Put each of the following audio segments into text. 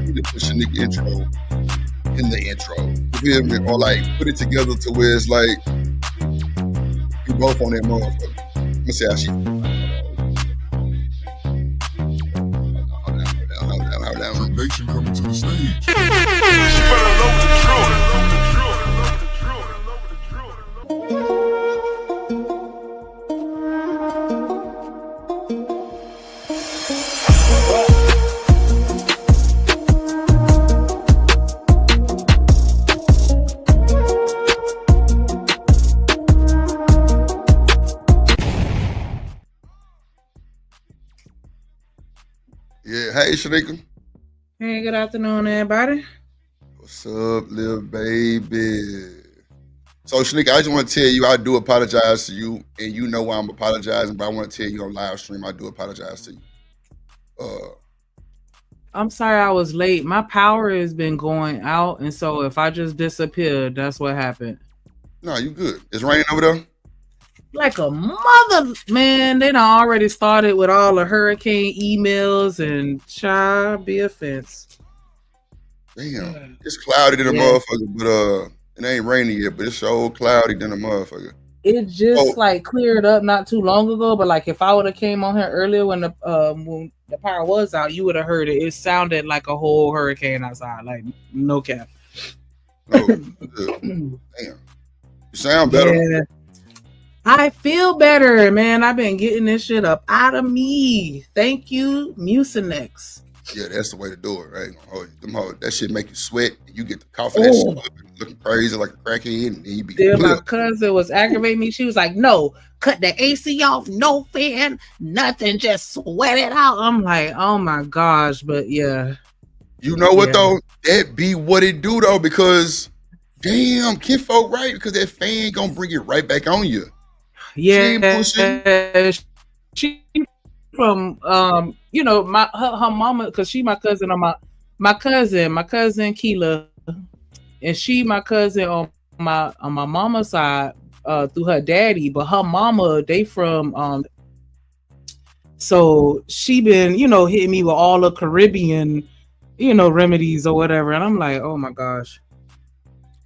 need to put Shanique intro in the intro. You feel me? Or like put it together to where it's like we both on that motherfucker. Let me see how she. Hold down. Nation coming to the stage. She fell in love with the truth. Yeah, hey Shanika. Hey, good afternoon, everybody. What's up, little baby? So Shanika, I just want to tell you I do apologize to you, and you know why I'm apologizing, but I want to tell you on live stream I do apologize to you. I'm sorry I was late. My power has been going out, and so if I just disappeared, that's what happened. No, you good. It's raining over there? Like a mother, man. They done already started with all the hurricane emails and child be offense. Damn, it's cloudy than a motherfucker, but it ain't rainy yet, but it's so cloudy than a motherfucker. It just like cleared up not too long ago, but like if I would have came on here earlier when the power was out, you would have heard it. It sounded like a whole hurricane outside, like no cap. Oh, damn. You sound better. Yeah. I feel better, man. I've been getting this shit up out of me. Thank you, Mucinex. Yeah, that's the way to do it, right? That shit make you sweat, and you get the coughing, that shit looking crazy like a crackhead, and then you be Dude, my cousin was aggravating me. She was like, no, cut the AC off, no fan, nothing, just sweat it out. I'm like, oh my gosh, but yeah. You know what though? That be what it do though, because damn, kinfolk right, because that fan gonna bring it right back on you. Yeah, she from you know, her mama, because she my cousin on my cousin Keela, and she my cousin on my mama's side through her daddy, but her mama, they from so she been, you know, hitting me with all the Caribbean, you know, remedies or whatever, and I'm like, oh my gosh.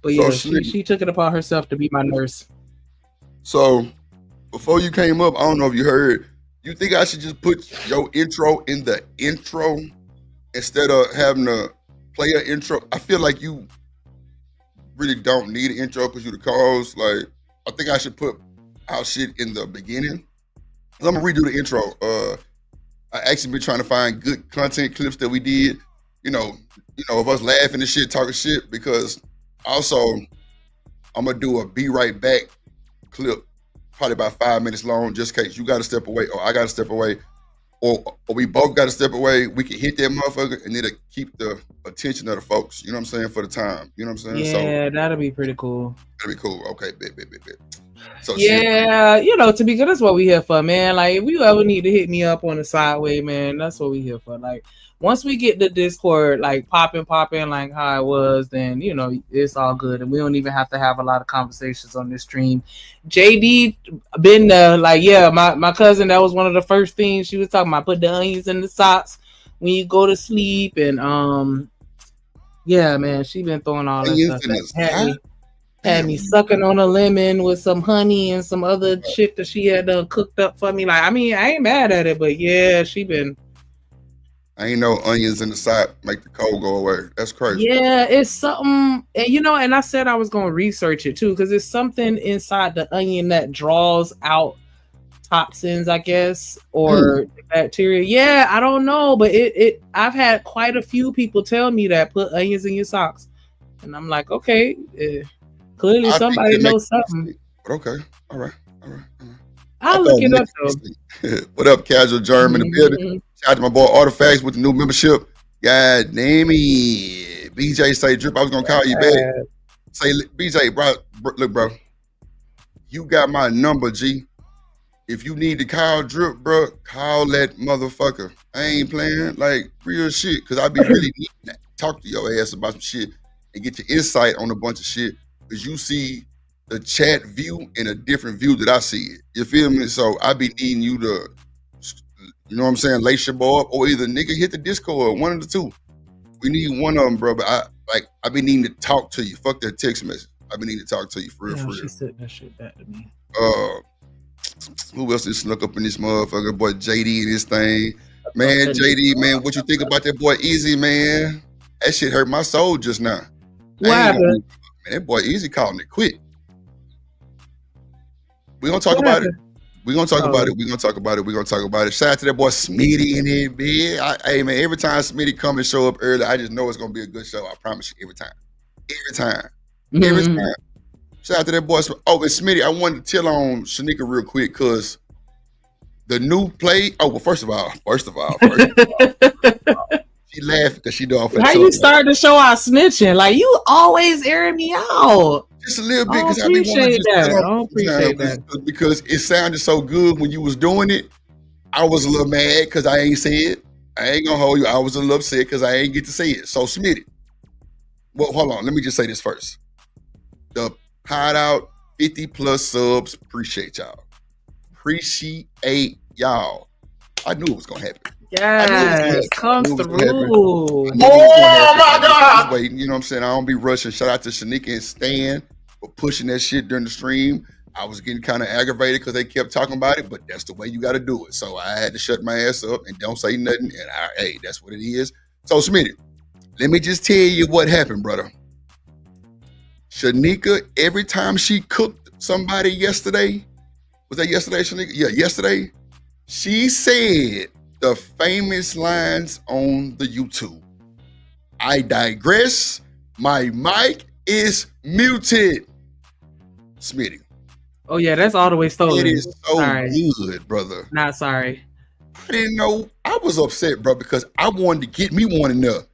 But yeah, she took it upon herself to be my nurse. So before you came up, I don't know if you heard, you think I should just put your intro in the intro instead of having to play an intro? I feel like you really don't need an intro because you the cause. Like, I think I should put our shit in the beginning. I'm gonna redo the intro. I actually been trying to find good content clips that we did, you know, of us laughing and shit, talking shit, because also I'm gonna do a be right back clip, probably about 5 minutes long, just in case you got to step away or I got to step away or we both got to step away. We can hit that motherfucker and it'll keep the attention of the folks, you know what I'm saying, for the time. You know what I'm saying? Yeah, that'll be pretty cool. That'll be cool. Okay, bet. So yeah, you know, to be good, that's what we here for, man. Like, if you ever need to hit me up on the sideway, man, that's what we here for. Like, once we get the Discord like popping like how it was, then you know it's all good, and we don't even have to have a lot of conversations on this stream. JD been there, like, yeah, my cousin, that was one of the first things she was talking about. Put the onions in the socks when you go to sleep, and yeah, man, she been throwing all that stuff. Had me sucking on a lemon with some honey and some other shit that she had cooked up for me. Like, I mean, I ain't mad at it, but yeah, she been. I ain't no onions in the side make the cold go away. That's crazy. Yeah, it's something, and you know, and I said I was going to research it too, because it's something inside the onion that draws out toxins, I guess, or bacteria. Yeah, I don't know, but it I've had quite a few people tell me that put onions in your socks, and I'm like, okay, clearly somebody knows something. But okay, all right. I'll look it up though. What up, Casual Germ in the building? Shout out to my boy Artifacts with the new membership. God damn it. BJ say drip. I was gonna call you back. Say BJ, bro, look, bro. You got my number, G. If you need to call drip, bro, call that motherfucker. I ain't playing, like, real shit, because I be really needing to talk to your ass about some shit and get your insight on a bunch of shit, because you see the chat view in a different view that I see it. You feel me? So I be needing you to, you know what I'm saying, lace your boy up, or either nigga hit the Discord, one of the two. We need one of them, bro. But I been needing to talk to you. Fuck that text message. I been needing to talk to you for real, Yeah, for she real. sent that shit back to me. Who else is snuck up in this motherfucker? Boy, JD and this thing. Man, JD, man, what you think about that boy Easy, man? That shit hurt my soul just now. What I ain't gonna happened? man, that boy Easy calling it quit. We gonna talk What about it. happened? We gonna talk Oh. about it. We gonna talk about it. We gonna talk about it. Shout out to that boy Smitty in here, man. Hey man, every time Smitty come and show up early, I just know it's gonna be a good show. I promise you, every time. Every Mhm. time. Shout out to that boy. Oh, and Smitty, I wanted to tell on Shanika real quick because the new play. Oh, well, first of all, she laughed because she know I'm finna How tell you her. starting to show out snitching? Like you always airing me out. Just a little bit I because don't I be wanting to appreciate just that. tell I her don't appreciate that. because it sounded so good when you was doing it. I was a little mad because I ain't say it. I ain't gonna hold you. I was a little upset because I ain't get to say it. So Smitty. Well, hold on. Let me just say this first. The Hideout 50 plus subs. Appreciate y'all. Appreciate y'all. I knew it was gonna happen. Yes, comes I knew it was gonna happen. through. I knew it was gonna happen. Just waiting, you know what I'm saying? I don't be rushing. Shout out to Shanika and Stan for pushing that shit during the stream. I was getting kind of aggravated because they kept talking about it, but that's the way you got to do it. So I had to shut my ass up and don't say nothing. And hey, that's what it is. So Smitty, let me just tell you what happened, brother. Shanika, every time she cooked somebody yesterday, was that yesterday, Shanika? Yeah, yesterday, she said the famous lines on the YouTube. I digress. My mic is muted. Smitty. Oh yeah, that's all the way stolen. It is so Sorry. good, brother. Not sorry. I didn't know. I was upset, bro, because I wanted to get me one enough.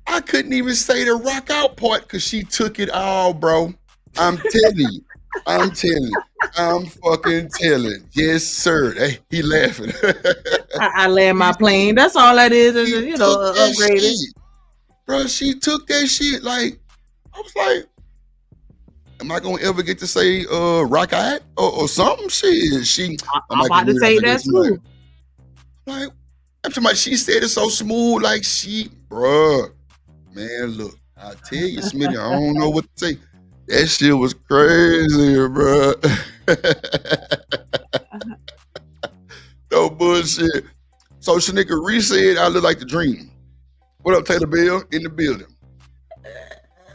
I couldn't even say the rock out part because she took it all, bro. I'm telling you. I'm fucking telling. Yes, sir. Hey, he laughing. I land my plane. That's all that is. Is you know, upgraded. Bro, she took that shit. Like, I was like, am I gonna ever get to say rock out or something? She I'm about to say that too. Like, I'm talking about she said it so smooth, like bruh. Man, look, I tell you, Smitty, I don't know what to say. That shit was crazy, bruh. No bullshit. So Shanika Reese said I look like the dream. What up, Taylor Bill? In the building.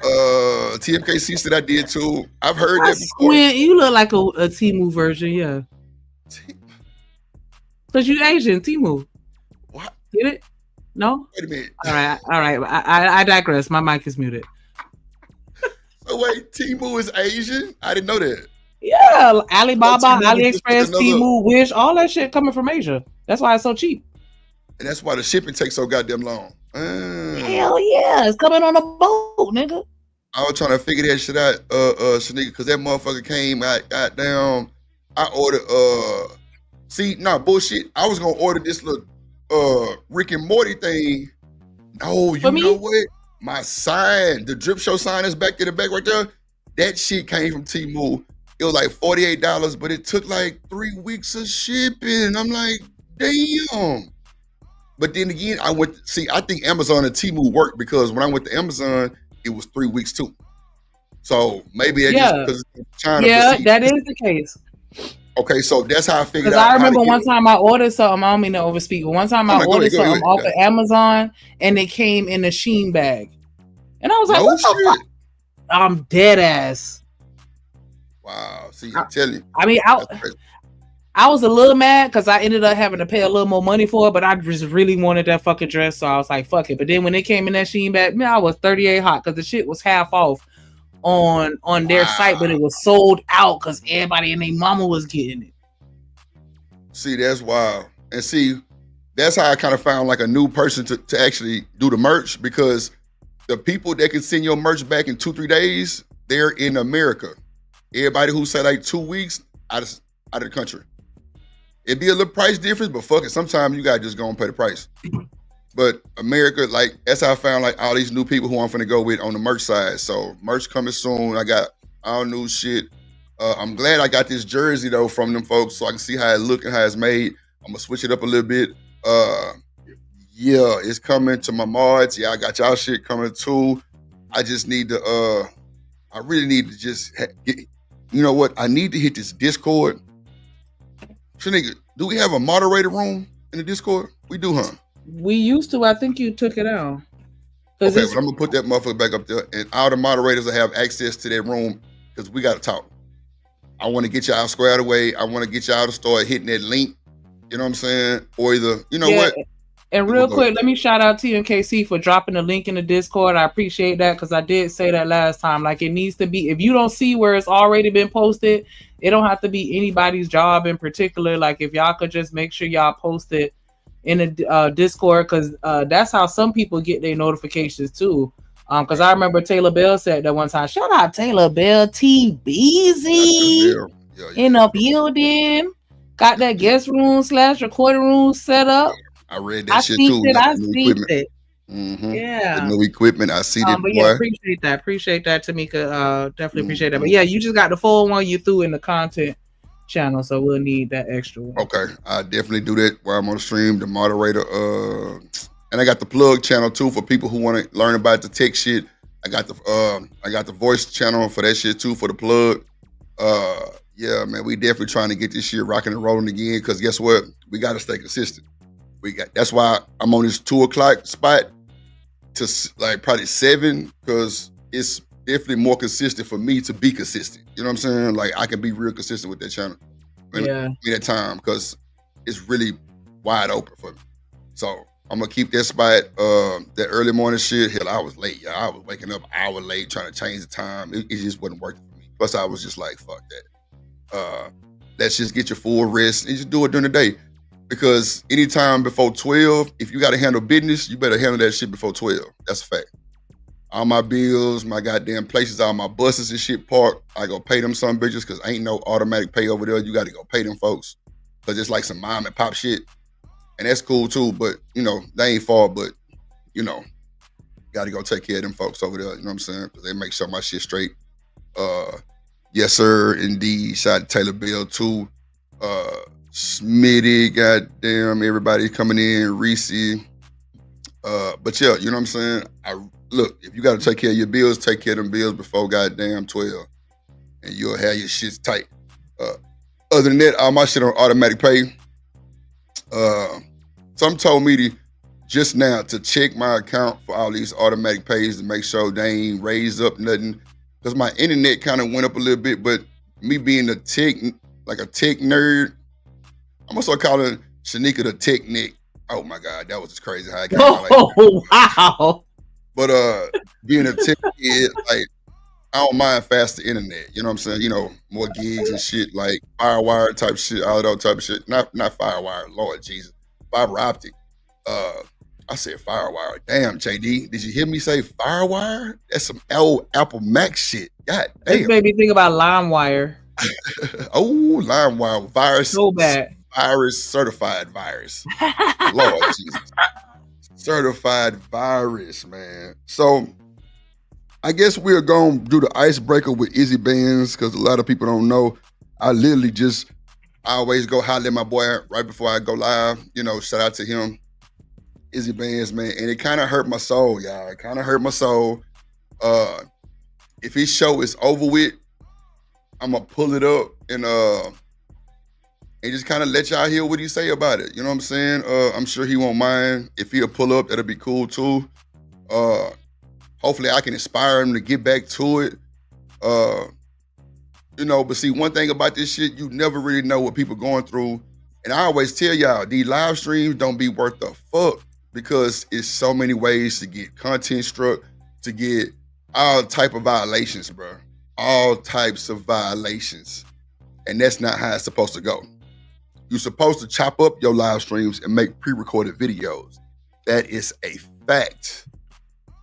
TMKC said I did too. I've heard that before. Squint, you look like a Temu version, yeah. Cause you Asian, Temu. What? Get it? No? Wait a minute. All right. I digress. My mic is muted. So wait, Temu is Asian? I didn't know that. Yeah, Alibaba, Temu is just AliExpress, another- Temu, Wish, all that shit coming from Asia. That's why it's so cheap. And that's why the shipping takes so goddamn long. Hell yeah, it's coming on a boat, nigga. I was trying to figure that shit out, Shanika, because that motherfucker came out goddamn. I ordered bullshit. I was gonna order this little Rick and Morty thing. No, you know what? My sign, the drip show sign is back in the back right there. That shit came from Temu. It was like $48, but it took like 3 weeks of shipping. I'm like, damn. But then again, I think Amazon and Temu worked because when I went to Amazon, it was 3 weeks too. So maybe that's just because it's China. Yeah, that is the case. Okay, so that's how I figured out. Because I remember one time I ordered something. I don't mean to overspeak, but one time I ordered something off of Amazon and it came in a Shein bag. And I was like, what the fuck? I'm dead ass. Wow. See, I tell you. I mean, I was a little mad because I ended up having to pay a little more money for it, but I just really wanted that fucking dress, so I was like, fuck it. But then when it came in that Shein bag, man, I was 38 hot because the shit was half off on their site, but it was sold out because everybody and their mama was getting it. See, that's wild. And see, that's how I kind of found like a new person to actually do the merch, because the people that can send your merch back in 2-3 days, they're in America. Everybody who say like 2 weeks out of the country. It'd be a little price difference, but fuck it. Sometimes you gotta just go and pay the price. But America, like, that's how I found like all these new people who I'm finna go with on the merch side. So merch coming soon. I got all new shit. I'm glad I got this jersey though from them folks so I can see how it look and how it's made. I'm gonna switch it up a little bit. Yeah, it's coming to my mods. Yeah, I got y'all shit coming too. I just need to I really need to just get, you know what? I need to hit this Discord. So nigga, do we have a moderator room in the Discord? We do, huh? We used to. I think you took it out. Cause Okay, it's well, I'm gonna put that motherfucker back up there, and all the moderators will have access to that room because we gotta talk. I want to get y'all squared away. I want to get y'all to start hitting that link. You know what I'm saying? Or either, you know yeah. what? And We'll real go. quick, let me shout out to you and KC for dropping the link in the Discord. I appreciate that because I did say that last time. Like it needs to be, if you don't see where it's already been posted, it don't have to be anybody's job in particular. Like if y'all could just make sure y'all post it in the Discord, because that's how some people get their notifications too. Because I remember Taylor Bell said that one time. Shout out Taylor Bell, T That's Beezy real. Yeah, in the building. Got that guest room / recording room set up. I read that I shit seen too. it. Got I the new seen equipment. it. The Yeah. new equipment. I see that, But yeah, boy. appreciate that. Appreciate that, Tamika. Definitely appreciate that. But yeah, you just got the full one you threw in the content channel, so we'll need that extra one. Okay, I definitely do that while I'm on the stream. The moderator, and I got the plug channel too for people who want to learn about the tech shit. I got the voice channel for that shit too for the plug. Yeah, man, we definitely trying to get this shit rocking and rolling again. Cause guess what? We got to stay consistent. That's why I'm on this 2:00 spot to like probably 7, cause it's definitely more consistent for me to be consistent. You know what I'm saying? Like I can be real consistent with that channel. Yeah. That time because it's really wide open for me. So I'm gonna keep that spot. That early morning shit. Hell, I was late, y'all. I was waking up an hour late trying to change the time. It just wasn't working for me. Plus, I was just like, fuck that. Let's just get your full rest and just do it during the day. Because anytime before 12, if you got to handle business, you better handle that shit before 12. That's a fact. All my bills, my goddamn places, all my buses and shit parked, I go pay them some bitches because ain't no automatic pay over there. You got to go pay them folks because it's like some mom and pop shit. And that's cool too, but, you know, they ain't far, but, you know, got to go take care of them folks over there, you know what I'm saying? Because they make sure my shit straight. Yes, sir, indeed. Shout out to Taylor Bell too. Smitty, goddamn, everybody coming in, Reese. But yeah, you know what I'm saying? Look, if you got to take care of your bills, take care of them bills before goddamn 12, and you'll have your shit tight. Other than that, all my shit on automatic pay. Some told me just now to check my account for all these automatic pays to make sure they ain't raised up nothing. Because my internet kind of went up a little bit, but me being a tech nerd, I'm gonna start calling Shanika the tech Nick. Oh my God, that was just crazy how I got like that. Wow. But being a tech kid, like I don't mind faster internet. You know what I'm saying? You know, more gigs and shit, like Firewire type shit, all that type of shit. Not Firewire, Lord Jesus. Fiber optic. I said Firewire. Damn, JD, did you hear me say Firewire? That's some old Apple Mac shit. God This damn. made me think about LimeWire. Oh, LimeWire virus. So bad. Virus certified virus. Lord Jesus. Certified virus, man. So I guess we're going to do the icebreaker with Izzy Bands because a lot of people don't know. I always go holler at my boy right before I go live. You know, shout out to him, Izzy Bands, man. And it kind of hurt my soul, y'all. It kind of hurt my soul. If his show is over with, I'm going to pull it up and just kind of let y'all hear what he say about it. You know what I'm saying? I'm sure he won't mind. If he'll pull up, that'll be cool too. Hopefully I can inspire him to get back to it. You know, but see, one thing about this shit, you never really know what people going through. And I always tell y'all, these live streams don't be worth the fuck because it's so many ways to get content struck, to get all type of violations, bro. All types of violations. And that's not how it's supposed to go. You're supposed to chop up your live streams and make pre-recorded videos. That is a fact.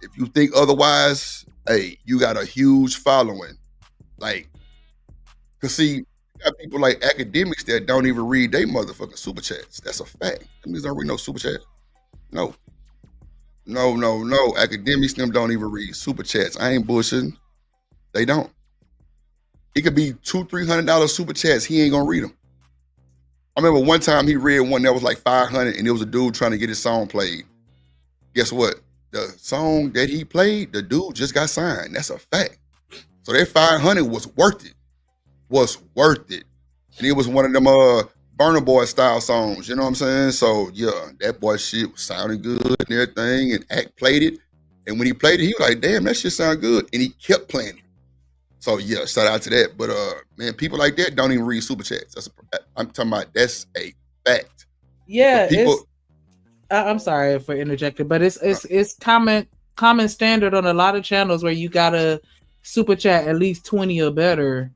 If you think otherwise, hey, you got a huge following. Like, cause see, you got people like academics that don't even read they motherfucking super chats. That's a fact. That means don't read no super chat. No. Academics, them don't even read super chats. I ain't bullshitting. They don't. It could be $200-$300 super chats. He ain't gonna read them. I remember one time he read one that was like 500 and it was a dude trying to get his song played. guess what? The song that he played, the dude just got signed. That's a fact. So that 500 was worth it. Was worth it. And it was one of them Burna Boy style songs. You know what I'm saying? So yeah, that boy shit was sounding good and everything. And Act played it. And when he played it, he was like, damn, that shit sound good. And he kept playing it. So yeah, shout out to that. But man, people like that don't even read super chats. I'm talking about that's a fact. Yeah, But people, I'm sorry for interjecting, but it's common standard on a lot of channels where you gotta super chat at least 20 or better,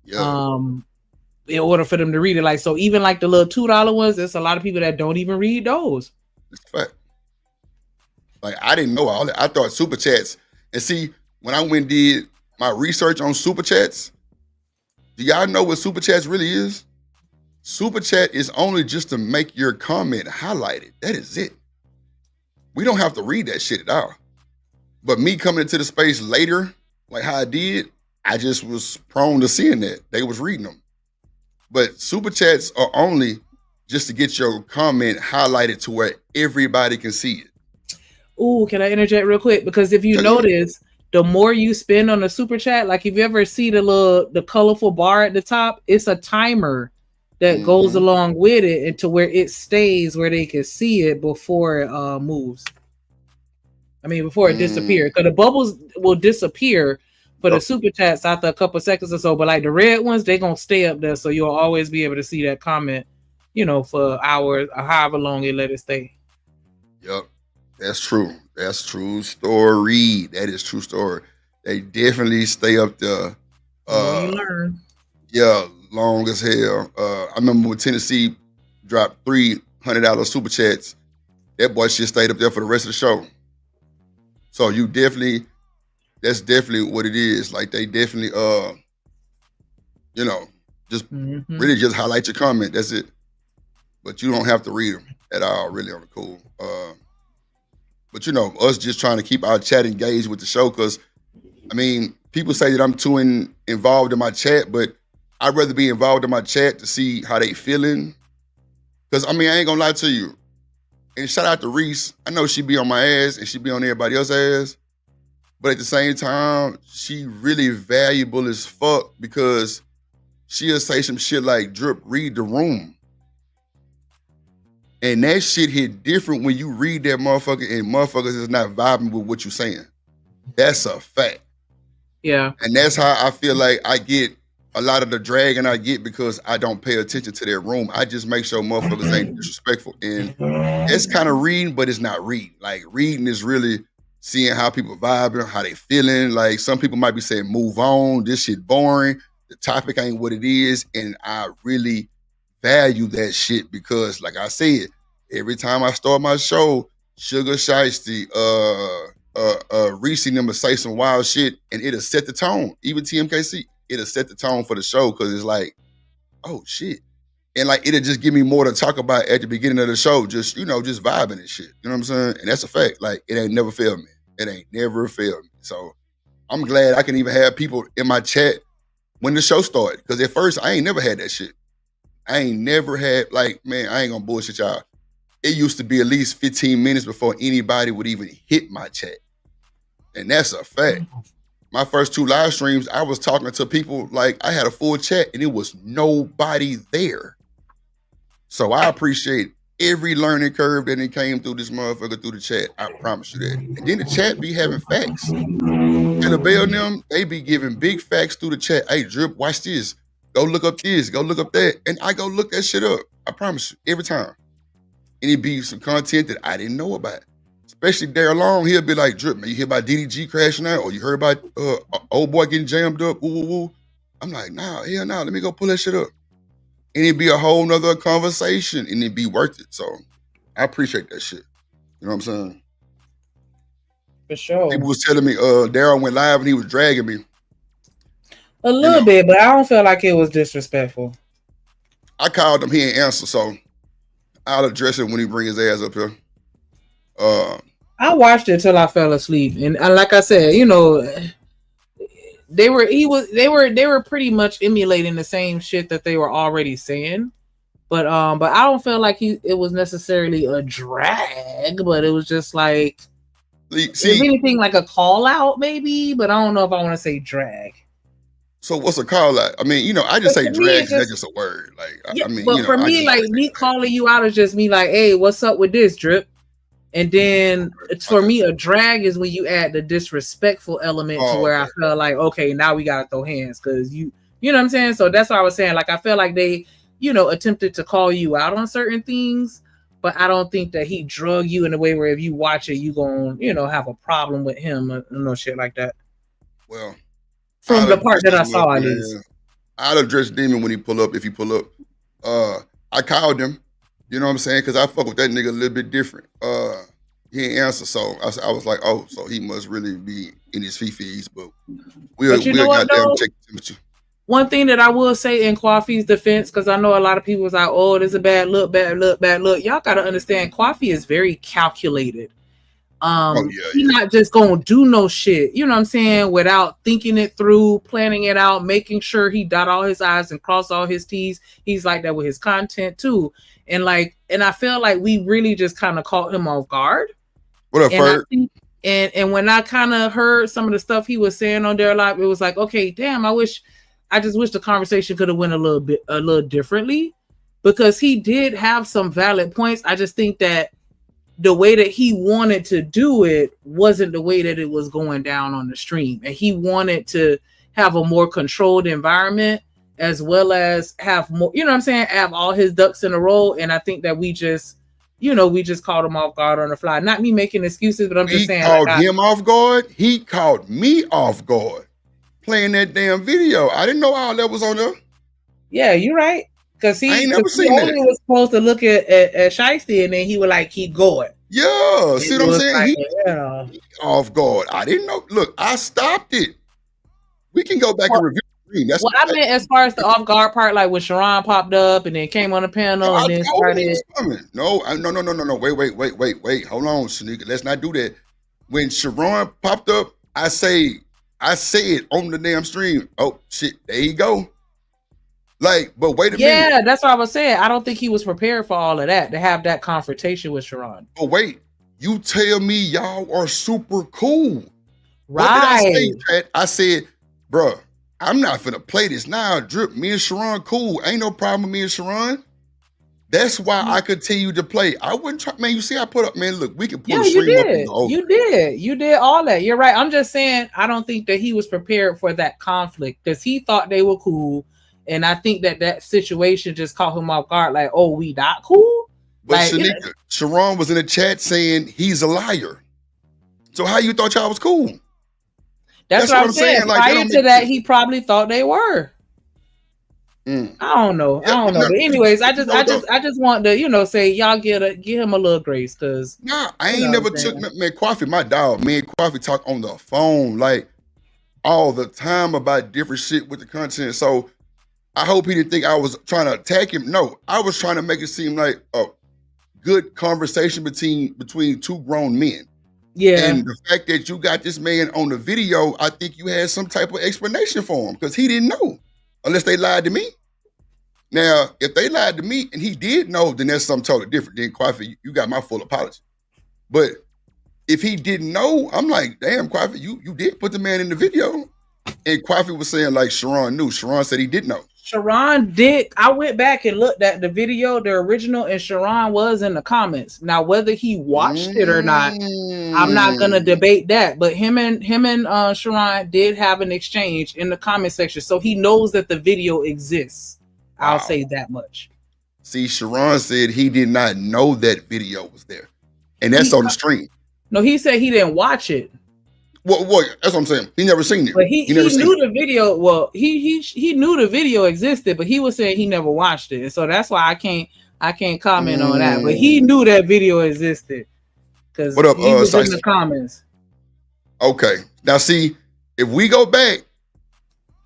yeah, in order for them to read it. Like, so even like the little $2 ones, there's a lot of people that don't even read those. it's a fact. Like I didn't know all that. I thought super chats. And see, when I went and did my research on super chats, do y'all know what super chats really is? Super chat is only just to make your comment highlighted. That is it. We don't have to read that shit at all. But me coming into the space later, like how I did, I just was prone to seeing that. They was reading them. But super chats are only just to get your comment highlighted to where everybody can see it. Ooh, can I interject real quick? Because if you Yeah, notice, the more you spend on a super chat, like if you ever see the colorful bar at the top, it's a timer that goes Mhm. along with it and to where it stays where they can see it before it moves. I mean, before it disappears. Because the bubbles will disappear for the Yep. super chats after a couple seconds or so. But like the red ones, they're going to stay up there. So you'll always be able to see that comment, for hours or however long it let it stay. Yep. That's true. That's true story. That is true story. They definitely stay up there. The more you learn. Yeah, long as hell. I remember when Tennessee dropped $300 super chats. That boy shit stayed up there for the rest of the show. So that's definitely what it is. Like they definitely, just Mhm. really just highlight your comment. That's it. But you don't have to read them at all, really on the cool. But us just trying to keep our chat engaged with the show, because I mean, people say that I'm too involved in my chat, but I'd rather be involved in my chat to see how they feeling. Because I mean, I ain't gonna lie to you. And shout out to Reese. I know she be on my ass and she be on everybody else's ass. But at the same time, she really valuable as fuck, because she'll say some shit like, Drip, read the room. And that shit hit different when you read that motherfucker and motherfuckers is not vibing with what you're saying. That's a fact. Yeah. And that's how I feel like I get a lot of the dragging I get, because I don't pay attention to their room. I just make sure motherfuckers ain't disrespectful. And it's kind of reading, but it's not reading. Like reading is really seeing how people vibing, how they feeling. Like some people might be saying, move on, this shit boring, the topic ain't what it is. And I really value that shit, because like I said, every time I start my show, Sugar Shiesty, Reese and them will say some wild shit and it'll set the tone. Even TMKC, it'll set the tone for the show, because it's like, oh shit. And like it'll just give me more to talk about at the beginning of the show, just just vibing and shit. You know what I'm saying? And that's a fact. Like it ain't never failed me. It ain't never failed me. So I'm glad I can even have people in my chat when the show started. Because at first I ain't never had that shit. I ain't never had, like, man, I ain't gonna bullshit y'all. It used to be at least 15 minutes before anybody would even hit my chat. And that's a fact. My first 2 live streams, I was talking to people like I had a full chat and it was nobody there. So I appreciate every learning curve that it came through this motherfucker through the chat. I promise you that. And then the chat be having facts. And the Bell and them, they be giving big facts through the chat. Hey, Drip, watch this. Go look up this. Go look up that. And I go look that shit up. I promise you, every time. And it be some content that I didn't know about. Especially Daryl Long, he'll be like, Drip, man, you hear about DDG crashing out? Or you heard about old boy getting jammed up? Woo, woo, woo. I'm like, nah, hell no. Let me go pull that shit up. And it'd be a whole nother conversation. And it'd be worth it. So I appreciate that shit. You know what I'm saying? For sure. People was telling me Daryl went live and he was dragging me. A little bit, but I don't feel like it was disrespectful. I called him, he ain't answer, so I'll address it when he bring his ass up here. I watched it till I fell asleep, and like I said, they were pretty much emulating the same shit that they were already saying. But I don't feel like it was necessarily a drag, but it was just like, if See, anything, like a call out maybe. But I don't know if I want to say drag. so what's a call out? I mean, I just But say to me, drag it 'cause that's just, just a word. Like, yeah. I mean, But for I me, just like like to say me that. calling you out is just me like, hey, what's up with this drip? And then it's for Okay. me, a drag is when you add the disrespectful element to Oh, where okay. I feel like, okay, now we gotta throw hands because you know what I'm saying. So that's what I was saying. Like I feel like they, attempted to call you out on certain things, but I don't think that he drug you in a way where if you watch it, you gonna, have a problem with him or no shit like that. Well, From I'd the part address that I him up, saw, at least. man. I'd address Demon when he pull up, if he pull up. I called him, you know what I'm saying? Because I fuck with that nigga a little bit different. He ain't answer, so I was like, oh, so he must really be in his fifis, but But you know we'll what goddamn though? check the temperature. One thing that I will say in Coffee's defense, because I know a lot of people was like, oh, this is a bad look, bad look, bad look. Y'all gotta understand, Coffee is very calculated. Oh yeah, He yeah. not just gonna do no shit, you know what I'm saying, without thinking it through, planning it out, making sure he dot all his I's and cross all his T's. He's like that with his content too. And I feel like we really just kind of caught him off guard. What up, And I Ferg? think and when I kind of heard some of the stuff he was saying on there live, it was like, okay, damn, I just wish the conversation could have went a little differently, because he did have some valid points. I just think that the way that he wanted to do it wasn't the way that it was going down on the stream. And he wanted to have a more controlled environment, as well as have more, you know what I'm saying, have all his ducks in a row. And I think that we just caught him off guard on the fly. Not me making excuses, but I'm just We saying, called him off guard. He called me off guard playing that damn video. I didn't know all that was on there. yeah, you're right. Because I ain't he never seen only that. was supposed to look at Shiesty, and then he would like keep going. Yeah, see It what I'm was saying? like, He off guard. I didn't know. Look, I stopped it. We can go back and review the screen. That's what I meant as far as the off guard part, like when Sharon popped up and then came on the panel I and then told him he started. was coming. No. Wait. Hold on, Shanika. Let's not do that. When Sharon popped up, I said on the damn stream, oh shit, there you go. Like, but wait a minute. Yeah, that's what I was saying. I don't think he was prepared for all of that, to have that confrontation with Sharon. But wait, you tell me y'all are super cool. Right. What did I say, Chat? I said, bruh, I'm not finna play this now. Drip, me and Sharon cool. Ain't no problem with me and Sharon. That's why I continue to play. I wouldn't try, man. You see, I put up, man. Look, we can pull Yeah, the you stream up and did. go over. You did all that. You're right. I'm just saying, I don't think that he was prepared for that conflict, because he thought they were cool. And I think that situation just caught him off guard. Like, oh, we not cool? But Like, Shanika, Sharon was in the chat saying he's a liar. So how you thought y'all was cool? That's what I'm saying. Like, prior to that, he probably thought they were. I don't know. Yeah, But anyways, I just want to, say y'all give him a little grace, because nah, I ain't never took man Coffee, my dog. Me and Coffee talk on the phone like all the time about different shit with the content. So I hope he didn't think I was trying to attack him. No, I was trying to make it seem like a good conversation between two grown men. Yeah. And the fact that you got this man on the video, I think you had some type of explanation for him, because he didn't know, unless they lied to me. Now, if they lied to me and he did know, then that's something totally different. Then Coffee, you got my full apology. But if he didn't know, I'm like, damn, Coffee, you did put the man in the video. And Coffee was saying like Sharon knew. Sharon said he did know. Sharon did. I went back and looked at the video, the original, and Sharon was in the comments. Now, whether he watched it or not, I'm not gonna debate that. But him and Sharon did have an exchange in the comment section, so he knows that the video exists. Wow. I'll say that much. See, Sharon said he did not know that video was there, and that's on the stream. No, he said he didn't watch it. Well, that's what I'm saying. He never seen it. But he knew the video. Well, he knew the video existed, but he was saying he never watched it, and so that's why I can't comment on that. But he knew that video existed, because he was in the comments. Okay, now see, if we go back,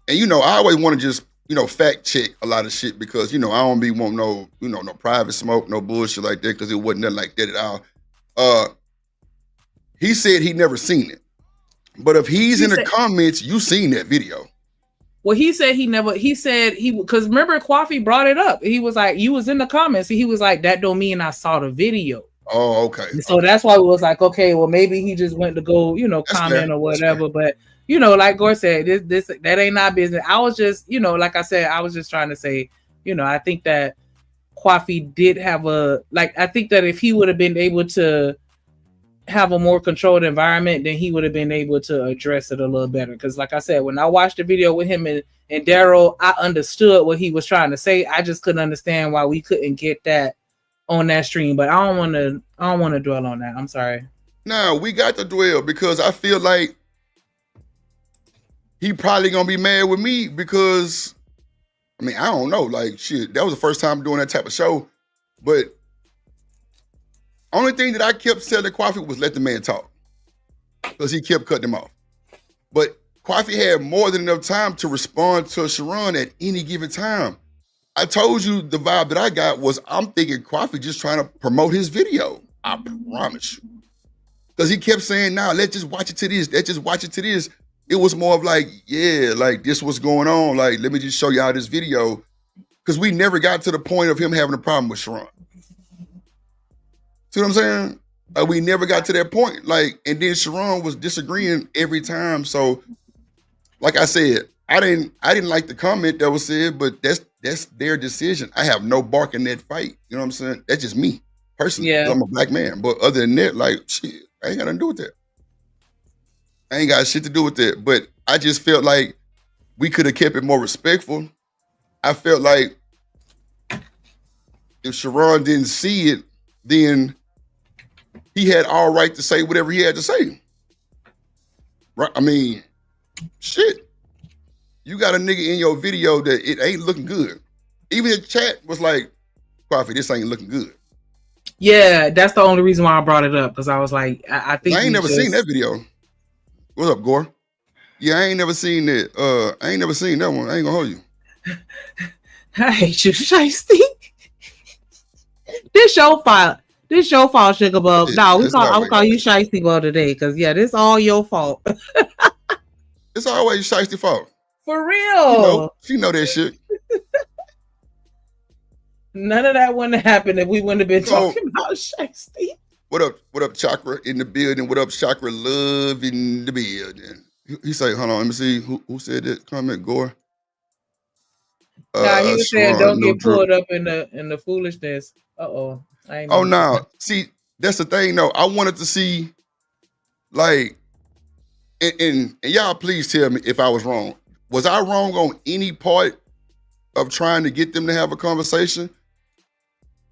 and I always want to just fact check a lot of shit, because I don't be want no no private smoke, no bullshit like that, because it wasn't nothing like that at all. He said he never seen it. But if he's in the comments, you seen that video. Well, he said because remember Coffee brought it up. He was like, you was in the comments. He was like, that don't mean I saw the video. Oh, okay. And so that's why it was like, okay, well, maybe he just went to go, That's comment fair. or whatever. But like Gore said, this that ain't our business. I was just, like I said, I was just trying to say, I think that Coffee did have I think that if he would have been able to have a more controlled environment, then he would have been able to address it a little better. Because like I said, when I watched the video with him and Daryl, I understood what he was trying to say. I just couldn't understand why we couldn't get that on that stream. But I don't want to dwell on that. I'm sorry. No, we got to dwell because I feel like he probably gonna be mad with me because I don't know. Like shit, that was the first time doing that type of show. But only thing that I kept telling Coffee was let the man talk. Because he kept cutting him off. But Coffee had more than enough time to respond to Sharon at any given time. I told you the vibe that I got was I'm thinking Coffee just trying to promote his video. I promise you. Because he kept saying, nah, let's just watch it to this. Let's just watch it to this. It was more of like, yeah, like this was going on. Like, let me just show y'all this video. Because we never got to the point of him having a problem with Sharon. See what I'm saying? Like we never got to that point. Like, and then Sharon was disagreeing every time. So, like I said, I didn't like the comment that was said, but that's their decision. I have no bark in that fight. You know what I'm saying? That's just me personally. Yeah. I'm a black man. But other than that, like shit, I ain't got nothing to do with that. I ain't got shit to do with that. But I just felt like we could have kept it more respectful. I felt like if Sharon didn't see it, then he had all right to say whatever he had to say. Right? I mean, shit. You got a nigga in your video that it ain't looking good. Even the chat was like, Coffee, this ain't looking good. Yeah, that's the only reason why I brought it up. Because I was like, I think I ain't never seen that video. What's up, Gore? Yeah, I ain't never seen that. I ain't never seen that one. I ain't gonna hold you. I hate you, Shiesty. This your fault, Sugar Bub. No, I'll call you Shiesty Bub today, because this all your fault. It's always Shiesty fault. For real. She know that shit. None of that wouldn't have happened if we wouldn't have been talking about Shiesty. What up, Chakra in the building? What up, Chakra Love in the building? He said, hold on, let me see who said that comment, Gore. He was saying don't get pulled up in the foolishness. Uh-oh. Oh no. See, that's the thing though. I wanted to see like and y'all please tell me if I was wrong. Was I wrong on any part of trying to get them to have a conversation?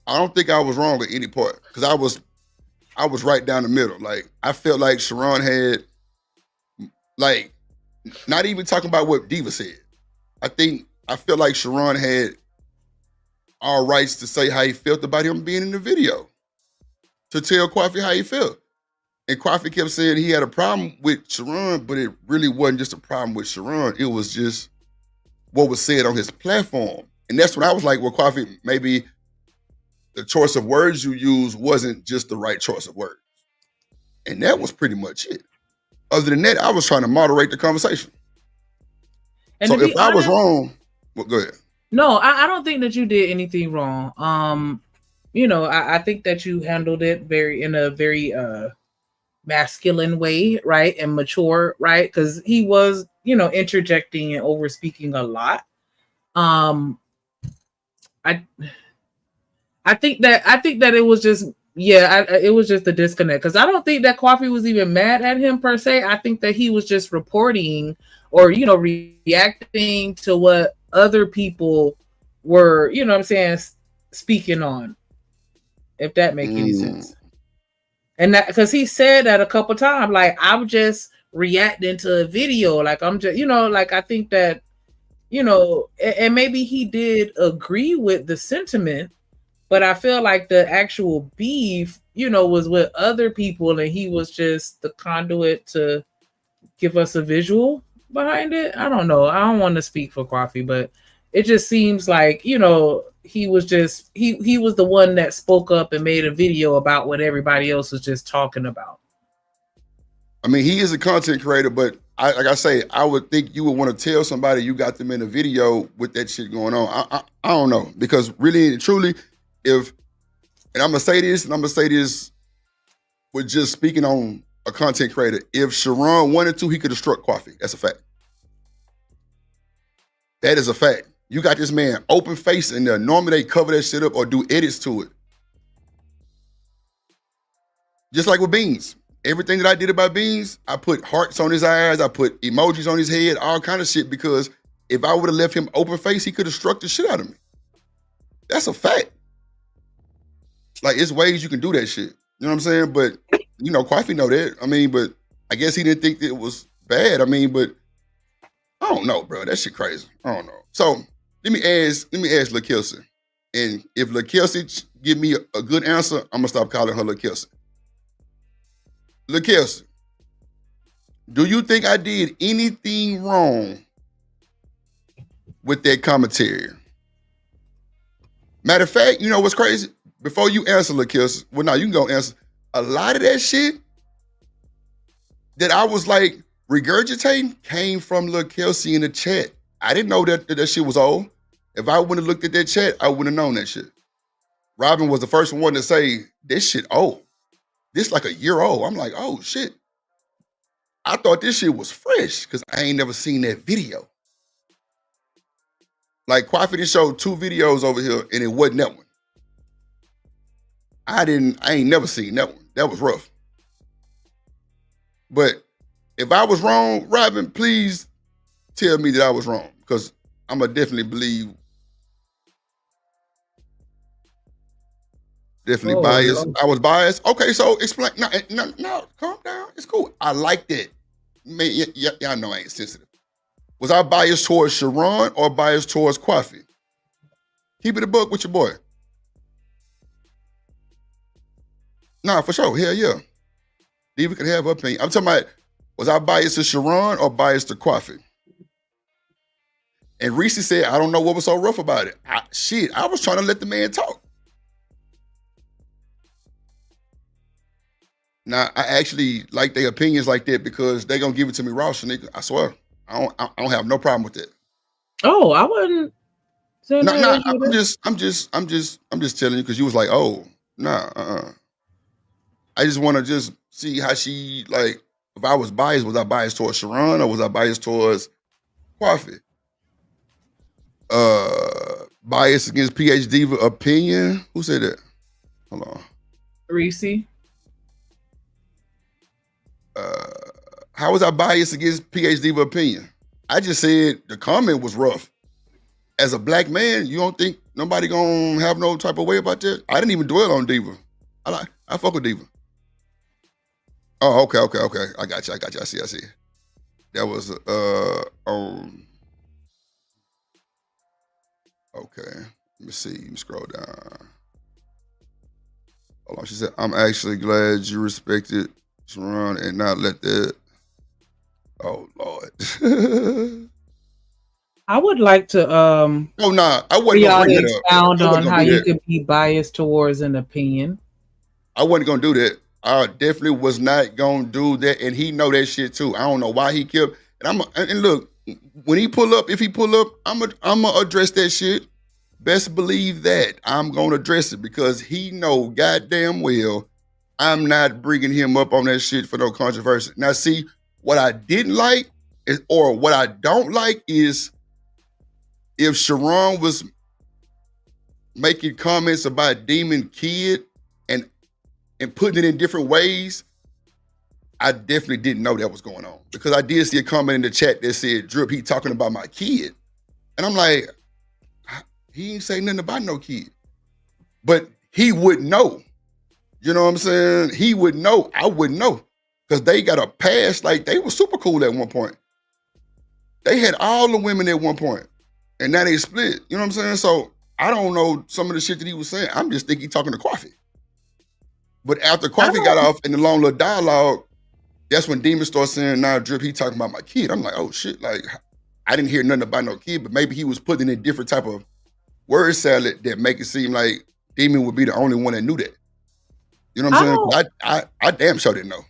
I don't think I was wrong on any part because I was right down the middle. Like I felt like Sharon had like not even talking about what Diva said. I felt like Sharon had all rights to say how he felt about him being in the video, to tell Coffee how he felt. And Coffee kept saying he had a problem with Sharon, but it really wasn't just a problem with Sharon. It was just what was said on his platform. And that's when I was like, well, Coffee, maybe the choice of words you use wasn't just the right choice of words. And that was pretty much it. Other than that, I was trying to moderate the conversation. And so if I was wrong, well, go ahead. No, I don't think that you did anything wrong. I think that you handled it in a very masculine way, right? And mature, right? Because he was, interjecting and over speaking a lot. I think that it was just it was just a disconnect, because I don't think that Coffee was even mad at him per se. I think that he was just reporting or reacting to what other people were, speaking on, if that makes any sense. And that because he said that a couple times, like, I'm just reacting to a video, like I'm just, like I think that, and maybe he did agree with the sentiment, but I feel like the actual beef, was with other people, and he was just the conduit to give us a visual behind it. I don't know. I don't want to speak for Coffee, but it just seems like, he was just he was the one that spoke up and made a video about what everybody else was just talking about. I mean, he is a content creator, but like I say, I would think you would want to tell somebody you got them in a video with that shit going on. I don't know, because really and truly, and I'm gonna say this with just speaking on a content creator. If Sharon wanted to, he could have struck Coffee. That's a fact. That is a fact. You got this man open face in there. Normally they cover that shit up or do edits to it. Just like with Beans. Everything that I did about Beans, I put hearts on his eyes, I put emojis on his head, all kind of shit, because if I would have left him open face, he could have struck the shit out of me. That's a fact. Like, it's ways you can do that shit. You know what I'm saying? But, Coffee know that. I mean, but I guess he didn't think that it was bad. I mean, but I don't know, bro. That shit crazy. I don't know. So let me ask Lil Kelsey. And if Lil Kelsey give me a good answer, I'm gonna stop calling her Lil Kelsey. Lil Kelsey, do you think I did anything wrong with that commentary? Matter of fact, you know what's crazy? Before you answer, Lil Kelsey, well, now you can go answer. A lot of that shit that I was like regurgitating came from Lil Kelsey in the chat. I didn't know that shit was old. If I wouldn't have looked at that chat, I wouldn't have known that shit. Robin was the first one to say, this shit old. This like a year old. I'm like, oh shit. I thought this shit was fresh because I ain't never seen that video. Like, Coffee showed 2 videos over here and it wasn't that one. I ain't never seen that one. That was rough. But if I was wrong, Robin, please tell me that I was wrong, because I'm going to definitely believe. Definitely biased. No. I was biased. Okay, so explain. No, calm down. It's cool. I like that. Man, y'all know I ain't sensitive. Was I biased towards Sharon or biased towards Coffee? Keep it a buck with your boy. Nah, for sure. Hell yeah. Diva can have her opinion. I'm talking about, was I biased to Sharon or biased to Coffee? And Reese said, I don't know what was so rough about it. I was trying to let the man talk. Now, I actually like their opinions like that because they're going to give it to me raw, nigga. I swear. I don't have no problem with that. Oh, I wouldn't say that. I'm just telling you because you was like, oh, nah, I just want to just see how she, like, if I was I biased towards Sharon or was I biased towards Coffee? Bias against PH Diva opinion? Who said that? Hold on. Reese. How was I biased against PH Diva opinion? I just said the comment was rough. As a black man, you don't think nobody gonna have no type of way about that? I didn't even dwell on Diva. I fuck with Diva. Oh, okay. I got you. I see. That was okay. Let me see. Let me scroll down. Hold on. She said, I'm actually glad you respected Sharon and not let that. Oh Lord. I would like to I wasn't gonna bring it up. Expound on how you could be biased towards an opinion. I wasn't gonna do that. I definitely was not gonna do that, and he know that shit too. I don't know why he kept. And look, when he pull up, if he pull up, I'm gonna address that shit. Best believe that I'm gonna address it because he know goddamn well I'm not bringing him up on that shit for no controversy. Now, see, what I didn't like or what I don't like is if Sharon was making comments about Demon Kid and putting it in different ways, I definitely didn't know that was going on because I did see a comment in the chat that said, Drip, he talking about my kid. And I'm like, he ain't saying nothing about no kid. But he would know. You know what I'm saying? He would know. I wouldn't know. Because they got a past, like they were super cool at one point. They had all the women at one point. And now they split. You know what I'm saying? So I don't know some of the shit that he was saying. I'm just thinking he's talking to Coffee. But after Coffee got off in the long little dialogue, that's when Demon started saying, nah, Drip, he talking about my kid. I'm like, oh shit, like I didn't hear nothing about no kid, but maybe he was putting in different type of word salad that make it seem like Demon would be the only one that knew that. You know what I'm saying? I damn sure didn't know.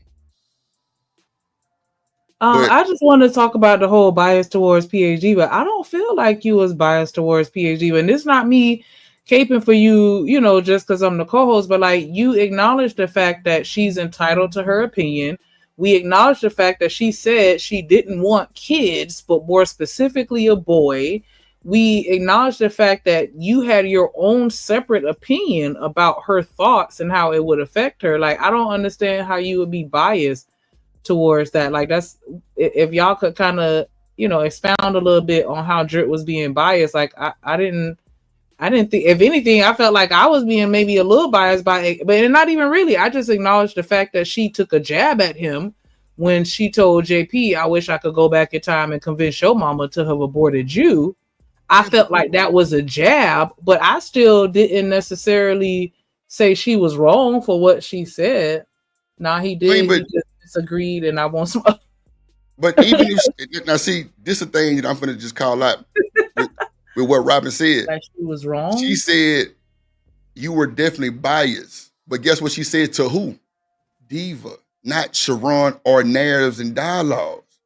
But I just want to talk about the whole bias towards PhD, but I don't feel like you was biased towards PhD. And it's not me caping for you, you know, just because I'm the co-host, but like you acknowledge the fact that she's entitled to her opinion. We acknowledge the fact that she said she didn't want kids, but more specifically a boy. We acknowledge the fact that you had your own separate opinion about her thoughts and how it would affect her. Like, I don't understand how you would be biased towards that. Like, that's if y'all could kind of, you know, expound a little bit on how Drip was being biased. Like, I didn't think, if anything, I felt like I was being maybe a little biased by it, but not even really. I just acknowledged the fact that she took a jab at him when she told JP, I wish I could go back in time and convince your mama to have aborted you. I felt like that was a jab, but I still didn't necessarily say she was wrong for what she said. Nah, he I did. mean, He but just disagreed, and I want some. even if now see, this is a thing that I'm gonna just call out with what Robin said. Like she was wrong. She said you were definitely biased, but guess what she said to who? Diva, not Sharon or narratives and dialogues.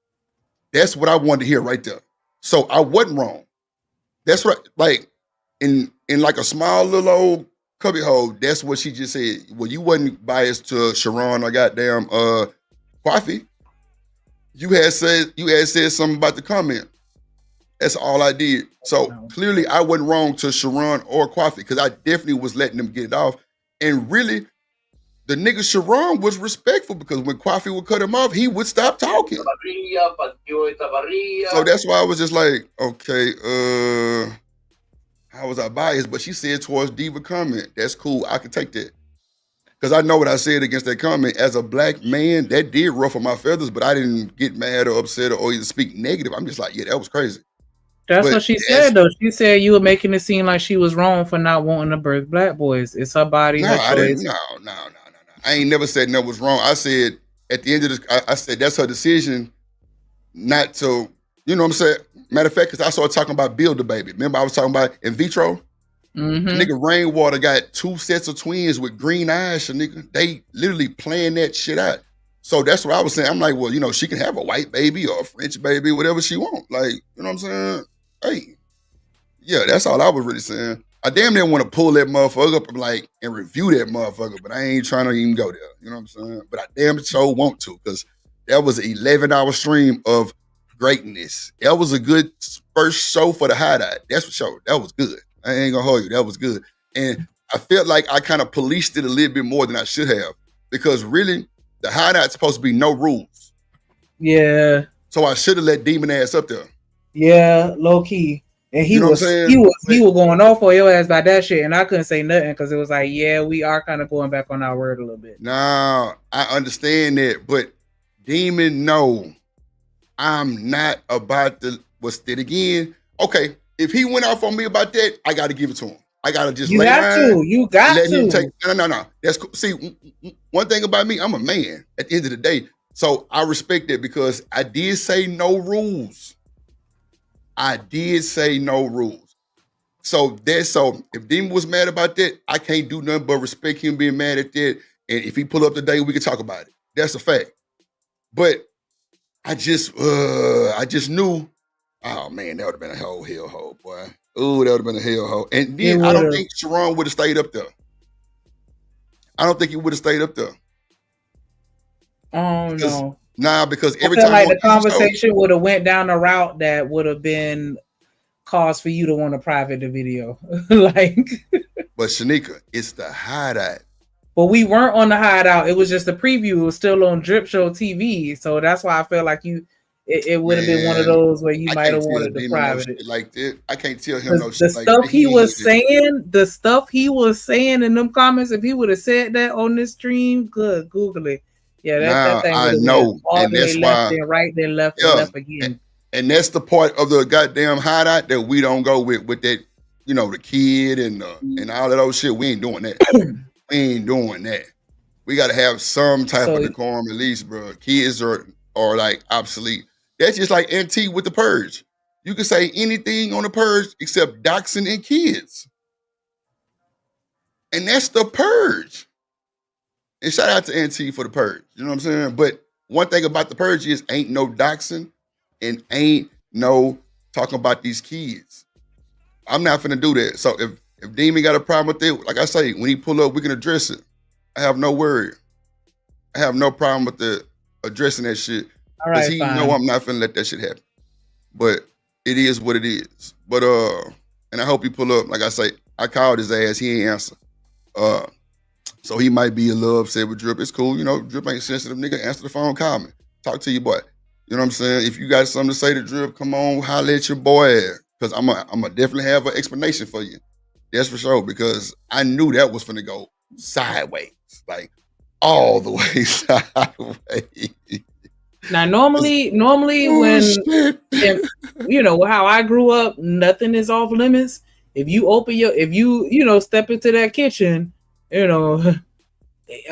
That's what I wanted to hear right there. So I wasn't wrong. That's what, like, in like a small little old cubby hole. That's what she just said. Well, you wasn't biased to Sharon or goddamn Kwafi. You had said something about the comment. That's all I did. So clearly, I wasn't wrong to Sharon or Kwafi because I definitely was letting them get it off. And really, the nigga Sharon was respectful because when Kwafi would cut him off, he would stop talking. So that's why I was just like, okay, how was I biased? But she said towards Diva comment. That's cool. I can take that. Because I know what I said against that comment. As a black man, that did ruffle my feathers, but I didn't get mad or upset or either speak negative. I'm just like, yeah, that was crazy. That's But what she said, though. She said you were making it seem like she was wrong for not wanting to birth black boys. It's her body, No, her I didn't. choice. No. I ain't never said no was wrong. I said at the end of this, I said that's her decision not to, you know what I'm saying? Matter of fact, because I started talking about Build the Baby. Remember I was talking about in vitro? Mm-hmm. Nigga Rainwater got 2 sets of twins with green eyes, nigga. They literally playing that shit out. So that's what I was saying. I'm like, well, you know, she can have a white baby or a French baby, whatever she want. Like, you know what I'm saying? Hey, yeah, that's all I was really saying. I damn near want to pull that motherfucker up and review that motherfucker, but I ain't trying to even go there. You know what I'm saying? But I damn sure want to because that was an 11-hour stream of greatness. That was a good first show for the hideout. That's for sure. That was good. I ain't gonna hold you. That was good. And I felt like I kind of policed it a little bit more than I should have because really the hideout's supposed to be no rules. Yeah. So I should have let Demon ass up there. Yeah, low key. And he You know was what I'm saying? he was going off for your ass by that shit, and I couldn't say nothing because it was like, yeah, we are kind of going back on our word a little bit. Nah, I understand that, but Demon, no, I'm not about to. What's that again? Okay, if he went off on me about that, I got to give it to him. I got to just You lay got down. to. You got Let to. him take. No. That's cool. See, one thing about me, I'm a man. At the end of the day, so I respect that because I did say no rules. I did say no rules. So if Demon was mad about that, I can't do nothing but respect him being mad at that. And if he pull up today, we can talk about it. That's a fact. But I just knew, oh man, that would have been a whole hellhole, boy. Oh, that would have been a hellhole. And then I don't think Sharon would have stayed up there. I don't think he would have stayed up there. Oh no. Nah, because every I feel time like the conversation would have went down a route that would have been cause for you to want to private the video. Like, but Shanika, it's the hideout. But we weren't on the hideout. It was just a preview. It was still on Drip Show TV. So that's why I felt like it would have been one of those where you might have wanted to private it. Like that. I can't tell him no shit like that. The stuff he was saying in them comments, if he would have said that on this stream, good, Google it. Yeah, that thing I know. All the way left and right, then left and left again. And that's the part of the goddamn hideout that we don't go with that, you know, the kid and all of those shit. We ain't doing that. We ain't doing that. We got to have some type of decorum at least, bro. Kids are like obsolete. That's just like NT with the Purge. You can say anything on the Purge except doxing and kids. And that's the Purge. And shout out to NT for the Purge. You know what I'm saying? But one thing about the purge is ain't no doxing and ain't no talking about these kids. I'm not finna do that. So if Demon got a problem with it, like I say, when he pull up, we can address it. I have no worry. I have no problem with the addressing that shit. All Because right, he fine. know I'm not finna let that shit happen. But it is what it is. But and I hope he pull up. Like I say, I called his ass, he ain't answer. So he might be a little upset with Drip. It's cool, you know. Drip ain't sensitive, nigga. Answer the phone, call me. Talk to your boy. You know what I'm saying? If you got something to say to Drip, come on, holler at your boy. Because I'm a definitely have an explanation for you. That's for sure. Because I knew that was finna go sideways. Like all the way sideways. Now, normally Oh, when shit. you know how I grew up, nothing is off limits. If you step into that kitchen, you know,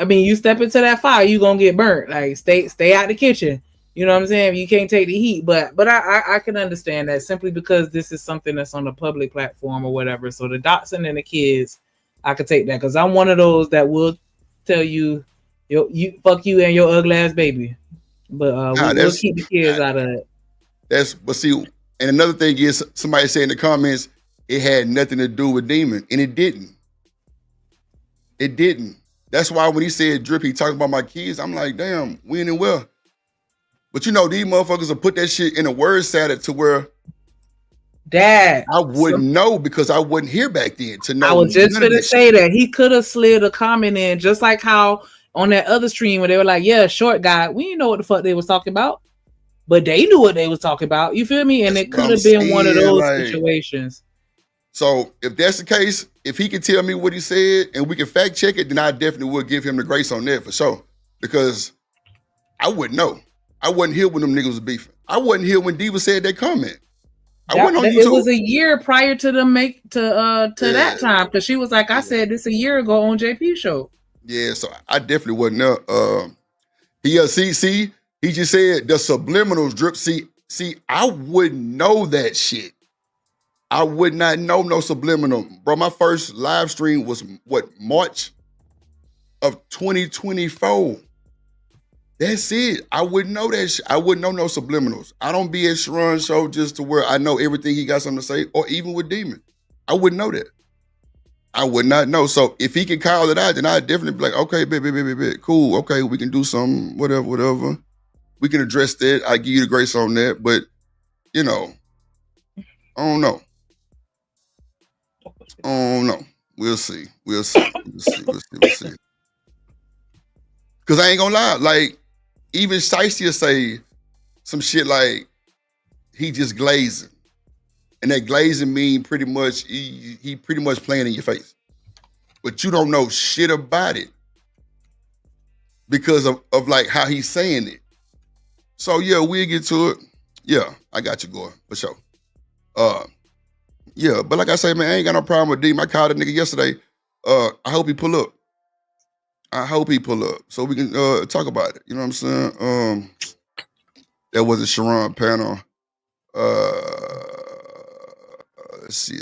I mean, you step into that fire, you gonna get burnt. Like stay out the kitchen. You know what I'm saying? You can't take the heat, but I can understand that simply because this is something that's on a public platform or whatever. So the Dotson and the kids, I could take that because I'm one of those that will tell you, you fuck you and your ugly ass baby. But we'll keep the kids out of it. But see, and another thing is somebody said in the comments it had nothing to do with Demon, and it didn't. It didn't. That's why when he said Drip, he talking about my kids, I'm like, damn, when and well. But you know, these motherfuckers will put that shit in a word salad to where Dad, I wouldn't know because I wasn't here back then to know. I was just gonna say that he could have slid a comment in, just like how on that other stream where they were like, "Yeah, short guy." We didn't know what the fuck they was talking about, but they knew what they was talking about. You feel me? And That's it what could I'm have been one of saying, those like- situations. So if that's the case, if he can tell me what he said and we can fact check it, then I definitely would give him the grace on that for sure. Because I wouldn't know. I wasn't here when them niggas was beefing. I wasn't here when Diva said that comment. I wasn't on YouTube. It was a year prior to them that time because she was like, I said this a year ago on JP show. Yeah, so I definitely wasn't there. He just said the subliminals Drip. See, I wouldn't know that shit. I would not know no subliminal. Bro, my first live stream was March of 2024. That's it. I wouldn't know that shit. I wouldn't know no subliminals. I don't be at Sharon's show just to where I know everything he got something to say, or even with Demon. I wouldn't know that. I would not know. So if he can call it out, then I'd definitely be like, okay, baby, cool. Okay, we can do something, whatever. We can address that. I give you the grace on that. But, you know, I don't know. We'll see. Because I ain't gonna lie. Like, even Shiesty will say some shit like, he just glazing. And that glazing mean pretty much, he pretty much playing in your face. But you don't know shit about it because of like how he's saying it. So yeah, we'll get to it. Yeah, I got you, Gore, for sure. Yeah, but like I say, man, I ain't got no problem with Demon. I called a nigga yesterday. I hope he pull up. So we can talk about it. You know what I'm saying? That was a Sharon panel. Let's see.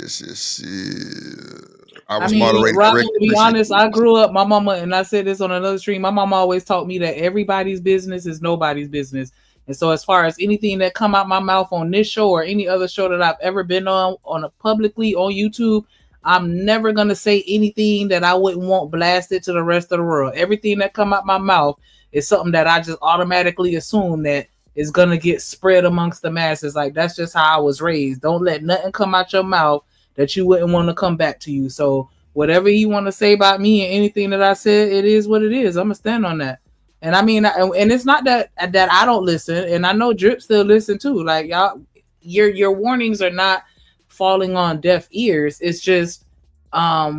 I was moderating. Robin, to be honest, I grew up, my mama, and I said this on another stream, my mama always taught me that everybody's business is nobody's business. And so as far as anything that come out my mouth on this show or any other show that I've ever been on a publicly on YouTube, I'm never going to say anything that I wouldn't want blasted to the rest of the world. Everything that come out my mouth is something that I just automatically assume that is going to get spread amongst the masses. Like, that's just how I was raised. Don't let nothing come out your mouth that you wouldn't want to come back to you. So whatever you want to say about me and anything that I said, it is what it is. I'm going to stand on that. And I mean, and it's not that I don't listen, and I know Drip still listen too. Like, y'all, your warnings are not falling on deaf ears. It's just, I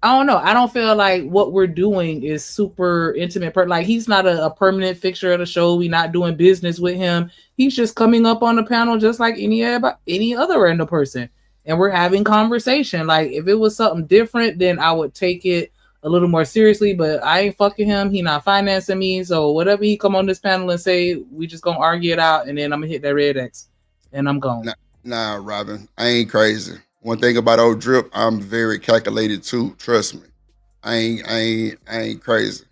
don't know. I don't feel like what we're doing is super intimate. Like, he's not a permanent fixture of the show. We're not doing business with him. He's just coming up on the panel just like any other random person, and we're having conversation. Like, if it was something different, then I would take it a little more seriously, but I ain't fucking him. He not financing me. So whatever he come on this panel and say, we just gonna argue it out, and then I'm gonna hit that red X and I'm gone. Nah, Robin, I ain't crazy. One thing about old Drip, I'm very calculated too. Trust me. I ain't crazy.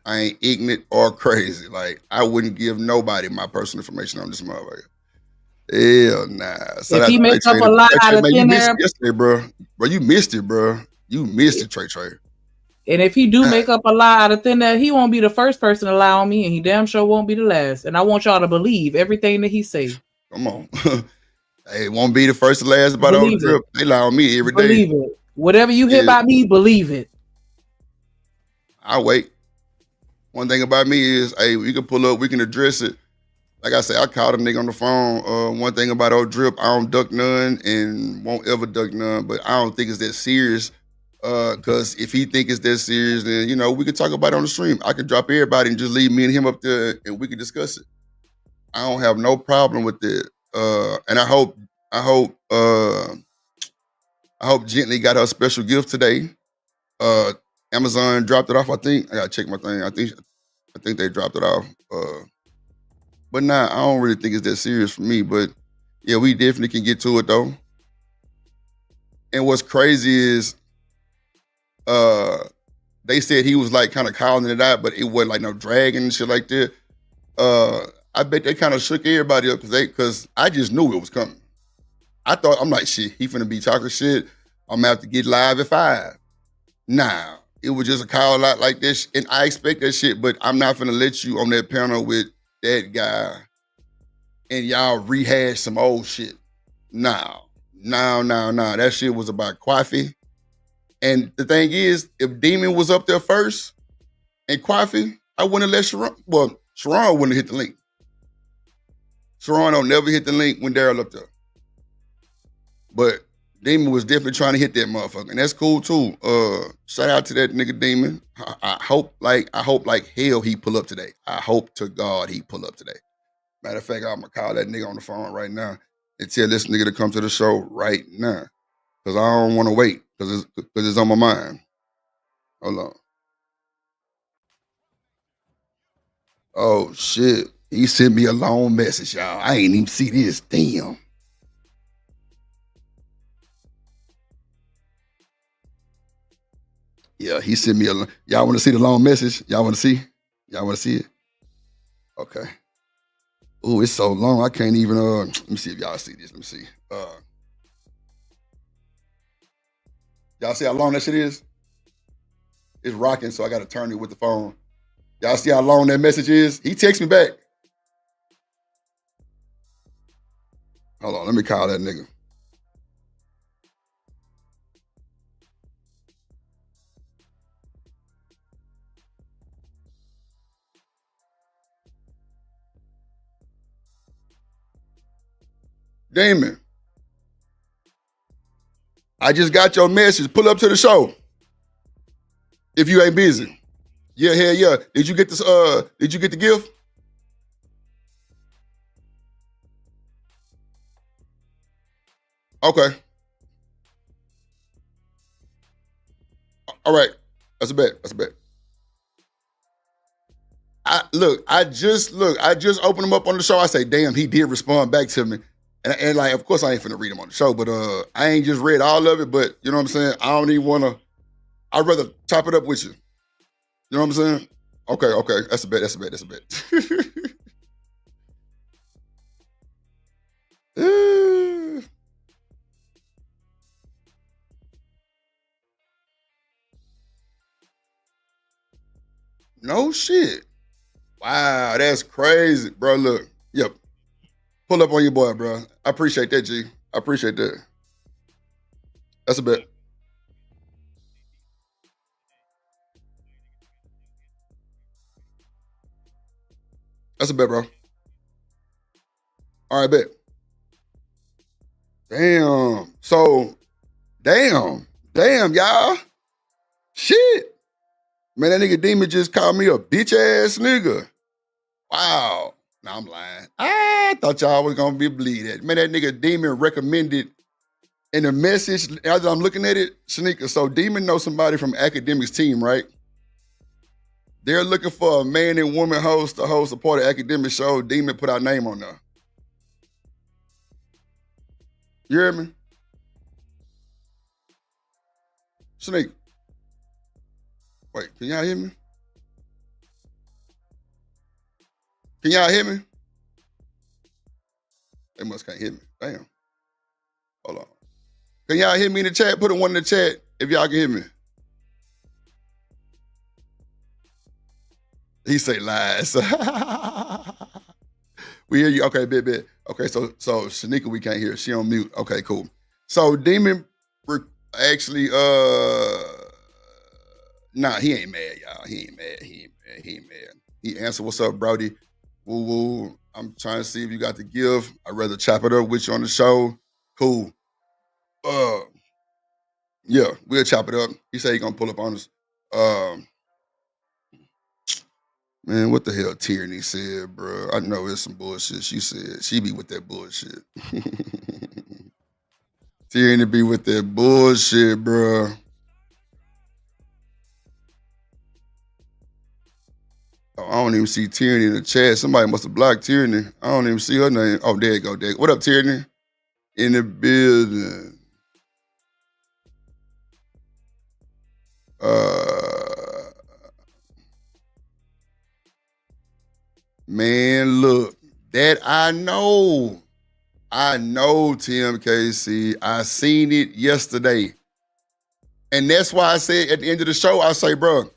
I ain't ignorant or crazy. Like, I wouldn't give nobody my personal information on this motherfucker. Hell nah. So If that's he Trey make up Trey. a lie Trey out Trey, of man, you thin missed it air, yesterday, bro. Bro, you missed it, bro. You missed it, Trey Trey. and if he do Nah, make up a lie out of thin air, he won't be the first person to lie on me, and he damn sure won't be the last. And I want y'all to believe everything that he say. come on. Hey, it won't be the first and last about old Believe it. drip. They lie on me every day. Believe it. Whatever you hear Yeah, about me, believe it. I wait. One thing about me is, hey, we can pull up, we can address it. Like I said, I called a nigga on the phone. One thing about old drip, I don't duck none and won't ever duck none, but I don't think it's that serious. Cause if he think it's that serious, then we could talk about it on the stream. I could drop everybody and just leave me and him up there and we could discuss it. I don't have no problem with it. And I hope Gently got her special gift today. Uh Amazon dropped it off, I think. I gotta check my thing. I think they dropped it off. But nah, I don't really think it's that serious for me. But yeah, we definitely can get to it though. And what's crazy is uh they said he was like kind of calling it out, but it wasn't like no dragging and shit like that. I bet they kind of shook everybody up because I just knew it was coming. I'm like, shit, he finna be talking shit. I'm gonna have to get live at 5. Nah, it was just a call out like this, and I expect that shit, but I'm not finna let you on that panel with that guy and y'all rehash some old shit. No. That shit was about Kwafi. And the thing is, if Demon was up there first and Kwafi, I wouldn't have let Sharon. Well, Sharon wouldn't have hit the link. Sharon don't never hit the link when Daryl up there. But Demon was definitely trying to hit that motherfucker. And that's cool too. Shout out to that nigga Demon. I hope like hell he pull up today. I hope to God he pull up today. Matter of fact, I'm gonna call that nigga on the phone right now and tell this nigga to come to the show right now. Cause I don't want to wait. Cause it's on my mind. Hold on. Oh shit. He sent me a long message, y'all. I ain't even see this. Damn. Yeah, he sent me y'all want to see the long message? Y'all want to see? Y'all want to see it? Okay. Oh, it's so long. I can't even let me see if y'all see this. Let me see. Y'all see how long that shit is? It's rocking, so I gotta turn it with the phone. Y'all see how long that message is? He texts me back. Hold on, let me call that nigga. Damon, I just got your message. Pull up to the show. If you ain't busy. Yeah, hell yeah. Did you get this? Did you get the gift? Okay. All right. That's a bet. That's a bet. I just opened him up on the show. I say, damn, he did respond back to me. And like, of course I ain't finna read him on the show, but I ain't just read all of it, but you know what I'm saying? I don't even wanna, I'd rather top it up with you. You know what I'm saying? Okay. That's a bet. That's a bet. No shit. Wow, that's crazy, bro. Look, yep. Pull up on your boy, bro. I appreciate that, G. I appreciate that. That's a bet. That's a bet, bro. All right, bet. Damn. So, damn, y'all. Shit. Man, that nigga Demon just called me a bitch ass nigga. Wow. Nah, I'm lying. I thought y'all was gonna be believe that. Man, that nigga Demon recommended in the message, as I'm looking at it, Shanika, so Demon knows somebody from Academics team, right? They're looking for a man and woman host to host a part of academic show. Demon put our name on there. You hear me? Snake. Wait, can y'all hear me? Can y'all hear me? They must can't hear me. Damn. Hold on. Can y'all hear me in the chat? Put a one in the chat if y'all can hear me. He say lies. We hear you. Okay, bit. Okay, so Shanika, we can't hear. She on mute. Okay, cool. So Demon actually, nah, he ain't mad, y'all. He ain't mad. He answered, "What's up, Brody? Woo woo. I'm trying to see if you got the gift. I'd rather chop it up with you on the show. Cool. Yeah, we'll chop it up. He said he gonna pull up on us. Man, what the hell Tierney said, bro? I know it's some bullshit. She said she be with that bullshit. Tierney be with that bullshit, bro. Oh, I don't even see Tierney in the chat. Somebody must have blocked Tierney. I don't even see her name. Oh, there you go. What up, Tierney? In the building. Man, look, that I know, TMKC. I seen it yesterday. And that's why I said at the end of the show, I say, bro,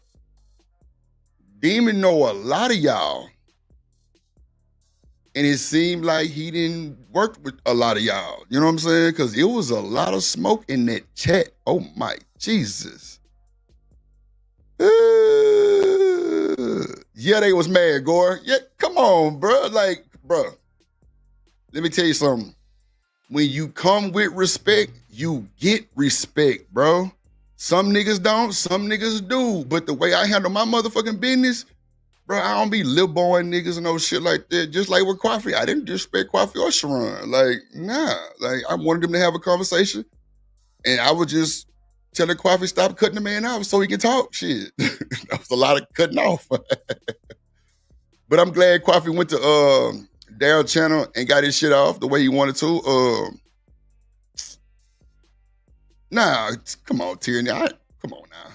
Demon know a lot of y'all. And it seemed like he didn't work with a lot of y'all. You know what I'm saying? Because it was a lot of smoke in that chat. Oh my Jesus. Yeah, they was mad, Gore. Yeah, come on, bro. Like, bro, let me tell you something. When you come with respect, you get respect, bro. Some niggas don't, some niggas do. But the way I handle my motherfucking business, bro, I don't be lil boy niggas and no shit like that. Just like with Coffee, I didn't disrespect Coffee or Sharon. Like, nah. Like, I wanted them to have a conversation. And I would just tell the Coffee stop cutting the man out so he can talk. Shit. That was a lot of cutting off. But I'm glad Coffee went to Daryl's channel and got his shit off the way he wanted to. Nah, come on, Tierney. Come on now.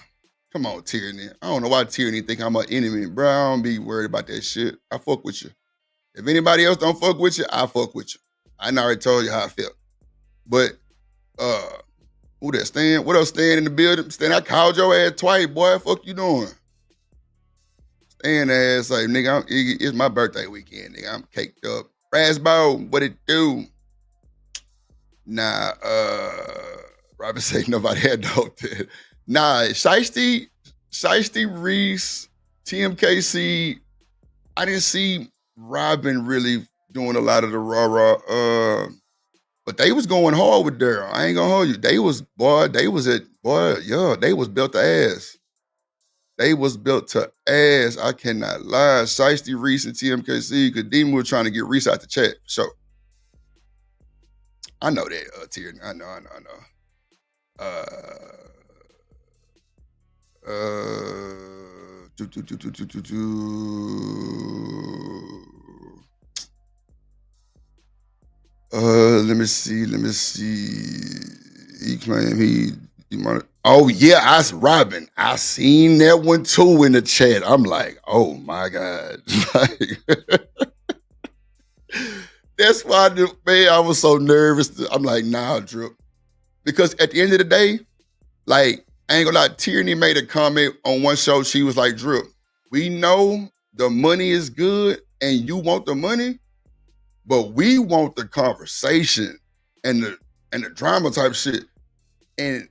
Come on, Tierney. I don't know why Tierney think I'm an enemy, bro. I don't be worried about that shit. I fuck with you. If anybody else don't fuck with you, I fuck with you. I already told you how I felt. But, who that, Stan? What else, Stan in the building? Stan, I called your ass twice, boy. Fuck you doing? Stan ass like, nigga, it's my birthday weekend, nigga. I'm caked up. Raspberry, what it do? Nah, Robin say nobody had dope that. Nah, Shiesty Reese, TMKC. I didn't see Robin really doing a lot of the rah-rah. But they was going hard with Daryl. I ain't gonna hold you. They was built to ass. They was built to ass. I cannot lie. Shiesty Reese and TMKC, because Demon was trying to get Reese out the chat. So I know that, Tierney. I know. Let me see. He claimed he might. Oh yeah, Robin. I seen that one too in the chat. I'm like, oh my God. That's why, man, I was so nervous. I'm like, nah, Drip. Because at the end of the day, like, I ain't gonna lie, Tierney made a comment on one show. She was like, Drip, we know the money is good and you want the money, but we want the conversation and the drama type shit. And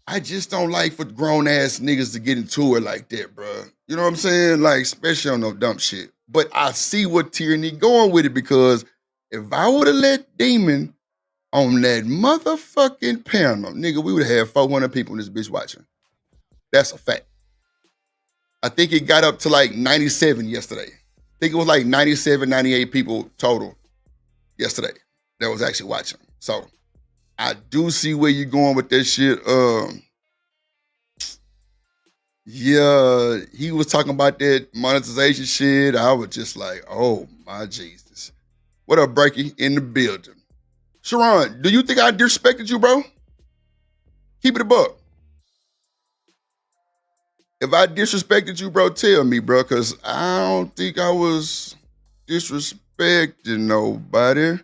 I just don't like for grown ass niggas to get into it like that, bro. You know what I'm saying? Like, especially on no dumb shit. But I see what Tierney going with it, because if I would have let Demon on that motherfucking panel, nigga, we would have had 400 people in this bitch watching. That's a fact. I think it got up to like 97 yesterday. I think it was like 97, 98 people total yesterday that was actually watching. So I do see where you're going with that shit. Yeah, he was talking about that monetization shit. I was just like, oh my Jesus. What up, Breaky, in the building? Sharon, do you think I disrespected you, bro? Keep it a buck. If I disrespected you, bro, tell me, bro, because I don't think I was disrespecting nobody.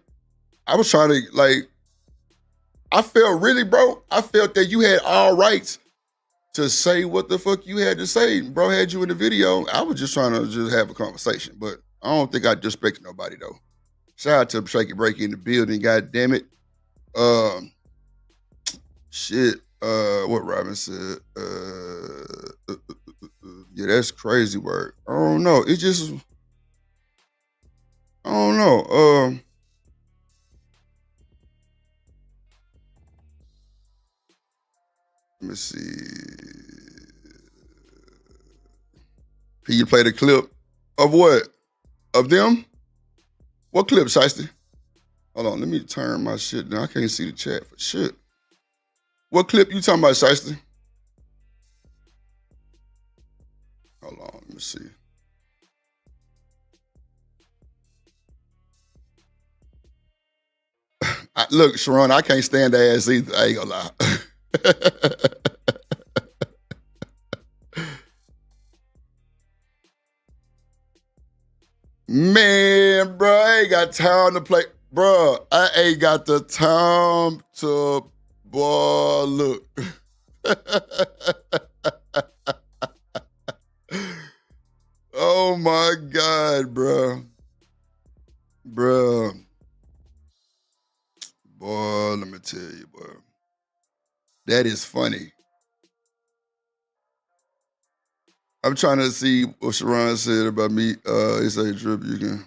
I was trying to, like, I felt really, bro, I felt that you had all rights to say what the fuck you had to say. Bro had you in the video. I was just trying to just have a conversation, but I don't think I disrespected nobody, though. Shout out to Shake It Break in the building, god damn it. Shit, what Robin said. Yeah, that's crazy word. I don't know. It just, I don't know. Let me see. Can you play the clip of what? Of them? What clip, Shiesty? Hold on, let me turn my shit down. I can't see the chat for shit. What clip you talking about, Shiesty? Hold on, let me see. Look, Sharon, I can't stand the ass either. I ain't gonna lie. Man, bro, I ain't got time to play. Bro, I ain't got the time to, boy, look. Oh my God, bro. Bro. Boy, let me tell you, bro. That is funny. I'm trying to see what Sharon said about me. It's a drip you can.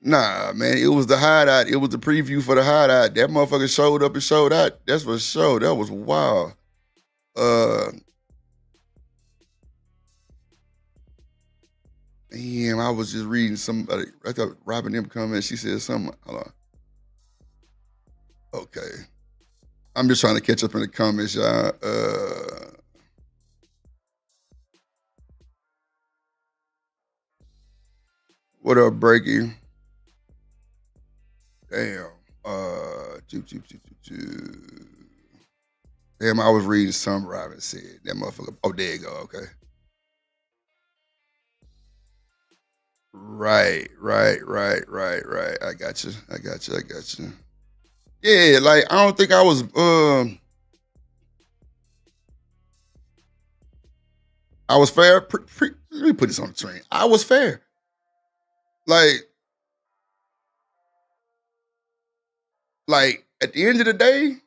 Nah, man, it was the hideout. It was the preview for the hideout. That motherfucker showed up and showed out. That's for sure. That was wild. Damn, I was just reading somebody. I thought Robin M comment. She said something. Hold on. Okay. I'm just trying to catch up in the comments, y'all. What up, Breaky? Damn. Damn, I was reading some Robin said. That motherfucker. Oh, there you go. Okay. Right. I got you. Yeah, like I don't think I was. I was fair. Let me put this on the train. I was fair. Like at the end of the day,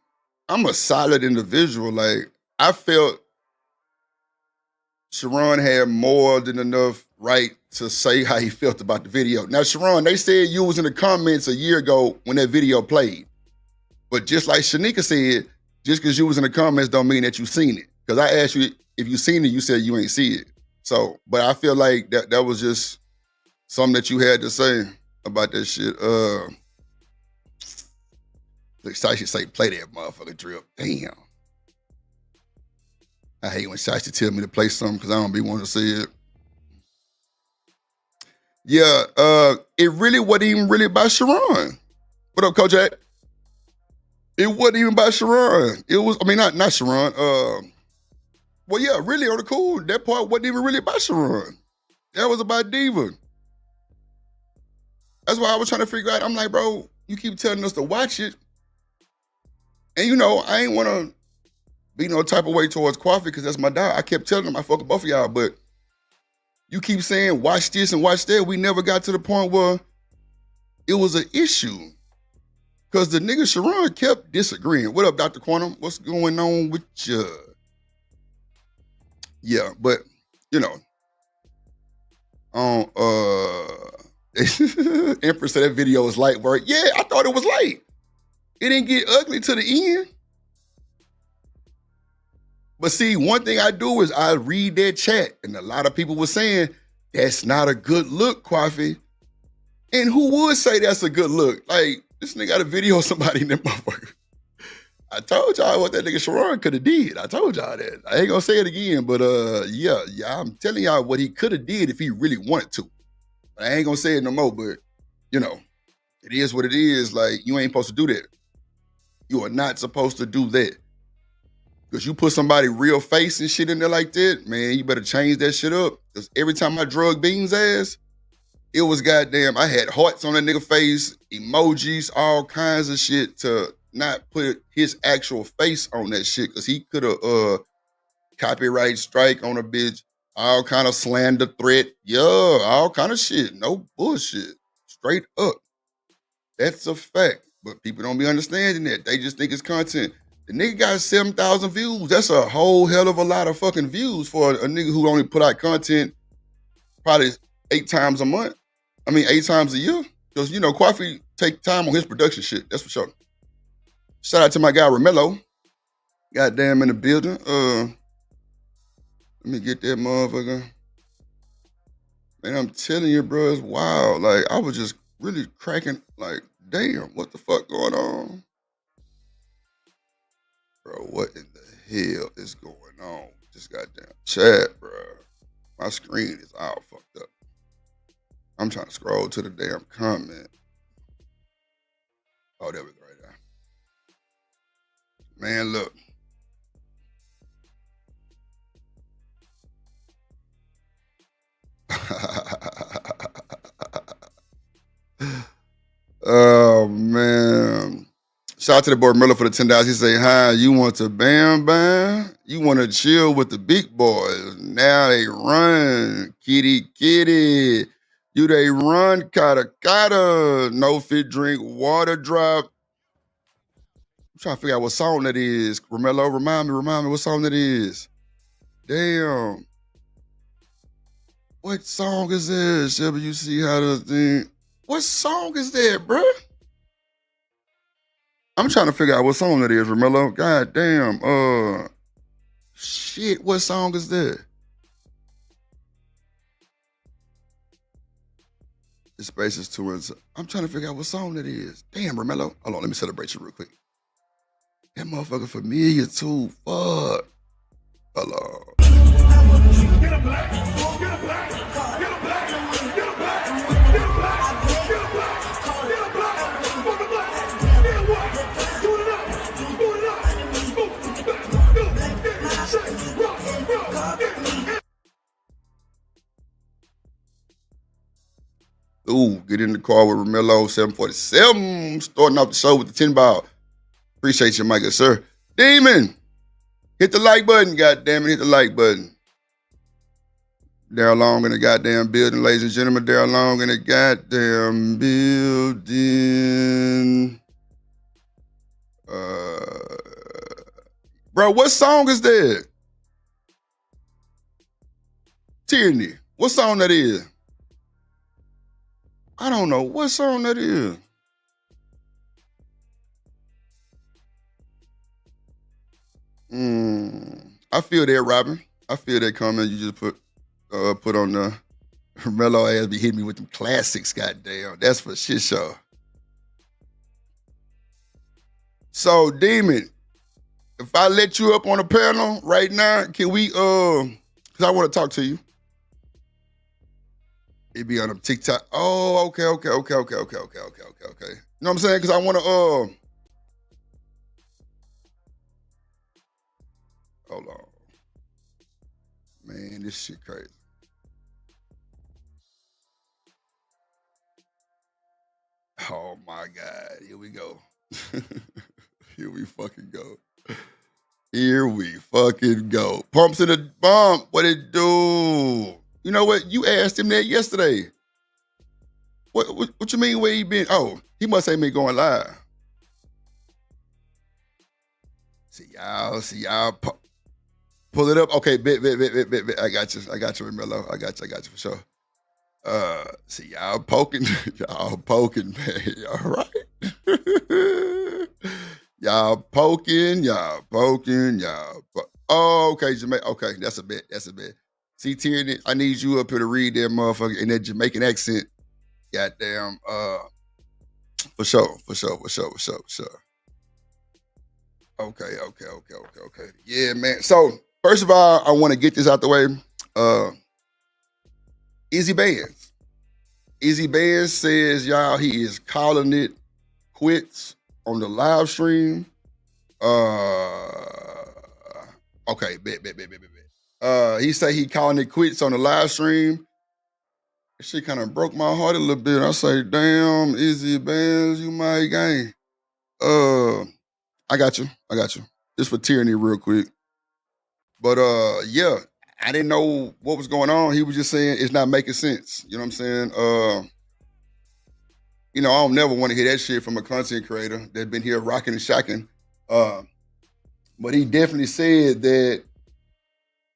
I'm a solid individual. Like I felt Sharon had more than enough right to say how he felt about the video. Now, Sharon, they said you was in the comments a year ago when that video played. But just like Shanika said, just because you was in the comments don't mean that you seen it. Because I asked you if you seen it, you said you ain't see it. So, but I feel like that was just something that you had to say about that shit. Look, Sashi say, play that motherfucker drip. Damn. I hate when Sashi tell me to play something because I don't be wanting to see it. Yeah, it really wasn't even really about Sharon. What up, Kojak? It wasn't even about Sharon. It was, I mean, not Sharon. Well, yeah, really on the cool, that part wasn't even really about Sharon. That was about Diva. That's why I was trying to figure out. I'm like, bro, you keep telling us to watch it. And you know, I ain't want to be no type of way towards Coffee because that's my dog. I kept telling him I fuck with both of y'all, but you keep saying watch this and watch that. We never got to the point where it was an issue. Because the nigga Sharon kept disagreeing. What up, Dr. Quantum? What's going on with you? Yeah, but, you know. Empress said that video was light work. Yeah, I thought it was light. It didn't get ugly to the end. But see, one thing I do is I read that chat, and a lot of people were saying, that's not a good look, Coffee. And who would say that's a good look? Like, this nigga got a video of somebody in that motherfucker. I told y'all what that nigga Sharon could have did. I told y'all that. I ain't gonna say it again, but yeah, I'm telling y'all what he could have did if he really wanted to. I ain't gonna say it no more, but you know, it is what it is. Like, you ain't supposed to do that. You are not supposed to do that. Because you put somebody real face and shit in there like that, man, you better change that shit up. Because every time I drug Beans ass, it was goddamn, I had hearts on that nigga face, emojis, all kinds of shit to not put his actual face on that shit. Because he could have copyright strike on a bitch, all kind of slander threat. Yeah, all kind of shit. No bullshit. Straight up. That's a fact. But people don't be understanding that. They just think it's content. The nigga got 7,000 views. That's a whole hell of a lot of fucking views for a nigga who only put out content probably 8 times a month. I mean, 8 times a year. Because, you know, Coffee take time on his production shit. That's for sure. Shout out to my guy, Romello. Goddamn in the building. Let me get that motherfucker. Man, I'm telling you, bro, it's wild. Like, I was just really cracking, like, damn, what the fuck going on? Bro, what in the hell is going on with this goddamn chat, bro? My screen is all fucked up. I'm trying to scroll to the damn comment. Oh, there we go right there. Man, look. Oh man. Shout out to the boy Miller for the $10. He say, hi, you want to bam bam? You want to chill with the big boys. Now they run. Kitty kitty. You they run kata kata. No fit drink water drop. I'm trying to figure out what song that is. Romello, remind me what song that is. Damn. What song is this? WC how the thing. What song is that, bruh? I'm trying to figure out what song that is, Romello. God damn. Shit, what song is that? The space is too inside. I'm trying to figure out what song that is. Damn, Romello. Hold on, let me celebrate you real quick. That motherfucker familiar too. Fuck. Hold on. Get a black, get a black, get a black, get a black, get a black, get a black, get a black, fuck a black, get a white, do it up, move back, get shake, rock, get. Ooh, get in the car with Romello 747. Starting off the show with the 10 ball. Appreciate you, my good sir. Demon, hit the like button, goddammit, hit the like button. Daryl Long in the goddamn building, ladies and gentlemen. Daryl Long in the goddamn building. Bro, what song is that? Tyranny. What song that is? I don't know what song that is. I feel that, Robin. I feel that comment you just put on the Mellow ass be hitting me with them classics, goddamn. That's for shit show. So, Demon, if I let you up on a panel right now, can we, because I want to talk to you. It be on a TikTok. Oh, okay. You know what I'm saying? Because I want to, hold on. Man, this shit crazy. Oh my God. Here we go. Here we fucking go. Pumps in the bump. What it do? You know what? You asked him that yesterday. What you mean where he been? Oh, he must have me going live. See y'all. Pull it up. Okay, bet. I got you, Mello. I got you for sure. See y'all poking, man. All right. y'all poking. Oh, okay, Jamaica. Okay, that's a bet. See, Tyranny, I need you up here to read that motherfucker in that Jamaican accent. Goddamn. For sure. Okay. Yeah, man. So, first of all, I want to get this out the way. Easy Bands. Easy Bands says, y'all, he is calling it quits on the live stream. Okay, bet. He say he calling it quits on the live stream. Shit kind of broke my heart a little bit. I say, damn, Izzy Bands, you my gang. I got you. Just for tyranny real quick. But yeah, I didn't know what was going on. He was just saying it's not making sense. You know what I'm saying? I don't never want to hear that shit from a content creator that's been here rocking and shocking. But he definitely said that.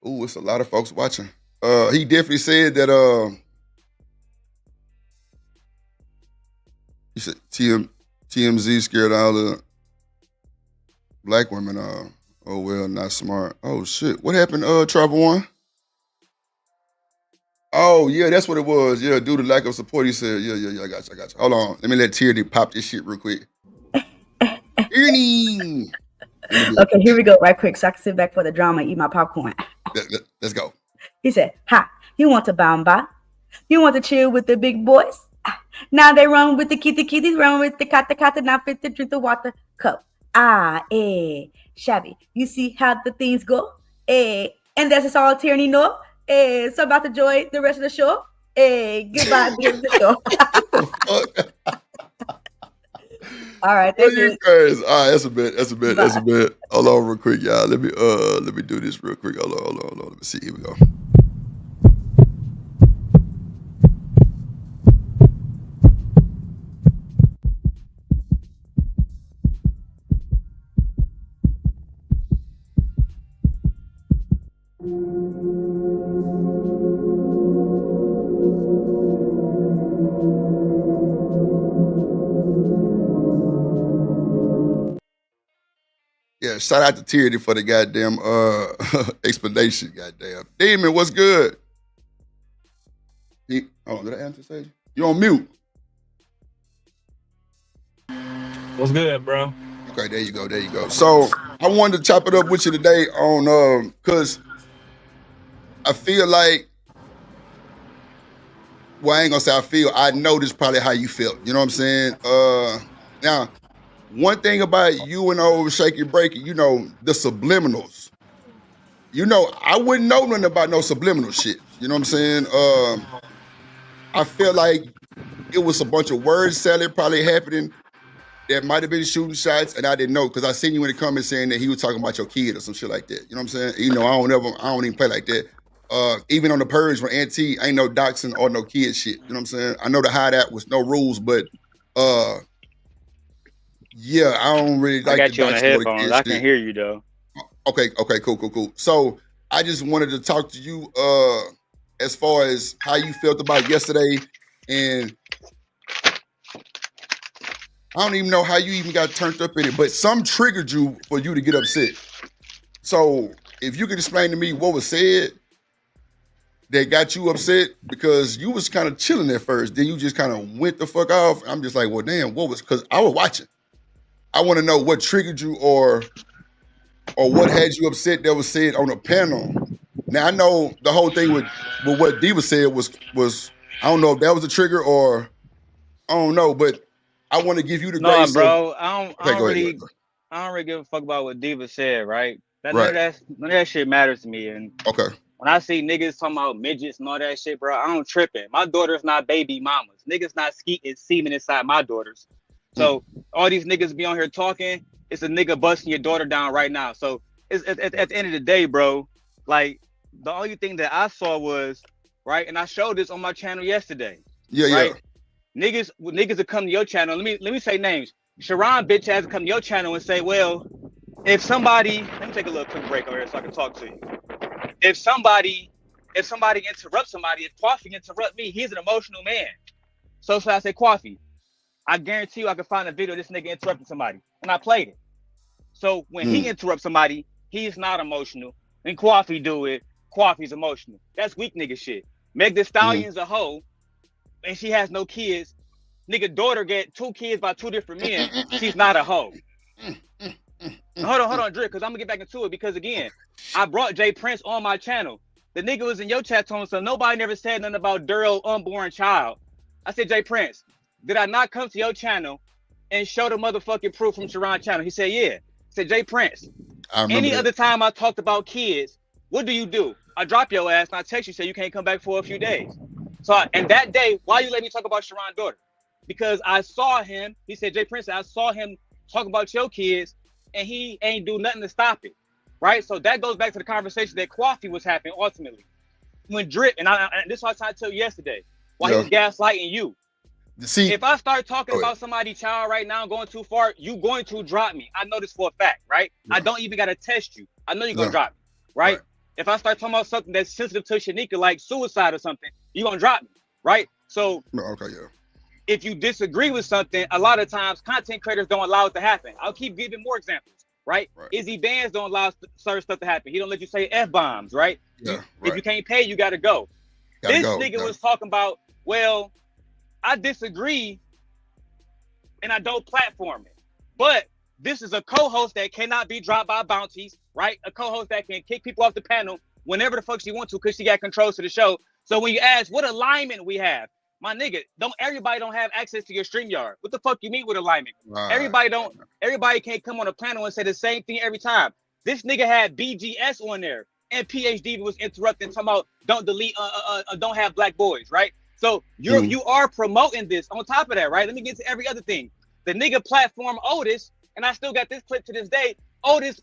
Ooh, it's a lot of folks watching. He definitely said that. He said TMZ scared all the black women. Oh well, not smart. Oh shit, what happened? Trevor One. Oh yeah, that's what it was. Yeah, due to lack of support, he said, yeah. I got you. Hold on, let me let Tierney pop this shit real quick. Tierney. Okay, here we go, right quick, so I can sit back for the drama and eat my popcorn. Let's go. He said, "Ha, you want to bamba? You want to chill with the big boys? Now they run with the kitties, run with the kata, now fit to drink the water cup. Shabby. You see how the things go? And that's just all Tierney know. So about to enjoy the rest of the show. Goodbye, the show." All right, that's it. All right, that's a bit. Hold on real quick, y'all. Let me do this real quick. Hold on. Let me see. Here we go. Yeah, shout out to Tierney for the goddamn explanation. Goddamn, Demon, what's good? Did I answer say? You on mute? What's good, bro? Okay, there you go. So I wanted to chop it up with you today on because I feel like, well, I ain't gonna say I feel. I know this is probably how you felt. You know what I'm saying? Now, one thing about you and old Shaky Breaky, the subliminals. I wouldn't know nothing about no subliminal shit. You know what I'm saying? I feel like it was a bunch of word salad probably happening that might have been shooting shots, and I didn't know because I seen you in the comments saying that he was talking about your kid or some shit like that. You know what I'm saying? I don't even play like that. Even on the Purge from Auntie, ain't no doxing or no kid shit. You know what I'm saying? I know the hideout was no rules, but yeah, I don't really like. I got you on the headphones. I can hear you though. Okay, cool. So I just wanted to talk to you as far as how you felt about yesterday, and I don't even know how you even got turned up in it, but some triggered you for you to get upset. So if you could explain to me what was said that got you upset, because you was kind of chilling at first, then you just kind of went the fuck off. I'm just like, well, damn, what was? Because I was watching. I want to know what triggered you or what had you upset that was said on a panel. Now I know the whole thing with what Diva said was I don't know if that was a trigger or I don't know, but I want to give you the grace. Bro, I don't really give a fuck about what Diva said, right? None of that shit matters to me. And okay, when I see niggas talking about midgets and all that shit, bro, I don't tripping. My daughter's not baby mamas. Niggas not skeeting semen inside my daughters. So all these niggas be on here talking, it's a nigga busting your daughter down right now. So it's at the end of the day, bro, like the only thing that I saw was, right, and I showed this on my channel yesterday. Yeah. Niggas will come to your channel. Let me say names. Sharon bitch has to come to your channel and say, well, if somebody, let me take a little quick break over here so I can talk to you. If somebody interrupts somebody, if Coffee interrupt me, he's an emotional man. So I say, Coffee, I guarantee you I can find a video of this nigga interrupting somebody. And I played it. So when he interrupts somebody, he's not emotional. When Coffee do it, Coffee's emotional. That's weak nigga shit. Meg Thee Stallion's a hoe, and she has no kids. Nigga daughter get 2 kids by 2 different men. She's not a hoe. Hold on, Drake, because I'm gonna get back into it, because again, I brought Jay Prince on my channel. The nigga was in your chat, Tony, so nobody never said nothing about Daryl unborn child. I said, Jay Prince, did I not come to your channel and show the motherfucking proof from Sharon channel? He said, yeah. I said, Jay Prince, I remember Any that. other time I talked about kids, what do? I drop your ass and I text you, say you can't come back for a few days. So, and that day, why you let me talk about Sharon's daughter? Because I saw him, he said, Jay Prince, I saw him talk about your kids and he ain't do nothing to stop it, right? So that goes back to the conversation that Coffee was having ultimately. When Drip, and this is what I told you yesterday, why he was gaslighting you. See, If I start talking go ahead. about somebody's child right now going too far, you going to drop me. I know this for a fact, right? Yeah. I don't even got to test you. I know you're going to Yeah. drop me, right? Right. If I start talking about something that's sensitive to Shanika, like suicide or something, you're going to drop me, right? So No, okay, yeah. if you disagree with something, a lot of times content creators don't allow it to happen. I'll keep giving more examples, right? Right. Izzy Bands don't allow certain stuff to happen. He don't let you say F-bombs, right? Yeah, If you right. can't pay, you got to go. Gotta This go. nigga Yeah. was talking about, well, I disagree and I don't platform it. But this is a co-host that cannot be dropped by bounties, right? A co-host that can kick people off the panel whenever the fuck she wants to because she got controls to the show. So when you ask what alignment we have, my nigga, everybody don't have access to your StreamYard. What the fuck you mean with alignment? Right. Everybody can't come on a panel and say the same thing every time. This nigga had BGS on there and PhD was interrupting, talking about don't delete, don't have black boys, right? So you are promoting this. On top of that, right? Let me get to every other thing. The nigga platform Otis, and I still got this clip to this day. Otis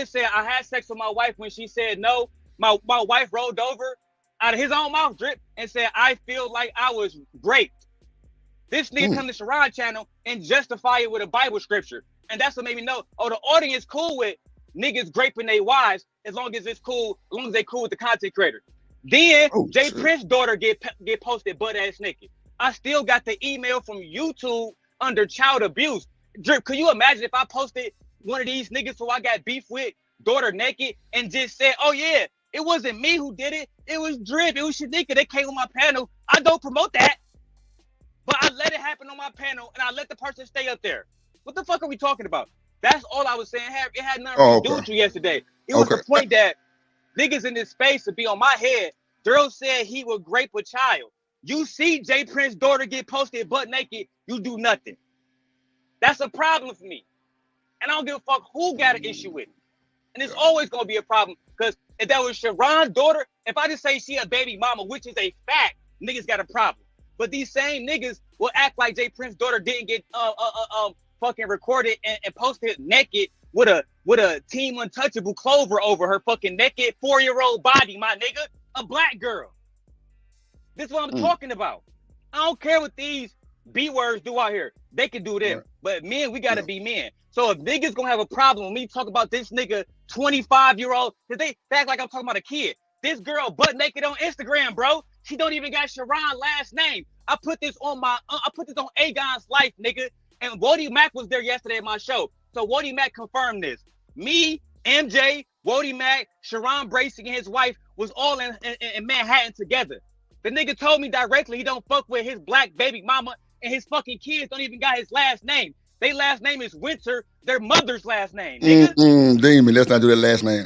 said I had sex with my wife when she said no. My wife rolled over out of his own mouth, Drip, and said I feel like I was raped. This nigga come to Sharon channel and justify it with a Bible scripture, and that's what made me know. Oh, the audience cool with niggas raping their wives as long as it's cool, as long as they cool with the content creator. Then Jay Prince's daughter get posted butt ass naked. I still got the email from YouTube under child abuse. Drip, could you imagine if I posted one of these niggas who I got beef with, daughter naked, and just said, oh yeah, it wasn't me who did it. It was Drip. It was Shanika. They came on my panel. I don't promote that. But I let it happen on my panel and I let the person stay up there. What the fuck are we talking about? That's all I was saying. It had nothing to do with you yesterday. It was the point that niggas in this space would be on my head. Daryl said he would rape a child. You see Jay Prince's daughter get posted butt naked, you do nothing. That's a problem for me. And I don't give a fuck who got an issue with it. And it's always going to be a problem because if that was Sharon's daughter, if I just say she a baby mama, which is a fact, niggas got a problem. But these same niggas will act like Jay Prince's daughter didn't get fucking recorded and posted naked with a Team Untouchable Clover over her fucking naked 4-year-old body, my nigga, a black girl. This is what I'm talking about. I don't care what these B words do out here. They can do them. But men, we gotta be men. So if niggas gonna have a problem when we talk about this nigga 25-year-old, cause they act like I'm talking about a kid. This girl butt naked on Instagram, bro. She don't even got Sharon last name. I put this on Agon's life, nigga. And Wody Mack was there yesterday at my show. So Wody Mack confirmed this. Me, MJ, Wody Mack, Sharon Bracey and his wife was all in Manhattan together. The nigga told me directly he don't fuck with his black baby mama and his fucking kids don't even got his last name. Their last name is Winter, their mother's last name, nigga. Demon, let's not do that last name.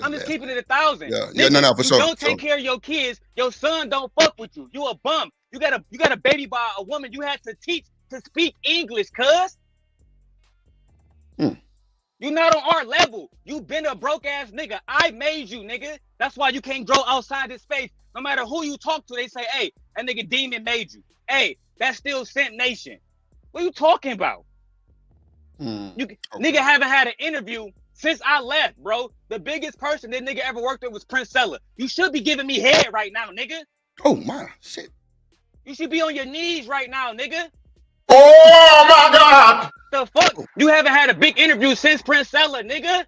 I'm just keeping it 1,000. Yeah, nigga, no, for you sure. Don't take care of your kids. Your son don't fuck with you. You a bum. You got a baby by a woman you had to teach to speak English, cuz. You not on our level. You been a broke ass nigga. I made you, nigga. That's why you can't grow outside this space. No matter who you talk to, they say, hey, that nigga Demon made you. Hey, that's still Scent Nation. What are you talking about? Nigga haven't had an interview since I left, bro. The biggest person that nigga ever worked with was Prince Sella. You should be giving me head right now, nigga. Oh my shit. You should be on your knees right now, nigga. Oh my God. The fuck? You haven't had a big interview since Prince Sella, nigga.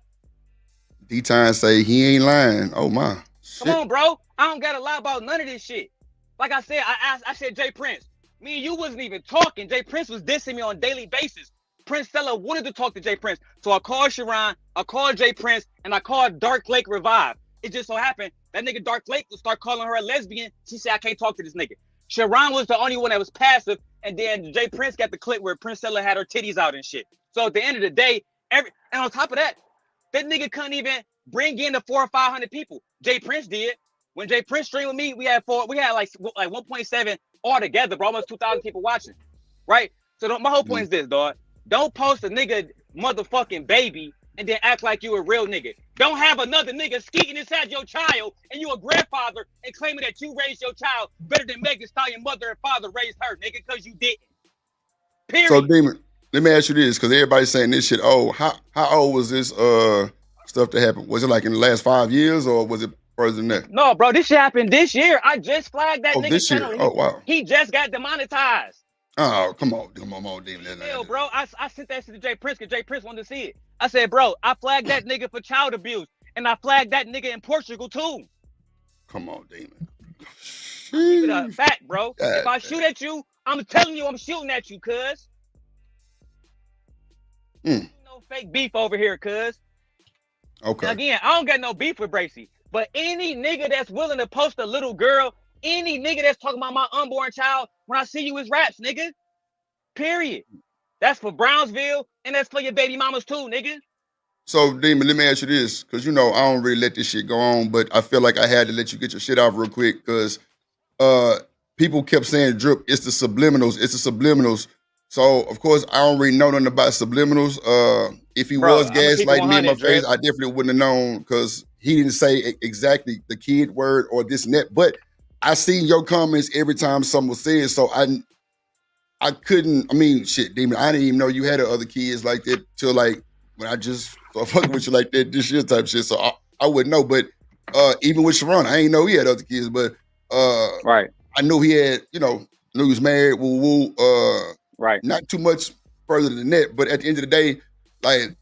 D-Time say he ain't lying. Oh my shit. Come on, bro. I don't gotta lie about none of this shit. Like I said, I said Jay Prince. Me and you wasn't even talking. Jay Prince was dissing me on a daily basis. Prince Sella wanted to talk to Jay Prince. So I called Sharon, I called Jay Prince, and I called Dark Lake Revive. It just so happened that nigga Dark Lake would start calling her a lesbian. She said, I can't talk to this nigga. Sharon was the only one that was passive, and then Jay Prince got the clip where Prince Sella had her titties out and shit. So at the end of the day, and on top of that, that nigga couldn't even bring in the 400 or 500 people. Jay Prince did. When Jay Prince streamed with me, we had like 1.7 altogether, bro. Almost 2,000 people watching, right? So my whole point is this, dog. Don't post a nigga motherfucking baby and then act like you a real nigga. Don't have another nigga skeeting inside your child and you a grandfather and claiming that you raised your child better than Megan Thee Stallion mother and father raised her, nigga, because you didn't. Period. So Demon, let me ask you this, because everybody's saying this shit. Oh, how old was this stuff that happened? Was it like in the last 5 years or was it further than that? No, bro, this shit happened this year. I just flagged that Oh, nigga this year. channel. Oh, wow. He just got demonetized. Oh, come on, Demon. Hell, bro, I sent that shit to Jay Prince because Jay Prince wanted to see it. I said, bro, I flagged that nigga for child abuse, and I flagged that nigga in Portugal too. Come on, Demon. Keep it a fact, bro. God, if I shoot at you, I'm telling you I'm shooting at you, cuz. No fake beef over here, cuz. Okay. And again, I don't got no beef with Bracy, but any nigga that's willing to post a little girl, any nigga that's talking about my unborn child, when I see you is raps, nigga. Period. That's for Brownsville, and that's for your baby mamas too, nigga. So, Demon, let me ask you this, because, you know, I don't really let this shit go on, but I feel like I had to let you get your shit off real quick, because people kept saying, Drip, it's the subliminals. So, of course, I don't really know nothing about subliminals. If he Bro, was I'ma keep it gaslighting me in my 100, face, Drip. I definitely wouldn't have known, because he didn't say exactly the kid word or this and that. But I seen your comments every time someone was saying, so I couldn't, I mean, shit, Demon, I didn't even know you had other kids like that till like when I just started fucking with you like that this year type shit. So I wouldn't know. But even with Sharon, I ain't know he had other kids, but Right. I knew he had, you know, knew he was married, Right. not too much further than that. But at the end of the day, like,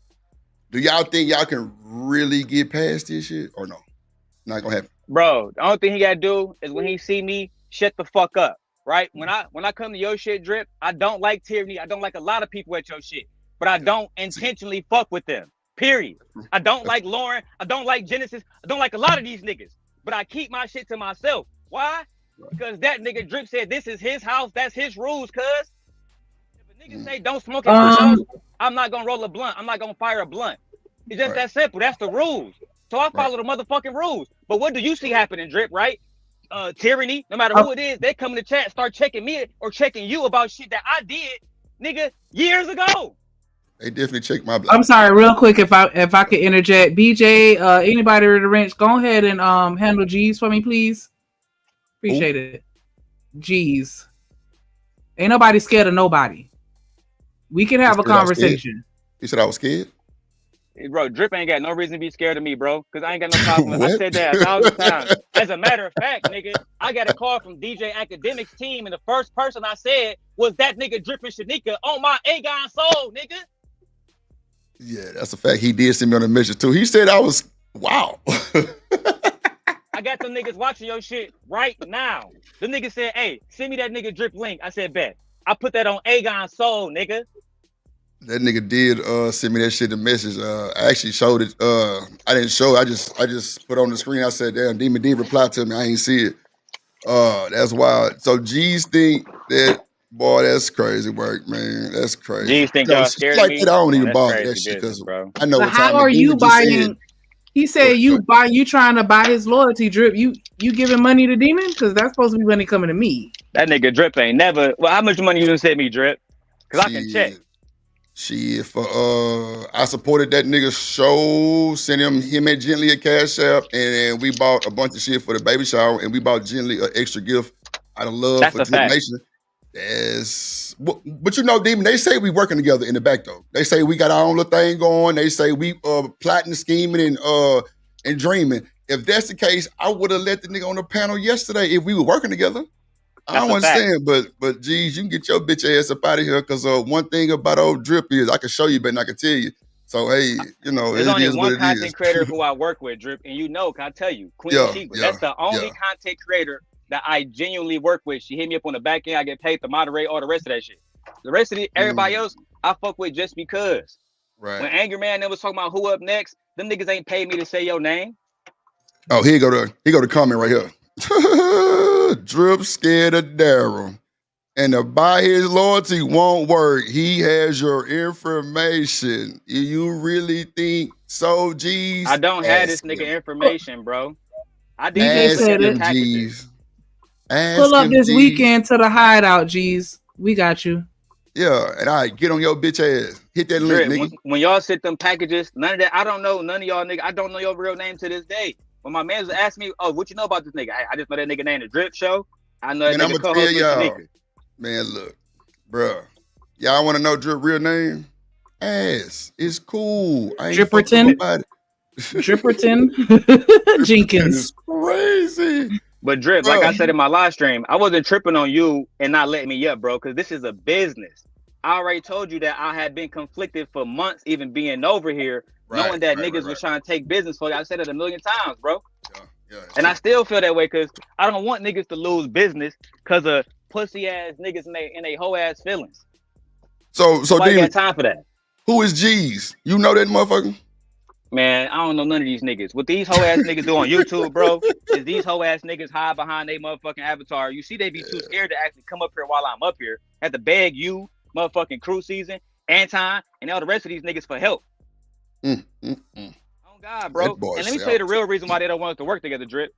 do y'all think y'all can really get past this shit or no? Not gonna happen. Bro, the only thing he gotta do is when he see me, shut the fuck up. Right? When I come to your shit, Drip, I don't like tyranny. I don't like a lot of people at your shit, but I don't intentionally fuck with them. Period. I don't like Lauren. I don't like Genesis. I don't like a lot of these niggas, but I keep my shit to myself. Why? Because that nigga Drip said this is his house. That's his rules, cuz. If a nigga say don't smoke at my house, I'm not gonna roll a blunt. I'm not gonna fire a blunt. It's just that simple. That's the rules. So I follow the motherfucking rules. But what do you see happening, Drip, right? Tyranny, no matter who it is, they come in the chat, start checking me or checking you about shit that I did, nigga, years ago. They definitely check my blood. I'm sorry, real quick, if I could interject. BJ, anybody with a wrench, go ahead and handle G's for me, please. Appreciate it. G's. Ain't nobody scared of nobody. We can have a conversation. You said I was scared? Bro, Drip ain't got no reason to be scared of me, bro, because I ain't got no problem. I said that 1,000 times. As a matter of fact, nigga, I got a call from DJ Academics team, and the first person I said was that nigga Drip and Shanika on my Aegon soul, nigga. Yeah, that's a fact. He did send me on a mission too. He said I was, wow. I got them niggas watching your shit right now. The nigga said, hey, send me that nigga Drip link. I said, bet. I put that on Aegon soul, nigga. That nigga did send me that shit a message. I actually showed it. I didn't show it. I just put on the screen. I said, damn, Demon D replied to me. I ain't see it. That's wild. So G's think that, boy, that's crazy work, man. That's crazy. G's think y'all scared of me? That, I don't even That's bother crazy that shit business, because bro. I know So what time how are you Demon just buying? said. He said you trying to buy his loyalty, Drip. You giving money to Demon? Because that's supposed to be money coming to me. That nigga Drip ain't never. Well, how much money you done sent me, Drip? Because I can check. Shit, for I supported that nigga's show, sent him and Gently a cash app, and we bought a bunch of shit for the baby shower, and we bought Gently an extra gift out of love That's for a Drip fact. Nation. Yes, but you know, Demon, they say we working together in the back though. They say we got our own little thing going. They say we plotting, scheming, and dreaming. If that's the case, I would have let the nigga on the panel yesterday if we were working together. I don't understand, but geez, you can get your bitch ass up out of here because one thing about old Drip is I can show you, but I can tell you. So hey, you know, There's it only is one what it content is. creator who I work with, Drip, and you know, can I tell you, Queen Sheba. That's the only content creator that I genuinely work with. She hit me up on the back end. I get paid to moderate all the rest of that shit. The rest of everybody else, I fuck with just because. Right. When Angry Man was talking about who up next, them niggas ain't paid me to say your name. Oh, here go the comment right here. Drip scared of Daryl. And to buy his loyalty won't work. He has your information. You really think so, G's? I don't have this nigga information, bro. I did G's. Pull up this weekend to the hideout, G's. We got you. Yeah, and I get on your bitch ass. Hit that link, Drip, nigga. when y'all sent them packages, none of that. I don't know none of y'all nigga. I don't know your real name to this day. When my man was asking me, "Oh, what you know about this nigga?" I just know that nigga named the Drip Show. I know that And I'm nigga gonna tell co-host with y'all, Tanika. man, look, bruh. Y'all want to know Drip real name? Ass. It's cool. I ain't fucking Dripperton? nobody. Dripperton Jenkins. It's crazy. But Drip, like I said in my live stream, I wasn't tripping on you and not letting me up, bro, because this is a business. I already told you that I had been conflicted for months, even being over here, knowing that niggas was trying to take business for you. I said it a million times, bro. Yeah, and I still feel that way because I don't want niggas to lose business because of pussy ass niggas in they whole ass feelings. So Nobody Demon, got time for that. who is G's? You know that motherfucker? Man, I don't know none of these niggas. What these hoe ass niggas do on YouTube, bro, is these hoe ass niggas hide behind their motherfucking avatar. You see, they be too scared to actually come up here while I'm up here. Have to beg you, motherfucking Crew Season, Anton, and all the rest of these niggas for help. Oh God, bro. And let me tell you the real reason why they don't want us to work together, Drip.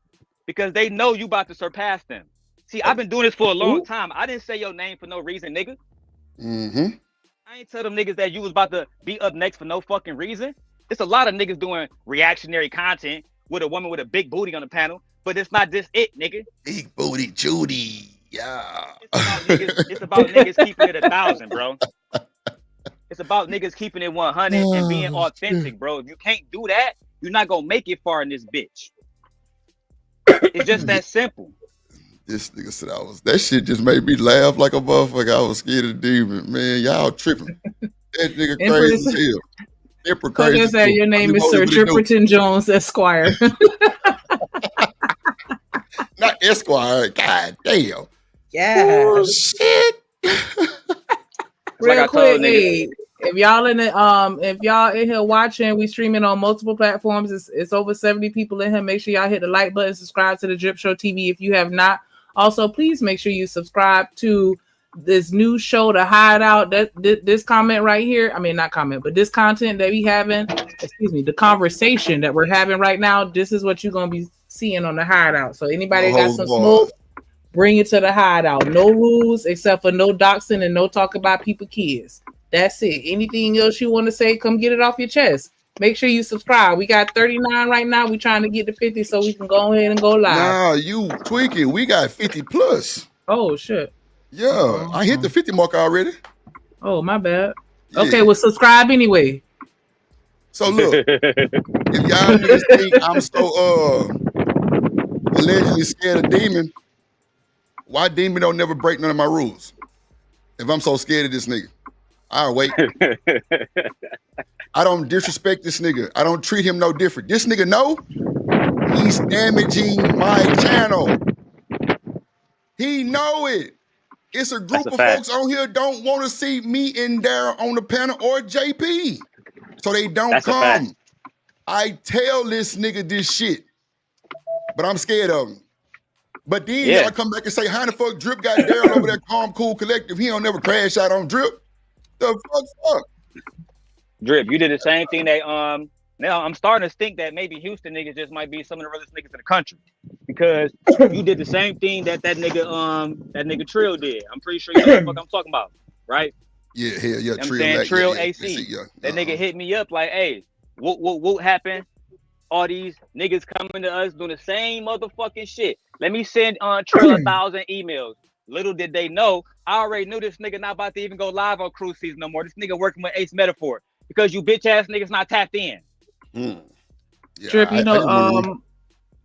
Because they know you about to surpass them. See, I've been doing this for a long time. I didn't say your name for no reason, nigga. I ain't tell them niggas that you was about to be up next for no fucking reason. It's a lot of niggas doing reactionary content with a woman with a big booty on the panel, but it's not just it, nigga. Big booty Judy. Yeah. It's about niggas keeping it 1,000, bro. It's about niggas keeping it 100 and being authentic, bro. If you can't do that, you're not gonna make it far in this bitch. It's just that simple. This nigga said that shit just made me laugh like a motherfucker. I was scared of Demon. Man, y'all tripping. That nigga crazy as hell. Emperor crazy. Said your name is Sir Dripperton Jones, Esquire. Not Esquire. God damn. Yeah. Oh, shit. Real quick, hey, if y'all in here watching, we streaming on multiple platforms. It's over 70 people in here. Make sure y'all hit the like button, subscribe to the Drip Show TV if you have not. Also, please make sure you subscribe to this new show, The Hideout. This comment right here, I mean not comment, but this content that we having, the conversation that we're having right now, this is what you're gonna be seeing on The Hideout. So anybody got some smoke, bring it to The Hideout. No rules except for no doxing and no talk about people kids. That's it. Anything else you want to say, come get it off your chest. Make sure you subscribe. We got 39 right now. We trying to get to 50 so we can go ahead and go live. Nah, you tweaking. We got 50 plus. Oh shit. Yeah, I hit the 50 mark already. Oh, my bad. Yeah. Okay, well, subscribe anyway. So look, if y'all niggas think I'm so allegedly scared of Demon, why Demon don't never break none of my rules? If I'm so scared of this nigga, I'll wait. I don't disrespect this nigga. I don't treat him no different. This nigga know he's damaging my channel. He know it. It's a group of folks on here don't want to see me in there on the panel or JP. So they don't come. I tell this nigga this shit. But I'm scared of him. But then y'all come back and say, how the fuck Drip got Daryl over there, Calm Cool Collective? He don't never crash out on Drip. The fuck? Drip, you did the same thing that now I'm starting to think that maybe Houston niggas just might be some of the realest niggas in the country. Because you did the same thing that nigga Trill did. I'm pretty sure you know what I'm talking about, right? Yeah, hell yeah. You know what I'm saying? Trill AC. That nigga hit me up like, hey, what happened? All these niggas coming to us doing the same motherfucking shit. Let me send Trill 1,000 emails. Little did they know, I already knew this nigga not about to even go live on Crew Season no more. This nigga working with Ace Metaphor because you bitch ass niggas not tapped in. Yeah, Drip, you know,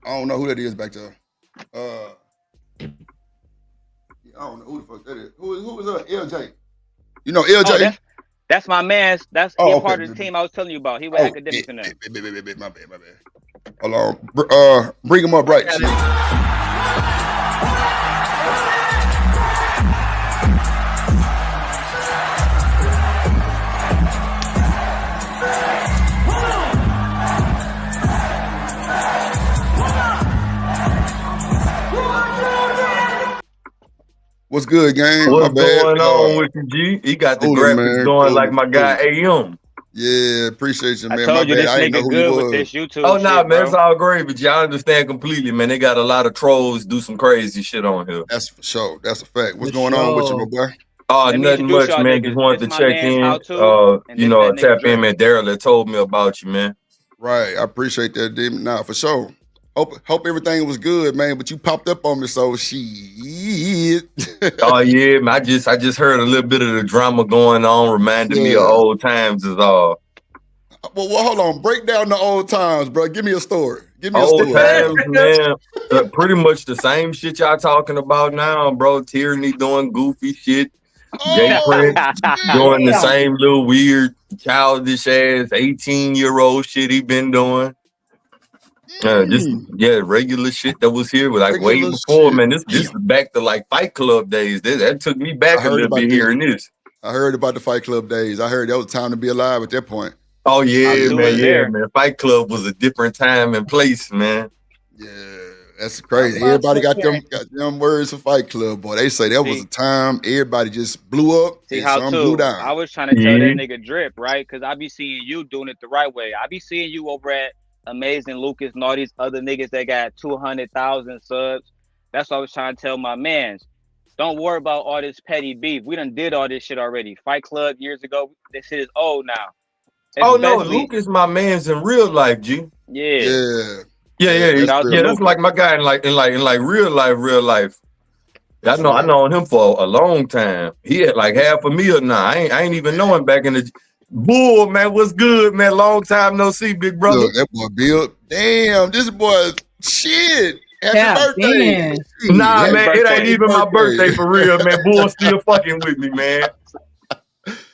I don't know who that is back there. I don't know who the fuck that is. Who is LJ? You know LJ? Oh, that's my man. That's part of the team I was telling you about. He was academics in there. My bad. Hold on. Bring him up right. What's good, gang? What's going on with you, G? He got the graphics going like my guy AM. Yeah, appreciate you, man. I told you this nigga good with this YouTube. Oh, nah, man, it's all great, but y'all understand completely, man. They got a lot of trolls do some crazy shit on here. That's for sure. That's a fact. What's going on with you, my boy? Let me Nothing introduce much, y'all man. niggas. Just wanted This to my check man's in. How To, and this that nigga Tap in, Drake. man. Daryl that told me about you, man. Right. I appreciate that, Demon. Nah, for sure. Hope everything was good, man. But you popped up on me, so shit. Oh yeah, man. I just heard a little bit of the drama going on, reminded me of old times is all. Well, hold on. Break down the old times, bro. Give me a story. Give me Old a story. times, man. Pretty much the same shit y'all talking about now, bro. Tierney doing goofy shit. Jay Prince doing the same little weird, childish ass 18-year-old shit he been doing. Regular shit that was here, but like way Regular before, shit. man. This is back to like Fight Club days. That took me back a little bit hearing this. I heard about the Fight Club days. I heard that was time to be alive at that point. Oh yeah, man. Fight Club was a different time and place, man. Yeah, that's crazy. Everybody got them words for Fight Club, boy. They say that was a time everybody just blew up See and how some to? blew down. I was trying to tell that nigga Drip, right? Because I be seeing you doing it the right way. I be seeing you over at Amazing Lucas and all these other niggas that got 200,000 subs. That's what I was trying to tell my mans. Don't worry about all this petty beef. We done did all this shit already. Fight Club years ago. This shit is old now. Luke is my man's in real life, G. Yeah. That's like my guy in real life. I known him for a long time. He had like half a meal now. I ain't even know him back in the Bull, man. What's good, man? Long time no see, big brother. Look, that boy Bill. Damn, this boy shit. Happy birthday. Man. Nah, man, it ain't even my birthday for real, man. Bull still fucking with me, man.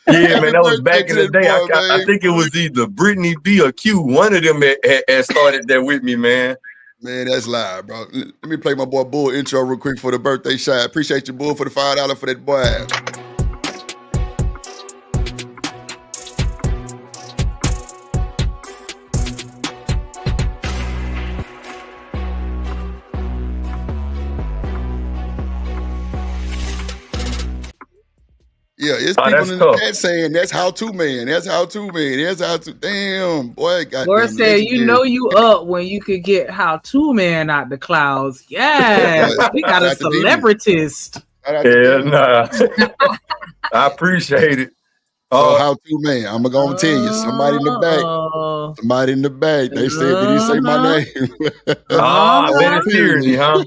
Yeah, man, that was back in the day. I think it was either Brittany B or Q. One of them had started that with me, man. Man, that's live, bro. Let me play my boy Bull intro real quick for the birthday shot. Appreciate you, Bull, for the $5 for that boy. Yeah, it's people in the chat saying that's how to, man. That's how to, man. That's how to. Damn, boy. Lord said, you know you up when you could get how to, man, out the clouds. Yeah, we got a celebritist. Yeah, nah. I appreciate it. So how to, man. I'm gonna tell you, somebody in the back. Somebody in the back. They said, did he say my name? Man, it's Tierney, huh?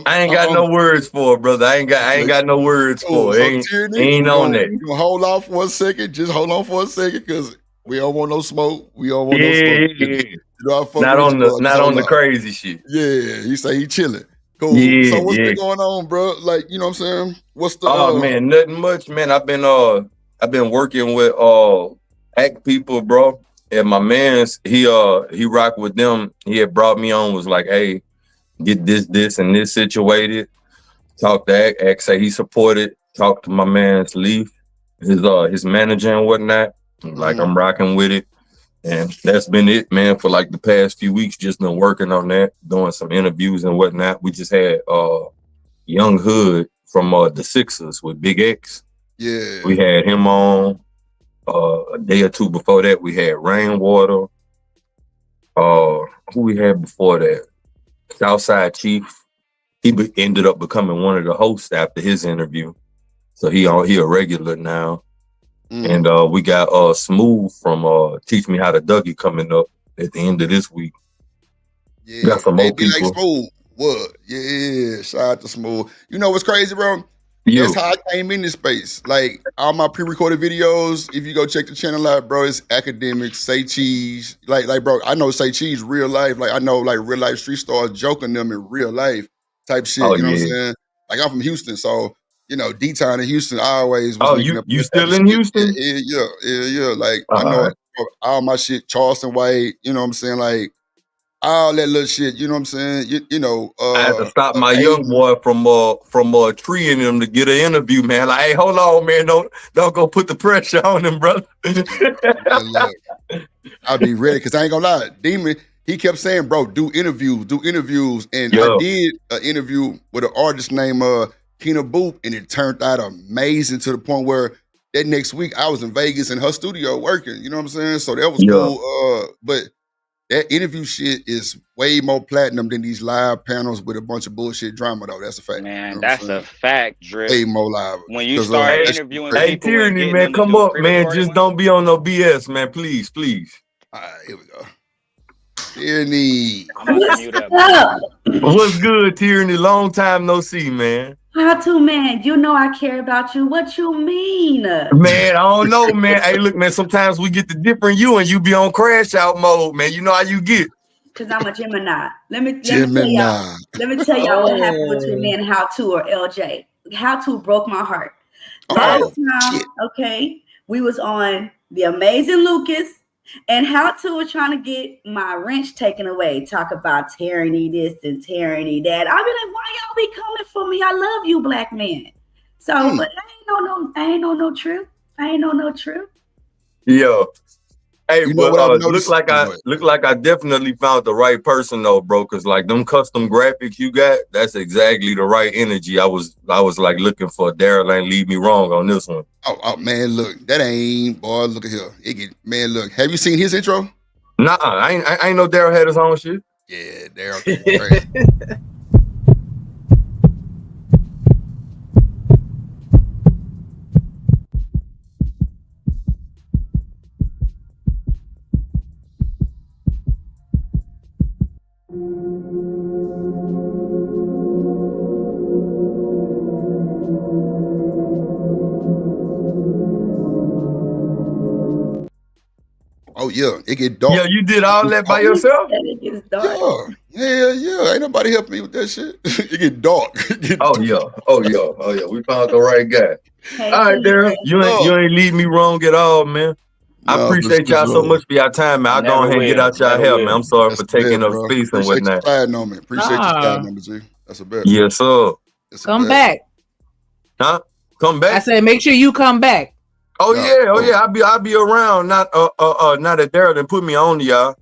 I ain't got no words for it, brother. I ain't got no words for it. Ain't on that. You gonna hold off for a second? Just hold on for a second, because we don't want no smoke. We don't want no smoke. You know, not on the crazy shit. Yeah, he say he chilling. Cool. Yeah, so what's been going on, bro? Like, you know what I'm saying? What's the man, nothing much, man. I've been working with act people, bro. And my man's he rocked with them. He had brought me on, was like, hey, get this and this situated. Talk to Act, say he supported. Talk to my man's Leaf, his manager and whatnot. Like I'm rocking with it. And that's been it, man, for like the past few weeks. Just been working on that, doing some interviews and whatnot. We just had Young Hood from the Sixers with Big X. Yeah. We had him on. A day or two before that, we had Rainwater. Who we had before that? Southside Chief. He ended up becoming one of the hosts after his interview. So he a regular now. And we got Smooth from Teach Me How to Dougie coming up at the end of this week. Yeah, got some more people. Like Smooth. What? Yeah, shout out to Smooth. You know what's crazy, bro? That's how I came in this space. Like all my pre-recorded videos, if you go check the channel out, bro, it's academics, Say Cheese. Like bro, I know Say Cheese real life. Like I know like real life street stars joking them in real life type shit. You know what I'm saying? Like I'm from Houston, so you know, D-Town in Houston, I always was you still in Houston? Yeah. Like, I know all my shit, Charleston White, you know what I'm saying? Like, all that little shit, you know what I'm saying? You know. I had to stop my young boy from treeing him to get an interview, man. Like, hey, hold on, man. Don't go put the pressure on him, brother. Look, I'll be ready, because I ain't gonna lie. Demon, he kept saying, bro, do interviews. And I did an interview with an artist named Keena Boop, and it turned out amazing to the point where that next week I was in Vegas in her studio working. You know what I'm saying? So that was cool. But That interview shit is way more platinum than these live panels with a bunch of bullshit drama, though. That's a fact. Man, You know that's what I'm a saying? fact, Drip. Way more live. When you 'Cause, start that shit interviewing crazy. Hey, people and Tyranny, getting man, them to come do up, man. pre-recorded Just ones. don't be on no BS, man. Please, please. All right, here we go. Tyranny. I'm about to What's mute up. up? What's good, Tyranny? Long time no see, man. How to, man? You know I care about you. What you mean? Man, I don't know, man. Hey, look, man, sometimes we get the different you and you be on crash out mode, man. You know how you get. Because I'm a Gemini. Let me tell Gemini. y'all. Let me tell y'all what happened Oh. between me and How To or LJ. How To broke my heart. Oh, Last time, shit. okay, we was on The Amazing Lucas, and How To was trying to get my wrench taken away. Talk about tyranny this and tyranny that. I be like, why y'all be coming for me? I love you, black men. So, but I ain't know no truth. I ain't know no truth. Yeah. Hey, You know but what I've look noticed? like Go I ahead. look like I definitely found the right person though, bro. Cause like them custom graphics you got, that's exactly the right energy. I was like looking for. Daryl ain't leave me wrong on this one. Oh man, look, that ain't boy. Look at here. Man, look. Have you seen his intro? Nah, I ain't know Daryl had his own shit. Yeah, Daryl crazy. Oh yeah, it get dark. Yeah, you did all that by yourself? And it gets dark. Yeah. Ain't nobody helping me with that shit. It get dark. Oh yeah. We found the right guy. Hey, All right, Daryl. Daryl. You ain't leave me wrong at all, man. I Nah, appreciate for y'all so sure. much for y'all time, man. I'll go Never ahead and get will. out y'all Never hair, will. man. I'm sorry That's for a taking bet, up bro. space and Appreciate you whatnot. sliding on me. Appreciate you Nah. sliding on me, G. That's a bet. Yes, sir. That's a Come bet. back. Huh? Come I back. said, make sure you come back. Oh Nah, yeah, oh. yeah. I'll be around. Not that Daryl didn't put me on to y'all.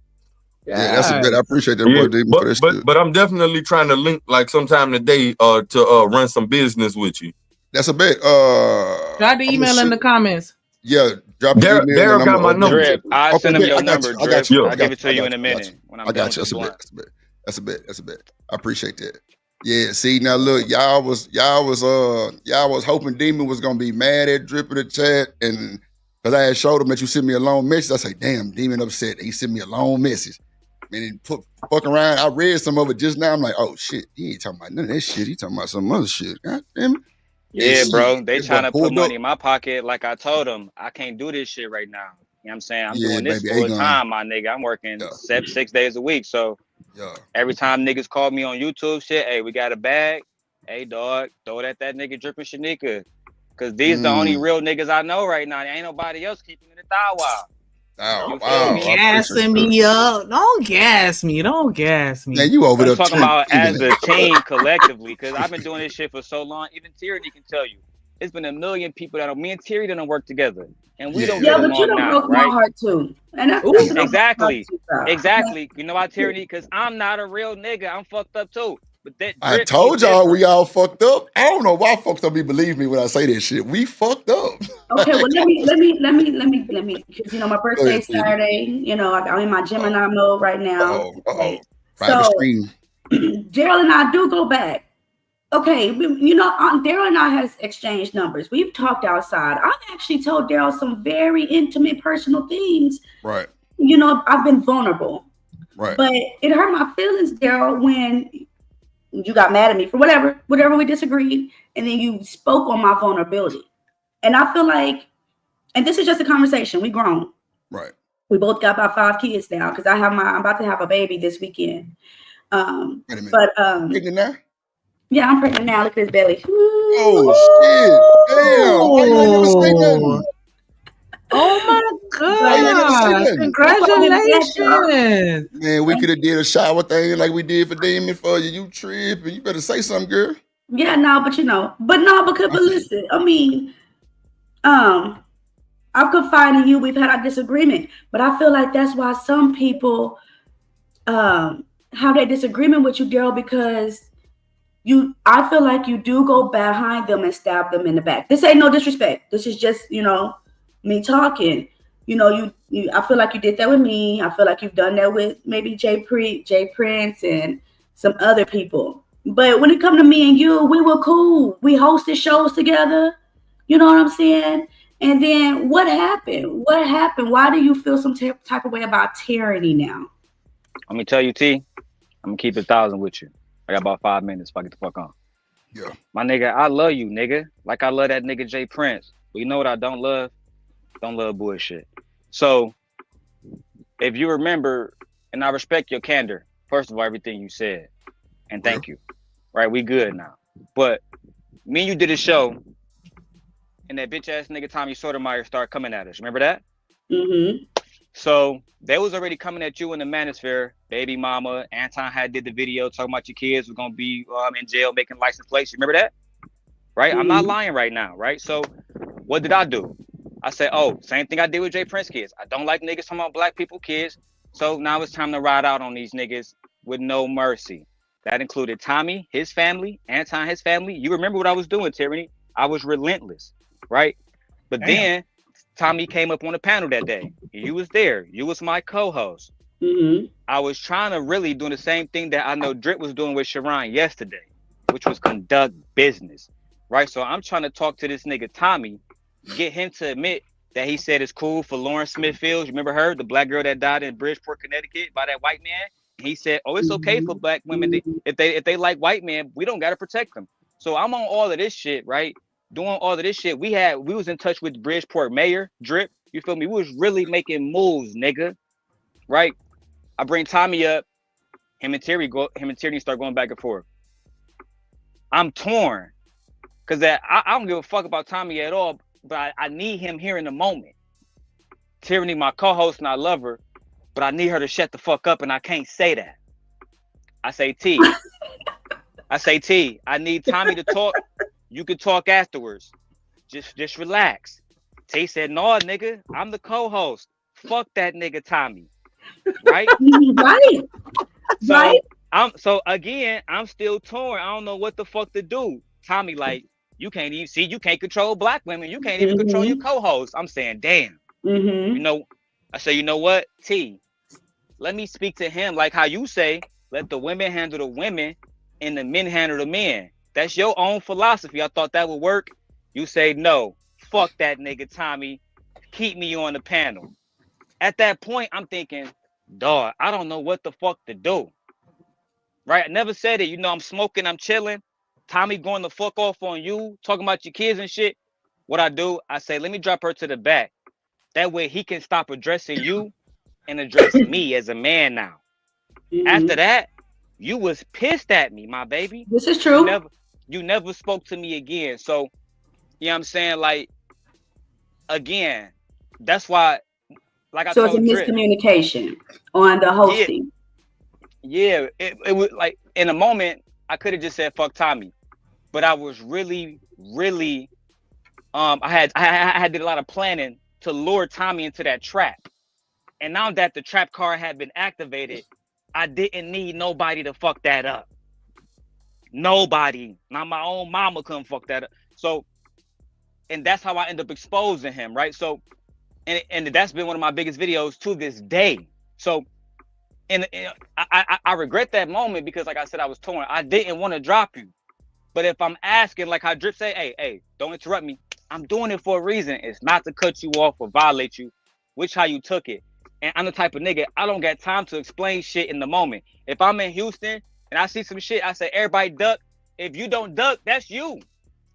Yeah, that's a bet. I appreciate that, Yeah, boy, Demon, for that shit. but I'm definitely trying to link like sometime today to run some business with you. That's a bet. Drop the I'ma email in the comments. Yeah, drop the Daryl email. Daryl and got I'ma my number. Drip, I'll Okay, send him bet. your I got number, you. I got Drip. you. Yeah. I'll give it to you in a minute when I'm I done got you. with That's a the bet. blunt. That's a bet. That's a bet. I appreciate that. Yeah. See now, look, y'all was hoping Demon was gonna be mad at Drip in the chat, and because I had showed him that you sent me a long message, I say, damn, Demon upset. He sent me a long message. Man, he fuck around. I read some of it just now. I'm like, oh shit, he ain't talking about none of that shit. He talking about some other shit. God damn it. Yeah, And bro. shit, They that boy trying to put pulled up. money in my pocket. Like I told them, I can't do this shit right now. You know what I'm saying? I'm Yeah, doing this baby, full A-gun. time, my nigga. I'm working Yeah. 6 days a week. So Yeah. every time niggas call me on YouTube, shit, hey, we got a bag. Hey, dog, throw it at that nigga Drippin' Shanika. Cause these the only real niggas I know right now. There ain't nobody else keeping it a thou wow. Oh, You feel wow. me? I appreciate Gassing that. me up. Don't gas me. Don't gas me. Man, you over I'm there talking tweaking. about as a team collectively, because I've been doing this shit for so long. Even Tyranny can tell you, it's been a million people that know me and Tyranny done work together, and we don't Yeah, get but you along done now, broke right? my heart too. And that's Ooh. what I Exactly. broke my heart too, Exactly. You know why, Tyranny? Because I'm not a real nigga. I'm fucked up too. But that I Drip, told he's y'all different. we all fucked up. I don't know why folks don't be believe me when I say that shit. We fucked up. Okay, well let me because you know my Go birthday's ahead, Tina. Saturday. You know, I'm in my Gemini mode right now. Uh-oh. Private So stream. Daryl and I do go back. Okay, you know, Daryl and I has exchanged numbers. We've talked outside. I've actually told Daryl some very intimate, personal things. Right. You know, I've been vulnerable. Right. But it hurt my feelings, Daryl, when you got mad at me for whatever we disagreed, and then you spoke on my vulnerability. And I feel like, and this is just a conversation. We grown. Right. We both got about 5 kids now because I'm about to have a baby this weekend. Wait a minute. But Pregnant now? yeah, I'm pregnant now. Look at his belly. Oh shit! Damn! Why you ain't never say nothing? Oh my Why you ain't never say God. nothing? Congratulations. Man, we could have did a shower thing like we did for Damon for you. You tripping? You better say something, girl. Yeah, no, but listen, I mean, I've confided in you. We've had our disagreement, but I feel like that's why some people have that disagreement with you, Daryl, because I feel like you do go behind them and stab them in the back. This ain't no disrespect. This is just, you know, me talking. You know, I feel like you did that with me. I feel like you've done that with maybe Jay Prince and some other people. But when it come to me and you, we were cool. We hosted shows together. You know what I'm saying? And then what happened? What happened? Why do you feel some type of way about tyranny now? Let me tell you, T. I'm gonna keep it 1,000 with you. I got about 5 minutes if I get the fuck on. Yeah. My nigga, I love you, nigga. Like I love that nigga Jay Prince. But you know what I don't love? Don't love bullshit. So if you remember, and I respect your candor, first of all, everything you said. And thank you. Right, we good now. But me and you did a show, and that bitch ass nigga Tommy Sotomayor started coming at us. Remember that? Mm-hmm. So they was already coming at you in the manosphere. Baby mama, Anton had did the video talking about your kids were gonna be in jail making license plates. You remember that? Right? I'm not lying right now, right? So what did I do? I said, oh, same thing I did with Jay Prince kids. I don't like niggas talking about black people kids. So now it's time to ride out on these niggas with no mercy. That included Tommy, his family, Anton, his family. You remember what I was doing, Tyranny? I was relentless, right? But then Tommy came up on the panel that day. You was there. You was my co-host. Mm-hmm. I was trying to really do the same thing that I know Drip was doing with Sharon yesterday, which was conduct business, right? So I'm trying to talk to this nigga Tommy, get him to admit that he said it's cool for Lauren Smith Fields. You remember her, the black girl that died in Bridgeport, Connecticut, by that white man? He said, oh, it's okay for black women if they like white men, we don't got to protect them. So I'm on all of this shit, right? Doing all of this shit. We was in touch with Bridgeport Mayor, Drip. You feel me? We was really making moves, nigga. Right? I bring Tommy up. Him and Tierney start going back and forth. I'm torn. Cause I don't give a fuck about Tommy at all, but I need him here in the moment. Tyranny, my co-host, and I love her. But I need her to shut the fuck up, and I can't say that. I say, T, I need Tommy to talk. You can talk afterwards. Just relax. T said, no, nigga, I'm the co-host. Fuck that nigga Tommy. Right? Right. So right. I'm still torn. I don't know what the fuck to do. Tommy, like, you can't even see, you can't control black women. You can't even control your co-host. I'm saying, damn. You know, I say, you know what, T, let me speak to him like how you say, let the women handle the women and the men handle the men. That's your own philosophy. I thought that would work. You say, no, fuck that nigga Tommy. Keep me on the panel. At that point, I'm thinking, dog, I don't know what the fuck to do. Right? I never said it. You know, I'm smoking, I'm chilling. Tommy going the fuck off on you, talking about your kids and shit. What I do, I say, let me drop her to the back. That way he can stop addressing you and address me as a man now. After that, you was pissed at me, my baby. This is true. You never spoke to me again. So, you know what I'm saying? Like, again, that's why, like I told So it's a miscommunication on the hosting. Yeah, it was like, in a moment, I could have just said, fuck Tommy. But I was really, I had did a lot of planning to lure Tommy into that trap. And now that the trap card had been activated, I didn't need nobody to fuck that up. Nobody. Not my own mama couldn't fuck that up. So, and that's how I end up exposing him, right? So, and that's been one of my biggest videos to this day. So, and I regret that moment because, like I said, I was torn. I didn't want to drop you. But if I'm asking, like how Drip say, hey, don't interrupt me. I'm doing it for a reason. It's not to cut you off or violate you, which how you took it. And I'm the type of nigga, I don't got time to explain shit in the moment. If I'm in Houston and I see some shit, I say, everybody duck. If you don't duck, that's you.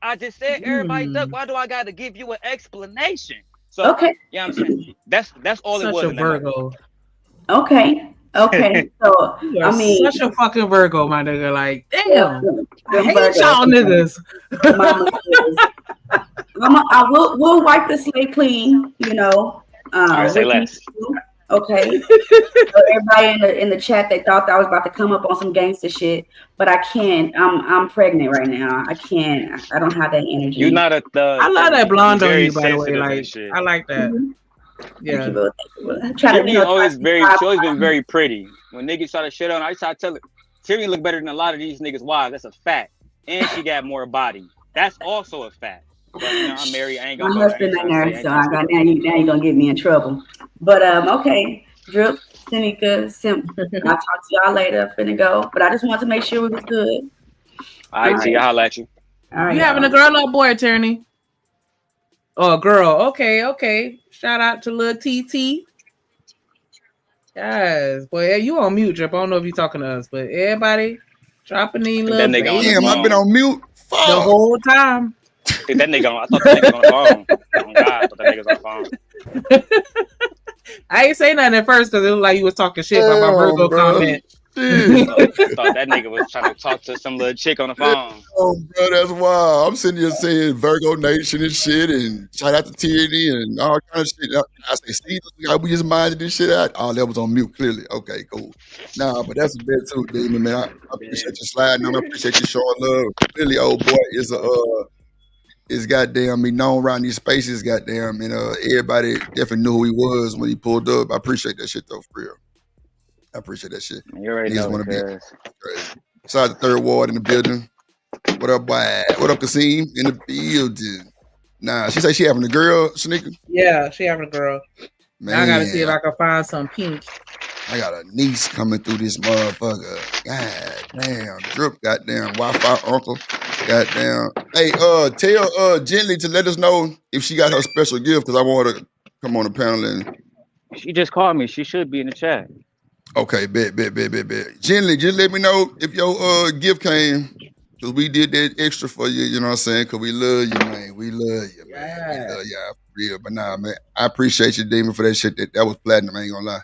I just said, everybody duck. Why do I got to give you an explanation? So, okay. Yeah, you know what I'm saying? That's all Such it was. Such a Virgo. Okay. So, I mean, such a fucking Virgo, my nigga. Like, damn. I hate Virgo. y'all niggas. We'll wipe the slate clean, you know. I say less. Okay. So everybody in the chat, they thought that I was about to come up on some gangster shit, but I can't. I'm pregnant right now. I can't. I don't have that energy. You're not a thug. I love that blonde on you, by the way. Like, I like that. Yeah. Tierney always been very pretty. When niggas try to shit on her, I try to tell her, Tierney look better than a lot of these niggas' wives. That's a fact. And she got more body. That's also a fact. But I'm married. I ain't My gonna go. I husband ain't ain't trying to say. I there, ain't so trying I to got say. now you gonna get me in trouble. But okay, Drip, Tanika, Simp. I'll talk to y'all later. Finna go, but I just want to make sure we was good. All right, T. I'll holler at you. All right, You having a girl or a boy, Tierney? Oh, a girl. Okay. Shout out to little TT. Yes, boy, you on mute, Drip. I don't know if you're talking to us, but everybody dropping in Think that little nigga on the baby Damn, I've been phone. on mute. the Fuck. whole time. Think that nigga on. I thought that nigga was on the phone. Oh God, I thought that nigga was on the phone. I ain't say nothing at first because it looked like you was talking shit about my Virgo Damn, bro. comment. Shit. Thought that nigga was trying to talk to some little chick on the phone. Oh, bro, that's wild. I'm sitting here saying Virgo Nation and shit, and shout out to Tierney and all kind of shit. I say, see, we just minded this shit out. Oh, that was on mute, clearly. Okay, cool. Nah, but that's a bit too, Demon, man. I appreciate you sliding on. I appreciate you showing love. Clearly, old boy is goddamn me known around these spaces, goddamn, and everybody definitely knew who he was when he pulled up. I appreciate that shit though, for real. I appreciate that shit. You already Niggas know want to be it, cuz. crazy. Shout out to Third Ward in the building. What up, boy? What up, Kasim? In the building. Nah, she say she having a girl, Shanika. Yeah, she having a girl. Now I gotta see if Man, I can find some pink. I got a niece coming through this motherfucker. God damn, Drip, goddamn Wi-Fi uncle. Goddamn. Hey, tell Gently to let us know if she got her special gift because I want her to come on the panel and She just called me. She should be in the chat. okay, bet. Gently, just let me know if your gift came. Cause we did that extra for you, you know what I'm saying? Cause we love you, man. We love you, man. We Yeah. love y'all for real. But nah, man, I appreciate you, Demon, for that shit. That was platinum, I ain't gonna lie.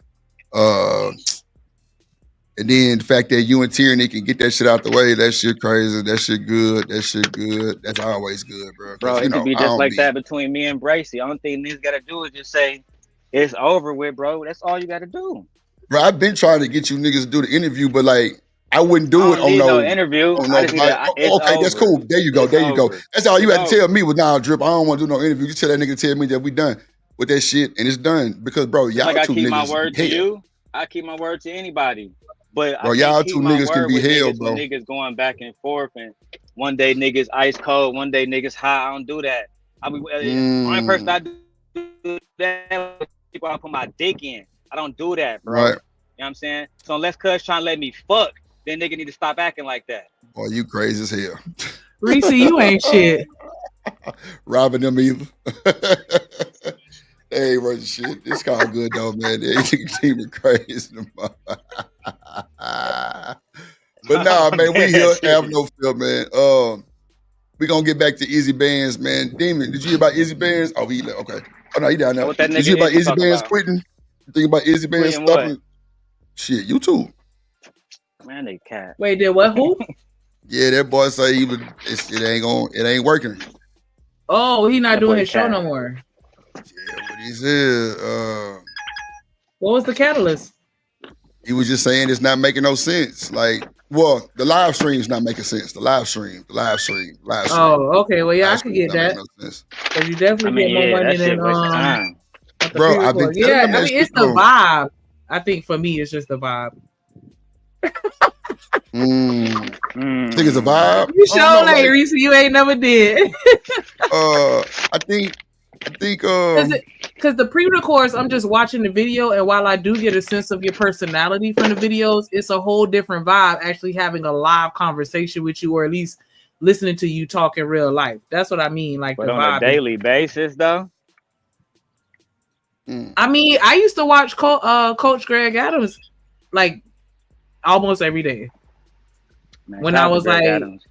And then the fact that you and Tierney can get that shit out the way, that shit crazy. That shit good. That's always good, bro. Bro, Cause you it could know, be I just don't like be, that between me and Bracy. Only thing niggas gotta do is just say it's over with, bro. That's all you gotta do. bro. I've been trying to get you niggas to do the interview, but like I wouldn't do I it don't on need no no interview. on I no just need bike. it's Okay, that's over. cool. There you go. It's There you go. over. That's all you It's had to tell over. me was nah, Drip. I don't want to do no interview. You tell that nigga to tell me that we done with that shit and it's done. Because bro, Just y'all like I two keep my niggas word be to hell. you, I keep my word to anybody. But I Bro, can't y'all keep two my niggas can word be with hell, niggas when bro. niggas going back and forth and one day niggas ice cold, one day niggas high. I don't do that. I be only person I do that people I put my dick in. I don't do that, bro. Right. You know what I'm saying? So unless cuz trying to let me fuck, then nigga need to stop acting like that. Boy, you crazy as hell. Reese, you ain't shit. Robbing them either. Hey, bro, shit. It's called good though, man. They team crazy. But nah, man, we here have no fear, man. We gonna get back to Easy Bands, man. Demon, did you hear about Easy Bands? Oh, he left. Okay. Oh no, he down there. What that Did nigga you hear about Izzy Easy talking Bands about? quitting? You think about Easy Bands Quitting what? stopping? Shit, YouTube. Man, they cat. Wait, did what? Who? Yeah, that boy say it ain't working. Oh, he not That doing boy his show cat. no more. Yeah, what he said. What was the catalyst? He was just saying it's not making no sense. Like, well, the live stream's not making sense. The live stream. Oh, okay. Well, yeah, I Live could stream's get not making that no sense. because you definitely I mean, get more yeah, money that shit than waste of time. the Bro, I've been pre-record. telling Yeah, him I that mean shit, it's the though. vibe. I think for me, it's just the vibe. Think it's a vibe. You I don't show know, like like, Reese, you ain't never did. I think Because the pre-records, I'm just watching the video, and while I do get a sense of your personality from the videos, it's a whole different vibe actually having a live conversation with you, or at least listening to you talk in real life. That's what I mean. Like But the on vibe. a daily basis, though, I mean, I used to watch Coach Greg Adams like almost every day. man, When shout I out to was Greg like, Adams.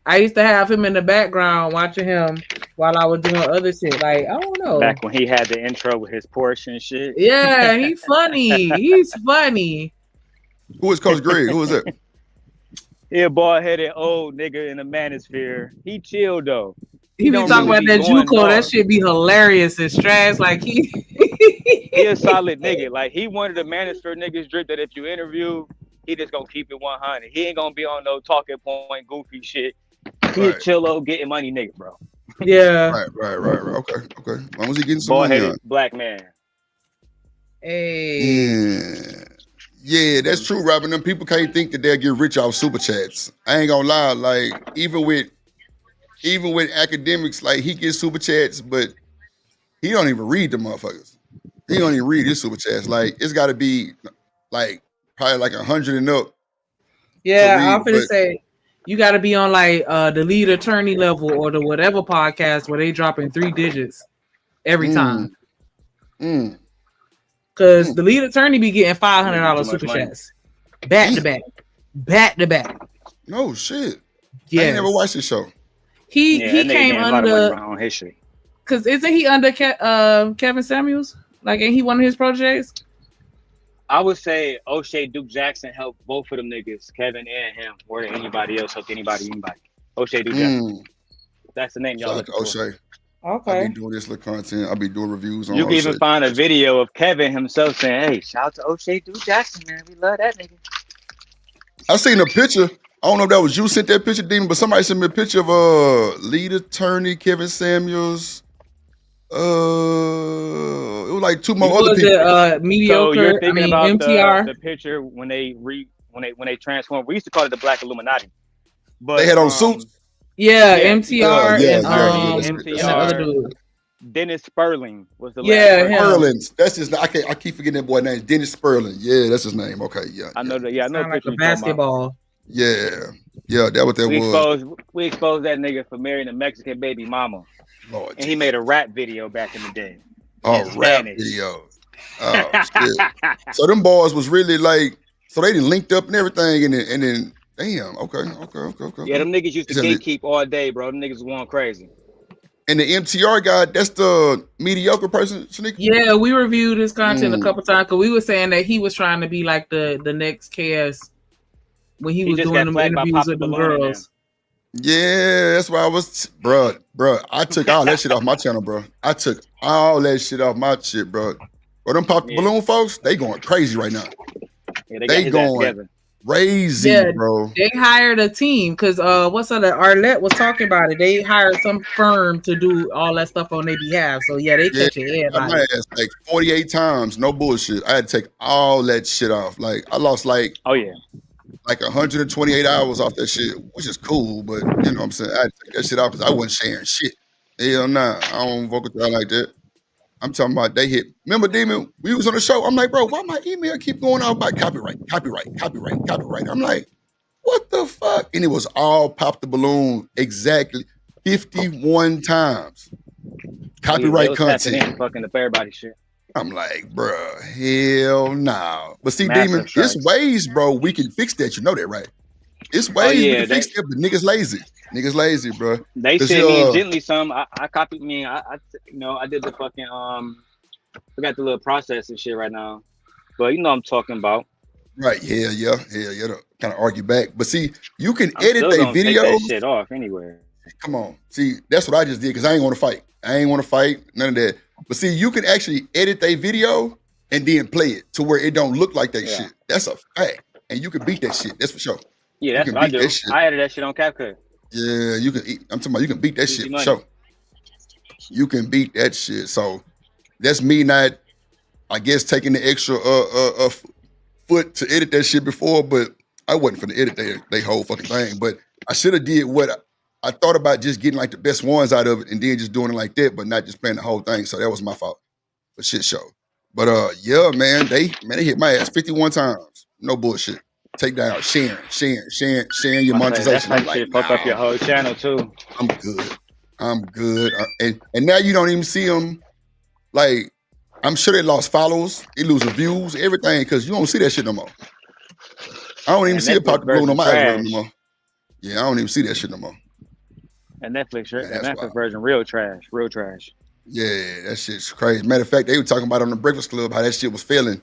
I used to have him in the background watching him while I was doing other shit. Like, I don't know. Back when he had the intro with his Porsche and shit. Yeah, he's funny. He's funny. who is Coach Greg? Who is that? He a bald-headed old nigga in the manosphere. He chill though. He be don't talking really about be that going JUCO. That off. shit be hilarious and strash. Like he He a solid nigga. Like he one of the manosphere niggas drip that if you interview, he just gonna keep it 100. He ain't gonna be on no talking point goofy shit. He a Right. chill old getting money nigga, bro. Yeah. Right. Okay. As long as he getting some money Bald-headed on. black man. Hey. Yeah, that's true, Robin. Them people can't think that they'll get rich off super chats. I ain't gonna lie. Like, even with even with academics, like he gets super chats, but he don't even read the motherfuckers. He don't even read his super chats. Like it's got to be like probably like 100 and up. Yeah, read, I'm finna but- say you got to be on like the lead attorney level or the whatever podcast where they dropping 3 digits every time. Because the lead attorney be getting $500 super chats back to back. No shit. Yeah, I ain't never watched this show. He that nigga came getting a lot of under money on his shit. because isn't he under Kevin Samuels? Like, ain't he one of his projects? I would say O'Shea Duke Jackson helped both of them niggas, Kevin and him, more than anybody else helped anybody. O'Shea Duke Jackson. That's the name y'all Shout out looking to for. O'Shea. I Okay. be doing this little content. I be doing reviews on You can O'Shea. even find a video of Kevin himself saying, "Hey, shout out to O'Shea Duke Jackson, man. We love that nigga." I seen a picture. I don't know if that was you sent that picture, Demon, but somebody sent me a picture of lead attorney Kevin Samuels. It was like 2 more What other was people. it? So Mediocre. you're I thinking mean, about MTR. the picture when they transformed. We used to call it the Black Illuminati. But They had on suits. Yeah, Yeah, MTR yeah, and yeah, and the other dude. Dennis Sperling was the Yeah, last person. him. Sperling. That's his. I keep forgetting that boy name. Dennis Sperling. Yeah, that's his name. Okay, yeah. I know that. Yeah, I know Sound the like picture a you're talking about. basketball. Yeah. That what that was. We exposed that nigga for marrying a Mexican baby mama, Lord, and he made a rap video back in the day. oh, in rap Spanish. video. Oh shit. So them boys was really like. So they done linked up and everything, and then damn. Okay. Yeah, them niggas used to Is that it? gatekeep all day, bro. Them niggas was going crazy. And the MTR guy, that's the mediocre person, Shanika? Yeah, we reviewed his content a couple times because we were saying that he was trying to be like the next KS when he was just doing got them flagged by interviews Pop with the them Balloon and girls. Yeah, that's why I was, bruh. I took all that shit off my channel, bro. I took all that shit off my shit, bro. Or them Pop the Yeah. Balloon folks, they going crazy right now. Yeah, they got They his ass going together. crazy, Yeah. bro. They hired a team because what's other Arlette was talking about it. They hired some firm to do all that stuff on their behalf. So yeah, they Yeah, catching I got everybody. my ass like 48 times, no bullshit. I had to take all that shit off. Like I lost like Oh yeah. 128 hours off that shit, which is cool, but you know what I'm saying? I had to take that shit off because I wasn't sharing shit. Hell nah, I don't vote with y'all like that. I'm talking about they hit. Remember, Demon, we was on the show. I'm like, bro, why my email keep going off by copyright? I'm like, what the fuck? And it was all Pop the Balloon exactly 51 times. Copyright They was tapping content. in, fucking up everybody's shit. I'm like, bro, hell no. But see, Massive Demon, strikes. it's ways, bro, we can fix that. You know that, right? It's ways we yeah, can fix that, but niggas lazy. Niggas lazy, bro. They 'Cause, sent me uh, and Gently some. I copied me. I did the fucking we got the little process and shit right now. But you know what I'm talking about. Right, yeah. Kind of argue back. But see, you can I'm edit still their gonna take that videos. shit off anywhere. Come on. See, that's what I just did because I ain't want to fight. None of that. But see, you can actually edit their video and then play it to where it don't look like that Yeah. shit. That's a fact. And you can beat that shit. That's for sure. Yeah, that's can what I beat do. that shit. I added that shit on CapCut. Yeah, you can. I'm talking about you can beat that Easy shit money. for sure. You can beat that shit. So that's me not, I guess, taking the extra foot to edit that shit before, but I wasn't finna edit they whole fucking thing. But I should have did what I thought about, just getting like the best ones out of it and then just doing it like that, but not just playing the whole thing. So that was my fault. But shit show. But yeah, man, they hit my ass 51 times. No bullshit. Take down, sharing your That monetization. type I'm like, shit fuck up your nah. whole channel too. I'm good. And now you don't even see them. Like, I'm sure they lost followers, they losing views, everything, because you don't see that shit no more. I don't even And see it Netflix pop the balloon on my version algorithm trash. no more. Yeah, I don't even see that shit no more. And Netflix, Yeah, that that's Netflix wild. version, real trash. Yeah, that shit's crazy. Matter of fact, they were talking about on the Breakfast Club how that shit was failing.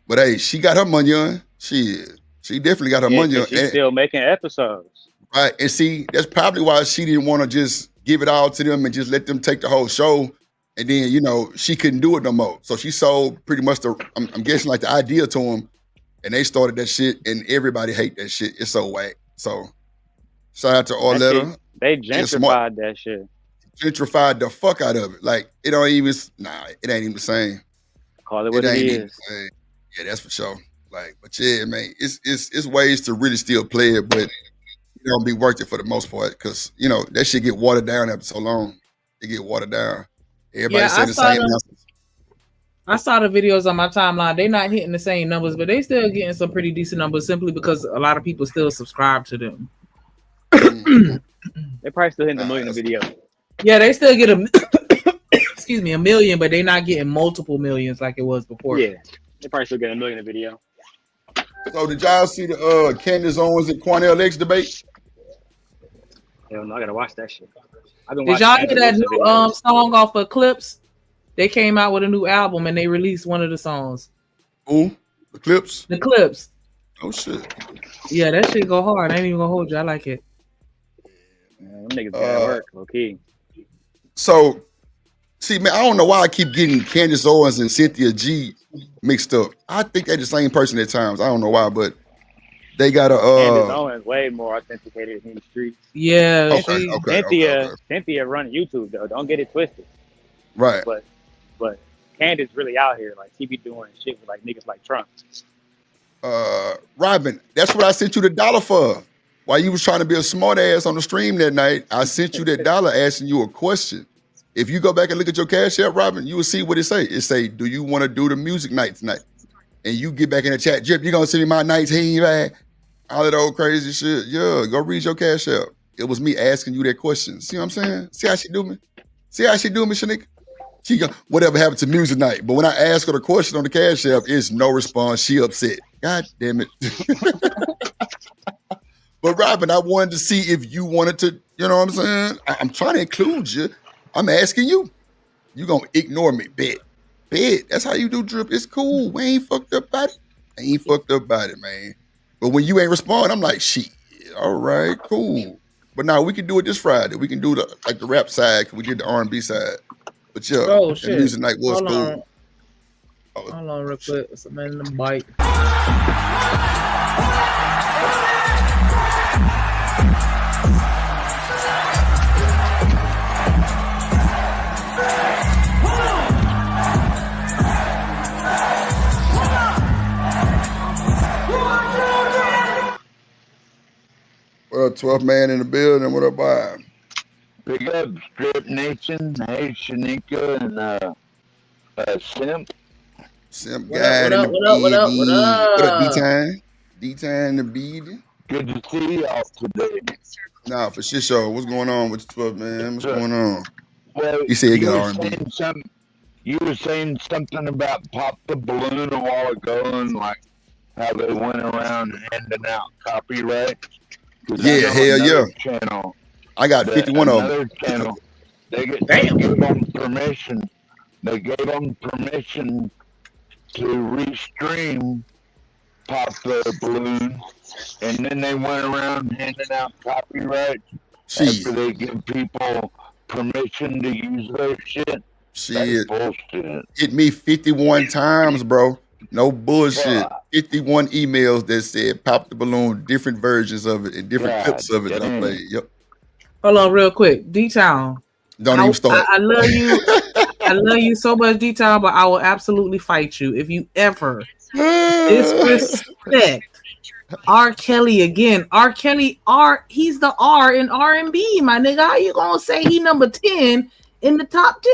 But hey, she got her money on. She definitely got her Yeah, money on. 'cause she's still making episodes. Right, and see, that's probably why she didn't want to just give it all to them and just let them take the whole show. And then, you know, she couldn't do it no more. So she sold pretty much I'm guessing like the idea to them, and they started that shit, and everybody hate that shit. It's so whack. So shout out to That Arletta. shit, they Yeah, smart. gentrified that shit. Gentrified the fuck out of it. Like it don't even. Nah, it ain't even the same. Call it what it ain't even is. the same. Yeah, that's for sure. Like, but yeah, man, it's ways to really still play it, but it don't be worth it for the most part because you know that shit get watered down after so long. It get watered down. Everybody Yeah, say I the saw same them. answers. I saw the videos on my timeline. They're not hitting the same numbers, but they still getting some pretty decent numbers simply because a lot of people still subscribe to them. Mhm. They probably still hitting the Nah, million a that's- video. Yeah, they still get excuse me, 1 million, but they're not getting multiple millions like it was before. Yeah, they probably still getting a million a video. So did y'all see the Candace Owens and Cornell X debate? Hell no, I gotta watch that shit. I've been Did watching y'all hear that Candace new videos. song off of Clips? They came out with a new album and they released one of the songs. Ooh, the Clips. The Clips. Oh shit. Yeah, that shit go hard. I ain't even gonna hold you. I like it. Man, them niggas got work, okay. So, see, man, I don't know why I keep getting Candace Owens and Cynthia G mixed up. I think they're the same person at times. I don't know why, but they got Candace a Owens way more authenticated in the streets. Yeah, okay, she- okay. Cynthia run YouTube though. Don't get it twisted. Right. But Candace really out here. Like she be doing shit with like niggas like Trump. Robin, that's what I sent you the dollar for. While you was trying to be a smart ass on the stream that night, I sent you that dollar asking you a question. If you go back and look at your Cash App, Robin, you will see what it say. It say, do you want to do the music night tonight? And you get back in the chat, Jip, you gonna send me my 19 bag? All that old crazy shit. Yeah, go read your Cash App. It was me asking you that question. See what I'm saying? See how she do me? See how she do me, Shanika? She go, whatever happened to music night? But when I ask her the question on the Cash App, it's no response. She upset. God damn it. But Robin, I wanted to see if you wanted to, you know what I'm saying? I'm trying to include you. I'm asking you. You gonna ignore me. Bet. That's how you do Drip. It's cool. We ain't fucked up about it. Ain't fucked up about it, man. But when you ain't respond, I'm like, shit. All right, cool. But now we can do it this Friday. We can do the rap side because we did the R&B side. But yeah, Oh, the shit. music night was Hold cool. on. Hold on real quick. Something in the bike. Well, 12th man in the building. What up, Bob? Big up, Strip Nation. Hey, Shanika and Simp. Simp What guy up, in the what up, what up, what building. up? What up, D-Time? D-Time in the building. Good to see y'all today. Nah, for shit show. What's going on with the 12th man? What's going on? Well, He said he got were R&B. you were saying something about Pop the Balloon a while ago and like how they went around handing out copyright. 'Cause I Yeah, know hell another yeah. Channel, I got 51 of them. another channel, they gave them permission. They gave them permission to restream Pop the Balloon, and then they went around handing out copyright Shit. after they give people permission to use their shit. That's Shit. bullshit. Hit me 51 times, bro. No bullshit. God. 51 emails that said Pop the Balloon, different versions of it and different God clips of it that I dang. played. Yep. Hold on real quick. D-Town. Don't even start. I love you. I love you so much, D-Town, but I will absolutely fight you if you ever disrespect R. Kelly again. R. Kelly, he's the R in R&B, my nigga. How you gonna say he number 10 in the top 10?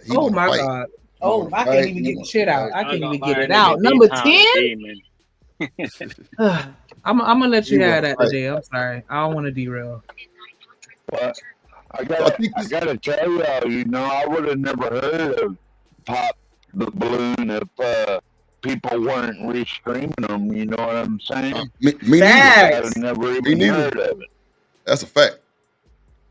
He Oh wanna my fight. God. He Oh, wanna I fight. can't even He get the wanna shit out. fight. I can't even gonna get lie, it nigga, out. Number D-Time, 10? demon. I'm gonna let you He have wanna that fight. today. I'm sorry. I don't want to derail. But I I gotta, think I this- gotta tell y'all, you know, I would have never heard of Pop the Balloon if people weren't restreaming them. You know what I'm saying? Me neither. I'd Facts. have never Me even neither. heard of it. That's a fact.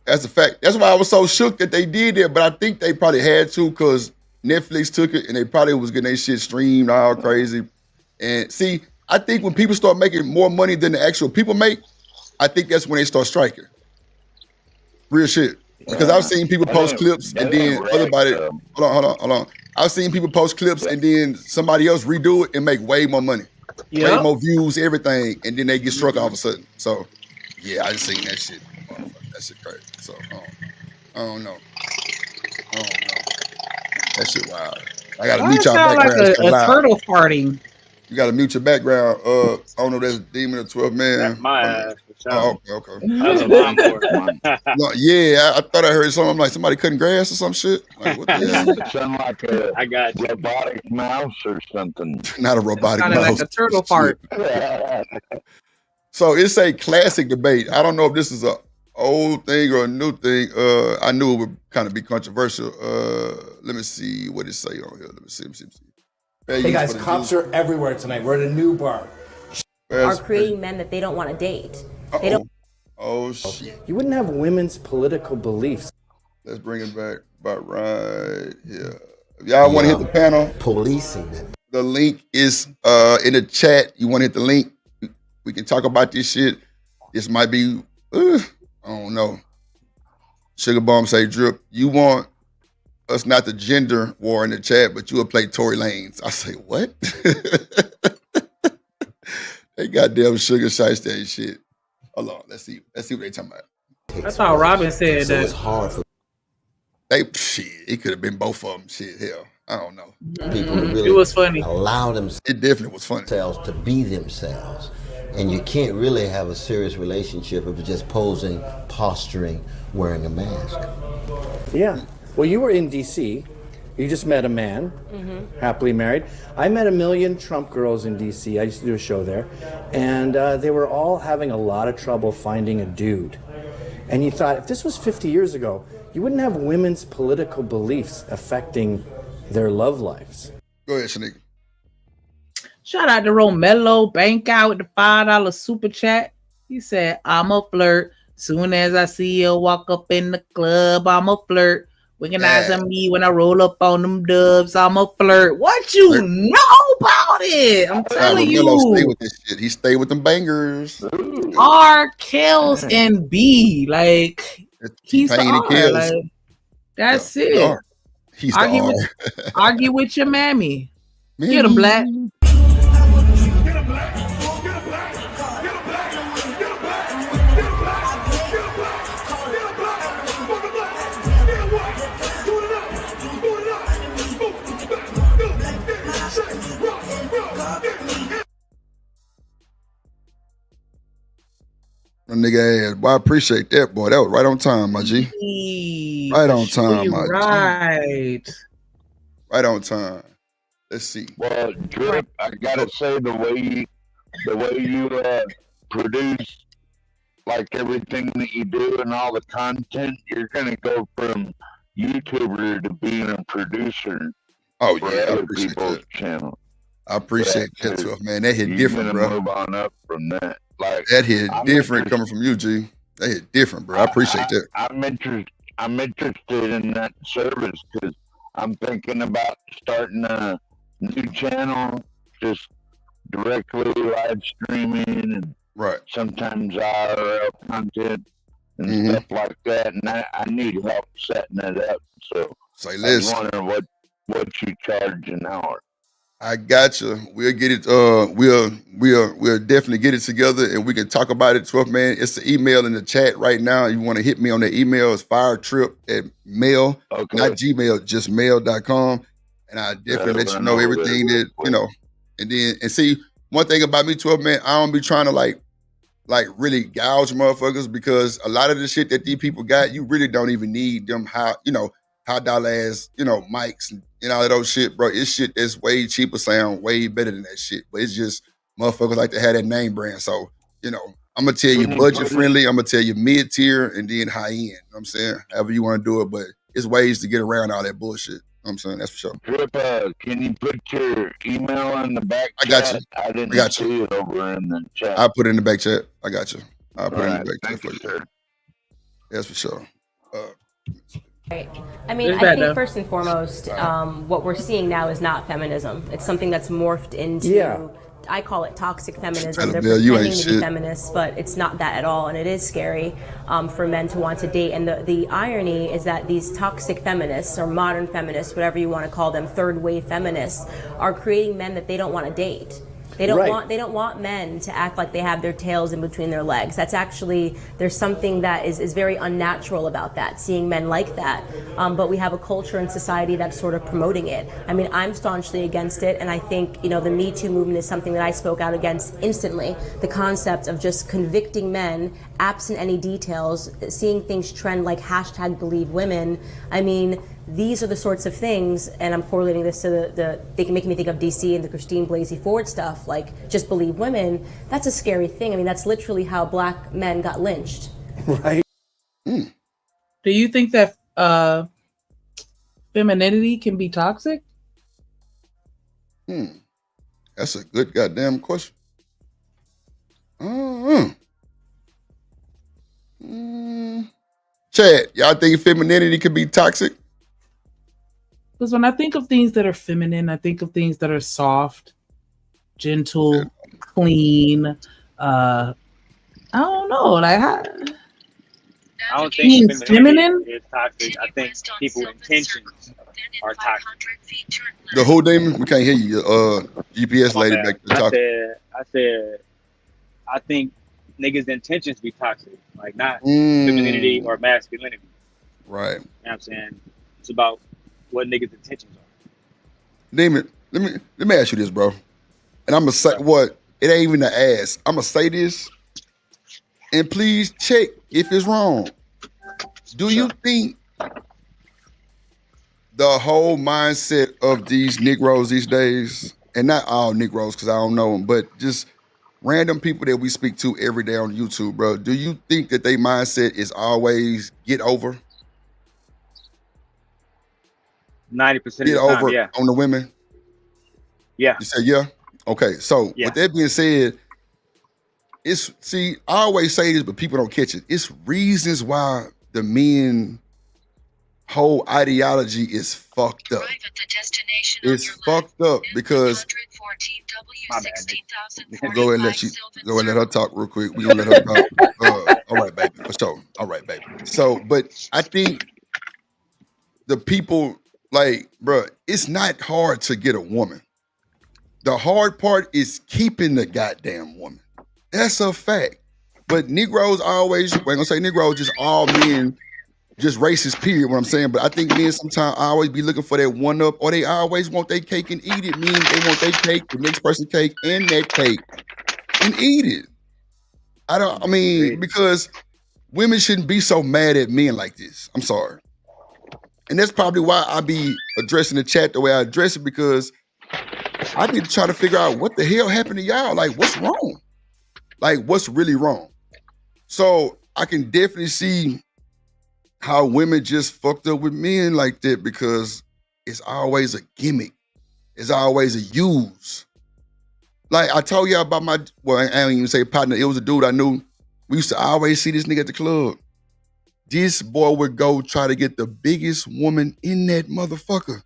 That's a fact. That's why I was so shook that they did that, but I think they probably had to because Netflix took it and they probably was getting their shit streamed all crazy. And see, I think when people start making more money than the actual people make, I think that's when they start striking. Real shit. Because I've seen people That post ain't- clips that and ain't then right, everybody, though. hold on. I've seen people post clips and then somebody else redo it and make way more money, way Yeah. more views, everything, and then they get struck all of a sudden. So, yeah, I just seen that shit. That shit crazy. So, I don't know. That shit wild. I gotta Why meet it y'all sound back like around a turtle farting? You got to mute your background. I don't know if that's Demon or 12 man. That's my ass. Oh, okay. That's a lawnmower. No, yeah, I thought I heard something like somebody cutting grass or some shit. Like, what the hell? It sounded like a I got you. robotic mouse or something. Not a robotic Sounded mouse. like a turtle fart. So it's a classic debate. I don't know if this is a old thing or a new thing. I knew it would kind of be controversial. Let me see what it say on here. Let me see. Hey guys, cops are everywhere tonight. We're at a new bar. Are creating men that they don't want to date. They don't. Oh shit. You wouldn't have women's political beliefs. Let's bring it back about right here. If y'all want to hit the panel, Policing. the link is in the chat. You want to hit the link? We can talk about this shit. This might be, I don't know. Sugar Bomb say, Drip, you want us not to gender war in the chat, but you will play Tory Lanez. I say, what? They goddamn Sugar Shiesty and shit. Hold on, let's see what they talking about. I thought Robin said So it's that. hard for It could have been both of them. Shit, hell, I don't know. people to It really was funny. allow It definitely was funny. themselves to be themselves. And you can't really have a serious relationship if you're just posing, posturing, wearing a mask. Yeah. Well, you were in D.C. You just met a man, happily married. I met a million Trump girls in D.C. I used to do a show there. And they were all having a lot of trouble finding a dude. And you thought, if this was 50 years ago, you wouldn't have women's political beliefs affecting their love lives. Go ahead, Shanika. Shout out to Romello Bank out with the $5 super chat. He said, I'm a flirt. Soon as I see you walk up in the club, I'm a flirt. Recognizing me when I roll up on them dubs, I'm a flirt. What you know about it? I'm telling Romello stay you. with this shit. He stayed with them bangers. R kills and B. Like, he's the T-Pain and R. kills. Like, that's The it. R. He's the Argue R. with, argue with your mammy. Get him, Black. Get a black, get a black, get a black, get a black, get a black, get a black, get a black, get a black, fuck a black, get what? Do it up, shake, rock, My nigga ass. Boy, I appreciate that, boy. That was right on time, my G. Right on time, my G. Right. Right on time. Let's see. Well, Drip, I gotta say the way you produce like everything that you do and all the content, you're gonna go from YouTuber to being a producer Oh for yeah, I other appreciate people's that. channel. I appreciate that too, man. That hit You're different, gonna bro. move on up from that. Like That hit I'm different interested- coming from you, G. That hit different, bro. I appreciate that. I'm interested in that service because I'm thinking about starting a new channel, just directly live streaming and Right. sometimes IRL content and Mhm. stuff like that. And I need help setting it up. So Say I was less. wondering what you charge an hour. I got you. We'll get it. We'll definitely get it together, and we can talk about it. 12 man. It's the email in the chat right now. You want to hit me on the email? It's firetrip@mail, Okay. not Gmail, just mail.com. And I definitely let you know everything that you know. And see, one thing about me, 12 man, I don't be trying to like really gouge motherfuckers because a lot of the shit that these people got, you really don't even need them high dollar ass, mics and all of those shit, bro. It's shit that's way cheaper, sound way better than that shit. But it's just motherfuckers like to have that name brand. So, I'm gonna tell you budget friendly, I'm gonna tell you mid tier and then high end. You know what I'm saying? However you want to do it, but it's ways to get around all that bullshit. You know what I'm saying? That's for sure. Drip, can you put your email in the back I got chat? you. I didn't I got you. see it over in the chat. I'll put it in the back chat. I got you. I'll put it in Alright, the back chat thank for you, you. sir. That's for sure. Right. I mean, It's I bad, think though. first and foremost, what we're seeing now is not feminism. It's something that's morphed into, Yeah. I call it toxic feminism. Tell They're them, Bill, you ain't pretending to be shit. feminists, but it's not that at all, and it is scary for men to want to date. And the irony is that these toxic feminists, or modern feminists, whatever you want to call them, third wave feminists, are creating men that they don't want to date. They don't want men to act like they have their tails in between their legs. That's actually, there's something that is very unnatural about that, seeing men like that. But we have a culture and society that's sort of promoting it. I mean, I'm staunchly against it, and I think, the Me Too movement is something that I spoke out against instantly. The concept of just convicting men, absent any details, seeing things trend like #BelieveWomen. I mean, these are the sorts of things, and I'm correlating this to they can make me think of DC and the Christine Blasey Ford stuff, like just believe women. That's a scary thing. I mean, that's literally how black men got lynched. Right. Do you think that femininity can be toxic? That's a good goddamn question. Chad, y'all think femininity could be toxic? Because when I think of things that are feminine, I think of things that are soft, gentle, clean. I don't know. Like, I don't being think feminine? femininity is toxic. I think people's intentions are toxic. The whole Damon, we can't hear you. GPS My lady bad. back there talking. I think niggas' intentions be toxic, like not femininity or masculinity. Right. You know what I'm saying? It's about what niggas' intentions are. Damon, let me ask you this, bro. And I'm gonna say what? It ain't even an ass. I'm gonna say this, and please check if it's wrong. Do you think the whole mindset of these Negroes these days, and not all Negroes because I don't know them, but just random people that we speak to every day on YouTube, bro, do you think that their mindset is always get over? 90% of the Get time, over yeah. on the women? Yeah. You said yeah? Okay, so Yeah. with that being said, I always say this, but people don't catch it. It's reasons why the men whole ideology is fucked up. It's fucked up because My bad, nigga. go ahead and let her talk real quick. We gonna let her talk. All right, baby, for sure. All right, baby. So, but I think the people, like, bro, it's not hard to get a woman. The hard part is keeping the goddamn woman. That's a fact. But Negroes always, we're gonna say Negroes, just all men, just racist, period, what I'm saying. But I think men sometimes always be looking for that one up, or they always want their cake and eat it. Meaning they want their cake, the next person's cake, and that cake, and eat it. Because women shouldn't be so mad at men like this. I'm sorry. And that's probably why I be addressing the chat the way I address it, because I need to try to figure out what the hell happened to y'all. Like, what's wrong? Like, what's really wrong? So I can definitely see how women just fucked up with men like that, because it's always a gimmick. It's always a use. Like I told y'all about I don't even say partner. It was a dude I knew. We used to always see this nigga at the club. This boy would go try to get the biggest woman in that motherfucker.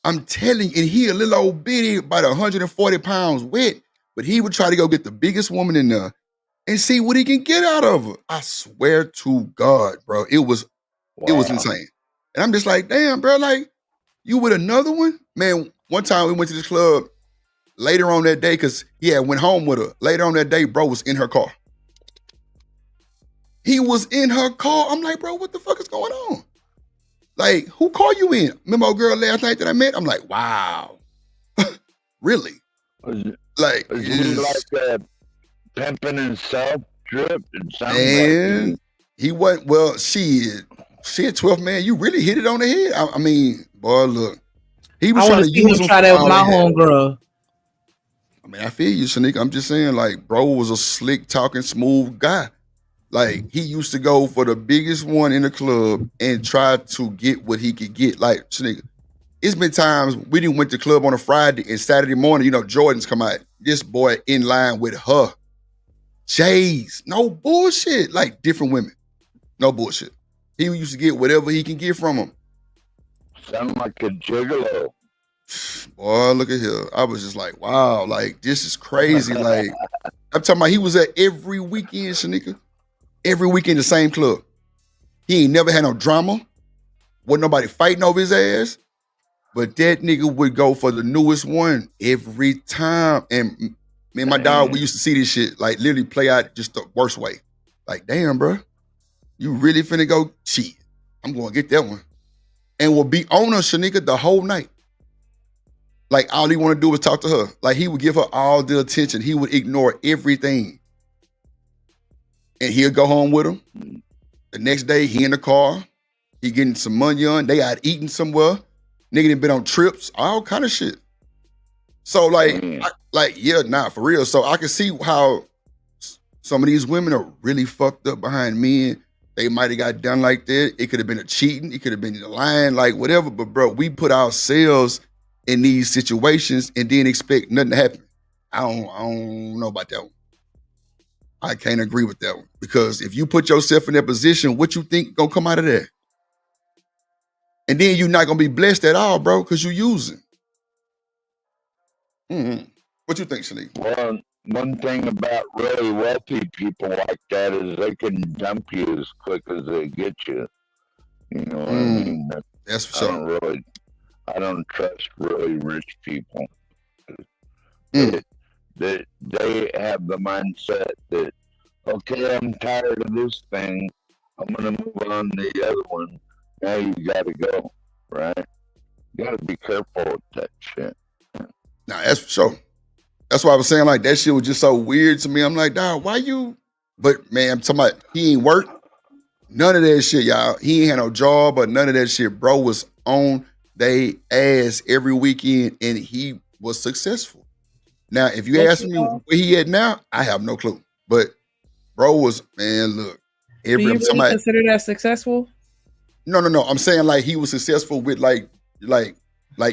I'm telling you, and he a little old bitty, about 140 pounds wet, but he would try to go get the biggest woman in there and see what he can get out of her. I swear to God, bro, it was insane. And I'm just like, damn, bro, like, you with another one? Man, one time we went to this club later on that day, because went home with her. Later on that day, bro was in her car. He was in her car. I'm like, bro, what the fuck is going on? Like, who called you in? Remember a girl last night that I met? I'm like, wow. Really? Like, Is like pimping himself drip? And he wasn't, well, shit, 12, man, you really hit it on the head. I mean, boy, look. He was trying to use him. Try that with my homegirl. I mean, I feel you, Shanika. I'm just saying, like, bro was a slick talking, smooth guy. Like, he used to go for the biggest one in the club and try to get what he could get. Like, Shanika, it's been times we didn't went to the club on a Friday and Saturday morning, Jordans come out. This boy in line with her. Jays. No bullshit. Like, different women. No bullshit. He used to get whatever he can get from them. Sound like a gigolo. Boy, look at here. I was just like, wow, like, this is crazy. Like, I'm talking about he was at every weekend, Shanika. Every weekend, the same club. He ain't never had no drama. Wasn't nobody fighting over his ass. But that nigga would go for the newest one every time. And me and my dog, we used to see this shit like literally play out just the worst way. Like, damn, bro, you really finna go cheat? I'm gonna get that one. And will be on her, Shanika, the whole night. Like, all he wanna do was talk to her. Like, he would give her all the attention. He would ignore everything. And he'll go home with him. The next day, he in the car. He getting some money on. They out eating somewhere. Nigga done been on trips, all kind of shit. So like, for real. So I can see how some of these women are really fucked up behind men. They might have got done like that. It could have been a cheating. It could have been a lying, like whatever. But bro, we put ourselves in these situations and then expect nothing to happen. I don't know about that one. I can't agree with that one. Because if you put yourself in that position, what you think gonna come out of that? And then you're not gonna be blessed at all, bro, because you're using. What you think, Shanique? Well, one thing about really wealthy people like that is they can dump you as quick as they get you. You know what I mean? That's for sure. I don't trust really rich people. They have the mindset that, okay, I'm tired of this thing. I'm gonna move on to the other one. Now you gotta go, right? You gotta be careful with that shit. Nah, that's for sure. That's why I was saying, like, that shit was just so weird to me. I'm like, dog, why you? But man, I'm talking about he ain't work. None of that shit, y'all. He ain't had no job or none of that shit. Bro was on they ass every weekend and he was successful. Now, if you ask me where he at now, I have no clue. But bro was, man, look. Do you really consider that successful? No. I'm saying like he was successful with like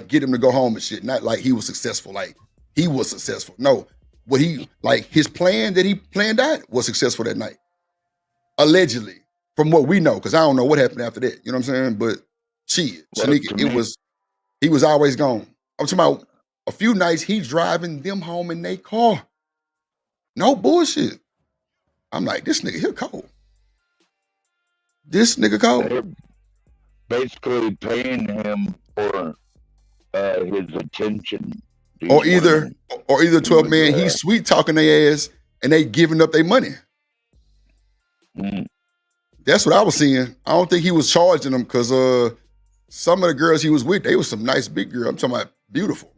get him to go home and shit. Not like he was successful. Like he was successful. No, what he like his plan that he planned out was successful that night. Allegedly, from what we know, because I don't know what happened after that. You know what I'm saying? But shit, Shanika, he was always gone. I'm talking about a few nights he driving them home in their car. No bullshit. I'm like, this nigga here cold. This nigga cold. They're basically paying him for his attention. Or either 12 man, he's sweet talking their ass and they giving up their money. That's what I was seeing. I don't think he was charging them because some of the girls he was with, they was some nice big girls. I'm talking about beautiful.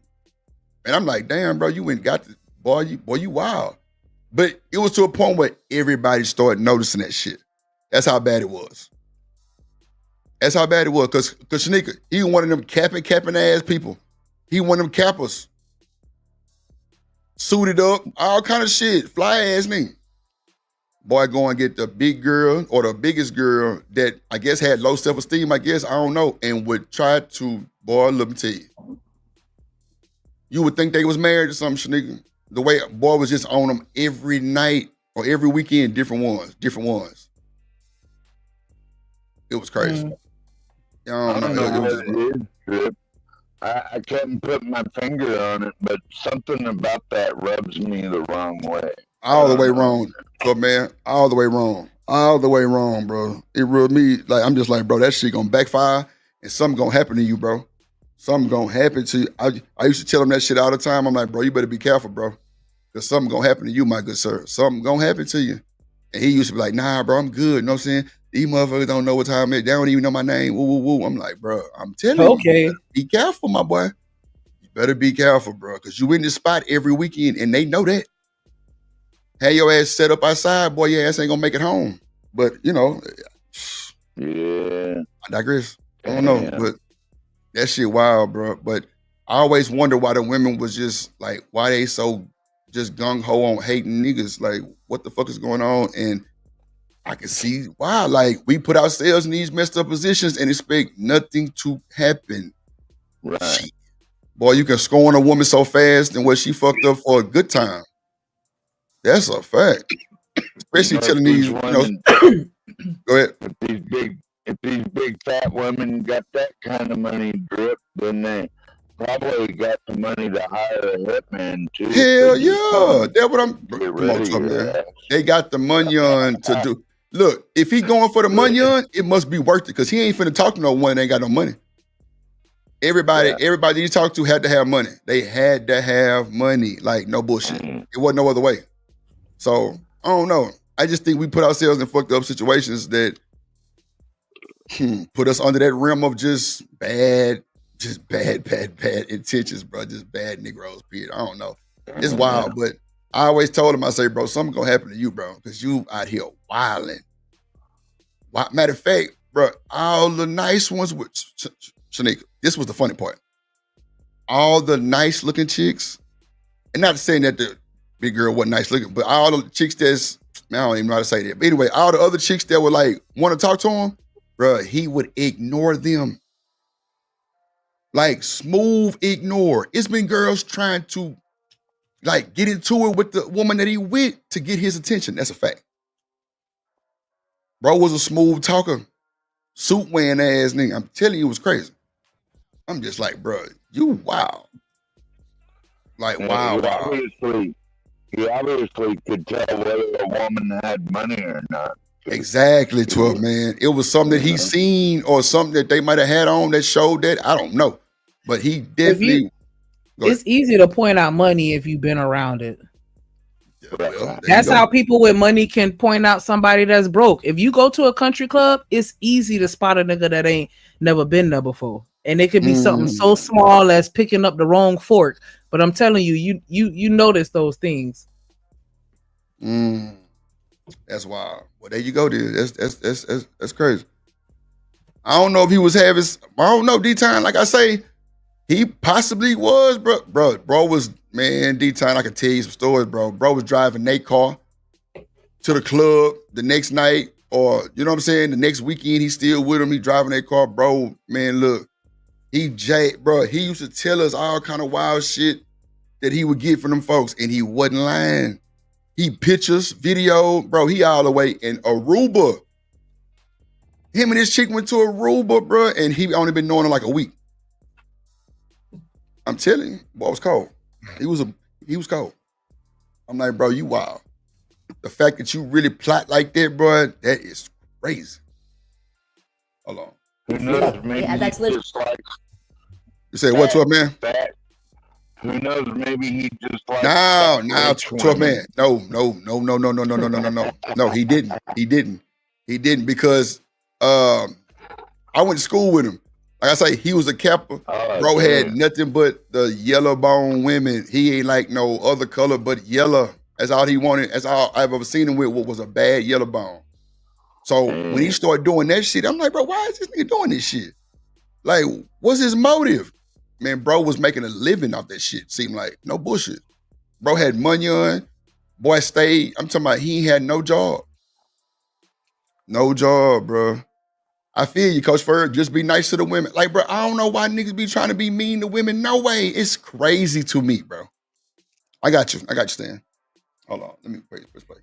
And I'm like, damn, bro, you went got the boy, you wild. But it was to a point where everybody started noticing that shit. That's how bad it was. That's how bad it was. Cause Shanika, he one of them capping ass people. He one of them cappers. Suited up, all kind of shit. Fly ass nigga. Boy, go and get the big girl or the biggest girl that I guess had low self-esteem, I guess, I don't know, and would try to, boy, let me tell you. You would think they was married or something, Shanika. The way boy was just on them every night or every weekend, different ones. It was crazy. I don't know what it is, Trip. I can't put my finger on it, but something about that rubs me the wrong way. All the way wrong. But man, all the way wrong. All the way wrong, bro. It rubbed me, like, I'm just like, bro, that shit gonna backfire and something gonna happen to you, bro. Something gonna happen to you. I used to tell him that shit all the time. I'm like, bro, you better be careful, bro. Because something gonna happen to you, my good sir. Something gonna happen to you. And he used to be like, nah, bro, I'm good. You know what I'm saying? These motherfuckers don't know what time it is. They don't even know my name. Woo, woo, woo. I'm like, bro, I'm telling you. Be careful, my boy. You better be careful, bro. Because you in this spot every weekend and they know that. Have your ass set up outside, boy, your ass ain't gonna make it home. But, you know. Yeah. I digress. I don't know. But that shit wild, bro. But I always wonder why the women was just like, why they so just gung-ho on hating niggas. Like, what the fuck is going on? And I can see why. Like, we put ourselves in these messed up positions and expect nothing to happen. Right. Shit. Boy, you can score on a woman so fast and what she fucked up for a good time. That's a fact. Especially telling these, go ahead. If these big fat women got that kind of money, Drip, then they probably got the money to hire a hitman too. Hell yeah. That's what I'm. Come on, man. They got the money on to do. Look, if he going for the money on, it must be worth it because he ain't finna talk to no one that ain't got no money. Everybody you talk to had to have money. They had to have money, like no bullshit. It wasn't no other way. So I don't know. I just think we put ourselves in fucked up situations that put us under that realm of just bad intentions, bro. Just bad Negroes, period. I don't know. It's wild, but I always told him, I say, bro, something gonna happen to you, bro, because you out here wilding. Matter of fact, bro, all the nice ones with Shanika, this was the funny part. All the nice looking chicks, and not saying that the big girl wasn't nice looking, but all the chicks that's, man, I don't even know how to say that. But anyway, all the other chicks that would like want to talk to him, bro, he would ignore them. Like smooth ignore. It's been girls trying to like get into it with the woman that he with to get his attention. That's a fact. Bro was a smooth talker, suit wearing ass nigga. I'm telling you, it was crazy. I'm just like, bro, you wow. Like, wow. He obviously could tell whether a woman had money or not. Exactly, 12 man. It was something that he seen or something that they might have had on that showed that. I don't know. But he definitely. It's easy to point out money if you've been around it. Well, that's how people with money can point out somebody that's broke. If you go to a country club, it's easy to spot a nigga that ain't never been there before. And it could be something so small as picking up the wrong fork. But I'm telling you, you notice those things. That's wild. Well, there you go, dude. That's crazy. I don't know if he was having. I don't know, D-Time. Like I say, he possibly was, bro. Bro was, man, D-Time. I can tell you some stories, bro. Bro was driving their car to the club the next night, or you know what I'm saying. The next weekend, he's still with him. He driving their car, bro. Man, look, bro. He used to tell us all kind of wild shit that he would get from them folks, and he wasn't lying. He pictures, video, bro. He all the way in Aruba. Him and his chick went to Aruba, bro, and he only been knowing her like a week. I'm telling you, boy, it was cold. He was cold. I'm like, bro, you wild. The fact that you really plot like that, bro, that is crazy. Hold on. Who knows? Maybe that's he just like. You say what, 12 man? Who knows? Maybe he just like. No, 12 man. No. No, he didn't. He didn't because I went to school with him. Like I say, he was a Kappa. Bro had nothing but the yellow bone women. He ain't like no other color but yellow. That's all he wanted. That's all I've ever seen him with was a bad yellow bone. So when he started doing that shit, I'm like, bro, why is this nigga doing this shit? Like, what's his motive? Man, bro was making a living off that shit. Seemed like no bullshit. Bro had money on. Boy stayed. I'm talking about he had no job. No job, bro. I feel you, Coach Ferg. Just be nice to the women. Like, bro, I don't know why niggas be trying to be mean to women. No way. It's crazy to me, bro. I got you, Stan. Hold on. Let me play.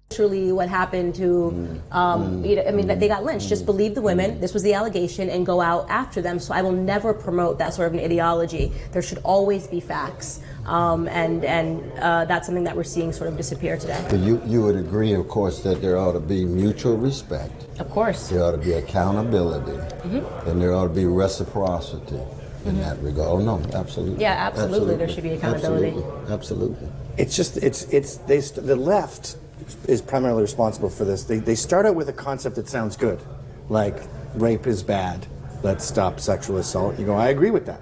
Truly what happened to, they got lynched. Just believe the women. This was the allegation and go out after them. So I will never promote that sort of an ideology. There should always be facts. And that's something that we're seeing sort of disappear today. But you would agree, of course, that there ought to be mutual respect. Of course. There ought to be accountability. And there ought to be reciprocity in that regard. Oh, no, absolutely. Yeah, absolutely. There should be accountability. Absolutely. It's just, the left is primarily responsible for this. They start out with a concept that sounds good, like rape is bad, let's stop sexual assault. You go, I agree with that.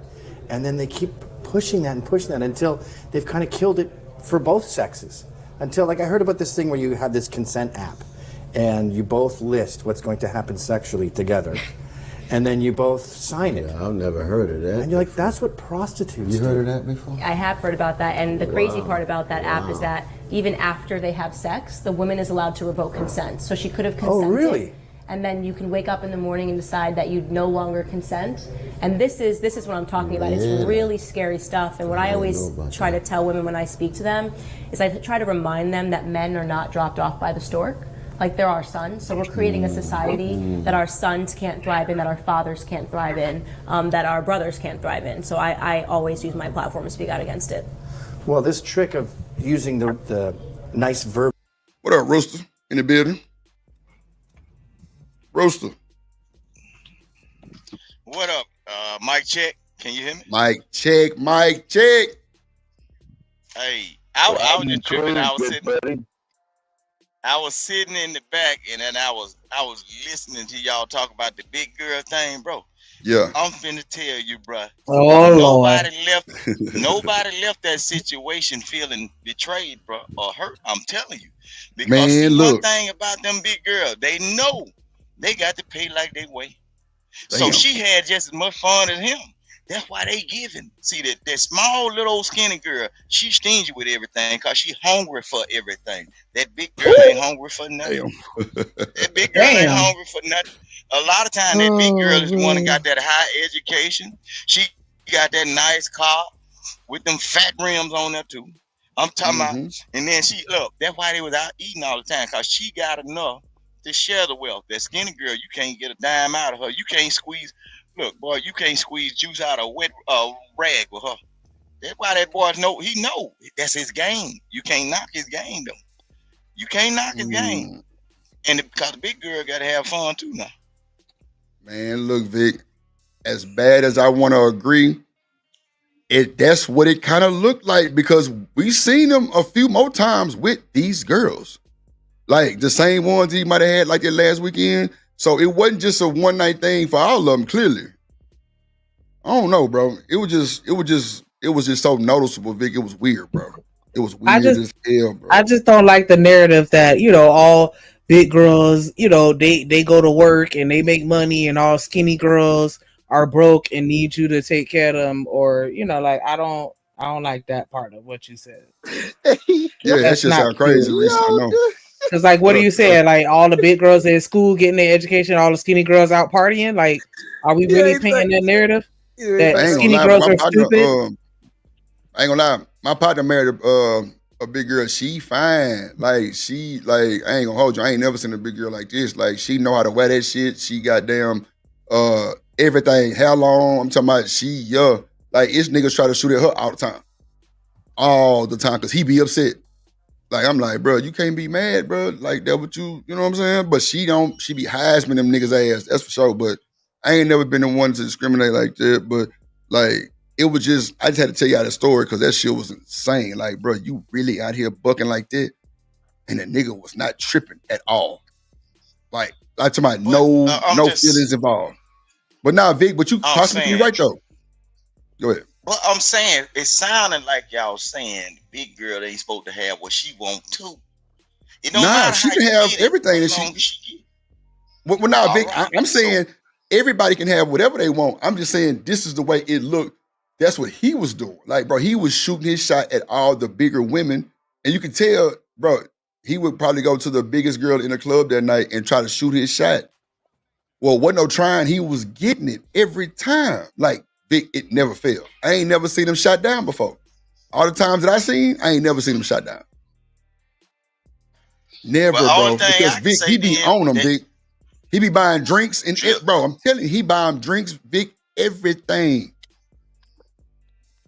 And then they keep pushing that until they've kind of killed it for both sexes. Until, like, I heard about this thing where you have this consent app and you both list what's going to happen sexually together. And then you both sign it. Yeah, I've never heard of that. And you're like, that's what prostitutes do. You heard of that before? I have heard about that. And the crazy part about that app is that even after they have sex, the woman is allowed to revoke consent. So she could have consented. Oh, really? And then you can wake up in the morning and decide that you no longer consent. And this is what I'm talking about. It's really scary stuff. And what I always try to tell women when I speak to them is I try to remind them that men are not dropped off by the stork. Like, they're our sons. So we're creating a society that our sons can't thrive in, that our fathers can't thrive in, that our brothers can't thrive in. So I always use my platform to speak out against it. Well, this trick of using the nice verb. What up, Rooster? In the building? Rooster. What up? Mic check. Can you hear me? Mic check, mic check. Hey, I was just tripping. Buddy. I was sitting in the back, and then I was listening to y'all talk about the big girl thing, bro. Yeah. I'm finna tell you, bro. Oh Lord. Nobody left that situation feeling betrayed, bro, or hurt. I'm telling you, because Man, see, one look. thing about them big girls, they know they got to pay like they weigh. So Damn. she had just as much fun as him. That's why they giving. See, that small little old skinny girl, she stingy with everything because she hungry for everything. That big girl ain't hungry for nothing. Damn. That big girl ain't Damn. hungry for nothing. A lot of times that big girl is the one that got that high education. She got that nice car with them fat rims on there too. I'm talking about, and then she look, that's why they was out eating all the time, because she got enough to share the wealth. That skinny girl, you can't get a dime out of her. You can't squeeze, look, boy, you can't squeeze juice out of a wet rag with her. That's why that boy know, he know that's his game. You can't knock his game though. You can't knock his game. And because the big girl got to have fun too now. Man, look, Vic, as bad as I want to agree, that's what it kind of looked like, because we seen them a few more times with these girls. Like the same ones he might have had like that last weekend. So it wasn't just a one night thing for all of them, clearly. I don't know, bro. It was just so noticeable, Vic. It was weird, bro. It was weird as hell, bro. I just don't like the narrative that, all big girls, they go to work and they make money, and all skinny girls are broke and need you to take care of them, or I don't like that part of what you said. Yeah, that shit sound crazy, Reese. I know. Because what are you saying? Like all the big girls in school getting their education, all the skinny girls out partying? Like, are we really painting that narrative that skinny girls are stupid? I ain't gonna lie, my partner married a big girl. She fine. Like, I ain't gonna hold you. I ain't never seen a big girl like this. Like, she know how to wear that shit. She goddamn everything, hair long. I'm talking about like, this niggas try to shoot at her all the time. All the time, because he be upset. Like, I'm like, bro, you can't be mad, bro. Like, that what you know what I'm saying? But she be harassing them niggas' ass, that's for sure. But I ain't never been the one to discriminate like that. But, like, it was just, I just had to tell y'all the story because that shit was insane. Like, bro, you really out here bucking like that? And the nigga was not tripping at all. Like to my no feelings involved. But now, Vic, but you possibly be right though. Go ahead. Well, I'm saying it sounded like y'all saying big girl ain't supposed to have what she want too. It don't matter she can have everything that she. Well, now, Vic, right. I'm saying everybody can have whatever they want. I'm just saying this is the way it looked. That's what he was doing. Like, bro, he was shooting his shot at all the bigger women, and you can tell, bro, he would probably go to the biggest girl in the club that night and try to shoot his shot. Well, wasn't no trying. He was getting it every time. Like, Vic, it never failed. I ain't never seen him shot down before. All the times that I seen, I ain't never seen him shot down. Never, bro. Because Vic, he be on him, Vic. He be buying drinks and bro, I'm telling you, he buying drinks, Vic, everything.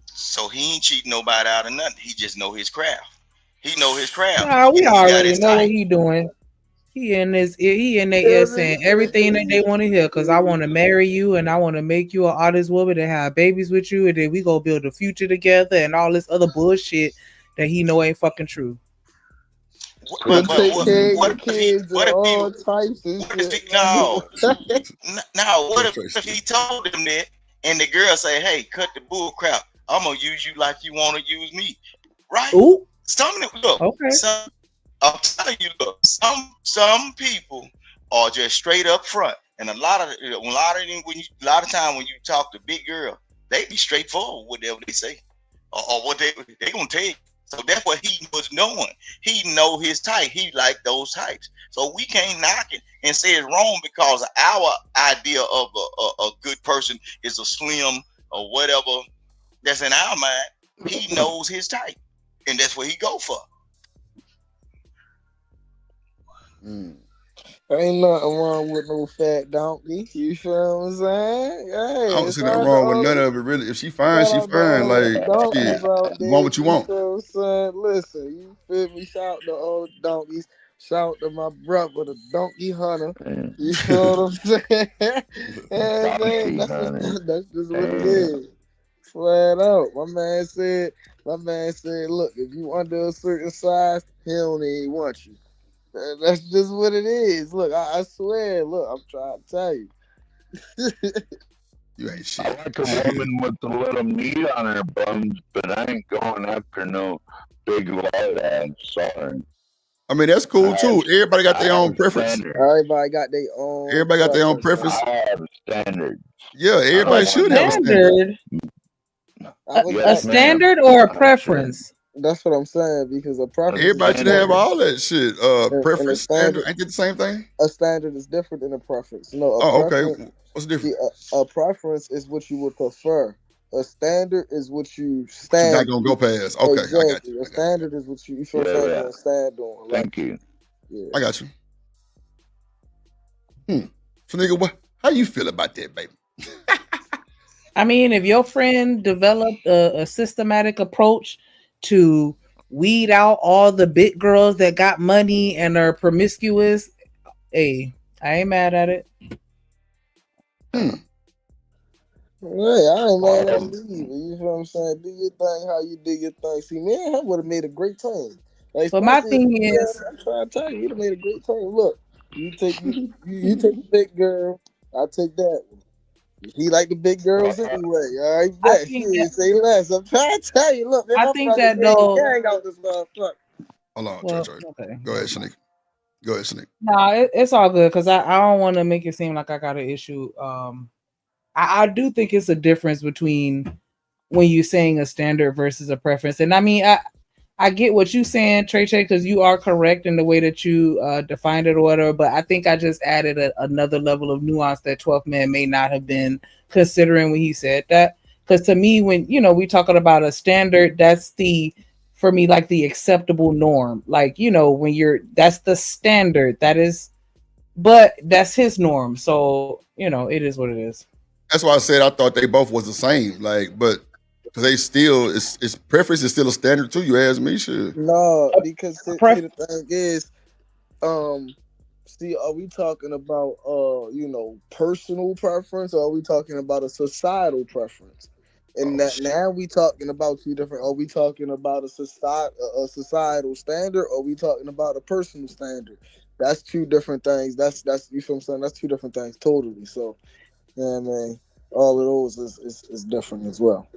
So he ain't cheating nobody out of nothing. He just know his craft. He know his craft. Nah, we already know what he doing. He in their ear saying everything that they want to hear, because I want to marry you and I want to make you an honest woman and have babies with you, and then we go build a future together and all this other bullshit that he know ain't fucking true. What if he told them that and the girl say, hey, cut the bull crap. I'm gonna use you like you want to use me. Right? Ooh. Some of them, look, okay. I'm telling you, look, some people are just straight up front, and a lot of time when you talk to big girl, they be straightforward with whatever they say, or what they gonna tell you. So that's what he was knowing. He know his type. He like those types. So we can't knock it and say it's wrong because our idea of a good person is a slim or whatever that's in our mind. He knows his type, and that's what he go for. Ain't nothing wrong with no fat donkey. You feel what I'm saying? Hey, I don't see nothing wrong with none of it, really. If she fine, she fine. Like, shit, you want what you want. You know what listen, you feel me? Shout to old donkeys. Shout to my brother, the donkey hunter. You feel what I'm saying? That's just what it is. Flat out. My man said, look, if you under a certain size, he don't even want you. That's just what it is. Look, I swear, look, I'm trying to tell you. You ain't shit. I like a woman with a little meat on her bones, but I ain't going after no big lard ass. Sorry. I mean, that's cool too. Everybody got their own preference. Everybody got their own. Everybody got their own preference. I have a standard. Yeah, everybody should have a standard. A standard or a preference? That's what I'm saying, because a preference. Everybody should have all that shit. Preference, standard, ain't it the same thing? A standard is different than a preference. No. Okay. What's the difference? A preference is what you would prefer. A standard is what you stand. You're not gonna go past. Okay, exactly. I got you. A standard is what you feel like stand on. Thank you. Yeah. I got you. So nigga, how you feel about that, baby? I mean, if your friend developed a systematic approach to weed out all the big girls that got money and are promiscuous, hey, I ain't mad at it. Hey, I ain't mad at you. You know what I'm saying? Do your thing how you do your thing. See, me and him would have made a great team. Like, but my thing is, I'm trying to tell you, you'd have made a great team. Look, you take you take the big girl, I take that one. He like the big girls anyway. All right, bet. Say less. I'm trying to tell you. Look, man, I think that though. Gang out this motherfucker. Hold on, okay. Go ahead, Shanique. No, it's all good because I don't want to make it seem like I got an issue. I do think it's a difference between when you're saying a standard versus a preference, and I mean I get what you're saying, Trey, because you are correct in the way that you defined it or whatever. But I think I just added another level of nuance that 12th Man may not have been considering when he said that. Because to me, when we talking about a standard, that's for me like the acceptable norm. Like when that's the standard. That is, but that's his norm. So it is what it is. That's why I said I thought they both was the same. Like, but. Because they still, it's preference is still a standard too. You ask me, sure. No, because the thing is, are we talking about personal preference, or are we talking about a societal preference? And now we talking about two different. Are we talking about a societal standard, or are we talking about a personal standard? That's two different things. That's you feel what I'm saying? That's two different things totally. So, yeah, man, all of those is different as well.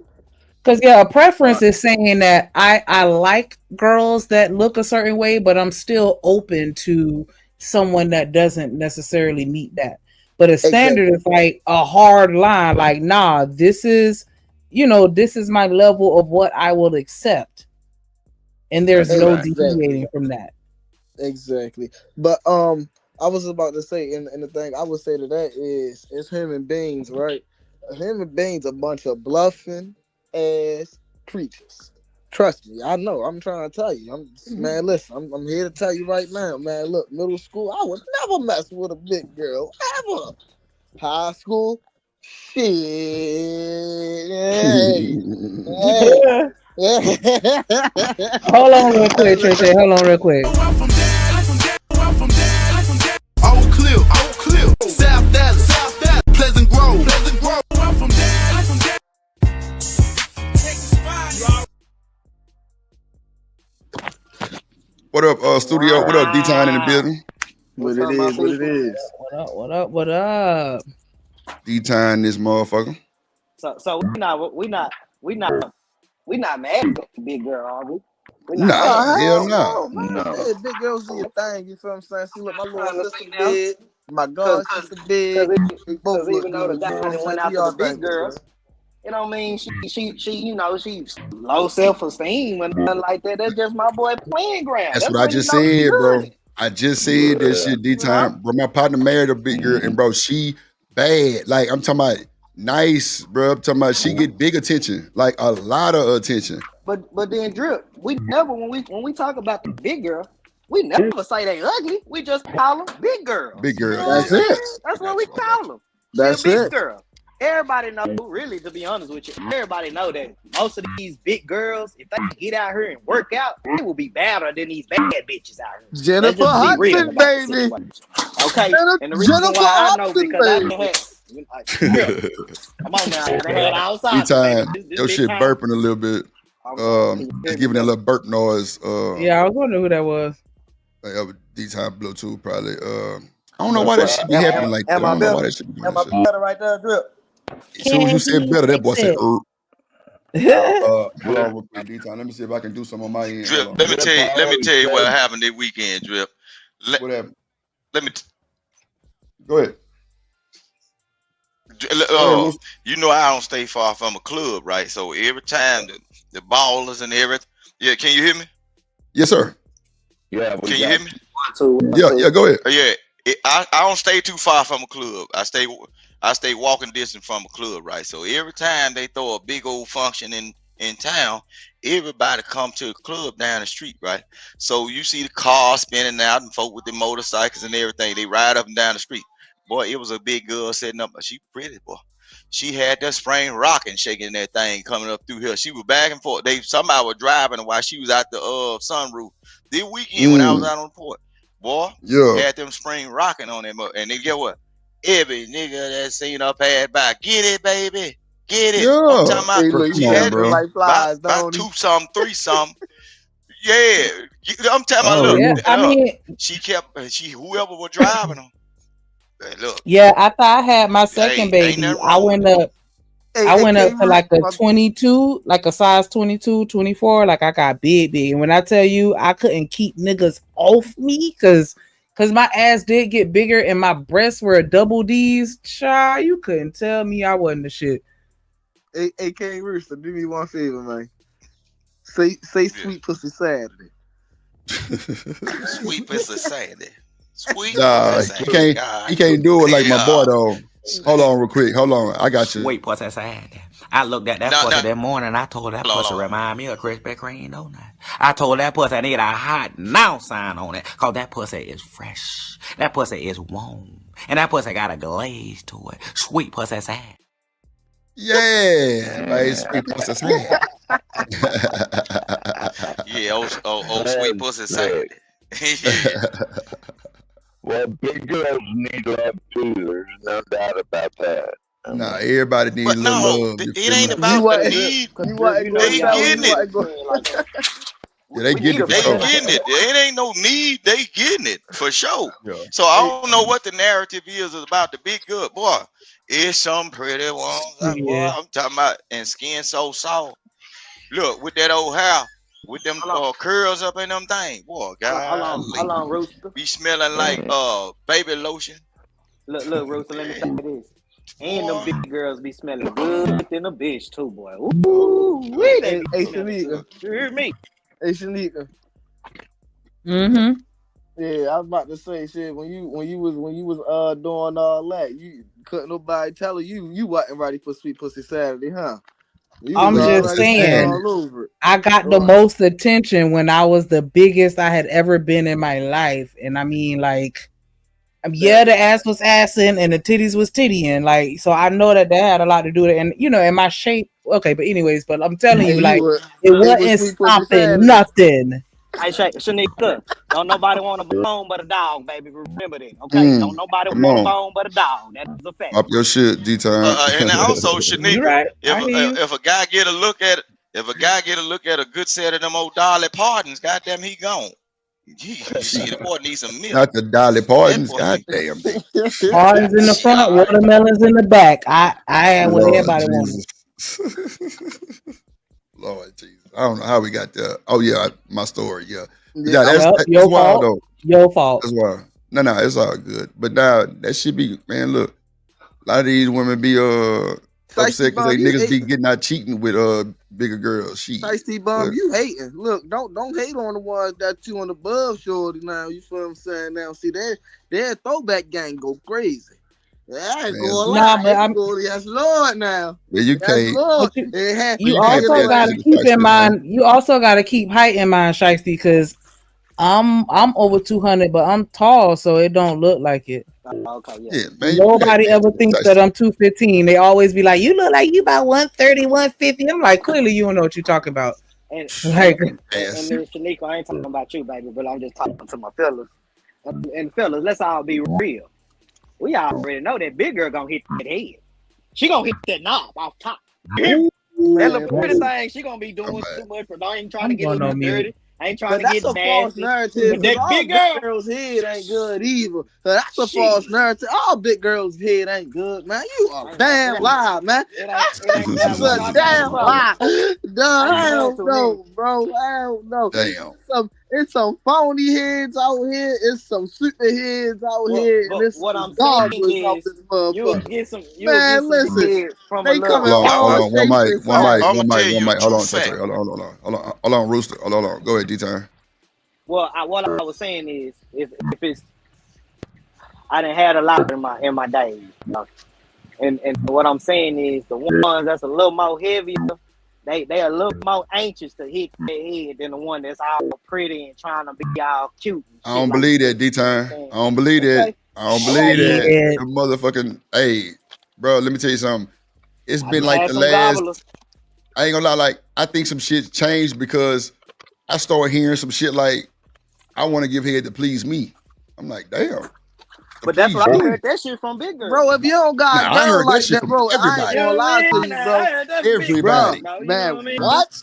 Because a preference is saying that I like girls that look a certain way, but I'm still open to someone that doesn't necessarily meet that. But a standard is like a hard line, like, nah, this is my level of what I will accept. And there's no deviating from that. Exactly. But I was about to say, and the thing I would say to that is, it's human beings, right? Human beings, a bunch of bluffing ass creatures. Trust me, I know. I'm trying to tell you. Man, listen, I'm here to tell you right now, man. Look, middle school, I would never mess with a big girl ever. High school, shit. Hey. Hold on real quick, Trey. Hold on real quick. Old Cliff, South Dallas, Pleasant Grove. What up, studio? What up, D-Time in the building? What it is. What up? D-Time, this motherfucker. So we not mad at the big girl, are we? Hell no. Hey, big girls do your thing. You feel what I'm saying? See, look, my little sister big, my god sister big. Because even though the guy that went after the big girls, it don't mean she she's low self-esteem and nothing like that. That's just my boy playing ground. That's what I just said, bro. I just said that shit, D-Time. Bro, my partner married a big girl, and bro, she bad. Like, I'm talking about nice, bro. I'm talking about she get big attention, like a lot of attention. But then Drip, we never when we talk about the big girl, we never say they ugly. We just call them big girls. Big girl. That's it. That's what we call them. That's big it. Girl. Everybody know, really, to be honest with you, everybody know that most of these big girls, if they get out here and work out, they will be badder than these bad bitches out here. Jennifer Hudson, baby. Okay, and the reason why I know because Come on now, they had outside. D-Time, This your big shit time. burping a little bit. It's giving it a little burp noise. Yeah, I was wondering who that was. D-Time Bluetooth probably. I don't know why that shit be happening like that. I don't know why that shit be doing Am that I shit. better right there, Drip? As soon as you said better, that boy said, Hold hold on real quick, D-Time. Let me see if I can do something on my end. Drip, Hold on. let me tell you what happened this weekend, Drip. What happened? Let me Go ahead. you know I don't stay far from a club, right? So every time the ballers and everything. Yeah, can you hear me? Yes, sir. Yeah, Can you hear me? Yeah, go ahead. I don't stay too far from a club. I stay walking distance from a club, right? So every time they throw a big old function in town, everybody come to the club down the street, right? So you see the cars spinning out and folk with the motorcycles and everything. They ride up and down the street. Boy, it was a big girl sitting up. She pretty, boy. She had that spring rocking, shaking that thing coming up through here. She was back and forth. Somebody was driving while she was out the sunroof. This weekend when I was out on the port, boy, had them spring rocking on them. And they get what? Every nigga that seen her pass by, get it, baby, get it. I'm talking about she had about 2 something, 3 something. Yeah, I'm talking about. Look, yeah. I mean, whoever was driving them. Look. Yeah, after I had my second baby, I went up to like a 22, like a size 22, 24. Like I got big. And when I tell you I couldn't keep niggas off me because my ass did get bigger and my breasts were double D's, child, you couldn't tell me I wasn't the shit. Hey, King Rooster, do me one favor, man. Say Sweet Pussy Saturday. Sweet Pussy Saturday. Sweet. Nah, he can't do it like my boy though. Hold on real quick. Hold on. I got you. Sweet pussy Saturday. I looked at that pussy that morning. I told that pussy remind me of Krispy Kreme donut. I told that pussy I need a hot now sign on it. Cause that pussy is fresh. That pussy is warm. And that pussy got a glaze to it. Sweet pussy Saturday. Yeah, like Sweet Pussy Saturday. Yeah, old Sweet Pussy Saturday. Well, big girls need love too. There's no doubt about that. Nah, everybody needs a little love. It ain't about the need. They getting it. Yeah, they getting it. They getting it. It ain't no need. They getting it for sure. Yeah. So I don't know what the narrative is about the big good boy. It's some pretty ones. Boy, I'm talking about and skin so soft. Look with that old hair. With them curls up in them things, boy, God. How long, Rooster? Be smelling like baby lotion. Look, Rooster, let me tell you this. And them big girls be smelling good in a bitch too, boy. Ooh, hey, Shanika. You hear me? Hey, Shanika. Mm-hmm. Yeah, I was about to say shit. When you was doing all that, you couldn't nobody tell you wasn't ready for Sweet Pussy Saturday, huh? I'm just saying, I got the most attention when I was the biggest I had ever been in my life. And I mean, like, yeah, the ass was assing and the titties was tittying. Like, so I know that had a lot to do with it. And, you know, in my shape, okay, but anyways, but I'm telling you, like, it wasn't stopping nothing. Hey, Shanika, don't nobody want a bone but a dog, baby. Remember that, okay? Don't nobody want a bone but a dog. That's a fact. Up your shit, D-Time. And also, Shanika, right. if a guy get a look at a good set of them old Dolly Partons, goddamn, he gone. Shit, the boy needs some milk. Not the Dolly Partons, goddamn. Partons in the front, watermelons in the back. I had what everybody wanted. Lord Jesus. I don't know how we got there. Oh yeah, my story. Yeah, that's your wild though. Your fault. That's wild. No, it's all good. But now that should be, man. Look, a lot of these women be upset because they niggas be getting out cheating with bigger girls. Shiesty Bum, you hating. Look, don't hate on the ones that you on the above shorty now. You feel what I'm saying? Now see their throwback gang go crazy. Yeah, yes, Lord. Now, yeah, you can't. You also got to keep in mind. You also got to keep height in mind, Shiesty, because I'm over 200, but I'm tall, so it don't look like it. Okay, yeah. Man, nobody ever thinks that I'm 215. They always be like, "You look like you about 130, 150." I'm like, clearly you don't know what you're talking about. And like, Shanika, I ain't talking about you, baby, but I'm just talking to my fellas. And fellas, let's all be real. we already know that big girl gonna hit that head. She gonna hit that knob off top. Ooh, That man, little pretty thing, she gonna be doing too much. But I ain't trying to get going on mute. dirty. I ain't trying But to that's get a false nasty. narrative. But that All big big girl, girls' head ain't good either. So that's a false narrative. All big girls' head ain't good, man. You a damn lie, man. it ain't That's a damn lie. No, I don't know, bro. I don't know. Damn. It's some phony heads out here. It's some super heads out here. And it's what some I'm saying godless out is, this motherfucker. you'll get some listen. head from They a come in little. Hold on, all one mic, shapes one and mic, sizes. one mic, one mic. Hold on, Trey. Hold on, Rooster. Hold on. Go ahead, D-Time. Well, what I was saying is, if it's, I done had a lot in my days, you know? and what I'm saying is, the ones that's a little more heavier, they a little more anxious to hit their head than the one that's all pretty and trying to be all cute. I don't believe that, D-Time. I don't believe that. I don't believe that. The motherfucking, hey, bro, let me tell you something. It's been like the last, I ain't gonna lie, like, I think some shit changed because I started hearing some shit like, I want to give head to please me. I'm like, damn. But that's what I heard that shit from big girls. Bro, if you don't got I heard girls like that shit that, from bro, I everybody. ain't gonna lie to you, bro. Everybody. Bro, man, what?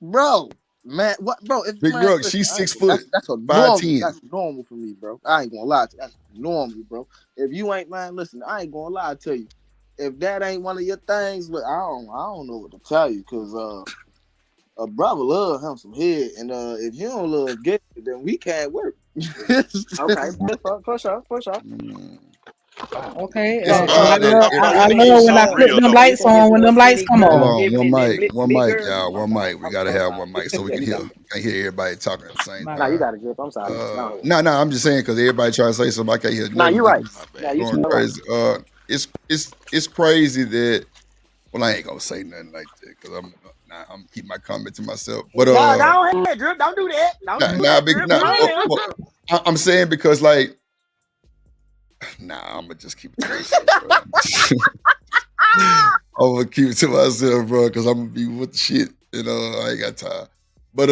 Bro, man, what, bro? If, Big man, girl, listen, she's I ain't 6 gonna- foot, That's a normal. 5'10". That's normal for me, bro. I ain't gonna lie to you. That's normal, bro. If you ain't, man, listen, I ain't gonna lie to you. If that ain't one of your things, look, I don't know what to tell you, cause a brother love him some head, and if you don't love gay, then we can't work. Okay, for sure. Okay. It's I love when I flip them lights on when them lights come Hold on. on, one mic, y'all. One mic. We gotta have one mic so we can hear. Can't hear everybody talking at the same time. Nah, you got it, Drip. I'm sorry. No, I'm just saying because everybody trying to say something. I can't hear. Nah, you right. Niggas Nah, you going right. crazy. It's crazy that. Well, I ain't gonna say nothing like that because I'm keep my comment to myself. But Nah, don't hit Drip. Don't do that. Don't do that, Drip. I'm saying because like. Nah, I'm gonna just keep it to myself, bro. I'm gonna keep it to myself, bro, because I'm gonna be with the shit. I ain't got time. But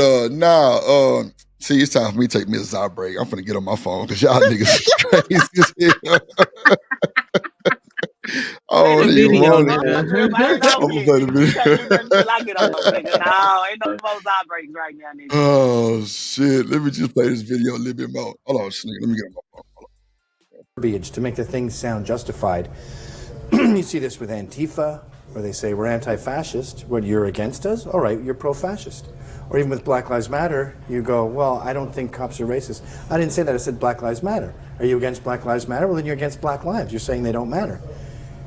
see, it's time for me to take me a Zy break. I'm finna get on my phone because y'all niggas is crazy as hell. Oh, the you video, want it? nigga. I'm gonna play the video. Until I get on, nigga. No, ain't no more Zy breaks right now, nigga. Oh shit! Let me just play this video a little bit more. Hold on, nigga. Let me get on my phone. Verbiage to make the things sound justified. You see this with Antifa, where they say we're anti-fascist. What, you're against us? All right, you're pro-fascist. Or even with Black Lives Matter, you go, well, I don't think cops are racist. I didn't say that. I said Black Lives Matter. Are you against Black Lives Matter? Well, then you're against Black lives. You're saying they don't matter.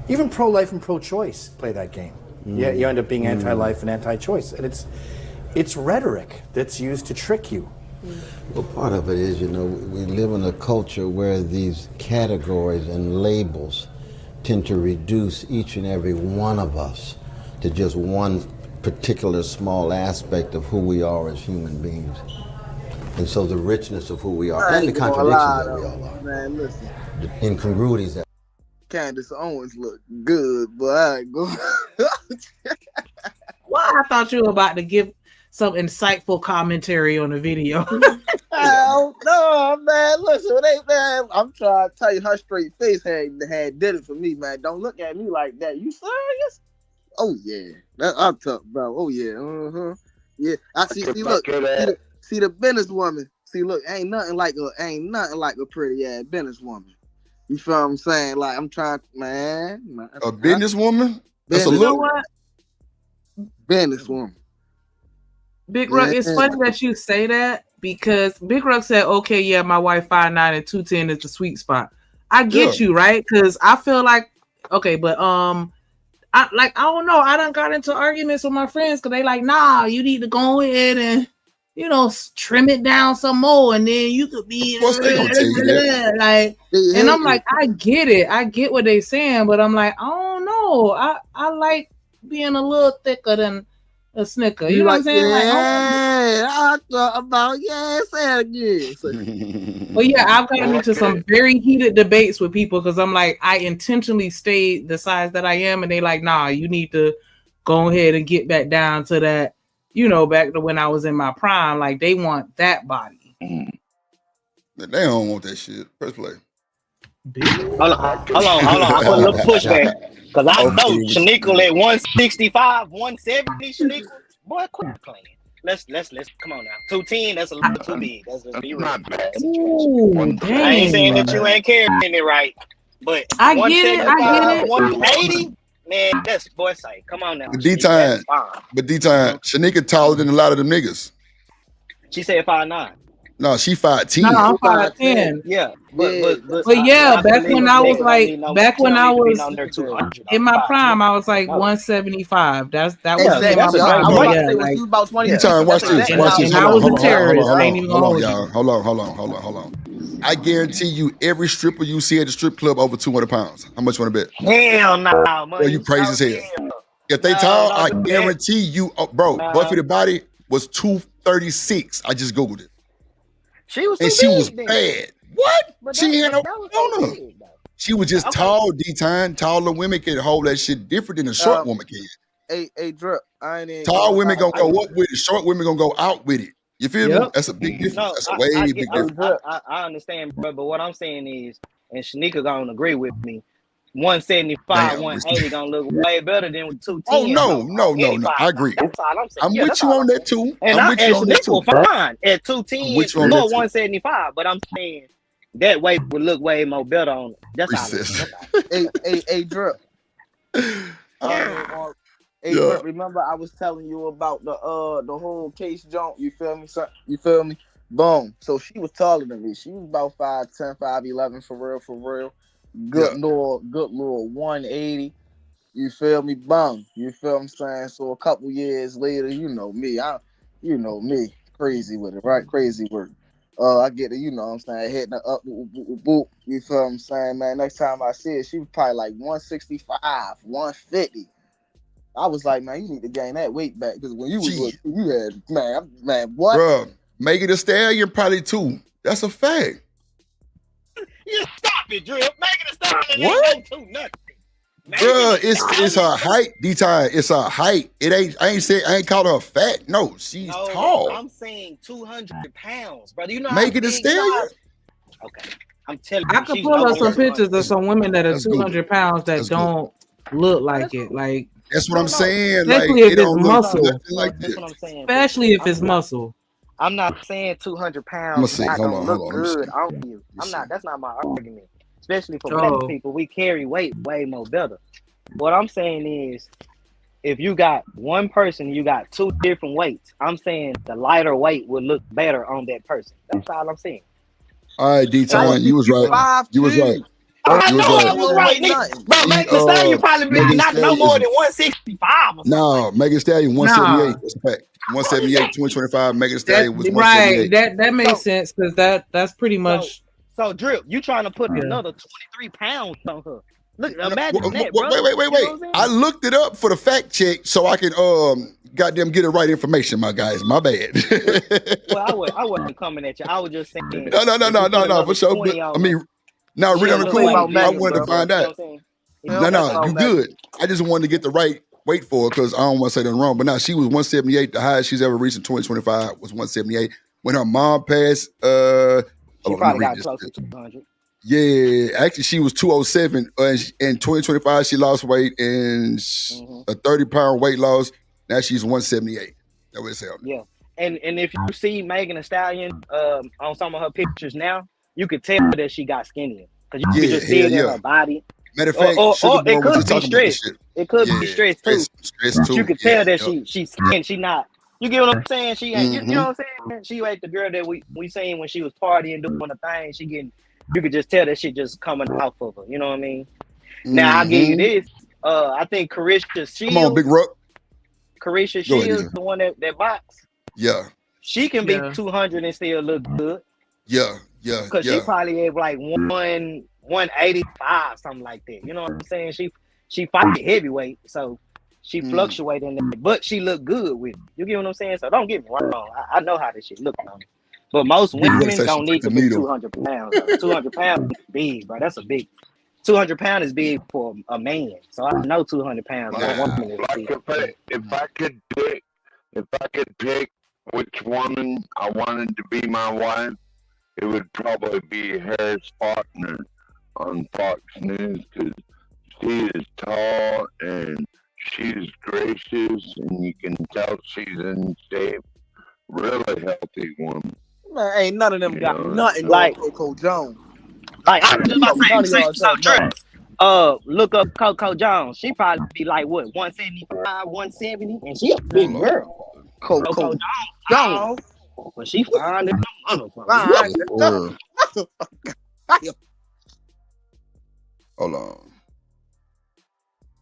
Even pro-life and pro-choice play that game. Yeah, you end up being anti-life and anti-choice, and it's rhetoric that's used to trick you. Well, part of it is, we live in a culture where these categories and labels tend to reduce each and every one of us to just one particular small aspect of who we are as human beings. And so the richness of who we are and the contradictions that we all are. Man, listen. The incongruities that Candace Owens look good, but I ain't going. Well, I thought you were about to give some insightful commentary on the video. Hell no, man. Listen, man. I'm trying to tell you, her straight face had did it for me, man. Don't look at me like that. You serious? Oh yeah, I'm tough, bro. Oh yeah, yeah. I see. Look, see the businesswoman. See, look, ain't nothing like a pretty ass businesswoman. You feel what I'm saying? Like I'm trying, man. A businesswoman? That's a You know look. what? Businesswoman. Big Ruck, it's funny that you say that because Big Ruck said, okay, yeah, my wife 5'9" and 210 is the sweet spot. I get you, right? Because I feel like, okay, but I don't know. I done got into arguments with my friends because they like, nah, you need to go ahead and, trim it down some more, and then you could be like, and I'm like, I get it. I get what they saying, but I'm like, I don't know. I like being a little thicker than a Snicker. You know what I'm saying? Yeah, I thought about say it again. Well, yeah, I've gotten into some very heated debates with people because I'm like, I intentionally stayed the size that I am, and they like, nah, you need to go ahead and get back down to that, back to when I was in my prime. Like they want that body. They don't want that shit. Press play. Hold on. I put a little pushback because I know Shaniqua at 165, 170. Shaniqua, boy, quit playing. Let's come on now. 210, that's a little too big. That's just be real. Ooh, I ain't saying that you ain't carrying it right, but I get it. 180, man, that's boy say. Come on now. But D-Time, Shanika taller than a lot of them niggas. She said 5'9". No, she 5'10". No, I'm 5'10". Yeah, but yeah, back when I was like, in my prime, I was like 175. That was Exactly. in my I was prime. about to Yeah, say when like, you about 20. D-Time, watch this. Watch this. and I was a terrorist. I ain't even gonna hold you. Y'all. Hold on. I guarantee you, every stripper you see at the strip club over 200 pounds. How much you want to bet? Hell no, man. Well, you crazy as hell. If they tall, I guarantee you, bro. Buffy the Body was 236. I just googled it. She was and she was bad. What? But she had no on her. big, She was just tall, D-Time. Taller women can hold that shit different than a short woman can. Hey, Drip, I ain't Tall women gonna go up with it. Short women gonna go out with it. You feel me? That's a big difference. No, That's a way big difference. I understand, bro, but what I'm saying is, and Shanika gonna agree with me, 175, 180 gonna look way better than 210. Oh no. I agree. That's all I'm saying. I'm with you on that too. And I'm with you on that too. Fine at 210 or 175, but I'm saying that weight would look way more better on it. That's all. Hey, Drip. Drip, remember I was telling you about the whole case jump. You feel me? You feel me? Boom. So she was taller than me. She was about 5'10", 5'11", for real. Good little 180. You feel me? Bum. You feel what I'm saying? So a couple years later, you know me. Crazy with it, right? Crazy work. I get it, you know what I'm saying, hitting her up, boop. You feel what I'm saying, man? Next time I see her, she was probably like 165, 150. I was like, man, you need to gain that weight back because when you was you had man, what? Bro, Megan Thee Stallion probably too. That's a fact. You stop it, Drip. Megan Thee Stallion What? ain't no nothing. Bro, it's her height, D-Time. It's her height. I ain't called her fat. No, she's tall. I'm saying 200 pounds, brother. You know Megan Thee Stallion? Okay. I'm telling I you. could pull up some pictures of some women that are 200 pounds that don't look like it. Like that's what I'm saying. Especially like, if it's muscle. Like that's what I'm saying. Especially if it's muscle. I'm not saying 200 pounds is not gonna look good on you. That's not my argument. Especially for black people, we carry weight way more better. What I'm saying is, if you got one person, you got two different weights. I'm saying the lighter weight would look better on that person. That's all I'm saying. All right, D-Time, you was right. You was right. I know I was right, nigga. Bro, Megan Thee Stallion probably not no more than 165 or something. No, Megan Thee Stallion 178. That's a fact. 178, 2025. Megan Thee Stallion was 178. Right. That makes sense because that's pretty much. So Drip, you trying to put another 23 pounds on her? Look, imagine that, bro. Wait. I looked it up for the fact check so I can goddamn get the right information, my guys. My bad. Well, I wasn't coming at you. I was just saying. No, for sure. But, I mean, now really on the cool. I wanted to find out. No, you good. I just wanted to get the right weight for her because I don't want to say nothing wrong. But now she was 178. The highest she's ever reached in 2025 was 178. When her mom passed, she probably got close to 200. Yeah, actually, she was 207. In 2025, she lost weight and a 30-pound weight loss. Now she's 178. That was hell. Yeah, and if you see Megan Thee Stallion on some of her pictures now, you could tell that she got skinnier because you could just see it in her body. Matter of fact, or it could be stress. It could be stress too. Stress too. You could tell that she's skinny. She not. You get what I'm saying? She ain't. You know what I'm saying? She ain't the girl that we seen when she was partying, doing the thing. She getting. You could just tell that shit just coming off of her. You know what I mean? Now I'll give you this. I think Carisha Shields. Come on, Big Ruck. Carisha Shields, the one that box. Yeah. She can be 200 and still look good. Yeah. Because she probably have like 185, something like that. You know what I'm saying? She fight heavyweight, so she fluctuate in there, but she look good with it. You get what I'm saying? So don't get me wrong. I know how this shit look on it. But most women don't need to be 200 pounds. 200 pounds is big, bro. That's a big. 200 pounds is big for a man. So I know 200 pounds. If I could pick which woman I wanted to be my wife, it would probably be Harris partner on Fox News because she is tall and she's gracious, and you can tell she's in shape. Really healthy woman. Man, ain't none of them got nothing Like- like Coco Jones. Like I was just about None to of say, y'all so talking Trey, about. look up Coco Jones. She probably be like what 175, 170, and she a big girl. Coco Jones, Jones. but she fine as a motherfucker. Hold on.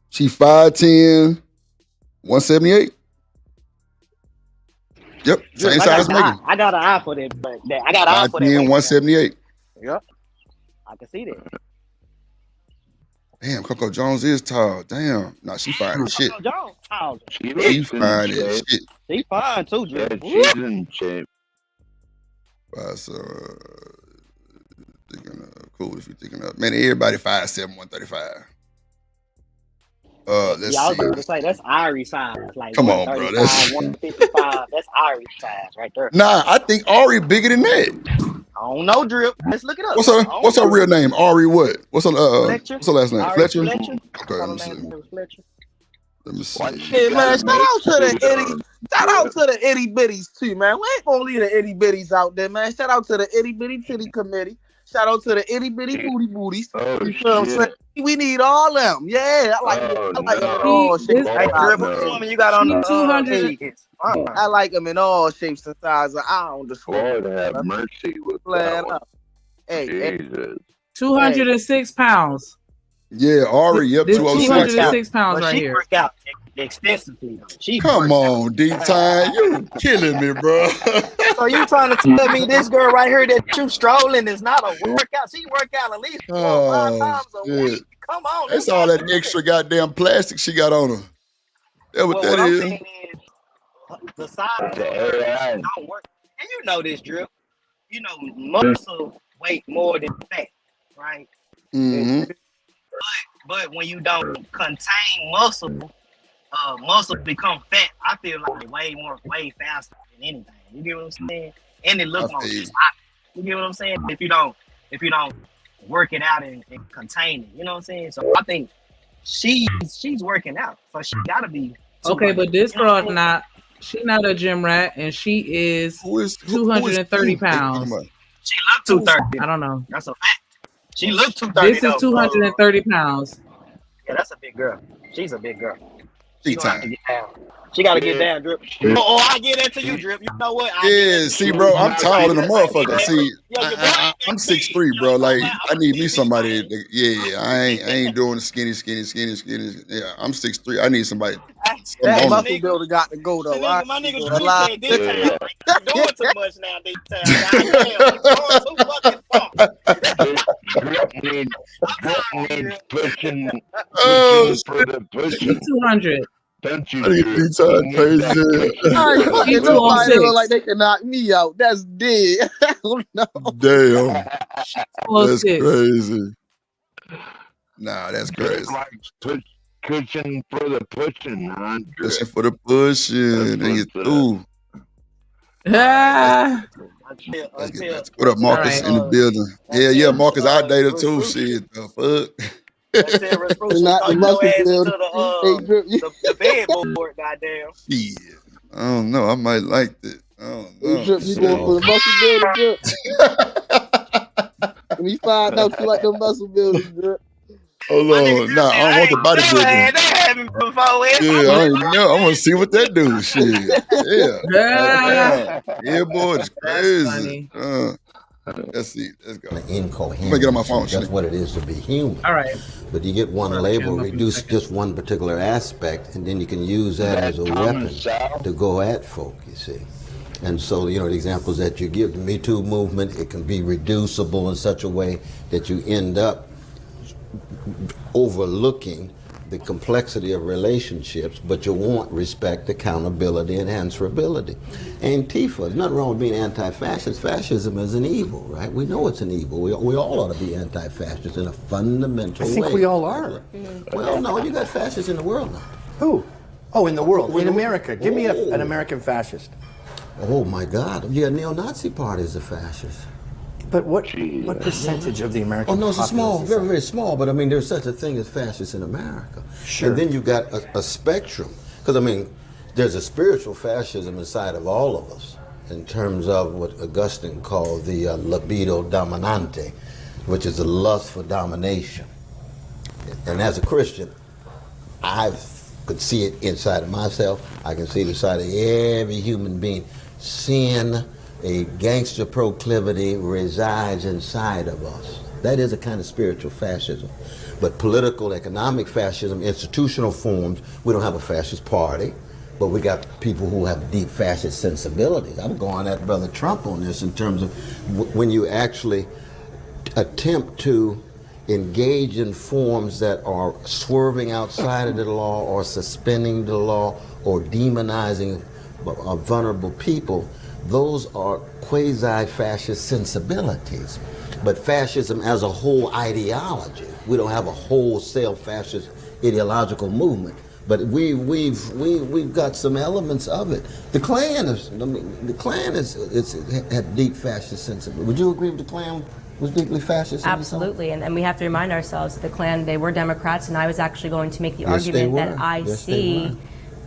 She 5'10", 178. Yep, same I size got, Megan. I got an eye for that, but I got an eye for that. 5'10", weight. 178. Yep, I can see that. Damn, Coco Jones is tall. Damn. Nah, she fine as shit. Coco Jones, tall. She She looks in fine as shape. shit. She fine too, Yeah, Drew. she's in shape. So, thinking cool if you're thinking of, man, everybody 5'7", 135. Let's Yeah, I was see. about to say that's Irie size. Like Come on, bro. 135, That's 155. That's Irie size right there. nah. I think Ari bigger than that. I don't know, Drip. Let's look it up. What's her real name? Ari what? What's her Fletcher. what's her last name? Ari Fletcher. Fletcher. Okay, let me see. Fletcher. Let me see. Hey man, shout out to the itty, shout out to the itty bitties too, man. We ain't gonna leave the itty bitties out there, man. Shout out to the itty bitty titty committee. Shout out to the itty bitty booty booties. Oh, You feel what I'm saying? We need all them. Yeah, I like Oh, I like them in no. all shapes. This- and Hey, Drip, sizes. which woman you got on the 200 page? I like them in all shapes and sizes. I don't just Lord have mercy with flat that one. up. Hey, Jesus. 206 pounds. Yeah, Ari. Yep, This 206. 206 pounds But right she here. work out extensively. Though. She Come work on, D-Time. You killing me, bro. out. So you trying to tell me this girl right here that you strolling is not a workout? She work out at least 4 or 5 Oh, times a shit. week. Come on. That's all that extra goddamn plastic she got on her. That's what Well, that what I'm is. saying is the size of The her AI. don't work. And you know this, Drip. You know muscle weight more than fat, right? Mm-hmm. But when you don't contain muscle, muscle become fat. I feel like way faster than anything. You get what I'm saying? And it looks I more feel you. sloppy. You get what I'm saying? If you don't work it out and contain it, you know what I'm saying? So I think she's working out, so she gotta be Okay, but this you know what I'm girl saying? she not a gym rat, and she is Who is 230 who they talking pounds. about? She look 230. I don't know. That's a fact. She look 230. This is though. 230 pounds. Yeah, that's a big girl. She's a big girl. She She gonna have to time. get down. She gotta get down, Drip. Oh, I get that to you, Drip. You know what? Yeah, see, bro, I'm tall than a motherfucker. See, Yo, your body I'm 6'3", bro. Like, I need me somebody. Yeah, I ain't doing the skinny. Yeah, I'm 6'3". I need somebody. that on muscle me. builder got to go though. nigga, my nigga A Drip lot. said this time. Like, you doing too much now, this time. Goddamn, you doing too fucking far. Drip needs pushing Oh, for the pushing. 200. Don't you, I need Drip? D-Time You need crazy. that pushing. I ain't fucking She's nobody 206. look like they can knock me out. That's dead. Oh, no. Damn, that's 206. crazy. Nah, that's Drip crazy. likes pushing for the pushing, huh? Drip. Pushing for the pushing. That's And you what's up. through. Ah, Until, Let's get until, back to what up, Marcus right. in the building. Yeah, Marcus, I dated too. Shit, the fuck. until Rasputin Not the throw muscle your ass into builder. Hey, Drip, the bedboard, goddamn. Shit. I don't know. I might like that. I don't know. Drip, you going for the muscle builder, Drip? Let me find out you like them muscle builders, Drip. Hold on. Nah, I don't want the bodybuilding. That happened before. Yeah, I ain't know. I want to see what that do. Shit. Yeah. yeah. Yeah, boy, it's That's crazy. funny. Let's see. Let's go. Incoherent. Let me get on my phone. That's what it is to be human. All right. But you get one label, Jim, reduce just one particular aspect, and then you can use that as a weapon to go at folk, you see. And so, you know, the examples that you give, the Me Too movement, it can be reducible in such a way that you end up overlooking the complexity of relationships, but you want respect, accountability, and answerability. Antifa, there's nothing wrong with being anti-fascist. Fascism is an evil, right? We know it's an evil. We all ought to be anti-fascist in a fundamental way. I think we all are. Well, no, you got fascists in the world now. Who? Oh, in the world, in America. Give me an American fascist. Oh my God, you got neo-Nazi parties of fascists. But what percentage of the American Oh no, it's a populace small, is very, that? very small. But I mean, there's such a thing as fascists in America. Sure. And then you've got a spectrum, because I mean, there's a spiritual fascism inside of all of us, in terms of what Augustine called the libido dominante, which is the lust for domination. And as a Christian, I could see it inside of myself. I can see it inside of every human being. Sin, a gangster proclivity, resides inside of us. That is a kind of spiritual fascism. But political, economic fascism, institutional forms, we don't have a fascist party, but we got people who have deep fascist sensibilities. I'm going at Brother Trump on this in terms of when you actually attempt to engage in forms that are swerving outside of the law or suspending the law or demonizing vulnerable people, those are quasi-fascist sensibilities. But fascism as a whole ideology, we don't have a wholesale fascist ideological movement, but we've got some elements of it. The Klan had deep fascist sensibility. Would you agree with the Klan was deeply fascist? Absolutely, and we have to remind ourselves that the Klan, they were Democrats, and I was actually going to make the argument that I see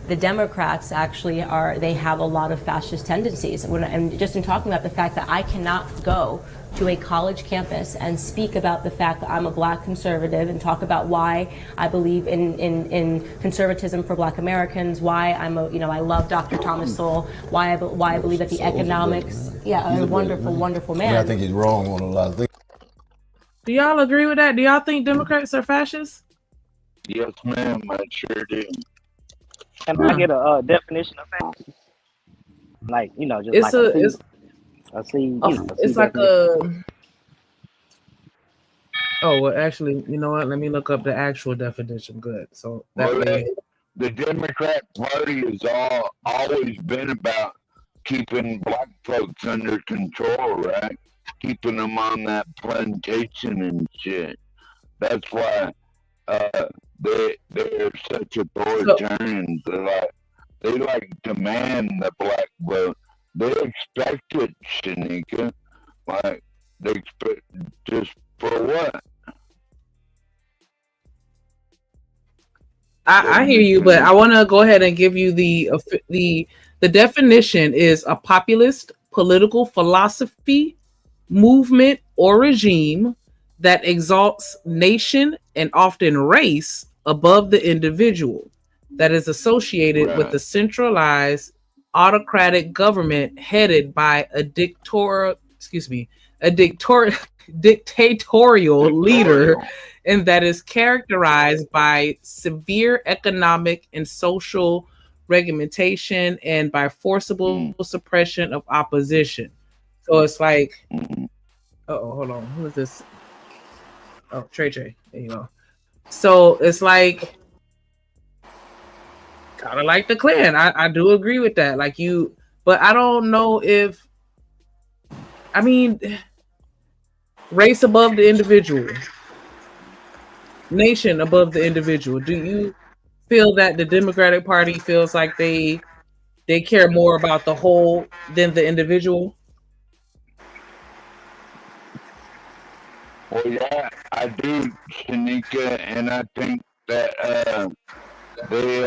the Democrats actually they have a lot of fascist tendencies. And just in talking about the fact that I cannot go to a college campus and speak about the fact that I'm a black conservative and talk about why I believe in conservatism for black Americans, why I love Dr. Thomas Sowell, why I believe that the economics, a wonderful man. I think he's wrong on a lot of things. Do y'all agree with that? Do y'all think Democrats are fascists? Yes, ma'am, I sure do. Can I get a definition of fascist? Like, just It's it's like a. Oh well, actually, you know what? Let me look up the actual definition. Good. So that way, the Democrat Party has always been about keeping black folks under control, right? Keeping them on that plantation and shit. That's why they're such authoritarians. They demand the black vote. They expect it, Shanika. Like, they expect just for what? I hear you, but I want to go ahead and give you the definition is a populist political philosophy, movement, or regime that exalts nation and often race above the individual, that is associated with the centralized autocratic government headed by a dictatorial leader, and that is characterized by severe economic and social regimentation and by forcible suppression of opposition. So it's like, hold on, who is this? Oh, Trey. There you go. So it's like kind of like the Klan. I do agree with that. Like but I don't know if, I mean, race above the individual, nation above the individual. Do you feel that the Democratic Party feels like they care more about the whole than the individual? Well, yeah, I do, Shanika, and I think that they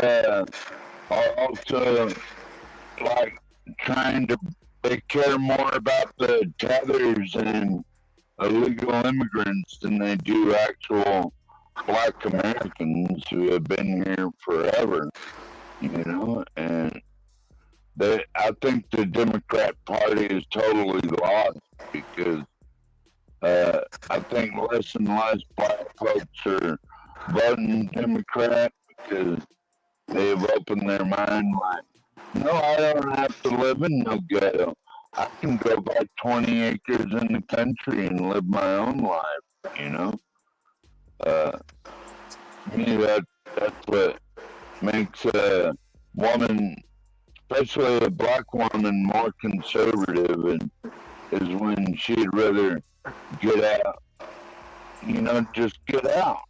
are also they care more about the tethers and illegal immigrants than they do actual black Americans who have been here forever, and I think the Democrat Party is totally lost because I think less and less black folks are voting Democrat because they've opened their mind like, no, I don't have to live in no ghetto. I can go buy 20 acres in the country and live my own life, that's what makes a woman, especially a black woman, more conservative, and is when she'd rather get out, just get out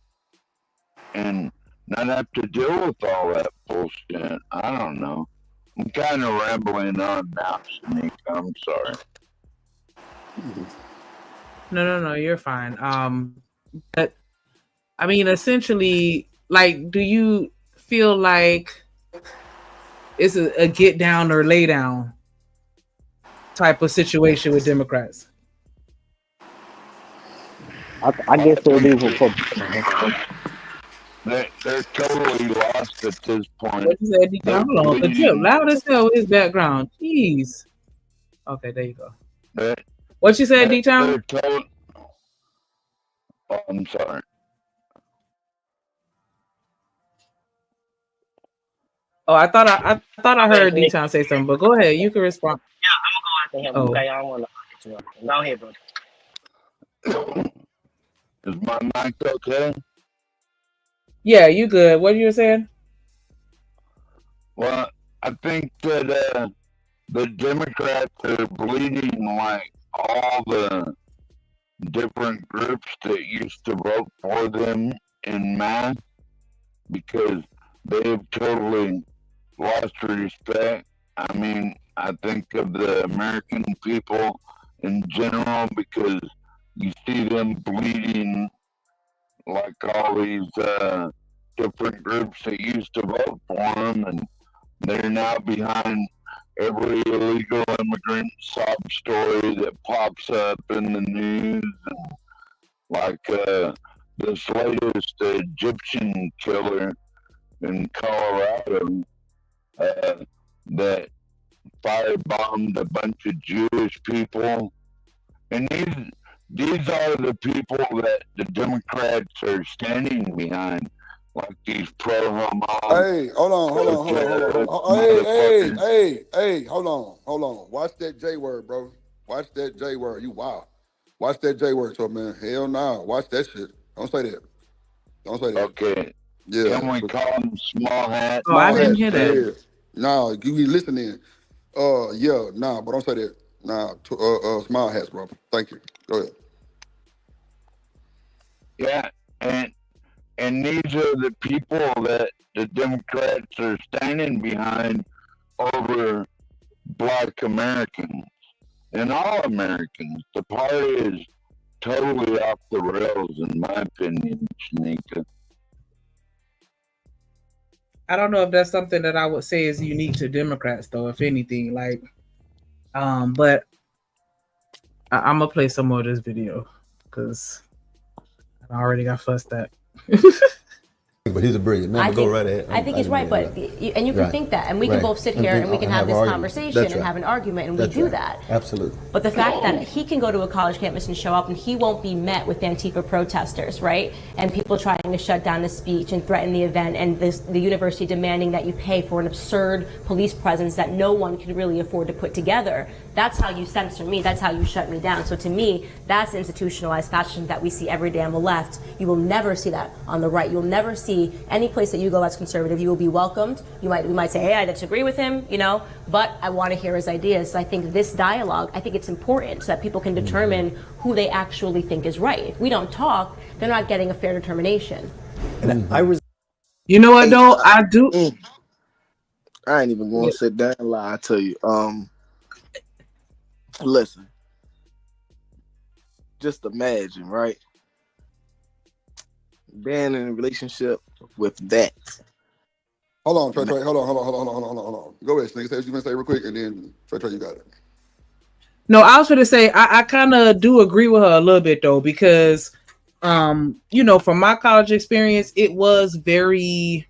and not have to deal with all that bullshit. I don't know. I'm kind of rambling on now, Shanika. I'm sorry. No, you're fine. But I mean, essentially, like, do you feel like it's a get down or lay down type of situation with Democrats? I guess they'll do for They're totally lost at this point. What you said, They're hold on, the Jip, bleeding. loud as hell with his background. Jeez. Okay, there you go. They're, What you said, they're, D-Town? they're told. Oh, I'm sorry. Oh, I thought I heard D-Town say something, but go ahead, you can respond. Yeah, I'm gonna go after him. Oh. Okay, I don't want to. Go ahead, brother. Is my mic okay? Yeah, you good. What you were saying? Well, I think that the Democrats are bleeding like all the different groups that used to vote for them in mass because they've totally lost respect. I mean, I think of the American people in general because you see them bleeding like all these different groups that used to vote for them, and they're now behind every illegal immigrant sob story that pops up in the news, and like this latest Egyptian killer in Colorado that firebombed a bunch of Jewish people, and these are the people that the Democrats are standing behind, like these pro-Hamas. Hey, hold on. Hey, hold on. Watch that J word, bro. Watch that J word. You wow. Watch that J word, so man. Hell nah. Watch that shit. Don't say that. Don't say that. Okay. Yeah. Can we call them small hats? Oh, I didn't Small hear hats, that. yeah. Nah, you be listening. Yeah, nah, but don't say that. Nah, small hats, bro. Thank you. Go ahead. Yeah, and these are the people that the Democrats are standing behind over Black Americans and all Americans. The party is totally off the rails, in my opinion, Shanika. I don't know if that's something that I would say is unique to Democrats, though. If anything, like, but I'm gonna play some more of this video because I already got fussed at. But he's a brilliant man. Go right ahead. I think he's right, but you can Right. think that, and we can Right. both sit And here think- and we can and have have this argument. conversation That's and right. have an argument, and That's we do right. that. Absolutely. But the fact that he can go to a college campus and show up and he won't be met with Antifa protesters, right? And people trying to shut down the speech and threaten the event, and the university demanding that you pay for an absurd police presence that no one can really afford to put together. That's how you censor me. That's how you shut me down. So to me, that's institutionalized fascism that we see every day on the left. You will never see that on the right. You'll never see any place that you go as conservative. You will be welcomed. We might say, hey, I disagree with him, but I want to hear his ideas. So I think this dialogue, I think it's important so that people can determine who they actually think is right. If we don't talk, they're not getting a fair determination. And I was. You know what though? I do. I ain't even gonna sit down and lie to you. Listen. Just imagine, right? Being in a relationship with that. Hold on, Trey. Hold on. Go ahead, Sneak. Say what you gonna say real quick, and then Trey, you got it. No, I was going to say I kind of do agree with her a little bit though, because from my college experience, it was very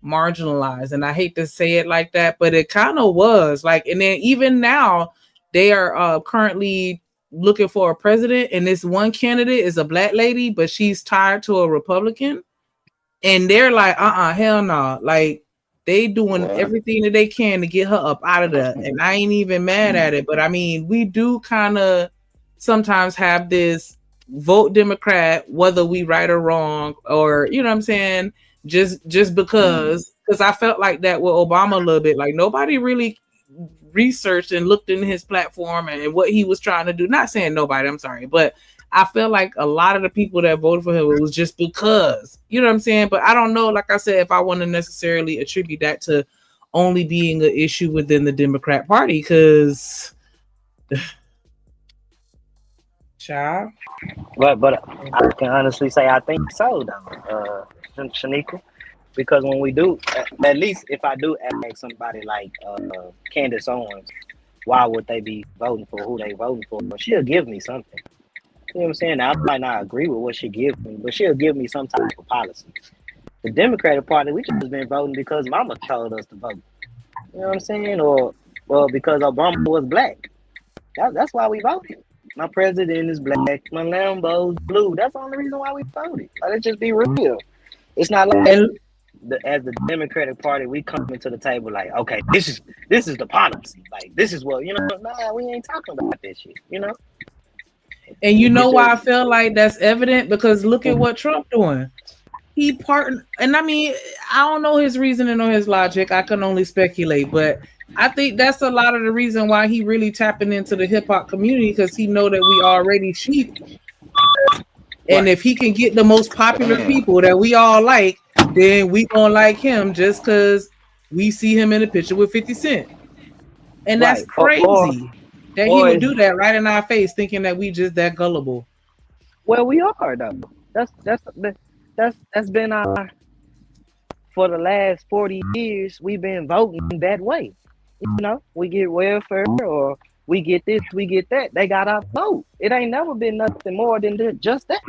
marginalized, and I hate to say it like that, but it kind of was like. And then even now, they are currently looking for a president, and this one candidate is a Black lady, but she's tied to a Republican, and they're like, hell no, like they doing everything that they can to get her up out of there, and I ain't even mad at it. But I mean, we do kind of sometimes have this vote Democrat, whether we right or wrong, or you know what I'm saying, just because I felt like that with Obama a little bit. Like nobody really researched and looked into his platform and what he was trying to do. Not saying nobody, I'm sorry, but I feel like a lot of the people that voted for him, it was just because, you know what I'm saying? But I don't know, like I said, if I want to necessarily attribute that to only being an issue within the Democrat Party, because Child. But I can honestly say I think so though, Shanika, because when we do, at least if I do ask somebody like Candace Owens, why would they be voting for who they voting for? But she'll give me something. You know what I'm saying? Now, I might not agree with what she gives me, but she'll give me some type of policy. The Democratic Party, we just been voting because Mama told us to vote. You know what I'm saying? Or because Obama was black. That's why we voted. My president is black. My Lambo's blue. That's the only reason why we voted. Like, let's just be real. It's not like as the Democratic Party, we come into the table like, okay, this is the policy. Like, this is what, nah, we ain't talking about this shit, And you know why I feel like that's evident? Because look at what Trump doing. He partnered, and I mean, I don't know his reasoning or his logic. I can only speculate, but I think that's a lot of the reason why he really tapping into the hip hop community, because he know that we already sheep. And if he can get the most popular people that we all like, then we gonna like him just because we see him in a picture with 50 Cent. And that's crazy that he would do that right in our face, thinking that we just that gullible. Well, we are though. That's been our, for the last 40 years, we've been voting that way. We get welfare or we get this, we get that. They got our vote. It ain't never been nothing more than just that.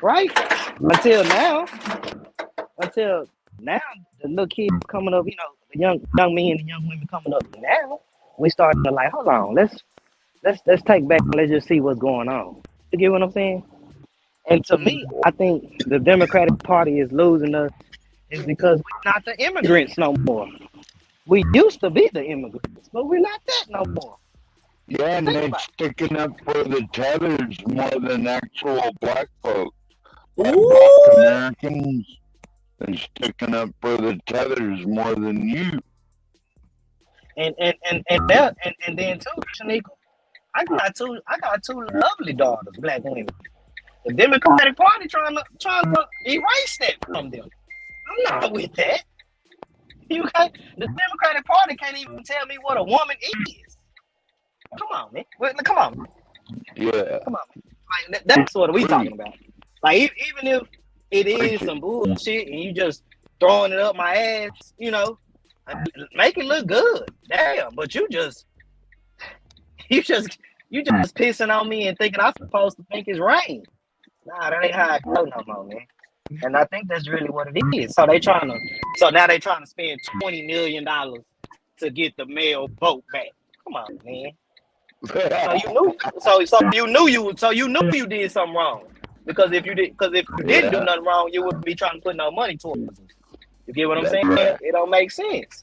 Right? Until now, the little kids coming up, the young men and young women coming up now, we starting to like, hold on, let's take back and let's just see what's going on. You get what I'm saying? And to me, I think the Democratic Party is losing us is because we're not the immigrants no more. We used to be the immigrants, but we're not that no more. Yeah, and they're sticking up for the tethers more than actual black folks. Black Americans, they're sticking up for the tethers more than you. And then too, Shanika, I got two lovely daughters, black women. The Democratic Party trying to erase that from them. I'm not with that. The Democratic Party can't even tell me what a woman is. Come on, man. Come on. Yeah. Come on. Like, that's what we talking about. Like, even if it is some bullshit and you just throwing it up my ass, make it look good. Damn, but you just pissing on me and thinking I'm supposed to think it's rain. Nah, that ain't how I go no more, man. And I think that's really what it is. So now they trying to spend $20 million to get the male vote back. Come on, man. So you knew you did something wrong. Because if you didn't do nothing wrong, you wouldn't be trying to put no money towards it. You get what I'm saying? It don't make sense.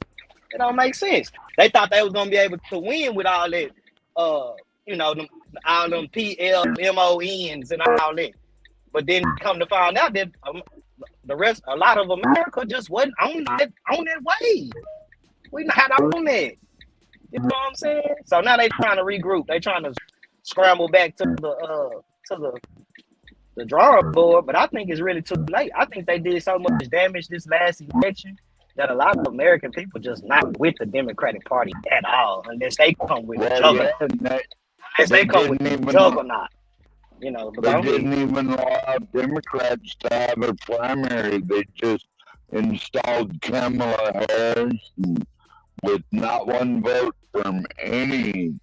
It don't make sense. They thought they was gonna be able to win with all that, all them PLMONs and all that. But then come to find out that a lot of America just wasn't on that wave. We not on that. You know what I'm saying? So now they trying to regroup. They trying to scramble back to the drawing board. But I think it's really too late. I think they did so much damage this last election that a lot of American people just not with the Democratic Party at all, unless they come with a juggernaut. They didn't even allow Democrats to have a primary. They just installed Kamala Harris with not one vote from anyone.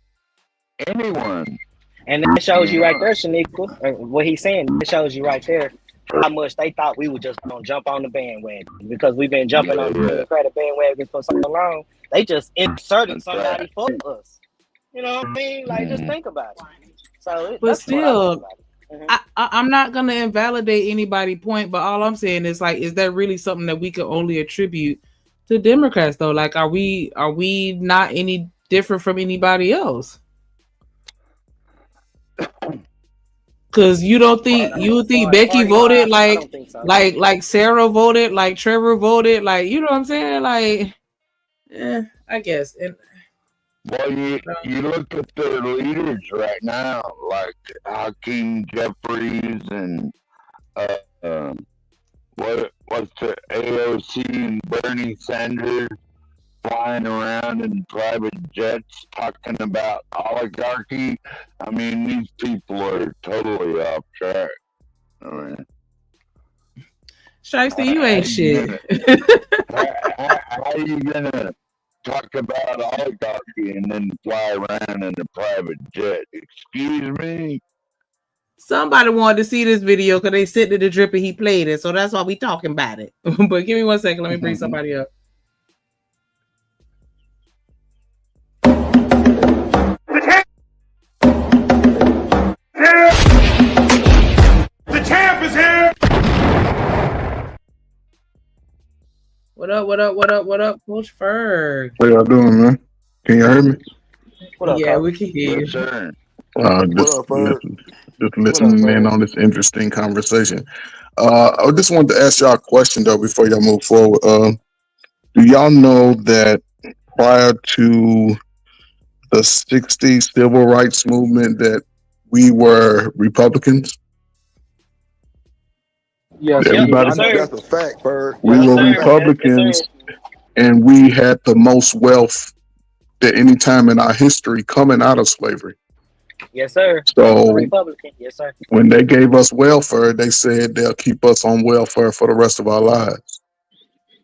And that shows you right there, Shanika, what he's saying. It shows you right there how much they thought we were just gonna jump on the bandwagon, because we've been jumping on the Democratic bandwagon for so long. They just inserted somebody for us. You know what I mean? Like, just think about it. So, but still, I'm not gonna invalidate anybody's point. But all I'm saying is, like, is that really something that we can only attribute to Democrats, though? Like, are we not any different from anybody else? Because you think Becky voted like Sarah voted, like Trevor voted, like, you know what I'm saying? Like, I guess. And well, you look at their leaders right now, like Hakeem Jeffries and what's the AOC and Bernie Sanders. flying around in private jets talking about oligarchy. I mean, these people are totally off track. I mean, Shiesty, you ain't shit. how are you gonna talk about oligarchy and then fly around in a private jet? Excuse me? Somebody wanted to see this video because they sent it to Drip and he played it, so that's why we talking about it. But give me 1 second, let me bring somebody up. The champ is here. What up, what up, what up, what up, Coach Ferg? What y'all doing, man? Can you hear me? What up, Yeah, Coach? we can hear you. Sir. Just listening in on this interesting conversation. I just wanted to ask y'all a question though before y'all move forward. Do y'all know that prior to the '60s civil rights movement that we were Republicans? Yes, Everybody, That's a fact, Bird. we That's were a fact. Republicans, and we had the most wealth at any time in our history coming out of slavery. Yes, sir. So Republican. Yes, sir. when they gave us welfare, they said they'll keep us on welfare for the rest of our lives.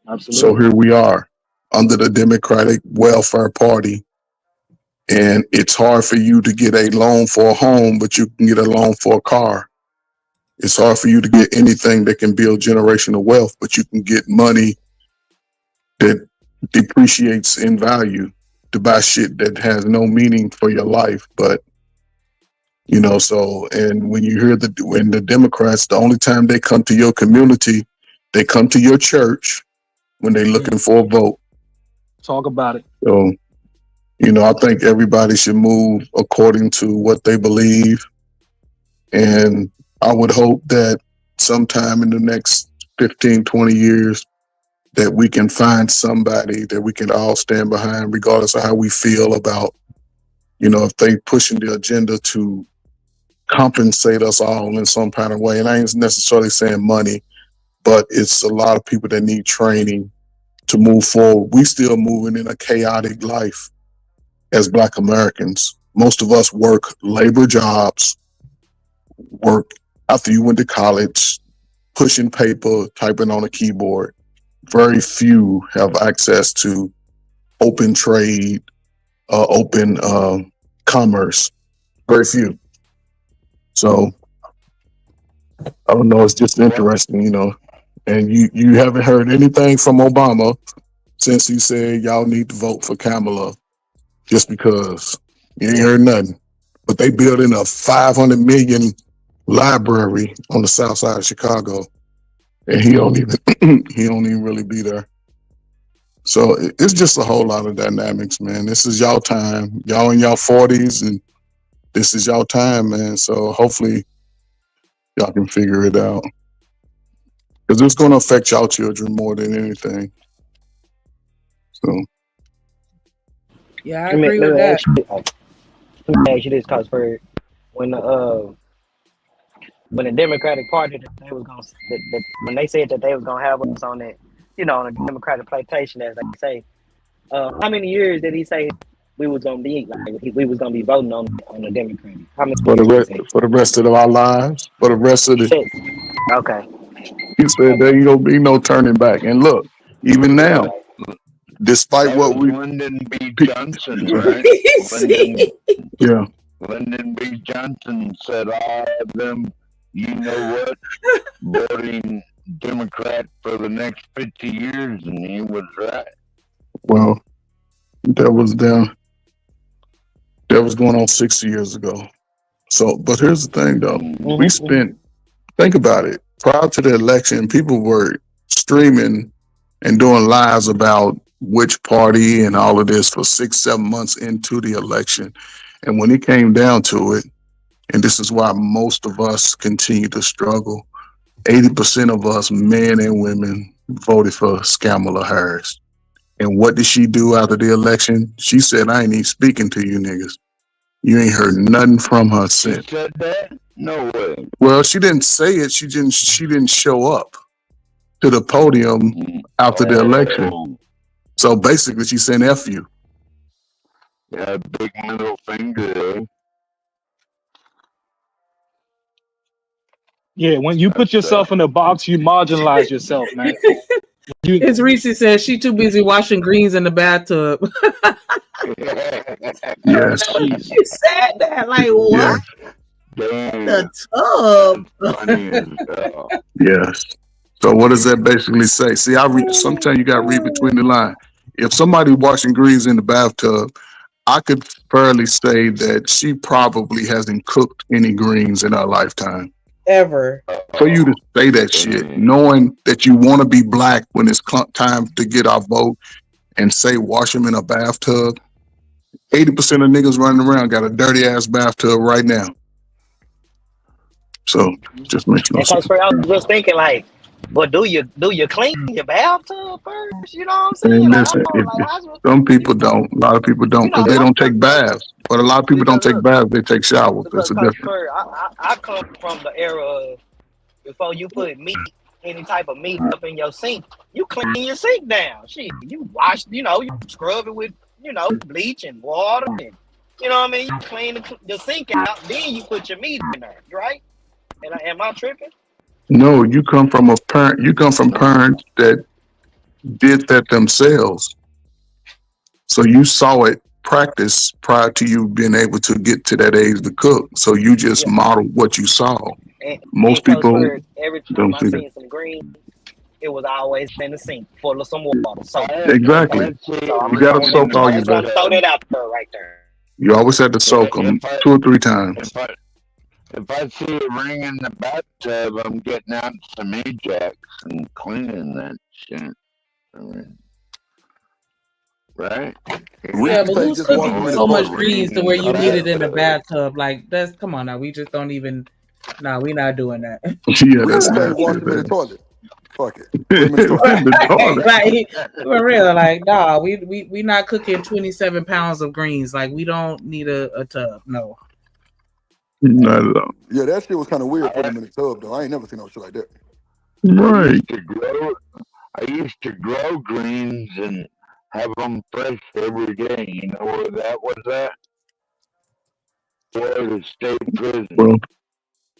Absolutely. So here we are under the Democratic Welfare Party. And it's hard for you to get a loan for a home, but you can get a loan for a car. It's hard for you to get anything that can build generational wealth, but you can get money that depreciates in value to buy shit that has no meaning for your life. But you know, so, and when you hear when the Democrats, the only time they come to your community, they come to your church when they're looking for a vote. Talk about it. So, you know, I think everybody should move according to what they believe. And I would hope that sometime in the next 15, 20 years, that we can find somebody that we can all stand behind, regardless of how we feel about, you know, if they pushing the agenda to compensate us all in some kind of way. And I ain't necessarily saying money, but it's a lot of people that need training to move forward. We still moving in a chaotic life as Black Americans. Most of us work labor jobs, work after you went to college, pushing paper, typing on a keyboard. Very few have access to open trade, open commerce. Very few. So I don't know. It's just interesting, you know. And you haven't heard anything from Obama since he said y'all need to vote for Kamala, just because you ain't heard nothing. But they building a 500 million library on the south side of Chicago, and he don't even really be there. So it's just a whole lot of dynamics, man. This is y'all time. Y'all in y'all 40s, and this is y'all time, man. So hopefully y'all can figure it out, because it's going to affect y'all children more than anything. So Yeah, I agree with that. Let me ask you this, Coach Bird. When the Democratic Party they was gonna when they said that they was gonna have us on that, you know, on a Democratic plantation, as they say, how many years did he say we was gonna be we was gonna be voting on the Democratic? How many for years the rest of our lives, for the rest of the, Okay. he said there ain't gonna be no turning back. And look, even now, despite That what was we, Lyndon B. Johnson, right? Yeah. Lyndon B. Johnson said all of them, you know what, voting Democrat for the next 50 years, and he was right. Well, that was going on 60 years ago. So, but here's the thing, though. We spent, think about it, prior to the election, people were streaming and doing lives about which party and all of this for 6-7 months into the election. And when it came down to it, and this is why most of us continue to struggle, 80% of us, men and women, voted for Kamala Harris. And what did she do after the election? She said, I ain't even speaking to you niggas. You ain't heard nothing from her since. She said that? No way. Well, she didn't say it. She didn't show up to the podium after the election. So basically, she's saying F you. Yeah, big middle finger. Yeah, when you put yourself in a box, you marginalize yourself, man. It's Reese said she too busy washing greens in the bathtub. Yes. She said that like what? The tub. Yes. So what does that basically say? See, I read. Sometimes you got to read between the lines. If somebody washing greens in the bathtub, I could fairly say that she probably hasn't cooked any greens in her lifetime. Ever. For you to say that shit, knowing that you want to be black when it's time to get our vote, and say wash them in a bathtub. 80% of niggas running around got a dirty ass bathtub right now. So just makes no And sense. Coach Spur, I was just thinking like, but do you clean your bathtub first? You know what I'm saying? And Like, listen, I don't, like, how's- some people don't. A lot of people don't because they don't take baths. But a lot of people don't take baths. They take showers. because It's a Coach difference. Spur, I come from the era of before you put meat, any type of meat up in your sink, you clean your sink down. Shit, you wash, you scrub it with, bleach and water, and you know what I mean. You clean the sink out, then you put your meat in there, right? And am I tripping? No, you come from a parent. You come from parents that did that themselves. So you saw it practice prior to you being able to get to that age to cook. So you just modeled what you saw. Most Coach people Spur, every time don't I see that. seen some greens, it was always in the sink full of some water. So Exactly. So I'm You gotta soak all I your just want to throw vegetables. that out there right there. You always have to soak them 2 or 3 times. If I see a ring in the bathtub, I'm getting out some Ajax and cleaning that shit. I mean, right? Yeah, but who's cooking so much greens to where you need it in the bathtub? Like that's come on now. We just don't even. No, we're not doing that. Yeah, that's Wash nasty, them in the man. toilet. Fuck it. Put them in the toilet. In the toilet. Like for real, like nah, we not cooking 27 pounds of greens. Like we don't need a tub. No. Not at all. Yeah, that shit was kind of weird putting them in the tub though. I ain't never seen no shit like that. Right. I used to grow greens and have them fresh every day. You know where that was at? Florida State Prison.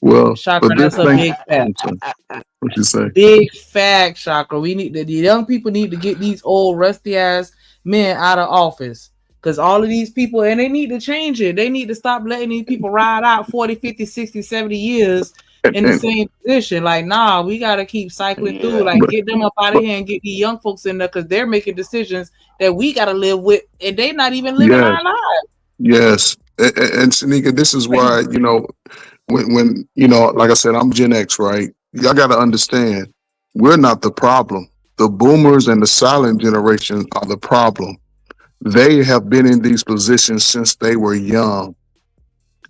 Well, Chakra, but this that's a thing. big fact. What you say? Big fact, Chakra. We need the young people need to get these old rusty ass men out of office. Because all of these people, and they need to change it. They need to stop letting these people ride out 40, 50, 60, 70 years in the same position. Like, nah, we got to keep cycling through. Like, get them up out of here and get these young folks in there because they're making decisions that we got to live with, and they're not even living Yes. our lives. Yes. And Shanika, this is why, when like I said, I'm Gen X, right? Y'all got to understand, we're not the problem. The boomers and the silent generation are the problem. They have been in these positions since they were young.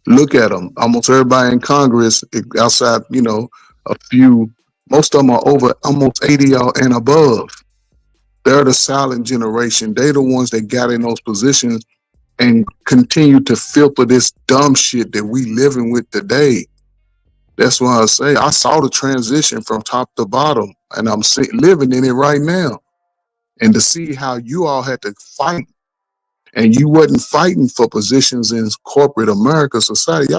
Look at them. Almost everybody in Congress, outside, a few, most of them are over almost 80 and above. They're the silent generation. They're the ones that got in those positions and continue to filter this dumb shit that we living with today. That's why I say I saw the transition from top to bottom, and I'm living in it right now. And to see how you all had to fight, and you wasn't fighting for positions in corporate America society.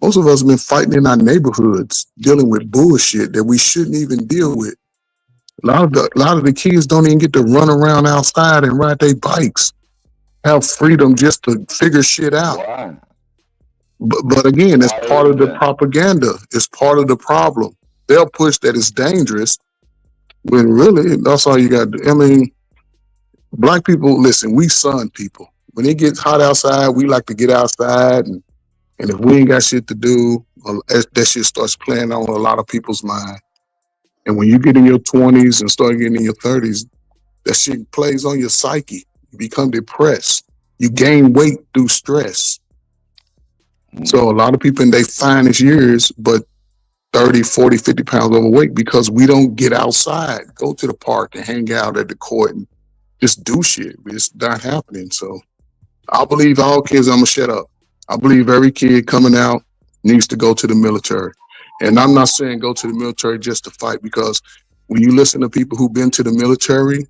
Most of us have been fighting in our neighborhoods, dealing with bullshit that we shouldn't even deal with. A lot of the kids don't even get to run around outside and ride their bikes, have freedom just to figure shit out. Why? But again, it's part of the propaganda. It's part of the problem. They'll push that it's dangerous when really that's all you got to do. I mean, black people, listen, we sun people. When it gets hot outside, we like to get outside, and if we ain't got shit to do, that shit starts playing on a lot of people's mind. And when you get in your 20s and start getting in your 30s, that shit plays on your psyche. You become depressed. You gain weight through stress. So a lot of people in their finest years, but 30, 40, 50 pounds overweight because we don't get outside, go to the park and hang out at the court and just do shit. It's not happening. So I believe all kids, I'm going to shut up. I believe every kid coming out needs to go to the military. And I'm not saying go to the military just to fight, because when you listen to people who've been to the military,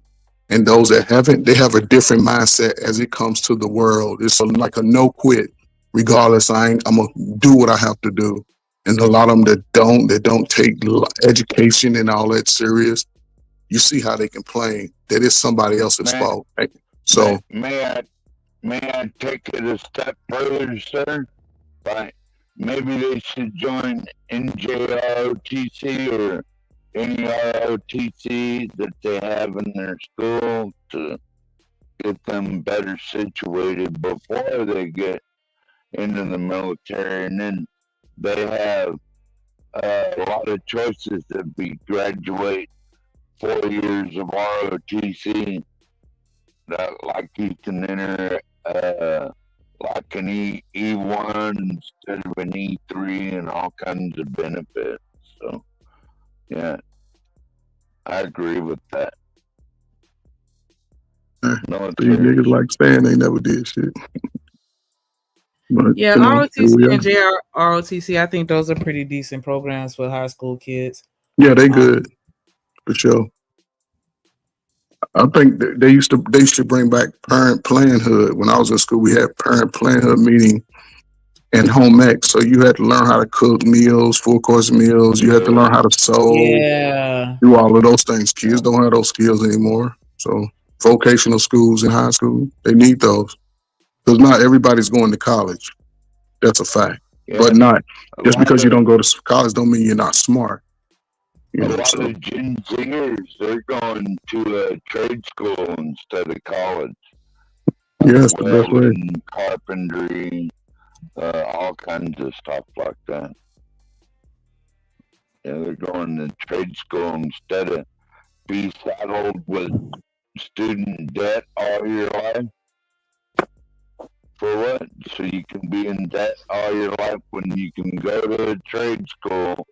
And those that haven't, they have a different mindset as it comes to the world. It's like a no quit. Regardless, I'm gonna do what I have to do. And a lot of them that don't take education and all that serious, you see how they complain that it's somebody else's Man, fault. Right? So may I take it a step further, sir? Right. Maybe they should join NJROTC or any ROTC that they have in their school to get them better situated before they get into the military. And then they have a lot of choices if we graduate 4 years of ROTC, that like you can enter like an E1 instead of an E3 and all kinds of benefits. So yeah, I agree with that. these niggas like saying they never did shit. But Yeah, you know, here ROTC we and are. JROTC, I think those are pretty decent programs for high school kids. Yeah, they good for sure. I think they should bring back parent planhood. When I was in school, we had parent planhood meeting and home ec. So you had to learn how to cook meals, full course meals. You had to learn how to sew, Yeah. do all of those things. Kids don't have those skills anymore. So vocational schools in high school, they need those. Because not everybody's going to college. That's a fact. Yeah. But not just lot because you of- don't go to college don't mean you're not smart. You A know, lot so of Gen Zers, they're going to a trade school instead of college. yeah, that's the best way. Welding, carpentry, all kinds of stuff like that. Yeah, they're going to trade school instead of be saddled with student debt all your life. For what? So you can be in debt all your life when you can go to a trade school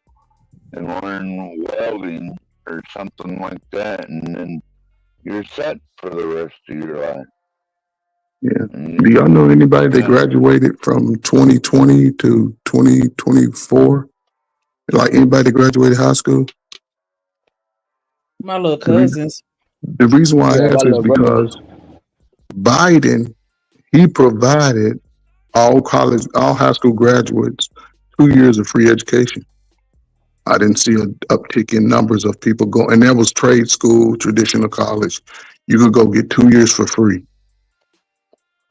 and learn welding or something like that, and then you're set for the rest of your life. Yeah. Do y'all know anybody that graduated from 2020 to 2024? Like anybody that graduated high school? My little cousins. The reason why Yeah, I ask my is little brother. because Biden, he provided all high school graduates 2 years of free education. I didn't see an uptick in numbers of people going, and that was trade school, traditional college. You could go get 2 years for free.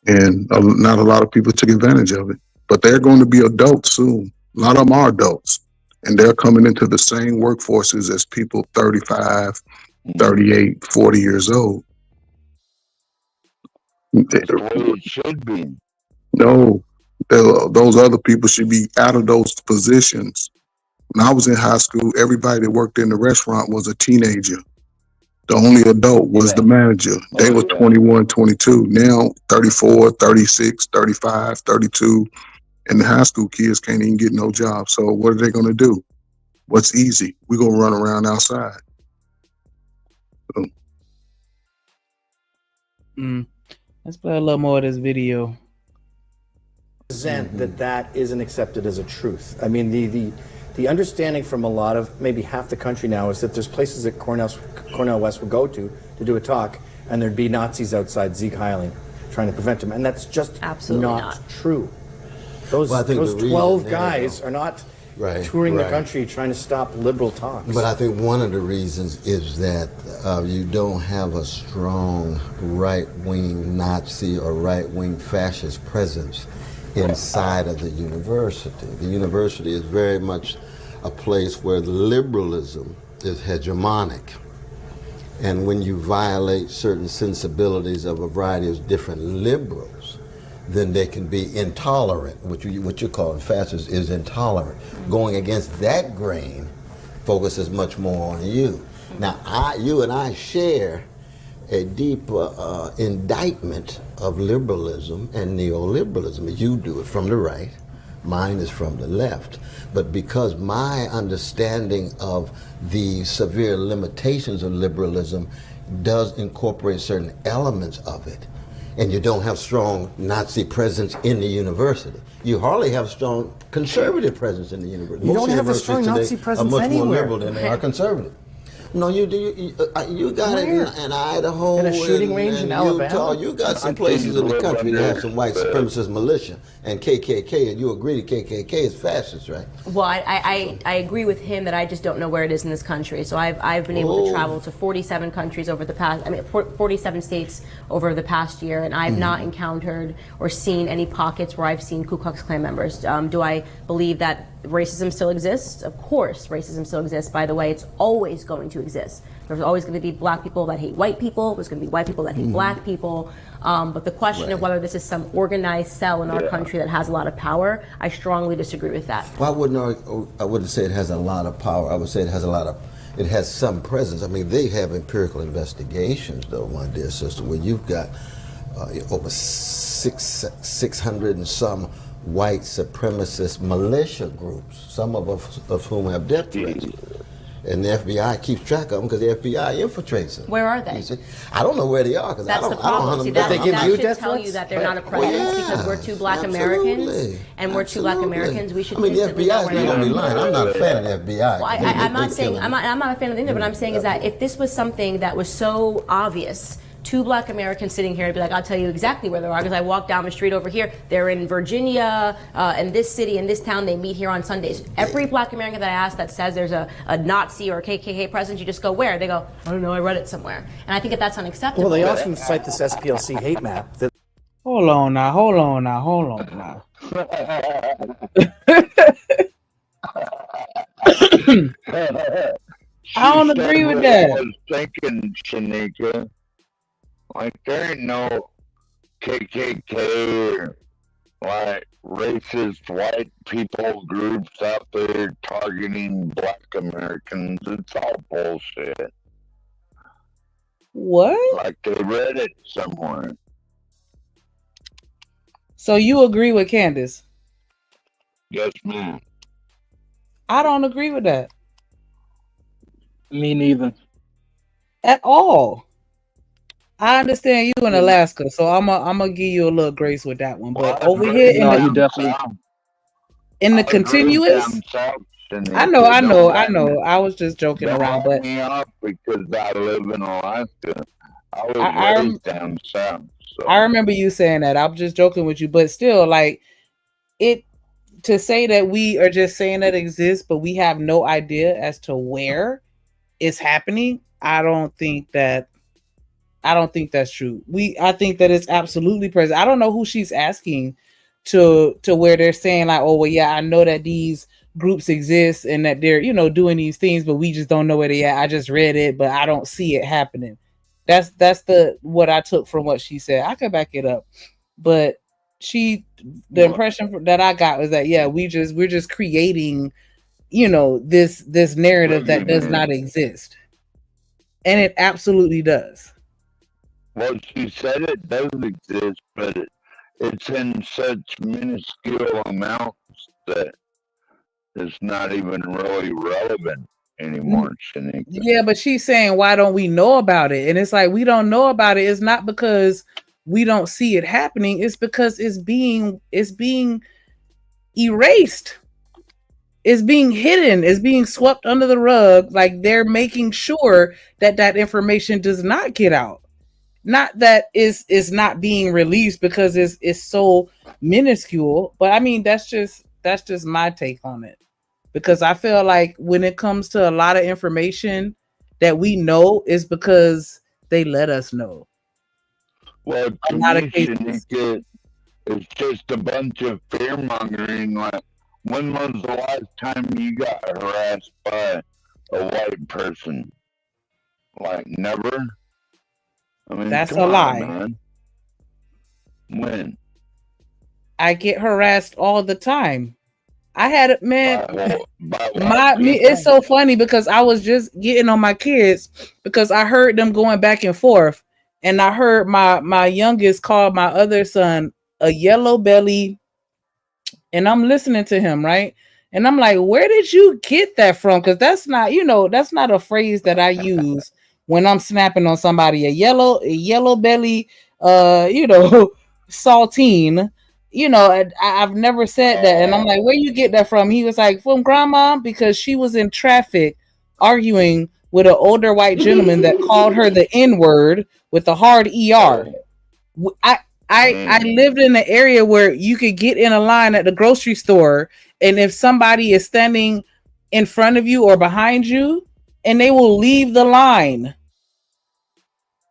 And not a lot of people took advantage of it. But they're going to be adults soon. A lot of them are adults. And they're coming into the same workforces as people 35, 38, 40 years old. That's the way it should be. No, those other people should be out of those positions. When I was in high school, everybody that worked in the restaurant was a teenager. The only adult was the manager. They were 21, 22. Now 34, 36, 35, 32. And the high school kids can't even get no job. So what are they going to do? What's easy? We're going to run around outside. So, Let's play a little more of this video. Present that isn't accepted as a truth. I mean, the understanding from a lot of, maybe half the country now, is that there's places that Cornell West would go to do a talk, and there'd be Nazis outside Sieg Heiling trying to prevent them, and that's just Absolutely not. true. Those, Well, I think those the reason 12 there, guys though- are not Right, touring the right. country trying to stop liberal talks. But I think one of the reasons is that you don't have a strong right-wing Nazi or right-wing fascist presence inside of the university. The university is very much a place where liberalism is hegemonic. And when you violate certain sensibilities of a variety of different liberals, then they can be intolerant. What you're calling fascist is intolerant. Going against that grain focuses much more on you. Now, you and I share a deep indictment of liberalism and neoliberalism. You do it from the right, mine is from the left. But because my understanding of the severe limitations of liberalism does incorporate certain elements of it, and you don't have strong Nazi presence in the university. You hardly have strong conservative presence in the university. You Most don't have a universities strong today Nazi presence are much more anywhere. liberal than they are conservative. No, you got it Where? in Idaho In a shooting and, range in and Alabama? Utah. You got I some think places in the live country that have under some white supremacist militia and KKK, and you agree the KKK is fascist, right? Well, I agree with him that I just don't know where it is in this country. So I've been able to travel to 47 countries over the past, 47 states over the past year, and I've not encountered or seen any pockets where I've seen Ku Klux Klan members. Do I believe that racism still exists? Of course, racism still exists. By the way, it's always going to exist. There's always going to be black people that hate white people. There's going to be white people that hate black people. But the question of whether this is some organized cell in our country that has a lot of power, I strongly disagree with that. Well, I wouldn't say it has a lot of power. I would say it has some presence. I mean, they have empirical investigations, though, my dear sister, where you've got over 600 and some white supremacist militia groups, some of whom have death threats. And the FBI keeps track of them because the FBI infiltrates them. Where are they? You see? I don't know where they are because I That's don't the problem. hunt See, them down. that should tell you that they're not a presence because we're two black Americans and we're two black Americans. We should I mean, the instantly FBI know is where not they going to be are. lying. I'm not a fan of the FBI. Well, I'm not saying I'm not a fan of them either, but I'm saying is that if this was something that was so obvious, two black Americans sitting here, I'd be like, I'll tell you exactly where they are because I walk down the street over here. They're in Virginia, in this city, in this town. They meet here on Sundays. Every black American that I ask that says there's a Nazi or a KKK presence, you just go, where? They go, I don't know, I read it somewhere. And I think that that's unacceptable. Well, they often cite this SPLC hate map. Hold on now. I don't agree with that. I was thinking, Shanika, like there ain't no KKK or like racist white people groups out there targeting black Americans. It's all bullshit. What? Like they read it somewhere. So you agree with Candace? Yes, ma'am. I don't agree with that. Me neither. At all. I understand you in Alaska, so I'm gonna give you a little grace with that one. But over here in the continuous, I know. I was just joking around, but me up because I live in Alaska. I was raised down south. So. I remember you saying that. I'm just joking with you, but still, like it to say that we are just saying that it exists, but we have no idea as to where it's happening. I don't think that's true. I think that it's absolutely present. I don't know who she's asking to where they're saying like, oh well, yeah, I know that these groups exist and that they're doing these things, but we just don't know where they at. I just read it, but I don't see it happening. That's what I took from what she said. I could back it up, but the impression that I got was that we're just creating, this narrative that does not exist, and it absolutely does. Well, she said it does exist, but it's in such minuscule amounts that it's not even really relevant anymore, Shanika. Yeah, but she's saying, why don't we know about it? And it's like, we don't know about it. It's not because we don't see it happening. It's because it's being erased. It's being hidden. It's being swept under the rug. Like they're making sure that information does not get out. Not that is not being released because it's so minuscule. But I mean, that's just my take on it. Because I feel like when it comes to a lot of information that we know is because they let us know. Well, to me, Shanika, it's just a bunch of fear mongering. Like, when was the last time you got harassed by a white person? Like, never? I mean, that's a lie. Man. When? I get harassed all the time. I had it, man. It's so funny because I was just getting on my kids because I heard them going back and forth, and I heard my youngest call my other son a yellow belly, and I'm listening to him, right? And I'm like, where did you get that from? Because that's not a phrase that I use when I'm snapping on somebody. A yellow belly, saltine. I've never said that. And I'm like, where you get that from? He was like, from grandma, because she was in traffic arguing with an older white gentleman that called her the N-word with a hard ER. I lived in an area where you could get in a line at the grocery store, and if somebody is standing in front of you or behind you, and they will leave the line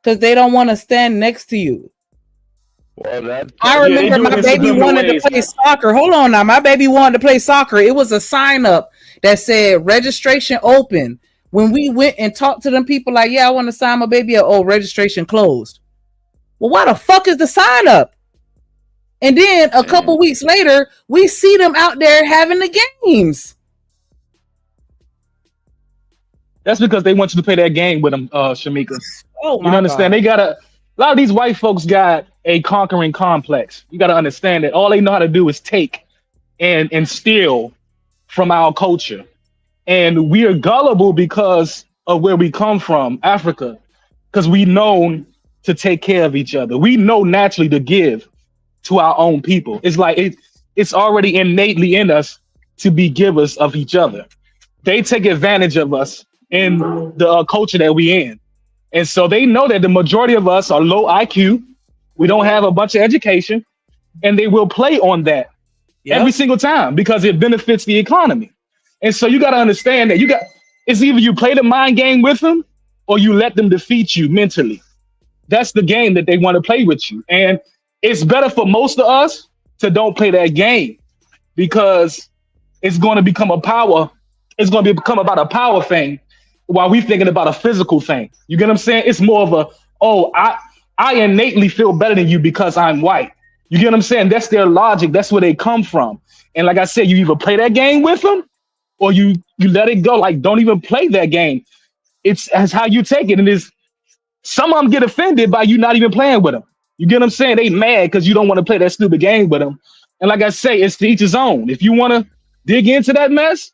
because they don't want to stand next to you. Well, I remember my baby wanted to play soccer. Hold on now. My baby wanted to play soccer. It was a sign up that said registration open. When we went and talked to them people like, yeah, I want to sign my baby up. Oh, registration closed. Well, why the fuck is the sign up? And then a couple weeks later, we see them out there having the games. That's because they want you to play that game with them, Shamika. Oh, you understand? God. A lot of these white folks got a conquering complex. You got to understand that all they know how to do is take and steal from our culture. And we are gullible because of where we come from, Africa, because we known to take care of each other. We know naturally to give to our own people. It's like it's already innately in us to be givers of each other. They take advantage of us in the culture that we in. And so they know that the majority of us are low IQ. We don't have a bunch of education, and they will play on that every single time because it benefits the economy. And so you got to understand that it's either you play the mind game with them or you let them defeat you mentally. That's the game that they want to play with you. And it's better for most of us to don't play that game because it's going to become a power. It's going to become about a power thing while we thinking about a physical thing. You get what I'm saying? It's more of I innately feel better than you because I'm white. You get what I'm saying? That's their logic. That's where they come from. And like I said, you either play that game with them or you let it go. Like, don't even play that game. It's how you take it. And some of them get offended by you not even playing with them. You get what I'm saying? They mad because you don't want to play that stupid game with them. And like I say, it's to each his own. If you want to dig into that mess,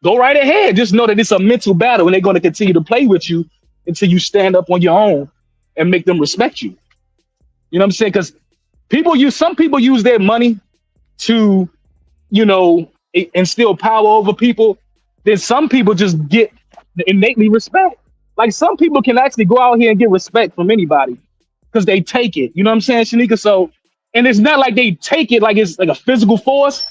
go right ahead. Just know that it's a mental battle and they're going to continue to play with you until you stand up on your own and make them respect you. You know what I'm saying? Because some people use their money to, instill power over people. Then some people just get innately respect. Like some people can actually go out here and get respect from anybody because they take it. You know what I'm saying, Shanika? So, and it's not like they take it like it's like a physical force,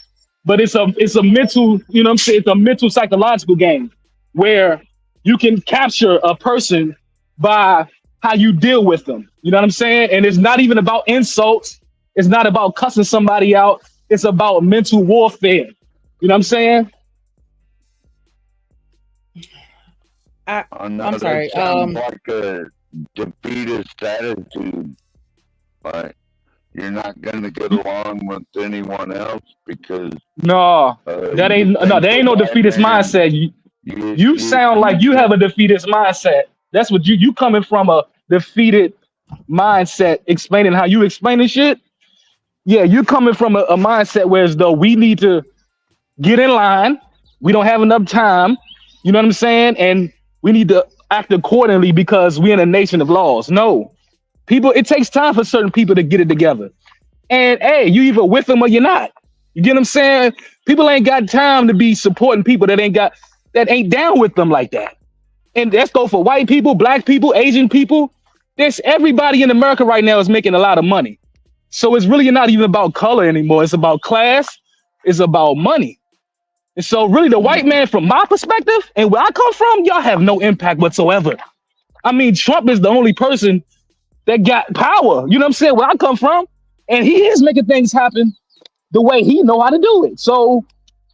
but it's a mental, you know what I'm saying? It's a mental psychological game where you can capture a person by how you deal with them. You know what I'm saying? And it's not even about insults. It's not about cussing somebody out. It's about mental warfare. You know what I'm saying? I'm sorry. Like a defeatist attitude, but you're not gonna get along with anyone else because there ain't no defeatist mindset. You sound like you have a defeatist mindset. That's what you coming from, a defeated mindset, explaining how you explaining shit. Yeah, you coming from a mindset where as though we need to get in line. We don't have enough time. You know what I'm saying? And we need to act accordingly because we're in a nation of laws. No, it takes time for certain people to get it together. And hey, you either with them or you're not. You get what I'm saying? People ain't got time to be supporting people that ain't down with them like that. And that's go for white people, black people, Asian people. Everybody in America right now is making a lot of money. So it's really not even about color anymore. It's about class. It's about money. And so really the white man, from my perspective and where I come from, y'all have no impact whatsoever. I mean, Trump is the only person that got power. You know what I'm saying? Where I come from. And he is making things happen the way he know how to do it. So,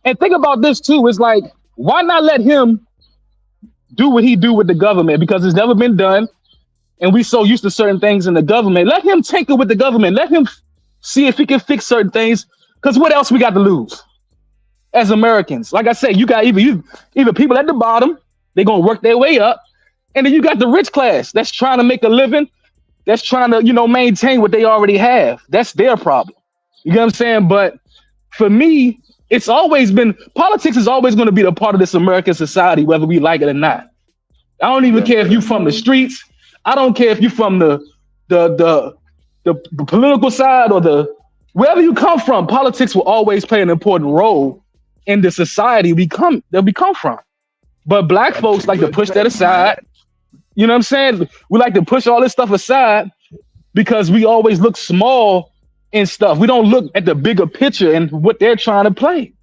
and think about this too. It's like, why not let him do what he do with the government? Because it's never been done. And we so used to certain things in the government. Let him tinker with the government. Let him see if he can fix certain things. Because what else we got to lose as Americans? Like I said, you got either people at the bottom, they're going to work their way up. And then you got the rich class that's trying to make a living, that's trying to, maintain what they already have. That's their problem. You get what I'm saying? But for me, politics is always going to be a part of this American society, whether we like it or not. I don't even care if you're from the streets. I don't care if you're from the political side or wherever you come from. Politics will always play an important role in the society that we come from. But black folks like to push that aside. You know what I'm saying? We like to push all this stuff aside because we always look small and stuff. We don't look at the bigger picture and what they're trying to play.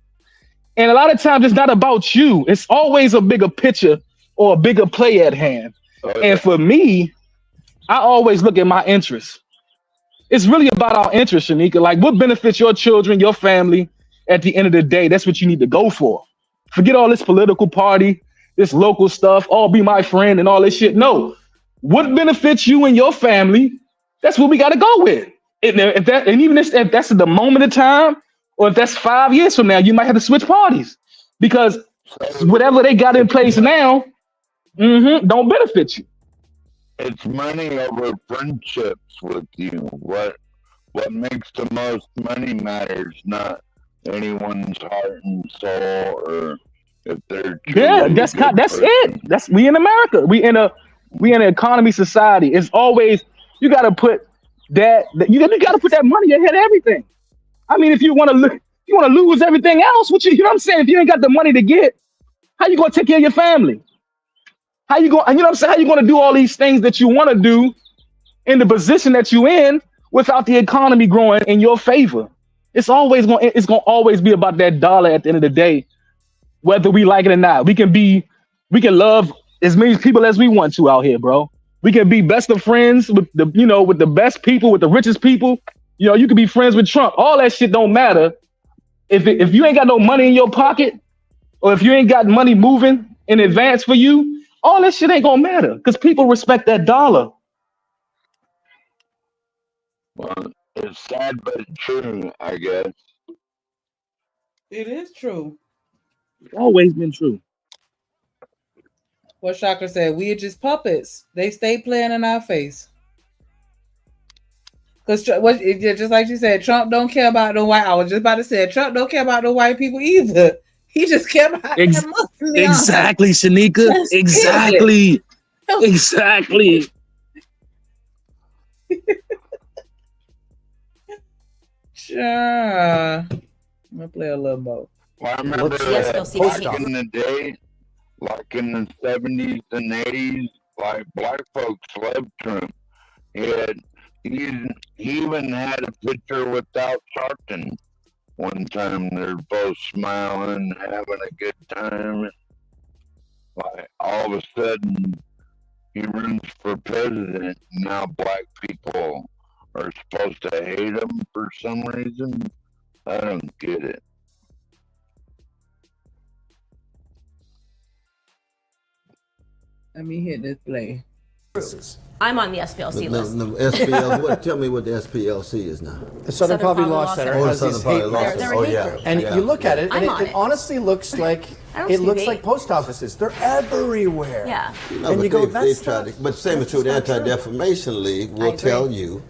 And a lot of times it's not about you. It's always a bigger picture or a bigger play at hand. And for me, I always look at my interests. It's really about our interests, Shanika. Like, what benefits your children, your family at the end of the day? That's what you need to go for. Forget all this political party, this local stuff, all be my friend and all this shit. No. What benefits you and your family? That's what we got to go with. And even if that's the moment of time, or if that's 5 years from now, you might have to switch parties because whatever they got in place now don't benefit you. It's money over friendships with you. What makes the most money matters, not anyone's heart and soul, or if they're that's it. We in America. We in an economy society. It's always you got to put that you got to put that money ahead of everything. I mean, if you want to lose everything else, you know what I'm saying? If you ain't got the money to get, how you gonna take care of your family? How you going? You know what I'm saying? How you gonna do all these things that you want to do in the position that you in without the economy growing in your favor? It's gonna always be about that dollar at the end of the day, whether we like it or not. We can love as many people as we want to out here, bro. We can be best of friends with the best people, with the richest people. You know, you can be friends with Trump. All that shit don't matter if you ain't got no money in your pocket, or if you ain't got money moving in advance for you. All that shit ain't gonna matter because people respect that dollar. Well, it's sad but true, I guess. It is true. It's always been true. What Shaka said, we are just puppets. They stay playing in our face. Because just like you said, Trump don't care about no white. I was just about to say, Trump don't care about no white people either. He just care about that money. Exactly, Shanika. Exactly. Exactly. Sure. I'm gonna play a little more. Well, I remember back in the day, like in the 70s and 80s, like black folks loved Trump. He even had a picture without Sharpton. One time they're both smiling, having a good time. Like all of a sudden, he runs for president. Now black people are supposed to hate him for some reason. I don't get it. Let me hit this play. I'm on the SPLC list. No, SPL. Tell me what the SPLC is now. The Southern Poverty Law Center has these hate groups. They're a hate group. And you look at it, and I'm it honestly looks like don't see hate. like post offices. They're everywhere. Yeah. No, and you go, that's but same as true. The Anti-Defamation League will tell you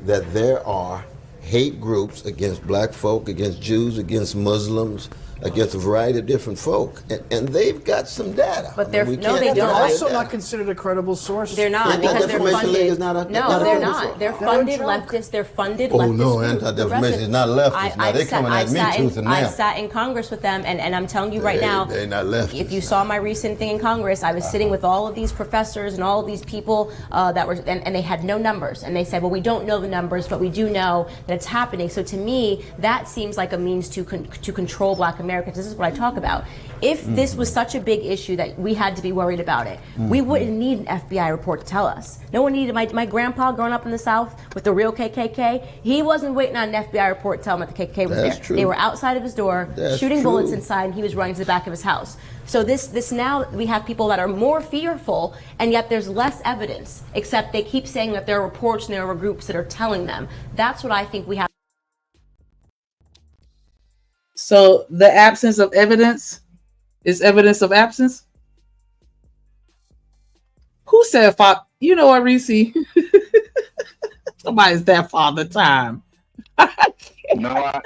that there are hate groups against black folk, against Jews, against Muslims, against a variety of different folk, and they've got some data. But they're They're also not considered a credible source. They're not because they're funded. League is not a, no, they're not. They're funded leftists. They're funded leftist. Oh no, Anti-Defamation is not leftist. Now they're coming at me tooth and nail. I sat in Congress with them, and I'm telling you right now, they're not leftist. if you saw my recent thing in Congress, I was sitting with all of these professors and all of these people that were, and they had no numbers, and they said, well, we don't know the numbers, but we do know that it's happening. So to me, that seems like a means to control Black Americans. This is what I talk about. If this was such a big issue that we had to be worried about it, we wouldn't need an FBI report to tell us. No one needed. My grandpa growing up in the South with the real KKK, he wasn't waiting on an FBI report to tell him that the KKK was That's there. true. They were outside of his door, shooting bullets inside, and he was running to the back of his house. So this now we have people that are more fearful, and yet there's less evidence, except they keep saying that there are reports and there are groups that are telling them. That's what I think we have. So the absence of evidence is evidence of absence? Who said, you know what, Reese? Somebody's that father time. No, I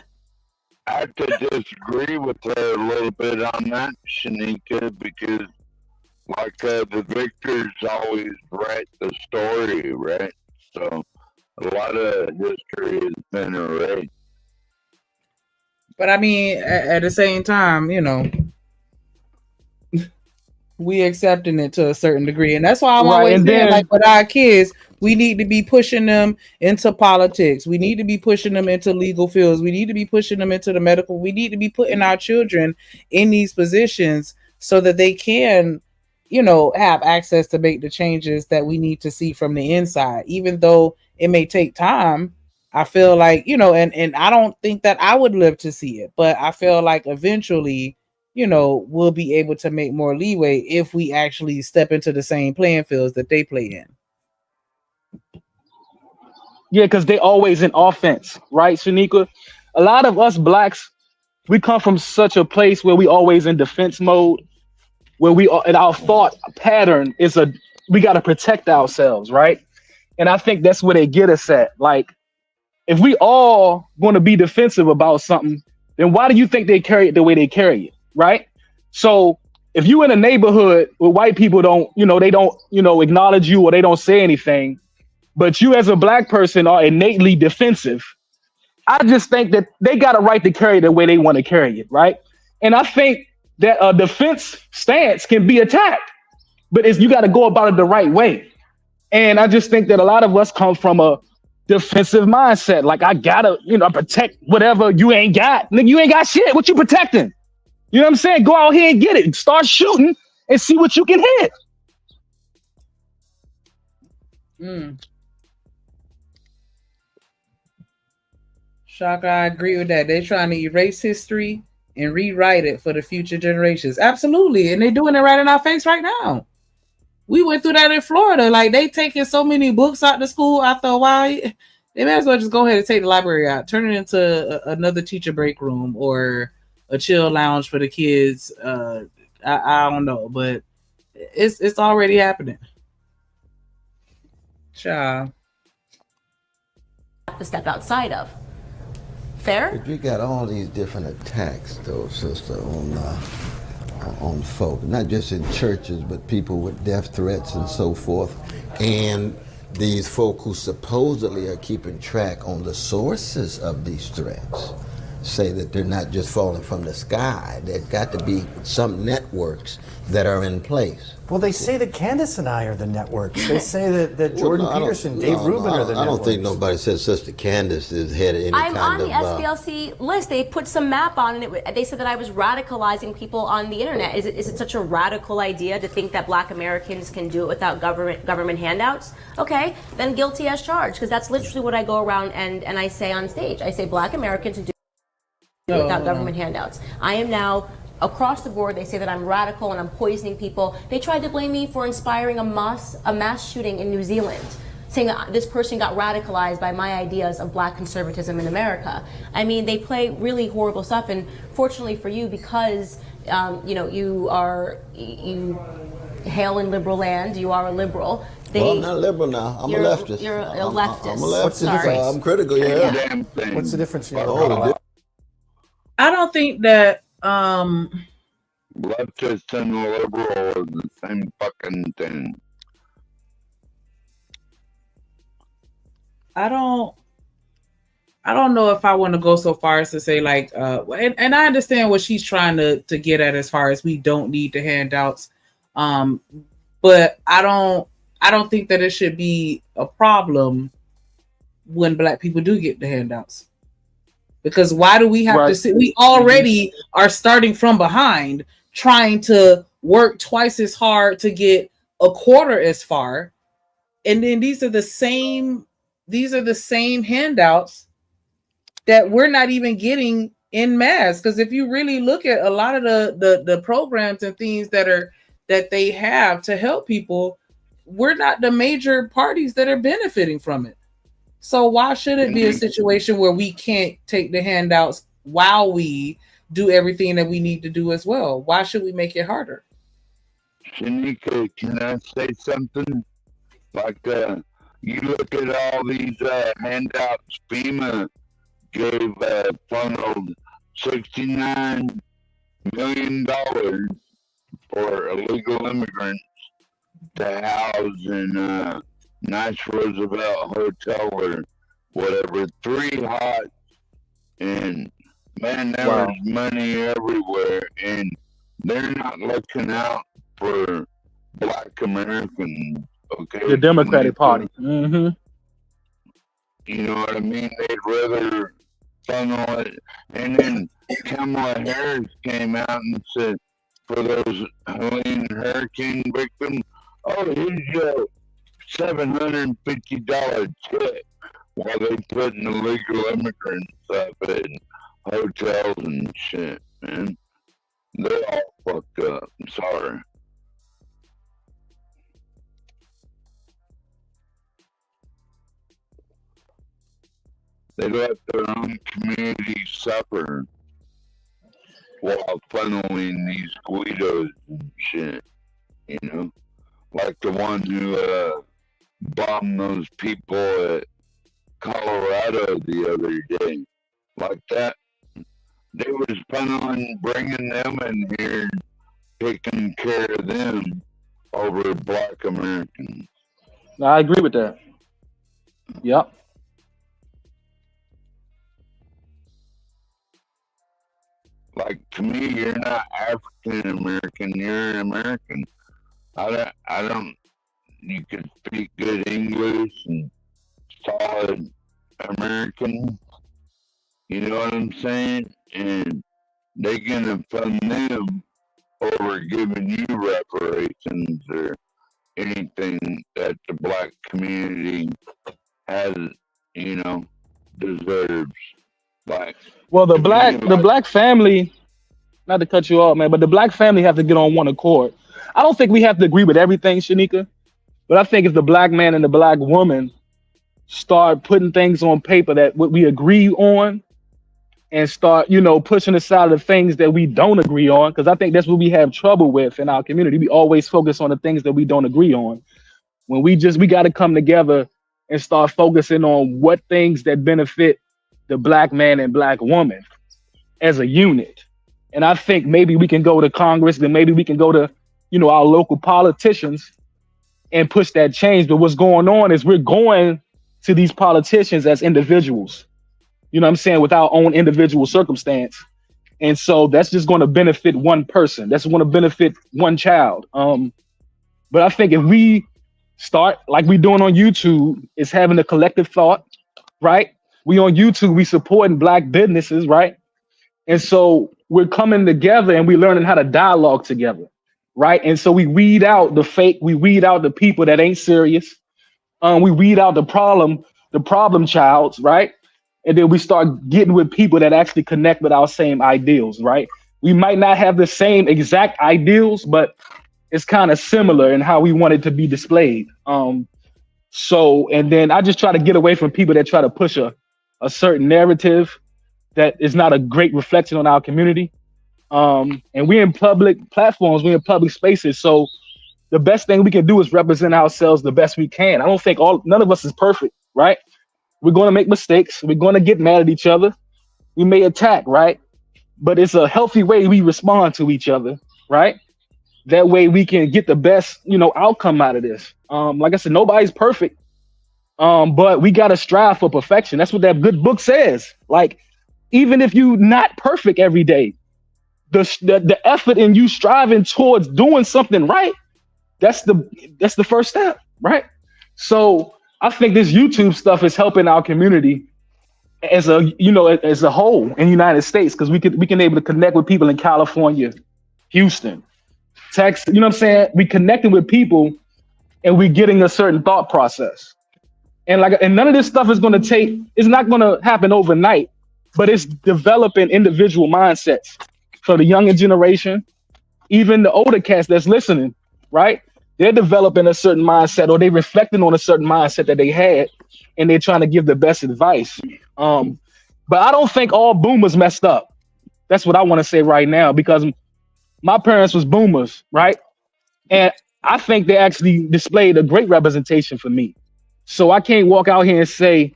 have to disagree with her a little bit on that, Shanika, because like the victors always write the story, right? So a lot of history has been erased. But I mean, at the same time, you know, We accepting it to a certain degree, and that's why I'm Right, always and saying, like then with our kids, we need to be pushing them into politics. We need to be pushing them into legal fields. We need to be pushing them into the medical. We need to be putting our children in these positions so that they can, have access to make the changes that we need to see from the inside. Even though it may take time, I feel like, and I don't think that I would live to see it, but I feel like eventually, we'll be able to make more leeway if we actually step into the same playing fields that they play in. yeah, because they always in offense, right, Shanika? A lot of us blacks, we come from such a place where we always in defense mode, where we are, and our thought pattern is we got to protect ourselves, right? And I think that's where they get us at. Like, if we all going to be defensive about something, then why do you think they carry it the way they carry it, right? So if you in a neighborhood where white people don't, they don't, acknowledge you or they don't say anything, but you as a black person are innately defensive, I just think that they got a right to carry it the way they want to carry it, right? And I think that a defense stance can be attacked, but you got to go about it the right way. And I just think that a lot of us come from a defensive mindset. Like, I gotta, protect whatever you ain't got. Nigga, you ain't got shit. What you protecting? You know what I'm saying? Go out here and get it. Start shooting and see what you can hit. Shaka, I agree with that. They're trying to erase history and rewrite it for the future generations. Absolutely. And they're doing it right in our face right now. We went through that in Florida. Like, they taking so many books out to school after a while. They may as well just go ahead and take the library out, turn it into another teacher break room or a chill lounge for the kids. I don't know, but it's already happening. Child. To step outside of. Fair? But you got all these different attacks, though, sister, on folk, not just in churches, but people with death threats and so forth. And these folk who supposedly are keeping track on the sources of these threats say that they're not just falling from the sky. There's got to be some networks that are in place. Well, they say that Candace and I are the networks. They say that Jordan Peterson, Dave Rubin are the networks. I don't think nobody said Sister Candace is head of any I'm kind on of... the SPLC list. They put some map on it. They said that I was radicalizing people on the internet. Is it such a radical idea to think that Black Americans can do it without government handouts? Okay, then guilty as charged, because that's literally what I go around and I say on stage. I say Black Americans can do it without government handouts. I am now across the board. They say that I'm radical and I'm poisoning people. They tried to blame me for inspiring a mass shooting in New Zealand, saying that this person got radicalized by my ideas of Black conservatism in America. I mean, they play really horrible stuff, and fortunately for you, because you hail in liberal land, you are a liberal. Well, I'm not liberal now. I'm a leftist. You're a leftist. I'm a leftist. What's the difference? I'm critical, yeah. What's the difference? I don't think that leftist and liberal are the same fucking thing. I don't know if I want to go so far as to say like and I understand what she's trying to get at as far as we don't need the handouts, but I don't think that it should be a problem when Black people do get the handouts. Because why do we have to sit? We already are starting from behind, trying to work twice as hard to get a quarter as far. And then these are the same handouts that we're not even getting en masse. Because if you really look at a lot of the programs and things that they have to help people, we're not the major parties that are benefiting from it. So why should it be a situation where we can't take the handouts while we do everything that we need to do as well? Why should we make it harder? Shanika, can I say something? Like, you look at all these handouts. FEMA gave funneled $69 million for illegal immigrants to house in Nice Roosevelt Hotel or whatever, 3 hot, and man, there was money everywhere, and they're not looking out for Black Americans. Okay, The Democratic Party. Mm-hmm. You know what I mean? They'd rather funnel it. And then Kamala Harris came out and said, for those Helene Hurricane victims, oh, here's your $750 check, while they putting illegal immigrants up in hotels and shit, man. They all fucked up. I'm sorry. They let their own community suffer while funneling these Guidos and shit, you know? Like the one who bombed those people at Colorado the other day. Like that. They was funneling, bringing them in here, taking care of them over Black Americans. I agree with that. Yep. Like, to me, you're not African American, you're an American. I don't, you can speak good English and solid American, you know what I'm saying? And they're gonna fund them over giving you reparations or anything that the Black community has, you know, deserves. Like, Well, the black family, not to cut you off, man, but the Black family have to get on one accord. I don't think we have to agree with everything, Shanika, but I think if the Black man and the Black woman start putting things on paper that what we agree on and start, you know, pushing aside the things that we don't agree on, because I think that's what we have trouble with in our community. We always focus on the things that we don't agree on. When we got to come together and start focusing on what things that benefit the Black man and Black woman as a unit. And I think maybe we can go to Congress, then maybe we can go to, you know, our local politicians and push that change. But what's going on is we're going to these politicians as individuals, you know what I'm saying, with our own individual circumstance. And so that's just going to benefit one person. That's going to benefit one child. But I think if we start like we doing on YouTube, is having a collective thought, right? We on YouTube, we supporting Black businesses, right? And so we're coming together and we learning how to dialogue together, right? And so we weed out the fake, we weed out the people that ain't serious. We weed out the problem childs, right? And then we start getting with people that actually connect with our same ideals, right? We might not have the same exact ideals, but it's kind of similar in how we want it to be displayed. So, and then I just try to get away from people that try to push a certain narrative that is not a great reflection on our community. And we're in public platforms, we're in public spaces. So the best thing we can do is represent ourselves the best we can. I don't think none of us is perfect, right? We're going to make mistakes. We're going to get mad at each other. We may attack, right? But it's a healthy way we respond to each other, right? That way we can get the best, you know, outcome out of this. Like I said, nobody's perfect. But we got to strive for perfection. That's what that good book says. Like, even if you're not perfect every day, the effort in you striving towards doing something right, that's the first step, right? So I think this YouTube stuff is helping our community as a whole in the United States, because we can able to connect with people in California, Houston, Texas. You know what I'm saying? We connecting with people and we getting a certain thought process. And none of this stuff is going to it's not going to happen overnight, but it's developing individual mindsets for the younger generation, even the older cats that's listening, right? They're developing a certain mindset, or they're reflecting on a certain mindset that they had, and they're trying to give the best advice. But I don't think all boomers messed up. That's what I want to say right now, because my parents was boomers, right? And I think they actually displayed a great representation for me. So I can't walk out here and say,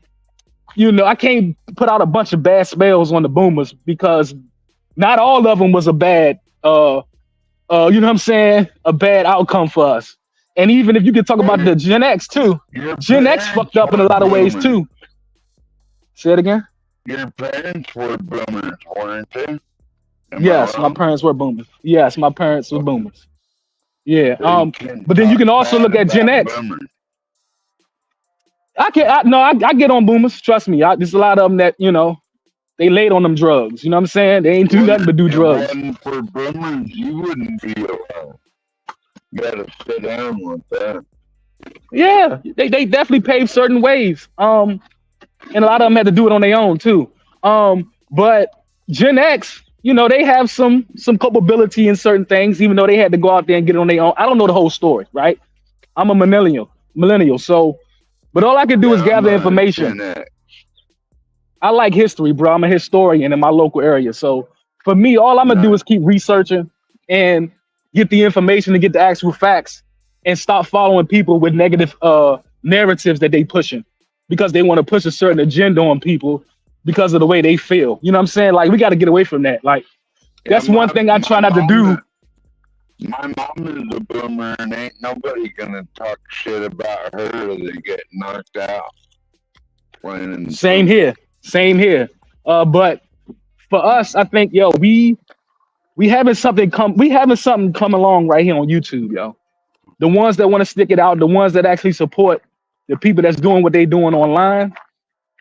you know, I can't put out a bunch of bad spells on the boomers, because not all of them was a bad, you know what I'm saying, a bad outcome for us. And even if you could talk about the Gen X too, Gen X fucked up in a lot of ways too. Say it again. Your parents were boomers, weren't they? Yes, my parents were boomers. Yes, my parents were boomers. Yeah. They can But then you talk can also bad look at Gen about X. boomers. I get on boomers. Trust me. There's a lot of them that, they laid on them drugs. You know what I'm saying? They ain't do nothing but do It drugs. wasn't for boomers, you wouldn't be alive. You gotta sit down with that. Yeah, they definitely paved certain ways. And a lot of them had to do it on their own too. But Gen X, they have some culpability in certain things, even though they had to go out there and get it on their own. I don't know the whole story, right? I'm a millennial. So, but all I can do is I'm gather a information. Gen X. I like history, bro. I'm a historian in my local area. So for me, all I'm gonna do is keep researching and get the information to get the actual facts and stop following people with negative narratives that they pushing because they want to push a certain agenda on people because of the way they feel. You know what I'm saying? Like, we got to get away from that. Like, that's Yeah, one thing I try not to do. My mom is a boomer, and ain't nobody gonna talk shit about her or they get knocked out. Playing Same here. But for us, I think, we having something come along right here on YouTube, yo. The ones that want to stick it out, the ones that actually support the people that's doing what they doing online,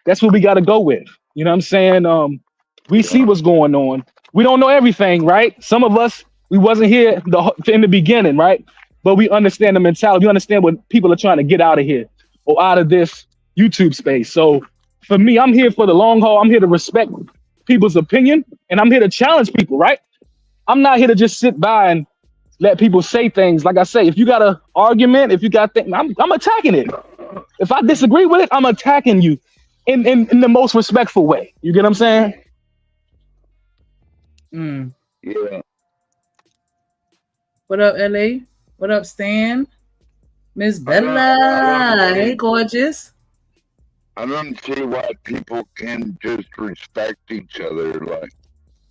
that's what we got to go with. You know what I'm saying? We see what's going on. We don't know everything, right? Some of us, we wasn't here in the beginning, right? But we understand the mentality. We understand what people are trying to get out of here or out of this YouTube space. So for me, I'm here for the long haul. I'm here to respect people's opinion, and I'm here to challenge people, right? I'm not here to just sit by and let people say things. Like I say, if you got an argument, if you got things, I'm attacking it. If I disagree with it, I'm attacking you in the most respectful way. You get what I'm saying? Yeah. What up, LA? What up, Stan? Miss I Bella. don't Hey, see- gorgeous. I don't see why people can just respect each other. Like,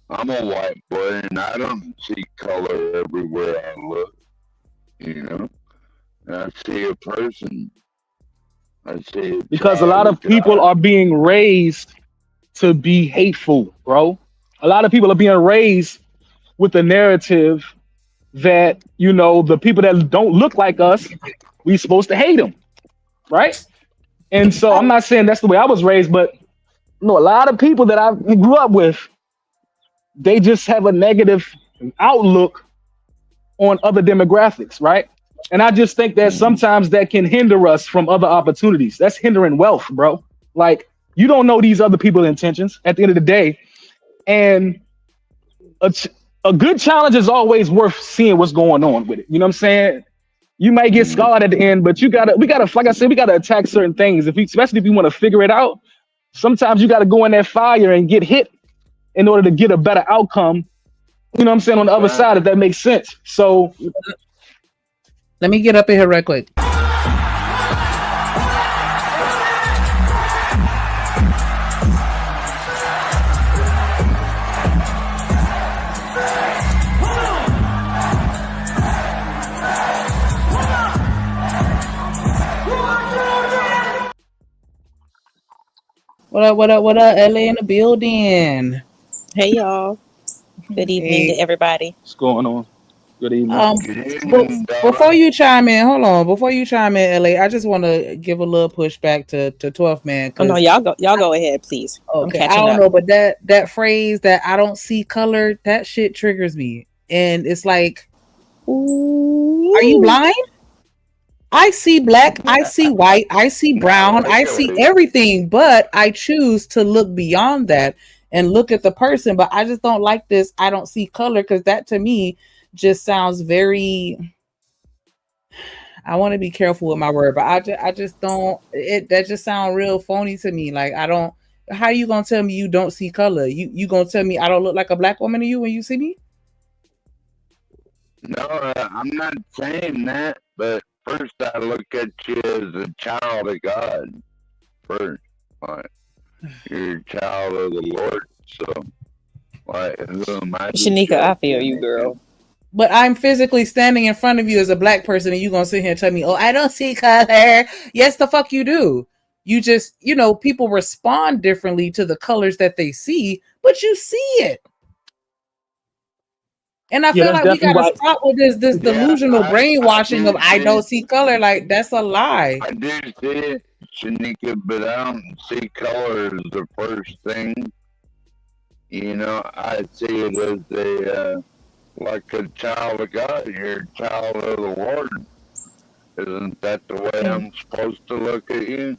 I'm a white boy, and I don't see color everywhere I look. And I see a person. I see Because a lot of people are being raised to be hateful, bro. A lot of people are being raised with the narrative that, the people that don't look like us, we supposed to hate them, right? And so I'm not saying that's the way I was raised, but a lot of people that I grew up with, they just have a negative outlook on other demographics, right? And I just think that sometimes that can hinder us from other opportunities. That's hindering wealth, bro. Like, you don't know these other people's intentions at the end of the day. And a good challenge is always worth seeing what's going on with it. You know what I'm saying? You might get scarred at the end, but we gotta, like I said, we gotta attack certain things. Especially if you want to figure it out, sometimes you gotta go in that fire and get hit in order to get a better outcome. You know what I'm saying? On the other side, if that makes sense. So let me get up in here right quick. What up, LA in the building. Hey y'all. Good evening to everybody. What's going on? Good evening. Before you chime in, hold on. Before you chime in, LA, I just want to give a little pushback to 12th man. Oh no, y'all go ahead, please. Okay, I'm I catching don't up. know, but that phrase that I don't see color, that shit triggers me. And it's like, are you blind? I see black, I see white, I see brown, I see everything, but I choose to look beyond that and look at the person. But I just don't like this. I don't see color, because that to me just sounds very. I want to be careful with my word, but I just don't. That just sounds real phony to me. Like, I don't. How you gonna tell me you don't see color? You gonna tell me I don't look like a black woman to you when you see me? No, I'm not saying that, but first I look at you as a child of God. First, like, you're a child of the Lord, so like, who am I? Shanika, I feel you, girl. But I'm physically standing in front of you as a black person, and you gonna sit here and tell me, "Oh, I don't see color." Yes, the fuck you do. You just, people respond differently to the colors that they see, but you see it. And I Yeah, feel that's like we definitely gotta why. stop with this delusional brainwashing of I don't see color. Like that's a lie. I do see it, Shanika, but I don't see color as the first thing. You know, I see it as a like a child of God. You're a child of the Lord. Isn't that the way I'm supposed to look at you?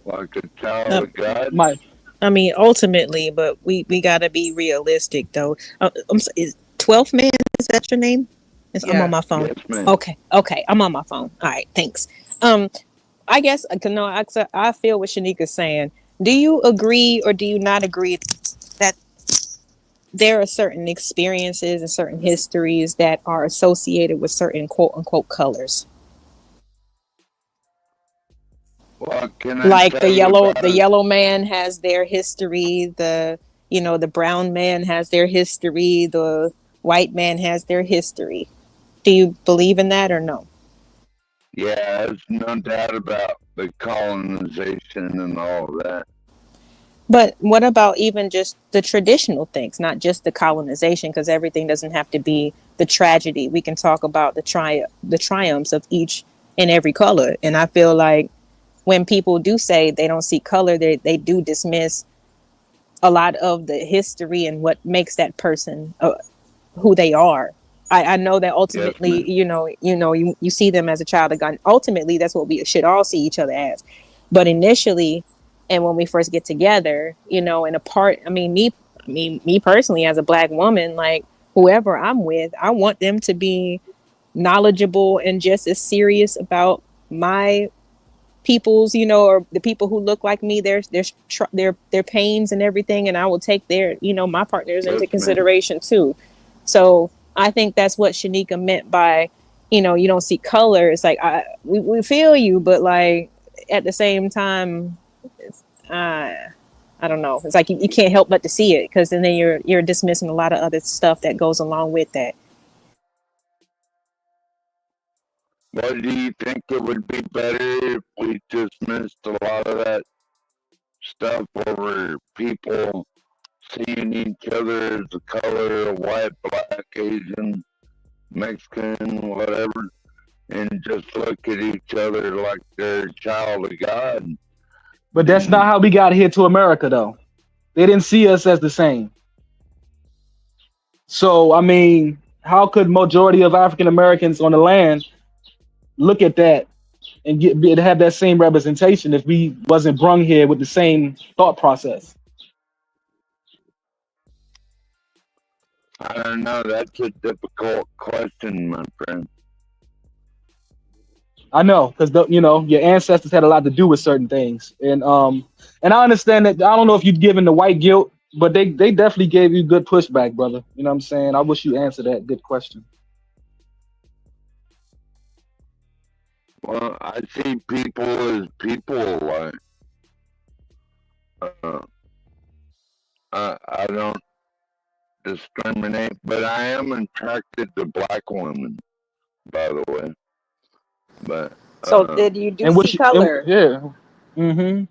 Like a child Uh, of God? I mean, ultimately, but we gotta be realistic, though. Is 12th man? Is that your name? I'm on Yeah. my phone. Yes, ma'am. Okay, I'm on my phone. All right, thanks. I guess no, I feel what Shanika's saying. Do you agree or do you not agree that there are certain experiences and certain histories that are associated with certain quote unquote colors? What can I Like tell you about the it? yellow man has their history, the brown man has their history, the white man has their history. Do you believe in that or no? Yeah, there's no doubt about the colonization and all that. But what about even just the traditional things, not just the colonization, because everything doesn't have to be the tragedy. We can talk about the triumphs of each and every color. And I feel like when people do say they don't see color, they do dismiss a lot of the history and what makes that person who they are. I know that ultimately, you see them as a child of God. Ultimately, that's what we should all see each other as. But initially, and when we first get together, and me personally, as a Black woman, like whoever I'm with, I want them to be knowledgeable and just as serious about my people's, or the people who look like me, their pains and everything, and I will take their, my partners into consideration too. So I think that's what Shanika meant by, you don't see color. It's like we feel you, but like at the same time, it's, I don't know. It's like you can't help but to see it, because then you're dismissing a lot of other stuff that goes along with that. What do you think it would be better if we dismissed a lot of that stuff over people seeing each other as the color of white, black, Asian, Mexican, whatever, and just look at each other like they're a child of God? But that's not how we got here to America, though. They didn't see us as the same. So, I mean, how could majority of African Americans on the land look at that and have that same representation if we wasn't brung here with the same thought process? I don't know. That's a difficult question, my friend. I know, because your ancestors had a lot to do with certain things, and I understand that. I don't know if you've given the white guilt, but they definitely gave you good pushback, brother. You know what I'm saying? I wish you answered that good question. Well, I see people as people. Like, I don't discriminate, but I am attracted to Black women, by the way. But So did you do and see color? Mm-hmm.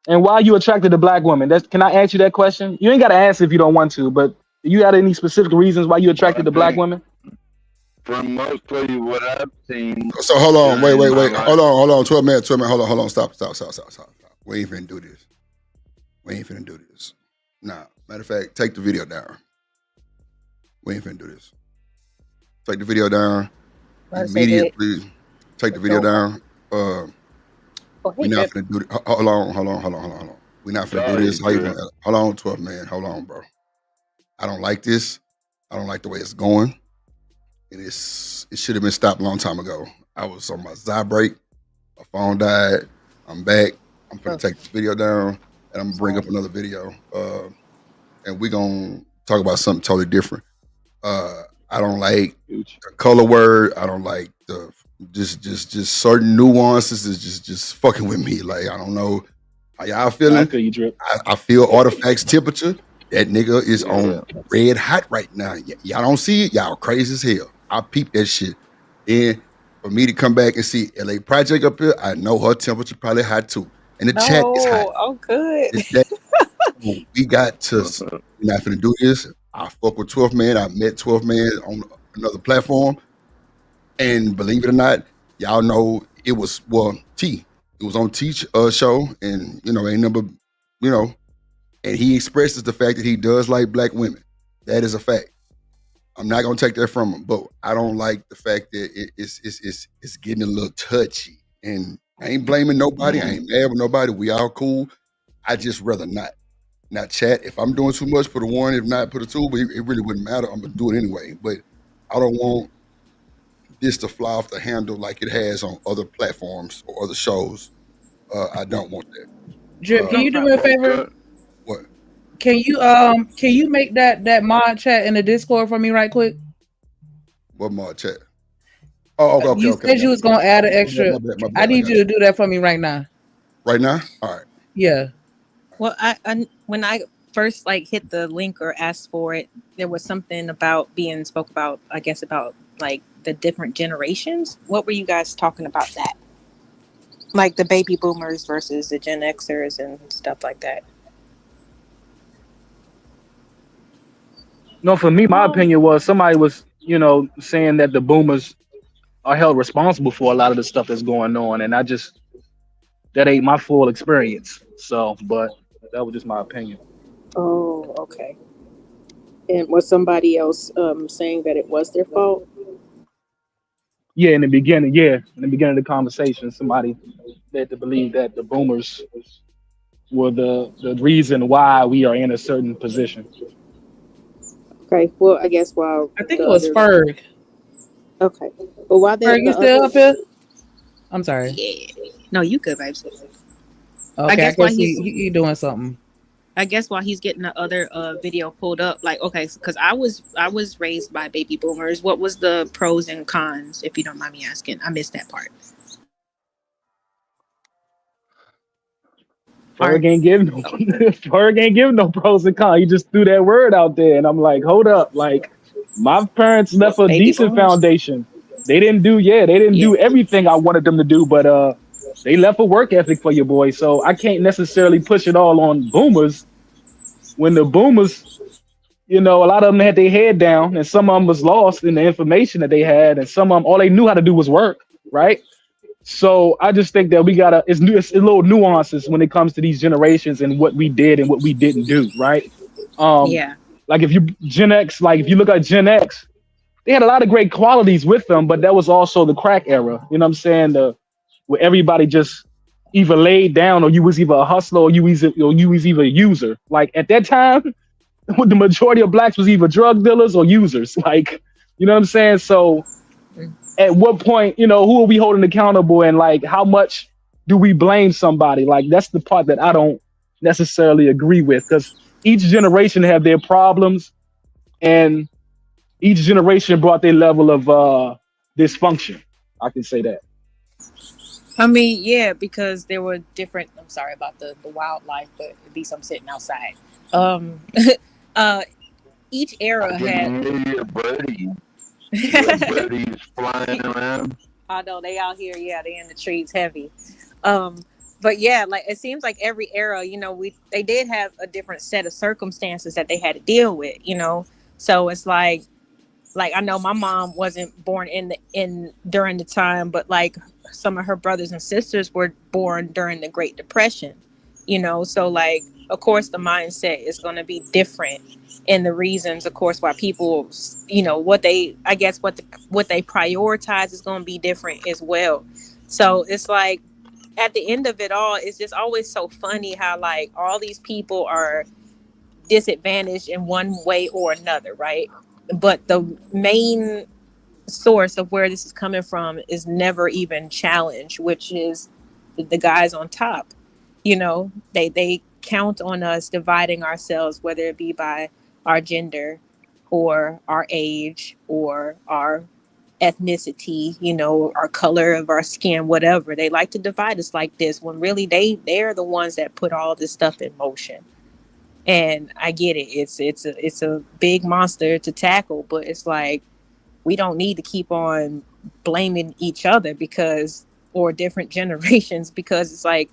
And why are you attracted to Black women? Can I ask you that question? You ain't got to answer if you don't want to, but you got any specific reasons why you attracted to Black women? From mostly what I've seen. So hold on, wait. during my life- Hold on. 12 minutes. Hold on. Stop. We ain't finna do this. Nah, matter of fact, take the video down. We ain't finna do this. Take the video down immediately. Take the video down. We're not finna do this. Hold on. We're not finna do this. How you gonna, hold on, 12 man. Hold on, bro. I don't like this. I don't like the way it's going. It should have been stopped a long time ago. I was on my side break. My phone died. I'm back. I'm gonna take this video down, and I'm gonna bring up another video. And we're gonna talk about something totally different. I don't like the color word. I don't like the just certain nuances is just fucking with me. Like, I don't know how y'all feeling. I feel you, Drip. I feel Artifact's temperature. That nigga is on red hot right now. Y'all don't see it. Y'all crazy as hell. I peep that shit. And for me to come back and see LA Project up here, I know her temperature probably hot too. And the chat is hot. Oh, good. We got to. We're not finna do this. I fuck with 12th Man. I met 12th Man on another platform. And believe it or not, y'all know it was, T. It was on T show. And, ain't number, and he expresses the fact that he does like black women. That is a fact. I'm not going to take that from him. But I don't like the fact that it's getting a little touchy. And I ain't blaming nobody. I ain't mad with nobody. We all cool. I just rather not chat. If I'm doing too much, put a one. If not, put a two. But it really wouldn't matter. I'm gonna do it anyway. But I don't want this to fly off the handle like it has on other platforms or other shows. I don't want that. Drip, can you do me a favor? What? Can you make that mod chat in the Discord for me right quick? What mod chat? Oh, okay. You said you was gonna add an extra. My bad. I need you to do that for me right now. Right now? All right. Yeah. Well, I when I first hit the link or asked for it, there was something about being spoke about, I guess, about like the different generations. What were you guys talking about that? Like the baby boomers versus the Gen Xers and stuff like that. No, for me, my opinion was somebody was, saying that the boomers are held responsible for a lot of the stuff that's going on, and that ain't my full experience. So, but that was just my opinion. Oh, okay. And was somebody else saying that it was their fault? Yeah, in the beginning of the conversation, somebody led to believe that the boomers were the reason why we are in a certain position. Okay. Well, I guess while I think it was Ferg. Okay. Well, while Ferg, you still up here? I'm sorry. Yeah. No, you good, babes. Okay, I guess while he doing something. I guess while he's getting the other video pulled up, because I was raised by baby boomers. What was the pros and cons, if you don't mind me asking? I missed that part. Ferg ain't give no pros and cons. He just threw that word out there, and I'm like, hold up, like my parents left a decent foundation. They didn't do everything I wanted them to do, but they left a work ethic for your boy. So I can't necessarily push it all on boomers. When the boomers, a lot of them had their head down, and some of them was lost in the information that they had, and some of them all they knew how to do was work, right? So I just think that it's a little nuances when it comes to these generations and what we did and what we didn't do, right? Like if you look at Gen X, they had a lot of great qualities with them, but that was also the crack era. You know what I'm saying? Where everybody just either laid down, or you was either a hustler, or you was either a user. Like at that time, the majority of blacks was either drug dealers or users. Like, you know what I'm saying? So at what point, who are we holding accountable, and like how much do we blame somebody? Like that's the part that I don't necessarily agree with, because each generation had their problems, and each generation brought their level of dysfunction. I can say that. I mean, yeah, because there were different. I'm sorry about the wildlife, but at least I'm sitting outside. Each era had. Your birdie. Your birdie's flying around. I know they out here. Yeah, they in the trees heavy. But yeah, like it seems like every era, they did have a different set of circumstances that they had to deal with. So it's like I know my mom wasn't born during the time, but like some of her brothers and sisters were born during the Great Depression, so like, of course, the mindset is going to be different, and the reasons, of course, why people, what they prioritize is going to be different as well. So it's like, at the end of it all, it's just always so funny how like all these people are disadvantaged in one way or another, right? But the main source of where this is coming from is never even challenged, which is the guys on top. They count on us dividing ourselves, whether it be by our gender or our age or our ethnicity, our color of our skin, whatever. They like to divide us like this, when really they're the ones that put all this stuff in motion. And I get it. It's a big monster to tackle, but it's like, we don't need to keep on blaming each other or different generations, because it's like,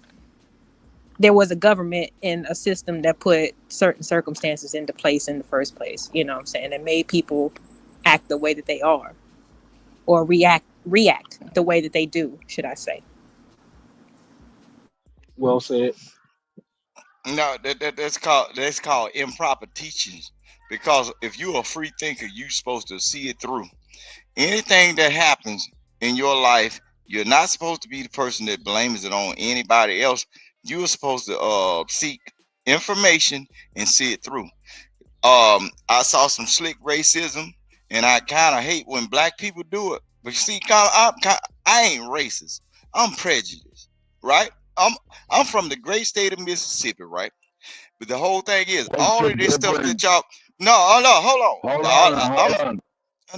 there was a government and a system that put certain circumstances into place in the first place. You know what I'm saying? It made people act the way that they are, or react the way that they do, should I say. Well said. No, that's called improper teachings. Because if you're a free thinker, you're supposed to see it through. Anything that happens in your life, you're not supposed to be the person that blames it on anybody else. You're supposed to seek information and see it through. I saw some slick racism, and I kind of hate when black people do it. But you see, I ain't racist. I'm prejudiced, right? I'm from the great state of Mississippi, right? But the whole thing is, What's all the of this stuff that difference? y'all. No, hold on. Hold I'm, on, hold on.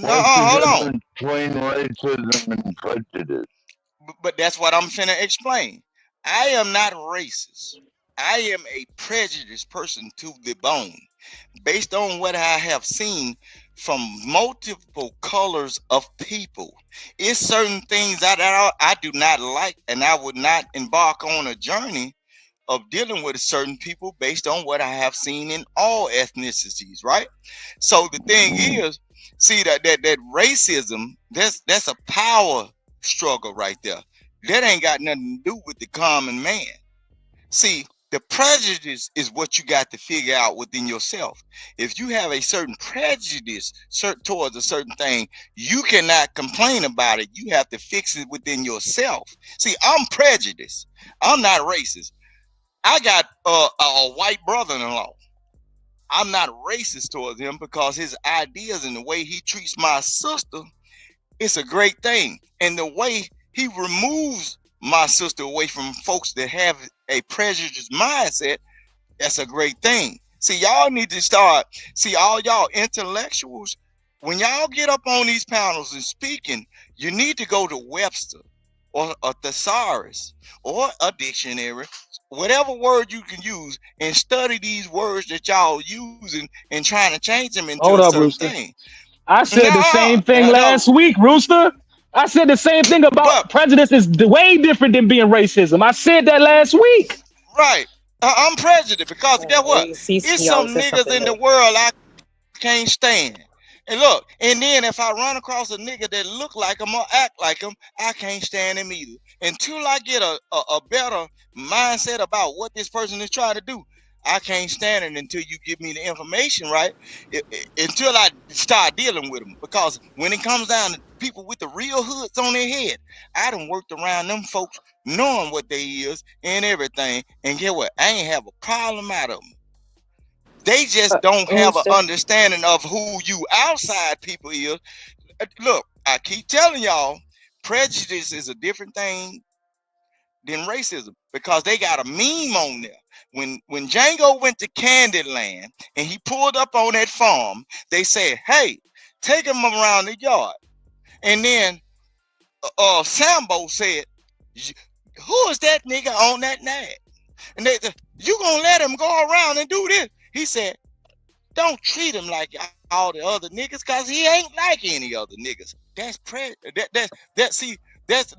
no, What's the hold on. difference between racism and prejudice? But that's what I'm finna explain. I am not racist. I am a prejudiced person to the bone, based on what I have seen from multiple colors of people. It's certain things that I do not like, and I would not embark on a journey of dealing with certain people based on what I have seen in all ethnicities, right? So the thing is, see that racism, that's a power struggle right there. That ain't got nothing to do with the common man. See, the prejudice is what you got to figure out within yourself. If you have a certain prejudice towards a certain thing, you cannot complain about it. You have to fix it within yourself. See, I'm prejudiced. I'm not racist. I got a white brother-in-law. I'm not racist towards him because his ideas and the way he treats my sister, it's a great thing. And the way he removes my sister away from folks that have a prejudiced mindset, that's a great thing. See, y'all need to start, all y'all intellectuals, when y'all get up on these panels and speaking, you need to go to Webster or a thesaurus or a dictionary, whatever word you can use, and study these words that y'all using and trying to change them into Hold a up, certain Rooster. thing. I said the same thing last week, Rooster. I said the same thing about prejudice is way different than being racism. I said that last week. Right. I'm prejudiced because guess what? He It's some always says niggas something in the new. world I can't stand. And look, and then if I run across a nigga that look like him or act like him, I can't stand him either. Until I get a better mindset about what this person is trying to do, I can't stand it until you give me the information, right? Until I start dealing with them. Because when it comes down to people with the real hoods on their head, I done worked around them folks knowing what they is and everything. And get what? I ain't have a problem out of them. They just don't have an Rooster. understanding of who you outside people is. Look, I keep telling y'all, prejudice is a different thing than racism because they got a meme on there. When Django went to Candyland and he pulled up on that farm, they said, "Hey, take him around the yard." And then Sambo said, "Who is that nigga on that nag?" And they said, "You gonna let him go around and do this?" He said, "Don't treat him like all the other niggas, cause he ain't like any other niggas." That's that's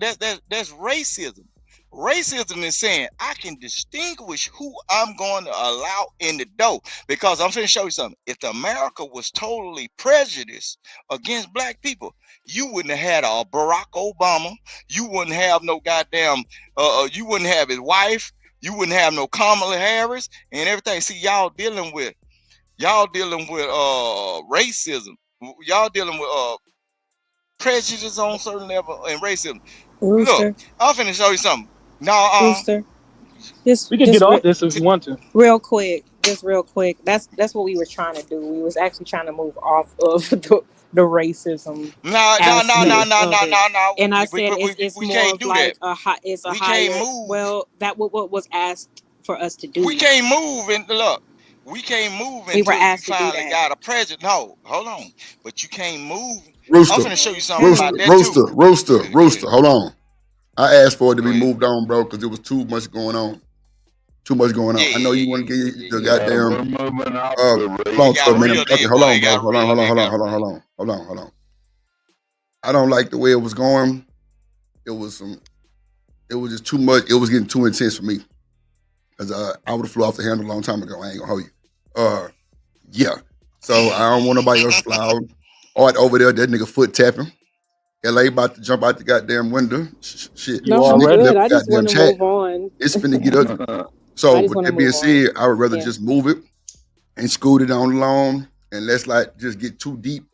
racism. Racism is saying I can distinguish who I'm going to allow in the door. Because I'm finna show you something. If America was totally prejudiced against black people, you wouldn't have had a Barack Obama. You wouldn't have no goddamn. You wouldn't have his wife. You wouldn't have no Kamala Harris and everything. See, y'all dealing with racism. Y'all dealing with prejudice on certain level and racism. Rooster. Look, I'm finna show you something. No, Rooster. Just, We can just get off this if you want to. real quick. That's what we were trying to do. We was actually trying to move off of the racism. No. And I said it's We more can't of do like that. a We higher. can't move. Well, that what was asked for us to do. We can't move and look. We can't move We were until you asked to do finally that. got a prejudice. No, hold on. But you can't move. I'm Rooster, finna show you something about that Rooster, too. Rooster, Go ahead. hold on. I asked for it to Go be ahead. moved on, bro, because there was too much going on. Too much going on. I know you want to get the Yeah, goddamn. we're moving off the Hold on, It got man. real Okay, there, hold boy. on, It bro. got real. It got real. Hold on. I don't like the way it was going. It was just too much. It was getting too intense for me. Cause I would have flew off the handle a long time ago. I ain't gonna hold you. Yeah. So I don't want nobody else to fly out. Art over there, that nigga foot tapping. LA about to jump out the goddamn window. Shit. You No, I'm already? good. Nigga I just goddamn want to chat. move on. It's finna get ugly. I So just with want to that being move on. said, I would rather Yeah. just move it and scoot it on along and let's like just get too deep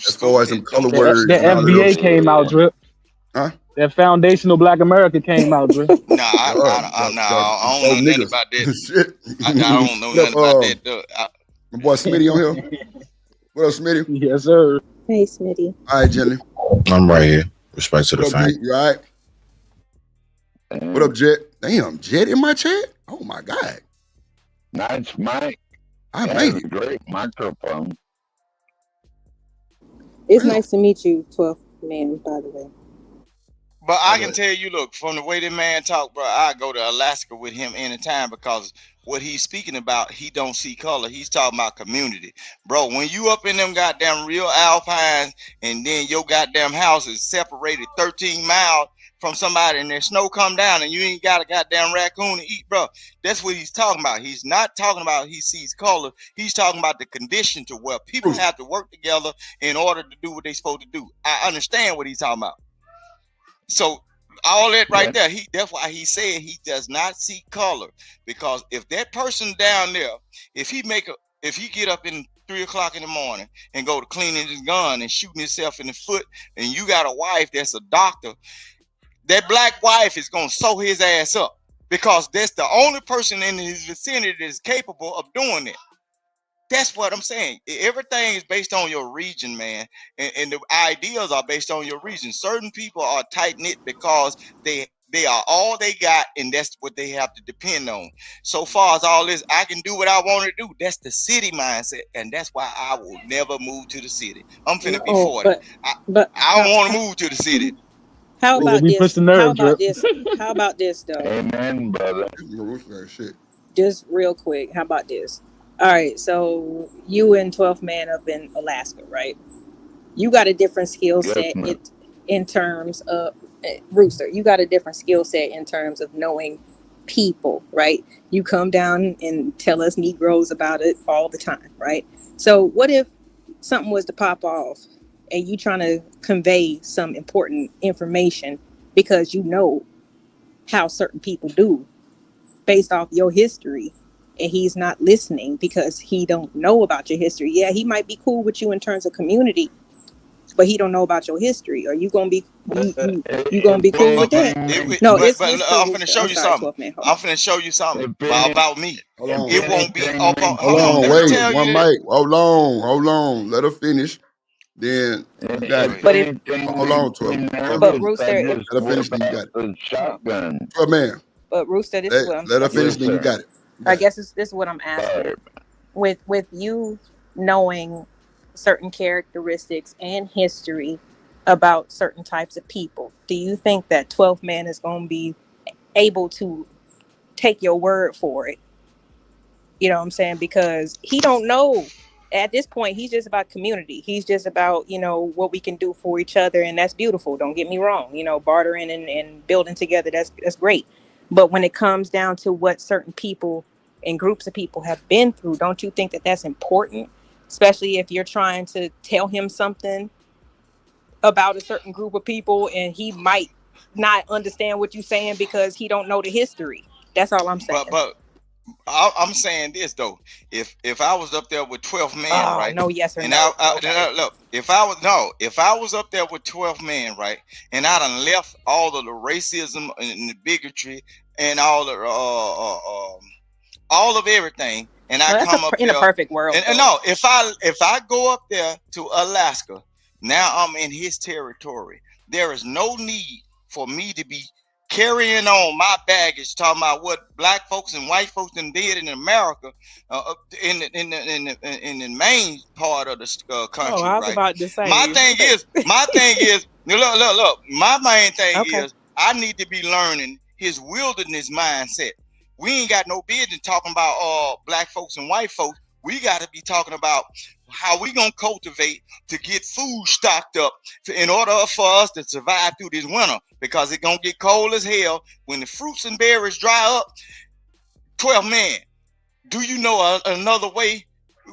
as far as them color The words and all that FBA other shit. came out, Drip. Huh? That foundational Black America came out, Drip. Nah, I don't know nothing niggas. about that. Shit. I don't know What up, nothing about that. Though. my boy Smitty on here? What up, Smitty? Yes, sir. Hey, Smitty. All right, Jenny. I'm right here. Respect to the What up, fan. G? You all right? What up, Jet? Damn, Jet in my chat? Oh my God. Nice mic. I That's made a it. great microphone. It's nice to meet you, 12th man, by the way. But I can tell you, look, from the way that man talk, bro, I go to Alaska with him anytime because what he's speaking about, he don't see color. He's talking about community. Bro, when you up in them goddamn real alpines and then your goddamn house is separated 13 miles from somebody and the snow come down and you ain't got a goddamn raccoon to eat, bro, that's what he's talking about. He's not talking about he sees color. He's talking about the condition to where people have to work together in order to do what they're supposed to do. I understand what he's talking about. So all that right there, that's why he said he does not see color, because if that person down there, if he get up in 3 o'clock in the morning and go to cleaning his gun and shooting himself in the foot, and you got a wife that's a doctor, that black wife is gonna sew his ass up because that's the only person in his vicinity that is capable of doing it. That's what I'm saying. Everything is based on your region, man. And the ideas are based on your region. Certain people are tight-knit because they are all they got, and that's what they have to depend on. So far as all this, I can do what I want to do. That's the city mindset, and that's why I will never move to the city. I'm finna be 40. But I don't want to move to the city. how Yeah, about we this? pushed the How nerve, about Drip. this? How about this though? Amen, brother. Shit. Just real quick. How about this? All right, so you and 12th man up in Alaska, right? You got a different skill Yes, set ma'am. in terms of Rooster. You got a different skill set in terms of knowing people, right? You come down and tell us Negroes about it all the time, right? So what if something was to pop off and you trying to convey some important information because you know how certain people do based off your history, and he's not listening because he don't know about your history? Yeah, he might be cool with you in terms of community, but he don't know about your history. Are you gonna be you gonna be cool with that? No, it's But for I'm finna Rooster. show I'm you sorry, something. 12th man. Hold I'm on. finna show you something about me. Hold on. It won't be up on. Hold on, Let me wait. tell One you this. mic. Hold on. Let her finish. Then you got it. But if Hold on, 12. but Rooster, if, Let her finish, then you got it. The shotgun. 12 man. but Rooster, this is what I'm Let her saying. finish, then you got it. I guess this is what I'm asking. With you knowing certain characteristics and history about certain types of people, do you think that 12th man is going to be able to take your word for it? You know what I'm saying? Because he don't know at this point. He's just about community. He's just about, what we can do for each other, and that's beautiful. Don't get me wrong. Bartering and building together, that's great. But when it comes down to what certain people and groups of people have been through, don't you think that that's important? Especially if you're trying to tell him something about a certain group of people and he might not understand what you're saying because he don't know the history. That's all I'm saying. But I'm saying this though. If I was up there with 12 men, right? No, yes or and no. Look, if I was up there with 12 men, right, and I done left all of the racism and the bigotry and all of everything, and I come up in there a perfect world. And no, if I go up there to Alaska, now I'm in his territory. There is no need for me to be carrying on my baggage, talking about what black folks and white folks done did in America, in the main part of the country. I was right? about to say. My thing is, look. My main thing is, I need to be learning his wilderness mindset. We ain't got no business talking about black folks and white folks. We got to be talking about how we gonna cultivate to get food stocked up in order for us to survive through this winter, because it's gonna get cold as hell when the fruits and berries dry up. 12 man. Do you know another way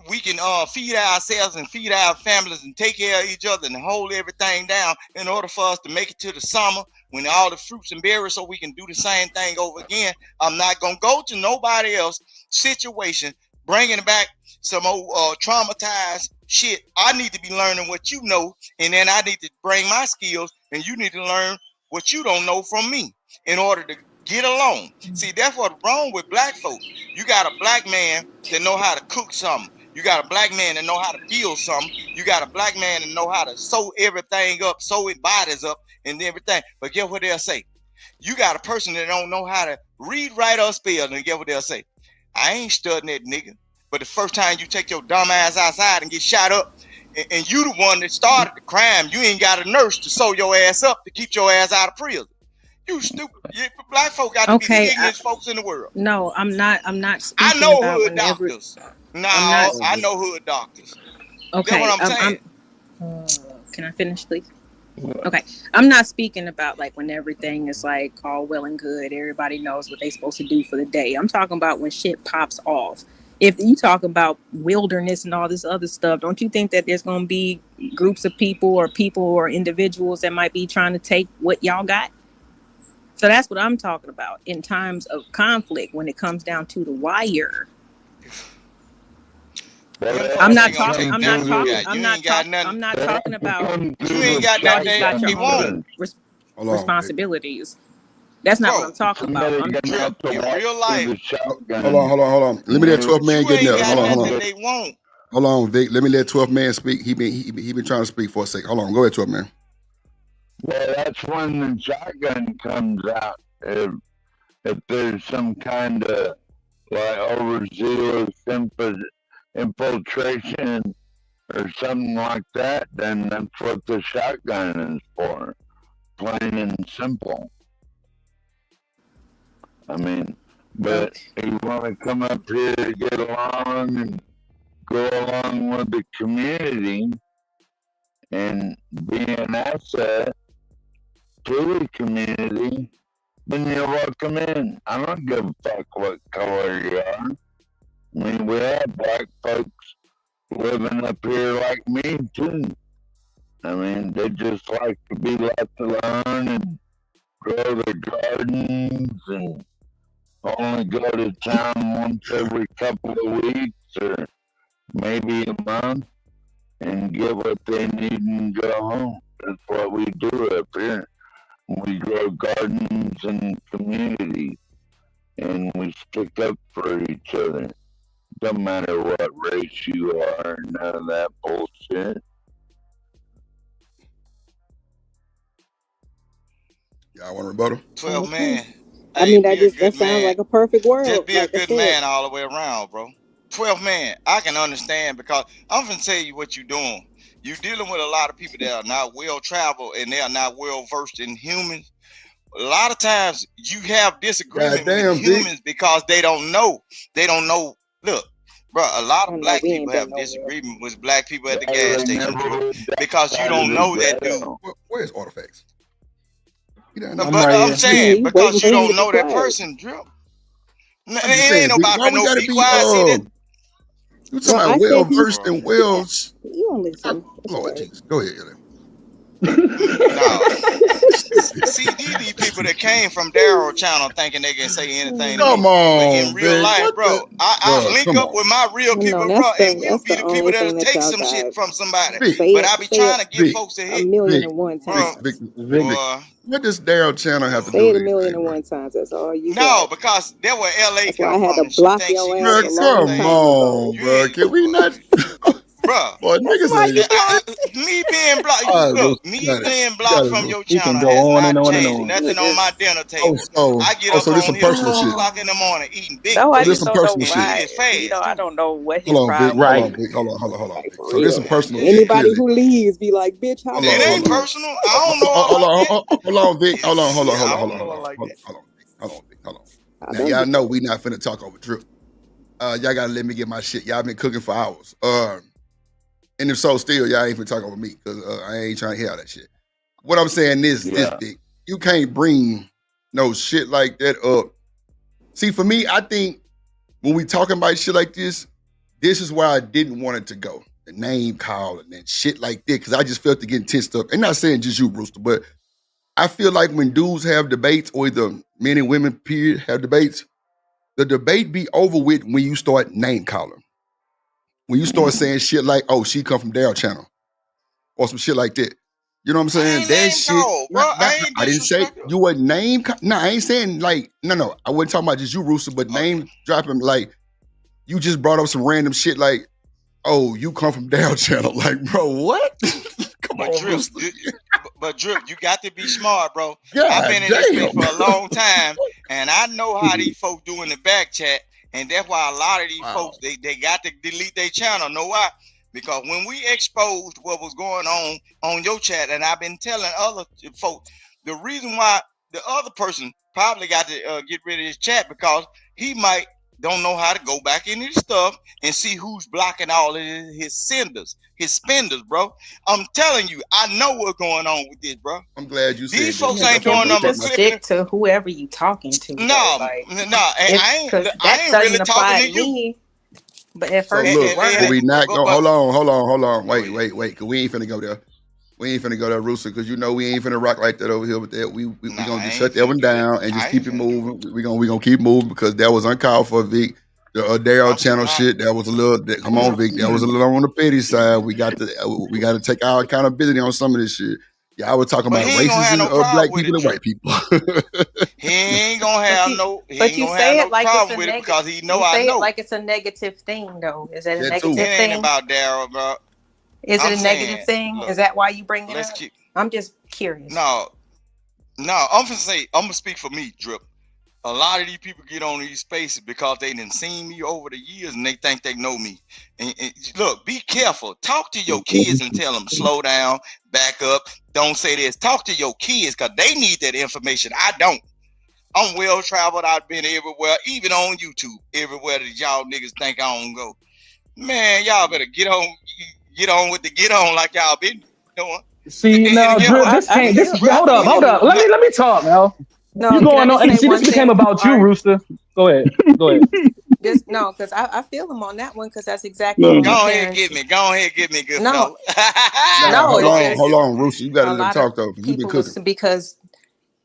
we can feed ourselves and feed our families and take care of each other and hold everything down in order for us to make it to the summer when all the fruits and berries so we can do the same thing over again? I'm not going to go to nobody else situation bringing back some old traumatized shit. I need to be learning what you know, and then I need to bring my skills, and you need to learn what you don't know from me in order to get along. See, that's what's wrong with black folks. You got a black man that know how to cook something. You got a black man that know how to build something. You got a black man that know how to sew everything up, sew his bodies up and everything. But guess what they'll say? You got a person that don't know how to read, write, or spell, and guess what they'll say? I ain't studying that nigga. But the first time you take your dumb ass outside and get shot up, and you the one that started the crime, you ain't got a nurse to sew your ass up to keep your ass out of prison. You stupid. Black folk got to be the ignorant folks in the world. No, I'm not speaking I know about hood doctors. No, I know hood doctors. Okay. That's what I'm saying. Can I finish, please? Okay. I'm not speaking about like when everything is like all well and good, everybody knows what they're supposed to do for the day. I'm talking about when shit pops off. If you talk about wilderness and all this other stuff, don't you think that there's going to be groups of people or individuals that might be trying to take what y'all got? So that's what I'm talking about in times of conflict when it comes down to the wire. I'm not talking about. You ain't got nothing. Responsibilities. That's not what I'm talking about. In real life. Hold on. Let me let 12 man get there. Hold on, Vic. Let me let 12 man speak. He been trying to speak for a second. Hold on. Go ahead, 12 man. Well, that's when the shotgun comes out. If there's some kind of like overzealous infiltration or something like that, then that's what the shotgun is for. Plain and simple. I mean, but you want to come up here to get along and go along with the community and be an asset to the community, then you're welcome in. I don't give a fuck what color you are. I mean, we have black folks living up here like me, too. I mean, they just like to be left alone and grow their gardens and only go to town once every couple of weeks or maybe a month and get what they need and go home. That's what we do up here. We grow gardens and communities, and we stick up for each other. Don't matter what race you are, none of that bullshit. Y'all want a rebuttal? 12 man. I mean, that sounds like a perfect world. Just be a good man all the way around, bro. 12 man, I can understand because I'm gonna tell you what you're doing. You're dealing with a lot of people that are not well traveled and they are not well versed in humans. A lot of times you have disagreement with humans because they don't know. They don't know. Look, bro, a lot of black people have disagreement with black people at the gas station because you don't know that dude. Where's Artifacts? No, but I'm saying because you don't know that person, Drip. It ain't nobody no be quiet. You talking about well versed in Wells? You don't listen. Lord Jesus, go ahead. No. See, these people that came from Darrow Channel thinking they can say anything. Come on, in real life, bro. I link up with my real people, bro, and we'll be the people that'll take some shit from somebody. But I be trying to get folks to hit. 1,000,001 times. What does Darrow Channel have to do Say with it 1,000,001 times. That's all you. No, because there were LA. That's why I had to block your ass. Come on, bro. Can we not? Bro, boy, niggas me being blocked. Look, me being blocked from your channel has not changed nothing on my dinner table. I get up on here 4 o'clock in the morning eating big. No, I just don't know why. You know, I don't know what his problem is. Hold on. So there's some personal. Anybody who leaves be like, bitch, how it ain't personal. I don't know. Hold on, Vic. Hold on. Now y'all know we not finna talk over Drip. Y'all gotta let me get my shit. Y'all been cooking for hours. And if so, still y'all ain't finna talk over me because I ain't trying to hear all that shit. What I'm saying is this, Vic. You can't bring no shit like that up. See, for me, I think when we talking about shit like this is why I didn't want it to go. The name calling and shit like that, because I just felt it getting tensed up. And not saying just you, Brewster, but I feel like when dudes have debates, or either men and women period have debates, the debate be over with when you start name calling. When you start saying shit like, "Oh, she come from Daryl channel," or some shit like that. You know what I'm saying? That shit. bro. I didn't say you a name. No, I ain't saying like no. I wasn't talking about just you, Rooster, but name dropping like you just brought up some random shit like, "Oh, you come from Daryl channel." Like, bro, what? Come But on, Drip, Rooster. Drip, you got to be smart, bro. God I've been in this damn. space for a long time, and I know how these folks do in the back chat, and that's why a lot of these folks they got to delete their channel. Know why? Because when we exposed what was going on your chat, and I've been telling other folks, the reason why the other person probably got to get rid of his chat because he might don't know how to go back into his stuff and see who's blocking all of his senders, his spenders, bro. I'm telling you, I know what's going on with this, bro. I'm glad you said These that. folks Yeah, ain't that's doing what nothing I'm but talking clipping. Stick to whoever you talking to. No, though, like, I because ain't that really doesn't talking apply to to you. me. But at So first, look, it was. can we not go? but- Hold on. Wait, cause we ain't finna go there. We ain't finna go there, Rooster, because you know we ain't finna rock like that over here with that. We gonna just shut that one down and just keep it moving. We gonna keep moving because that was uncalled for, Vic. The Daryl channel shit, that was a little. Come on, Vic, that was a little on the petty side. We got to take our accountability on some of this shit. Y'all were talking But about he ain't gonna have racism no of black problem with people it, and white people. He ain't gonna have no. He But ain't you gonna say have it no like it's problem a with it negative. because he know You I say know. it like it's a negative thing, though. Is it a That too. negative It ain't thing? about Daryl, bro. Is I'm it a negative saying, thing? look, Is that why you bring it let's up? keep. I'm just curious. No, I'm gonna speak for me, Drip. A lot of these people get on these spaces because they done seen me over the years and they think they know me. And look, be careful. Talk to your kids and tell them slow down, back up. Don't say this. Talk to your kids because they need that information. I don't. I'm well traveled. I've been everywhere, even on YouTube, everywhere that y'all niggas think I don't go. Man, y'all better get on with the get on like y'all been doing. See, now, And Drip, this came. This hold up. Let me talk, Mel. No, You can I going just on? say See, this one became thing? about you, All right. Rooster. Go ahead. Just no, because I feel him on that one because that's exactly what my Go ahead, parents. get me. Go ahead, get me, good No, fella. no, it's just hold on, Rooster. You got to a let him lot of talk though, because you been people cooking. was because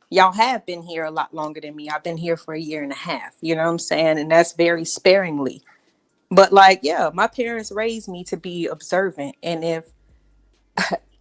y'all have been here a lot longer than me. I've been here for a year and a half. You know what I'm saying? And that's very sparingly. But like, yeah, my parents raised me to be observant. And if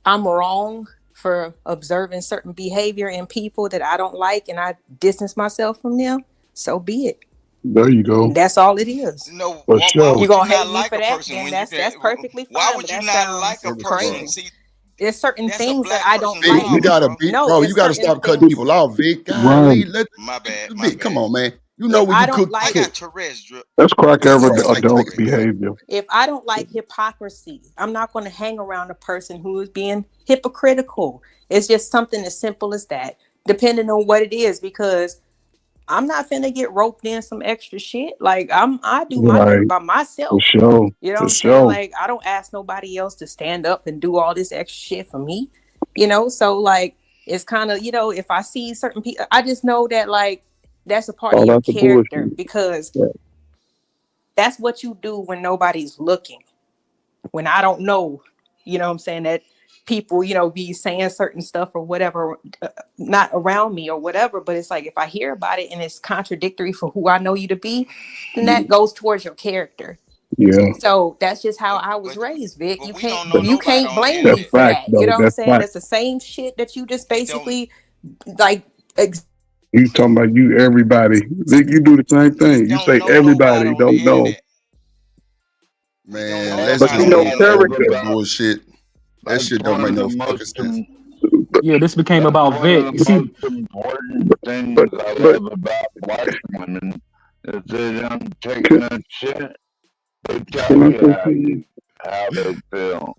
I'm wrong for observing certain behavior in people that I don't like and I distance myself from them, so be it. There you go. That's all it is. No, For why sure. would You gonna you not hate me like for a that? person Then when that's you can? perfectly fine. Why would but you that not like sounds a person? crazy. See, There's certain that's a things that black I don't person's Vic, like. you gotta problem, be, No, bro. it's You gotta certain stop cutting things. people off, Vic. Right. Golly, let My bad, Vic. Come on, man. You know If when I you don't cook, I like, got Tourette's, Drip. That's crack Right, adult behavior. if I don't like hypocrisy, I'm not going to hang around a person who is being hypocritical. It's just something as simple as that, depending on what it is, because I'm not finna get roped in some extra shit. Like I do my dirt Right. by For myself. sure. You know For what I'm saying? sure. Like I don't ask nobody else to stand up and do all this extra shit for me. You know, so like it's kind of, you know, if I see certain people, I just know that like that's a part of Oh, your that's the character bullshit. because Yeah. that's what you do when nobody's looking. When I don't know, you know what I'm saying, that people, you know, be saying certain stuff or whatever, not around me or whatever, but it's like if I hear about it and it's contradictory for who I know you to be, then that goes towards your character. Yeah. So that's just how I was raised, Vic. But You we can't don't know you nobody can't on the blame That's me for fact, that. You though. know what I'm That's saying? fact. It's the same shit that you just It don't. basically like You talking about you, everybody. Vic, you do the same thing. You Don't say know nobody everybody, on the don't know. internet. man, know let's But nobody just you on know the move internet. forward with character. that bullshit. That That's shit don't one make of no the fucking most. sense. Yeah, this became That's about one Vic. of You the see, most important things I But love about white women is they don't take no shit. They tell can I you say something? how they feel.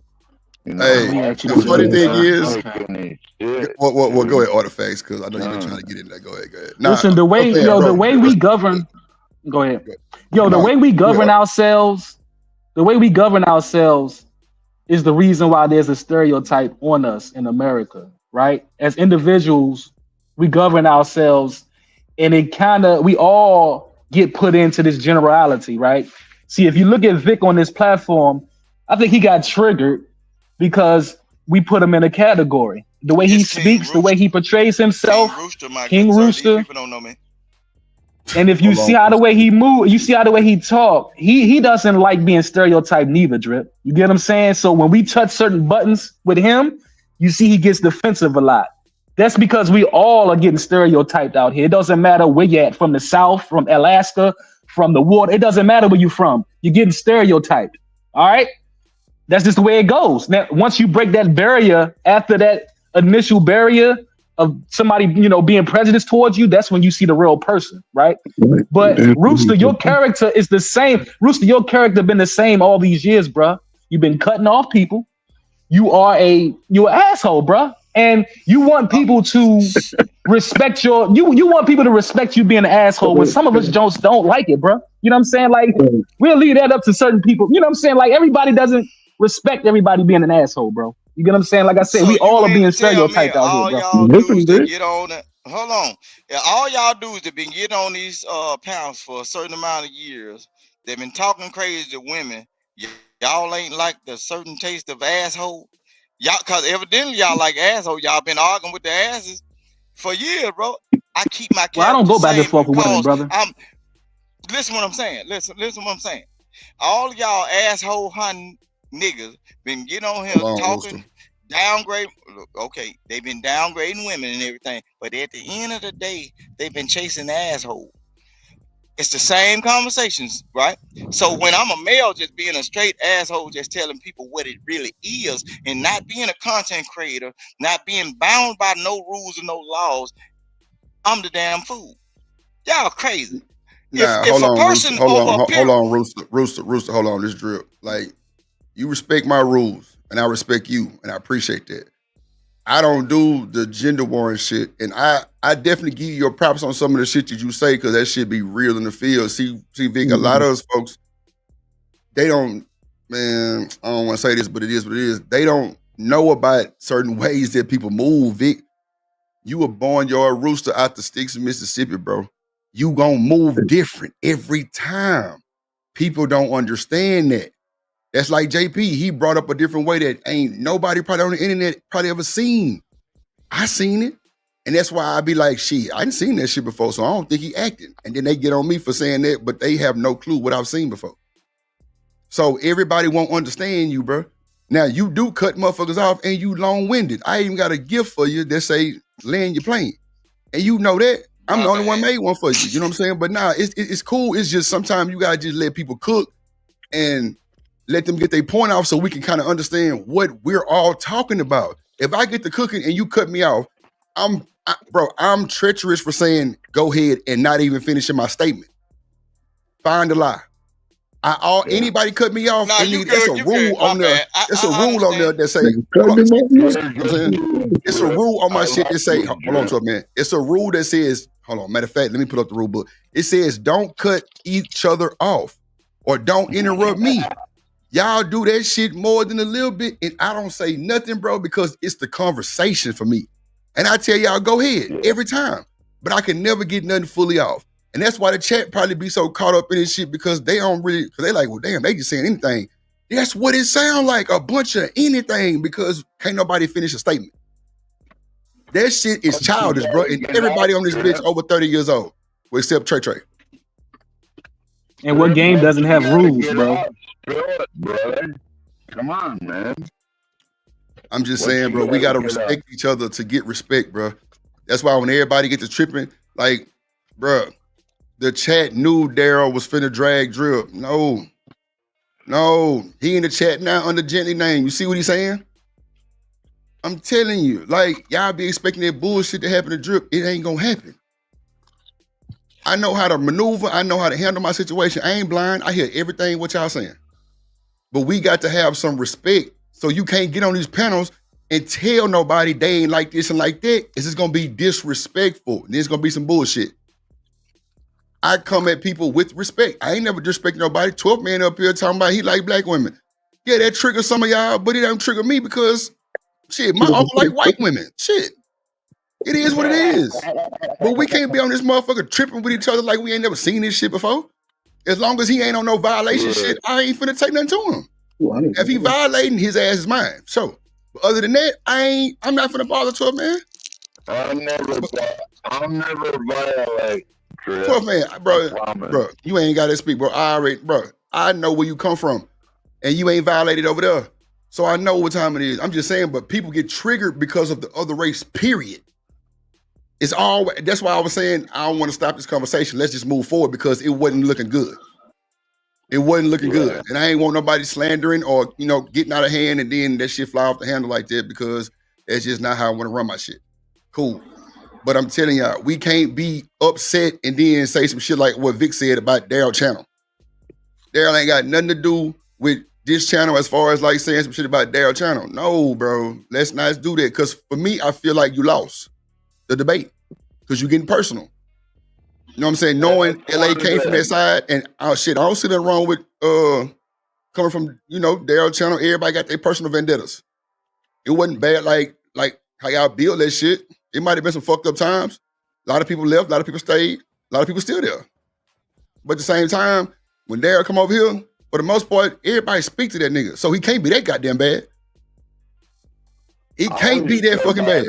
You know, Hey, we white asked you the to funny listen, women thing don't sir. is, take Okay. any shit, well, go dude. ahead, Artifacts, because I know you've been trying None. to get into that. Go ahead. Nah, Listen, the I'm way saying, the bro, way we govern. Go ahead. Yo, the no, way we go ahead, govern ourselves, the way we govern ourselves is the reason why there's a stereotype on us in America, right? As individuals, we govern ourselves, and we all get put into this generality, right? See, if you look at Vic on this platform, I think he got triggered because we put him in a category. The way he speaks, the way he portrays himself, King Rooster. People don't know me. And if you see how the way he move, you see how the way he talk, he doesn't like being stereotyped neither, Drip. You get what I'm saying? So when we touch certain buttons with him, you see he gets defensive a lot. That's because we all are getting stereotyped out here. It doesn't matter where you're at, from the South, from Alaska, from the water. It doesn't matter where you're from. You're getting stereotyped. All right? That's just the way it goes. Now, once you break that barrier, after that initial barrier of somebody, you know, being prejudiced towards you, that's when you see the real person, right? But Rooster, your character is the same. Rooster, your character been the same all these years, bruh. You've been cutting off people. You're an asshole, bruh. And you want people to respect you want people to respect you being an asshole when some of us don't like it, bruh. You know what I'm saying? Like, we'll leave that up to certain people. You know what I'm saying? Like, everybody doesn't respect everybody being an asshole, bro. You get what I'm saying? Like I said, So we all are you being mean to tell me stereotyped out all here, y'all bro. dudes that get on the, hold on. Yeah, all y'all dudes that been getting on these panels for a certain amount of years, they've been talking crazy to women. Y'all ain't like the certain taste of asshole. Y'all, cause evidently y'all like asshole. Y'all been arguing with the asses for years, bro. I keep my Well, I don't character go back and same forth with women, because brother. listen what I'm saying. Listen what I'm saying. All y'all asshole hunting niggas been getting on here Hold on, talking, Rooster. downgrade. Okay, they've been downgrading women and everything, but at the end of the day, they've been chasing asshole. It's the same conversations, right? So when I'm a male just being a straight asshole, just telling people what it really is, and not being a content creator, not being bound by no rules and no laws, I'm the damn fool. Y'all crazy. Nah, If hold a on, person Rooster. Hold over on, a period, hold on, Rooster. Hold on, this drip. Like, you respect my rules, and I respect you, and I appreciate that. I don't do the gender war and shit, and I definitely give you your props on some of the shit that you say, because that shit be real in the field. See, Vic, a lot of us folks, they don't, man, I don't want to say this, but it is what it is. They don't know about certain ways that people move, Vic. You were born your rooster out the sticks of Mississippi, bro. You gonna move different every time. People don't understand that. That's like JP. He brought up a different way that ain't nobody probably on the internet probably ever seen. I seen it. And that's why I be like, shit, I didn't seen that shit before, so I don't think he acting. And then they get on me for saying that, but they have no clue what I've seen before. So everybody won't understand you, bro. Now, you do cut motherfuckers off and you long-winded. I even got a gift for you that say, land your plane. And you know that. I'm the only one made one for you. You know what I'm saying? But nah, it's cool. It's just sometimes you gotta just let people cook and let them get their point off so we can kind of understand what we're all talking about. If I get to cooking and you cut me off, I'm treacherous for saying go ahead and not even finishing my statement. Find a lie. Anybody cut me off, there's a rule on there. There's a rule on there that say, it's a rule on my shit that say, hold on to it, man. It's a rule that says, hold on, matter of fact, let me put up the rule book. It says don't cut each other off or don't interrupt me. Y'all do that shit more than a little bit, and I don't say nothing, bro, because it's the conversation for me. And I tell y'all, go ahead every time, but I can never get nothing fully off. And that's why the chat probably be so caught up in this shit, because they don't really, because they like, well, damn, they just saying anything. That's what it sound like, a bunch of anything, because can't nobody finish a statement. That shit is childish, bro. And everybody on this bitch over 30 years old, well, except Trey. And what game doesn't have rules, bro? Come on, man. I'm just saying, bro, we gotta respect each other to get respect, bro. That's why when everybody gets to tripping, like, bro, the chat knew Daryl was finna drag Drip. No, he in the chat now under Gently name. You see what he's saying? I'm telling you, like, y'all be expecting that bullshit to happen to Drip. It ain't gonna happen. I know how to maneuver. I know how to handle my situation. I ain't blind. I hear everything what y'all saying. But we got to have some respect. So you can't get on these panels and tell nobody they ain't like this and like that. It's just gonna be disrespectful. And there's gonna be some bullshit. I come at people with respect. I ain't never disrespect nobody. 12 man up here talking about he like black women. Yeah, that triggers some of y'all, but it don't trigger me because shit, my uncle like white women. Shit. It is what it is. But we can't be on this motherfucker tripping with each other like we ain't never seen this shit before. As long as he ain't on no violation shit, I ain't finna take nothing to him. If he violating, his ass is mine. So, but other than that, I'm not finna bother to it, man. I'll never violate. Tough man, bro, you ain't gotta speak, bro. I know where you come from, and you ain't violated over there. So I know what time it is. I'm just saying, but people get triggered because of the other race, period. It's all, that's why I was saying I don't want to stop this conversation. Let's just move forward because it wasn't looking good. It wasn't looking good. And I ain't want nobody slandering or, getting out of hand and then that shit fly off the handle like that because that's just not how I want to run my shit. Cool. But I'm telling y'all, we can't be upset and then say some shit like what Vic said about Daryl channel. Daryl ain't got nothing to do with this channel as far as like saying some shit about Daryl channel. No, bro. Let's not do that. Because for me, I feel like you lost the debate because you're getting personal. You know what I'm saying? Knowing LA came from that side and I don't see nothing wrong with coming from, Daryl channel. Everybody got their personal vendettas. It wasn't bad like how y'all build that shit. It might have been some fucked up times. A lot of people left, a lot of people stayed, a lot of people still there. But at the same time, when Daryl come over here, for the most part, everybody speak to that nigga. So he can't be that goddamn bad. It can't be that fucking bad.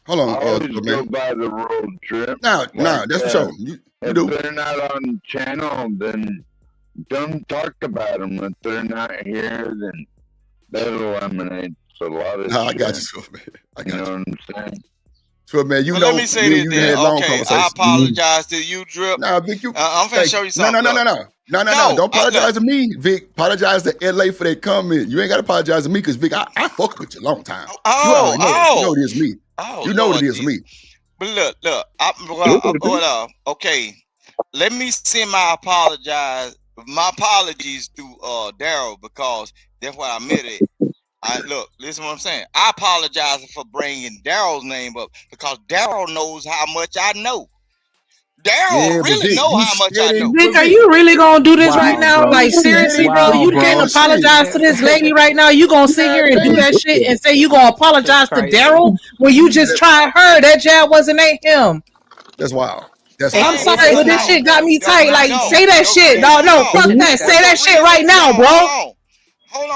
Hold on, I always go man. by the road trip. Nah, that's for sure. You if do. they're not on the channel, then don't talk about them. If they're not here, then that eliminates a lot of I shit. got you, Swift, man. I got You know you. what I'm saying? Swift, man, But let me say this then. Okay, I apologize to you, Drip. Nah, Vic, I'm finna show you something. No. Don't apologize to me, Vic. Apologize to LA for that comment. You ain't got to apologize to me because, Vic, I fucked with you a long time. You already know. You know it is me. You know what it is me. But look. Okay. Let me send my apologies to Daryl because that's what I meant it. Look, listen to what I'm saying. I apologize for bringing Daryl's name up because Daryl knows how much I know. Daryl really know how much I know. Vic, are you really gonna do this right now? bro. Like seriously, Wow, bro? You bro. can't apologize to this lady right now. You gonna sit here and do that shit and say you gonna apologize to Daryl when you just tried her? That jab wasn't ain't him. That's wild. I'm sorry, but this shit got me tight. Like, say that shit. No, fuck that. Say that shit right now, bro.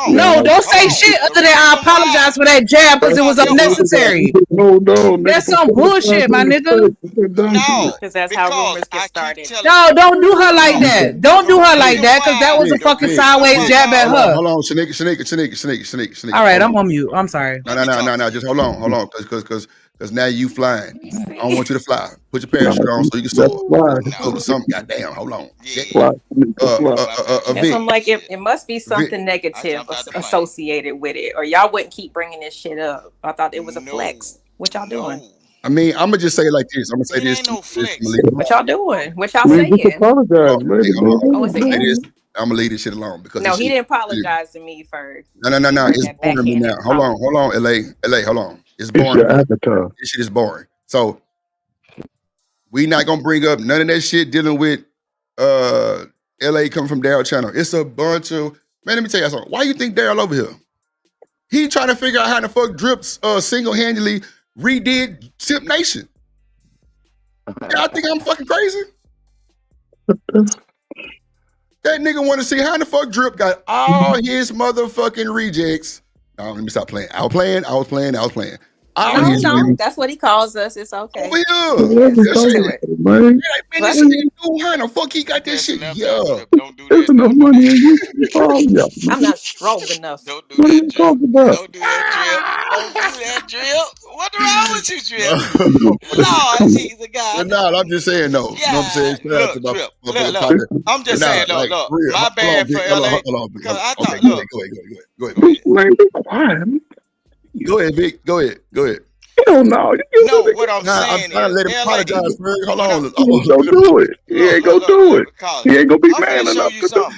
No, don't say shit other than I apologize for that jab because it was unnecessary. No. That's some bullshit, my nigga. No, because that's how rumors get started. No, don't do her like that. Don't do her like that because that was a fucking sideways jab at her. Hold on, Shanika. All right, I'm on mute. I'm sorry. No. Just hold on, because now you flying. I don't want you to fly. Put your parachute on so you can soar. No, something. Goddamn, hold on. That's I'm like, it must be something negative associated with it, or y'all wouldn't keep bringing this shit up. I thought it was a flex. What y'all doing? I mean, I'm gonna just say it like this. I'm gonna say this. What y'all doing? What y'all saying? I'm gonna leave this shit alone because no, he didn't apologize to me for. No. It's boring me now. Hold on, LA. Hold on. It's boring. This shit is boring. So we not gonna bring up none of that shit dealing with LA coming from Daryl channel. It's a bunch of man. Let me tell you something. Why you think Daryl over here? He trying to figure out how the fuck Drips single-handedly redid Sip Nation. Y'all think I'm fucking crazy? That nigga want to see how the fuck Drip got all his motherfucking rejects. No, let me stop playing. I was playing. No, that's what he calls us. It's okay. Over here. Man, this nigga knew how the fuck he got that shit. Yeah. There's enough money in you. I'm not strong enough. Don't do What are you talking about? Don't do that, Drip. What's wrong with you, Drip? Lord, Jesus God. No, I'm just saying no. You know what I'm saying? Look. I'm just saying, look. My bad for LA. Because I thought, Go ahead, Vic. Go ahead. Hell no. No, what I'm saying I'm trying to let him apologize for it. Hold on. Don't do it. He ain't gonna do it. He ain't gonna be man enough to do it.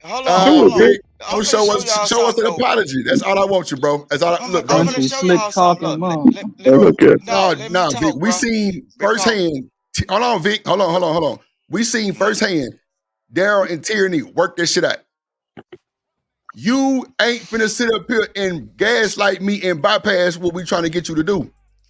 Hold on. Vic. Don't show us an apology. That's all I want you, bro. That's all. Look, bro. Slick talking, mom. No, Vic. We seen firsthand. Hold on, Vic. Hold on. We seen firsthand Daryl and Tierney work this shit out. You ain't finna sit up here and gaslight me and bypass what we trying to get you to do.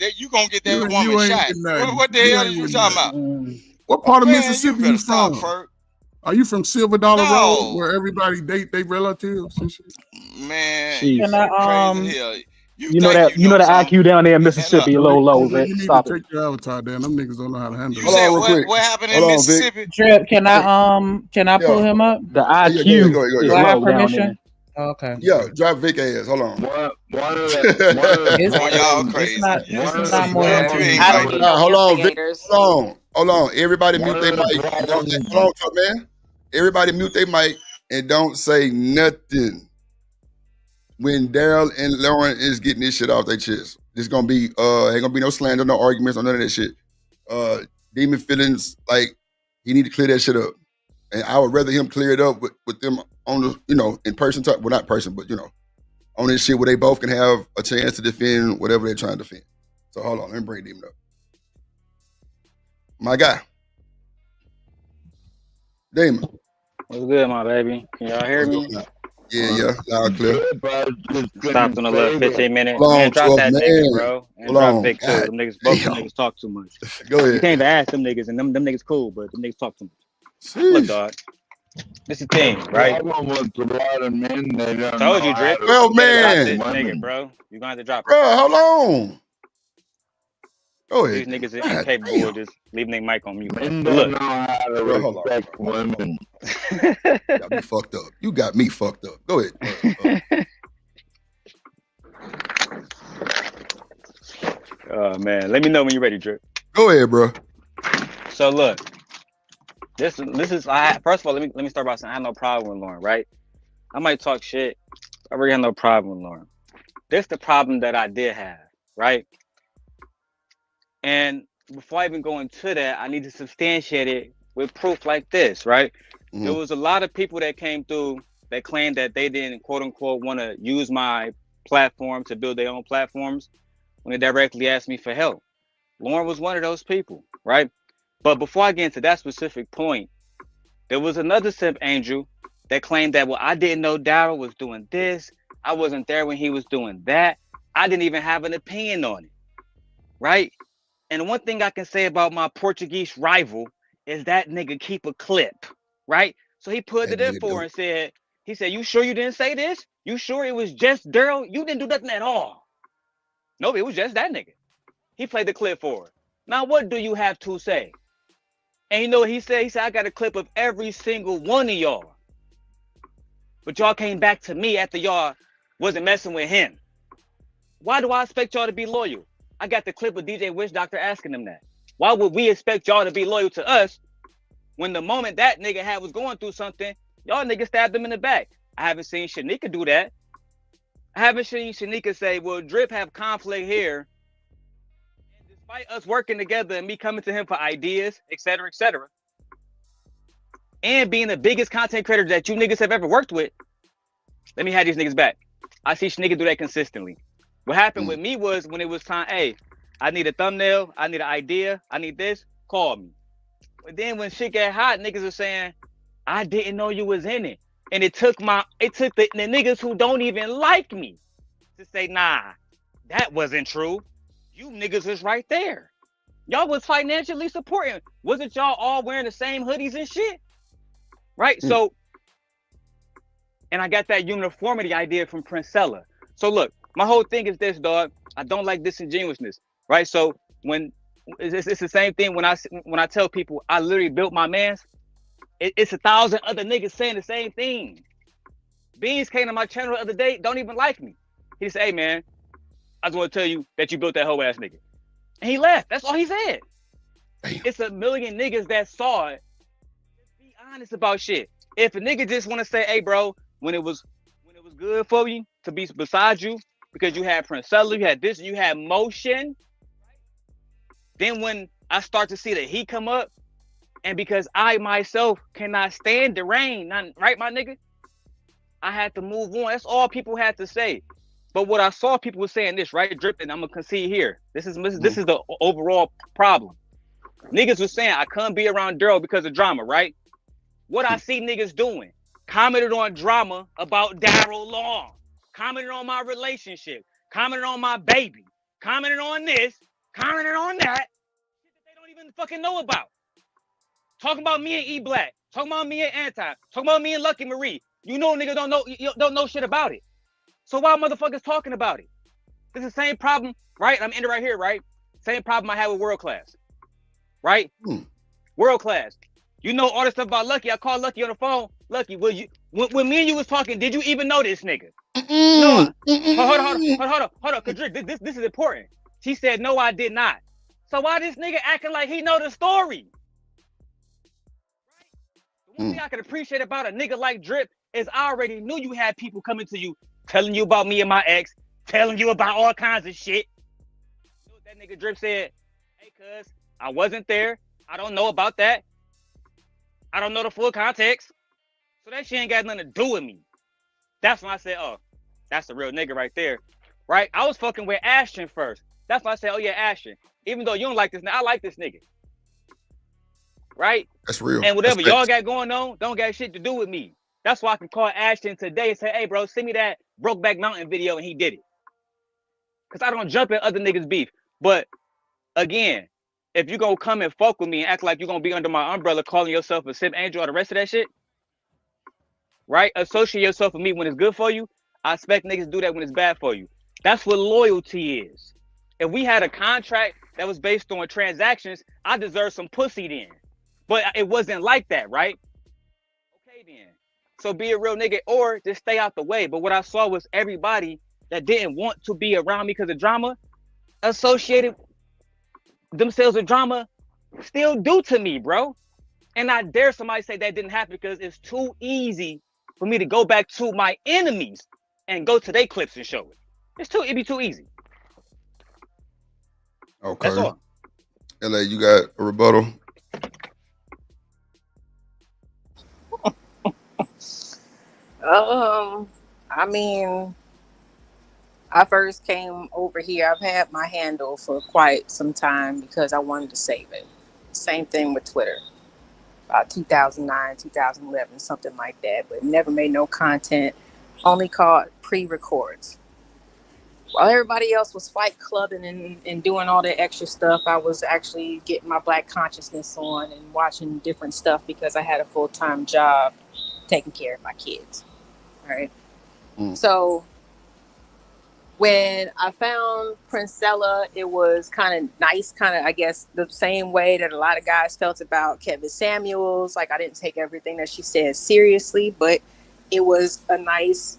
man, that you gonna get that You woman ain't shot. getting nothing. What the You hell ain't is you getting talking nothing. about? What part of Man, Mississippi better you stop, from? Ferg. Are you from Silver Dollar Road, No, where everybody date their relatives and shit? man, Jeez. you Can I crazy as hell. You You know think that you know the something? IQ down there in And Mississippi a No, little low, you Vic. need Stop to it. take your avatar down. Them niggas don't know how to handle You it. Hold said on, real quick. what happened in Hold on, Vic. Mississippi? Trip, can I pull Yeah. him up? The Yeah, go IQ ahead, go ahead, go is Do ahead. I have low down there. permission? Okay. Yeah, drop Vic ass. Hold on. One of It's Boy, y'all the it's crazy. not one it's of not the more than Man, you 2 ain't I minutes. don't crazy. need no Hold on, Vic. instigators. Hold on. Everybody one mute their of mic. the Hold on, hold on, Chuck, man. Everybody mute their mic. and don't say nothing when Daryl and Lauren is getting this shit off their chest. There's gonna be ain't gonna be no slander, no arguments, or none of that shit. Demon feelings, like he need to clear that shit up. And I would rather him clear it up with them on the, in person talk. Well, not person, but on this shit where they both can have a chance to defend whatever they're trying to defend. So hold on, let me bring Demon up. My guy. Damon. What's good, my baby? Can y'all hear me? Yeah, loud, clear. Stopped on a little 15 minutes. Hold on, Man, drop that 12 nigga, man. bro. And Hold drop on. Vic too. God Them niggas, both them damn. niggas talk too much. Go You ahead. can't even ask them niggas, and them niggas cool, but them niggas talk too much. Look, dog. This is the thing, right? Problem with a lot of men, they don't Told know you, Drip. how to Well, You gotta drop man. this women. nigga, bro. You're gonna have to drop it. Bro, hold on. Go ahead. These niggas are God incapable damn. of just leaving their mic on mute. Men But don't look, know how to Bro, hold on. respect women. You got me fucked up. You got me fucked up. Go ahead. oh man, let me know when you're ready, Drip. Go ahead, bro. So look, this is first of all, let me start by saying I have no problem with Lauren, right? I might talk shit. I really have no problem with Lauren. This the problem that I did have, right? And before I even go into that, I need to substantiate it with proof like this, right? There was a lot of people that came through that claimed that they didn't, quote unquote, want to use my platform to build their own platforms when they directly asked me for help. Lauren was one of those people, right? But before I get into that specific point, there was another simp angel that claimed that, well, I didn't know Daryl was doing this. I wasn't there when he was doing that. I didn't even have an opinion on it, right? And one thing I can say about my Portuguese rival is that nigga keep a clip, right? So he put it in for and said, he said, you sure you didn't say this? You sure it was just Daryl? You didn't do nothing at all. No, it was just that nigga. He played the clip for her. Now, what do you have to say? And you know what he said? He said, I got a clip of every single one of y'all. But y'all came back to me after y'all wasn't messing with him. Why do I expect y'all to be loyal? I got the clip of DJ Witch Doctor asking him that. Why would we expect y'all to be loyal to us when the moment that nigga was going through something, y'all niggas stabbed him in the back? I haven't seen Shanika do that. I haven't seen Shanika say, well, Drip have conflict here. And despite us working together and me coming to him for ideas, et cetera, and being the biggest content creator that you niggas have ever worked with, let me have these niggas back. I see Shanika do that consistently. What happened with me was when it was time, hey, I need a thumbnail, I need an idea, I need this, call me. But then when shit got hot, niggas were saying, I didn't know you was in it. And it took the niggas who don't even like me to say, nah, that wasn't true. You niggas was right there. Y'all was financially supporting. Wasn't y'all all wearing the same hoodies and shit? Right? So, and I got that uniformity idea from Princella. So look, my whole thing is this, dog. I don't like disingenuousness, right? So when it's the same thing when I tell people I literally built my mans, it's 1,000 other niggas saying the same thing. Beans came to my channel the other day, don't even like me. He said, hey man, I just want to tell you that you built that whole ass nigga. And he left. That's all he said. Damn. It's a million niggas that saw it. Just be honest about shit. If a nigga just want to say, hey bro, when it was good for you to be beside you, because you had Princella, you had this, you had motion. Then when I start to see the heat come up, and because I myself cannot stand the rain, right, my nigga? I had to move on. That's all people had to say. But what I saw people were saying this, right? Dripping, I'm gonna concede here. This is the overall problem. Niggas was saying I couldn't be around Daryl because of drama, right? What I see niggas doing, commented on drama about Daryl Long, commented on my relationship, commented on my baby, commented on this, commented on that, shit that they don't even fucking know about. Talking about me and E Black, talking about me and Anti, talking about me and Lucky Marie. You know niggas don't know shit about it. So why motherfuckers talking about it? This is the same problem, right? I'm ending right here, right? Same problem I had with World Class, right? World Class. You know all the stuff about Lucky. I called Lucky on the phone. Lucky, when me and you was talking, did you even know this nigga? No. Hold on. Cause this is important. She said, no, I did not. So why this nigga acting like he know the story? Right? The one thing I can appreciate about a nigga like Drip is I already knew you had people coming to you, telling you about me and my ex, telling you about all kinds of shit. You know what that nigga Drip said? Hey, cuz, I wasn't there. I don't know about that. I don't know the full context. So that shit ain't got nothing to do with me. That's when I said, oh, that's the real nigga right there. Right? I was fucking with Ashton first. That's when I said, oh yeah, Ashton. Even though you don't like this nigga, I like this nigga. Right? That's real. And whatever That's y'all facts. got going on, don't got shit to do with me. That's why I can call Ashton today and say, hey, bro, send me that Brokeback Mountain video, and he did it. Because I don't jump in other niggas' beef. But again, if you gonna come and fuck with me and act like you're gonna be under my umbrella calling yourself a Simp Angel or the rest of that shit, right? Associate yourself with me when it's good for you. I expect niggas to do that when it's bad for you. That's what loyalty is. If we had a contract that was based on transactions, I deserve some pussy then. But it wasn't like that, right? Okay then. So be a real nigga or just stay out the way. But what I saw was everybody that didn't want to be around me because of drama associated themselves with drama still do to me, bro. And I dare somebody say that didn't happen because it's too easy for me to go back to my enemies and go to their clips and show it. It'd be too easy. Okay. That's all. LA, you got a rebuttal? I mean, I first came over here. I've had my handle for quite some time because I wanted to save it. Same thing with Twitter. About 2009, 2011, something like that, but never made no content. Only caught pre-records. While everybody else was fight clubbing and doing all the extra stuff, I was actually getting my Black consciousness on and watching different stuff because I had a full-time job taking care of my kids. All right. So when I found Princella, it was kind of nice, kind of, I guess, the same way that a lot of guys felt about Kevin Samuels. Like, I didn't take everything that she said seriously, but it was a nice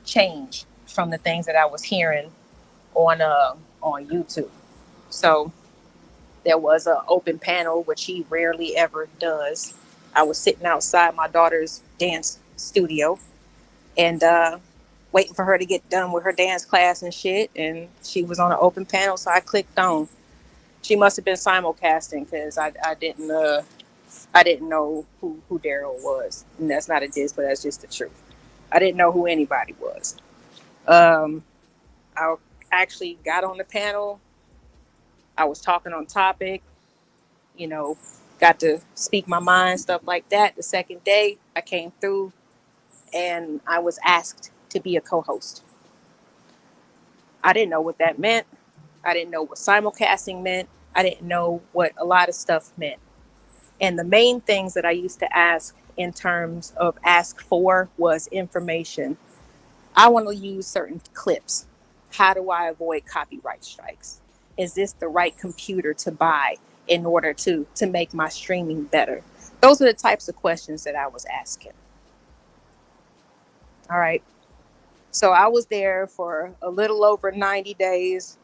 change from the things that I was hearing on YouTube. So there was an open panel, which he rarely ever does. I was sitting outside my daughter's dance studio and waiting for her to get done with her dance class and shit. And she was on an open panel, so I clicked on. She must have been simulcasting because I didn't know who Daryl was. And that's not a diss, but that's just the truth. I didn't know who anybody was. I actually got on the panel. I was talking on topic, you know, got to speak my mind, stuff like that. The second day I came through and I was asked to be a co-host. I didn't know what that meant. I didn't know what simulcasting meant. I didn't know what a lot of stuff meant. And the main things that I used to ask in terms of ask for was information. I want to use certain clips. How do I avoid copyright strikes? Is this the right computer to buy in order to make my streaming better? Those are the types of questions that I was asking. All right. So I was there for a little over 90 days.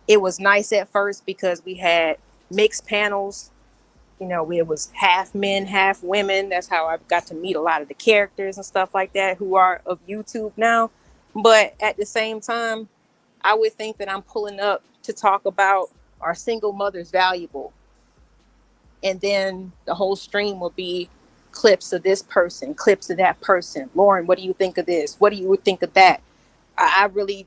It was nice at first because we had mixed panels. You know, it was half men, half women. That's how I got to meet a lot of the characters and stuff like that who are of YouTube now. But at the same time, I would think that I'm pulling up to talk about are single mothers valuable? And then the whole stream will be clips of this person, clips of that person. Lauren, what do you think of this? What do you think of that? I really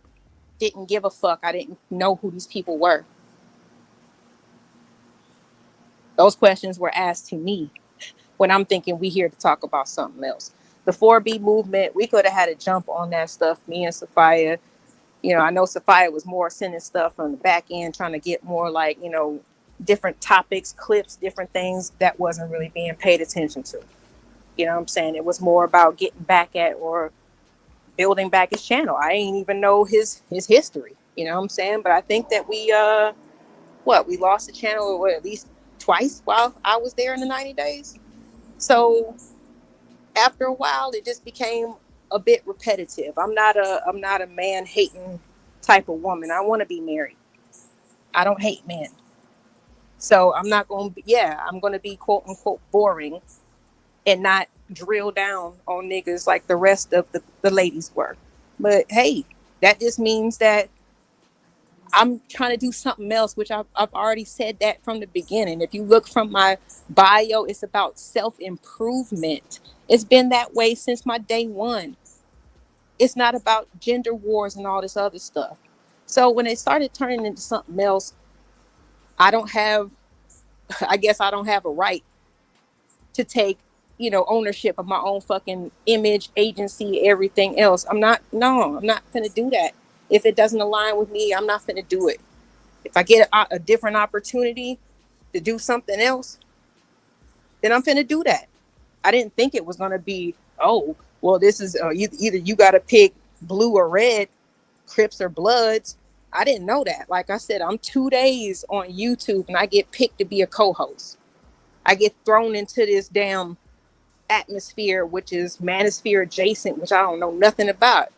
didn't give a fuck. I didn't know who these people were. Those questions were asked to me when I'm thinking we here to talk about something else. The 4B movement, we could have had a jump on that stuff, me and Sophia. You know, I know Sophia was more sending stuff from the back end, trying to get more like, you know, different topics, clips, different things that wasn't really being paid attention to. You know what I'm saying? It was more about getting back at or building back his channel. I ain't even know his history. You know what I'm saying? But I think that we lost the channel at least twice while I was there in the 90 days. So after a while, it just became a bit repetitive. I'm not a man hating type of woman. I want to be married. I don't hate men. So I'm not going to be, I'm going to be quote unquote boring and not drill down on niggas like the rest of the ladies were. But hey, that just means that I'm trying to do something else, which I've already said that from the beginning. If you look from my bio, it's about self-improvement. It's been that way since my day one. It's not about gender wars and all this other stuff. So when it started turning into something else, I guess I don't have a right to take, ownership of my own fucking image, agency, everything else. I'm not gonna do that. If it doesn't align with me, I'm not gonna do it. If I get a different opportunity to do something else, then I'm finna do that. I didn't think it was gonna be, oh, well, this is either you gotta pick blue or red, Crips or Bloods. I didn't know that. Like I said, I'm 2 days on YouTube and I get picked to be a co-host. I get thrown into this damn atmosphere, which is manosphere adjacent, which I don't know nothing about.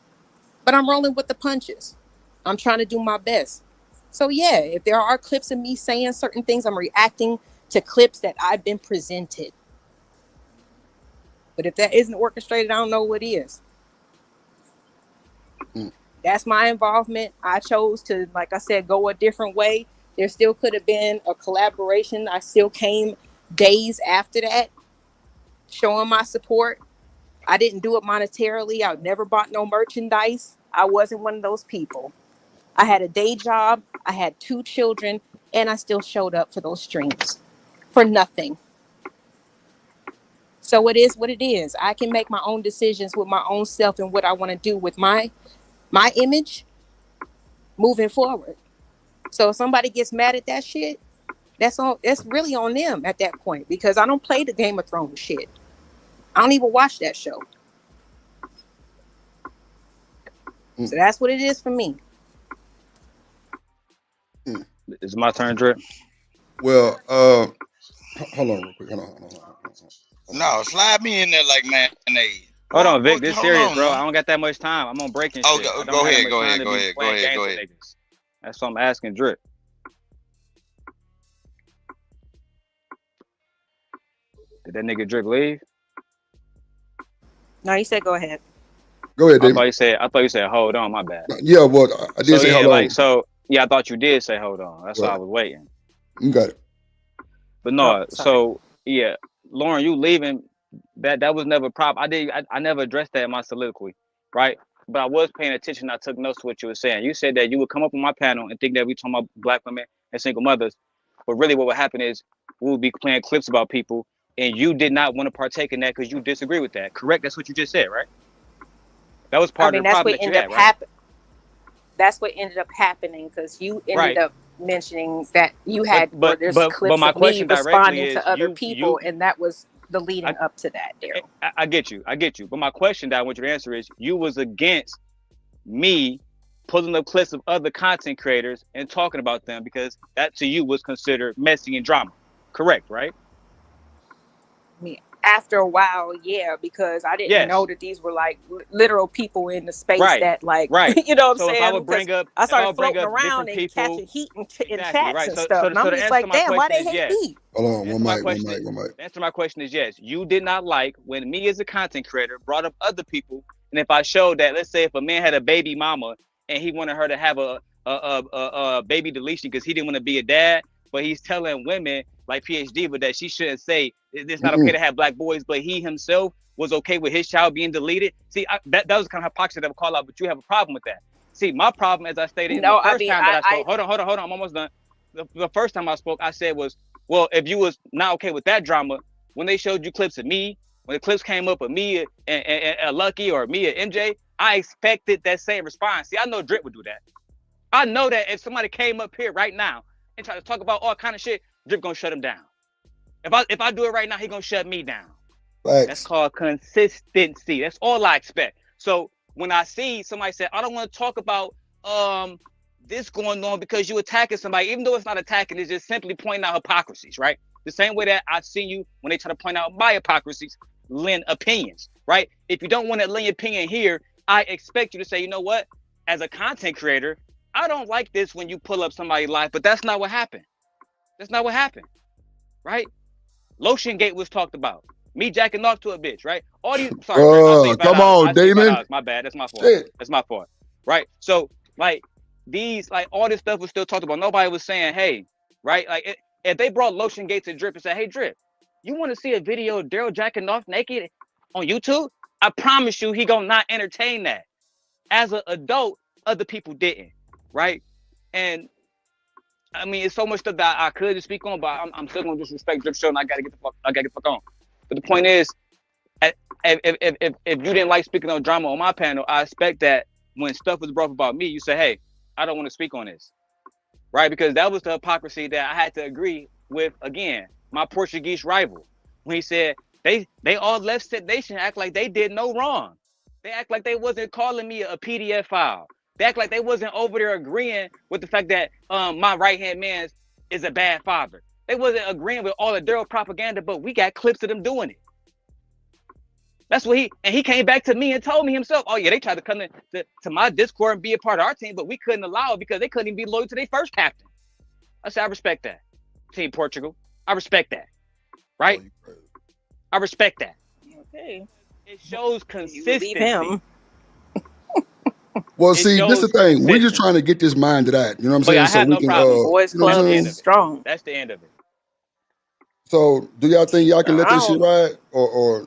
But I'm rolling with the punches. I'm trying to do my best. So yeah, if there are clips of me saying certain things, I'm reacting to clips that I've been presented. But if that isn't orchestrated, I don't know what is. That's my involvement. I chose to, like I said, go a different way. There still could have been a collaboration. I still came days after that, showing my support. I didn't do it monetarily. I never bought no merchandise. I wasn't one of those people. I had a day job. I had 2 children, and I still showed up for those streams for nothing. So it is what it is. I can make my own decisions with my own self and what I want to do with my image moving forward. So if somebody gets mad at that shit, that's really on them at that point, because I don't play the Game of Thrones shit. I don't even watch that show. So that's what it is for me. It's my turn, Drip. Well, hold on real quick. Hold on. No, slide me in there like mayonnaise. Hold on, Vic. This hold serious, on, bro. man. I don't got that much time. I'm on breaking Oh, shit. I don't go have ahead, that go much ahead, time to go be ahead, go playing ahead, games go with ahead. niggas. That's what I'm asking Drip. Did that nigga Drip leave? No, you said go ahead. Go ahead, I David. thought you said hold on. My bad. Yeah, well, I did say hello. I thought you did say hold on. That's why I was waiting. You got it. But no, so yeah, Lauren, you leaving, that was never a problem. I never addressed that in my soliloquy, right? But I was paying attention. I took notes to what you were saying. You said that you would come up on my panel and think that we talking about Black women and single mothers, but really what would happen is we would be playing clips about people, and you did not want to partake in that because you disagree with that. Correct? That's what you just said, right? That was part of the problem that you had, right? That's what ended up happening, because you ended Right. up mentioning that you had there's but clips my of me question directly responding is, to other you- people, and that was the leading up to that, Daryl. I get you. But my question that I want you to answer is, you was against me pulling up clips of other content creators and talking about them because that to you was considered messy and drama. Correct, right? After a while, yeah, because I didn't know that these were like literal people in the space that like, you know what I'm So saying? if I would bring Because up, I started if I would bring floating up around different and people, catching heat in exactly, chats right. and So stuff. And I'm the just answer like, to my damn, why question they is hate yes. me? Hold on, one mic. The answer to my question is yes. You did not like when me as a content creator brought up other people, and if I showed that, let's say if a man had a baby mama and he wanted her to have a baby deletion because he didn't want to be a dad, but he's telling women like PhD, but that she shouldn't say it's not okay to have black boys, but he himself was okay with his child being deleted. See, that was kind of hypocrisy that I would call out, but you have a problem with that. See, my problem, as I stated in the first time that I spoke, hold on, I'm almost done. The first time I spoke, I said was, well, if you was not okay with that drama, when they showed you clips of me, when the clips came up of me and Lucky or me and MJ, I expected that same response. See, I know Drip would do that. I know that if somebody came up here right now and tried to talk about all kind of shit, Drip gonna shut him down. If I do it right now, he gonna shut me down. That's called consistency. That's all I expect. So when I see somebody say, I don't want to talk about this going on because you attacking somebody, even though it's not attacking, it's just simply pointing out hypocrisies, right? The same way that I've seen you when they try to point out my hypocrisies, lend opinions, right? If you don't want to lend your opinion here, I expect you to say, you know what? As a content creator, I don't like this when you pull up somebody's life, but that's not what happened. That's not what happened, right? Lotion Gate was talked about. me jacking off to a bitch, right? All these, sorry, Drip, I'll say Come $5. on, I'll say Damon. $5. My bad. That's my fault. Shit. That's my fault. Right? So, like, these, like, all this stuff was still talked about. Nobody was saying, hey, right? Like, if they brought Lotion Gate to Drip and said, hey, Drip, you want to see a video of Daryl jacking off naked on YouTube? I promise you he gonna not entertain that. As an adult, other people didn't, right? And I mean, it's so much stuff that I could speak on, but I'm still gonna disrespect Drip Show, and I gotta get the fuck on. But the point is, if you didn't like speaking on drama on my panel, I expect that when stuff was brought up about me, you say, hey, I don't want to speak on this, right? Because that was the hypocrisy that I had to agree with, again, my Portuguese rival, when he said they all left Sit Nation act like they did no wrong. They act like they wasn't calling me a PDF file. They act like they wasn't over there agreeing with the fact that my right-hand man is a bad father. They wasn't agreeing with all the Daryl propaganda, but we got clips of them doing it. That's what he came back to me and told me himself, oh yeah, they tried to come to my Discord and be a part of our team, but we couldn't allow it because they couldn't even be loyal to their first captain. I said, I respect that. Team Portugal. I respect that. Right? I respect that. Okay. It shows consistency. Leave him. Well, It see, this is the shows thing. We're just consistency. trying to get this mind to that. You know what I'm But saying? I So have we no can, problem. Boys you know what Club I'm That's the saying? end is of it. strong. That's the end of it. So, do y'all think y'all can let I this shit don't. ride, or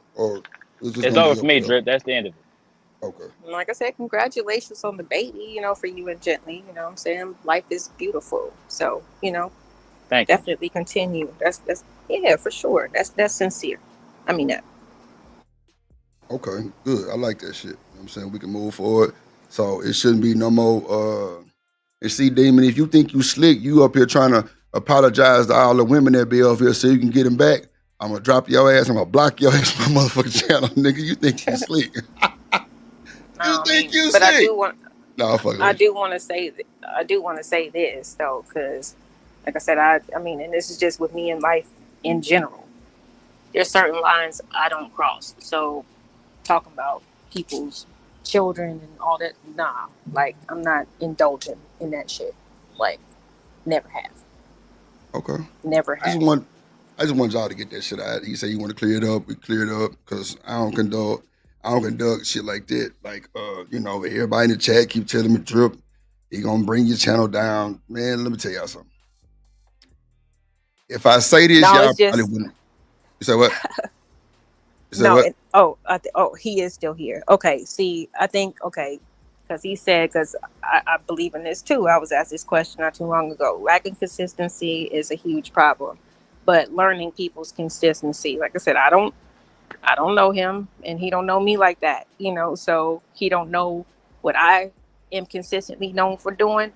it's just It's gonna over be for up me, there? Drip. That's the end of it. Okay. Like I said, congratulations on the baby. You know, for you and Gently. You know, what I'm saying life is beautiful. So you know, Thank you. definitely continue. That's yeah, for sure. That's sincere. I mean that. Okay, good. I like that shit. You know what I'm saying? We can move forward. So it shouldn't be no more and see, Damon, if you think you slick, you up here trying to apologize to all the women that be up here so you can get them back. I'm gonna drop your ass, I'm gonna block your ass from my motherfucking channel, nigga. You think you slick. You think you But I slick. do want. No, fuck I it. do want to say. I do want to say this though, because, like I said, I mean, and this is just with me in life in general. There's certain lines I don't cross. So, talking about people's children and all that, nah. Like, I'm not indulging in that shit. Like, never have. Okay. Never I have. just want y'all to get that shit out. He said you want to clear it up. We clear it up because I don't conduct shit like that. Like you know, everybody in the chat keep telling me Drip, he gonna bring your channel down. Man, let me tell y'all something. If I say this, No, y'all it's just probably wouldn't. You say what? You say no. what? He is still here. Okay. See, I think because he said, because I believe in this too. I was asked this question not too long ago. Lacking consistency is a huge problem, but learning people's consistency. Like I said, I don't know him, and he don't know me like that. You know, so he don't know what I am consistently known for doing.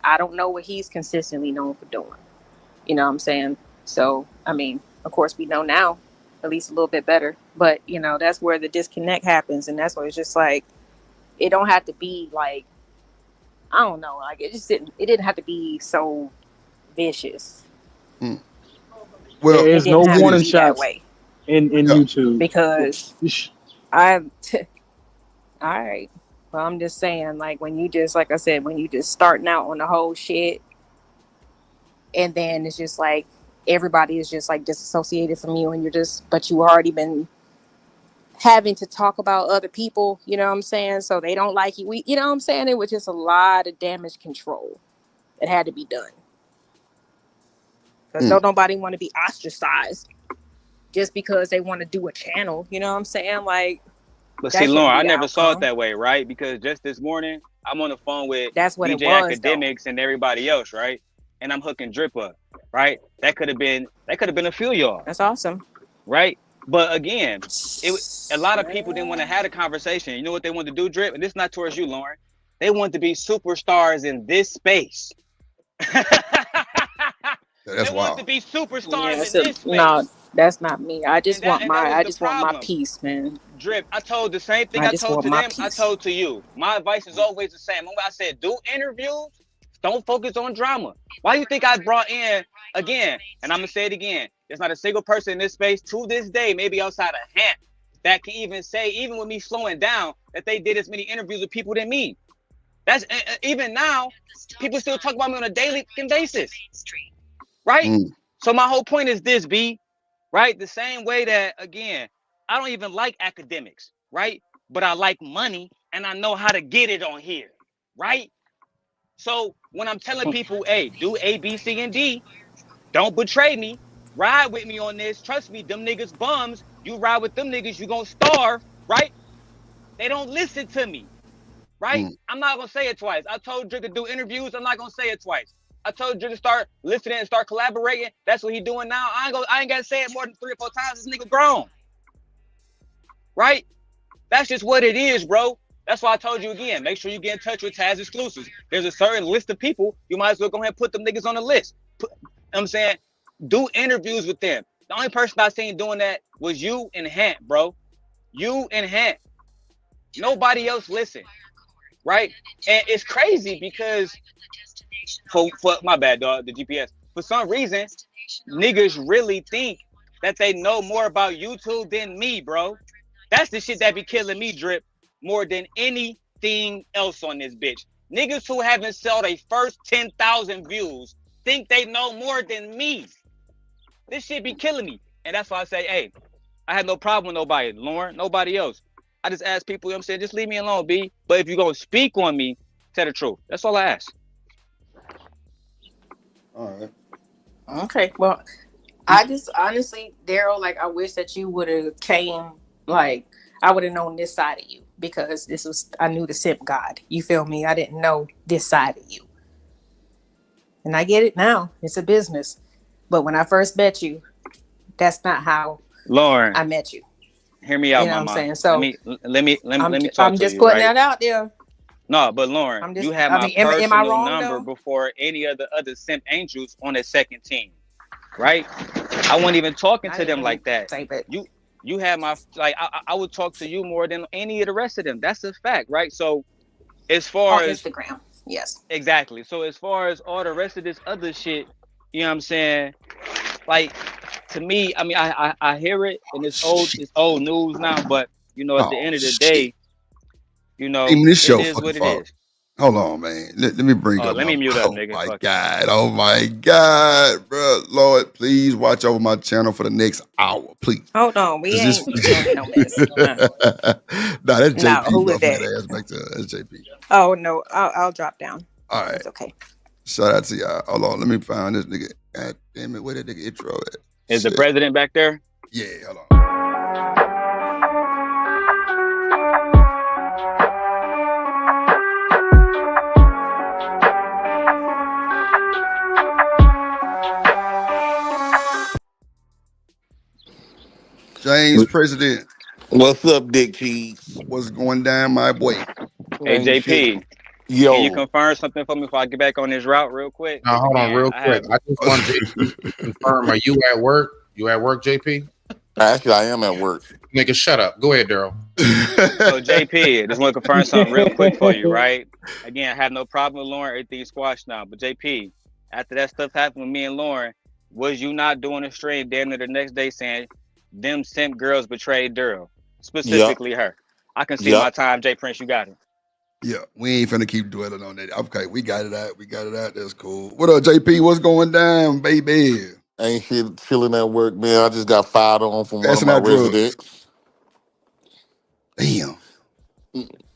I don't know what he's consistently known for doing. You know what I'm saying? So, I mean, of course, we know now, at least a little bit better. But, you know, that's where the disconnect happens. And that's where it's just like, it don't have to be like, I don't know. Like, it didn't have to be so vicious. Well, there's it no didn't have to warning be that shots way. in YouTube. Because all right. Well, I'm just saying, like, when you just, like I said, when you just starting out on the whole shit, and then it's just like everybody is just like disassociated from you, and but you already been having to talk about other people, you know what I'm saying? So they don't like you. You know what I'm saying? It was just a lot of damage control that had to be done. Because nobody want to be ostracized just because they want to do a channel, you know what I'm saying? Like, But that see, shouldn't Lauren, I be the never saw it outcome. that way, right? Because just this morning, I'm on the phone with That's what it DJ was, Academics and everybody else, right? And I'm hooking Drip up, right? That could have been a few of y'all. That's awesome. Right? But again, a lot of people didn't want to have a conversation. You know what they wanted to do, Drip? And this is not towards you, Lauren. They want to be superstars in this space. That's they wild. want to be superstars in this space. No, that's not me. I just want was the want my problem. peace, man. Drip, I told the same thing I I just told want to my them, I peace. told to you. My advice is always the same. I said, do interviews. Don't focus on drama. Why do you think I brought in, again, and I'm going to say it again, there's not a single person in this space to this day, maybe outside of Hamp, that can even say, even with me slowing down, that they did as many interviews with people than me. That's even now, people still talk about me on a daily basis. Right? So my whole point is this, B, right? The same way that, again, I don't even like academics, right? But I like money and I know how to get it on here, right? So when I'm telling people, hey, do A, B, C, and D, don't betray me, ride with me on this. Trust me, them niggas bums. You ride with them niggas, you gonna starve, right? They don't listen to me, right? I'm not gonna say it twice. I told Drake to do interviews. I'm not gonna say it twice. I told Drake to start listening and start collaborating. That's what he doing now. I ain't gotta say it more than 3 or 4 times. This nigga grown, right? That's just what it is, bro. That's why I told you again. Make sure you get in touch with Taz Exclusives. There's a certain list of people. You might as well go ahead and put them niggas on the list. You know what I'm saying, do interviews with them. The only person I seen doing that was you and Hant, bro. You and Hant. Nobody else listen, right? And it's crazy because for my bad, dog, the GPS. For some reason, niggas really think that they know more about YouTube than me, bro. That's the shit that be killing me, Drip, more than anything else on this bitch. Niggas who haven't sold a first 10,000 views think they know more than me. This shit be killing me. And that's why I say, hey, I have no problem with nobody, Lauren, nobody else. I just ask people, you know what I'm saying, just leave me alone, B. But if you're going to speak on me, tell the truth. That's all I ask. All right. Okay, well, I just honestly, Daryl, like, I wish that you would have came, like, I would have known this side of you, because I knew the simp God. You feel me? I didn't know this side of you. And I get it now. It's a business. But when I first met you, that's not how Lauren, I met you. Hear me out, You know mama. what I'm saying? So let me talk I'm to just you, putting right? that out there. No, but Lauren, I'm just, you have I my mean, am I personal wrong number though? before any of the other simp angels on the second team, right? I wasn't even talking I to didn't them really like that. say, but You have my, like, I would talk to you more than any of the rest of them. That's a fact, right? So as far on as Instagram, yes. exactly. So as far as all the rest of this other shit, you know what I'm saying? Like, to me, I mean, I hear it, and it's old news now, but you know, at the Oh end of the shit. day, you know, Even this it show is fucking what it fault. is. Hold on, man. Let me bring Oh, up let my. me mute up, Oh nigga. my Fuck it. god. Oh my god, bro. Lord, please watch over my channel for the next hour, please. Hold on, we 'Cause ain't this. doing no mess. Nah, that's No, JP, who bro. is From that that? ass back to that's JP. Oh no, I'll drop down. All right. It's okay. Shout out to y'all. Hold on, let me find this nigga. God damn it, where that nigga intro at? Is the Shit. president back there? Yeah, hold on. James President, What's up, Dick Cheese? what's going down, my boy? Hey, Ain't shit. JP, can you Yo, confirm something for me before I get back on this route real quick? Now, 'Cause hold on, again, real I quick. have I just want JP to confirm. Are you at work? You at work, JP? actually, I am at work. Nigga, shut up. Go ahead, Daryl. so JP, just want to confirm something real quick for you, right? Again, I have no problem with Lauren. Everything's squashed now. But JP, after that stuff happened with me and Lauren, was you not doing a stream damn near the next day saying them simp girls betrayed Daryl, specifically her? I can see my time, J Prince. You got it. Yeah, we ain't finna keep dwelling on that. Okay, we got it out. We got it out. That's cool. What up, JP? What's going down, baby? Ain't shit, chilling at work, man. I just got fired on from one of Passing my out drugs. residents. Damn.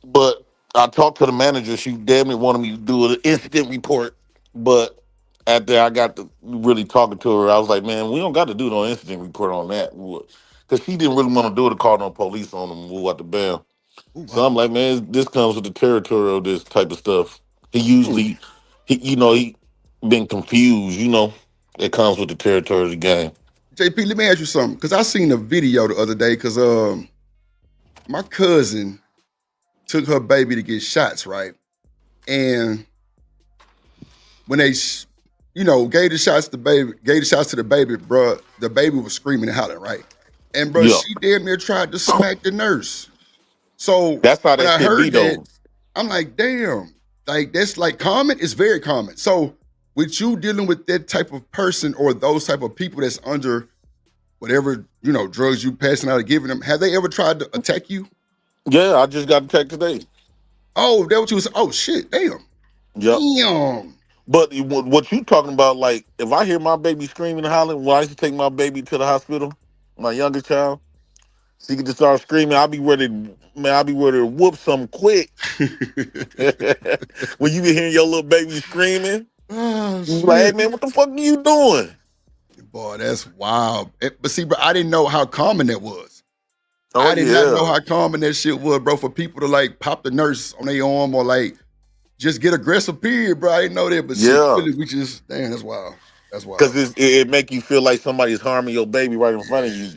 But I talked to the manager. She damn near wanted me to do an incident report. But after I got to really talking to her, I was like, man, we don't got to do no incident report on that. Because she didn't really want to do it to call no police on them and move out the bail. So I'm like, man, this comes with the territory of this type of stuff. He usually, he been confused, It comes with the territory of the game. JP, let me ask you something. Because I seen a video the other day because my cousin took her baby to get shots, right? And when they, gave the shots to the baby, bro, the baby was screaming and hollering, right? And bro, Yeah. she damn near tried to smack the nurse. So That's how when that I shit be, heard that, though. I'm like, damn, like that's like common. It's very common. So with you dealing with that type of person or those type of people that's under whatever drugs you passing out or giving them, have they ever tried to attack you? Yeah, I just got attacked today. Oh, that what you was? Oh shit, damn. Yep. Damn. But what you talking about, like, if I hear my baby screaming and hollering, when I used to take my baby to the hospital, my youngest child. She could just start screaming. I'll be ready, man. I'll be ready to whoop something quick. When you be hearing your little baby screaming, Oh, you be like, hey shit. man, what the fuck are you doing? Boy, that's wild. But see, bro, I didn't know how common that was. Oh I did not know yeah. how common that shit was, bro, for people to like pop the nurse on their arm or like just get aggressive, period, bro. I didn't know that, but shit, Yeah. really, we just, damn, that's wild. That's wild. Because it make you feel like somebody's harming your baby right in front of you.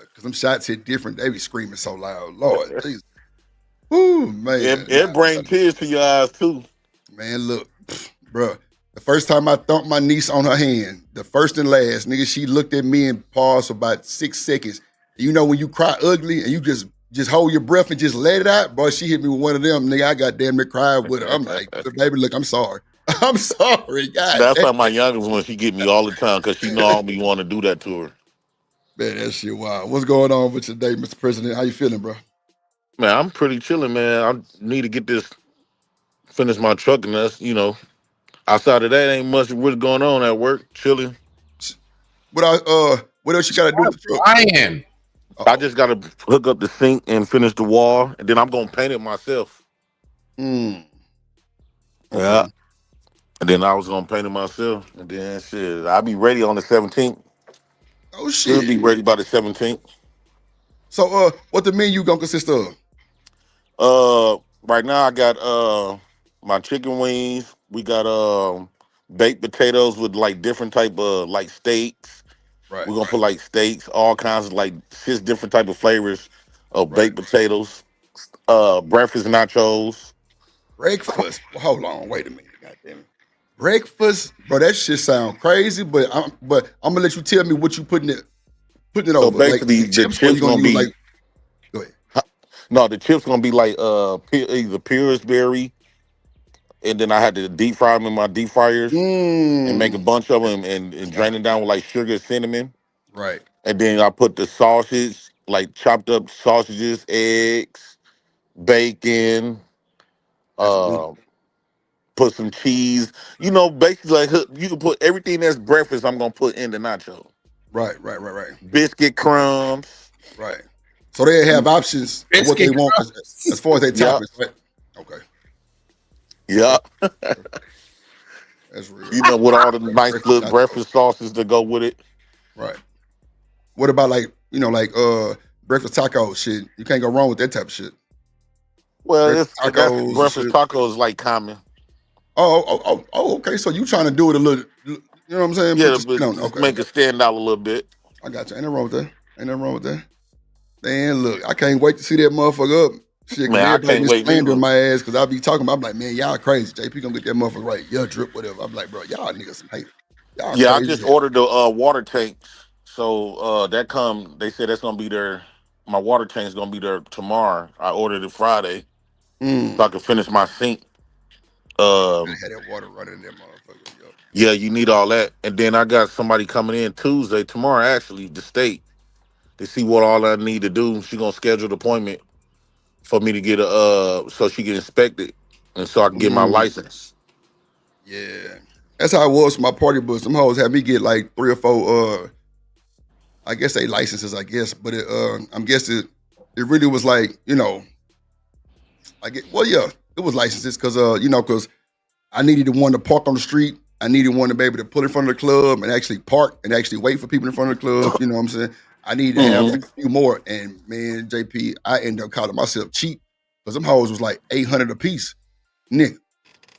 Because them shots hit different. They be screaming so loud. Lord, Jesus. Woo, man. It bring tears to your eyes too. Man, look, bro. The first time I thumped my niece on her hand, the first and last, nigga, she looked at me and paused for about 6 seconds. You know when you cry ugly and you just hold your breath and just let it out? Boy, she hit me with one of them, nigga. I got damn near cried with her. I'm like, baby, look, I'm sorry. I'm sorry, God. That's like my youngest one. She get me all the time because she know I don't be want to do that to her. Man, that shit wild. What's going on with you today, Mr. President? How you feeling, bro? Man, I'm pretty chilling, man. I need to get this, finish my truck, and that's, outside of that, ain't much really going on at work. Chilling. What else you gotta do with the truck? Ryan. I just gotta hook up the sink and finish the wall, and then I'm gonna paint it myself. Mm. Yeah. And then I was gonna paint it myself, and then shit, I'll be ready on the 17th. Oh shit. Should be ready by the 17th. So what the menu gonna consist of? Right now I got my chicken wings. We got baked potatoes with like different type of like steaks. Right. We're gonna put like steaks, all kinds of like 6 different type of flavors of baked potatoes. Breakfast nachos. Breakfast. Hold on, wait a minute, goddamn it. Breakfast, bro. That shit sound crazy, but I'm gonna let you tell me what you putting it So over. basically, Like the chips, or chips you gonna use be like? Go ahead. no, the chips gonna be like either Pillsbury, and then I had to deep fry them in my deep fryers and make a bunch of them and drain them down with like sugar and cinnamon. Right. And then I put the sausage, like chopped up sausages, eggs, bacon, put some cheese. Basically like you can put everything that's breakfast. I'm gonna put in the nacho. Right. Biscuit crumbs. Right. So they have options of what they Biscuit want as far as they Yup. toppings, right? Okay. Yeah. That's real. With all the nice Breakfast little nachos. breakfast sauces that go with it. Right. What about like breakfast tacos? Shit, you can't go wrong with that type of shit. Well, Breakfast that's tacos and breakfast shit. tacos like common. Oh, okay. So you trying to do it a little, you know what I'm saying? Yeah, Put your but spin on it. just Okay. make it stand out a little bit. I got you. Ain't nothing wrong with that. Man, look, I can't wait to see that motherfucker up. Shit, cause Man, I everybody can't been wait slandering neither. my ass because I be talking about, I'm like, man, y'all crazy. JP gonna get that motherfucker right. Yeah, drip, whatever. I'm like, bro, y'all niggas some haters. Y'all Yeah, I crazy. just ordered the water tanks. So they said that's gonna be there. My water tank's gonna be there tomorrow. I ordered it Friday. So I can finish my sink. I had that water running in that motherfucker. Yo. Yeah, you need all that. And then I got somebody coming in tomorrow, actually, the state, to see what all I need to do. She gonna schedule the appointment for me to get so she can inspect it and so I can get my license. Yeah. That's how it was for my party bus. Them hoes had me get like 3 or 4 I guess they licenses, but I'm guessing it really was like, it was licenses because because I needed the one to park on the street. I needed one to be able to pull in front of the club and actually park and actually wait for people in front of the club. You know what I'm saying? I needed to have a few more. And man, JP, I ended up calling myself cheap because them hoes was like $800 a piece. Nigga.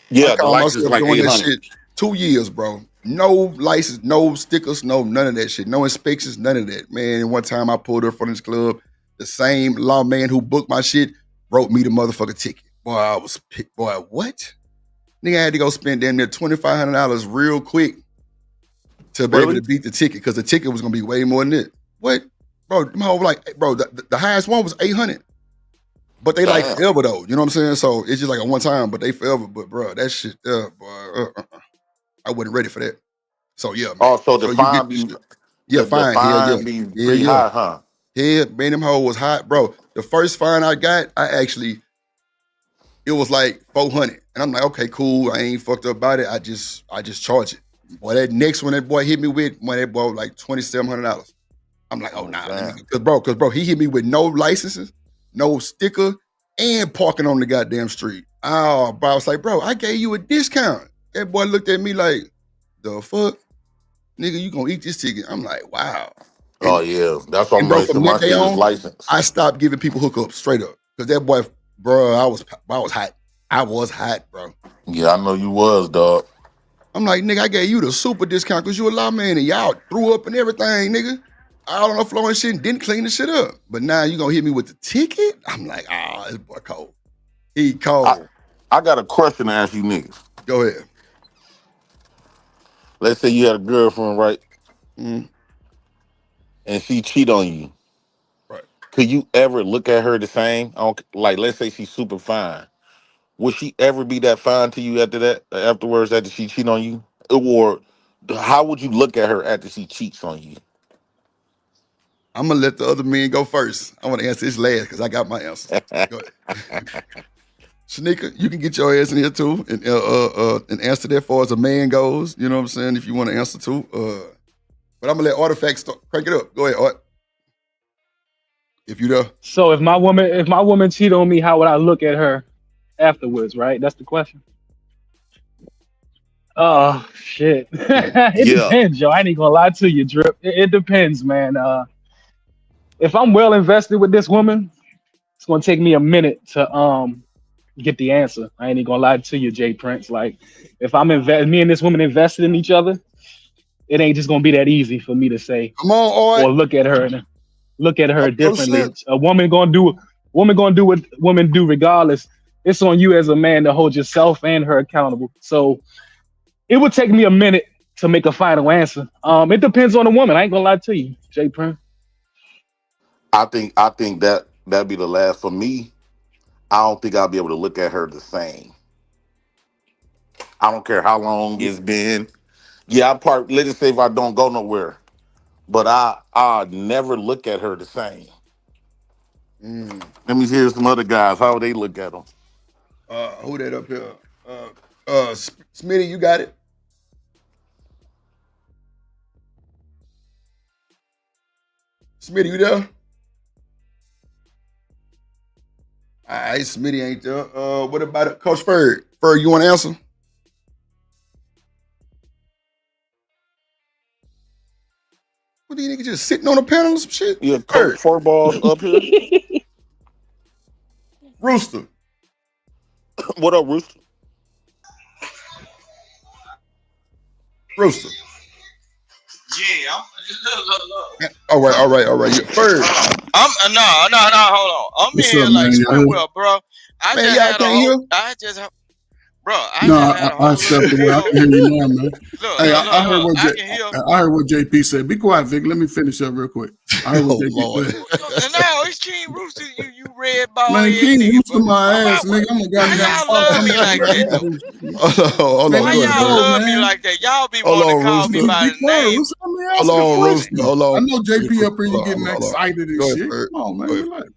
Yeah, I the called license is myself like doing that 800. shit 2 years, bro. No license, no stickers, no none of that shit. No inspections, none of that. Man, one time I pulled her from this club. The same lawman who booked my shit wrote me the motherfucking ticket. Boy, I was picked. Boy, what? Nigga, I had to go spend damn near $2,500 real quick to be able to beat the ticket because the ticket was gonna be way more than it. What? Bro, them hoes like, bro, the highest one was 800. But they like Damn. forever though. You know what I'm saying? So it's just like a one time, but they forever. But bro, that shit, boy, I wasn't ready for that. So yeah, man. Also, the So you fine get be yeah, the fine. fine be pretty high, huh? Yeah, man, them hoe was hot, bro. The first fine I got, it was like 400, and I'm like, okay, cool. I ain't fucked up about it. I just charge it. Boy, that next one that boy hit me with, that boy was like $2,700. I'm like, You oh know what nah, I'm let me saying? cause bro, he hit me with no licenses, no sticker, and parking on the goddamn street. Oh, bro, I was like, bro, I gave you a discount. That boy looked at me like, the fuck? Nigga, you gonna eat this ticket. I'm like, wow. Oh And yeah, that's why I'm bro, making sure from that my day shit is on, licensed. I stopped giving people hookups straight up. Cause that boy, bro, I was hot. I was hot, bro. Yeah, I know you was, dog. I'm like, nigga, I gave you the super discount because you a lawman and y'all threw up and everything, nigga. All on the floor and shit and didn't clean the shit up. But now you gonna hit me with the ticket? I'm like, this boy cold. He cold. I got a question to ask you niggas. Go ahead. Let's say you had a girlfriend, right? Mm, And she cheat on you. right. Could you ever look at her the same? Like, let's say she's super fine. Would she ever be that fine to you after that? Afterwards, after she cheat on you, or how would you look at her after she cheats on you? I'm gonna let the other men go first. I want to answer this last because I got my answers. Go ahead. Shanika, you can get your ass in here too and answer that far as a man goes. You know what I'm saying? If you want to answer too. But I'm gonna let Artifact crank it up. Go ahead, Art. If you there. So if my woman cheat on me, how would I look at her afterwards? Right, that's the question. Oh shit, it Yeah, depends, yo. I ain't gonna lie to you, Drip. It depends, man. If I'm well invested with this woman, it's gonna take me a minute to get the answer. I ain't even gonna lie to you, Jay Prince. Like, if me and this woman invested in each other, it ain't just gonna be that easy for me to say Come on, or Art. look at her Talk your differently. shit. A woman gonna do what women do regardless. It's on you as a man to hold yourself and her accountable. So it would take me a minute to make a final answer. It depends on the woman. I ain't gonna lie to you, Jay Prince. I think that'd be the last for me. I don't think I'll be able to look at her the same. I don't care how long it's been. Yeah, let's just say if I don't go nowhere, but I never look at her the same. Mm. Let me hear some other guys how they look at them. Who that up here? Smitty, you got it. Smitty, you there? All right, Smitty ain't there. What about it? Coach Ferg? Ferg, you want to answer? What, these niggas just sitting on a panel or some shit? Yeah, Coach Ferg. Four Balls up here. Rooster. What up, Rooster? Rooster. Yeah, look. All right. Yeah. Ferg. I'm no, hold on. I'm in What's here up, like man? Y'all heard? Squidwell, bro. I Man, just y'all had a can't whole. hear? I No, just had a I whole little stepped away. I bill. can hear you now, man. Hey, I heard Look. what I can hear. I heard what JP said. Be quiet, Vic. Let me finish up real quick. I heard what Oh, JP Lord. said. No, it's King Rooster. You red ball Man, head King nigga. Rooster But my why, ass, nigga. I'm a why goddamn y'all boss. love I'm me a like that though? King Rooster. Hold Man, on. Why Go let's ahead, y'all Ferg. go, love me man. like that? Y'all be Hold wanting to on, call me Rooster. by Be the quiet, name. Rooster. Let me Hold answer the on, Rooster. question. Hold I on. know JP up here, you getting Hold on. excited and Go ahead, shit. Ferg. Come on, man. Go ahead. Relax.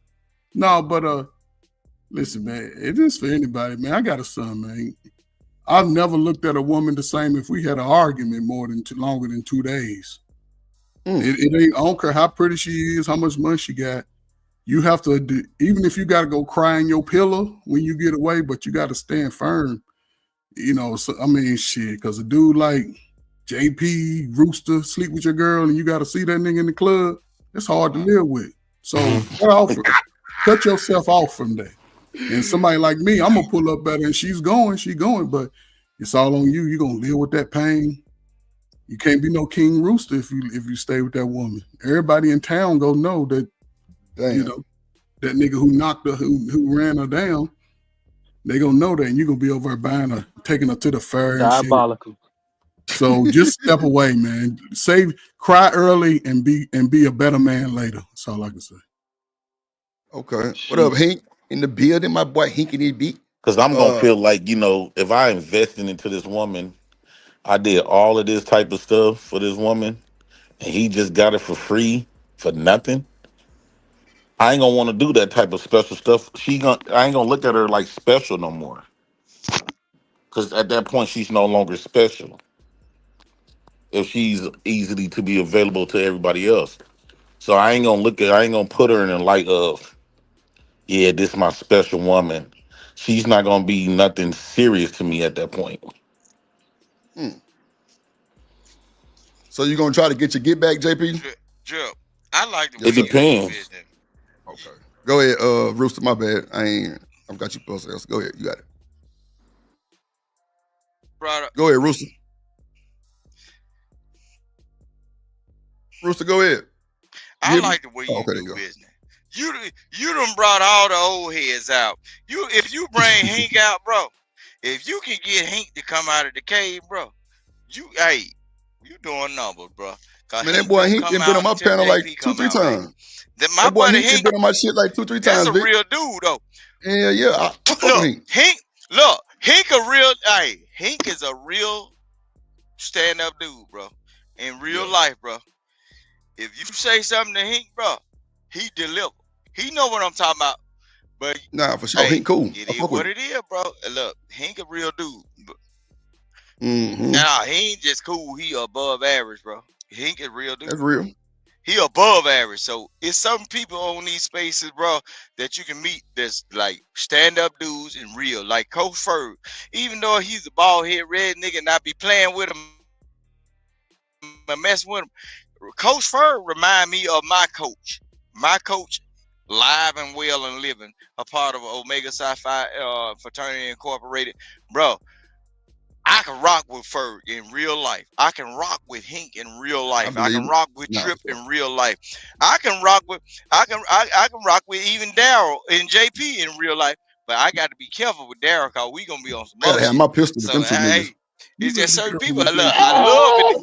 No, but listen, man. It is for anybody, man. I got a son, man. I've never looked at a woman the same if we had an argument longer than 2 days. It ain't. I don't care how pretty she is, how much money she got. You have to, even if you got to go cry in your pillow when you get away, but you got to stand firm. You know, so, I mean, shit, because a dude like JP Rooster sleep with your girl and you got to see that nigga in the club, it's hard to live with. So cut yourself off from that. And somebody like me, I'm gonna pull up better, and she's going, but it's all on you. You're gonna live with that pain. You can't be no King Rooster if you stay with that woman. Everybody in town go know that. Damn. You know that nigga who knocked her, who ran her down. They gonna know that, and you gonna be over there buying her, taking her to the fair and shit. Diabolical. So just step away, man. Cry early and be a better man later. That's all I can say. Okay. What up, Hink? In the building, my boy Hinkity beat. Because I'm gonna feel like, if I invested into this woman, I did all of this type of stuff for this woman, and he just got it for free for nothing. I ain't gonna want to do that type of special stuff. I ain't gonna look at her like special no more. Because at that point, she's no longer special. If she's easily to be available to everybody else, So I ain't gonna put her in the light of, yeah, this is my special woman. She's not gonna be nothing serious to me at that point. Hmm. So you gonna try to get your get back, JP? Drip. I like the It way you do depends. business. Okay. Go ahead, Rooster. My bad. I've got you plus else. Go ahead. You got it. Brother. Go ahead, Rooster. Rooster, go ahead. I like the way you okay, there do you go. business. You done brought all the old heads out. If you bring Hank out, bro, if you can get Hank to come out of the cave, bro, you doing numbers, bro. Man, that boy Hank been on my panel like 2-3 times. My That boy buddy Hank been on my shit like 2-3 that's times, a Vic. real dude though. Yeah. I fuck with Hank. Hank is a real stand-up dude, bro. In real life, bro. If you say something to Hank, bro, he deliver. He know what I'm talking about. But Nah, for sure. Hank cool. It I is fuck what with it is, bro. Look, Hank a real dude. him. Nah, he ain't just cool. He above average, bro. Hank is real dude. That's real. He above average. So it's some people on these spaces, bro, that you can meet that's like stand-up dudes and real. Like Coach Ferg. Even though he's a bald-head red nigga and I be playing with him and messing with him, Coach Ferg remind me of my coach. My coach, live and well and living, a part of Omega Psi Phi Fraternity Incorporated. Bro, I can rock with Ferg in real life. I can rock with Hank in real life. I can rock with Trip in real life. I can rock with even Daryl and JP in real life. But I got to be careful with Daryl because we gonna be on some I gotta other have shit. my pistol with So them two niggas. it's just certain people. Look, I love it.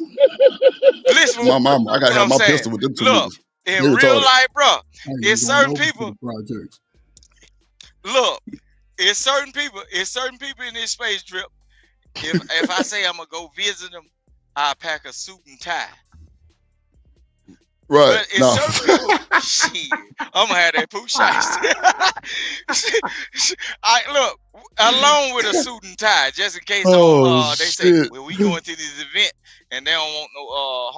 Listen, My mama, I gotta what have I'm my saying. pistol with them two Look, niggas. in They real retarded. life, bro, I ain't it's going certain over to people. the projects. Look, it's certain people in this space, Drip. If I say I'm gonna go visit them, I pack a suit and tie. Right. But it's certain people, shit, I'm gonna have that poo shiesty. I look along with a suit and tie, just in case they say, shit. well, we going to this event and they don't want no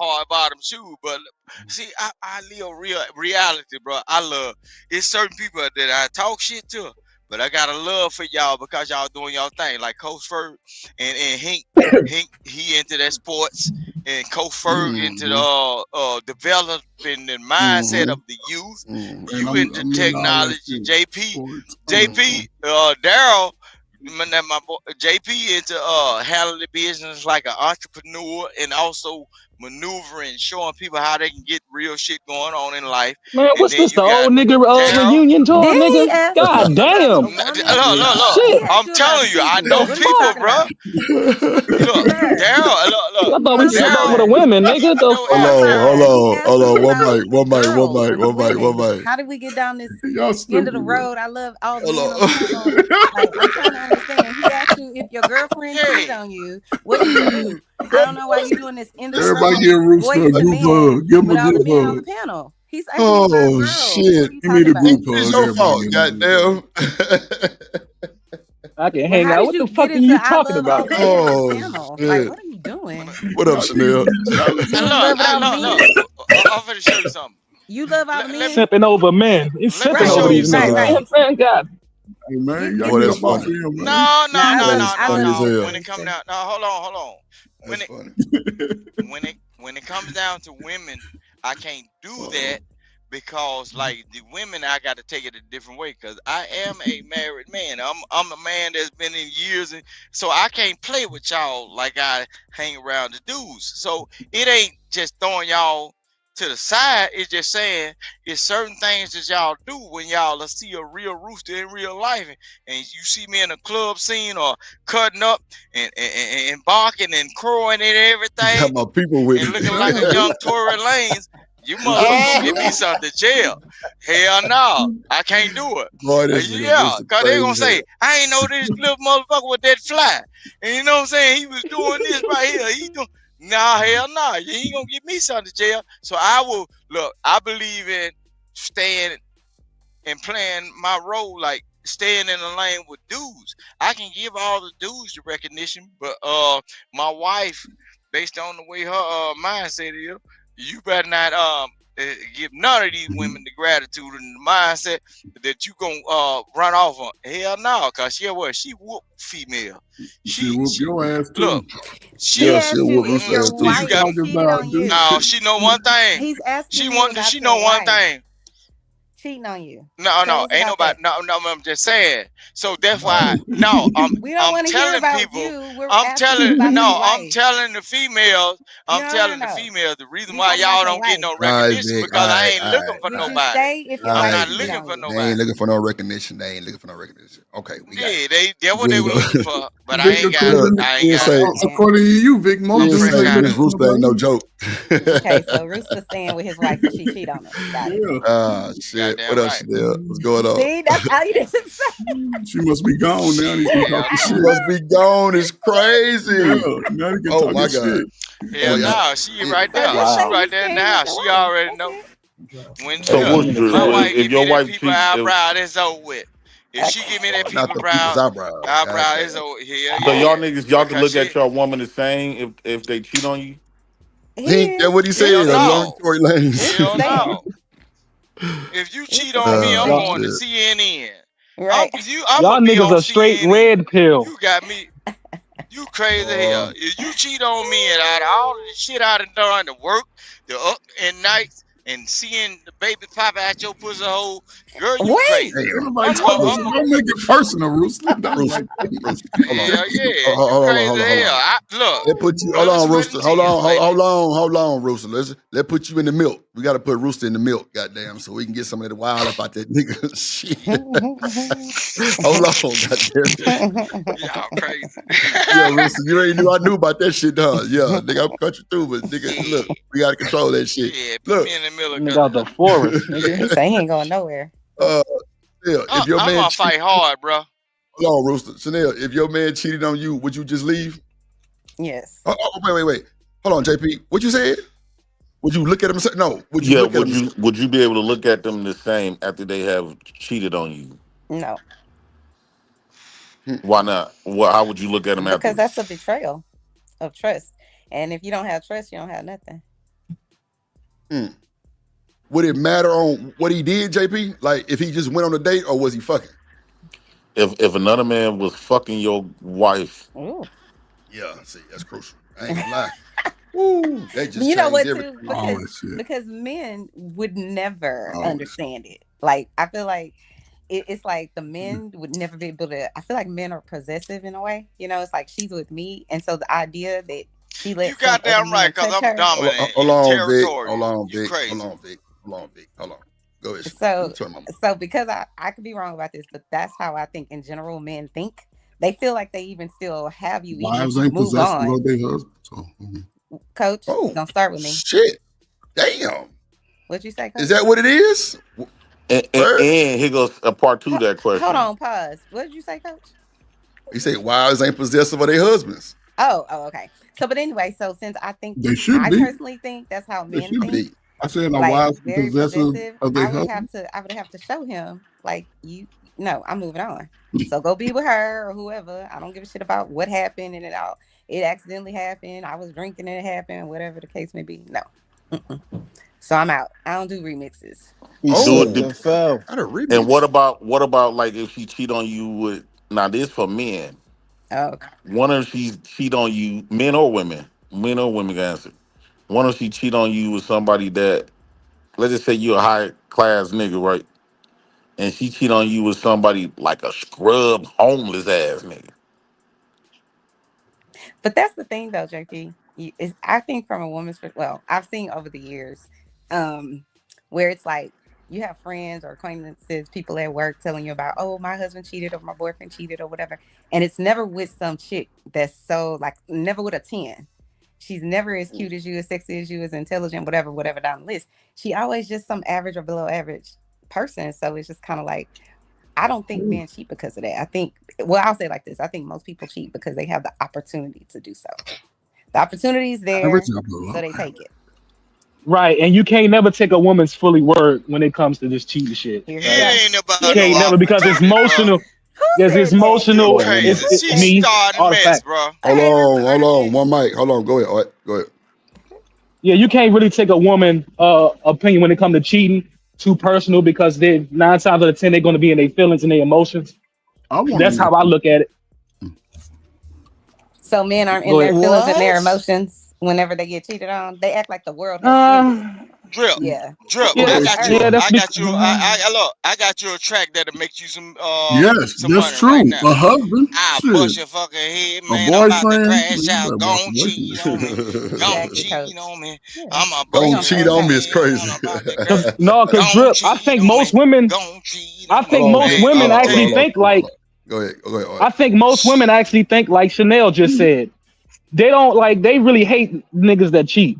hard bottom shoe. But see, I live real reality, bro. I love it's certain people that I talk shit to. But I got a love for y'all because y'all doing y'all thing. Like Coach Ferg and Hank, he into that sports, and Coach Ferg into the developing the mindset of the youth. You into technology, JP, Daryl, my boy JP into handling the business like an entrepreneur and also maneuvering, showing people how they can get real shit going on in life. Man, And what's then this, you the got old nigga Daryl. reunion tour, Then he nigga? asked God you damn. about a woman. Look. He asked I'm you about telling you, I cheating. know What are you people, talking bro. about? Look, Daryl, I thought we Listen, fuck with Daryl, the women, nigga. The no fuck? he asked you about One girls, mic. women. How did we get down this Y'all end of the stupid. road? I love all the Hold men on. on the panel. Like, I'm trying to understand. He asked you if your girlfriend cheated on you. What do you do? I don't know why you doing this end of the Everybody road give Rooster a boys to group men hug. Give him with a all the group men on the hug. panel. He's asking you about Oh girls. shit. What are you Give me talking the about? group It's hug. your Everybody fault, give him a group hug. goddamn. I can Well, hang how out. did What you the fuck get are into you I talking love all about? the men on Oh the panel? Like, shit. what are you doing? What up, Chanel? You in love with all the men? I'm finna show you something. You love all the men? Simping over men. He's Let me simping show over you these niggas. You know Right. what I'm saying? God. Hey man, y'all Boy, get that's up off funny. him, man. No. I love hell. When it come down, no, hold on. That's funny. When it comes down to women, I can't do that because like the women, I got to take it a different way because I am a married man. I'm a man that's been in years, and so I can't play with y'all like I hang around the dudes. So it ain't just throwing y'all to the side. It's just saying it's certain things that y'all do when y'all see a real rooster in real life, and you see me in a club scene or cutting up and barking and crowing and everything Got my people with and me. looking like a young Tory Lanez, you motherfuckers gonna get me something to jail. Hell no, I can't do it. Boy, this nigga Yeah, Rooster cause they crazy gonna as hell. say, I ain't know this little motherfucker with that fly. And you know what I'm saying? He was doing this right here. He doing hell no. You ain't gonna get me something to jail. So I will look, I believe in staying and playing my role like staying in the lane with dudes. I can give all the dudes the recognition, but my wife, based on the way her mindset is, you better not give none of these women the gratitude and the mindset that you gonna run off on. Hell no, cause she whoop female. She whoop your ass too. Look, Yeah, she'll whoop Rooster ass too. you got no. She know one thing. He's asking She you want. about She your know one wife thing. cheating on you. No, Tell no, us ain't about nobody. No, I'm just saying. So that's why. No, We don't I'm want to hear telling about people. you. We're I'm asking telling. about No, your I'm wife. telling the females. I'm No, telling no, the no. females the reason We why talking about y'all your don't get wife. no All right, recognition Vic. because I ain't looking for Would you nobody. stay if your All I'm wife right, not cheated looking on for you? They ain't nobody. looking for no recognition. They ain't looking for no recognition. Okay, we got Yeah, they what we they ain't were go. looking for, but I Vic, ain't got it. according, I ain't He'll got say, it. according to you, Vic, most I'm he'll dudes fresh say ain't out Miss of. looking for Rooster ain't no nobody. joke. Okay, so Rooster's staying with his wife because she cheat on him. Got it. Yeah. Shit. Goddamn What else, right. Chanel? What's going on? See, that's all you need to say. She must be gone now. He can Hell talk no. She shit. must be gone. It's crazy. Yeah, now he can Oh talk my his God. shit. Hell Oh yeah. no. She right So there. just She say right you there staying with now. your She wife. already That's know. it. When So look, Worcester, my wife if give me your that wife people cheat, eyebrow, it's over with. If she Okay. give me that Not people the people's brow, eyebrow. God it's damn. over. Hell so y'all yeah. niggas, y'all can Because look at she, your woman the same if they cheat on you. He ain't that what he hell said. A long no. Tory Lanez. Hell Rooster's staying. no. If you cheat Rooster's on saying me, he's I'm Y'all, going to staying. CNN. Right. I'm y'all gonna be niggas on a straight CNN. red pill. You got me. You crazy hell. If you cheat on me and out of all of the shit I done done, the work, the up and nights, and seeing the baby pop out your pussy hole, girl, you Wait. crazy. Ain't nobody I'm talking going, shit. Don't make it personal, Rooster. Don't Rooster, like that. Rooster, hold on. hell yeah, Hold you on, crazy hold on, hold hell. on. Look, Let put you. Hold blood, on, sweat, and Rooster. Hold tears, on, baby. hold on, Rooster. Let's put you in the milk. We got to put Rooster in the milk, goddamn, so we can get some of the wild up out that nigga. Shit. Hold on, goddamn. Y'all crazy. Yeah, Rooster, you ain't knew I knew about that shit, dog. Yeah, nigga, I'm cut you through, but nigga, Yeah, look, we got to control that shit. yeah. Put Look, me in the middle, Nigga cause out the forest, nigga. He say he ain't going nowhere. yeah, if your I'm man gonna fight hard, bro. hold on, Rooster, Chanel, if your man cheated on you, would you just leave? Yes. Wait. Hold on, JP. What you said? Would you look at him and say no? Would you Yeah, look at him and say, would you be able to look at them the same after they have cheated on you? No. Why not? Well, how would you look at them Because that's afterwards? a betrayal of trust. And if you don't have trust, you don't have nothing. would it matter on what he did, JP? Like if he just went on a date or was he fucking? If another man was fucking your wife, Ooh. Yeah, see, that's crucial. I ain't gonna lie. Woo, that just You know changed what everything. too? Because men would never understand it. Like I feel like it's like the men would never be able to. I feel like men are possessive in a way. You know, it's like she's with me, and so the idea that she You lets some other goddamn right, men cause touch I'm her. dominant. Hold You on, Vic. territorial. Hold on, You Vic. crazy. Hold on, Vic. Hold on. Go ahead. So You turn my mic. so because I could be wrong about this, but that's how I think in general men think. They feel like they even still have you, even if Wives you ain't move possessive on. of their husbands. So, Coach, Oh, don't start with me. shit. Damn. What'd you say, Coach? Is that what it is? and here goes a part two of that Hold question. on, pause. What did you say, Coach? He said wives ain't possessive of their husbands. Oh, okay. So, but anyway, so since they should I be. personally think that's how They men should think, be. I said, now like wives very possessive possessive, of their I would husbands. have to show him, like, no, I'm moving on. So go be with her or whoever. I don't give a shit about what happened and it accidentally happened. I was drinking and it happened, whatever the case may be. No. Mm-mm. So I'm out. I don't do remixes. And what about like if she cheat on you with now this for men? Oh, okay. One of she cheat on you, men or women can answer. One of she cheat on you with somebody that, let's just say you're a high class nigga, right? And she cheat on you with somebody like a scrub homeless ass nigga. But that's the thing, though, JP. I think from a woman's well, I've seen over the years, where it's like you have friends or acquaintances, people at work telling you about, oh, my husband cheated or my boyfriend cheated or whatever, and it's never with some chick that's so like never with a 10. She's never as cute as you, as sexy as you, as intelligent, whatever down the list. She always just some average or below average person. So it's just kind of like I don't think men cheat because of that. I think, well, I'll say it like this. I think most people cheat because they have the opportunity to do so. The opportunity is there, so they take it. Right, and you can't never take a woman's fully word when it comes to this cheating shit. Here Right? It ain't about You no can't never because it's opportunity, bro. emotional. Yes, it's You emotional. crazy. It's She me. starting All the mess, facts. bro. Hold on. One mic. Hold on. Go ahead. All right, go ahead. Yeah, you can't really take a woman opinion when it comes to cheating too personal because they 9 times out of 10 they're going to be in their feelings and their emotions. I want That's to how I look at it. So men aren't in Go their ahead. feelings and their What? emotions whenever they get cheated on. They act like the world has ended. Drip, Yeah. drip. Yeah, I Okay, got so you. yeah, that's I got you. because Look. I got you a track that'll make you some yes, some that's money right true. now. A husband, I'll shit, bust your fucking head, a man. I'm about to boyfriend. crash You out. better walk Gon' away from cheat this. on me. Gon' Exactly, cheat coach. on me. Yeah. I'ma We bust Don't on the your cheat same on me fucking is page. head. crazy. I'm about to cause crash. no, cause Gon' drip. I cheat think on most me. women. Gon' cheat I on me. think Hold on, most Vic. Man, women Hold I'ma on, tell hold on, actually you. hold on, think hold on, hold like. on. Go ahead. Go ahead. All I right. think most women actually think like Chanel just said. They don't like. They really hate niggas that cheat,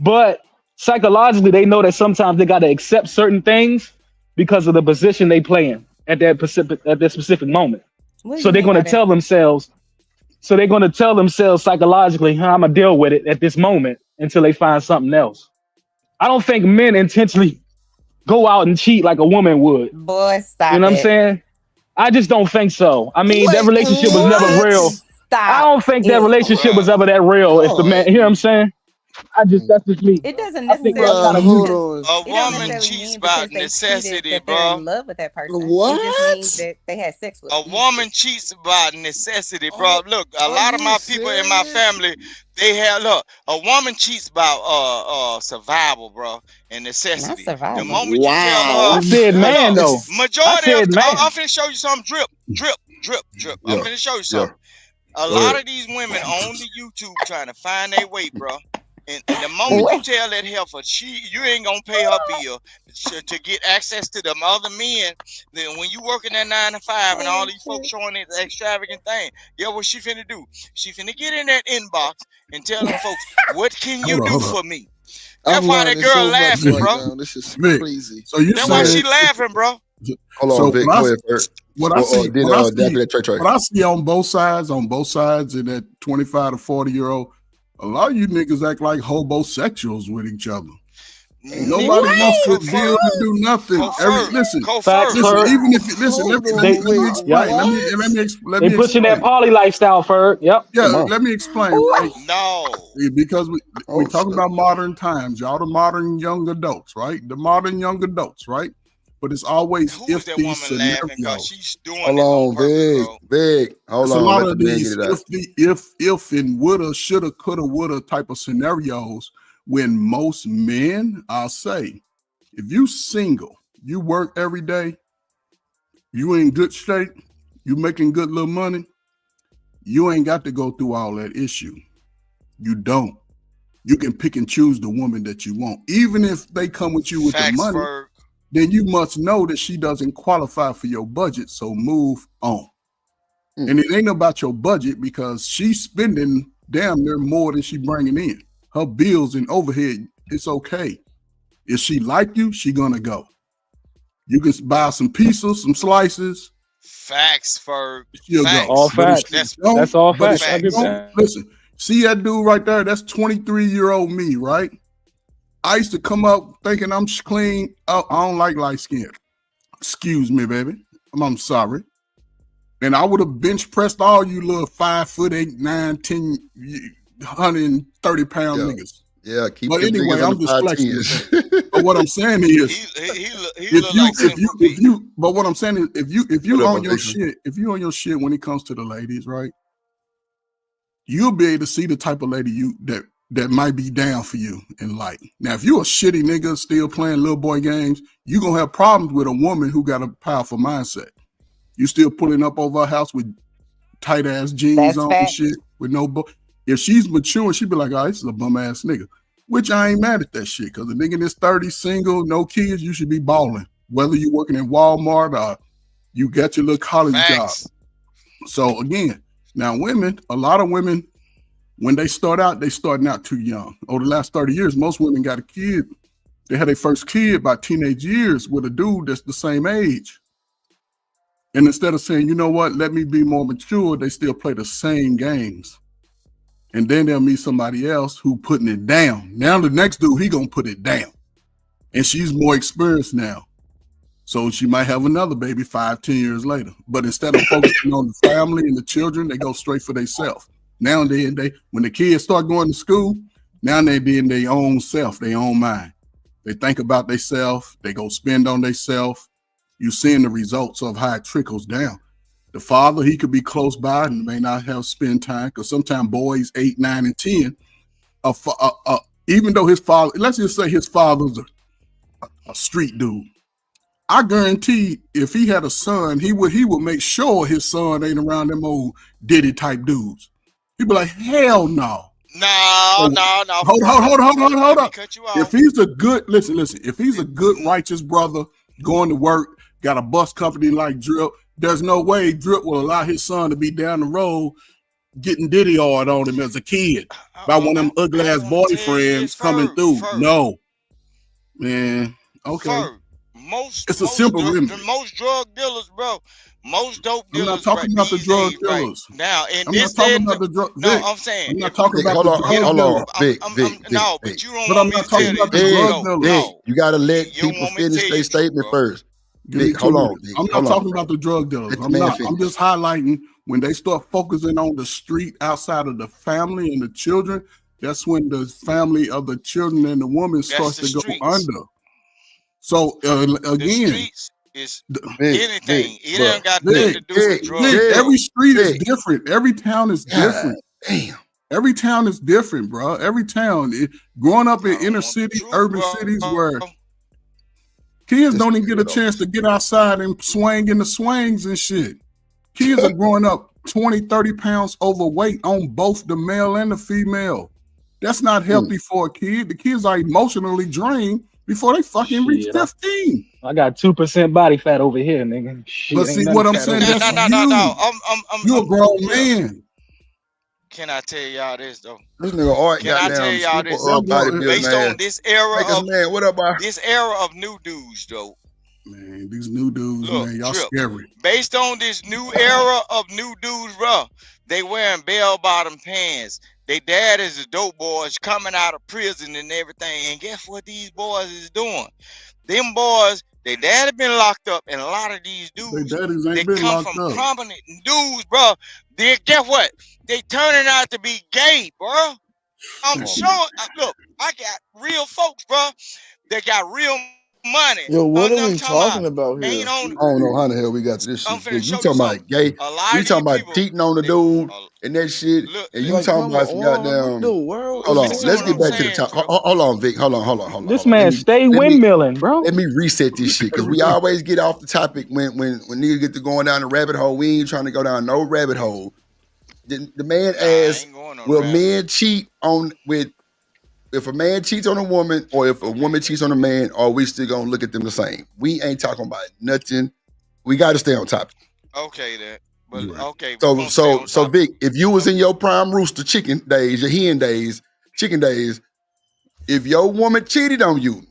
but psychologically they know that sometimes they got to accept certain things because of the position they play in at that specific moment. What do So you they're mean going to by that? tell themselves. So they're going to tell themselves psychologically, I'm gonna deal with it at this moment until they find something else. I don't think men intentionally go out and cheat like a woman would. Boy, You stop know what I'm it. saying? I just don't think so. I mean, that Wait, relationship was never what? real. I Stop don't think that it. relationship was Bruh. ever that real. If the man, you know what I'm God. saying? That's just me, It bro. doesn't I think that's necessarily kind Bruh, of mean weird. hold because on. A it don't woman necessarily cheats mean by because they cheated necessity, that they're bro. in love with that person. It just means What? that they had sex with A them. woman cheats by necessity, bro. Oh, Look, a are lot of you my people in my serious? family, they have look. A woman cheats by survival, bro, and Not necessity. The survival. moment you tell Wow. I her, said man look, though. I majority of said man. I'm finna show you some drip. I'm Yeah. finna show you Yeah. something. A Go lot ahead. of these women on the YouTube trying to find their way, bro. And the moment you What? tell that heifer you ain't gonna pay her bill to get access to them other men, then when you working that 9 to 5 and all Oh, these folks shit. showing this extravagant thing, yeah, what she finna do? She finna get in that inbox and tell them folks, what can you do Hold on. for me? I'm That's why that learning girl so much laughing, Vic, right bro. now. This is Vic. crazy. So you That's why said she laughing, bro. Hold so on, Vic. Go ahead, Bert. what I see, Then Daffy that Trey. what I see on both sides in that 25 to 40-year-old, a lot of you niggas act like hobosexuals with each other. Ain't nobody wants to What? build and do nothing. Listen, Facts, Ferg. even if you listen, let Hold me They, on, let me wait, yep. explain. what? Let They me pushing that explain. poly lifestyle, Ferg. Yep. Yeah, Come on. let me explain, right? No. Because we Oh, talking shit. about modern times, y'all the modern young adults, right? The modern young adults, right? But it's always Who is if that these woman laughing? Cause scenarios. she's doing Hold this on on, purpose, Vic. bro. Vic. Hold It's a on. lot Let the of man get these it out. if and woulda, shoulda, coulda, woulda type of scenarios when most men, I'll say, if you single, you work every day, you in good shape, you making good little money, you ain't got to go through all that issue. You don't. You can pick and choose the woman that you want. Even if they come with you with the Facts, money, Ferg. then you must know that she doesn't qualify for your budget. So move on. And it ain't about your budget because she's spending damn near more than she bringing in. Her bills and overhead, it's okay. If she like you, she gonna go. You can buy some pizzas, some slices, Facts, Ferg. she'll go. All Facts. But if she facts. don't, That's all but if facts. I she agree with Facts. don't, that. listen, see that dude right there? That's 23-year-old me, right? I used to come up thinking I'm clean. Oh, I don't like light skin. Excuse me, baby. I'm sorry. And I would have bench pressed all you little 5'8", 9, 10, 130-pound Yeah. niggas. Yeah, keep But them anyway, fingers on I'm the dyslexic with that. 5'10s. But what I'm saying is, He look like Simple if V. you, but what I'm saying is, if you What up, on your Ovation? shit when it comes to the ladies, right? You'll be able to see the type of lady that might be down for you in life. Now, if you a shitty nigga still playing little boy games, you gonna have problems with a woman who got a powerful mindset. You still pulling up over her house with tight ass jeans That's on and fact. shit with no. If she's mature, she'd be like, "Oh, this is a bum ass nigga." Which I ain't mad at that shit because the nigga in his 30s, single, no kids, you should be balling. Whether you working in Walmart or you got your little college job. Facts. So again, now women, a lot of women, when they start out, they starting out too young. Over the last 30 years, most women got a kid. They had their first kid by teenage years with a dude that's the same age. And instead of saying, you know what, let me be more mature, they still play the same games. And then they'll meet somebody else who putting it down. Now the next dude, he gonna put it down. And she's more experienced now. So she might have another baby 5-10 years later. But instead of focusing on the family and the children, they go straight for themselves. Now they when the kids start going to school, Now they be in their own self, their own mind. They think about themselves. They go spend on themselves. You seeing the results of how it trickles down. The father, he could be close by and may not have spend time because sometimes boys 8, 9, and 10, even though his father, let's just say his father's a street dude. I guarantee if he had a son, he would make sure his son ain't around them old Diddy type dudes. He'd be like, hell no. No. Hold up. If he's a good, listen, if he's a good righteous brother going to work, got a bus company like Drip, there's no way Drip will allow his son to be down the road getting Diddy hard on him as a kid by one of them ugly ass boyfriends coming through. No, man. Okay. It's a simple remedy. Most drug dealers, bro. Most dope I'm dealers. not talking about the drug dealers. Now, in I'm this not talking day, about the drug. no, I'm saying. I'm not talking about the drug dealers. No, but you don't But want I'm me not to talking tell about the you. drug dealers. Vic, you gotta let people finish their statement first. Give me Vic, 2 hold on. minutes. Vic, I'm not hold on, talking bro. about the drug dealers. Let the I'm man not. finish. I'm just highlighting when they start focusing on the street outside of the family and the children. That's when the family of the children and the woman starts to go under. So again, is Vic, anything. It bro. ain't got nothing to do with drugs. every street is Vic. different. Every town is different. Damn. Every town is different, bro. Every town. Growing up in inner city, urban cities where kids don't even get a chance to get outside and swing in the swings and shit. Kids are growing up 20, 30 pounds overweight on both the male and the female. That's not healthy for a kid. The kids are emotionally drained before they fucking reach 15. I got 2% body fat over here, nigga. Shit, But ain't see nothing what I'm fat saying? over That's here. No. You're a grown man. Can I tell y'all this though? This nigga Art Can I tell goddamn y'all this? super bodybuilding Based on ass. this era Make us of mad. What up, boy? this era of new dudes though. Man, these new dudes, Look, man, y'all Drip. scary. Based on this new era of new dudes, bro, they wearing bell-bottom pants. They dad is a dope boys coming out of prison and everything. And guess what these boys is doing? Them boys, their dad have been locked up, and a lot of these dudes, daddies they ain't been come locked from up. prominent dudes, bro. They guess what? They turning out to be gay, bro. I'm showing. Look, I got real folks, bro. They got real money. Yo, what are I'm we talking talking about here? ain't on. I don't know how the hell we got to this I'm shit. finna Vic, you show you talking something. about gay? A lot We of talking these about people, cheating on the dude and that shit, look, and you Like, talking come about some on, what goddamn. the world Hold is on, listen going let's what get I'm back to the saying, top. Drip. Hold on, Vic. Hold on. This man stay Let me windmilling, bro. let me reset this shit because we always get off the topic when niggas get to going down the rabbit hole. We ain't trying to go down no rabbit hole. The man asked, will men cheat on with if a man cheats on a woman or if a woman cheats on a man, are we still gonna look at them the same? We ain't talking about nothing. We got to stay on topic. Okay, then. But okay, we So gonna stay on so topic. Vic, if you was in your prime rooster chicken days, your hen days, chicken days, if your woman cheated on you,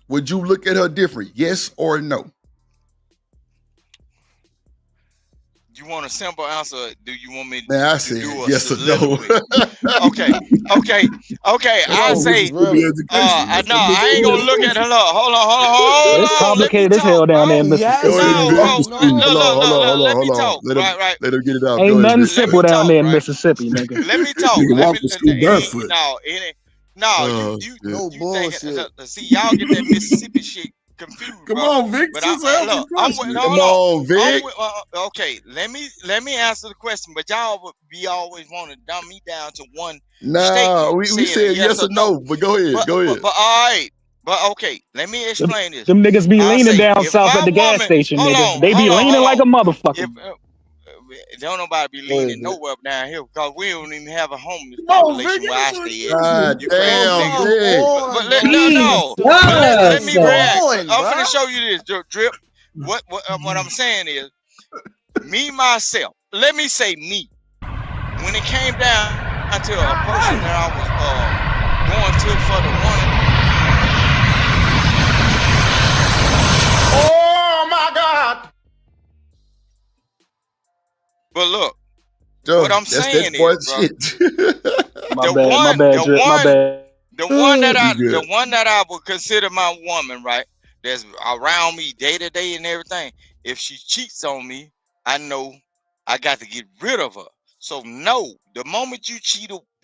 would you look at her different? Yes or no? You want a simple answer? Do you want me Man, I to said do a yes or no. soliloquy? Okay. I say, no, I ain't gonna look at her. Look, hold It's on. Let me complicated as hell talk, down bro. there in Mississippi. Go ahead, Vic. Let me Hold on. talk. Right. Let him get it out. Ain't Go ahead, nothing Vic. simple down there in Mississippi, nigga. Let me talk. Nigga Let walk me. to school barefoot. You thinking? See, y'all get that Mississippi shit confused, Come bro. on, Vic. But Just I answer look, the I'm question. with. Come Hold on. on, Vic. Okay, let me answer the question. But y'all would be always want to dumb me down to one Nah, statement. we saying said a yes or no, but go ahead. Go ahead. But all right. But okay, let me explain this. Them niggas be I leaning say, down if south at my the gas woman, station, hold nigga. on, They be leaning like a motherfucker. if don't nobody be Go ahead, leaning Vic. nowhere down here because we don't even have a homeless Come on, Vic. population where I stay at. God You crazy damn, niggas. Vic. But let no. Jesus. But let me react. on, I'm bro? finna show you this, Drip. What I'm saying is, me myself. Let me say me. When it came down to a person that I was going to for the one. Oh my God! But look, Duh, what I'm that's saying that boy is, bro, shit. My bad, Drip. My bad. the one good. that I would consider my woman, right? That's around me day to day and everything. If she cheats on me, I know I got to get rid of her. So no, the moment you cheat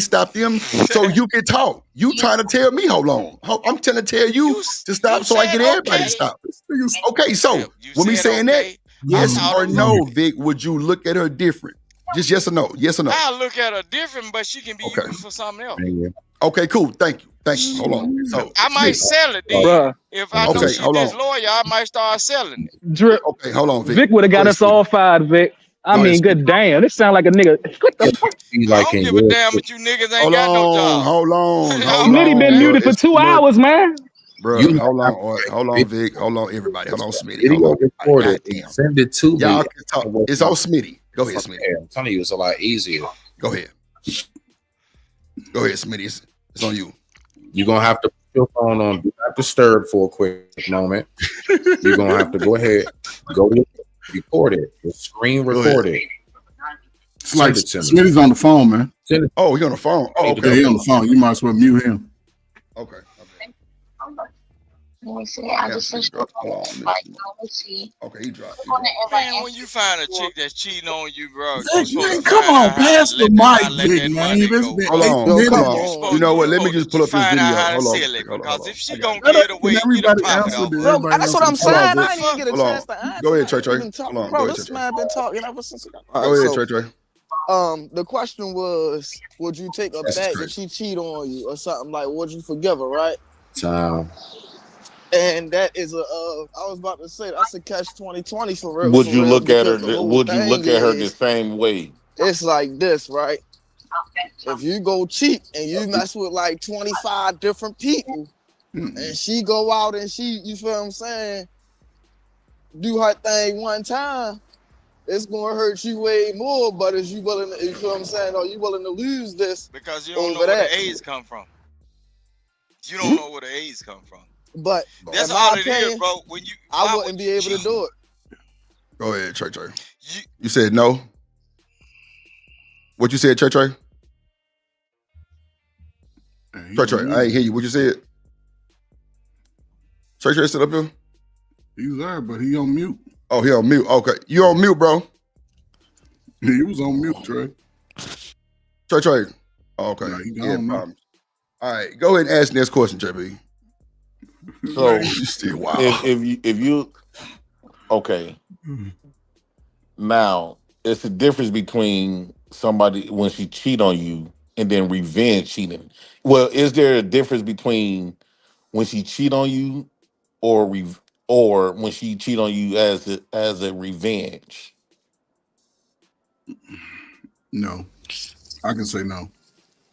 stop them so you can talk. You trying to tell me hold on. I'm trying to tell you to stop so I get everybody to stop. Okay, so when me saying that, yes or no, Vic, would you look at her different? Just yes or no. Yes or no. I look at her different, but she can be used for something else. Okay, cool. Thank you. Hold on. So I might sell it then. Bruh. If I know Okay, she's hold this on. lawyer, I might start selling it. Drip. Okay, hold on, Vic. Vic would have got us all fired, Vic. I Go ahead, mean, good damn. This sound like a nigga. What the fuck? I don't give a damn if you niggas ain't Hold got no on, job. hold on. Nitty been muted for 2 hours, man. Bro, You hold have on, to hold on, make Vic. Hold on, everybody. Hold on, Smitty. video Hold on. record God it and damn. send it to me. Y'all can talk. It's on Smitty. Go ahead, Smitty. I'm telling you, it's a lot easier. Go ahead. Go ahead, Smitty. It's on you. You're gonna have to put your phone on do not disturb for a quick moment. You're gonna have to go ahead, record it, the screen record it. It's like Send it to me. Smitty's on the phone, man. Send it. Oh, he on the phone. Oh, Yeah, he on the phone. You might as well mute him. Okay. Let me see. I just searched for like, let's see. Okay, he dropped. Man, when you find a chick that's cheating on you, bro, you Vic, supposed man, to come find on, out how pass to the let mic, Vic, that man. money This go. been Hold 8 on, minutes. hold on. You know what? Let me just pull up this Find out video. how to Hold on. sell it, because if she gonna Let give it away, get a everybody profit answer off to of it. Bro, everybody that's what I'm else's Hold on, saying. Vic. I didn't even get a Hold on. chance to answer. Go ahead, Trey. Trey. Been talking, Hold on. bro. Go ahead, This Trey. man been talking ever since. Go ahead, Trey. The question was, would you take her This is back if crazy. she cheat on you or something like? Would you forgive her, right? Time. And that is I was about to say that's a catch 2020 for Would you real, look at her? because the whole Would you thing look at her the is, same way? it's like this, right? If you go cheat and you mess with like 25 different people, and she go out and you feel what I'm saying, do her thing one time, it's gonna hurt you way more. But is you willing to, you feel what I'm saying, are you willing to lose this Because you don't know over where that? the AIDS come from. You don't know where the AIDS come from. But That's in all my it is, opinion, bro. When you, I why wouldn't would be you able to cheat? do it. Go ahead, Trey. You said no? What you said, Trey? Trey, I ain't hear you. What you said? Trey sit up here? He's there, but he on mute. Oh, he on mute. Okay. You on mute, bro. He was on mute, Trey. Trey. Oh, okay. He Yeah, gone now. problem. All right. Go ahead and ask the next question, JB. So You still wild. if you okay. Now it's a difference between somebody when she cheat on you and then revenge cheating. Well, is there a difference between when she cheat on you or when she cheat on you as a revenge? No, I can say no,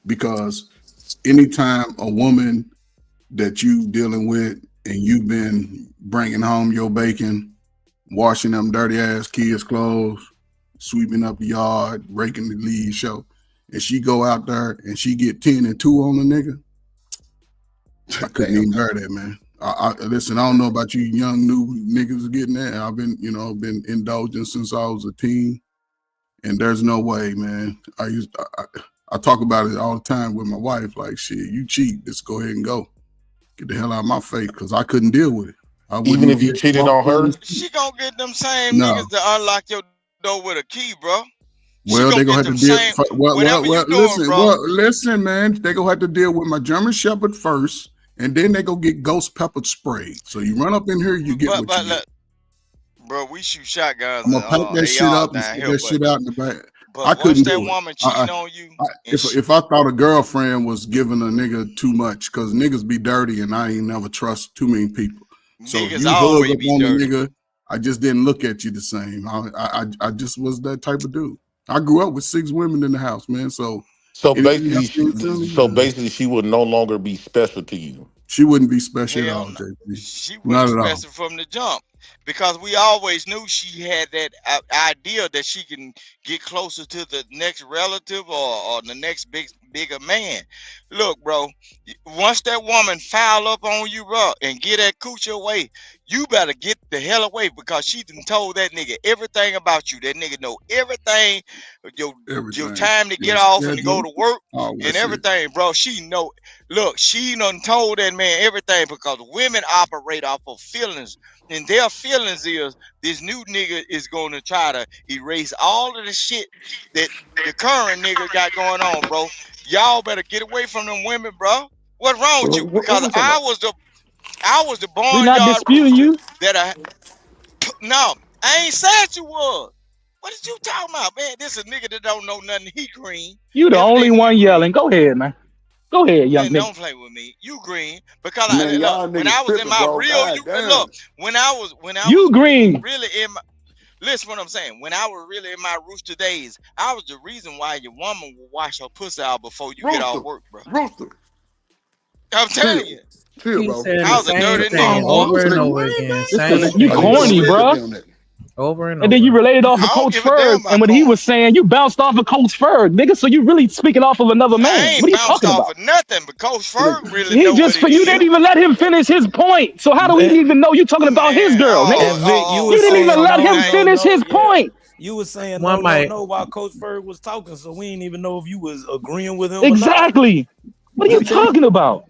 because anytime a woman that you dealing with and you've been bringing home your bacon, washing them dirty ass kids' clothes, sweeping up the yard, raking the leaves, show, and she go out there and she get 10 and 2 on the nigga, I couldn't even bear that, man. I listen, I don't know about you young new niggas getting that. I've been, been indulging since I was a teen. And there's no way, man. I talk about it all the time with my wife. Like, shit, you cheat, just go ahead and go. Get the hell out of my face, because I couldn't deal with it. I wouldn't Even if you cheated on her? She gonna get them same No. niggas to unlock your door with a key, bro. Well, they gonna have to deal. Whatever you doing, Listen, bro. listen, man. They gonna have to deal with my German Shepherd first, and then they go get ghost pepper sprayed. So you run up in here, you get what you get. Bro, we shoot shotguns I'm and gonna pack that shit AR up and down stick here, that shit out in the back. but I once couldn't that do it. woman cheating on you, If I thought a girlfriend was giving a nigga too much, because niggas be dirty, and I ain't never trust too many people. So if niggas you hug always up be on dirty. a nigga, I just didn't look at you the same. I just was that type of dude. I grew up with 6 women in the house, man. So anything I seen to me, basically, she would no longer be special to you. she wouldn't be special at Hell all, no. JP. She Not wasn't at all. special from the jump, because we always knew she had that idea that she can get closer to the next relative or the next bigger man. Look, bro, once that woman foul up on you, bro, and get that coochie away, you better get the hell away, because she done told that nigga everything about you. That nigga know everything, your Everything. time to get Your off and to go schedule, to work all that and shit. everything, bro. She know. Look, she done told that man everything, because women operate off of feelings, and their feelings is this new nigga is going to try to erase all of the shit that the current nigga got going on, bro. Y'all better get away from them women, bro. What's wrong with you? What Because we talking about? I was the We're not barnyard disputing rooster you. that no, I ain't said you was. What is you talking about, man? This is a nigga that don't know nothing. He green. You the only Everything you one green. yelling. Go ahead, man. Go ahead, young Man, nigga. don't play with me. You green, because Man, look, y'all when I niggas was in tripping, my bro. real God damn. look, when I was You green. really in my, listen what I'm saying. When I was really in my rooster days, I was the reason why your woman will wash her pussy out before you get off Rooster. work, bro. Rooster. I'm telling you. Chill, Keep bro. saying I the was a same dirty thing nigga. over and Nigga, over what, again. man? Same You I thing. need to corny, go bro. on that. Over and And then you over. related off of I don't Coach give a damn Ferg, and about what he corny. was saying, you bounced off of Coach Ferg, nigga. So you really speaking off of another I man. What ain't are you bounced talking off about? of nothing, but Coach Ferg really He know what just it you didn't is. even let him finish his point. So how do we Man, even know you talking about his Man, girl, nigga? and Vic, you You was didn't even saying let no, him Now, no, finish no, his yeah. point. You was saying One no, mic. no while Coach Ferg was talking, so we didn't even know if you was agreeing with him or not. Exactly. What are you talking about?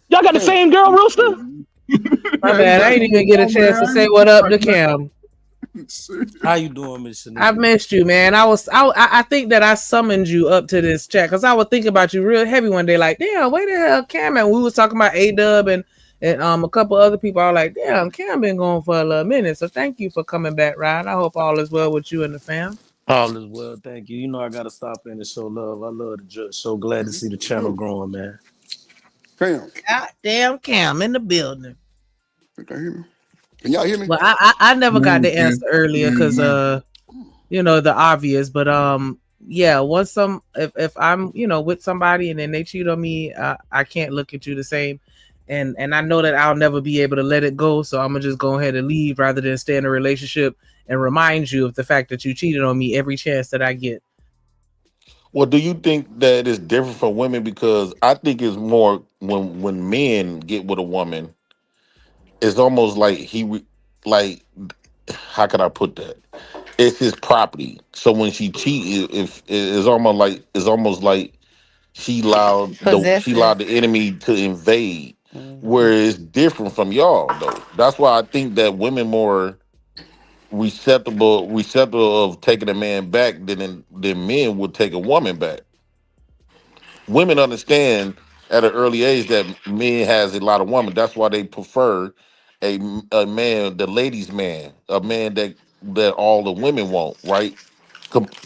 Y'all got the Cam, same girl, Rooster? My Yeah, he bad. I got didn't you even get a on, chance to man. say what up to Cam. How you doing, Miss I've Shanika? missed you, man. I think that I summoned you up to this chat because I was thinking about you real heavy one day. Like, damn, where the hell Cam? And we was talking about A-Dub and a couple other people. I was like, damn, Cam been going for a little minute. So thank you for coming back, Ryan. I hope all is well with you and the fam. All is well, thank you. You know I gotta stop in and show love. I love the judge. So glad to see the channel growing, man. Cam, Goddamn Cam in the building. you can hear me? Can y'all hear me? Well, I never got the Man, answer earlier because man. the obvious, but yeah, once if I'm with somebody and then they cheat on me, I can't look at you the same, and I know that I'll never be able to let it go, so I'm gonna just go ahead and leave rather than stay in a relationship and remind you of the fact that you cheated on me every chance that I get. Well, do you think that it's different for women? Because I think it's more when men get with a woman, it's almost like like how can I put that? It's his property. So when she cheat, if it's almost like she allowed Possessive. the enemy to invade. Where Mhm. it's different from y'all though. That's why I think that women more receptive of taking a man back than men would take a woman back. Women understand at an early age that men has a lot of women. That's why they prefer a man, the ladies' man, a man that all the women want, right?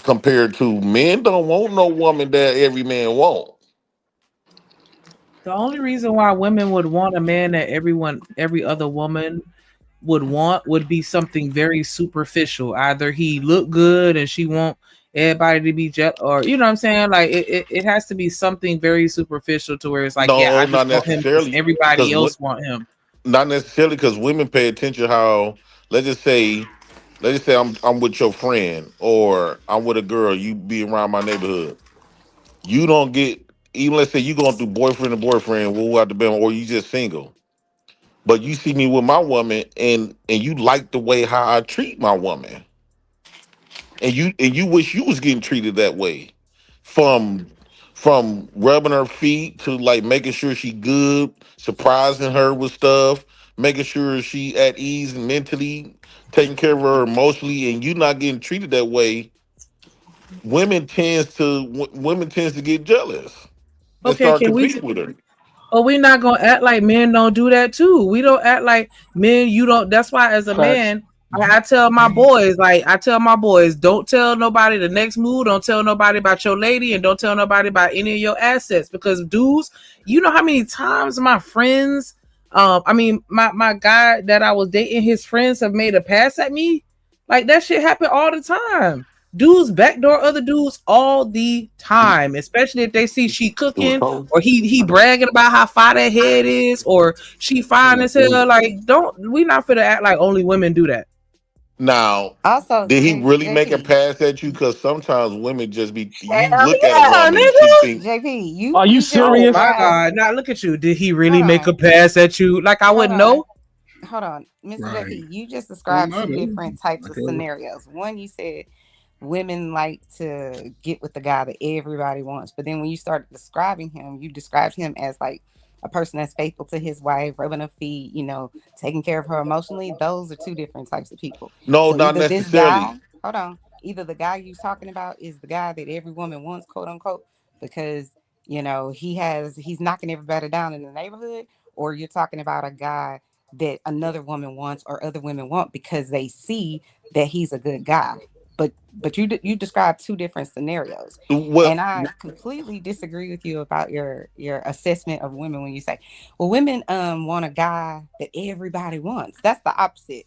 Compared to men don't want no woman that every man want. The only reason why women would want a man that every other woman would want would be something very superficial. Either he look good and she want everybody to be jet, or you know what I'm saying? Like it has to be something very superficial to where it's like, yeah, I No, just not want him because necessarily. everybody Because else want him. not necessarily because women pay attention how let's just say I'm with your friend or I'm with a girl, you be around my neighborhood. You don't get even let's say you going through boyfriend to boyfriend, we'll have to be or you just single. But you see me with my woman and you like the way how I treat my woman. And you wish you was getting treated that way. From from rubbing her feet to like making sure she good, surprising her with stuff, making sure she at ease and mentally taking care of her emotionally, and you not getting treated that way, women tends to get jealous and Okay, start can we? competing with her. But we not gonna act like men don't do that too. We don't act like men. You don't. That's why, as a Facts. man, I tell my boys, don't tell nobody the next move. Don't tell nobody about your lady, and don't tell nobody about any of your assets. Because dudes, you know how many times my friends, my guy that I was dating, his friends have made a pass at me. Like that shit happen all the time. Dudes backdoor other dudes all the time, especially if they see she It was cooking cold. or he bragging about how far that head is or she fine as hell. Like, don't we not finna act like only women do that. Now, Also, did he really make a JP, pass at you? Because sometimes women just be you Hell look at a yeah, woman and she nigga. think JP, Are you you just Oh serious? my described. god. Now look at you. Did he really Hold make a on, pass at you? Like I hold wouldn't on, know. hold on, Mr. Right. JP. You just Well, described no, two no. different types of Okay. scenarios. One, you said women like to get with the guy that everybody wants, but then when you started describing him, you described him as like a person that's faithful to his wife, rubbing her feet, taking care of her emotionally. Those are two different types of people. no, So not either this guy, necessarily. hold on, either the guy you're talking about is the guy that every woman wants, quote unquote, because he's knocking everybody down in the neighborhood, or you're talking about a guy that another woman wants or other women want because they see that he's a good guy. But you described two different scenarios, Well, and I completely disagree with you about your assessment of women when you say, well, women want a guy that everybody wants. That's the opposite.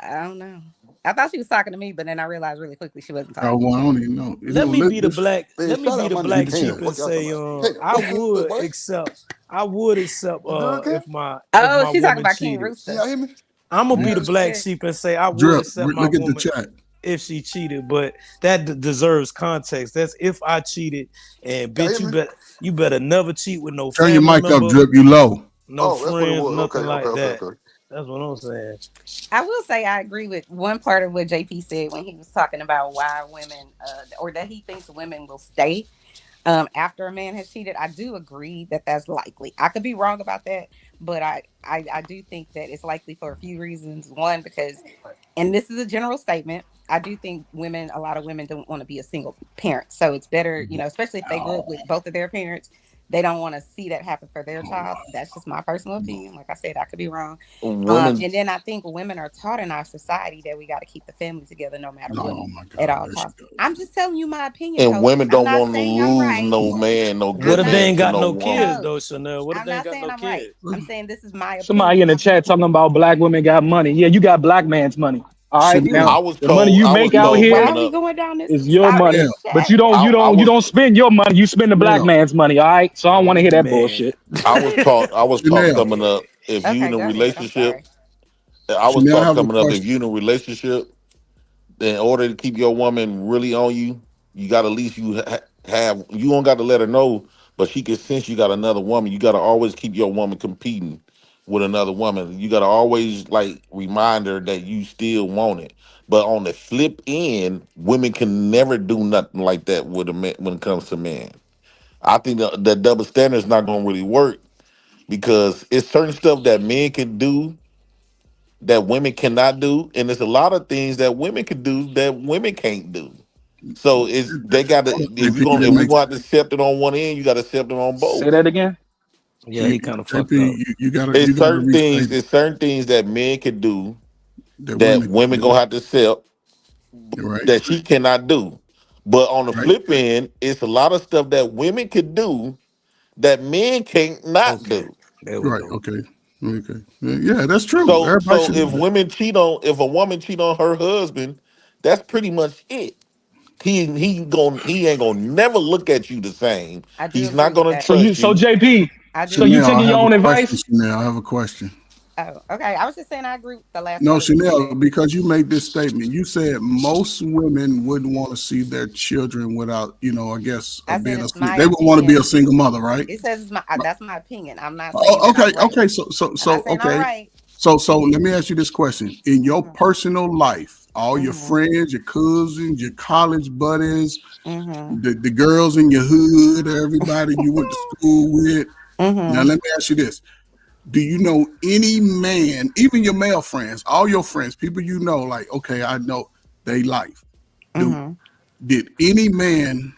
I don't know. I thought she was talking to me, but then I realized really quickly she wasn't Oh, talking well, to I me. don't even know. You Let know, me be the this, black. Man, Let me shout be out the my black nigga sheep Cam. and What y'all say, talking about? Cam, I would boy. accept. You good, Cam? If my Oh, she's talking woman about King cheated. Can Rooster. y'all hear me? I'm gonna be the Oh black shit. sheep and say I would Drip, accept my look at the woman chat. if she cheated, but that deserves context. That's if I cheated, and Y'all bitch, hear me? you better never cheat with no Turn your family mic up, member, Drip. You low. no Oh, that's what it friends, was. nothing like that. Okay. That's what I'm saying. I will say I agree with one part of what JP said when he was talking about why women, or that he thinks women will stay. after a man has cheated, I do agree that that's likely. I could be wrong about that, but I do think that it's likely for a few reasons. One, because, and this is a general statement, I do think a lot of women don't want to be a single parent. So it's better, especially if they grew up with both of their parents, they don't want to see that happen for their child. That's just my personal opinion. Like I said, I could be wrong. Women, And then I think women are taught in our society that we got to keep the family together no matter what, at all costs. I'm just telling you my opinion. and Coach. women I'm don't not want to saying I'm lose right. no man, no What good if they man ain't to got no no woman. kids though, Chanel? What if I'm they ain't not got saying no I'm right. kids? I'm saying this is my opinion. Somebody in the chat talking about black women got money. Yeah, you got black man's money. All right, Chanel. now I was the money you told make out coming Why here are we up. going down this is your sorry money, but you chat? don't, I you was don't spend your money. You spend the black Chanel. man's money. All right, so I don't want to hear that Man. bullshit. I was taught Chanel. coming up. If you Okay, in a go ahead. I'm relationship, sorry. I was Chanel, I taught have a coming up. If question. you in a relationship, in order to keep your woman really on you, you got to at least have. You don't got to let her know, but she can sense you got another woman. You got to always keep your woman competing with another woman. You got to always like remind her that you still want it. But on the flip end, women can never do nothing like that with a man when it comes to men. I think that double standard is not going to really work because it's certain stuff that men can do that women cannot do, and there's a lot of things that women can do that women can't do. So it's they got to JP, that if we makes want to accept it on one end, you got to accept it on Say both. that again. Yeah, he kind of JP, fucked up. you gotta It's certain restate things. it. It's certain things that men can do That that women can women do. gonna have to accept Right, that she cannot do. But on the right, flip end, it's a lot of stuff that women can do that men can't not Okay, do. there we right. go. Okay. Yeah, that's true. So Everybody so should know that. if a woman cheat on her husband, that's pretty much it. He ain't gonna never look at you the same. I do He's agree not with gonna that. trust So you. JP, I do so you agree Chanel, with I taking that. your have a own question. advice? Chanel, I have a question. Oh, okay. I was just saying I agree with the last No, part of what you Chanel, said. because you made this statement. You said most women wouldn't want to see their children without, I guess, I said being it's my they would want to be a opinion. single mother, right? It says it's my that's my opinion. I'm not saying Oh, that I'm okay, right. okay. I'm not saying I'm Okay. right. So let me ask you this question. In your personal life, all your Mm-hmm. friends, your cousins, your college buddies, Mm-hmm. the girls in your hood, everybody you went to school with. Now Mm-hmm. let me ask you this. Do you know any man, even your male friends, all your friends, people you know, like, okay, I know they life. Mm-hmm. Did any man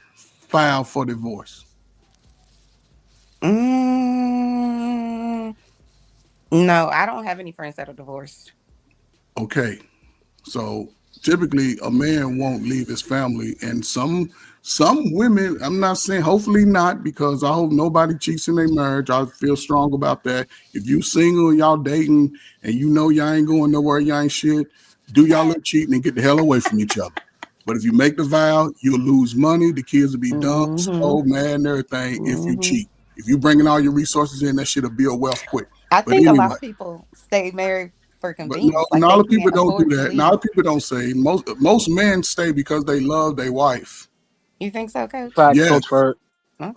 file for divorce? No, I don't have any friends that are divorced. Okay. So typically a man won't leave his family, and some women, I'm not saying hopefully not, because I hope nobody cheats in their marriage. I feel strong about that. If you single and y'all dating and you know y'all ain't going nowhere, y'all ain't shit, do y'all little cheating and get the hell away from each other. But if you make the vow, you'll lose money, the kids will be dumb, Mm-hmm. slow, mad, and everything if you Mm-hmm. cheat. If you bringing all your resources in, that shit'll build wealth quick. I But think a lot anyway. of people stay married for But no, convenience, like not they all the people can't don't do afford to that. Not all leave. the people don't say. Most men stay because they love their wife. You think so, Coach? Facts, Yes, Coach Bird.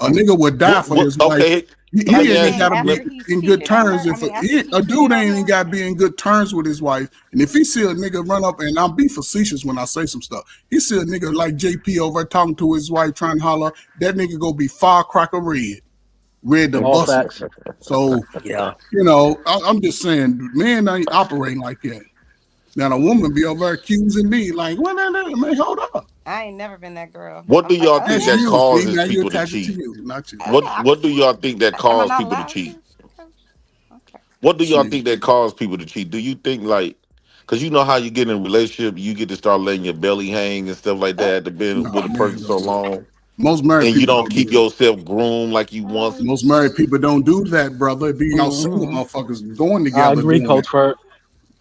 a Okay. nigga would die for his wife. Okay, He let Are you me ain't ask saying you. got to be after he's in good cheated on terms. her? I If mean, after he a dude cheated on ain't her? got to be in good terms with his wife, and if he see a nigga run up, and I'll be facetious when I say some stuff, he see a nigga like JP over there talking to his wife, trying to holler, that nigga go be firecracker red to All bust. facts. So Yeah. I'm just saying, men ain't operating like that. Now the woman be over there accusing me, like, what? Man, hold up. I ain't never been that girl. What I'm do like, y'all oh think That's that yeah. you. See, causes now you people to attach it to cheat? you, not you. Okay. What do y'all think that Am I cause not people to allowed cheat? to? Coach? Okay. What do y'all Shit. think that cause people to cheat? Do you think like, because you know how you get in a relationship, you get to start letting your belly hang and stuff like that to been No, with a man, person so don't do it. long, Most married and you people don't don't do keep that. yourself groomed like you want. Most married people don't do that, brother. It be y'all single Mm-hmm. motherfuckers going I together agree, doing Coach it. Bird.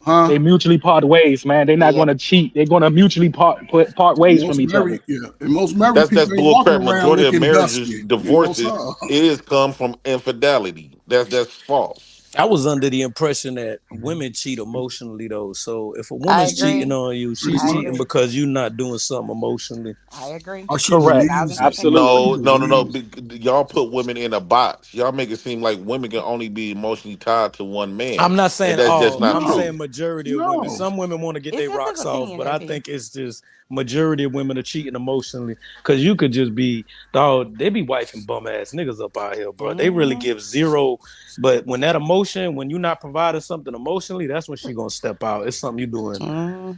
Huh? They mutually part ways, man. They're not Yeah. going to cheat. They're going to mutually part ways from Most each other. married, yeah. And most married That's people ain't bull walking crap. around Majority of looking marriages, dusty. divorces, So is come from infidelity. That's false. I was under the impression that women cheat emotionally though. So if a I woman's cheating agree. on you, she's I cheating agree. because you're not doing something emotionally. I agree. Or she Correct. believes it. Absolutely. No. Y'all put women in a box. Y'all make it seem like women can only be emotionally tied to one man, I'm not and saying that's just all. not I'm true. saying majority of women. Some women want to get It's their just his rocks off, opinion, but I JP. think it's just majority of women are cheating emotionally because you could just be dog. They be wifing bum ass niggas up out here, bro. They really give zero. But when that emotion, when you're not providing something emotionally, that's when she gonna step out. It's something you're doing,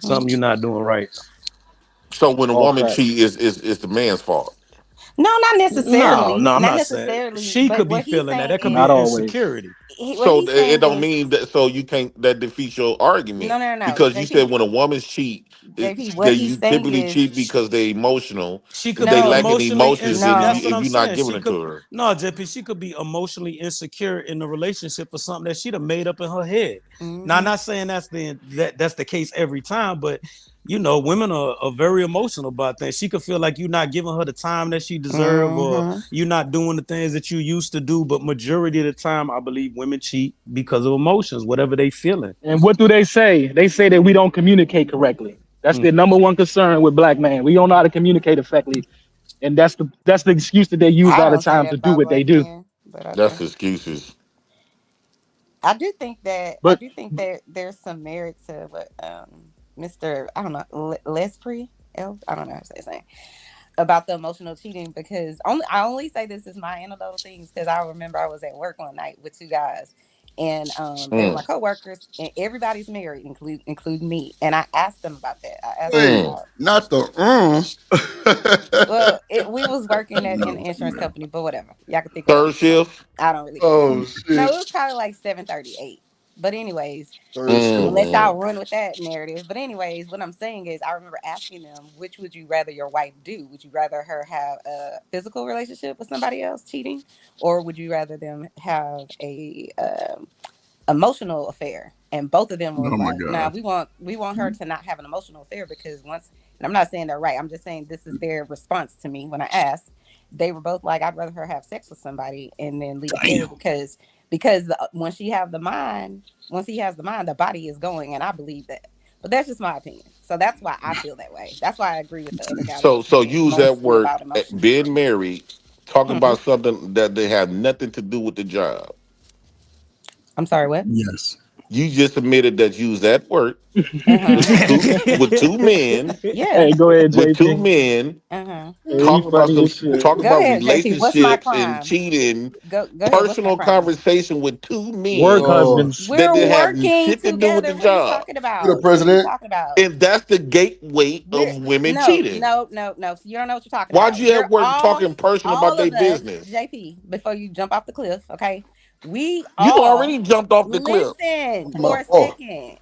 something you're not doing right. So when a All woman facts. cheats, is the man's fault. No, not necessarily. I'm Not not saying necessarily. she But could be what he's feeling that. saying That could is, Not be always. insecurity. what So he's it saying don't is, mean that. So you can't. That defeats your argument no. because you said JP, when a woman's cheat, JP, what they he's you saying typically is, cheat because they emotional. She could If they be no, lacking emotionally emotions, insecure. then That's no. what if I'm you're not saying. giving She it could to her. no, JP. She could be emotionally insecure in the relationship for something that she'd have made up in her head. Now, I'm not saying that's the case every time, but you know, women are very emotional about things. She could feel like you're not giving her the time that she deserves, or you're not doing the things that you used to do. But majority of the time, I believe women cheat because of emotions, whatever they feeling. And what do they say? They say that we don't communicate correctly. That's their number one concern with black men. We don't know how to communicate effectively, and that's the excuse that they use a I lot of don't say time that to do about what they black do. men, but okay. That's excuses. I do think that But there's some merit to what Mr. I don't know Lespree I don't know how to say his name about the emotional cheating, because I only say this is my anecdotal things because I remember I was at work one night with two guys, and they were my coworkers, and everybody's married, including me, and I asked them about that. I asked them Wait, about not the. well, we was working in No, an insurance no. company, but whatever. Y'all can think whatever Third you want. shift. I don't really care. Oh No, shit. it was probably like 7:38. But anyways, Third I'm gonna shift. let y'all run with that narrative. But anyways, what I'm saying is, I remember asking them, which would you rather your wife do? Would you rather her have a physical relationship with somebody else cheating, or would you rather them have a emotional affair? And both of them were Oh my like, nah, God. we want her to not have an emotional affair, because once, and I'm not saying they're right, I'm just saying this is their response to me when I asked. They were both like, I'd rather her have sex with somebody and then leave together, because when she have the mind, once he has the mind, the body is going, and I believe that. But that's just my opinion. So that's why I feel that way. That's why I agree with the other guy that was So speaking use that mostly word, about emotions. being married, talking Mhm. about something that they have nothing to do with the job. I'm sorry, what? Yes. You just admitted that you was at work Uh-huh. with two men, Yeah. Hey, go ahead, with two JP. men, Uh-huh. Hey, you funny as shit. talking Go about ahead, JP. What's my relationships and crime? cheating, Go ahead. What's my personal crime? conversation with two Work men Oh, husbands. that We're didn't have working shit to do with the together. What are you job. talking you the about? What are you president. talking about? And that's the gateway We're of women no. cheating. So you don't know what you're talking Why'd about. you at We're work talking personal about all their of us, business? JP, before you jump off the cliff, okay? We You all already jumped off the cliff. listen My for a fault. second.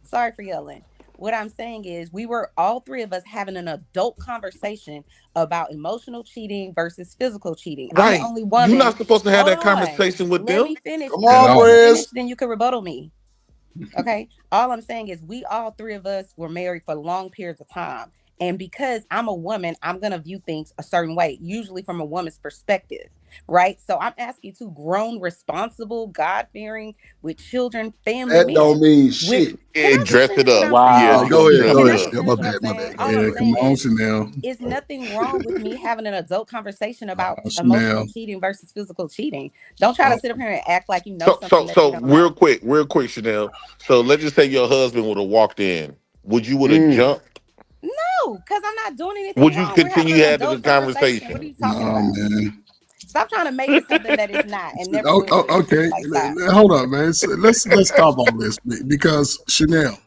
Sorry for yelling. What I'm saying is, we were all three of us having an adult conversation about emotional cheating versus physical cheating. I'm the Right. only You're woman. not supposed to have Hold that on. conversation with Let them. me finish. Come At on, Let me all. finish, Prez. then you can rebuttal me. Okay. All I'm saying is, we all three of us were married for long periods of time. And because I'm a woman, I'm going to view things a certain way, usually from a woman's perspective. Right. So I'm asking two grown, responsible, God fearing, with children, family That don't men. mean With shit. Can I And just dress it finish what up. I'm Yes, Wow. you're saying? Go gonna ahead. dress Go Can it I ahead. up. just Yeah, my finish what bad. I'm My saying? bad. Go All ahead. I'm Yeah, Go come saying on, is, Chanel. it's nothing wrong with me having an adult conversation about emotional Chanel. cheating versus physical cheating. Don't try to Oh, sit up here and act like you know So something so that you so don't know. real quick, Chanel. So let's just say your husband would have walked in. Would you have ahead. jumped? No, because I'm not doing anything Would you wrong. We're having continue an having the adult conversation. What are conversation? you talking no, about? man. Stop trying to make it something that it's not and never will be. Okay. Like, stop. Hold up, man. So let's stop all this because Chanel,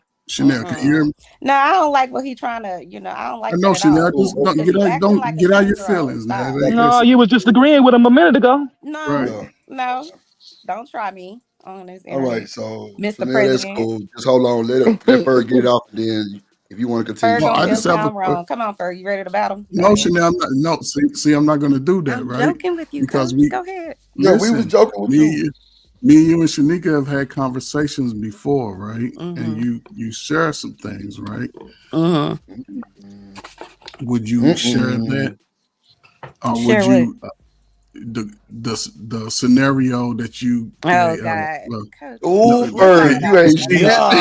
can you hear Mm-mm. me? No, I don't like what he trying to, I don't I like that know, at Chanel. all. Just Because he acting like don't a get out your 10-year-old. feelings, man. Stop. No, Listen, you was just agreeing with him a minute ago. No, right? Yeah. no. Don't try me on this All right. internet. So Mr. now that's President. cool. Just hold on. Let Ferg get it off, and then if you want to continue Ferg No, gonna I speaking, tell just me that's have cool. I'm wrong. Come on, Ferg. You ready to battle? Go no, ahead. Chanel. No. See, I'm not gonna do that, I'm right? joking with you, Because coach. Go ahead. Yeah, we was listen, joking with you. me and you and Shanika have had conversations before, right? And Mm-hmm. you share some things, right? Mm-hmm. Would you share that, or would Share what? you? the scenario that you Oh gave, God, look, Coach, Ooh, you're Ferg, talking you about ain't Chanel. shit.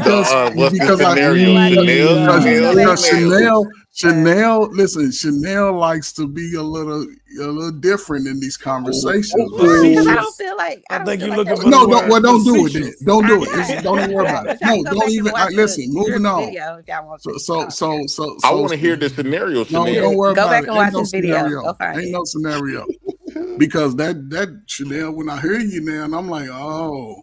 no, What's the because I scenario? Chanel, Go Chanel, back and because watch Chanel. it. Chanel likes to be a little different in these conversations, Well, right? because I Serious. don't feel like I think you're that looking was for the No, fair. word don't do it then. facetious. Don't do I'm it. not. Don't even worry about it. But y'all can No, go don't back and even. watch Listen, the moving dripping on. video if y'all want to. I want to hear the scenario, No, Yeah, don't Chanel. worry go about back it. and Ain't watch no his video. scenario. Go find Ain't it. no scenario. Because that Chanel, when I hear you now, and I'm like, oh,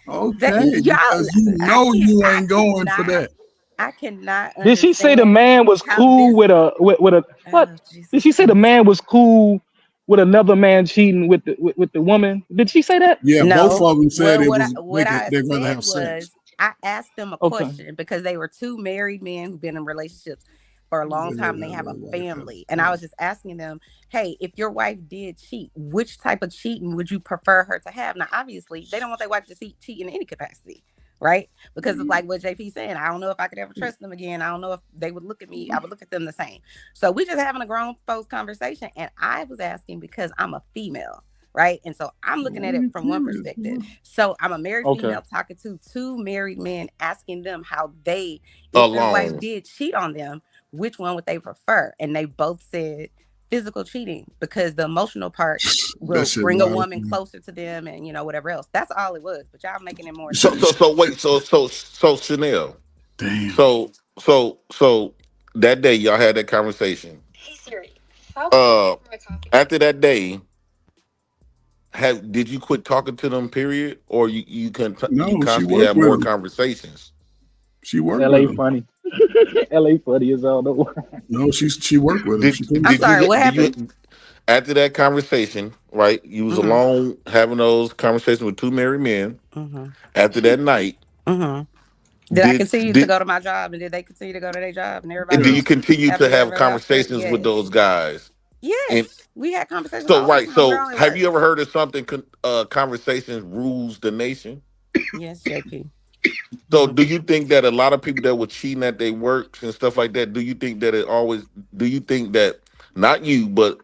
That okay, y'all, because you know you ain't going for that. I cannot Did she say the understand man was how cool this. with a what? Oh Did Jesus she say the Christ! man was cool with another man cheating with the woman? Did she say that? Yeah, both No. of them said Well, it what was I they'd rather said have sex. was I asked them a Okay. question because they were two married men who've been in relationships for a long time. And they have a family, and I was just asking them, "Hey, if your wife did cheat, which type of cheating would you prefer her to have?" Now, obviously, they don't want their wife to cheat in any capacity, right? Because of like what JP saying, I don't know if I could ever trust them again. I don't know if they would look at me. I would look at them the same. So we just having a grown folks conversation, and I was asking because I'm a female. Right. And so I'm looking at it from one perspective. So I'm a married Okay. female talking to two married men, asking them how they, if their wife Alone. did cheat on them, which one would they prefer? And they both said physical cheating because the emotional part That will shit bring a wild. woman closer to them and, whatever else. That's all it was. But y'all making it more So than that. wait, so Chanel. Damn. So that day y'all had that conversation. After that day, did you quit talking to them? Period, or you you No, she constantly worked have with more him. conversations? She worked with LA him. funny. LA funny as all though. No, she worked with him. Did She couldn't. I'm did you sorry, what did happened? you after that conversation? Right, you was Mm-hmm. alone having those conversations with two married men. Mm-hmm. After that night, Mm-hmm. Did I continue to go to my job and did they continue to go to their job and everybody do Yeah. you was continue to happily have ever after? conversations with Yes. those guys? And Yes. We had conversations so all the right, time. We're so all at have work. you ever heard of something? Conversations rules the nation. Yes, JP. So, do you think that a lot of people that were cheating at their works and stuff like that? Do you think that it always? Do you think that not you, but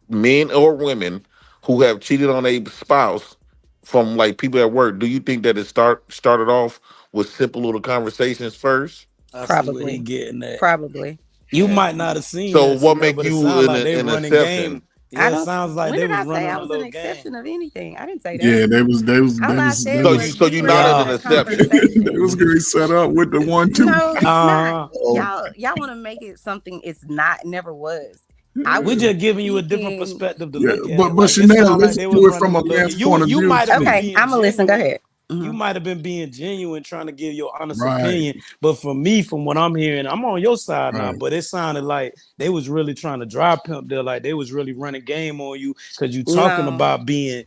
men or women who have cheated on a spouse from like people at work? Do you think that it started off with simple little conversations first? I see where he Probably. getting at. Probably. You 'Cause might not have seen So, that, what Chanel, make but it you sounds like they an running game. exception? I Yeah, it don't. sounds like When they did was I say running I a was an little game. exception of anything? I didn't say that. Yeah, All I said So was we you were not having an a exception. It was conversation. getting set up with the 1-2. No, it's not. Uh, Y'all want to make it something it's not. Never was. I we're was just giving you a different speaking. perspective to Yeah, look at but it. Like it Chanel, sounds like listen they to was it from running a a little. man's point of You view might have too. been Okay, being I'm gonna listen. Go genuine. ahead. You Mhm. might have been being genuine, trying to give your honest Right, opinion. But for me, from what I'm hearing, I'm on your side now. right, But it sounded like they was really trying to dry pimp there, like they was really running game on you because you talking No. about being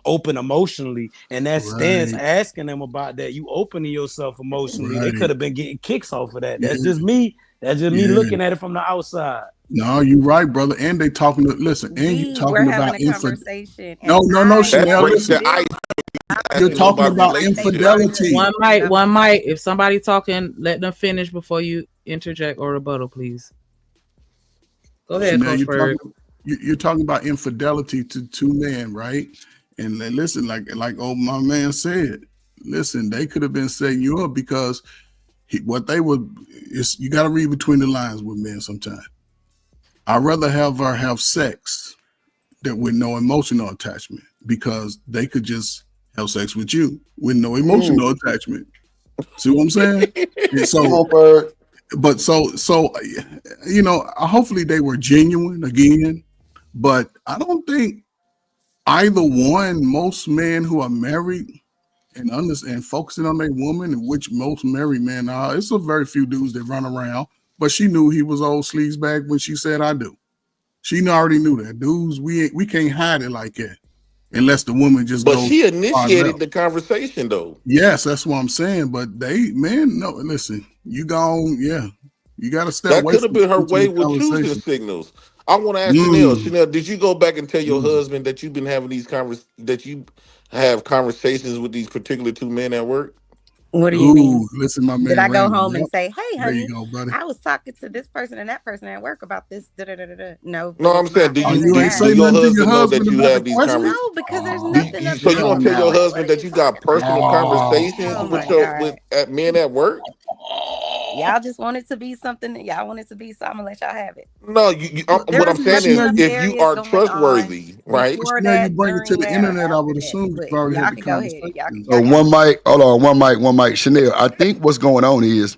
open emotionally, and that stance right, asking them about that, you opening yourself emotionally. They could right. have been getting kicks off of that. Yeah, That's just me. That's just me yeah. looking at it from the outside. No, you right, brother. And they talking to listen, and you We were talking having about a conversation, and No, I That's Chanel, told breaking listen. the ice. them I You're Asking them talking about about what they relationships. infidelity. understood. One mic. If somebody talking, let them finish before you interject or rebuttal, please. Go ahead, Chanel, Coach Bird. you're talking about infidelity to two men, right? And then listen, like my man said, listen, they could have been setting you up because what they would is you got to read between the lines with men sometimes. I'd rather have her have sex that with no emotional attachment because they could just have sex with you with no emotional attachment. See what I'm saying? And so, but so hopefully they were genuine again. But I don't think either one. Most men who are married and focusing on their woman, and which most married men are, it's a very few dudes that run around. But she knew he was old sleazebag when she said I do. She already knew that. Dudes, we can't hide it like that unless the woman just But goes she hard initiated left. the conversation, though. Yes, that's what I'm saying. But no, listen, you gone, you got to step That away could have from been her way intimate with choosing conversation. signals. I want to ask Chanel. Chanel, did you go back and tell your husband that you've been having these that you have conversations with these particular two men at work? What do you mean? Ooh, listen, my man. Did I go Randy. home and Yep. say, "Hey, There you honey, go, buddy. I was talking to this person and that person at work about this"? No, No, I'm because saying, my do Oh, you husband you ain't asked. say your nothing to your husband know that husband you about have the these question? No, because there's Oh, nothing up so in you there don't tell your about it. What husband are that you you got talking personal about? conversations Oh with my with God. men at work? Y'all just want it to be something that y'all want it to be, so I'm gonna let y'all have it. No, There what I'm was saying nothing is, Chanel, you, if you nefarious are going on trustworthy, right? before Chanel, you that, bring it to during the that, or internet, I after would that. assume But you've already y'all had the can go ahead. conversation. So one mic, hold on, one mic, Chanel. I think what's going on is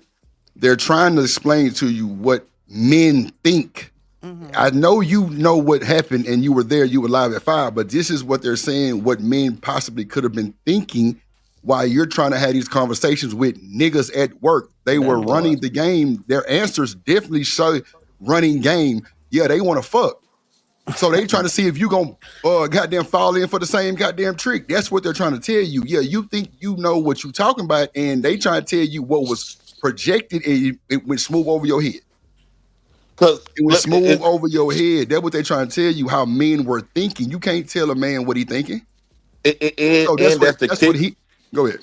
they're trying to explain to you what men think. I know you know what happened and you were there, you were live at 5, but this is what they're saying, what men possibly could have been thinking while you're trying to have these conversations with niggas at work. They were That part. running the game. Their answers definitely show running game. Yeah, they want to fuck. So they trying to see if you gonna goddamn fall in for the same goddamn trick. That's what they're trying to tell you. Yeah, you think you know what you talking about, and they trying to tell you what was projected and it went smooth over your head. Because It was smooth over your head. That's what they trying to tell you, how men were thinking. You can't tell a man what he thinking. So and that's the that's what kick. he go ahead.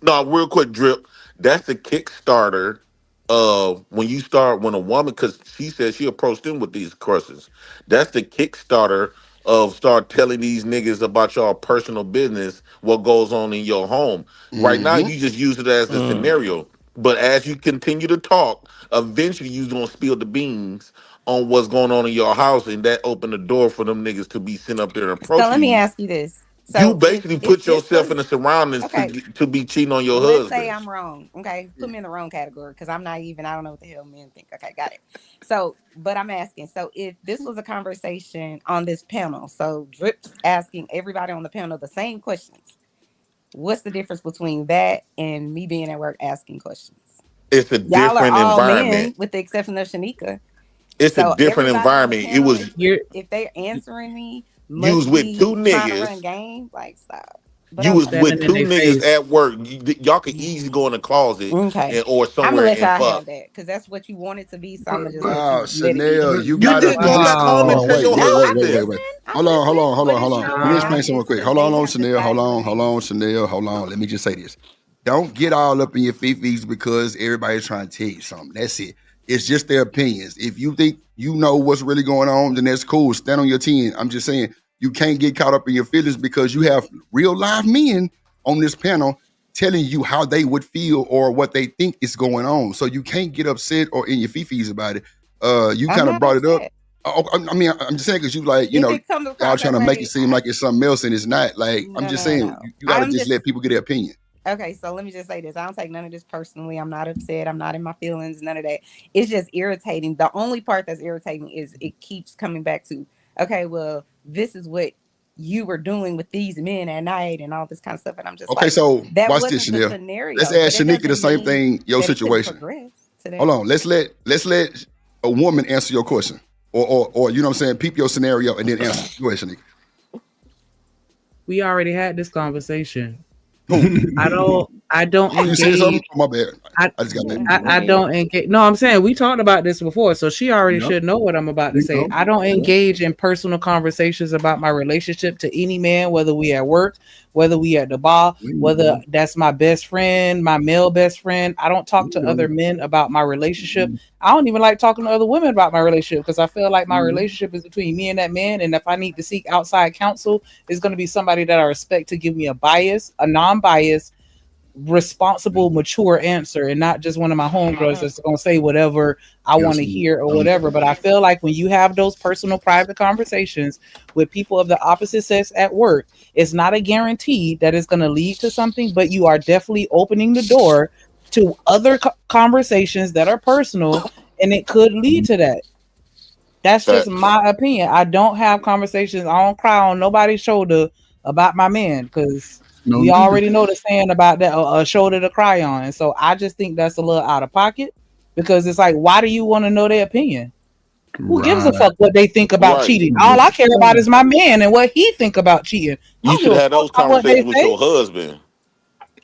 No, real quick, Drip. That's the Kickstarter of when a woman, because she said she approached them with these questions. That's the Kickstarter of start telling these niggas about your personal business, what goes on in your home. Right now, Mm-hmm. you just use it as the scenario. But as you continue to talk, eventually you're gonna spill the beans on what's going on in your house, and that open the door for them niggas to be sitting up there and So let approaching me you. ask you this. You So basically if put this yourself was in the surroundings okay, to be cheating on your let's say husband. I'm wrong. Okay, put me in the wrong category because I'm not even. I don't know what the hell men think. Okay, got it. So, but I'm asking. So, if this was a conversation on this panel, so Drip's asking everybody on the panel the same questions. What's the difference between that and me being at work asking questions? It's a Y'all are different all environment. men, with the exception of Shanika. It's a So different everybody on the environment. It panel, was if they're answering me, you was must with two be trying to run niggas. game. Like, stop. But You was okay. with Standing in two their niggas face. at work. Y'all could easily go in the closet Okay. or I'm gonna somewhere let and y'all fuck. have that because that's what you want it to be. So I'm gonna just Wow, let it be Chanel, that. you You gotta didn't go back home hold and on, tell your wait. husband. Hold on, What is hold on. Let me no? explain I'm something real just quick. because Hold they on, have to Chanel. say what it is. Chanel. Hold on. Let me just say this. Don't get all up in your fifties because everybody's trying to tell you something. That's it. It's just their opinions. If you think you know what's really going on, then that's cool. Stand on your 10. I'm just saying you can't get caught up in your feelings because you have real live men on this panel telling you how they would feel or what they think is going on. So you can't get upset or in your fifis about it. You I'm kind of not brought it up. upset. I mean, I'm just saying because you like, If it comes y'all across trying that to make it way, seem like it's something else and it's not. Like, I'm just saying, no. you got to I'm just just let people get their opinion. okay. So let me just say this: I don't take none of this personally. I'm not upset. I'm not in my feelings. None of that. It's just irritating. The only part that's irritating is it keeps coming back to, okay, well, this is what you were doing with these men at night and all this kind of stuff, and I'm just Okay, like, so that watch this, wasn't the Chanel. Let's scenario. But ask it Shanika the doesn't same mean thing, your that it couldn't situation. progress to that. Hold on. Let's let a woman answer your question. Or you know what I'm saying? Peep your scenario and then answer. Go ahead, Shanika. We already had this conversation. Who? I don't You said something? engage. Oh, my bad. I I just got back. I don't engage. No, I'm saying we talked about this before, so she already Yep. should know what I'm about to We say. know. I don't engage in personal conversations about my relationship to any man, whether we at work, whether we at the bar, whether that's my best friend, my male best friend. I don't talk to other men about my relationship. I don't even like talking to other women about my relationship because I feel like my relationship is between me and that man, and if I need to seek outside counsel, it's going to be somebody that I respect to give me a non-biased, responsible, mature answer, and not just one of my homegirls that's gonna say whatever I want to hear or whatever. But I feel like when you have those personal, private conversations with people of the opposite sex at work, it's not a guarantee that it's gonna lead to something, but you are definitely opening the door to other conversations that are personal, and it could lead to that. That's just my opinion. I don't have conversations. I don't cry on nobody's shoulder about my man because we already know the saying about that, a shoulder to cry on. And so I just think that's a little out of pocket because it's like, why do you want to know their opinion? Who gives a fuck what they think about cheating? All I care about is my man and what he think about cheating. I You don't should give a have those fuck about what they conversations with say. your husband.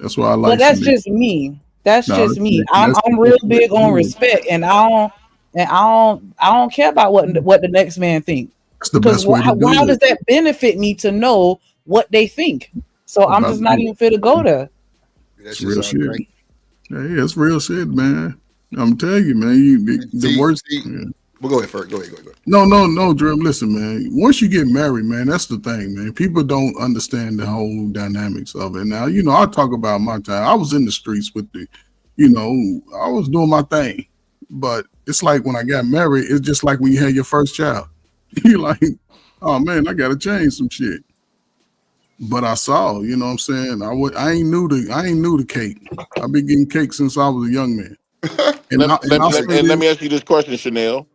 That's why I like. But that's just me. That's just me. I'm that's real big on respect, and I don't care about what the next man think. That's the Because best way to do how it. does that benefit me to know what they think? So I'm just not even fit to go there. That's real shit. Yeah, it's real shit, man. I'm telling you, man. The worst. Yeah. Well, go ahead, Ferg. Go ahead. No, Dream. Listen, man. Once you get married, man, that's the thing, man. People don't understand the whole dynamics of it. Now, I talk about my time. I was in the streets with I was doing my thing. But it's like when I got married, it's just like when you had your first child. You're like, oh man, I gotta change some shit. But I saw, you know what I'm saying? I ain't new to cake. I've been getting cake since I was a young man. Let me ask you this question, Chanel.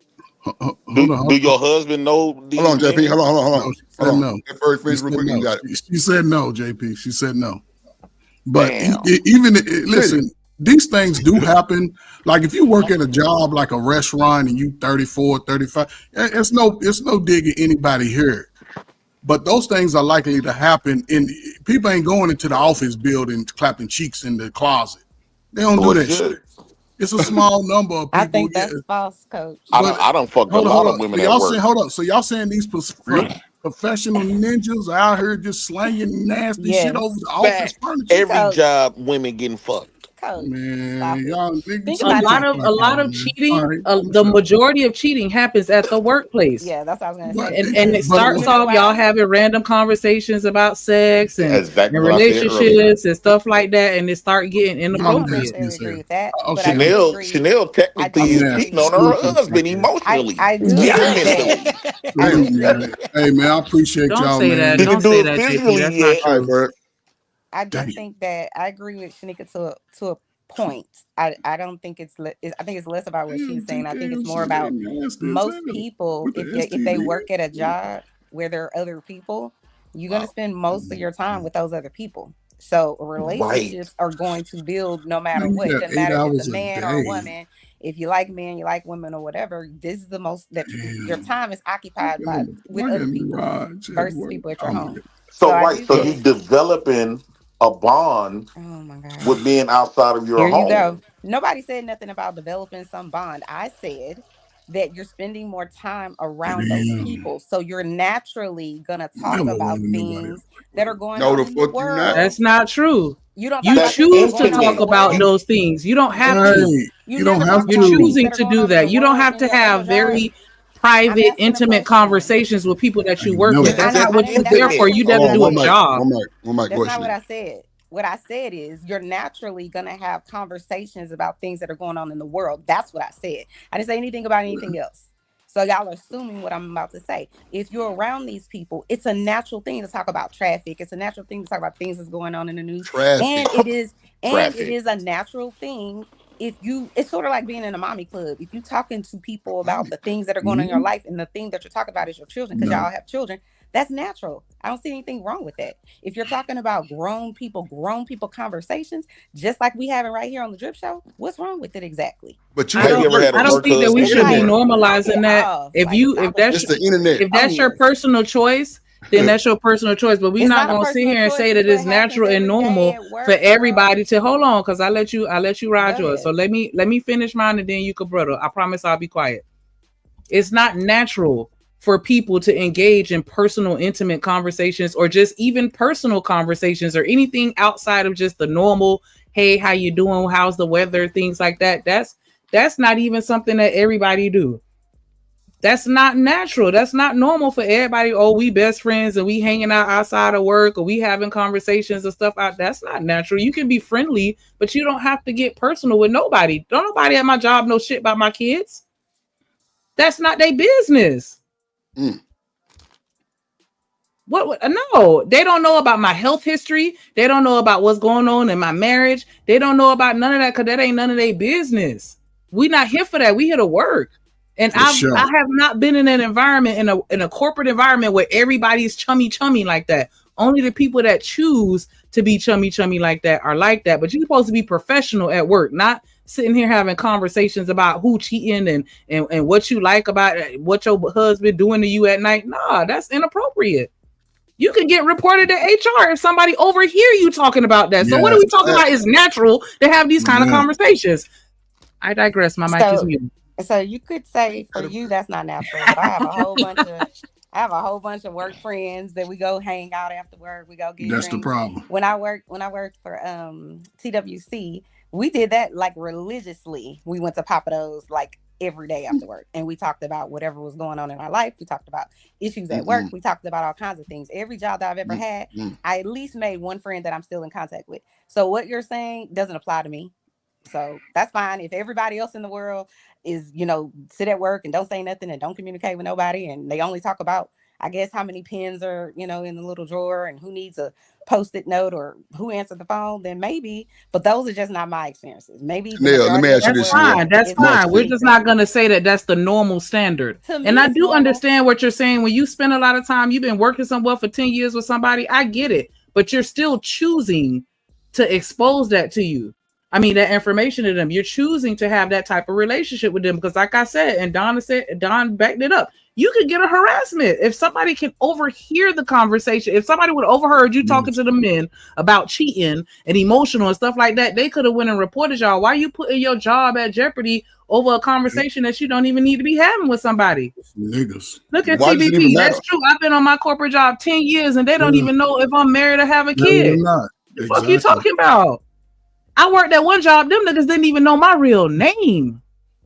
Do your husband know these Hold on, JP. things? Hold on. No. Let Ferg finish real quick. You got it. She said no, JP. She said no. But listen, these things do happen. Like if you work at a job like a restaurant and you 34, 35, it's no digging anybody here. But those things are likely to happen. People ain't going into the office building clapping cheeks in the closet. They don't do that shit. It's a small number of people. I think that's false, Coach. I don't fuck a lot of women at work. Hold up. So y'all saying these professional ninjas are out here just slanging nasty shit over the office furniture? Every job, women getting fucked. Man, y'all a lot of cheating. The majority of cheating happens at the workplace. Yeah, that's what I was gonna say. And it starts off y'all having random conversations about sex and relationships and stuff like that, and it start getting inappropriate. Chanel technically is cheating on her husband emotionally. I do. Hey man, I appreciate y'all. Say man. that. Don't say that, JP. That's not true. I do think that I agree with Shanika to a point. I don't think I think it's less about what she's saying. I think it's more about most people. If they work at a job where there are other people, you're gonna spend most of your time with those other people. So relationships are going to build no matter what. It doesn't matter if it's a man or a woman. If you like men, you like women, or whatever. This is the most that your time is occupied with other people versus people at your home. So you developing a bond with being outside of your Here home. You go. Nobody said nothing about developing some bond. I said that you're spending more time around those people, so you're naturally gonna talk about things that are going on in the world. That's not true. You don't. You choose to talk about those things. You don't have to. You don't have to. You're choosing to do that. You don't have to have very private, intimate conversations with people that you work with. That's not what you're there for. You never do a job. That's not what I said. What I said is you're naturally going to have conversations about things that are going on in the world. That's what I said. I didn't say anything about anything else. So y'all are assuming what I'm about to say. If you're around these people, it's a natural thing to talk about traffic. It's a natural thing to talk about things that's going on in the news. And it is a natural thing. It's sort of like being in a mommy club. If you're talking to people about the things that are going on in your life, and the thing that you're talking about is your children, because y'all have children, that's natural. I don't see anything wrong with that. If you're talking about grown people conversations, just like we having right here on the Drip Show, what's wrong with it exactly? But I don't think that we should be normalizing that. If that's your personal choice, then that's your personal choice. But we're not gonna sit here and say that it's natural and normal for everybody to hold on, because I let you ride yours. So let me finish mine, and then you can, brother. I promise I'll be quiet. It's not natural for people to engage in personal, intimate conversations, or just even personal conversations, or anything outside of just the normal, hey, how you doing? How's the weather? Things like that. That's not even something that everybody do. That's not natural. That's not normal for everybody. Oh, we best friends and we hanging out outside of work, or we having conversations and stuff out. That's not natural. You can be friendly, but you don't have to get personal with nobody. Don't nobody at my job know shit about my kids. That's not their business. What? No, they don't know about my health history. They don't know about what's going on in my marriage. They don't know about none of that, because that ain't none of their business. We're not here for that. We here to work. And I have not been in an environment, in a corporate environment, where everybody's chummy like that. Only the people that choose to be chummy like that are like that. But you're supposed to be professional at work, not sitting here having conversations about who cheating and what you like about what your husband doing to you at night. Nah, that's inappropriate. You can get reported to HR if somebody overhear you talking about that. So what are we talking about? It's natural to have these kind of conversations. I digress. My mic is muted. So you could say for you that's not natural, but I have a whole bunch of work friends that we go hang out after work. We go get That's drinks. the problem. When I worked for TWC, we did that like religiously. We went to Papados like every day after work, and we talked about whatever was going on in our life. We talked about issues at work. We talked about all kinds of things. Every job that I've ever had, I at least made one friend that I'm still in contact with. So what you're saying doesn't apply to me. So that's fine. If everybody else in the world is, you know, sit at work and don't say nothing and don't communicate with nobody, and they only talk about, I guess, how many pens are, you know, in the little drawer and who needs a Post-it note or who answered the phone, then maybe. But those are just not my experiences. Maybe. Chanel, let me ask you this. That's fine. We're just not going to say that that's the normal standard. And I do understand what you're saying. When you spend a lot of time, you've been working somewhere for 10 years with somebody, I get it. But you're still choosing to expose that to you. I mean, that information to them. You're choosing to have that type of relationship with them because, like I said, and Don backed it up. You could get a harassment if somebody can overhear the conversation. If somebody would have overheard you talking to the men about cheating and emotional and stuff like that, they could have went and reported y'all. Why are you putting your job at jeopardy over a conversation that you don't even need to be having with somebody? Niggas. Look at TVP. That's true. I've been on my corporate job 10 years and they don't even know if I'm married or have a kid. Not. What the fuck you talking about? I worked at one job. Them niggas didn't even know my real name.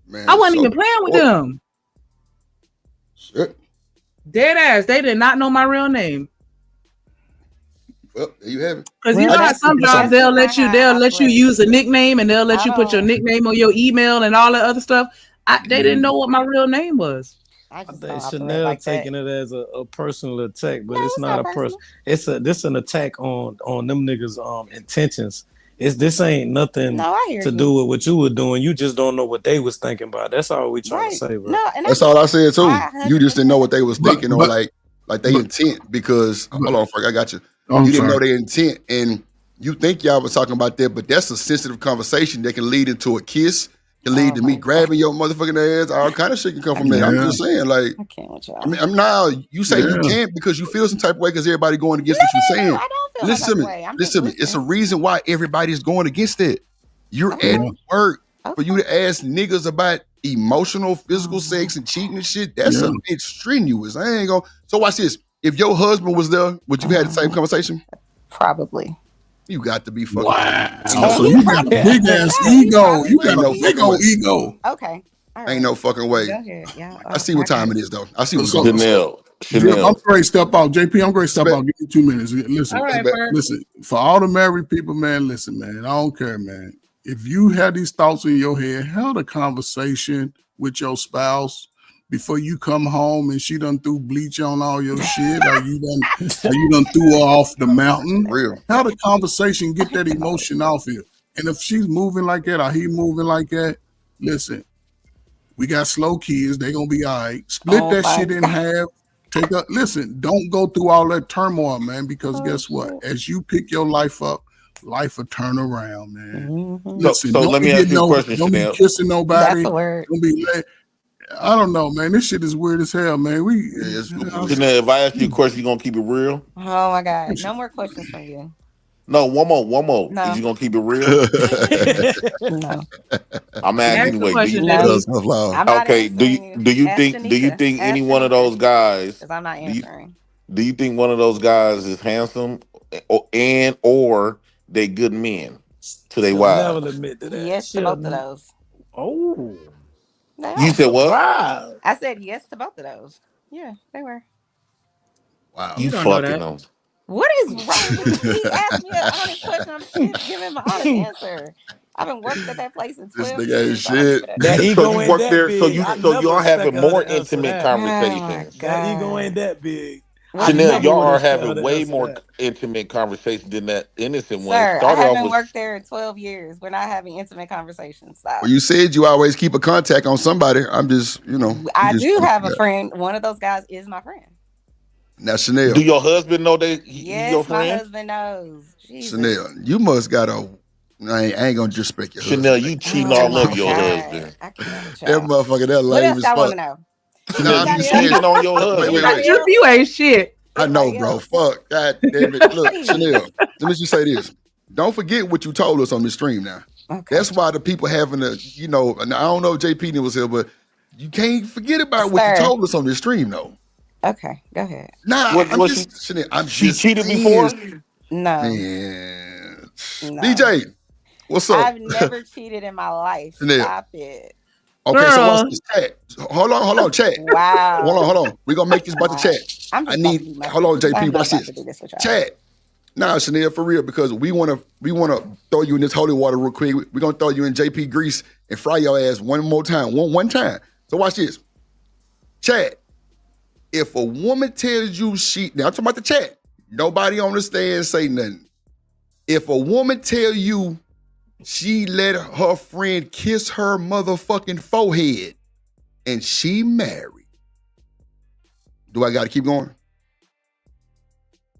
Man, I wasn't even playing with them. Shit. Dead ass. They did not know my real name. Well, there you have it. Because you know how some jobs they'll let you use a nickname and they'll let you put your nickname on your email and all that other stuff. They didn't know what my real name was. I think Chanel taking it as a personal attack, but it's not a personal. This an attack on them niggas' intentions. This ain't nothing to do with what you were doing. You just don't know what they was thinking about. That's all we trying to say, bro. No, that's all I said too. You just didn't know what they was thinking or like they intent because hold on, Frank, I got you. You didn't know their intent, and you think y'all was talking about that, but that's a sensitive conversation that can lead into a kiss, can lead to me grabbing your motherfucking ass. All kind of shit can come from that. I'm just saying, like, I can't with y'all. I'm now. You say you can't because you feel some type of way because everybody going against what you're saying. I don't feel Listen to that way. listen to me. It's a reason why everybody's going against it. You're at work for you to ask niggas about emotional, physical sex and cheating and shit. That's a bit strenuous. I ain't gonna. So watch this. If your husband was there, would you have had the same conversation? Probably. You got to be fucking. Wow. So you got a big ass ego. You got a big old ego. Okay. Ain't no fucking way. Go ahead. Yeah. I see what time it is though. I see what's So- going on. I'm great. Step out, JP. I'm great. Step out. Give me 2 minutes. Listen, All right, Bert. listen. For all the married people, man. Listen, man. I don't care, man. If you have these thoughts in your head, have a conversation with your spouse before you come home and she done threw bleach on all your shit, or you done threw her off the mountain. Real. Have a conversation. Get that emotion off here. And if she's moving like that or he moving like that, listen. We got slow kids. They gonna be all right. Split that shit in half. Listen, don't go through all that turmoil, man, because guess what? As you pick your life up, life will turn around, man. Listen, So let me ask you a question, don't Chanel. be kissing nobody. That's a word. Don't be I don't know, man. This shit is weird as hell, man. Chanel, if I ask you a question, you gonna keep it real? Oh my God. No more questions from you. No, one more. No. Is you gonna keep it real? No. I'm asking anyway. question, Do Daddy. you, I'm not okay, do you Ask think Shanika. any Ask one of those guys? Because I'm not answering. Do you think one of those guys is handsome, or they good men to their wives? Never admit to that. Yes to both of those. Oh. You said what? Wow. I said yes to both of those. Yeah, they were. Wow. You don't know fucking that. them. What is wrong with you? He asked me an honest question. I'm giving him an honest answer. I've been working at that place in 12 This nigga years. ain't so I don't shit. give a That So ego you ain't work that there, big. so I y'all never having expect her more to answer intimate that. conversations. That ego ain't that big. Chanel, never y'all would are expect her having to way answer more that. intimate conversations than that innocent one. It Sir, I started off haven't with worked there in 12 years. We're not having intimate conversations. Stop. Well, you said you always keep a contact on somebody. I'm just, I do have a friend. One of those guys is my friend. Now, Chanel. Do your husband know that he's Yes, your my friend? husband knows. Jesus. Chanel, you must got a. I ain't gonna disrespect your Chanel, husband. you cheating Oh all my over your God. husband. I can't with That y'all. motherfucker, that What lame else as y'all want fuck. to know? Nah, I'm You just cheating saying. on your Wait. husband. You ain't shit. I know, bro. Fuck. God damn it. Look, Chanel, let me just say this. Don't forget what you told us on this stream now. Okay. That's why the people having a, and I don't know if JP was here, but you can't forget about what you Sir. told us on this stream, though. Okay, go ahead. Nah, I'm just, Chanel, I'm She just cheated saying. before? No. Man. No. DJ, What's up? I've never cheated in my life. Chanel. Stop it. Okay, so Girl. watch this chat. Hold on, chat. Wow. Hold on. We're gonna make this about the chat. I'm just I about to need be my hold on, business. JP. I'm Watch not about this. to do this with y'all. Chat. Nah, Chanel, for real, because we wanna throw you in this holy water real quick. We're gonna throw you in JP grease and fry your ass one more time. One time. So watch this. Chat. If a woman tells you now I'm talking about the chat. Nobody on the stand say nothing. If a woman tell you she let her friend kiss her motherfucking forehead and she married, do I gotta keep going?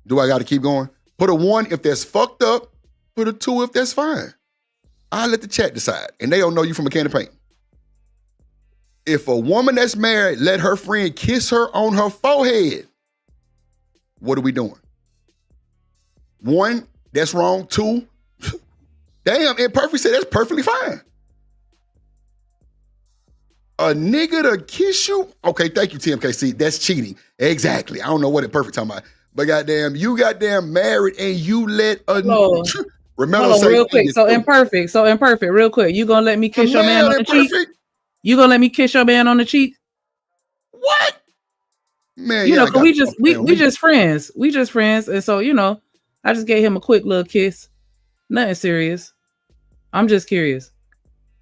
Do I gotta keep going? Put a 1 if that's fucked up, put a 2 if that's fine. I'll let the chat decide. And they don't know you from a can of paint. If a woman that's married let her friend kiss her on her forehead, what are we doing? 1, that's wrong. 2, damn, Imperfect said that's perfectly fine. A nigga to kiss you? Okay, thank you, TMKC. That's cheating. Exactly. I don't know what Imperfect talking about. But goddamn, you goddamn married and you let a remember Hold on, say real quick. So too. imperfect, real quick. You gonna let me kiss your man on the cheek? Imperfect? You gonna let me kiss your man on the cheek? What? Man, You yeah, know, cause we just friends. We just friends. And so, you know, I just gave him a quick little kiss. Nothing serious. I'm just curious.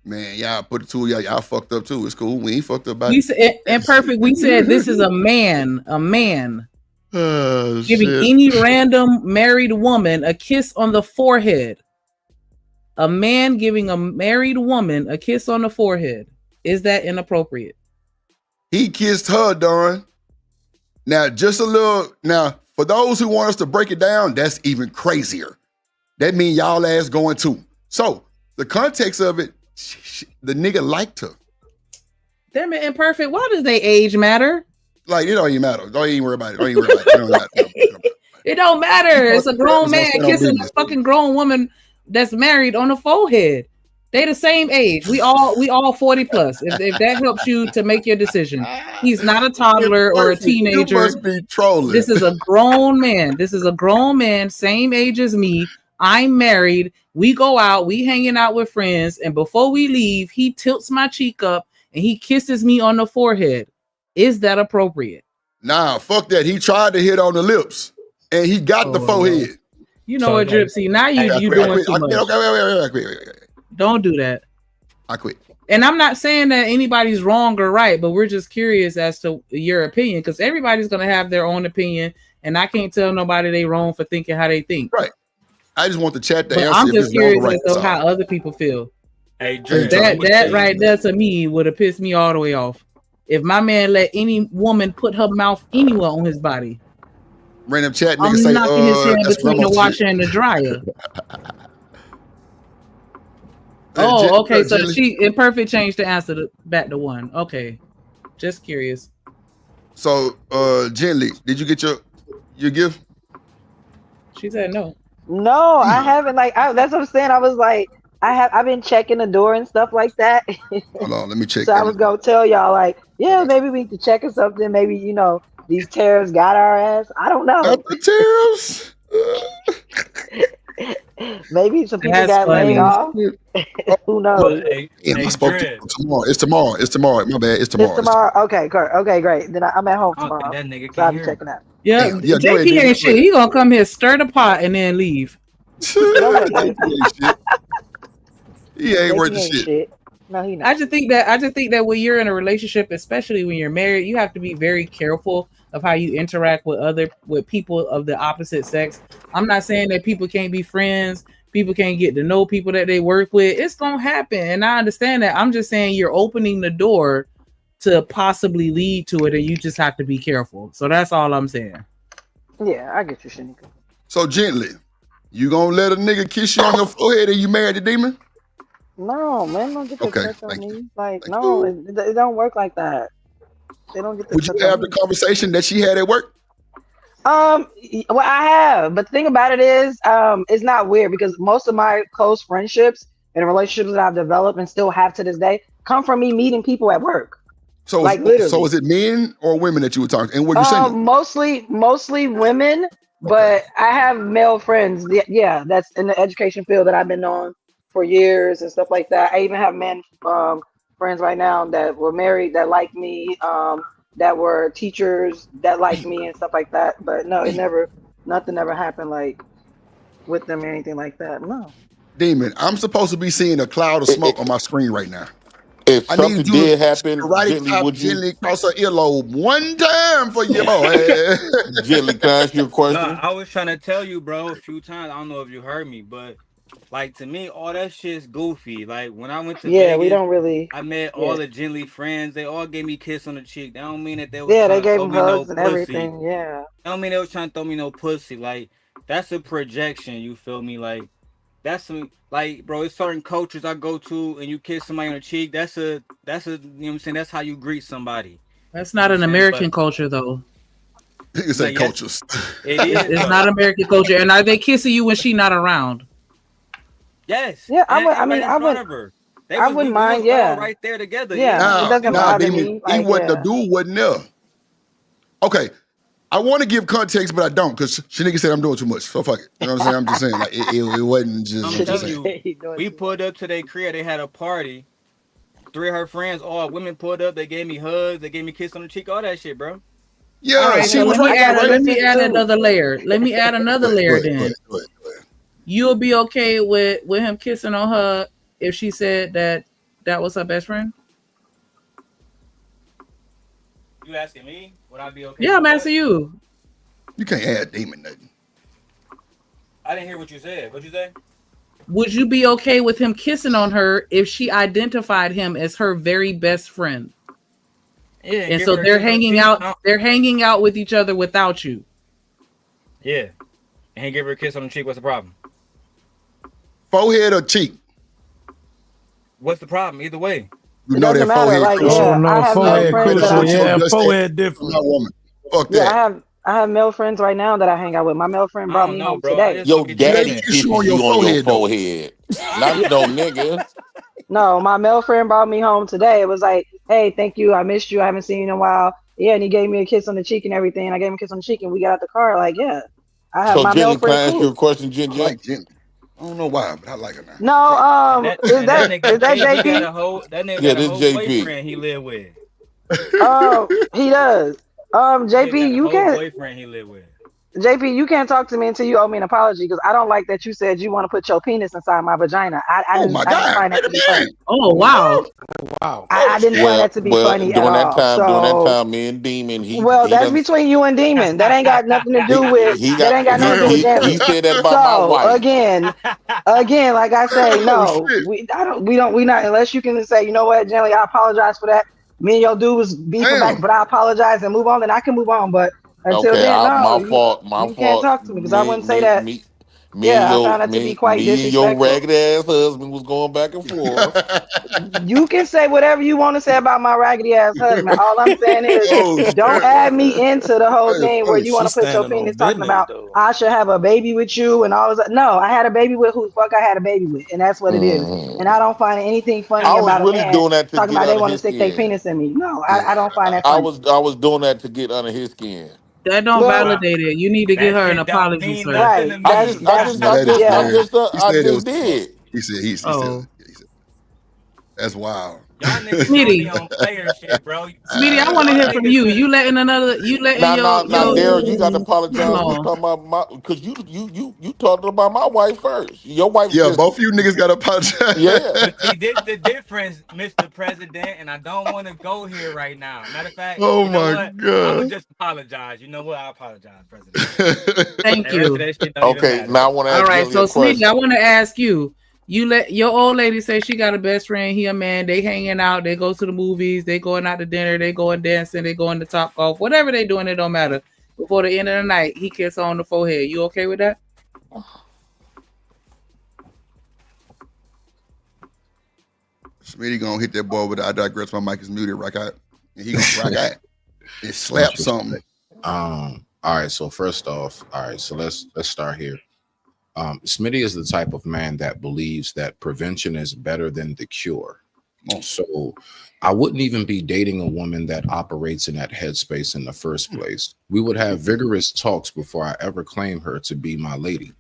Man, y'all put it to y'all fucked up too. It's cool. We ain't fucked up about We it. said imperfect. We said this is a man Oh, giving shit. any random married woman a kiss on the forehead. A man giving a married woman a kiss on the forehead. Is that inappropriate? He kissed her, Don. Now, just a little. Now, for those who want us to break it down, that's even crazier. That means y'all ass going too. So, the context of it, the nigga liked her. Damn it, imperfect. Why does they age matter? Like, it don't even matter. Don't even worry about it. Don't even worry about it. It don't matter. It don't matter. It's a grown man It's on kissing a business. fucking grown woman that's married on the forehead. They the same age. We all 40 plus. If that helps you to make your decision. He's not a toddler or a teenager. You must be trolling. This is a grown man. This is a grown man, same age as me. I'm married. We go out, we hanging out with friends, and before we leave, he tilts my cheek up and he kisses me on the forehead. Is that appropriate? Nah, fuck that. He tried to hit on the lips and he got the forehead. You know what, Dripsy? Now you doing too much. Okay, wait. Don't do that. I quit. And I'm not saying that anybody's wrong or right, but we're just curious as to your opinion because everybody's gonna have their own opinion, and I can't tell nobody they wrong for thinking how they think. Right. I just want the chat to But answer. I'm if just it's wrong or curious right. as That's to all. how other people feel. Hey, 'Cause that right there to me would have pissed me all the way off. If my man let any woman put her mouth anywhere on his body, Random chat I'm niggas say, knocking his head that's between the grandma's washer shit. and the dryer. Jen- Oh, okay. So Jen- she imperfect changed the answer back to 1. Okay, just curious. So, Gently, did you get your gift? She said no. No, I haven't. Like, that's what I'm saying. I was like, I've been checking the door and stuff like that. Hold on, let me check. So I was gonna tell y'all, like, yeah, maybe we could check or something. Maybe these tariffs got our ass. I don't know. Not the tariffs. Maybe some people That's got laid funny. off. Who knows? Damn, I spoke to tomorrow. It's tomorrow. My bad. It's tomorrow. It's tomorrow. Okay, great. Then I'm at home I don't tomorrow. think that nigga So I'll can be hear. checking out. Yeah, Damn, yeah, go JP ahead, Jimmy, ain't go shit. ahead. He gonna come here, stir the pot, and then leave. He ain't worth the ain't shit. No, he not. I just think that when you're in a relationship, especially when you're married, you have to be very careful of how you interact with people of the opposite sex. I'm not saying that people can't be friends, people can't get to know people that they work with. It's gonna happen, and I understand that. I'm just saying you're opening the door to possibly lead to it, and you just have to be careful. So that's all I'm saying. Yeah, I get you, Shanika. So, Gently, you gonna let a nigga kiss you on your forehead and you married the demon? No, man, don't get to Okay, touch on thank me. Like, no, it don't work like that. They don't get to Would you touch have on the me. conversation that she had at work? Well, I have, but the thing about it is, it's not weird because most of my close friendships and relationships that I've developed and still have to this day come from me meeting people at work. So, Like, literally. so is it men or women that you were talking? And were you single? Mostly women, but I have male friends. Yeah, that's in the education field that I've been on for years and stuff like that. I even have men friends right now that were married that like me, that were teachers that like me and stuff like that. But no, nothing ever happened like with them or anything like that. No. Demon, I'm supposed to be seeing a cloud of smoke on my screen right now. If I something need you did to happen, right gently, top would you gently across her earlobe one time for your boy. gently can I ask you a No, question? I was trying to tell you, bro, a few times. I don't know if you heard me, but like to me, all that shit's goofy. Like when I went to Yeah, we Vegas, don't really. I met Yeah. all the Gently friends. They all gave me a kiss on the cheek. That don't mean that they was Yeah, they trying to gave throw him me no hugs and pussy. everything. Yeah. That don't mean they was trying to throw me no pussy. Like that's a projection. You feel me? Like that's some like, bro. It's certain cultures I go to, and you kiss somebody on the cheek. That's a you know what I'm saying. That's how you greet somebody. That's not an American culture, though. You say cultures. It is. It's though. not American culture. And are they kissing you when she not around? Yes. Yeah, I and, would. and I mean, right in I front would. of her. They I was, wouldn't we mind. was all Yeah. right there together. Yeah. Nah, It doesn't nah, bother Demon, me. he Like, wasn't. The yeah. dude wasn't there. Okay, I want to give context, but I don't because Shanika said I'm doing too much. So fuck it. You know what I'm saying? I'm just saying like it wasn't just. I'm I'm just telling saying. you, we pulled up to their crib. They had a party. 3 of her friends, all women, pulled up. They gave me hugs. They gave me a kiss on the cheek. All that shit, bro. Yeah, All right, she so was let me right add. there, Let me right? add another layer. Let me add another layer. Then you'll be okay with him kissing on her if she said that was her best friend. You asking me? Would I be okay? Yeah, I'm with asking you. You can't add Demon nothing. that? I didn't hear what you said. What'd you say? Would you be okay with him kissing on her if she identified him as her very best friend? Yeah. And give so her a they're kiss on the hanging cheek. out. No. They're hanging out with each other without you. Yeah. And he gave her a kiss on the cheek. What's the problem? Forehead or cheek? What's the problem? Either way. You It know doesn't that matter. forehead Like, crucial. yeah, no, I have male forehead friends that crucial. I. Yeah, Just forehead that. different. Not woman. Fuck Yeah, that. I have male friends right now that I hang out with. My male friend I brought don't me know, home bro. I today. just Your don't get you daddy Let me saying. kiss you on kisses your you on your forehead though. forehead. Not no nigga. No, my male friend brought me home today. It was like, hey, thank you. I missed you. I haven't seen you in a while. Yeah, and he gave me a kiss on the cheek and everything. I gave him a kiss on the cheek and we got out the car. Like, yeah, I have So my male gently, can friend I ask you a cool. question, I Jen? like Jen. I don't know why, but I like her now. No, That is and that that nigga JP got JP? a whole Yeah, this whole JP. boyfriend he live with. He does. Nigga JP, got a you whole can't. boyfriend he live with. JP, you can't talk to me until you owe me an apology because I don't like that you said you want to put your penis inside my vagina. I Oh my didn't God! find that Wait to a be funny. minute. Oh wow! Wow. I didn't find that to be Well, funny at all. during that So, time, me and Demon, well, he that's done between you and Demon. That ain't got nothing to do with. he That got ain't got nothing to do with he Gently. said that about my So wife. again, like I say, Oh no, shit! we not unless you can say, you know what, Gently, I apologize for that. Me and your dude was beefing back, Damn. but I apologize and move on. Then I can move on. But until Okay, then, no, my fault, my you can't fault. talk to me because I wouldn't say that. Me and Yeah, I your found that to be quite me and your disrespectful. ragged ass husband was going back and forth. You can say whatever you want to say about my raggedy ass husband. All I'm saying is, Oh don't shit! add me into the whole That is thing where funny. you want She's to put your standing on penis talking business about though. I should have a baby with you and all of that. No, I had a baby with who the fuck I had a baby with, and that's what it is. Mhm. And I don't find anything funny I was about a really man doing that to talking get about they under want to his stick their skin. penis in me. No, Yeah, I don't find that I funny. was doing that to get under his skin. That don't Well, Wow. validate it. You need to give That her an shit don't apology, mean sir. nothing to right. I me. just I just no, I that is just I Yeah. hilarious. just He I said it was. just did. He said. Oh, He said that's wild. Y'all niggas Smitty, don't be on player shit, bro. Smitty, I want to Y'all hear from niggas you. could You letting Now, your Daryl, you got to come apologize for on. talking about my because you talked about my wife first. Your wife's Yeah, just both of you niggas got to apologize. yeah. But see, this the difference, Mr. President, and I don't want to go here right now. Matter of fact, Oh you know my what? God. I'm gonna just apologize. You know what? I apologize, President. Thank The rest of you. that shit don't even Okay, matter. now I want to All ask right, Gilly so a Smitty, I question. want to ask you. You let your old lady say she got a best friend. He a man. They hanging out. They go to the movies. They going out to dinner. They going dancing. They going to Top Golf. Whatever they doing, it don't matter. Before the end of the night, he kiss her on the forehead. You okay with that? Smitty gonna hit that boy with the I digress. My mic is muted. Rock out. And he gonna rock out and slap something. All right. So first off, so let's start here. Smitty is the type of man that believes that prevention is better than the cure. So I wouldn't even be dating a woman that operates in that headspace in the first place. We would have vigorous talks before I ever claim her to be my lady.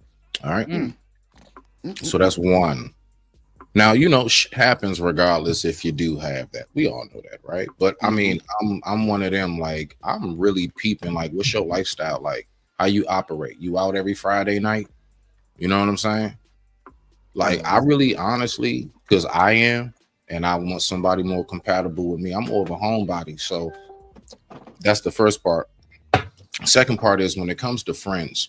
All right. So that's one. Now, you know, shit happens regardless if you do have that. We all know that, right? But I mean, I'm one of them, like, I'm really peeping, like, what's your lifestyle like? How you operate? You out every Friday night? You know what I'm saying? Like, I really honestly, because I am, and I want somebody more compatible with me. I'm more of a homebody. So that's the first part. Second part is when it comes to friends,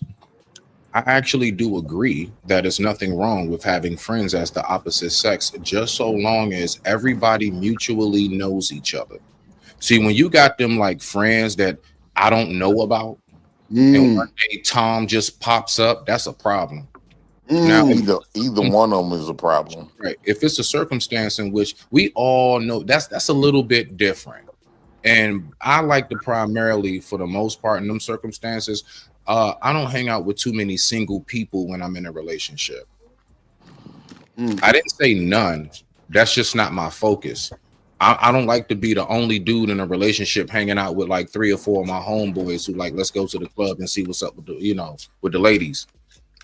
I actually do agree that there's nothing wrong with having friends as the opposite sex, just so long as everybody mutually knows each other. See, when you got them like friends that I don't know about, and one day Tom just pops up, that's a problem. Now, either one of them is a problem. Right. If it's a circumstance in which we all know, that's a little bit different. And I like to primarily, for the most part, in them circumstances, I don't hang out with too many single people when I'm in a relationship. I didn't say none. That's just not my focus. I don't like to be the only dude in a relationship hanging out with like 3 or 4 of my homeboys who like, let's go to the club and see what's up with the, you know, with the ladies.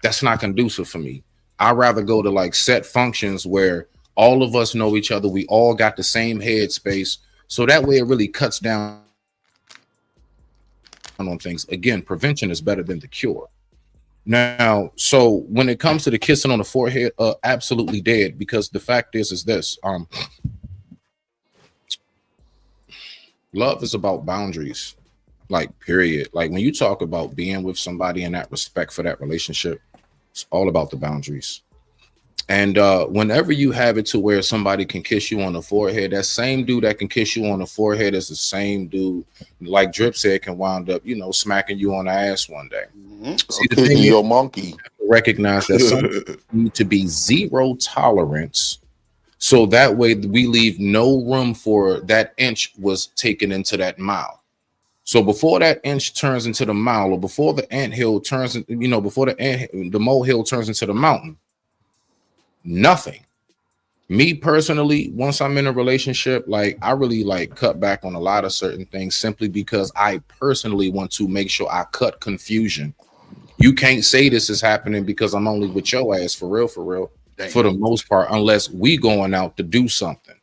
That's not conducive for me. I'd rather go to like set functions where all of us know each other. We all got the same headspace. So that way it really cuts down on things. Again, prevention is better than the cure. Now, so when it comes to the kissing on the forehead, absolutely dead, because the fact is this, love is about boundaries, like period. Like when you talk about being with somebody and that respect for that relationship, it's all about the boundaries. And whenever you have it to where somebody can kiss you on the forehead, that same dude that can kiss you on the forehead is the same dude, like Drip said, can wind up, you know, smacking you on the ass one day. See, the thing Your is, monkey. recognize that some need to be zero tolerance, so that way we leave no room for that inch was taken into that mile. So before that inch turns into the mile, or before the anthill turns, you know, before the molehill turns into the mountain, nothing. Me personally, once I'm in a relationship, like I really like cut back on a lot of certain things simply because I personally want to make sure I cut confusion. You can't say this is happening because I'm only with your ass for real, for the most part, unless we going out to do something.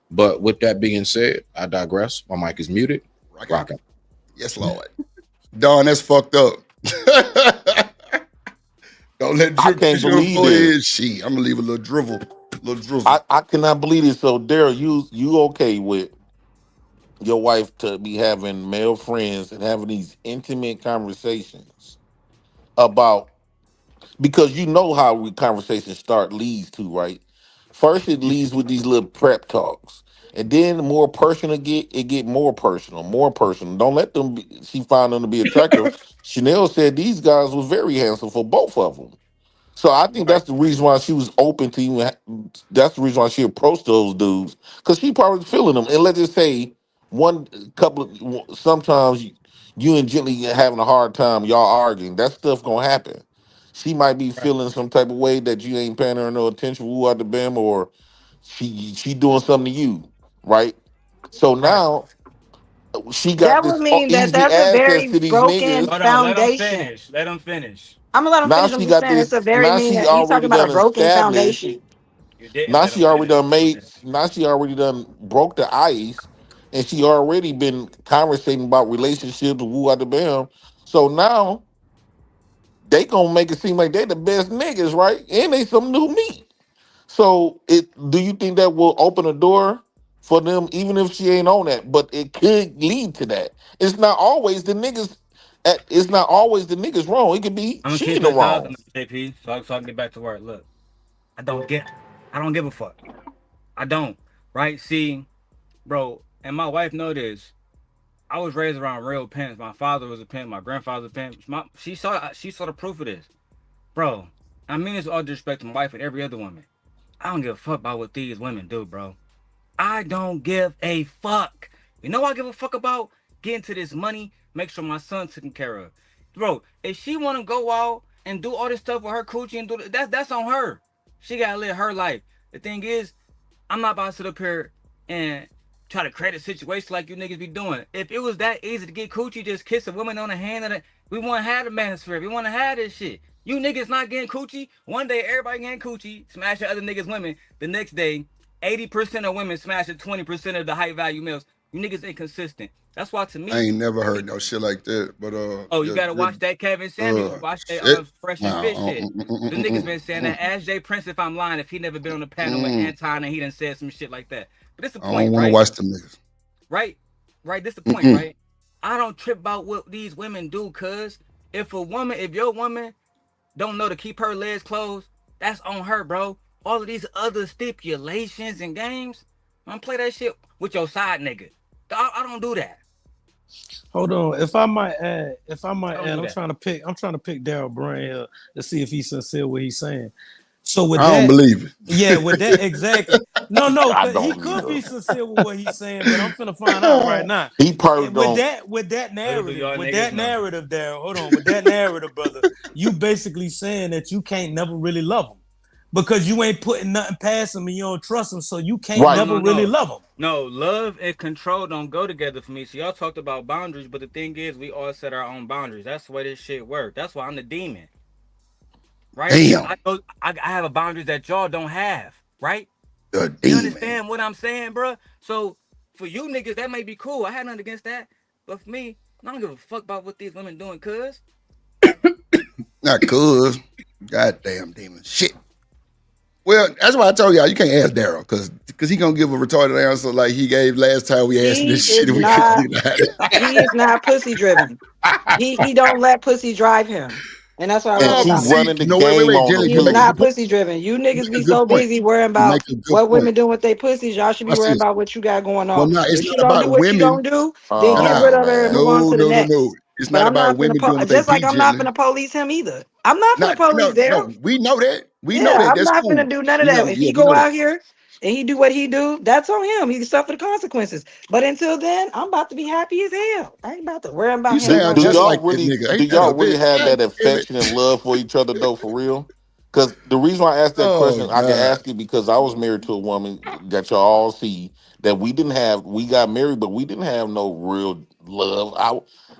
But with that being said, I digress. My mic is muted. Rock it. Yes, Lord. Don, that's fucked up. Don't let I drip can't kiss your believe forehead. it. She, I'm gonna leave a little drizzle. I cannot believe it. So, Daryl, you okay with your wife to be having male friends and having these intimate conversations about, because you know how conversations start leads to, right? First it leads with these little prep talks. And then the more personal it get more personal. Don't let them she found them to be attractive. Chanel said these guys was very handsome for both of them. So I think that's the reason why she was open to even. That's the reason why she approached those dudes, because she probably was feeling them. And let's just say sometimes you and Gently having a hard time, y'all arguing. That stuff gonna happen. She might be feeling some type of way that you ain't paying her no attention, woo out the bim, or she doing something to you, right? So now she got That would this mean that easy that's a access very to these broken niggas. Hold on, let them foundation. finish. Let them finish. I'm gonna let him Now finish. I'm she just got saying it's this. a very Now mean. she You talking already about a done broken established. foundation? You didn't Now let them she already finish. done made. Now she already done broke the ice, and she already been conversating about relationships with woo out the bam. So now they gonna make it seem like they the best niggas, right? And they some new meat. So do you think that will open a door for them, even if she ain't on that? But it could lead to that. It's not always the niggas. It's not always the niggas wrong. It could be I'm gonna she keep in it the 1,000, wrong. JP, so I can get back to work. Look, I don't give a fuck. I don't. Right? See, bro, and my wife know this. I was raised around real pimps. My father was a pimp. My grandfather was a pimp. She saw the proof of this, bro. I mean this with all due respect to my wife and every other woman. I don't give a fuck about what these women do, bro. I don't give a fuck. You know what I give a fuck about? Getting to this money, make sure my son's taken care of. Bro, if she wanna go out and do all this stuff with her coochie and do that's on her. She gotta live her life. The thing is, I'm not about to sit up here and try to create a situation like you niggas be doing. If it was that easy to get coochie, just kiss a woman on the hand, we want to have the manosphere. We want to have this shit. You niggas not getting coochie. One day everybody getting coochie, smashing other niggas' women. The next day, 80% of women smashing 20% of the high value males. You niggas inconsistent. That's why to me. I ain't never heard no shit like that. But Oh, you yeah, gotta watch that Kevin Samuels. Watch that shit. Fresh and Fit shit. The niggas been saying that. I Ask Jay Prince if I'm lying. If he never been on a panel with Anton and he done said some shit like that. But it's the don't point, want to right? watch them niggas. Right? This the point, right? I don't trip about what these women do, cuz if your woman don't know to keep her legs closed, that's on her, bro. All of these other stipulations and games, I don't play that shit with your side nigga. I don't do that. Hold on. If I might add, I'm that. trying to pick Daryl Brand here to see if he's sincere what he's saying. So with I that, don't believe it. Yeah, with that exactly. No, I he don't could either. be sincere with what he's saying, but I'm finna find out right now. He probably With don't. that narrative, y'all niggas know. Daryl. Hold on, with that narrative, brother, you basically saying that you can't never really love him because you ain't putting nothing past him and you don't trust him, so you can't Right. never really love him. No, love and control don't go together for me. So y'all talked about boundaries, but the thing is, we all set our own boundaries. That's the way this shit works. That's why I'm the demon. Right? Damn. I have a boundaries that y'all don't have, right? The You demon. understand what I'm saying, bro? So for you niggas, that may be cool. I had nothing against that. But for me, I don't give a fuck about what these women doing, cuz. Not cuz. Goddamn demon. Shit. Well, that's why I told y'all you can't ask Daryl because he gonna give a retarded answer like he gave last time we asked him He this shit. is And we not. couldn't deny it. He is not pussy driven. He don't let pussy drive him, and that's why I And wrote she about it. running the No, wait, game on Jelly, him He you is make too. a not good point. pussy driven. You You niggas make a be good so point. busy worrying You about make a good what point. women doing with their pussies. Y'all should be Watch worrying this. about what you got going Well, on. no, it's If you not don't do about what you women. gonna do, then No, get Oh rid no, of her and man. move on no, to the no, no, next. no. It's But not I'm about not women doing finna what they just like be I'm not Jelly. finna police him either. I'm not finna police Daryl. No. We know that. We know Yeah, that. I'm That's not cool. gonna do none of We that. know. If Yeah, he we go know that. out here and he do what he do, that's on him. He can suffer the consequences. But until then, I'm about to be happy as hell. I ain't about to worry about You him Do, doing sound do just nothing. like y'all that really nigga. do Ain't that a y'all really bitch? have God that damn it. affection and love for each other though, for real? Because the reason why I asked that Oh question, I can God. ask it because I was married to a woman that y'all all see that we got married, but we didn't have no real love.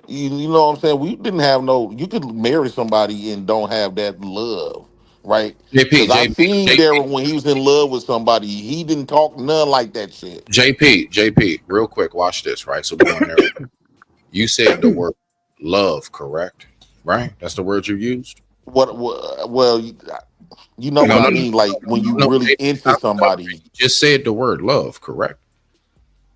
You know what I'm saying? We didn't have no. You could marry somebody and don't have that love, right? JP, Because I JP, seen JP, Daryl when he was in love with somebody, he didn't talk none like that shit. JP, real quick, watch this, right? So we're going there. You said the word love, correct? Right? That's the word you used? Well, you know No, what I no, no, mean. Like when you no, really JP, into somebody. you just said the word love, correct?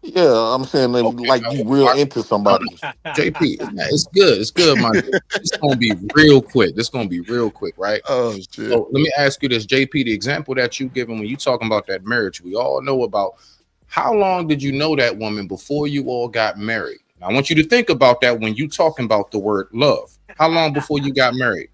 Yeah, I'm saying that Okay, like now you real watch. into No, somebody. no, JP, it's good. It's good, my dude. It's gonna be real quick. This gonna be real quick, right? Oh shit. So let me ask you this, JP. The example that you given when you talking about that marriage, we all know about. How long did you know that woman before you all got married? Now, I want you to think about that when you talking about the word love. How long before you got married?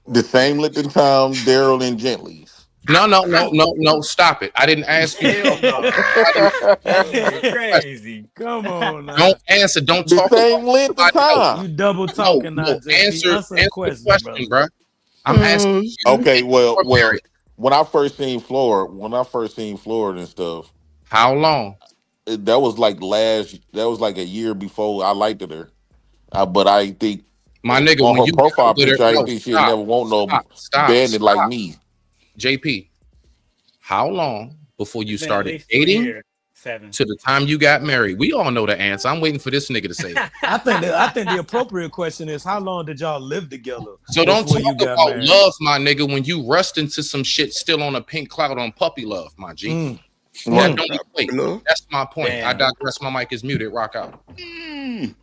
The same length in time Daryl and Gently's. No. Stop it. I didn't ask you. Hell no. I didn't That answer shit the question. crazy. Come on now. Don't answer. Don't The talk about same length of somebody else. time. You double No, talking now, no. JP. Answer Answer the the question, brother. question, bro. I'm asking Oh you shit. Okay, if you were well, married. when I first seen Florida and stuff, How long? that was like a year before I liked her. But I think My nigga, on when her you got profile with her, picture, I no, didn't think she'd never want no bandit like stop. me. JP, how long before you It's been at started least 20 dating years. 7. to the time you got married? We all know the answer. I'm waiting for this nigga to say it. I think the appropriate question is how long did y'all live together So don't before talk you got about married? love, my nigga, when you rushed into some shit still on a pink cloud on puppy love, my G. Mm. That Right. don't Not equate. love. That's my point. I Damn. digress. My mic is muted. Rock out.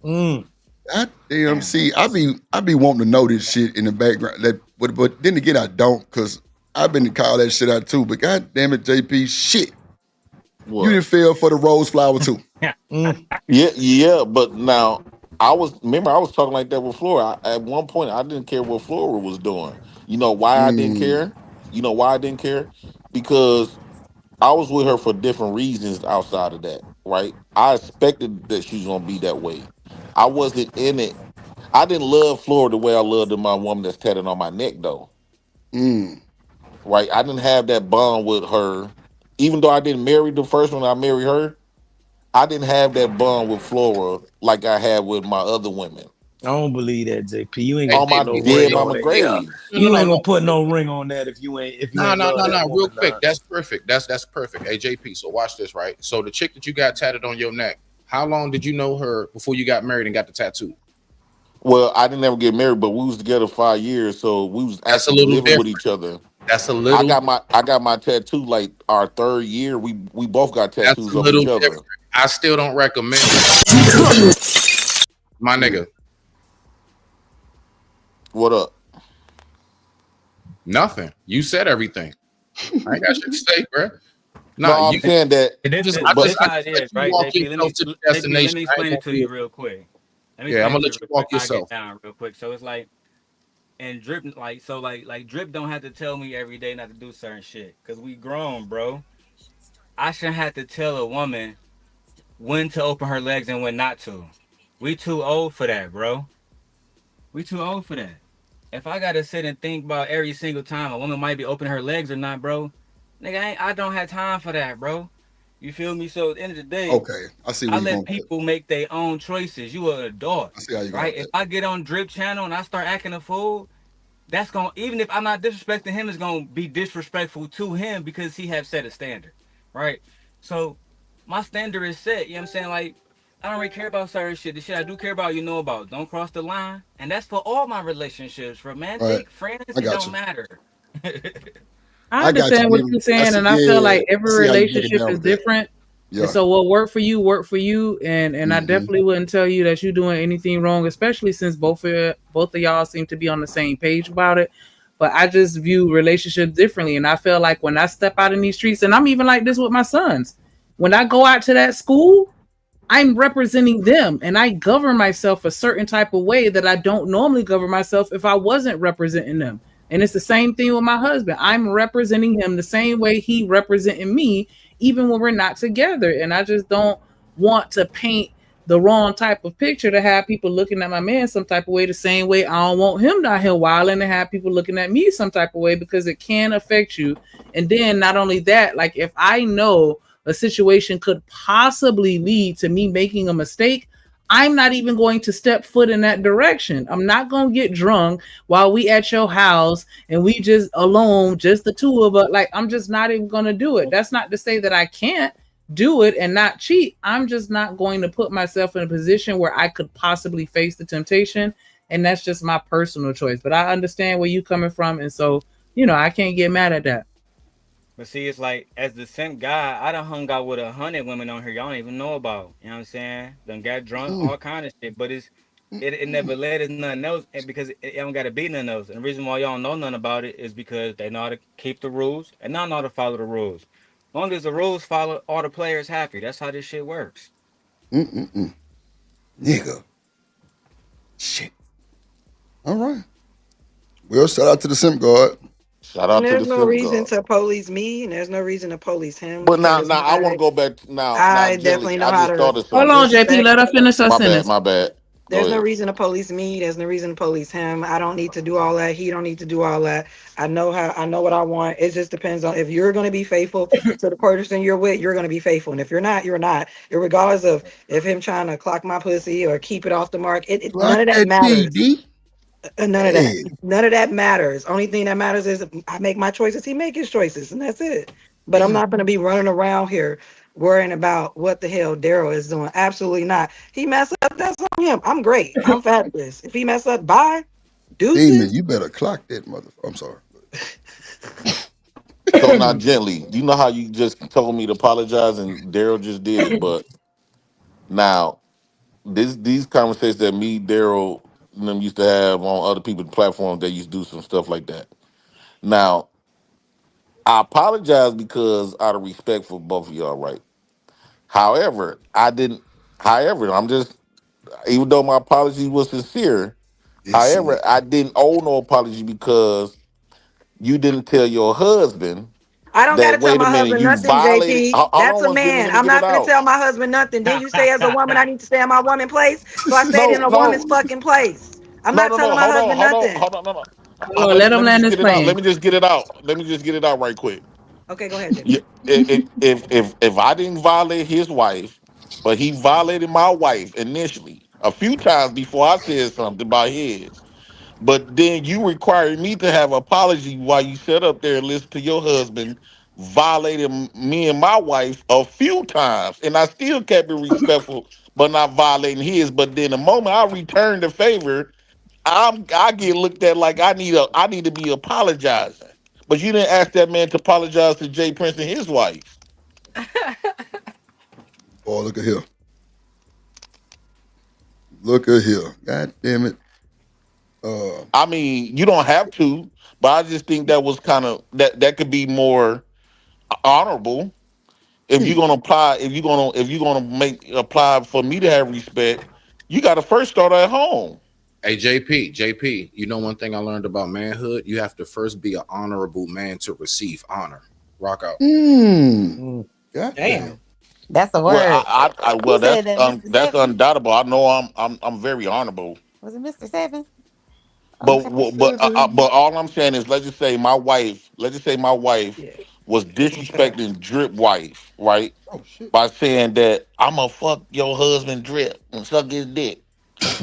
Mm. God damn. See, I be wanting to know this shit in the background. But then again, I don't because I've been to call that shit out too. But god damn it, JP, shit. You What? didn't feel for the rose flower too. Mm. Yeah. But now I was talking like that with Flora. At one point, I didn't care what Flora was doing. You know why I didn't Mm. care? You know why I didn't care? Because I was with her for different reasons outside of that, right? I expected that she was gonna be that way. I wasn't in it. I didn't love Flora the way I loved my woman that's tatted on my neck, though. Mm. Right? I didn't have that bond with her. Even though I didn't marry the first one, I married her. I didn't have that bond with Flora like I had with my other women. I don't believe that, JP. You ain't Hey, gonna On my put no JP, dead ring listen. on mama it. Yeah, grave. you ain't No. gonna put no ring on that if you ain't No, love that Real woman. quick. That's perfect. That's perfect. Hey, JP. So watch this, right? So the chick that you got tatted on your neck, how long did you know her before you got married and got the tattoo? Well, I didn't ever get married, but we was together 5 years, so we was That's a actually little living with different. each other. That's a I little. got my tattoo like our 3rd year. We both got That's tattoos a of little each other. different. I still don't recommend my nigga. What up? Nothing. You said everything. I ain't got shit to say, bro. No, Nah, I'm you saying that. And this, I But this just how it let is, you right, walk JP? yourself to the JP, let destination. me I ain't explain gonna it to do you it. real quick. Let me Yeah, I'm explain it gonna to let you you real quick. walk I get yourself. down real quick. So it's like, and Drip, like Drip don't have to tell me every day not to do certain shit, cause we grown, bro. I shouldn't have to tell a woman when to open her legs and when not to. We too old for that, bro. We too old for that. If I gotta sit and think about every single time a woman might be opening her legs or not, bro, nigga, I don't have time for that, bro. You feel me? So at the end of the day, Okay, I see where I you're let going with that. people make their own choices. You an adult, I see how you're going right? with If that. I get on Drip channel and I start acting a fool, that's gonna, even if I'm not disrespecting him, it's gonna be disrespectful to him because he have set a standard, right? So my standard is set. You know what I'm saying? Like, I don't really care about certain shit. The shit I do care about, you know about. Don't cross the line, and that's for all my relationships, All right, romantic, friends. I It got don't you. matter. I I got you. understand what you're I saying, see. and I feel Yeah, like I every see how you break it relationship down is with that. different. And Yeah. so what worked for you, and I Mm-hmm. definitely wouldn't tell you that you're doing anything wrong, especially since both of y'all seem to be on the same page about it. But I just view relationships differently, and I feel like when I step out in these streets, and I'm even like this with my sons, when I go out to that school, I'm representing them, and I govern myself a certain type of way that I don't normally govern myself if I wasn't representing them. And it's the same thing with my husband. I'm representing him the same way he representing me, even when we're not together. And I just don't want to paint the wrong type of picture to have people looking at my man some type of way, the same way I don't want him down here wilding to have people looking at me some type of way, because it can affect you. And then not only that, like if I know a situation could possibly lead to me making a mistake, I'm not even going to step foot in that direction. I'm not going to get drunk while we at your house and we just alone, just the two of us. Like, I'm just not even going to do it. That's not to say that I can't do it and not cheat. I'm just not going to put myself in a position where I could possibly face the temptation. And that's just my personal choice. But I understand where you're coming from. And so, I can't get mad at that. But see, it's like, as the simp guy, I done hung out with 100 women on here y'all don't even know about. You know what I'm saying? Done got drunk, all kind of shit. But it never led to nothing else, and because it don't got to be nothing else. And the reason why y'all don't know nothing about it is because they know how to keep the rules and not know how to follow the rules. As long as the rules follow, all the players happy. That's how this shit works. Nigga. Shit. All right. Well, shout out to the simp guard. Shout And out to there's the no simp reason god. to police me, and there's no reason to police him But now, because I want to go back now, I gently. definitely know I how just to thought of Hold something. on, JP. respect. Let her finish her My bad, sentence. my bad. Go There's no ahead. reason to police me. There's no reason to police him. I don't need to do all that. He don't need to do all that. I know what I want. It just depends on if you're going to be faithful to the person you're with, you're going to be faithful. And if you're not, you're not. Regardless of if him trying to clock my pussy or keep it off the mark, none Block of that that matters. TD. None of that. None of that matters. Only thing that matters is I make my choices, he make his choices, and that's it. But I'm not going to be running around here worrying about what the hell Daryl is doing. Absolutely not. He messed up. That's on him. I'm great. I'm fabulous. If he messed up, bye. Demon, Deuces. you better clock that motherfucker. I'm sorry. So now, gently, you know how you just told me to apologize, and Daryl just did it. But now, these conversations that me, Daryl, and them used to have on other people's platforms, they used to do some stuff like that. Now, I apologize because out of respect for both of y'all, right? However, I didn't. However, I'm just, even though my apology was sincere, however, I didn't owe no apology because you didn't tell your husband I don't got that. to tell Wait a my minute, husband you nothing, violated. JP. Hold That's on, a one Jimmy, man. let me I'm get not it going to out. tell my husband nothing. Then you say, as a woman, I need to stay in my woman place. So I stayed No, in a woman's no, fucking place. I'm no, not no, no. telling my Hold on, husband hold on, nothing. hold on, no, no. Hold on, let him Let me land just his get it out. plane. Let me just get it out. Let me just get it out right quick. Okay, go ahead, Yeah, JP. if I didn't violate his wife, but he violated my wife initially, a few times before I said something about his. But then you required me to have an apology while you sat up there and listened to your husband violating me and my wife a few times, and I still kept it respectful, but not violating his. But then the moment I return the favor, I get looked at like I need to be apologizing. But you didn't ask that man to apologize to Jay Prince and his wife. Oh, look at here. Look at here. God damn it. I mean, you don't have to, but I just think that was kind of that could be more honorable if you're gonna apply. If you're gonna make apply for me to have respect, you got to first start at home. Hey, JP, you know one thing I learned about manhood? You have to first be an honorable man to receive honor. Rock out. God damn. That's the word. Well, Who said that, Mr. that's Seven? undoubtable. I know I'm very honorable. Was it Mr. Seven? But all I'm saying is, let's just say my wife was disrespecting Drip wife, right? Oh shit. By saying that I'm gonna fuck your husband Drip and suck his dick,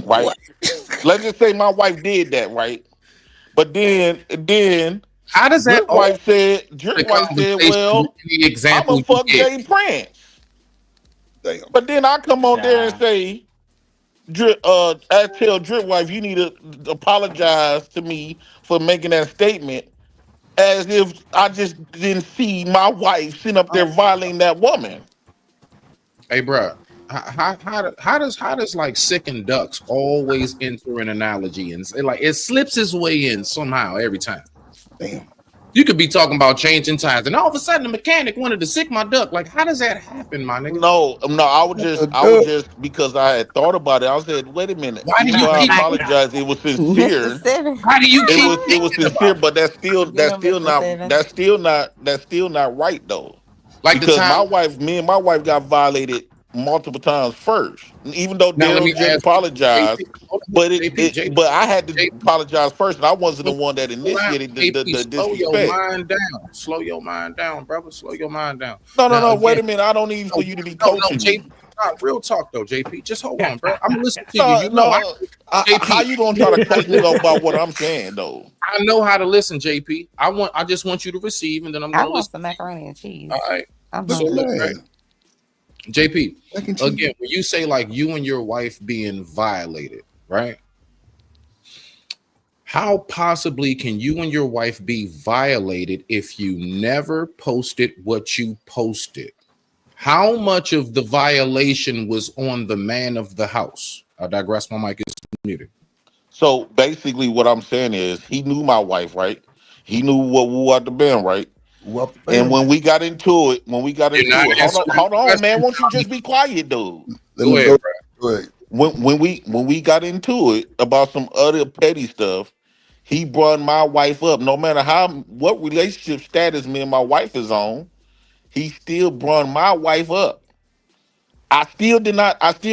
right? Let's just say my wife did that, right? But then how does that? Drip wife said, well, the example I'm gonna fuck you get. Jay Prince. Damn. But then I come on there and say, I tell Drip wife, you need to apologize to me for making that statement, as if I just didn't see my wife sitting up there violating that woman. Hey, bro, how does like sick and ducks always enter an analogy and say, like, it slips its way in somehow every time? Damn. You could be talking about changing tires, and all of a sudden the mechanic wanted to sick my duck. Like, how does that happen, my nigga? No, I was just because I had thought about it. I said, wait a minute. Why do you I keep- apologize. It was sincere. How do you keep? It was sincere, but that's still not right though. Like the because time- me and my wife got violated multiple times first, even though Now, let me Daryl just ask you, apologized. But JP. but I had to apologize first, and I wasn't the one that initiated the Slow your disrespect. mind down. Slow your mind down, brother. Slow your mind down. No, Now, wait a again- minute. I don't need for you to be No, coaching me. JP, real talk though, JP. Just hold on, bro. I'm listening to No, you. You know, how you gonna try to coach me about what I'm saying though? I know how to listen, JP. I just want you to receive, and then I'm I gonna want listen. some macaroni and cheese. All right. I'm So hungry. look, right. JP, Mac and cheese. again, when you say like you and your wife being violated, right? How possibly can you and your wife be violated if you never posted what you posted? How much of the violation was on the man of the house? I digress. My mic is muted. So basically, what I'm saying is, he knew my wife, right? He knew what woo out the band, right? And when we got into it, hold on, man. Won't you just be quiet, dude? Go ahead, Go ahead. When we got into it about some other petty stuff, he brought my wife up. No matter what relationship status me and my wife is on, he still brought my wife up. I still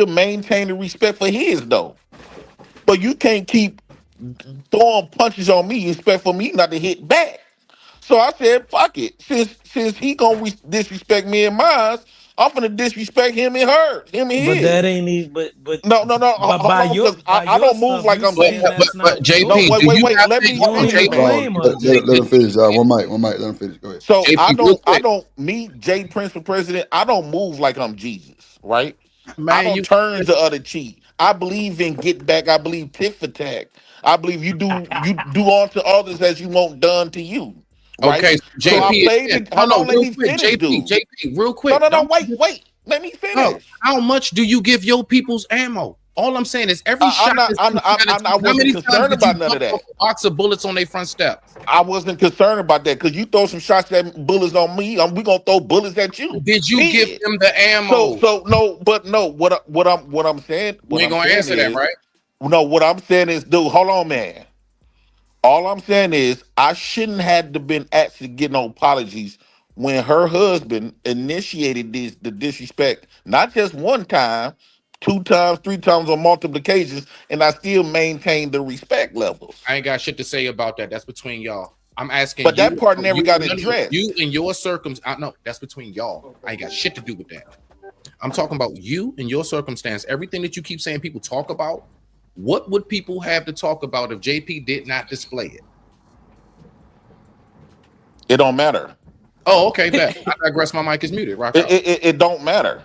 maintain the respect for his though. But you can't keep throwing punches on me, expect for me not to hit back. So I said, fuck it. Since he gonna disrespect me and mine, I'm gonna disrespect him and him and his. But that ain't even. But no. But Hold on, because I don't move like I'm. But JP, no, wait. Let me finish. Let him finish. One mic. Let him finish. Go ahead. So JP, I don't meet Jay Prince for president. I don't move like I'm Jesus, right? Man, I don't turn the other cheek. I believe in get back. I believe tit for tat. I believe you do unto others as you want done to you. Right? Okay, So JP. I played it. Hold on, let me finish, JP, dude. real quick. No, wait. Let me finish. No, how much do you give your people's ammo? All I'm saying is every shot. I wasn't concerned about none of that. A box of bullets on their front step. I wasn't concerned about that because you throw some shots that bullets on me, we gonna throw bullets at you. Did you give them the ammo? So no. What I'm saying. We ain't gonna answer that, right? No, what I'm saying is, dude, hold on, man. All I'm saying is, I shouldn't have to been actually getting no apologies when her husband initiated the disrespect, not just one time, 2 times, 3 times on multiple occasions, and I still maintain the respect levels. I ain't got shit to say about that. That's between y'all. I'm asking. But that part never got no, addressed. You and your circumstance. No, that's between y'all. I ain't got shit to do with that. I'm talking about you and your circumstance. Everything that you keep saying people talk about. What would people have to talk about if JP did not display it? It don't matter. Oh, okay. Bet. I digress. My mic is muted. Rock out. It don't matter.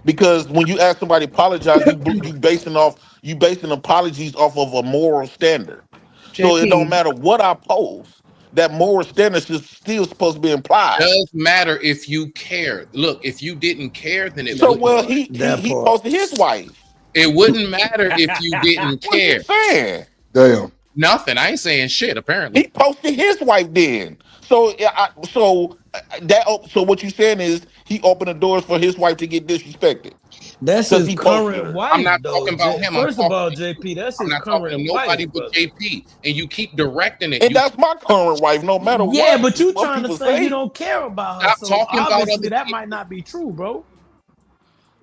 Because when you ask somebody to apologize, you basing apologies off of a moral standard. So it don't JP. matter what I post. That moral standard is still supposed to be implied. Does matter if you care. Look, if you didn't care, then it So wouldn't. well, he posted his wife. It wouldn't matter if you didn't What you care. saying? Damn. Nothing. I ain't saying shit. Apparently, He posted his wife then. So so what you saying is he opened the doors for his wife to get disrespected. That's 'Cause his he posted current her. wife. I'm not though. talking about him. I'm First of all, talking- JP, that's I'm his not talking to current nobody wife. but brother. JP, and you keep directing it. And that's my current wife, no matter what. Yeah, but you what trying to people say you don't care about her. Stop So talking about obviously other that people. might not be true, bro.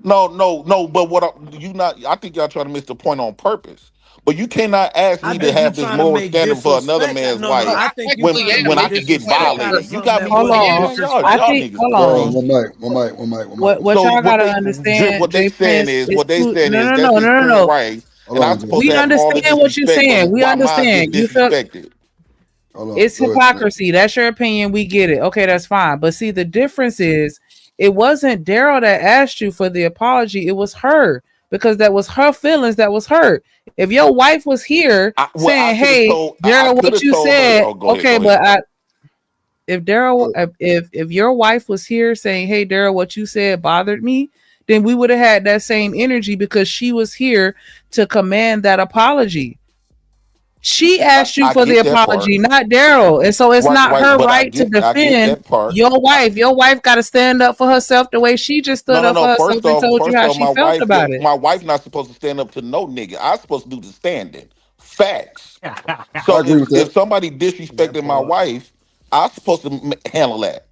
No. But I think y'all trying to miss the point on purpose. But you cannot ask I me to think you have this trying to moral make standard for another disrespect. man's No, wife I think you when trying to when I make can get disrespect out of violated. You something got that me Hold wasn't on. disrespect. y'all I think. niggas Hold crazy. on. One mic. What So y'all what gotta they understand, what they J saying Prince, is is what they two. saying No, is no, that's no, his no, no, current no. wife, Hold and on, I'm supposed We to have all the understand what you're disrespect saying. on We why mine getting understand. You feel disrespected. Hold on. it's Go ahead, Smith. hypocrisy. That's your opinion. We get it. Okay, that's fine. But see, the difference is it wasn't Daryl that asked you for the apology. It was her because that was her feelings that was hurt. If your wife was here I saying, could have "Hey, told Daryl, what you her. said," Oh, go okay, ahead. but if Daryl, if your wife was here saying, "Hey, Daryl, what you said bothered me," then we would have had that same energy because she was here to command that apology. She asked you I for the get that part. apology, not Daryl, and so it's not her But right to I get defend that part. your wife. Your wife got to stand up for herself the way she just stood up for No. herself and told you how she felt about it. My wife not supposed to stand up to no nigga. I'm supposed to do the standing. Facts. I So agree with if that. somebody disrespected my wife, I'm supposed to handle that,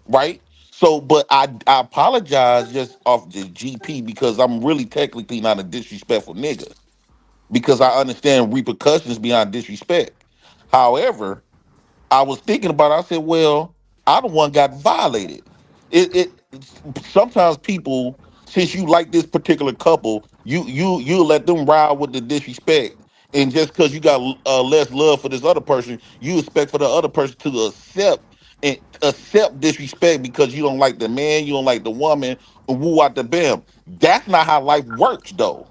right? So, but I apologize just off the GP because I'm really technically not a disrespectful nigga because I understand repercussions beyond disrespect. However, I was thinking about it. I said, well, I the one got violated. It sometimes people, since you like this particular couple, you let them ride with the disrespect, and just because you got less love for this other person, you expect for the other person to accept disrespect because you don't like the man, you don't like the woman, and woo out the bam. That's not how life works, though.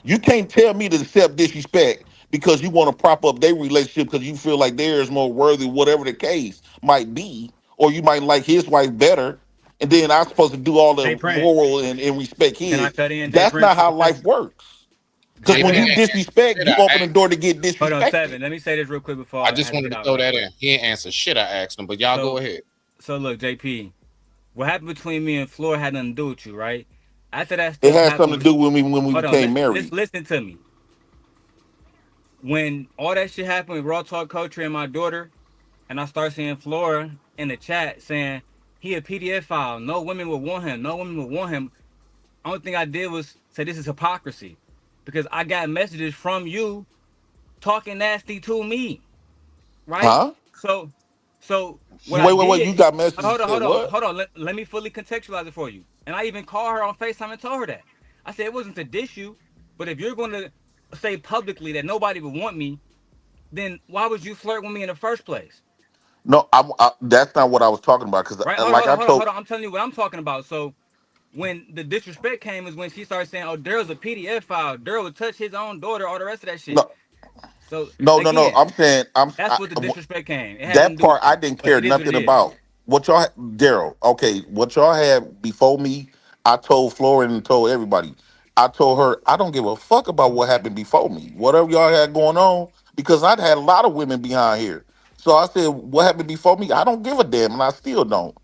You can't tell me to accept disrespect because you want to prop up their relationship because you feel like theirs more worthy, whatever the case might be, or you might like his wife better, and then I'm supposed to do all Hey the Prince, moral and respect can I his. cut in? Jay That's Prince not real how quick. life works. Because Jay when you Prince, disrespect, shit you I open the asked door to him. get Hold on, disrespected. Seven. Let me say this real quick before I I just have to wanted get to out. throw that in. He ain't answer shit I asked him, but y'all go ahead. So look, JP, what happened between me and Floor had nothing to do with you, right? After that It stuff had happened, something to do with me when we hold on, became married. listen to me. When all that shit happened with Raw Talk Culture and my daughter, and I start seeing Flora in the chat saying he a PDF file, no women would want him, no women would want him. Only thing I did was say this is hypocrisy, because I got messages from you talking nasty to me, right? Huh? So what I Wait. did, You got messages hold that on, said what? Let me fully contextualize it for you. And I even called her on FaceTime and told her that. I said it wasn't to diss you, but if you're going to say publicly that nobody would want me, then why would you flirt with me in the first place? No, that's not what I was talking about. Because Right? like I told, Hold on. I'm telling you what I'm talking about. So when the disrespect came is when she started saying, "Oh, Daryl's a PDF file. Daryl would touch his own daughter, all the rest of that shit." no, So no. again, I'm saying that's what the disrespect came. It had nothing that to do with part I you, didn't but care it is what it nothing is. about. What y'all, Daryl? Okay, what y'all had before me, I told Florian and told everybody. I told her I don't give a fuck about what happened before me. Whatever y'all had going on, because I'd had a lot of women behind here. So I said, what happened before me? I don't give a damn, and I still don't.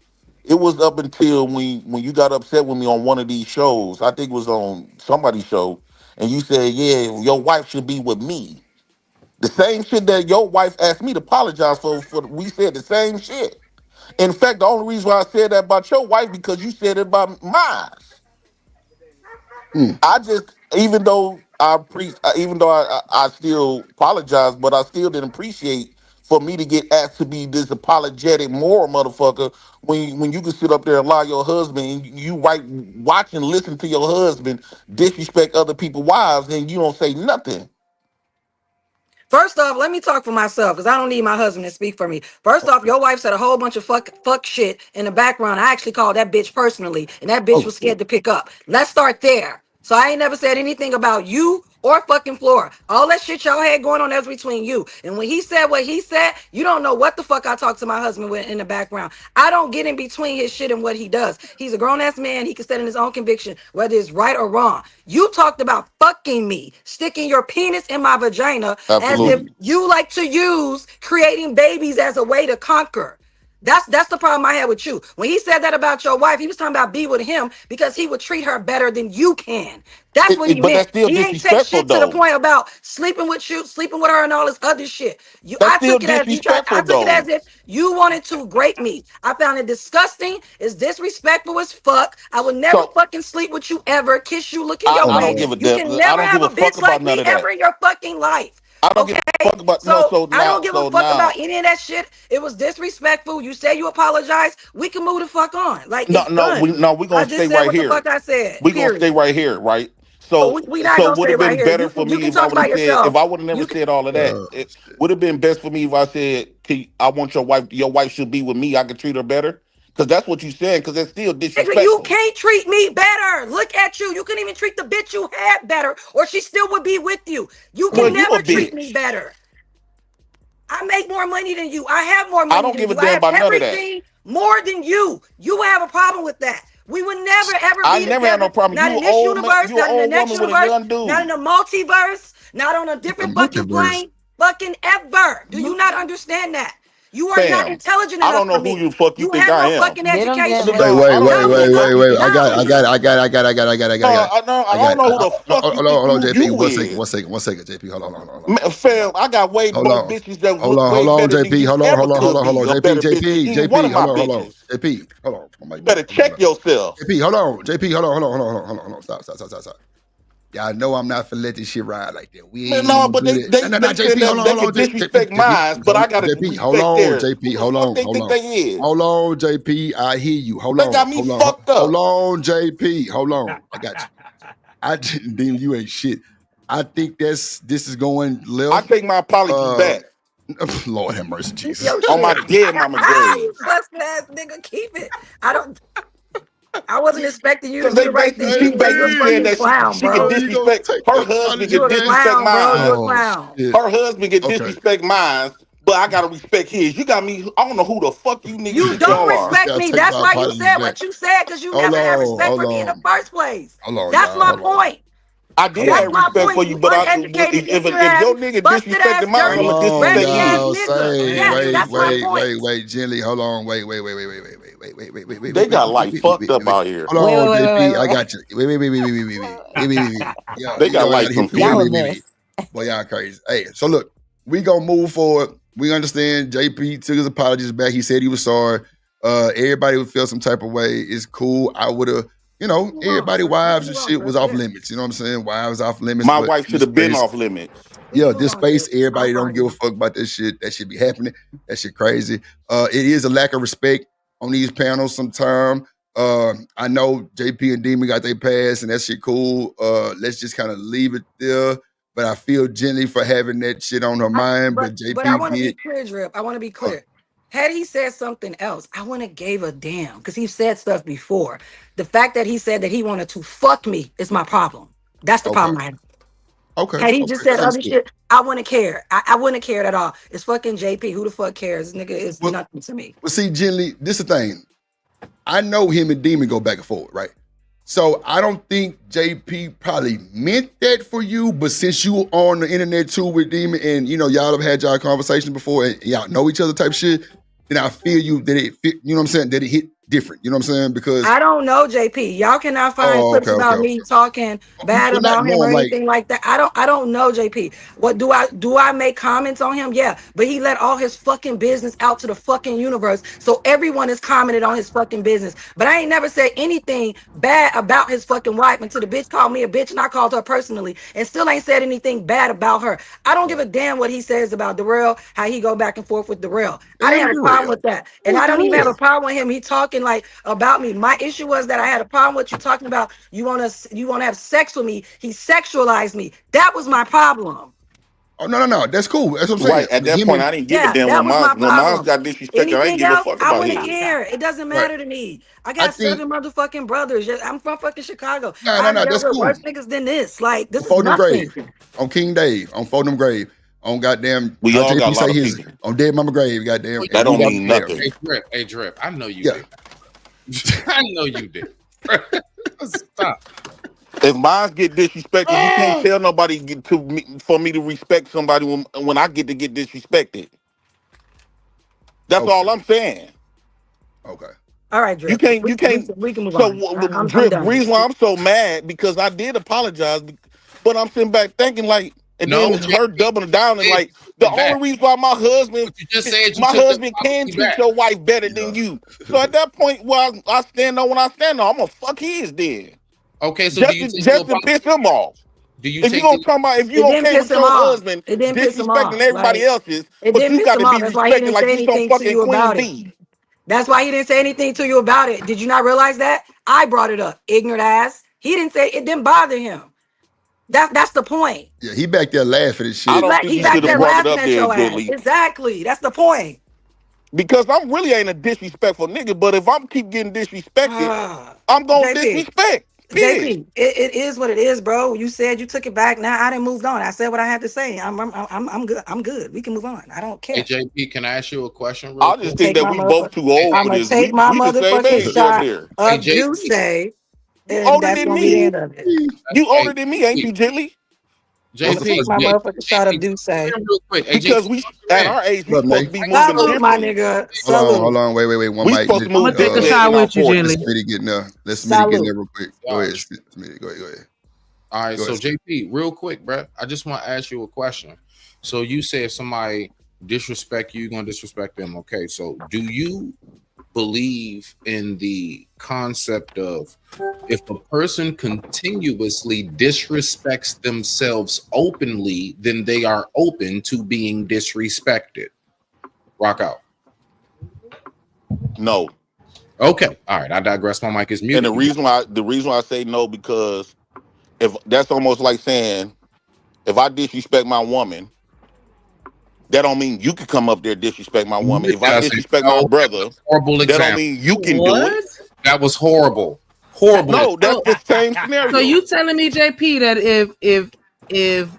It was up until when you got upset with me on one of these shows. I think it was on somebody's show, and you said, "Yeah, your wife should be with me." The same shit that your wife asked me to apologize for we said the same shit. In fact, the only reason why I said that about your wife because you said it about mine. I just, even though I still apologize, but I still didn't appreciate for me to get asked to be this apologetic moral motherfucker when you can sit up there and allow your husband and watch and listen to your husband disrespect other people's wives and you don't say nothing. First off, let me talk for myself because I don't need my husband to speak for me. First off, your wife said a whole bunch of fuck shit in the background. I actually called that bitch personally, and that bitch was scared to pick up. Let's start there. So I ain't never said anything about you or fucking Flora. All that shit y'all had going on, that's between you. And when he said what he said, you don't know what the fuck I talk to my husband with in the background. I don't get in between his shit and what he does. He's a grown-ass man. He can stand in his own conviction, whether it's right or wrong. You talked about fucking me, sticking your penis in my vagina as if you like to use creating babies as a way to conquer. That's the problem I had with you. When he said that about your wife, he was talking about be with him because he would treat her better than you can. That's what he But meant. that's still He ain't take disrespectful, shit to the though. point about sleeping with her and all this other shit. That's I still took it as disrespectful, I took it though. as if you wanted to grate me. I found it disgusting. It's disrespectful as fuck. I would never fucking sleep with you ever, kiss you, look in your I face. don't give a You damn. can I never don't have give a a fuck bitch like about none me of that. ever in your fucking life. I don't give a fuck about I don't give a fuck about any of that shit. It was disrespectful. You say you apologize. We can move the fuck on. Like it's done. we I gonna just stay said right what the here. fuck I said. We gonna stay Period. right here, right? But we not gonna Would stay have right been here. better for You me can if I talk would have about said yourself. if I would have never You can, said all of that. It would have been best for me if I said, I want your wife should be with me. I could treat her better. Because that's what you said, because that's still nigga, disrespectful. you can't treat me better. Look at you. You couldn't even treat the bitch you had better, or she still would be with you. You Well, can you a never treat me bitch. better. I make more money than you. I have more I money don't than give a you. I damn have about none of that. everything more than you. You would have a problem with that. We would never ever I be never had no together. problem. Not You in an this old man, universe, you an not in the old next woman with a universe, young not in dude. the multiverse, not on a different fucking plane, fucking ever. Do you not understand that? You are not Fam, intelligent I enough don't know for who me. you fuck you You think have I no am. fucking Get him, education. Jimmy. Dog, I don't know who the fuck you Wait. I think you is. got it. I don't know who the fuck you think Hold on, JP. you is. One second, JP. Hold on. Man, fam, I got way Hold more on. bitches that Hold look on, way better than JP. you Hold ever could on. be. A better bitch than any one of my bitches. JP, hold on. You better check yourself. JP, hold on. JP, hold on. Stop. Y'all know I'm not finna let this shit ride like that. We Man, ain't no, even but do they that. No, said JP, hold that they on, can disrespect mine, but I gotta JP, hold respect on, theirs. Who JP, the hold fuck they on. think they is? Hold on, JP, I hear you. Hold They on, got me fucked up. hold on, JP, hold on. I got you. I didn't deem you ain't shit. I think this is going I left. take my apologies back. Lord have mercy, Jesus. Yo, On my shit. dead mama grave. You busted ass nigga, keep it. I wasn't expecting you to Cause do the right thing she anyway. You're a basically saying fucking that clown, she can bro. disrespect her husband, You can a disrespect clown, bro. You a mine. clown. Her husband can Okay. disrespect mine, but I gotta respect his. You got me. I don't know who the fuck you niggas You think don't y'all are. respect me. That's why you said what you said, because you never had respect for me in the first place. That's my point. I did That's have my respect point. for You you, but uneducated, if ignorant, your nigga busted ass, disrespected mine, dirty, I'ma Hold on, disrespect raggedy ass y'all. his. nigga. Yes, that's my point. Wait, Gently, hold on. Wait. They got like fucked up out here. Hold on, JP, I Wait. got you. Wait. Yeah, They you got know I like gotta some hit you. Y'all a feelings. mess. Boy, y'all crazy. Hey, so look, we gonna move forward. We understand JP took his apologies back. He said he was sorry. Everybody would feel some type of way. It's cool. I would have, everybody wives and shit was off limits. You know what I'm saying? Wives off limits. My But wife should have been off limits. yeah, this space, everybody don't give a fuck about this shit. That shit be happening. That shit crazy. It is a lack of respect on these panels sometime. I know JP and Demon got their pass and that shit cool. Let's just kind of leave it there. But I feel Jenny for having that shit on her mind. But But I JP want to be did. clear, Drip. I want to be clear. Had he said something else, I wouldn't have gave a damn because he said stuff before. The fact that he said that he wanted to fuck me is my problem. That's the problem I have. Okay. Had he just said other understood. shit, I wouldn't care. I wouldn't have cared at all. It's fucking JP. Who the fuck cares? This nigga is nothing to me. Well, see, Jenny, this is the thing. I know him and Demon go back and forth, right? So I don't think JP probably meant that for you, but since you on the internet too with Demon and y'all have had y'all conversation before and y'all know each other type shit, then I feel you that it fit, you know what I'm saying, that it hit different. You know what I'm saying? Because I don't know, JP. Y'all cannot find clips okay, about okay. me talking bad Well, not about him or knowing, like, anything like that. I don't know, JP. What do I make comments on him? Yeah, but he let all his fucking business out to the fucking universe, so everyone has commented on his fucking business. But I ain't never said anything bad about his fucking wife until the bitch called me a bitch and I called her personally, and still ain't said anything bad about her. I don't give a damn what he says about Darrell, how he go back and forth with Darrell. I didn't have a problem with that, and I don't even have a problem with him. He talking like about me. My issue was that I had a problem with you talking about you want to have sex with me. He sexualized me. That was my problem. Oh no, that's cool. That's what I'm saying. Right. At that point, I didn't give a Yeah, damn that when was my mine problem. got disrespected. I didn't Anything give a else, fuck I about wouldn't his. care. It doesn't Right. matter to me. I I got think 7 motherfucking brothers. I'm from fucking Chicago. no, I've dealt that's with cool. worse niggas than this. Like, this is Fordham nothing. Grave, on King Dave, on Fordham Grave, on goddamn. We how all JP got a say lot of his people. on Dead Mama Grave, goddamn. That and don't we got mean there. nothing. Hey Drip, I know you Yeah. did. I know you did. Stop. If mine get disrespected, you can't tell nobody for me to respect somebody when I get disrespected. That's Okay. all I'm saying. Okay. All right, Drip. You can't. We can move So on. I'm Drip, done. reason why I'm so mad because I did apologize, but I'm sitting back thinking like, and No, then it's her doubling down and like the only reason why my husband, you just said you my took the husband can apology treat back. your wife better than you. So at that point, well, I stand on what I stand on. I'm gonna fuck his then. Okay, so Just to piss him off. Do you If you take gonna the talk about if you It didn't okay piss with him your off. husband It didn't piss him disrespecting off. everybody Like, else's, it but didn't you piss got him to off. be That's why he respected didn't like say you some anything to fucking you queen about it. bee. That's why he didn't say anything to you about it. Did you not realize that? I brought it up. Ignorant ass. He didn't say it. Didn't bother him. That's the point. Yeah, he back there laughing and shit. I don't think He you back should have there brought it laughing up at there, your ass. Jilly. Exactly. That's the point. Because I'm really ain't a disrespectful nigga, but if I'm keep getting disrespected, I'm gonna JP. disrespect. Period. JP, it is what it is, bro. You said you took it back. Now I didn't move on. I said what I had to say. I'm good. I'm good. We can move on. I don't Hey care. JP, can I ask you a question real I quick? just think that we both too old I'm for gonna this. take my We the same motherfucking age, damn shot near. Hey of JP, Duce, You and older that's than gonna be the me. end of it. You older hey, than me, ain't you, Jilly? I'm gonna take my motherfucking shot of Duce. real quick. Hey JP, Because we at our age, we What up, supposed Nate? to be moving Salute, my differently. nigga. Hold on, Salute. wait. One We mic. supposed to I'm move gonna take a differently shot in our with you, 40s. Let Jilly. Smitty get in there. Let Smitty get in Salute. there real quick. Go ahead, Smitty. Go ahead. all right, Go so ahead. JP, real quick, bro. I just want to ask you a question. So you say if somebody disrespect you, you're gonna disrespect them. Okay, so do you believe in the concept of if a person continuously disrespects themselves openly, then they are open to being disrespected? Rock out. No. Okay. All right. I digress. My mic is And muted. the reason why I say no, because if that's almost like saying if I disrespect my woman, that don't mean you can come up there disrespect my woman. If I That's a disrespect my brother, horrible that don't example. mean you can do it. That was horrible. Horrible. No, that's the same scenario. So you telling me, JP, that if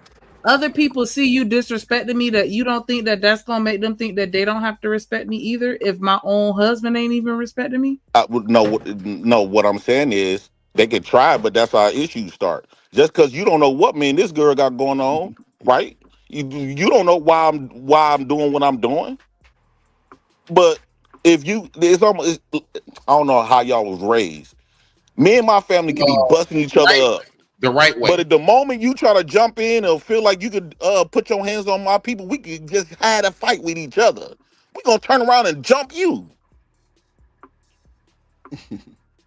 other people see you disrespecting me, that you don't think that that's gonna make them think that they don't have to respect me either? If my own husband ain't even respecting me, No, what I'm saying is they can try, but that's how issues start. Just because you don't know what me and this girl got going on, right? You don't know why I'm doing what I'm doing. But if it's almost, I don't know how y'all was raised. Me and my family can be busting each other up the right way. But at the moment you try to jump in or feel like you could put your hands on my people, we could just have a fight with each other. We're gonna turn around and jump you.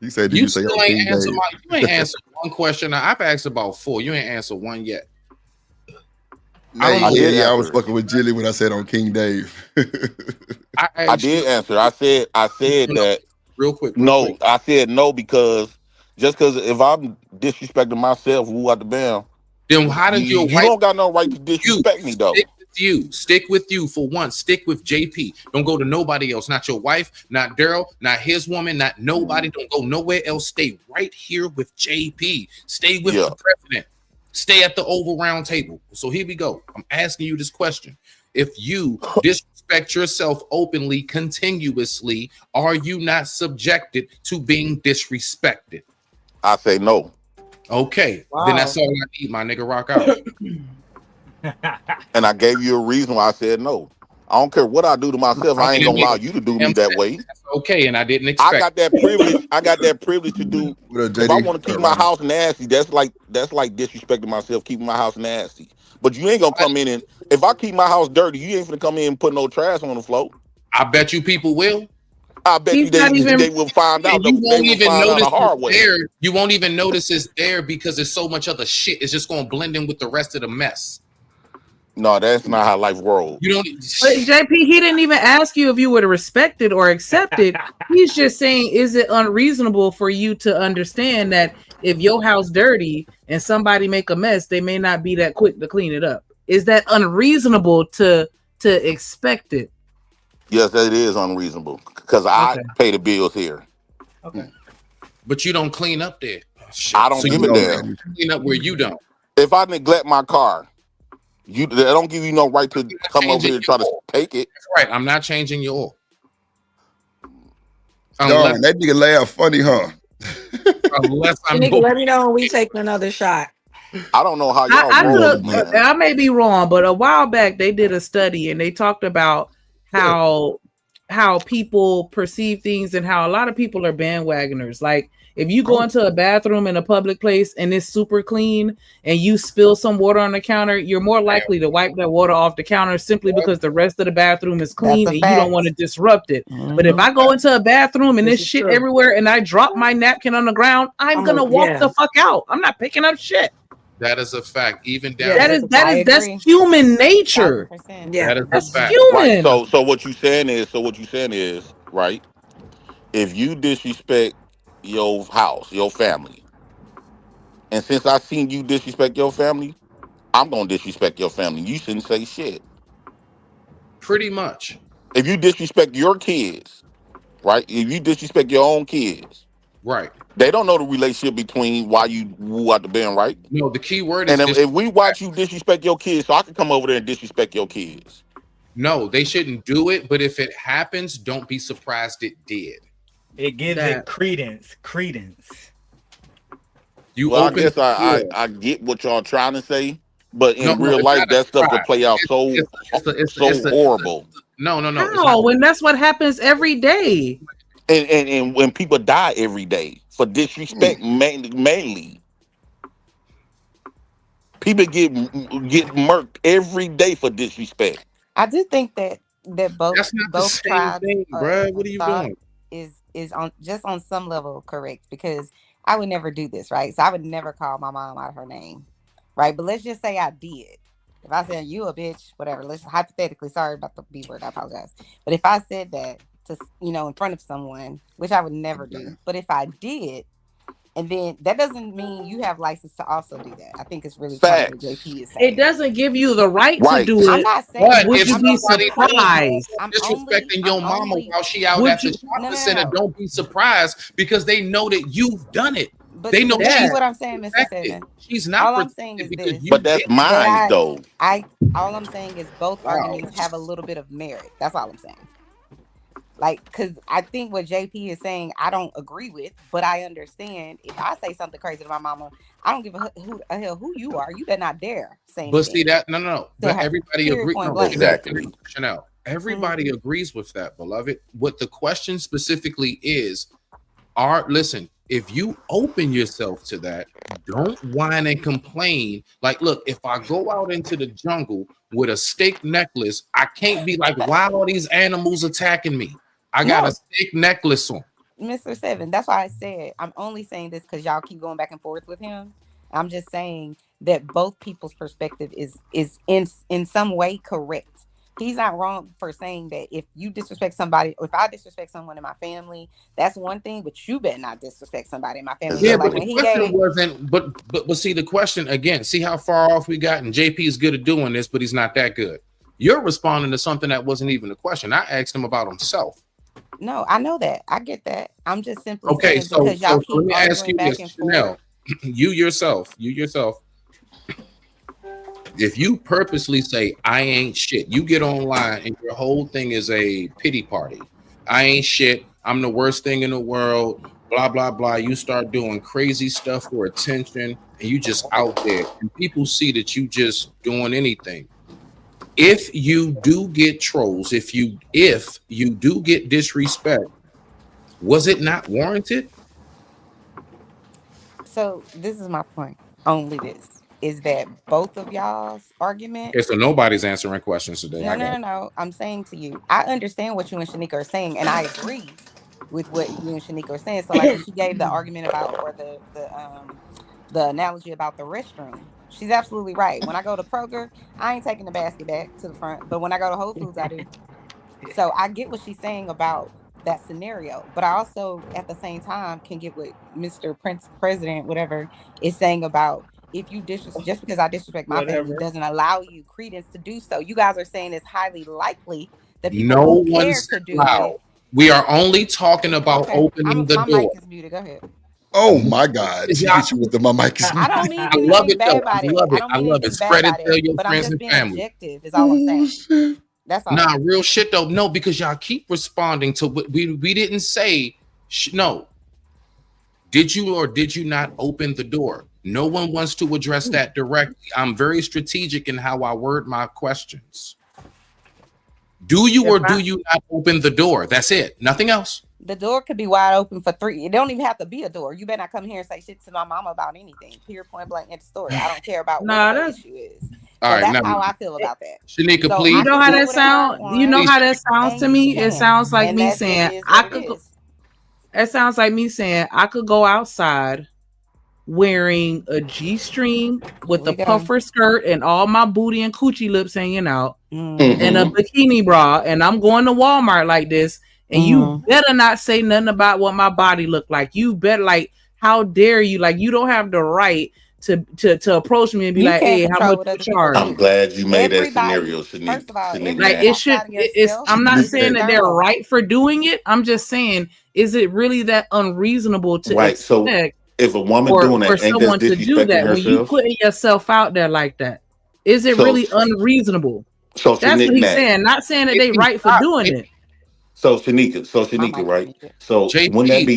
You said, You still ain't answer you ain't answered one question. I've asked about 4. You ain't answered one yet. I was fucking with Jilly when I said on King Dave. I did answer. I said that real quick. No, I said no because just because if I'm disrespecting myself, who out the band, then how did you don't got no right to disrespect me though. Stick with you for once. Stick with JP. Don't go to nobody else. Not your wife, not Daryl, not his woman, not nobody. Don't go nowhere else. Stay right here with JP. Stay with the president. Stay at the Oval Round Table. So here we go. I'm asking you this question. If you disrespect yourself openly, continuously, are you not subjected to being disrespected? I say no. Okay. Then that's all I need, my nigga. Rock out. And I gave you a reason why I said no. I don't care what I do to myself. I ain't gonna allow you to do me that way. That's okay, and I didn't I expect. got that privilege. I got that privilege to do. If I want to keep my house nasty, that's like disrespecting myself, keeping my house nasty. But you ain't gonna come in and if I keep my house dirty, you ain't gonna come in and put no trash on the floor. I bet you people will. I bet He's you they not even. they will find out. And you They won't will even find out notice the hard it's way. there. You won't even notice it's there because there's so much other shit. It's just gonna blend in with the rest of the mess. No, that's not how life rolls. You don't. But JP, he didn't even ask you if you would respect it or accept it. He's just saying, is it unreasonable for you to understand that if your house dirty and somebody make a mess, they may not be that quick to clean it up? Is that unreasonable to expect it? Yes, it is unreasonable because I pay the bills here. Okay. But you don't clean up there. Shit. I don't So give you a don't damn. clean up where you don't. If I neglect my car, they don't give you no right to come over here and try to take it. That's right. I'm not changing your oil. Darn, that nigga laugh funny, huh? Unless I'm Nigga, let me know when we taking another shot. I don't know how y'all I roll, did man. I may be wrong, but a while back they did a study and they talked about how people perceive things and how a lot of people are bandwagoners. Like if you go into a bathroom in a public place and it's super clean and you spill some water on the counter, you're more likely to wipe that water off the counter simply because the rest of the bathroom is clean and you don't want to disrupt it. But if I go into a bathroom and This there's is shit true. everywhere and I drop my napkin on the ground, I'm gonna walk the fuck out. I'm not picking up shit. That is a fact. Even down. That's human nature. That is That's a fact. human. Right. So what you saying is right. If you disrespect your house, your family, and since I seen you disrespect your family, I'm gonna disrespect your family. You shouldn't say shit. Pretty much. If you disrespect your kids, right? If you disrespect your own kids, right? They don't know the relationship between why you woo out the band, right? No, the key word is And if we watch you disrespect your kids, so I can come over there and disrespect your kids. No, they shouldn't do it. But if it happens, don't be surprised it did. It gives it credence. You Well, I open guess the I get what y'all trying to say, but in No, real it's life, not a that stuff try. could play out so horrible. No. How? When that's what happens every day. And when people die every day for disrespect, mainly, people get murked every day for disrespect. I do think that both That's not the both same tribes thing, bruh. What are you thought doing? is on just on some level correct, because I would never do this, right? So I would never call my mom out of her name, right? But let's just say I did. If I said you a bitch, whatever, let's hypothetically, sorry about the B word, I apologize. But if I said that to, in front of someone, which I would never do, but if I did, and then that doesn't mean you have license to also do that. I think it's really funny what JP is saying. It doesn't give you the right to Right. do it. I'm not saying But Would if you be somebody surprised? disrespecting your mama while she out Would at the you- shopping center, don't be surprised because they know that you've done it. But They know this she's is what I'm saying, Mr. protected. Seven. She's not All I'm saying is protected because this. you But that's did. mine, though. All I'm saying is both arguments have a little bit of merit. That's all I'm saying. Like, because I think what JP is saying, I don't agree with, but I understand. If I say something crazy to my mama, I don't give a hell who you are. You better not dare say anything. But see that no. But her. everybody Period, agrees. point No, blank. Exactly. Chanel. Everybody agrees with that, beloved. What the question specifically is, listen, if you open yourself to that, don't whine and complain. Like, look, if I go out into the jungle with a steak necklace, I can't be like, why are these animals attacking me? I got a steak necklace on. Mr. Seven, that's why I said I'm only saying this because y'all keep going back and forth with him. I'm just saying that both people's perspective is in some way correct. He's not wrong for saying that if you disrespect somebody, or if I disrespect someone in my family, that's one thing, but you better not disrespect somebody in my family. Yeah, Like but when the he question gave, wasn't. But see, the question again. See how far off we got, and JP is good at doing this, but he's not that good. You're responding to something that wasn't even a question. I asked him about himself. no, I know that. I get that. I'm just simply Okay, saying because y'all keep let me ask arguing you back this, and Chanel. forth. You yourself. If you purposely say I ain't shit, you get online and your whole thing is a pity party. I ain't shit. I'm the worst thing in the world. Blah blah blah. You start doing crazy stuff for attention, and you just out there, and people see that you just doing anything. if you do get trolls, if you do get disrespect, was it not warranted? So this is my point. Only this is that both of y'all's argument. Okay, so nobody's answering questions today. No. I'm saying to you, I understand what you and Shanika are saying, and I agree with what you and Shanika are saying. So, like, when she gave the argument about, or the analogy about the restroom, she's absolutely right. When I go to Kroger, I ain't taking the basket back to the front, but when I go to Whole Foods, I do. So I get what she's saying about that scenario, but I also, at the same time, can get what Mr. President, whatever, is saying about if you just because I disrespect my family doesn't allow you credence to do so. You guys are saying it's highly likely that people No who care one's to do allowed. it. We are only talking about Okay, opening the my door. mic is muted. Go ahead. Oh my God! She hit you with the my mic is I don't mean I love anything it bad though. about I it. love I it. don't I mean love it. anything bad Spread it, about tell it. your But I'm friends just and being family. objective. Is all I'm saying. That's all. Nah, real shit though. No, because y'all keep responding to what we didn't say. No. Did you or did you not open the door? No one wants to address that directly. I'm very strategic in how I word my questions. Do you or do you not open the door? That's it. Nothing else. The door could be wide open for 3. It don't even have to be a door. You better not come here and say shit to my mama about anything. Period, point blank, end of story. I don't care about what your issue is. All So right, that's now, how I feel about that. Shanika, So please. You know I how can that do whatever I sound? want, You know how that sounds and to you me? It can. sounds like And me that just saying is I what it could. is. It sounds like me saying I could go outside wearing a G-string with a puffer skirt and all my booty and coochie lips hanging out and a bikini bra, and I'm going to Walmart like this, and you better not say nothing about what my body look like. You better, like, how dare you? Like, you don't have the right to approach me and be You like, can't hey, how control much what you other people charge? I'm glad you made that scenario, Everybody, first of all, Shanika. everything Like, it should. outside of yourself I'm not is saying that they're external. right for doing it. I'm just saying, is it really that unreasonable to Right. So expect if a woman for doing that, ain't that someone to do disrespecting that when you herself? putting yourself out there like that? Is it So really unreasonable? so That's what he's Shanika, saying. Not saying that they right for doing it. so Shanika, right? So JP, wouldn't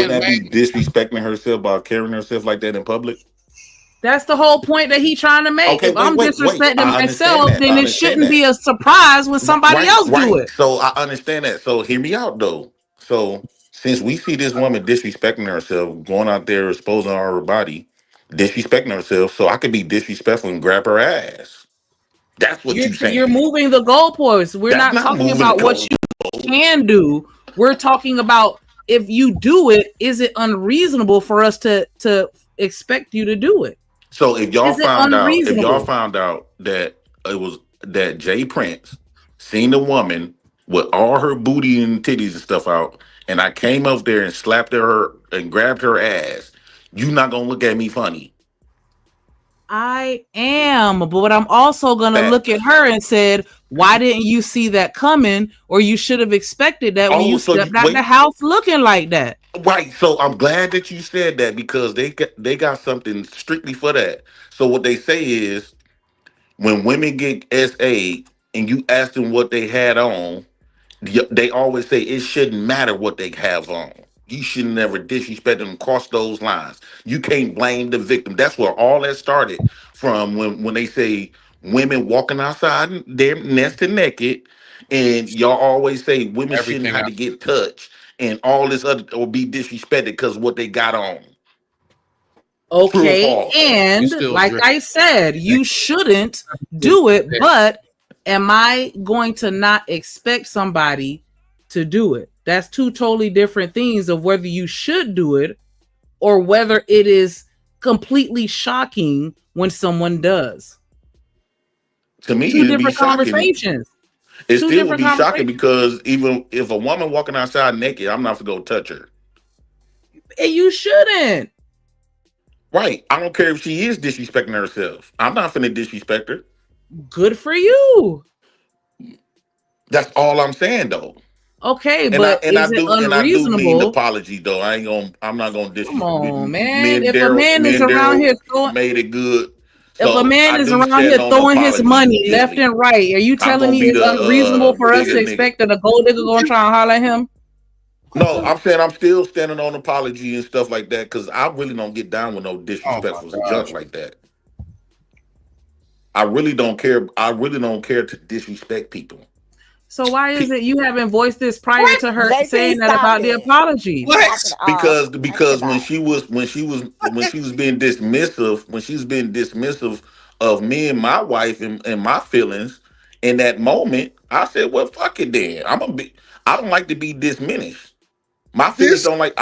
that be disrespecting herself by carrying herself like that in public? That's the whole point that he's trying to make. Okay, If I'm wait. disrespecting I understand myself, that. then I it understand shouldn't that. be a surprise when somebody else do it. So I understand that. So hear me out though. So since we see this woman disrespecting herself, going out there exposing her body, disrespecting herself, so I could be disrespectful and grab her ass. That's what you You're saying. moving the goalposts. We're That's not not talking moving the about what goal. you can do. We're talking about if you do it, is it unreasonable for us to expect you to do it? So if y'all Is it found unreasonable? out that it was that Jay Prince seen the woman with all her booty and titties and stuff out, and I came up there and slapped her and grabbed her ass, you not gonna look at me funny. I am, but I'm also gonna look at her and said, why didn't you see that coming? Or you should have expected that when you stepped out the house looking like that. Right. So I'm glad that you said that because they got something strictly for that. So what they say is when women get SA and you ask them what they had on, they always say it shouldn't matter what they have on. You should never disrespect them, cross those lines. You can't blame the victim. That's where all that started from when they say women walking outside, they're nested naked, and y'all always say women shouldn't Everything have to get touched and all this other or be disrespected because of what they got on. True or Okay, false? and like I said, you shouldn't do it, but am I going to not expect somebody to do it? That's two totally different things of whether you should do it or whether it is completely shocking when someone does. To me, Two it'd be different shocking. conversations. It Two still would different be shocking conversations. because even if a woman walking outside naked, I'm not gonna go touch her. And you shouldn't. Right. I don't care if she is disrespecting herself. I'm not finna disrespect her. Good for you. That's all I'm saying though. Okay, And but I is it do mean unreasonable? apology though. I'm not gonna Come disrespect. on, Me man. and If a man is around Daryl here throwing, made it good. if a So man I is do around stand here on throwing his apology money left immediately. and right, are you I'm telling gonna me be it's the unreasonable for us bigger to nigga. expect that a gold digger gonna try and holler at him? No, I'm saying I'm still standing on apology and stuff like that because I really don't get down with no Oh my disrespectful gosh. junk like that. I really don't care. I really don't care to disrespect people. So why is it you haven't voiced this prior to her JP, saying that stop about the it. apology? What? Off. Because when she was being dismissive of me and my wife and my feelings in that moment, I said, "Well, fuck it, then. I don't like to be diminished. My feelings don't like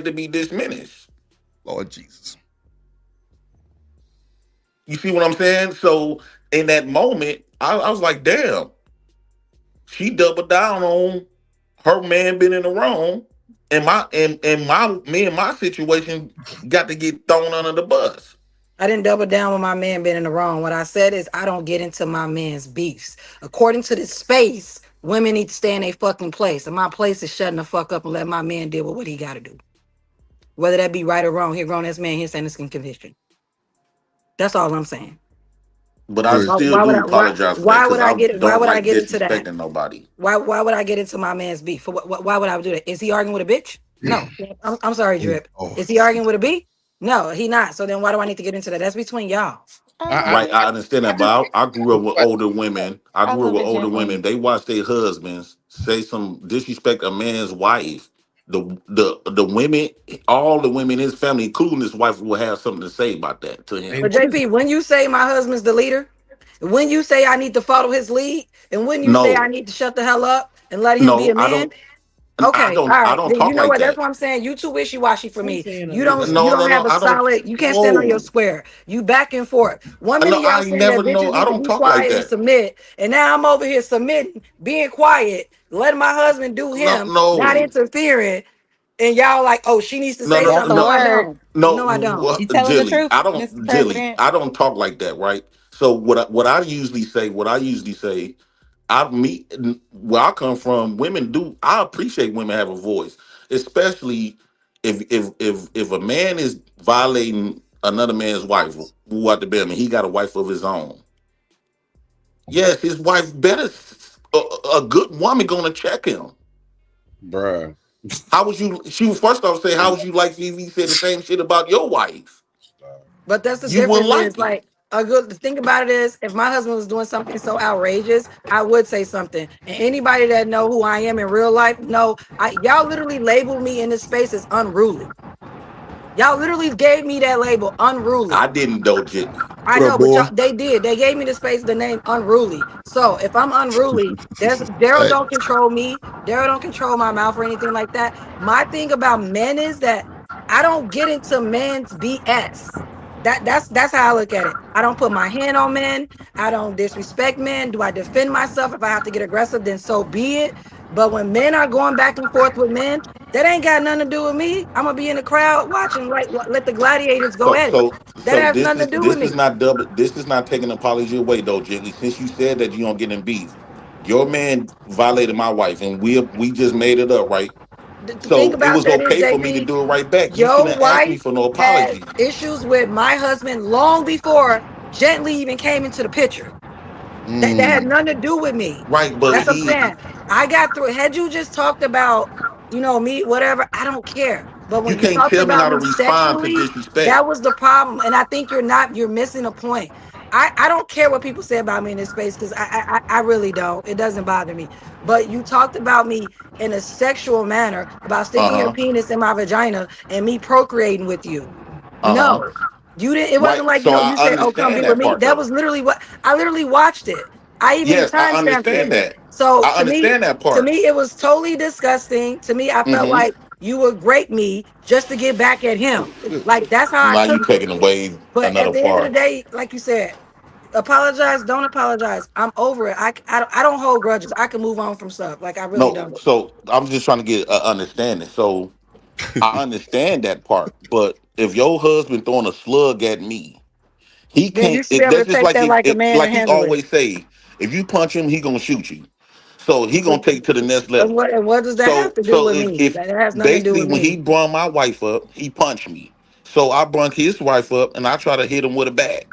to be diminished." Lord Jesus. You see what I'm saying? So in that moment, I was like, "Damn." She doubled down on her man being in the wrong, and me and my situation got to get thrown under the bus. I didn't double down with my man being in the wrong. What I said is I don't get into my man's beefs. According to this space, women need to stay in a fucking place. And my place is shutting the fuck up and let my man deal with what he got to do. Whether that be right or wrong, he a grown ass man, he's saying this conviction. That's all I'm saying. But I still do apologize. Why would I get into that? Disrespecting nobody. Why would I get into my man's beef? Why would I do that? Is he arguing with a bitch? No. I'm sorry, Drip. Is he arguing with a B? No, he not. So then why do I need to get into that? That's between y'all. Right, I understand that, but I grew up with older women. They watch their husbands say some disrespect a man's wife. The women, all the women in his family, including his wife, will have something to say about that to him. But JP, when you say my husband's the leader, when you say I need to follow his lead, and when you say I need to shut the hell up and let him be a man. Okay, all right. I don't Then talk you know like what? that. That's what I'm saying. You too wishy-washy for me. You don't have a I don't- solid. You can't stand on your square. You back and forth. One minute y'all saying that bitches I need to don't be talk like quiet and that. submit, and now I'm over here submitting, being quiet, letting my husband do him, not interfering, and y'all like, oh, she needs to say something. No, I don't. No, I don't. What, Jilly, I don't talk like that, right? So what I usually say, where I come from, women do. I appreciate women have a voice, especially if a man is violating another man's wife, who out the bed, he got a wife of his own. Yes, his wife better. A good woman gonna check him, bruh. How would you? She was first off say, "How would you like if he said the same shit about your wife?" But that's the You difference. wouldn't like Is like the thing about it is, if my husband was doing something so outrageous, I would say something. And anybody that know who I am in real life, know y'all literally labeled me in this space as unruly. Y'all literally gave me that label, unruly. I didn't though, Jitney. I know, but y'all, they did. They gave me the space, the name unruly. So if I'm unruly, Daryl don't control me. Daryl don't control my mouth or anything like that. My thing about men is that I don't get into men's BS. That's how I look at it. I don't put my hand on men. I don't disrespect men. Do I defend myself? If I have to get aggressive, then so be it. But when men are going back and forth with men, that ain't got nothing to do with me. I'm gonna be in the crowd watching, like let the gladiators go at it. That has nothing to do with me. This is not taking apology away though, Jitney. Since you said that you don't get in beef, your man violated my wife, and we just made it up, right? So it was okay for me to do it right back. You Your shouldn't ask me wife for no had apology. issues with my husband long before Gently even came into the picture. That had nothing to do with me. Right, but that's what I'm saying. I got through. Had you just talked about, me, whatever, I don't care. But when You you can't talked tell me how about to me respond to sexually, disrespect. that was the problem. And I think you're missing a point. I don't care what people say about me in this space because I really don't. It doesn't bother me. But you talked about me in a sexual manner about sticking your penis in my vagina and me procreating with you. No, you didn't. It wasn't like So I you said, "Oh, come be understand with that me." part That though. was literally what I literally watched it. I even Yes, I timestamped it. understand that. So I understand that part. to me, it was totally disgusting. To me, I felt Mhm. like you would grape me just to get back at him. Like that's how I Now you took it. taking away But at another the end of the part. day, like you said, apologize, don't apologize. I'm over it. I don't hold grudges. I can move on from stuff. Like I really No, don't. so I'm just trying to get an understanding. So I understand that part, but if your husband throwing a slug at me, he Then you can't. should be able to That's just take like that like a man like and he handle it. always say. If you punch him, he gonna shoot you. So he gonna take it to the next level. And what does that have So to do so with me? if That has nothing to do basically with when he me. brung my wife up, he punched me. So I brung his wife up, and I try to hit him with a bat.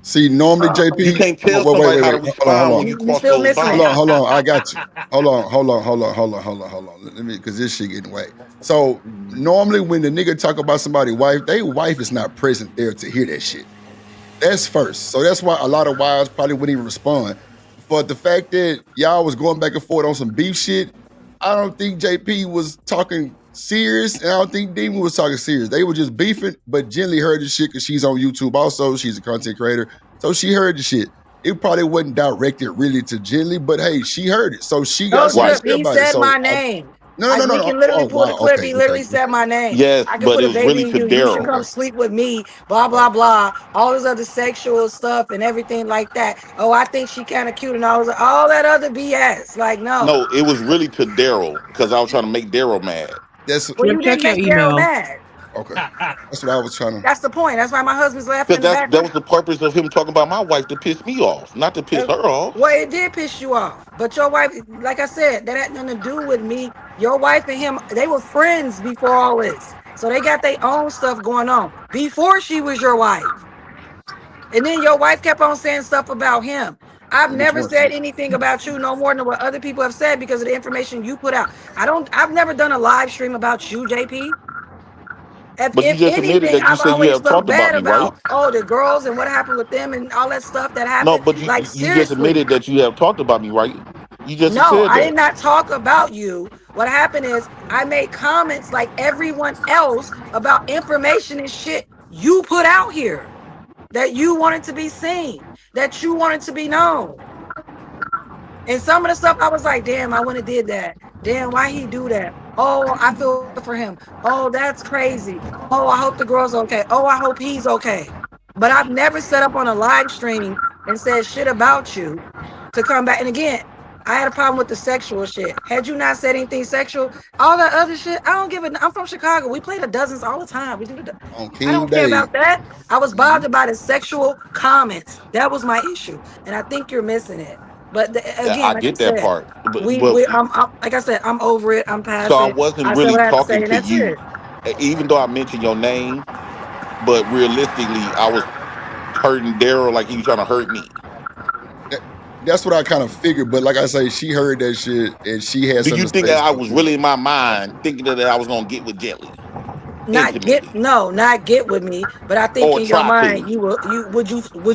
See, normally You JP, can't tell wait, somebody how to hold respond on. when you cross those bounds. Hold on, I got you. Hold on. Let me, because this shit getting away. So normally when the nigga talk about somebody's wife, they wife is not present there to hear that shit. That's first. So that's why a lot of wives probably wouldn't even respond. But the fact that y'all was going back and forth on some beef shit, I don't think JP was talking serious, and I don't think Demon was talking serious. They were just beefing, but Jenny heard the shit because she's on YouTube also. She's a content creator. So she heard the shit. It probably wasn't directed really to Jenny, but hey, she heard it. So she No, got something to Drip, say he about it. said So my name. no. We can literally Oh, pull the wow. clip. Okay, He literally okay. said my name. Yes, I can but put it a was baby really in to you. You should Daryl. come sleep with me. Blah blah blah. All this other sexual stuff and everything like that. Oh, I think she kind of cute and all that other BS. Like no. No, it was really to Daryl because I was trying to make Daryl mad. That's Well, you Check didn't your make Daryl email. mad. okay. That's what I was trying to. That's the point. That's why my husband's laughing Because in the that background. was the purpose of him talking about my wife to piss me off, not to piss her off. Well, it did piss you off, but your wife, like I said, that had nothing to do with me. Your wife and him, they were friends before all this, so they got their own stuff going on before she was your wife. And then your wife kept on saying stuff about him. I've Which never one? said anything about you no more than what other people have said because of the information you put out. I've never done a live stream about you, JP. But you If just admitted anything, that you I've said you always have felt talked about bad me, right? about the girls and what happened with them and all that stuff that No, happened. but Like you just seriously. admitted that you have talked about me, right? You just No, said I that. did not talk about you. What happened is I made comments like everyone else about information and shit you put out here that you wanted to be seen, that you wanted to be known. And some of the stuff I was like, damn, I wouldn't have did that. Damn, why he do that? Oh, I feel for him. Oh, that's crazy. Oh, I hope the girl's okay. Oh, I hope he's okay. But I've never set up on a live stream and said shit about you to come back. And again, I had a problem with the sexual shit. Had you not said anything sexual, all that other shit, I don't give a. I'm from Chicago. We play the dozens all the time. We do the. On I King don't care Day. about that. I was bothered by the sexual comments. That was my issue, and I think you're missing it. But Yeah, again, I like I get that said, part, but I'm like I said, I'm over it. I'm so past I it. wasn't I said really what I had to say, talking and to that's you, it. even though I mentioned your name. But realistically, I was hurting Daryl like he was trying to hurt me. That's what I kind of figured. But like I say, she heard that shit and she had Do you something think to say. that I So was really in my mind thinking that I was gonna get with Jelly Not intimately get with me, but I think or in your try mind to? you would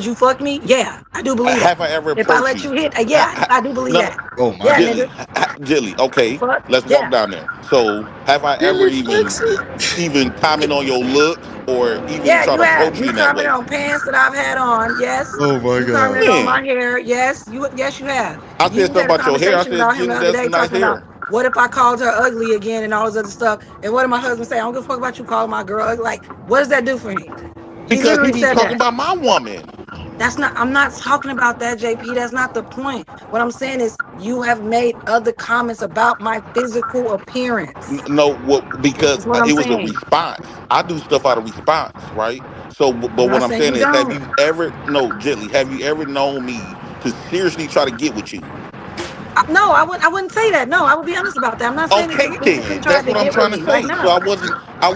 you fuck me? Yeah, I do believe that. Have I ever If I approached let you? you hit, yeah, I do believe No, no, that. oh my Yeah, god. Jelly, nigga. Jelly. The Okay, fuck? let's walk Yeah. down there. So, have I ever Really flexing. even comment on your looks or even Yeah, try you to have. approach you You in that commented way? on pants that I've had on. Yes. Oh my You god. commented on my When hair. Yes. Yes, you have. I said You something had a about your hair, I conversation said, about him the Jenny, other that's day nice talking about hair. what if I called her ugly again and all this other stuff. And what did my husband say? I don't give a fuck about you calling my girl ugly. Like, what does that do for me? He Because he literally be said talking that. about my woman. I'm not talking about that, JP. That's not the point. What I'm saying is you have made other comments about my physical appearance. No, well, because That's what I'm it was a saying. response. I do stuff out of response, right? So, I'm but what not I'm saying saying you is, have don't. you ever, no, Gently, have you ever known me to seriously try to get with you? No, I wouldn't say that. No, I would be honest about that. I'm not saying that you Okay, physically then tried that's to what I'm get with trying to me. Like, say. So no.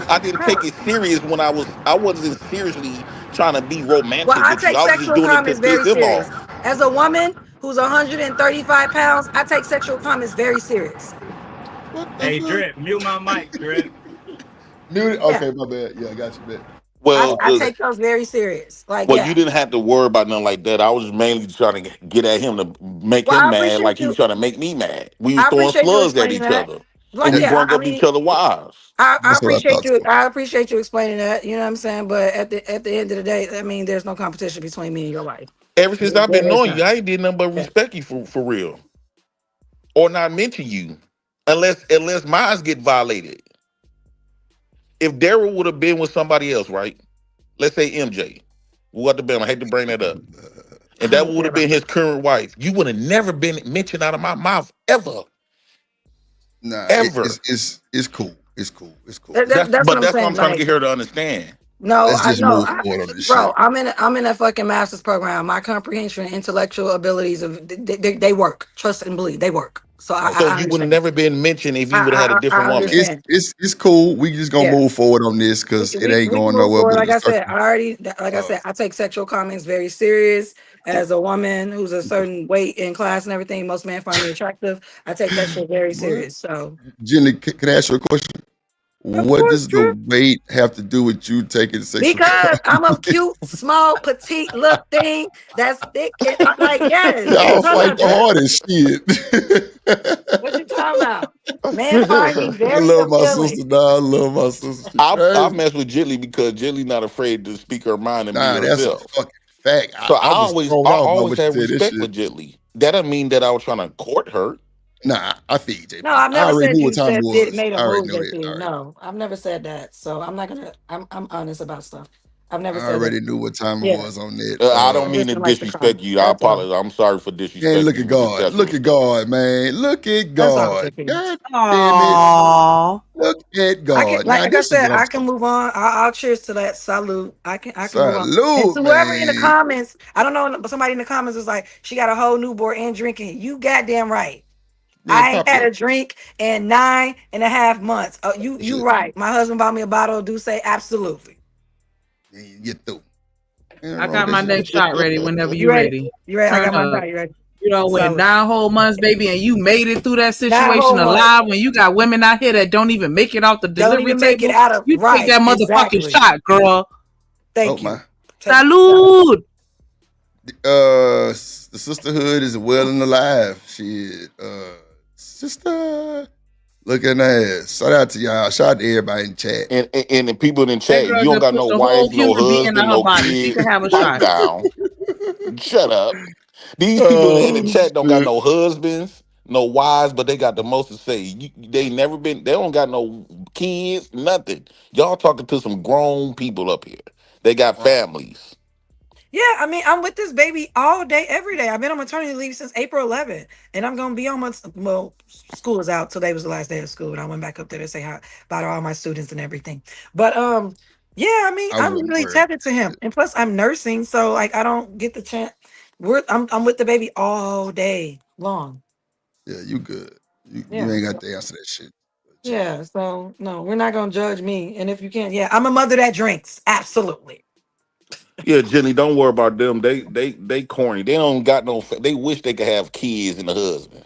I didn't No. take it serious when I wasn't seriously trying to be Well, romantic I with you. take I was just sexual doing it to comments piss very him serious. off. As a woman who's 135 pounds, I take sexual comments very serious. What the Hey, fuck? Drip, mute my mic, Drip. Mute it? Yeah. Okay, my bad. Yeah, I got you, bet. Well, I take those very serious. Like, well, you yeah. didn't have to worry about nothing like that. I was mainly trying to get at him to make Well, him I mad, appreciate like he you. was trying to make me mad. We was I throwing appreciate you slugs at explaining each that. other, and Like, we yeah, brung up each other wives. I That's what I appreciate thought you. too. I appreciate you explaining that. You know what I'm saying? But at the end of the day, I mean, there's no competition between me and your wife. Ever since I've been There is knowing you, none. I ain't did nothing but Yeah. respect you for real, or not mention you, unless mines get violated. If Daryl would have been with somebody else, right? Let's say MJ, what the been? I hate to bring that up, and I that don't would care have about been that. his current wife. You would have never been mentioned out of my mouth ever, Nah, ever. it's cool. It's cool. It's cool. That's what But I'm that's what saying. I'm trying to Like, get her to understand. no, Let's I just know, move forward on this bro. shit. I'm in a fucking master's program. My comprehension and intellectual abilities they work. Trust and believe they work. So So I you would have understand. never been mentioned if you would have had a different I woman. understand. It's cool. We just gonna Yeah. move forward on this because it ain't We can going move nowhere. forward. But Like it's I said, uh, I take sexual comments very serious. As a woman who's a certain weight and class and everything, most men find me attractive. I take that shit very what? serious. So Jenny, can I ask you a question? What does the weight have to do with you taking sexual? Because I'm a cute, small, petite little thing that's thick. And I'm like, yes. What you Y'all talking fight about, the Jeff? hardest shit. What you talking about? Men find me I very love my appealing. sister. Nah, I love my sister. She I crazy. mess with Jilly because Jilly's not afraid to speak her mind and be Nah, that's a herself. fucking fact. So I was thrown I off by always what you had said. This respect for shit. Jilly. That doesn't mean that I was trying to court her. Nah, I feel you, JP. No, I've I never already said knew you what time it said was. made a I already move, know that. JP. No, I've never said that. So I'm not gonna. I'm honest about stuff. I've never I said that. already knew what time it Yeah, was on that. I don't I mean just to didn't like the disrespect comment. you. I That's all. apologize. I'm sorry for Man, disrespecting look you at with this God. sexual. Look at God, man. Look at That's all, God. JP. God damn it. Aww. Look at I God. can, Now like I this is said, what I'm I can talking move on. I'll cheers to that. Salute. I can about. move on. And Salute, to whoever in the man. comments, I don't know, but somebody in the comments was like, she got a whole newborn and drinking. You goddamn right. Man, I ain't pop had up. a drink in 9.5 months. You Shit. right. My husband bought me a bottle of Douce. Absolutely. You through. I got my next shot ready whenever You you ready? ready. You ready? I Turn got my up. shot. You ready? You know, when So 9 whole months, baby, and you made it through that 9 situation whole months. alive, when you got women out here that don't even make it off the Don't delivery even make it table, out of you take right. that motherfucking Exactly. shot, girl. Oh Thank you. my. Salute. The sisterhood is well and alive. Shit. Sister. Look at that. Shout out to y'all. Shout out to everybody in chat. And the people in the That chat, girl you don't just got put no the whole wife, no human being in husband, her no body. She kid. can have a Pipe shot. down. Shut up. These people in the Oh chat don't got shit. no husbands, no wives, but they got the most to say. They never been. They don't got no kids, nothing. Y'all talking to some grown people up here. They got families. Yeah, I mean, I'm with this baby all day, every day. I've been on maternity leave since April 11th, and I'm gonna be on school is out. Today was the last day of school, and I went back up there to say hi bye to all my students and everything. But yeah, I mean, I I'm wouldn't really worry about tethered to him, and plus I'm nursing, so like I don't get the chance. I'm with the baby all day long. Yeah, you good. You Yeah, ain't got to answer that shit. yeah. So no, we're not gonna judge me, and if you can't, yeah, I'm a mother that drinks. Absolutely. Yeah, Jenny, don't worry about them. They corny. They don't got no. They wish they could have kids and a husband.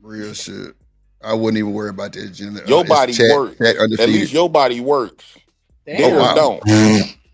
Real shit. I wouldn't even worry about that, Jim. Your It's body chat works. undefeated. At least your body works. Oh Theirs wow. don't.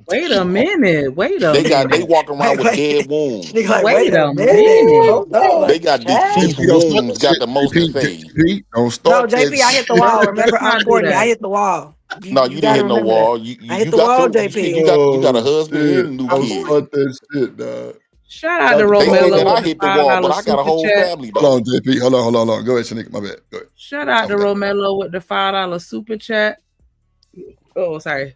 Wait a minute. Wait a They minute. walk around with Wait. dead wounds. Nigga, like, Wait wait a a minute. minute. Hold on. They got deceased JP, don't start wounds. that Got shit. the most to JP, say. JP, don't No, start that JP, I hit the shit. wall. No, Remember, let's I'm not do 40. I that. hit the wall. No, You you gotta didn't hit no remember that. wall. I hit the Got wall, your. You said JP. you got a Oh husband shit. and new Don't kids. start that shit, dog. Shout out to They say Romello that I with the hit the wall, but $5 I got a super whole chat. family Hold though. on, JP. Hold on. Go ahead, Shanika. My bad. Go ahead. Shout out I to forgot. Romello with the $5 super chat. Oh, sorry.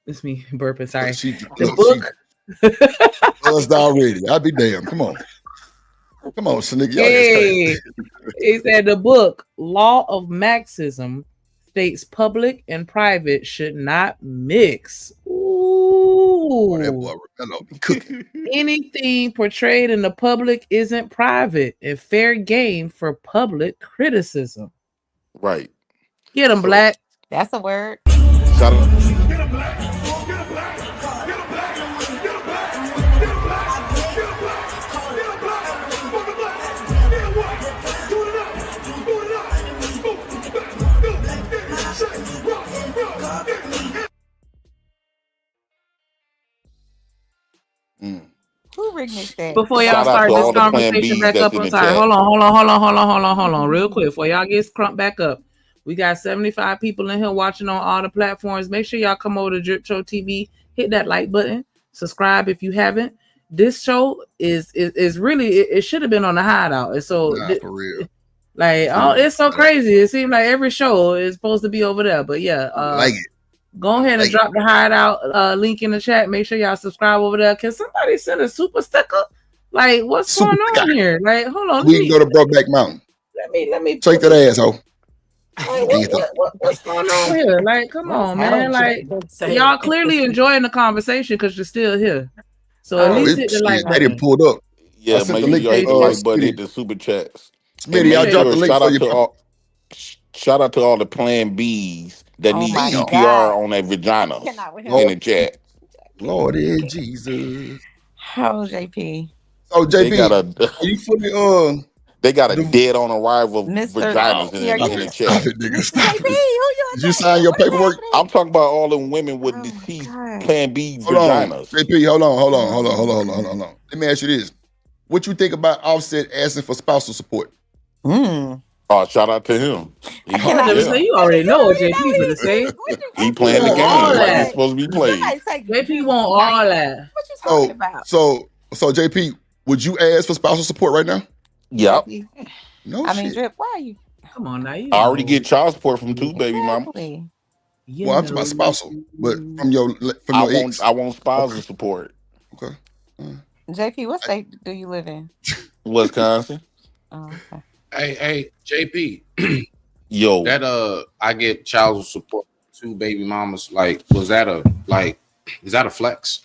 It's me burping. Sorry. The book. Buzzed already. I'd be damned. Come on, Shanika. Y'all is Hey, crazy. he said the book Law of Marxism states public and private should not mix. Oh, that Ooh. boy Romello be cooking. Anything portrayed in the public isn't private and fair game for public criticism. Right. Get him, Black. That's a word. Shout out. Get a black. Get a black. Get a black. Get a black. Get a black. Get a black. Get a black. Fuck a black. Get what? Boot it up. Boot it up. Boot back. Go. Get shake. Rock. Who remixed that? Before y'all Shout out start to this all the Plan conversation Bs back that's up, in I'm the sorry. chat. Hold on, real quick. Before y'all get crumped back up, we got 75 people in here watching on all the platforms. Make sure y'all come over to Drip Show TV, hit that like button, subscribe if you haven't. This show is really it should have been on the Hideout. And so for real. like it's so crazy. It seems like every show is supposed to be over there. But yeah, like it. Go ahead and drop the Hideout link in the chat. Make sure y'all subscribe over there. Can somebody send a super sticker? Like, what's going on here? Like, hold on. We can go to Brokeback Mountain. Let me Shake that asshole. What's going on here? Like, come on, man. Like, y'all clearly enjoying the conversation because you're still here. So at least hit the like They didn't button. pulled up. Yeah, I sent make the sure link. y'all hit the like button, Smitty. hit the super chats. Smitty, And y'all make dropped the sure, link so shout out to all the Plan Bs that Oh need my CPR God. on their vagina Cannot with him. in the chat. Lordy Jesus. Oh, JP. So They got JP, a are you fully They got a dead on arrival Mr. vaginas P, are in you the chest. Mr. JP? Who you Did you sign your paperwork? I'm talking about all them women with deceased Plan B Hold on, vaginas. JP. Hold on. Let me ask you this: what you think about Offset asking for spousal support? Oh, shout out to him. I was gonna say, you already know what JP gonna say. He playing the game All like that. it's supposed to be played. JP want all that. What you talking about? So JP, would you ask for spousal support right now? Yep. No I mean, shit. Drip, why are you? Come on now. You I already get child support from 2 baby mamas. Well, I'm talking about spousal, but from your ex. I want spousal support. Okay. JP, what state do you live in? Wisconsin. Oh, okay. Hey, JP. Yo. That I get child support from 2 baby mamas. Like, is that a flex?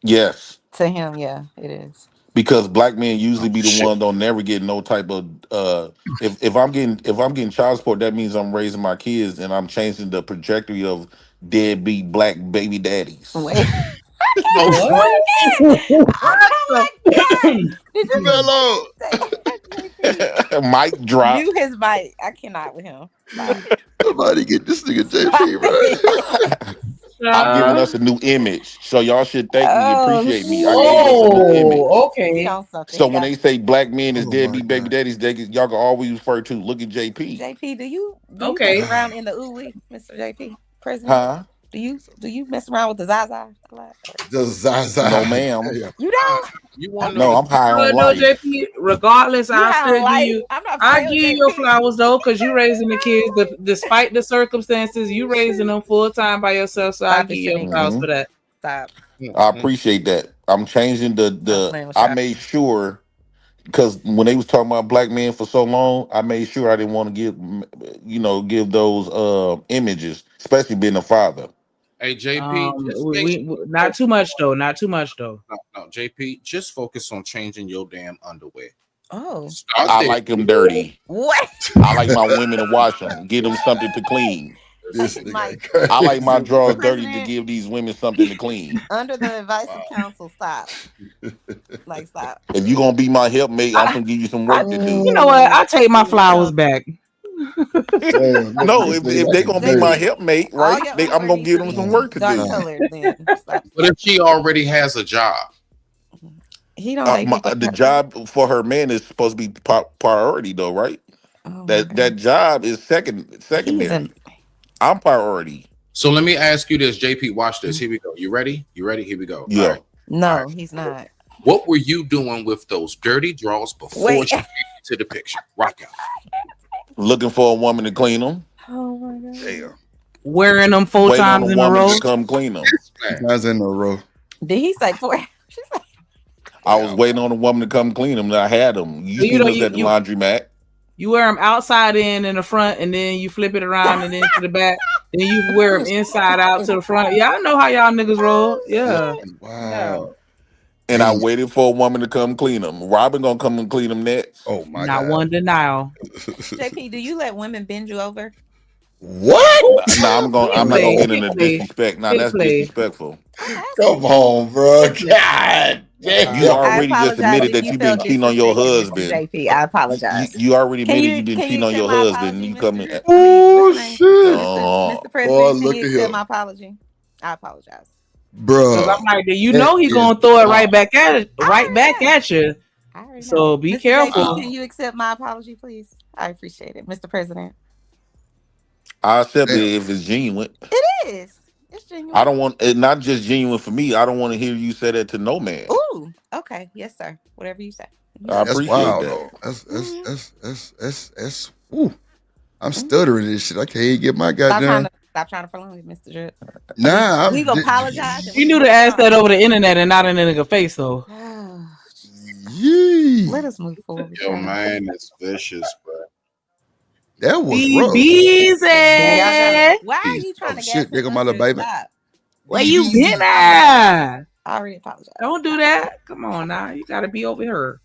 Yes. To him, yeah, it is. Because black men usually be the one don't never get no type of if I'm getting child support, that means I'm raising my kids and I'm changing the trajectory of deadbeat black baby daddies. Wait. Did you Mellow? Mic drop. Mute his mic. I cannot with him. Somebody get this nigga JP right. I'm giving us a new image, so y'all should thank me, appreciate me. I gave us a new image. Okay. So when they say black men is deadbeat baby daddies, y'all can always refer to look at JP. JP, do you Okay. mess around in the ooey, Mr. JP? President? Huh? Do you mess around with the Zaza a lot? The Zaza. No, ma'am. You don't? You want No, I'm high on No, life. JP. Regardless, You I high on still life? give you. I'm not I playing give with you your JP. flowers though, because you raising the kids, despite the circumstances. You raising them full time by yourself, so I Stop it, give you your flowers Mhm. for that. Stop. I appreciate that. I'm changing the playing with I y'all. made sure because when they was talking about black men for so long, I made sure I didn't want to give those images, especially being a father. Hey, JP, just make We not too much though. Not too much though. No, JP, just focus on changing your damn underwear. Oh. Start I there. like them dirty. What? I like my women to wash them, give them something to clean. This Mike, I like my drawers Mr. dirty to President, give these women something to clean. under the advice of counsel, stop. Like, stop. If you gonna be my helpmate, I'm gonna give you some work to do. You know what? I take my flowers back. No, if they gonna be my helpmate, All right? your I'm underwear gonna needs give to them be some work to dark do. colored then. Stop. But if she already has a job, He don't like people. The job for her man is supposed to be priority, though, right? That job is secondary. I'm priority. so let me ask you this, JP. Watch this. Here we go. You ready? Here we go. Yeah. All right. No, he's not. What were you doing with those dirty drawers before Wait. she came to the picture? Rock out. Looking for a woman to clean them. Oh my god. Damn. Wearing them 4 Waiting on times a in a woman row. to come clean them. Guys in a row. Did he say 4? I was waiting on a woman to come clean them. And I had them. You You seen know, us at the laundromat. You wear them outside in the front, and then you flip it around and then to the back. Then you wear them inside out to the front. Yeah, I know how y'all niggas roll. Yeah. Wow. And I waited for a woman to come clean them. Robin gonna come and clean them next. Oh my Not one denial. JP, do you let women bend you over? What? Nah, I'm not gonna get into disrespect. Nah, that's disrespectful. Come on, bro. God damn. You already just apologize admitted if that you you've been felt cheating on your disrespected, husband. JP, I apologize. You already Can admitted you- you've been can cheating you on your accept my husband. And you come in. Oh shit. Mr. President, Boy, can look you at accept him. my apology? I apologize. Bro. I'm like, you know he gonna throw it right back at it, right back at you. So be Mr. careful. JP, can you accept my apology, please? I appreciate it, Mr. President. I accept it if it's genuine. It is. It's genuine. I don't want it not just genuine for me. I don't want to hear you say that to no man. Ooh, okay, yes, sir. Whatever you say. I That's appreciate wild, that. though. That's ooh. I'm stuttering this shit. I can't even get my goddamn. Stop trying to prolong it, Mr. Drip. Nah, We've apologized. You knew to ask that over the internet and not in a nigga face, though. Let us move forward. Yo, man, it's vicious, bro. That was Be rough. busy. Why are you trying to Shit, get there go my little baby. Where you been at? I already apologize. Don't do that. Come on now. You gotta be over here.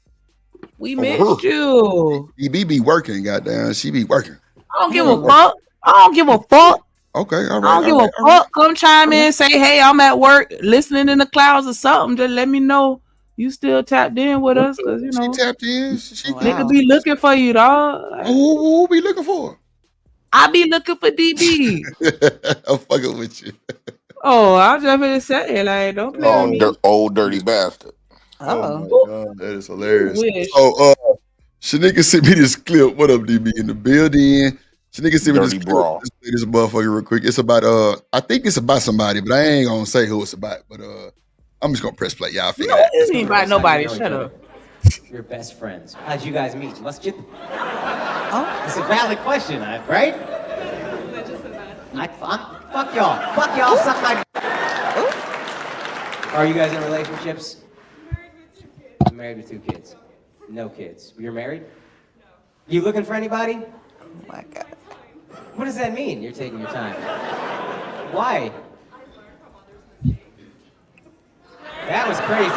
We Over missed her. you. EB be working, goddamn. She be working. I don't give a fuck. I don't give a fuck. Okay, all I right. don't give a fuck. Come chime in, say, hey, I'm at work, listening in the clouds or something. Just let me know. you still tapped in with us, cause you She know tapped in. She nigga be looking for you, dog. Like, who be looking for? I be looking for DB. I'm fucking with you. Oh, I was just gonna say, like, don't play Oh, with me. old dirty bastard. Oh my Oh. god, that is hilarious. Wish. So Shanika sent me this clip. What up, DB in the building? Shanika sent me this Dirty clip. bra. Let's play this motherfucker real quick. It's about I think it's about somebody, but I ain't gonna say who it's about. But I'm just gonna press play. Y'all figure No, that. it ain't about nobody. Shut up. You're best friends. How'd you guys meet? Masjid? Oh, it's a valid question, right? Fuck y'all. Fuck y'all. Suck my. Are you guys in relationships? I'm married with 2 kids. No kids. You're married? You looking for anybody? Oh my god. What does that mean? You're taking your time. Why? That was crazy.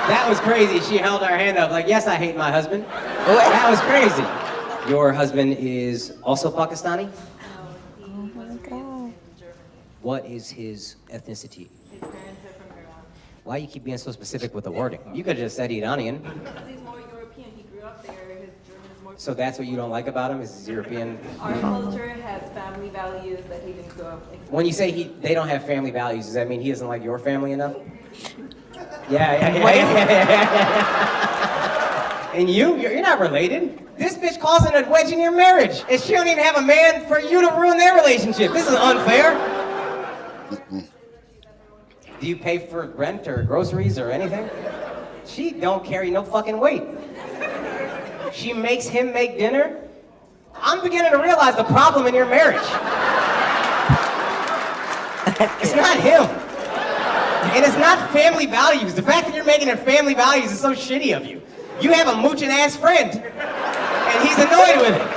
That was crazy. She held her hand up like, yes, I hate my husband. That was crazy. Your husband is also Pakistani? Oh my god. What is his ethnicity? His parents are from Iran. Why you keep being so specific with the wording? You could have just said Iranian. Because he's more European. He grew up there. His German is more. So that's what you don't like about him? Is his European? Our culture has family values that he didn't grow up. When you say they don't have family values, does that mean he doesn't like your family enough? Yeah. And you're not related. This bitch causing a wedge in your marriage, and she don't even have a man for you to ruin their relationship. This is unfair. Do you pay for rent or groceries or anything? She don't carry no fucking weight. She makes him make dinner. I'm beginning to realize the problem in your marriage. It's not him. And it's not family values. The fact that you're making it family values is so shitty of you. You have a mooching ass friend, and he's annoyed with it.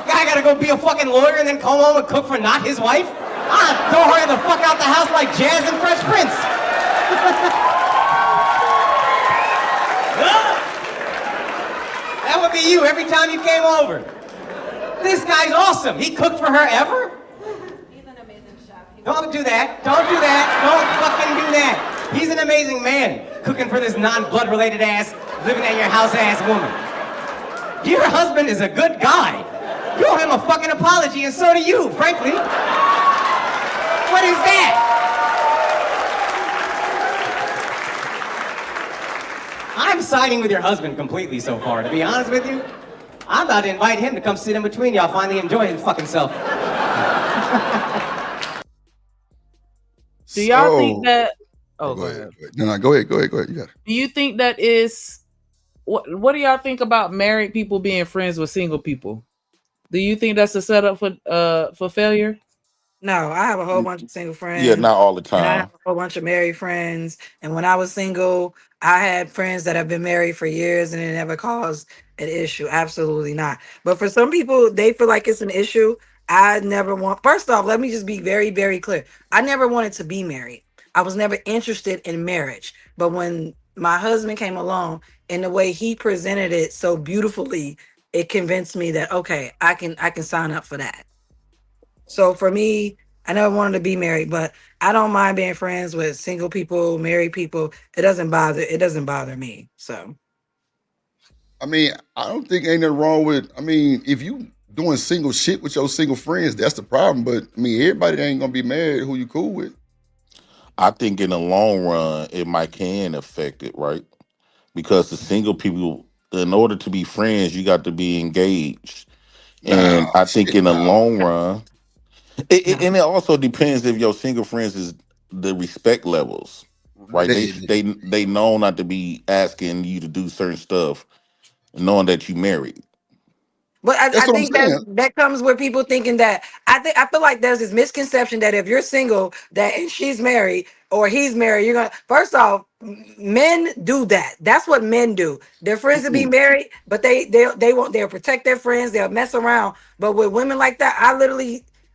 Guy gotta go be a fucking lawyer and then come home and cook for not his wife? Ah, throw her the fuck out the house like Jazz and Fresh Prince. That would be you every time you came over. This guy's awesome. He cooked for her ever? He's an amazing chef. Don't do that. Don't do that. Don't fucking do that. He's an amazing man cooking for this non-blood related ass, living at your house ass woman. Your husband is a good guy. You owe him a fucking apology, and so do you, frankly. What is that? I'm siding with your husband completely so far, to be honest with you. I'm about to invite him to come sit in between y'all, finally enjoy his fucking self. Do y'all think that? Oh, go ahead. No, go ahead. You got it. Do you think that is what do y'all think about married people being friends with single people? Do you think that's a setup for failure? No, I have a whole bunch of single friends. Yeah, not all the And I time. have a whole bunch of married friends. And when I was single, I had friends that have been married for years and it never caused an issue. Absolutely not. But for some people, they feel like it's an issue. I never want, first off, let me just be very, very clear. I never wanted to be married. I was never interested in marriage. But when my husband came along and the way he presented it so beautifully, it convinced me that, okay, I can sign up for that. So for me, I never wanted to be married, but I don't mind being friends with single people, married people. It doesn't bother me. So I mean, I don't think ain't nothing wrong with. I mean, if you doing single shit with your single friends, that's the problem. But I mean, everybody that ain't gonna be married who you cool with. I think in the long run, it might can affect it, right? Because the single people, in order to be friends, you got to be engaged. And I think in the long run, and it also depends if your single friends is the respect levels, right? They know not to be asking you to do certain stuff, knowing that you married. But I think that comes with people thinking that I feel like there's this misconception that if you're single that and she's married or he's married, you're gonna first off, men do that. That's what men do. They're friends to be married, but they'll protect their friends, they'll mess around. But with women like that,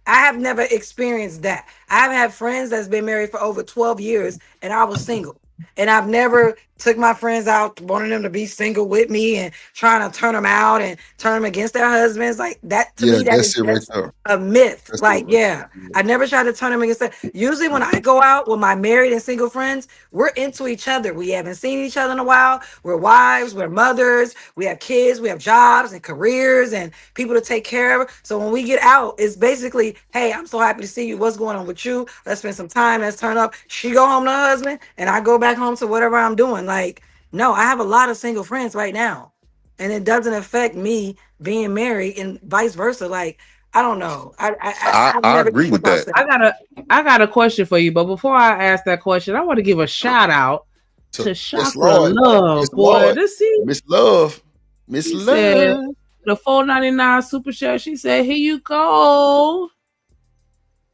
I have never experienced that. I have had friends that's been married for over 12 years and I was single. And I've never took my friends out, wanting them to be single with me and trying to turn them out and turn them against their husbands. Like that to Yeah, me, that is that's it right just there. a myth. That's it Like, right yeah, I never try to turn them against that. Usually when I go out with my married and single friends, we're into each other. We haven't seen each other in a while. We're wives, we're mothers, we have kids, we have jobs and careers and people to take care of. So when we get out, it's basically, hey, I'm so happy to see you. What's going on with you? Let's spend some time. Let's turn up. She go home to her husband and I go back home to whatever I'm doing. Like, no, I have a lot of single friends right now. And it doesn't affect me being married and vice versa. Like, I don't know. I've I never agree came with across that. that. I got a question for you, but before I ask that question, I want to give a shout out to Yes, Chakra Lord. Love, Yes, boy. Lord. This see, Miss Love. Miss she said Love. the $4.99 super chat. She said, "Here you go."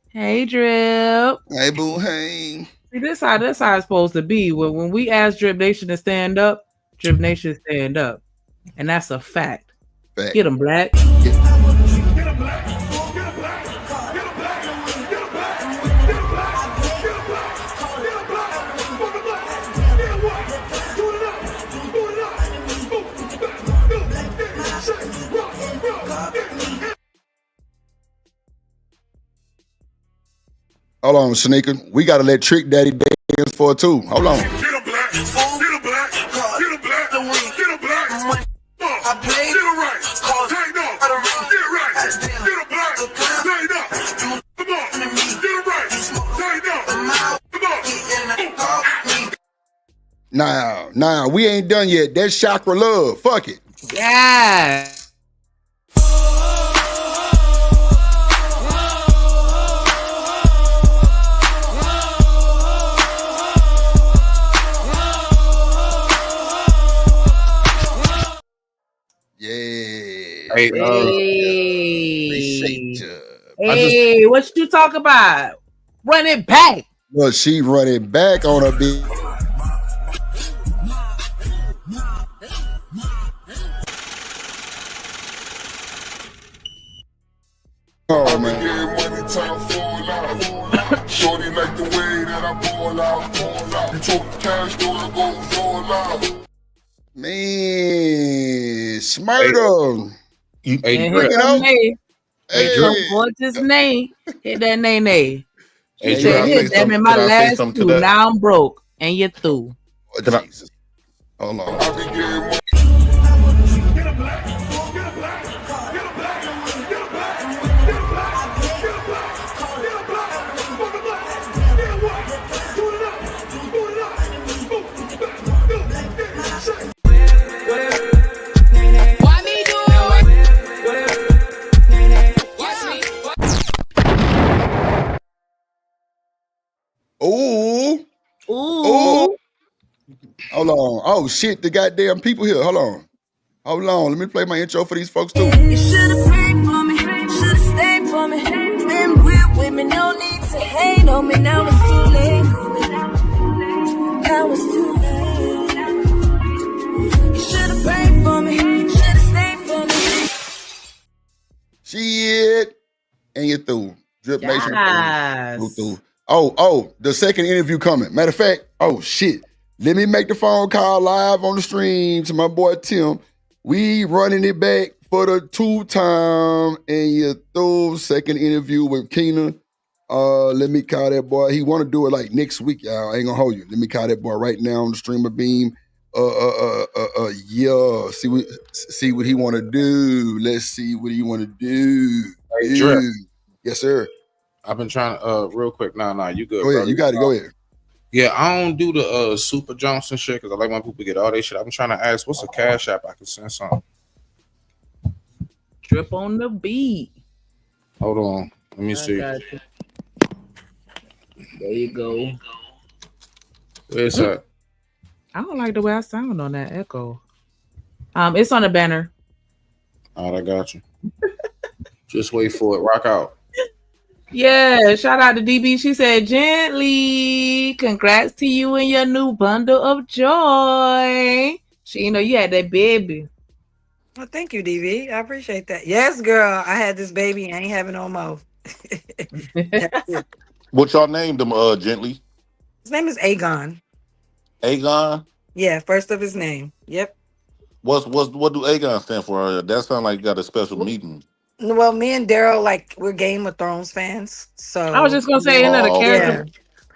Hey, Drip. Hey, boo, hey. See, this how it's supposed to be. When we ask Drip Nation to stand up, Drip Nation stand up, and that's a fact. Fact. Get them, Black. Hold on, Shanika. We gotta let Trick Daddy dance for it too. Hold on. Nah, we ain't done yet. That's Chakra Love. Fuck it. Yeah. Hey, Appreciate you. Hey, what you talk about? Run it back. Well, she running back on a big. Oh man. Shorty like the way that I ball out. You talk cash, go all out. Man, Smurdo. Hey, Hit that nay. Hey, Gorgeous nay. Hit that nay. Hey, She Drip, said, I "Here, say damn it, something- my can I say last something two. to that? Now I'm broke, and you're through." Can I- Jesus. Hold on. Ooh. Ooh. Hold on. Oh shit, the goddamn people here. Hold on. Let me play my intro for these folks too. You should've prayed for me, should've stayed for me. Been real with me, no need to hate on me. Now it's too late. Now it's too late. You should've prayed for me, should've stayed for me. Shit. And you're through. Drip Nation Yes. through. Oh, the second interview coming. Matter of fact, oh shit. Let me make the phone call live on the stream to my boy Tim. We running it back for the 2-time and you through second interview with Keena. Let me call that boy. He want to do it like next week, y'all. I ain't gonna hold you. Let me call that boy right now on the streamer beam. Yeah. See what he want to do. Let's see what he want to do. Hey, Drip. Yes, sir. I've been trying to real quick. Nah, you good. Go ahead. Bro. You got it. Go ahead. Yeah, I don't do the Super Johnson shit because I like when people get all their shit. I've been trying to ask, what's a cash app I can send something? Drip on the beat. Hold on. Let me see. Got you. There you go. Where's that? I don't like the way I sound on that echo. It's on the banner. All right, I got you. Just wait for it. Rock out. Yeah, shout out to DB. She said, "Gently, congrats to you and your new bundle of joy." She, you had that baby. Well, thank you, DV. I appreciate that. Yes, girl. I had this baby. I ain't having no more. What y'all named him, Gently? His name is Aegon. Aegon? Yeah, first of his name. Yep. What do Aegon stand for? That sounds like you got a special meeting. Well, me and Daryl, like, we're Game of Thrones fans. I was So just gonna say, isn't that a Oh, character? yeah. okay.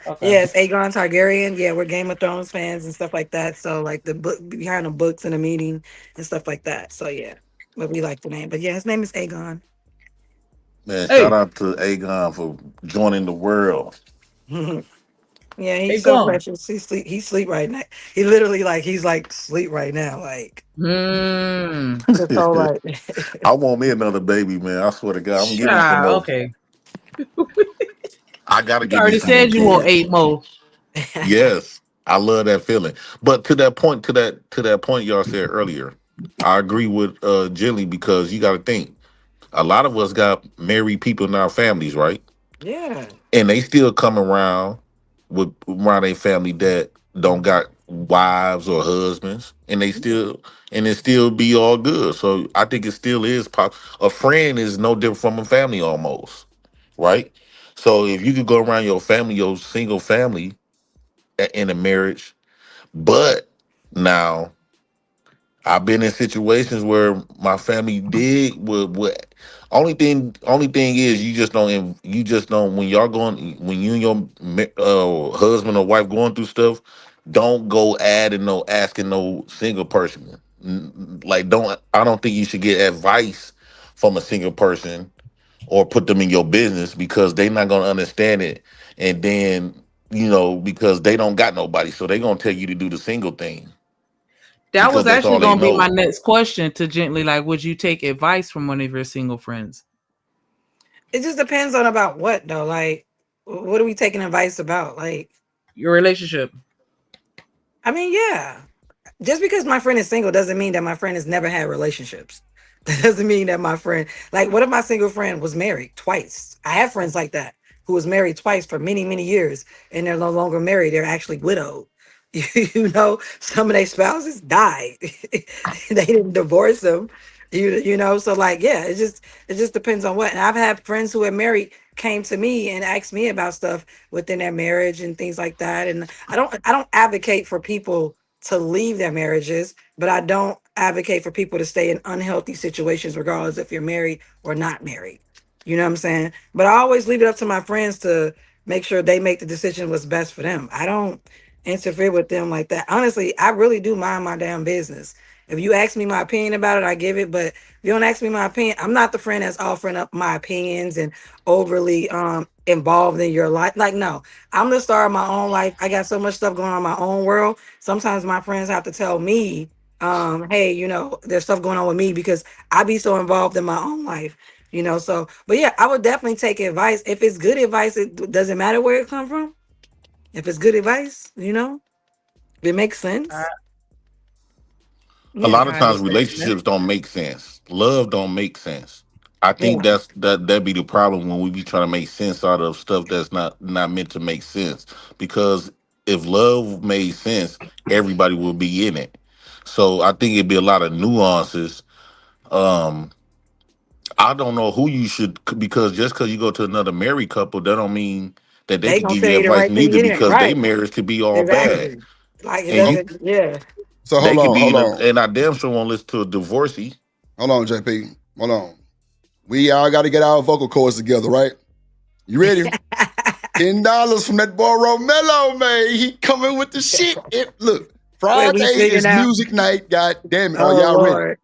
Okay. Yes, Aegon Targaryen. Yeah, we're Game of Thrones fans and stuff like that. So like the book behind the books and the meeting and stuff like that. So yeah. But we like the name. But yeah, his name is Aegon. Man, Hey. shout out to Aegon for joining the world. Yeah, he's so Aegon. precious. He sleep right now. He literally he's like sleep right now. Like his whole life. I want me another baby, man. I swear to God, I'm getting some more. Okay. I gotta You get me already some more said you want kids. 8 more. Yes, I love that feeling. But to that point y'all said earlier, I agree with Jilly because you got to think a lot of us got married people in our families, right? Yeah. And they still come around around their family that don't got wives or husbands, and it still be all good. So I think it still is a friend is no different from a family almost, right? So if you could go around your family, your single family in a marriage, but now I've been in situations where my family did what only thing is you just don't when y'all going when you and your husband or wife going through stuff, don't go asking no single person. Like I don't think you should get advice from a single person or put them in your business because they're not gonna understand it, and then because they don't got nobody, so they're gonna tell you to do the single thing. That Because was that's all actually they gonna be know. my next question to Gently. Like, would you take advice from one of your single friends? It just depends on about what though. Like, what are we taking advice about? Like your relationship. I mean, yeah. Just because my friend is single doesn't mean that my friend has never had relationships. That doesn't mean that my friend, like, what if my single friend was married twice? I have friends like that who was married twice for many, many years, and they're no longer married. They're actually widowed. Some of their spouses died. They didn't divorce them. So like, yeah, it just depends on what. And I've had friends who are married came to me and asked me about stuff within their marriage and things like that. And I don't advocate for people to leave their marriages, but I don't advocate for people to stay in unhealthy situations, regardless if you're married or not married. You know what I'm saying? But I always leave it up to my friends to make sure they make the decision what's best for them. I don't interfere with them like that. Honestly, I really do mind my damn business. If you ask me my opinion about it, I give it. But if you don't ask me my opinion, I'm not the friend that's offering up my opinions and overly involved in your life. Like, no, I'm the star of my own life. I got so much stuff going on in my own world. Sometimes my friends have to tell me, hey, there's stuff going on with me because I be so involved in my own life. So, but yeah, I would definitely take advice. If it's good advice, it doesn't matter where it come from. If it's good advice, if it makes sense. A lot of times relationships don't make sense. Love don't make sense. I think that'd be the problem when we be trying to make sense out of stuff that's not meant to make sense. Because if love made sense, everybody would be in it. So I think it'd be a lot of nuances. I don't know who you should, because just because you go to another married couple, that don't mean that they They can gonna give tell you you the advice right thing neither, anyway. because their Right. marriage could be all Exactly. bad. Like it And you, doesn't, yeah. So they hold could on, be hold in on. and I damn sure won't listen to a divorcee. Hold on, JP. Hold on. We all got to get our vocal cords together, right? You ready? $10 from that boy Romello, man. He coming with the shit. Look, Friday we singing is now? music night. God damn it. Oh, Are y'all ready? Lord.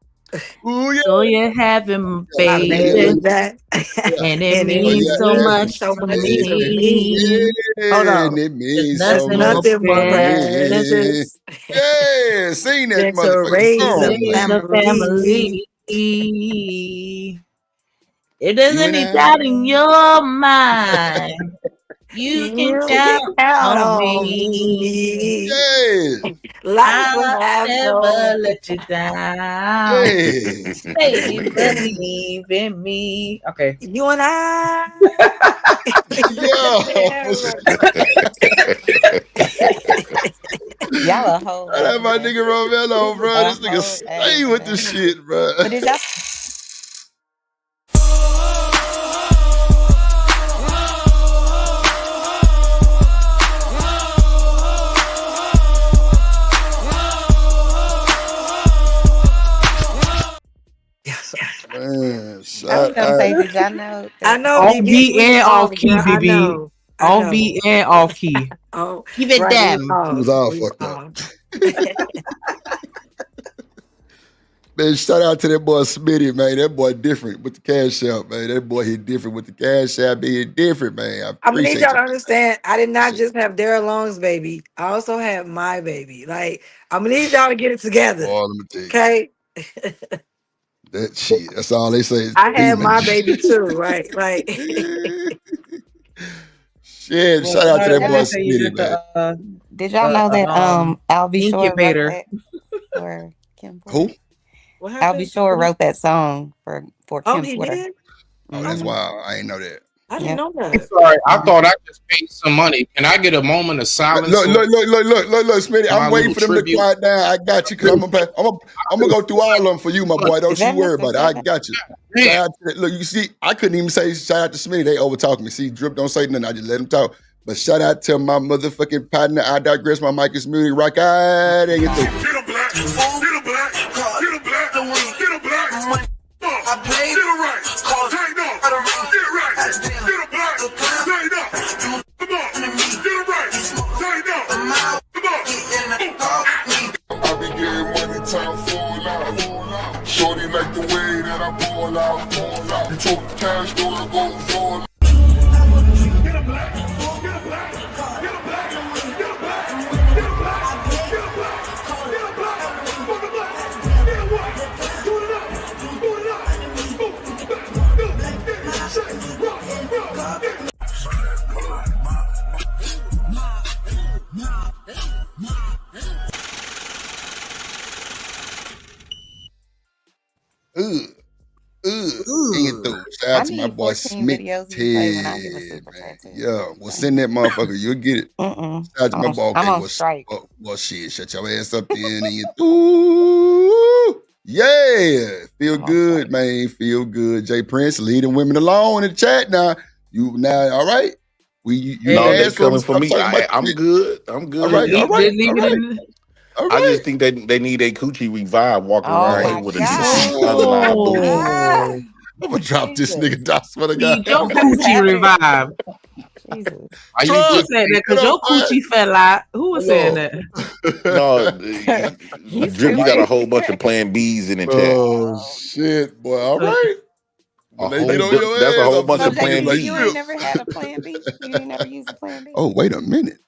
Ooh, yeah. So you're having My baby, baby back. and it And it means means so much so to much to me. me. Hold And on. it There's means There's so nothing more much nothing more to precious me. precious Yeah, sing that than to motherfucking raise a song, raise man. a family. family. If You there's and any I. doubt in your mind, you can You can count count on on me. me. Yeah. Life will I'll have never no. let you down. Yes. Baby, believe in me. Okay. You and I. Yo. Y'all a whole That's ass my mess. nigga Romello, bro. A This nigga whole slay ass with the mess. shit, bro. But did y'all was gonna say, did y'all know I that? know On BB beat we and off pause, key, girl. I BB. know. I On know. beat and off key. Oh, Keep it right. We down. She was pause. all We fucked up. pause. Man, shout out to that boy Smitty, man. That boy different with the cash out, man. That boy hit different with the cash out, being different, man. I I'm gonna need appreciate y'all to you. understand. I did not just have Daryl Long's baby. I also had my baby. Like, I'm gonna need y'all to get it together. Boy, let me tell you. Okay. That shit. That's all they say is I had demon. my baby too, right? Like Shit. Well, Shout out to Did that boy y'all, say you Smitty, just man. did y'all know that Albie Shore wrote incubator. that for Kim Who? Porter? what Albie happened? Shore wrote that song for Oh, Kim he Porter. did? Oh, that's Mhm. wild. I ain't know that. I didn't Yep. know I'm that. sorry. I Mhm. thought I just paid some money. Can I get a moment of silence Look, for look, look, look, look, look, look, Smitty. my I'm waiting little for them to tribute? quiet down. I got you, cause I'm gonna go through all of them for you, my boy. Is Don't you that worry Mr. about it. I Seven? got you. Man, Shout out to, look, you see, I couldn't even say shout out to Smitty. They over talking me. See, Drip don't say nothing. I just let him talk. But shout out to my motherfucking partner. I digress. My mic is muted. Rock out. There you go. Get him black. Get him black. Get him black. Get him black. Get him right. Tighten up. Get right. Get him black. Tighten up. Come on. Get him right. Tighten up. Come on. I be getting money, time fall out. Shorty like the way that I ball out. You talk cash, though I go fall out. Get him black. Get him black. Get him black. Get him black. Get him black. Get him black. Get him black. Fuck him black. Get what? Do it up. Do it up. Move back. Get shake. Rock. Get. And you through. Shout I out to my need boy 14 videos to play when I give a super Smitty, man. chat too. Yeah, well, send that motherfucker. You'll get it. Shout out to my boy. I'm Okay, on strike. well, shit. Shut your ass up then. And you through. Yeah. Feel I'm on good, strike. man. Feel good. Jay Prince leading women alone in the chat now. You now, all right? You No, didn't they ask for them to coming for stop me. talking about I'm shit. good. I'm All good. right, all right, Just leave all it right, in. all I right. just think they need a coochie revive walking Oh around Right. here my with a God. $69 booty. Ah, Oh, I'm gonna drop this Jesus. nigga. I swear to need God. your What is coochie happening? revived. Jesus. Why you Who Truck, said that? get Because your up, man. coochie fell out. Who was saying No, that? He's Drip, you got a stupid. whole bunch of Plan Bs in the chat. Oh shit, boy. All So, right. a When they get whole on your That's a ass, whole I'm bunch So finna of be Plan JP, like you Bs. ain't Drip. never had a plan B? You ain't never used a plan B Oh, wait a minute.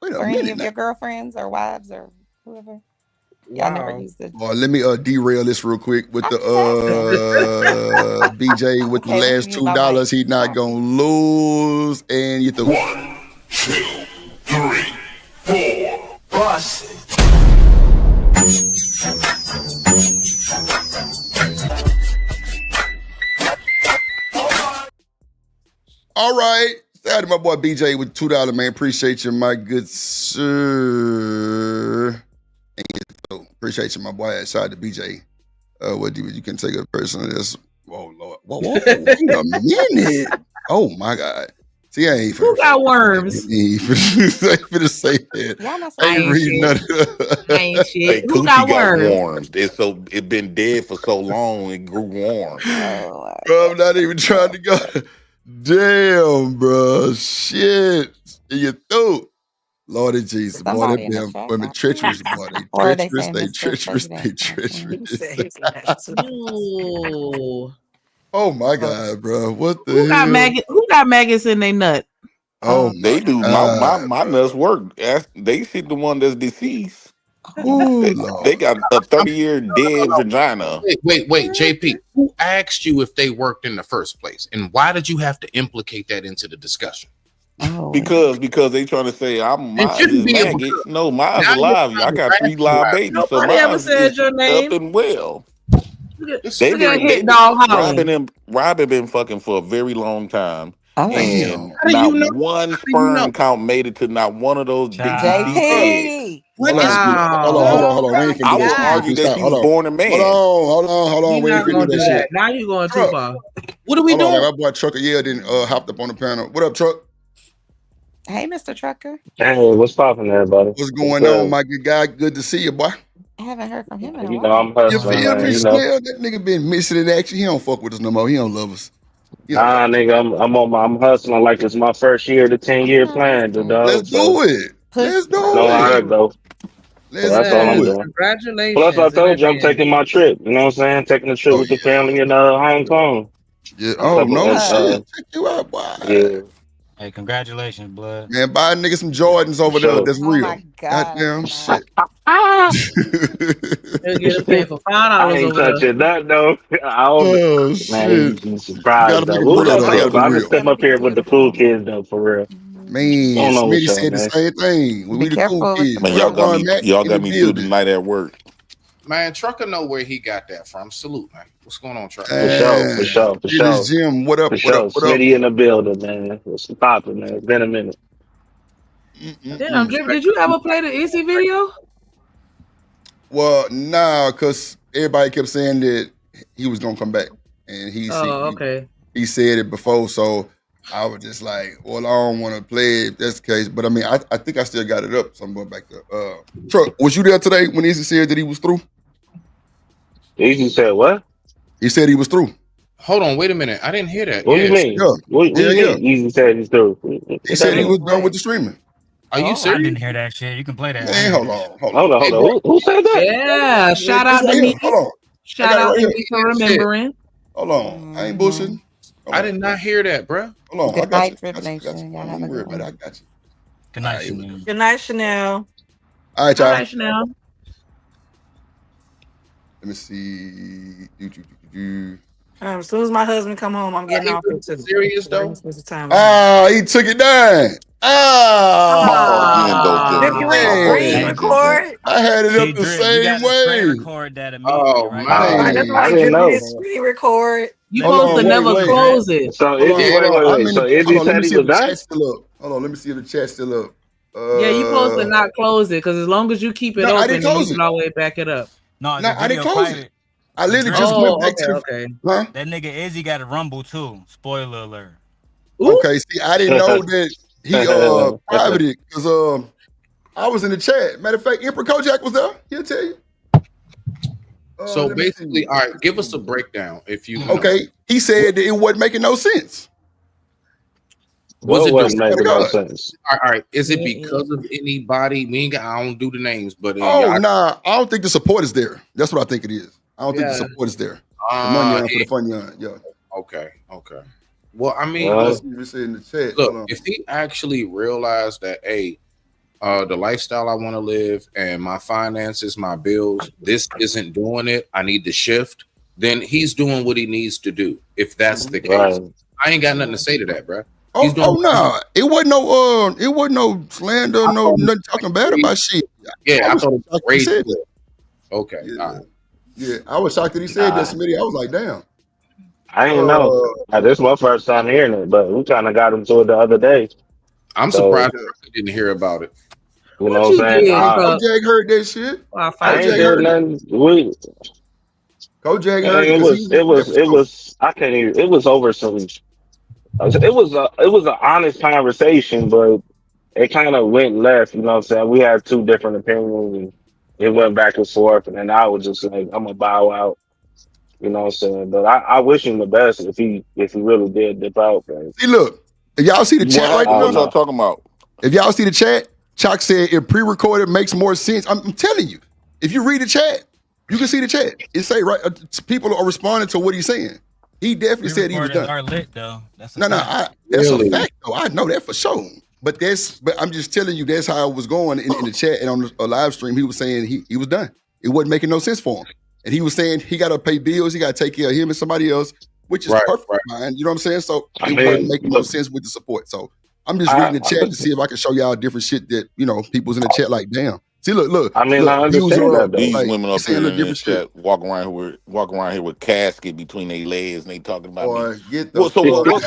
Wait a for any minute of now. your girlfriends or wives or whoever? Y'all never wow. used it. Boy, let me derail this real quick with I'm the just asking. BJ with the Okay, let me last mute my mic. $2. He not Sorry. gonna lose, and you through. 1, 2, 3, 4. Bust it. All right. Shout out to my boy BJ with $2, man. Appreciate you, my good sir. And you through. Appreciate you, my boy. Shout out to BJ. What do you can take a person this? Whoa, Lord. Whoa, wait a minute. Oh my God. See, I ain't Who finna got worms? I ain't finna say that. Y'all not I I ain't ain't reading shit. nothing. I ain't Hey, shit. Who coochie got got worms? warm. It been dead for so long it grew warm. Oh my Bro, I'm not even trying to go. Damn, bro. Shit. You through. Lordy Jesus. Boy, Somebody that in the damn chat women got treacherous, tools. boy. They Or are they treacherous. saying They Mr. treacherous. They President got treacherous. He tools? said he got to. Ooh. Oh my God, bro. What the Who got hell? Who got maggots in their nut? Oh They my do. God, My bro. nuts work. They see the one that's deceased. Oh They Lord. got a 30-year dead vagina. Wait, JP. Who asked you if they worked in the first place, and why did you have to implicate that into the discussion? Oh, Because they trying to say It mine's shouldn't is be able to. maggots. No, mine's Now you're alive. I trying to got 3 live rationalize. babies, so Nobody ever mine's said is your up name. and well. Look They at been Hit Dog Holland. Robin been fucking for a very long time, oh. and How do not you know? one How do you know? sperm count made it to not one of those big Child. deceased eggs. JP. Hold on, Women. hold on, hold on, Wow. hold on. We Oh ain't my finna I do that, would Smitty. God. We argue finna that stop. she Hold was on. born a Hold man. on, hold on. He We ain't not finna do gonna that do shit. that. Now you going too Truck. far. What are we Hold on, man. doing? My boy Trucker yeah didn't hopped up on the panel. What up, Truck? Hey, Mr. Trucker. Hey, what's poppin', everybody? What's What's going on, good? my good guy? Good to see you, boy. I haven't heard from him in a You know, I'm while. You hustling, feel man. me, You know, Snell? That nigga been missing in action. He don't fuck with us no more. He don't love us. He don't nah, love us. nigga, I'm hustling like it's my first year of the 10-year plan, the Let's dog. So do it. Push Let's I do know how it. that go. So Let's that's all I'm do Yes, it. doing. Plus, I congratulations in told you I'm advance. taking my trip. You know what I'm saying? Taking a trip Oh with the yeah. family in Hong Kong. Yeah. Oh, Oh good no luck. shit. Check you out, boy. Yeah, Hey, congratulations, blood. Man, buy a nigga some Jordans for over there. sure. That's Oh real. my God, I Goddamn cannot. shit. He'll get a pair for I $5 ain't over there. touching that though. I don't, Oh man, you shit. be You gotta surprised though. make a What brother. y'all I talking gotta be about? I can real. step up here with the cool kids though, for real. I Man, don't know what Smitty y'all, said the man. same thing. Be We the cool careful with the kids. Man, What up, clothes. Ron Mac? y'all In the got me through the building. night at work. Man, Trucker know where he got that from. Salute, man. What's going on, Trucker? For sure, for And sure, for it is sure, Jim. What up? for What up? sure. What up? Smitty in the building, man. What's poppin', man? It's been a minute. Damn, Drip, did you ever play the Izzy video? Well, nah, cause everybody kept saying that he was gonna come back, and Oh, okay. he said it before, so I was just like, well, I don't want to play it if that's the case. But I mean, I think I still got it up. So I'm going back to Truck. Was you there today when Izzy said that he was through? Easy said what? He said he was through. Hold on, wait a minute. I didn't hear that. What do you Yes. mean? Yeah, What do you yeah. mean? Easy said he's through. He What said that he mean? was done with the streaming. Are you I serious? didn't hear that shit. You can play that. I Man, ain't hold hear that shit. on, hold Hold on. on, hold on. Who said that? Yeah, shout It's out to right here. me. Hold on. I Shout got it out right to here. me for remembering. Hold on. I ain't bullshitting. Hold I on. did not hear that, bro. Hold on. I Good got night, you. Drip Got you. Nation. Y'all have Don't a worry good about it. one. I got you. Good All night, right, here we go. Chanel. Good night, Chanel. All right, All y'all. right, Chanel. Let me see. As soon as my husband come home, I'm getting He off really it too. serious So I can though? spend some time with him. Ah, he took it down. My fault again, though, If Jimmy. you My ain't fault screen Man, again, Jimmy. record, I had it See, up the Drip, you same got to screen way. record that immediately, Oh right? right? That's Man, why I he didn't dripped me know. this screen record. You Let me supposed hold to on, see. never wait. close it. So Hold Izzy, on, wait, hold on. wait, I'm wait. in So the. Hold Izzy on. Let said me he see if was the done? chat's still up. Hold on. Let me see if the chat's still up. Yeah, you supposed to not close it because as long as you keep it No, I open, didn't then you close can it. always back it up. No, No, the I didn't video close it. private. I But literally Drip, just went Oh, back okay, to. okay. Huh? that nigga Izzy got a rumble too. Spoiler alert. Ooh. Okay. See, I didn't know that he privated because I was in the chat. Matter of fact, Emperor Kojak was there. He'll tell you. So Let me basically, see. all right, give us a breakdown if you know. Okay. He said that it wasn't making no sense. Was What it wasn't Swear to making no God. sense? all right? Is it because of anybody? We ain't got, I don't do the names, but Oh, y'all. nah. I don't think the support is there. That's what I think it is. I don't think the Yeah. support is there. The money on for the fun yarn. Yeah. Okay. Well, I mean, What? Let's see if it's in the chat. look, Hold on. if he actually realized that, hey, the lifestyle I want to live and my finances, my bills, this isn't doing it. I need to shift. Then he's doing what he needs to do. If that's the case, Right. I ain't got nothing to say to that, bro. Oh no! It wasn't no slander, nothing talking bad about shit. Yeah, I was thought it was shocked he great. said that. Okay, Yeah. Yeah, I was shocked that he said that, Smitty. I was like, damn. I ain't know. This is my first time hearing it, but we kind of got into it the other day. I'm So, surprised I didn't hear about it. You know What what you I'm saying? did, Truck? Kojak heard that shit. I ain't did nothing. Kojak Man, heard it because was. I can't even. It was over some. It was an honest conversation, but it kind of went left. You know what I'm saying? We had two different opinions, and it went back and forth. And then I was just like, I'm gonna bow out. You know what I'm saying? But I wish him the best if he really did dip out. Man. See, look, if y'all see the What chat right happened? What now, y'all talking about? if y'all see the chat, Chalk said if pre-recorded makes more sense. I'm telling you, if you read the chat, you can see the chat. It say right, people are responding to what he's saying. He definitely said he was Pre-recordeds done. are lit though. That's a No, fact. that's Really? a fact though. I know that for sure. But I'm just telling you that's how it was going in the chat and on a live stream. He was saying he was done. It wasn't making no sense for him, and he was saying he got to pay bills. He got to take care of him and somebody else, which is perfect, fine. You know what I'm saying? So it wasn't making no sense with the support. So I'm just reading the chat to see if I can show y'all different shit that people's in the chat like, damn. See, look. I mean, I understand that though. These like, women he's up saying here a in little this different shit. chat walking around here with casket between their legs, and they talking about Boy, me. get the What's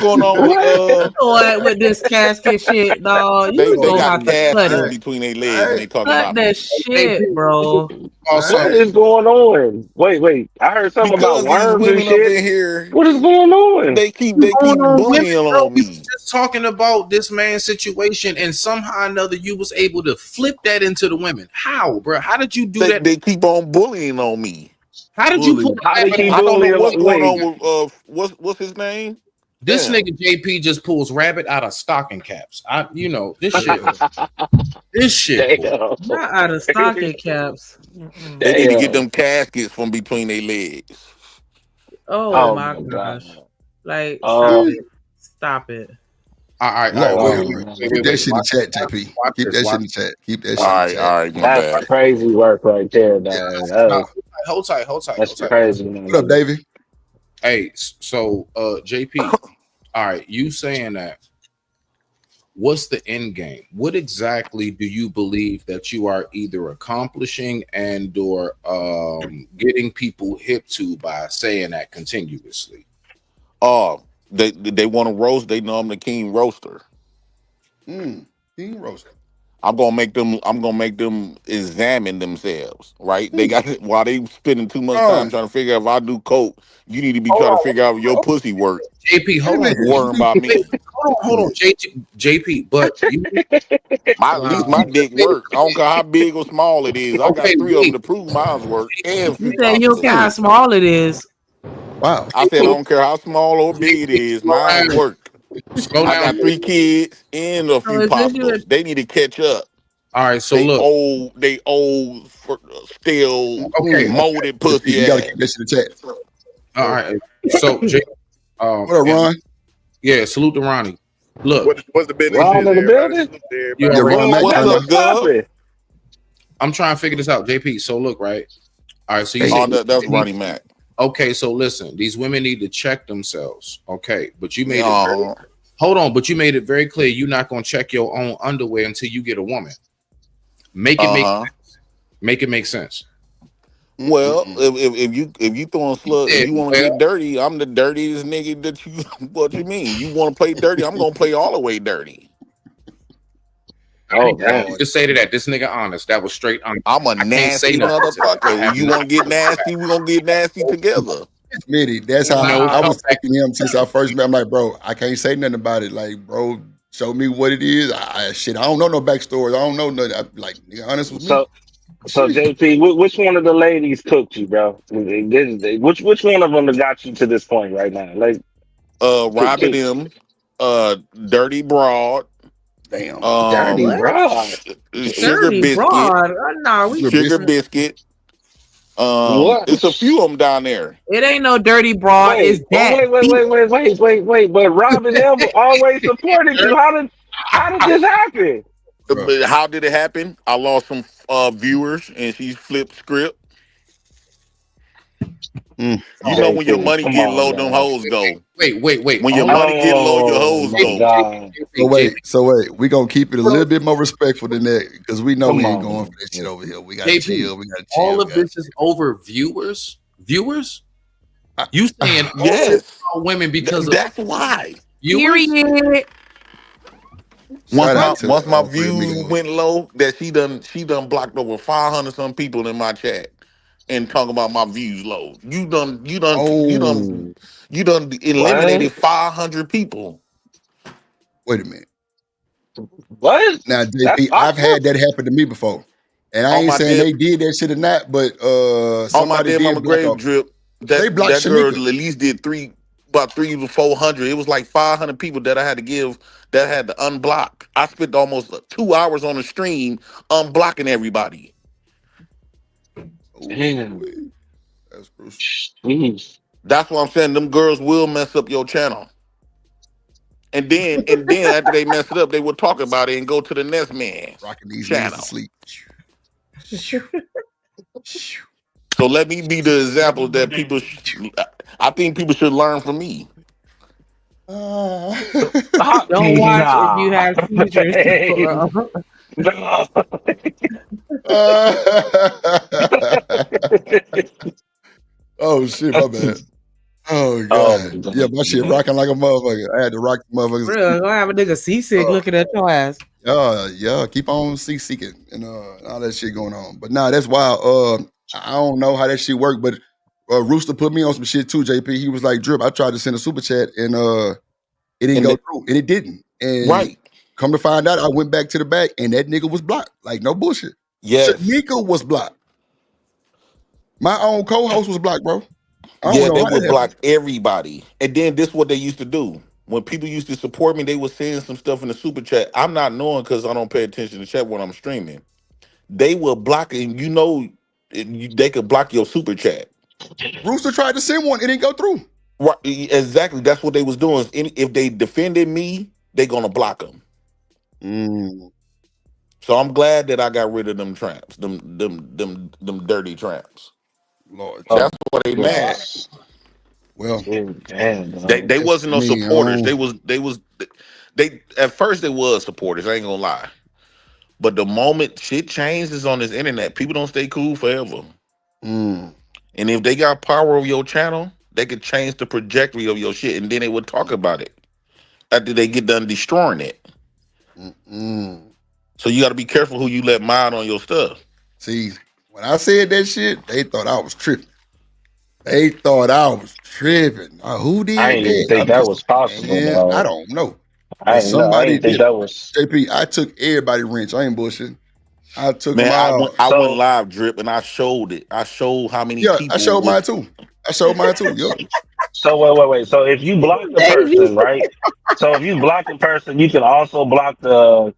going on with Boy, with this casket shit, dog. They You gonna got have to cut caskets it. between their legs, and they talking Cut about me. that shit, bro. What is going on? Wait. I heard something about Because these worms and women up in shit. here, What is going on? they keep Going on, women, bullying bro. on We me. was just talking about this man's situation, and somehow or another, you was able to flip that into the women. How, bro? How did you do that? They keep on bullying on me. How did you pull How they that? keep I don't know what's going bullying? on with what's his name? This Damn. nigga JP just pulls rabbit out of stocking caps. This shit. Boy. Not out of stocking caps. They need to get them caskets from between their legs. Oh my gosh. Like, stop it. All right. Keep that shit in the chat, JP. Keep that shit in the chat. Keep that shit in the chat. All right, my That's bad. crazy work right there, man. Hold tight. That's crazy, man. What up, Davey? Hey, so JP, all right, you saying that. What's the end game? What exactly do you believe that you are either accomplishing and or getting people hip to by saying that continuously? They want to roast. They know I'm the king roaster. King roaster. I'm gonna make them examine themselves. Right? They got while they spending too much time trying to figure out if I do coke. You need to be trying to figure out if your pussy work. JP, hold on. Worrying about me. Hold on, JP. But at least my dick work. I don't care how big or small it is. I got 3 of them to prove mine's work. And You say you don't care how small it is. Wow. I said I don't care how small or big it is. Mine work. I got 3 kids and a few pops. They need to catch up. All right, so they old, still molded pussy. You gotta keep this in the chat. All right, so what up, Ron? Yeah, salute to Ronnie. Look, what's the business? Ron in the building? Yeah, Ron, what's up, Gov? I'm trying to figure this out, JP. So look, right? All right, so you that's Ronnie Mac. Okay, so listen, these women need to check themselves. Okay, but you made it. Hold on, but you made it very clear you're not gonna check your own underwear until you get a woman. Make it make sense. Make it make sense. Well, if you throwing slugs, if you want to get dirty, I'm the dirtiest nigga that you. What you mean? You want to play dirty? I'm gonna play all the way dirty. Oh, just say to that. This nigga honest. That was straight honest. I'm a nasty motherfucker. You want to get nasty? We gonna get nasty together. Smitty, that's how I was taking him since I first met him. Like, bro, I can't say nothing about it. Like, bro, show me what it is. I don't know no backstories. I don't know nothing. Nigga, honest with me. So JP, which one of the ladies cooked you, bro? Which one of them got you to this point right now? Like, Robin M, Dirty Broad. Damn. Dirty Broad. Sugar Biscuit. Sugar Biscuit. It's a few of them down there. It ain't no Dirty Broad. It's that. Wait. But Robin M always supported you. How did this happen? How did it happen? I lost some viewers and she flipped script. You know when your money get low, them hoes go. Wait. When your money get low, your hoes go. So wait. We gonna keep it a little bit more respectful than that because we know we ain't going for that shit over here. We gotta chill. We gotta chill. All of this is over viewers. Viewers? You saying yes, all women because that's why. Period. Once my views went low, that she done blocked over 500 some people in my chat and talking about my views low. You done eliminated 500 people. Wait a minute. What? Now, JP, I've had that happen to me before. And I ain't saying they did that shit or not, but on my dead mama grave drip, they blocked that girl Shamika. at least did about 300 to 400. It was like 500 people that I had to unblock. I spent almost 2 hours on the stream unblocking everybody. Damn. That's what I'm saying. Them girls will mess up your channel. And then after they mess it up, they will talk about it and go to the next man Rocking these channel. niggas to sleep. So let me be the example that I think people should learn from me. Don't watch if you have seizures. Oh shit, my bad. Oh god. Yeah, my shit rocking like a motherfucker. I had to rock the motherfuckers. Real, gonna have a nigga seasick looking at your ass. Yeah, keep on seeking and all that shit going on. But nah, that's wild. I don't know how that shit worked, but Rooster put me on some shit too, JP. He was like, Drip, I tried to send a super chat and it didn't go through. And it didn't. And Right. come to find out, I went back to the back and that nigga was blocked. Like, no bullshit. Yes. Shanika was blocked. My own co-host was blocked, bro. I don't Yeah, know they how that would block happened. everybody. And then this is what they used to do. When people used to support me, they were saying some stuff in the super chat. I'm not knowing because I don't pay attention to chat when I'm streaming. They will block it, and they could block your super chat. Rooster tried to send one, it didn't go through. Right, exactly. That's what they was doing. If they defended me, they gonna block them. So I'm glad that I got rid of them tramps, them dirty tramps. Lord, that's why they mad. Well, They wasn't no I mean, supporters. They at first they was supporters. I ain't gonna lie. But the moment shit changes on this internet, people don't stay cool forever. And if they got power over your channel, they could change the trajectory of your shit, and then they would talk about it after they get done destroying it. So you got to be careful who you let mine on your stuff. See, when I said that shit, they thought I was tripping. They thought I was tripping. Who did I didn't even that? think I'm that just- was possible, man, dog. I don't know. I But didn't know. I somebody didn't think did. that was. JP, I took everybody wrench. I ain't bullshitting. I took Man, them all. I went live, Drip, and I showed it. I showed how many Yeah, people. I showed was- mine too. I showed mine too. Yep. So wait. So if you block the person, right? So if you block the person, you can also block the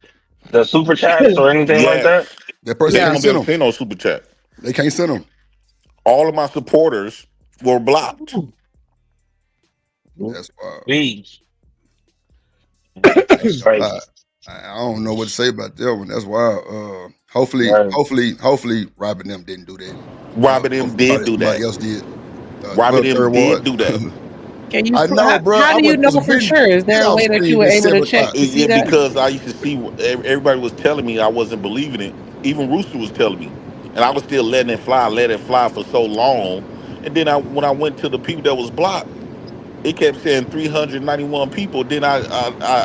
super chats or anything like that. That person They can't won't be send able to them. send no super chat. They can't send them. All of my supporters were blocked. That's wild. Jeez. That's crazy. I don't know what to say about that one. That's wild. Hopefully, Robin them didn't do that. Robin them did do Somebody that. else did. Robin them Third did ward. do that. Can you? I know, bro. How I do you went know to for sure? Is there a way that you were able to check to see Yeah, that? because I used to see everybody was telling me I wasn't believing it. Even Rooster was telling me, and I was still letting it fly for so long. And then when I went to the people that was blocked, it kept saying 391 people. Then I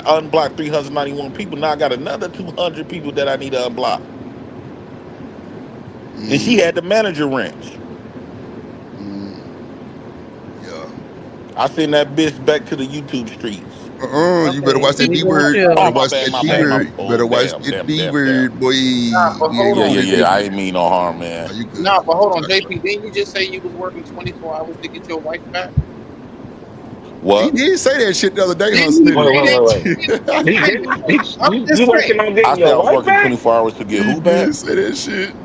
unblocked 391 people. Now I got another 200 people that I need to unblock. And she had the manager wrench. Yeah. I sent that bitch back to the YouTube streets. You better watch that B word. You Oh, better my watch bad, that my B bad, my word. You better watch that B word, boy. Yeah. I ain't mean no harm, man. Nah, but hold on, JP. Didn't you just say you was working 24 hours to get your wife back? What? He did say that shit the other day, huh? Wait. You working on I getting said I your was wife working back? 24 hours to get He who back? did say that shit.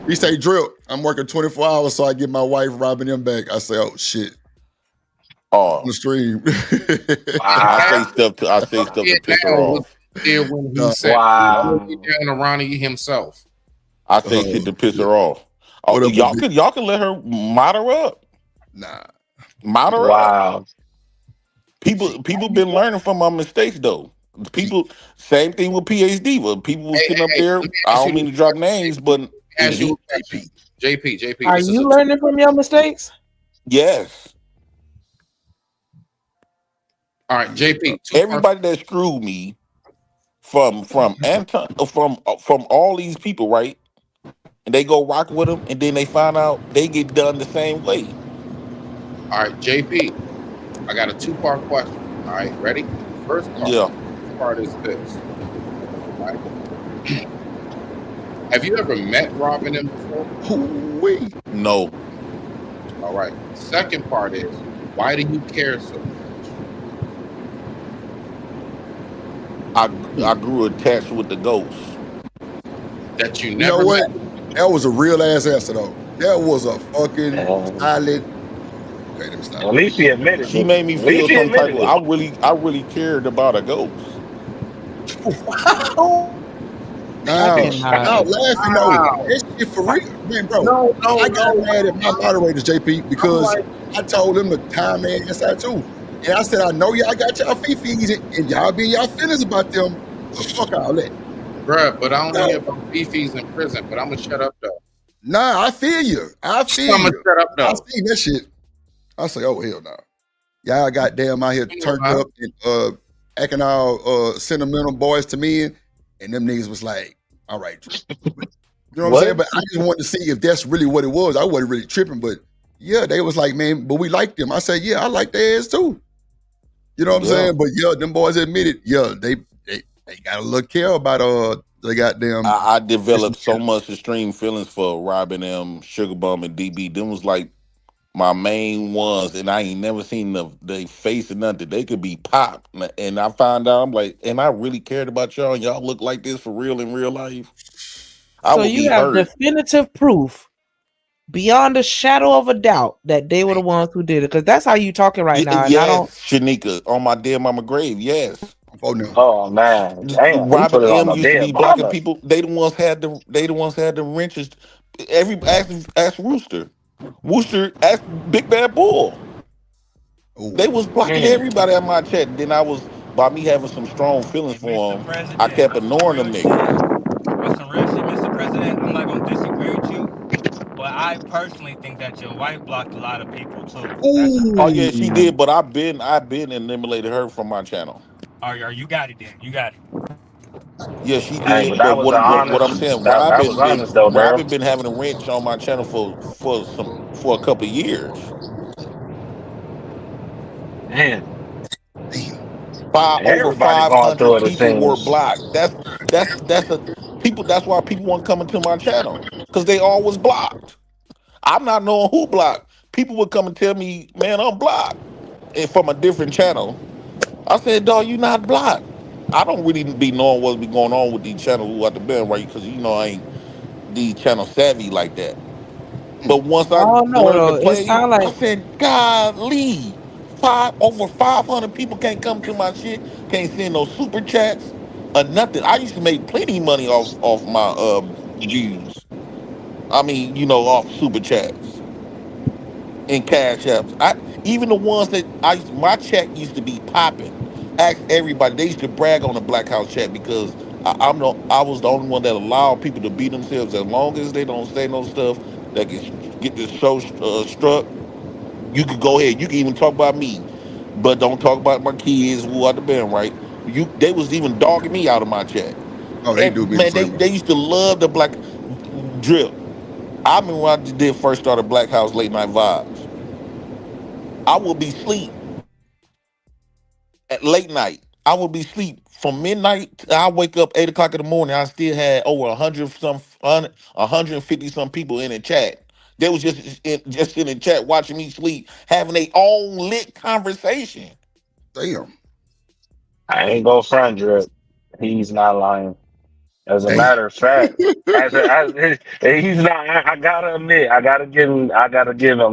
He say, Drill, I'm working 24 hours so I get my wife Robin them back. I say, oh shit. Oh, On the stream. I say stuff to piss her off. There when he said, down to Ronnie himself. I say shit to piss her off. Oh, y'all can let her mod her up. Nah. Mod her up. People been learning from my mistakes though. People, same thing with PhD. But people was sitting up there. I don't mean to drop names, but Ask you a question. JP. Are this is you a- learning from your mistakes? yes. All right, JP. Everybody that screwed me from Anton from all these people, right? And they go rock with them, and then they find out they get done the same way. All right, JP. I got a 2-part question. All right, ready? First part is this. All right. Have you ever met Robin M before? No. All right. Second part is, why do you care so much? I grew attached with the ghost. That you You never know what? met? That was a real ass answer though. That was a fucking solid. Okay, let me stop. At least he admitted it. She made me At feel least he some type admitted of. it. I really cared about a ghost. Now, laughing though. That shit for real, man, bro. I got mad at my moderators, JP, because I told them to time their ass out too. And I said, I know y'all got y'all fifis and y'all be y'all feelings about them. So fuck all that. Bruh, but I don't hear about beefies in prison, but I'm gonna shut up though. Nah, I feel you. I feel I'ma you. shut up, though. I see that shit. I say, oh hell no. Y'all goddamn out here turned up and acting all sentimental boys to men, and them niggas was like, all right, You know what I'm saying? What? But I just wanted to see if that's really what it was. I wasn't really tripping, but yeah, they was like, man, but we like them. I said, yeah, I like their ass too. You know what I'm Yeah. saying? But yeah, them boys admitted, yeah, they got a little care about the goddamn. I developed so much extreme feelings for Robin M, Sugar Bum, and DB. Them was like my main ones, and I ain't never seen they face or nothing. They could be popped, and I found out I'm like, and I really cared about y'all, and y'all look like this for real in real life. I So would you be have hurt. definitive proof beyond a shadow of a doubt that they were the ones who did it, because that's how you talking right now. And I don't. Yes, Shanika, on my dead mama grave. Yes. Oh man, damn, he Robin put it on M the used to be dead blocking mama. people. They the ones had the wrenches. Ask Rooster. Wooster asked Big Bad Bull. They was blocking everybody at my chat. Then I was by me having some strong feelings for them. I kept ignoring them niggas. With some real shit, Mr. President, I'm not gonna disagree with you, but I personally think that your wife blocked a lot of people too. That's Oh yeah, she did, but I've been eliminated her from my channel. or you got it then. You got it. Yeah, she Hey, but did. that But was an what I'm honest. saying, That was honest though, Daryl. Robin been having a wrench on my channel for a couple of years. Man, Over everybody going through 500 it. It people were seems. blocked. That's why people want to come into my channel, because they all was blocked. I'm not knowing who blocked. People would come and tell me, man, I'm blocked, and from a different channel. I said, dog, you not blocked. I don't really be knowing what's be going on with these channels who at the band, right? Because I ain't these channel savvy like that. But once I Oh no, learned to no. It play, sound I like said, golly, over 500 people can't come to my shit, can't send no super chats or nothing. I used to make plenty money off my views. I mean, off super chats and cash apps. Even the ones that my chat used to be popping. Ask everybody. They used to brag on the Black House chat because I was the only one that allowed people to be themselves as long as they don't say no stuff that can get the show struck. You could go ahead. You can even talk about me, but don't talk about my kids who are the band, right? They was even dogging me out of my chat. Oh, they do And me the man, same way. they used to love the Black Drip. I remember when I did first started Black House Late Night Vibes. I would be asleep at late night. I would be asleep from midnight. I wake up 8 o'clock in the morning. I still had over 150 some people in the chat. They was just in the chat watching me sleep, having their own lit conversation. Damn. I ain't go front drip. He's not lying. As a Damn. matter of fact, he's not. I gotta admit, I gotta give him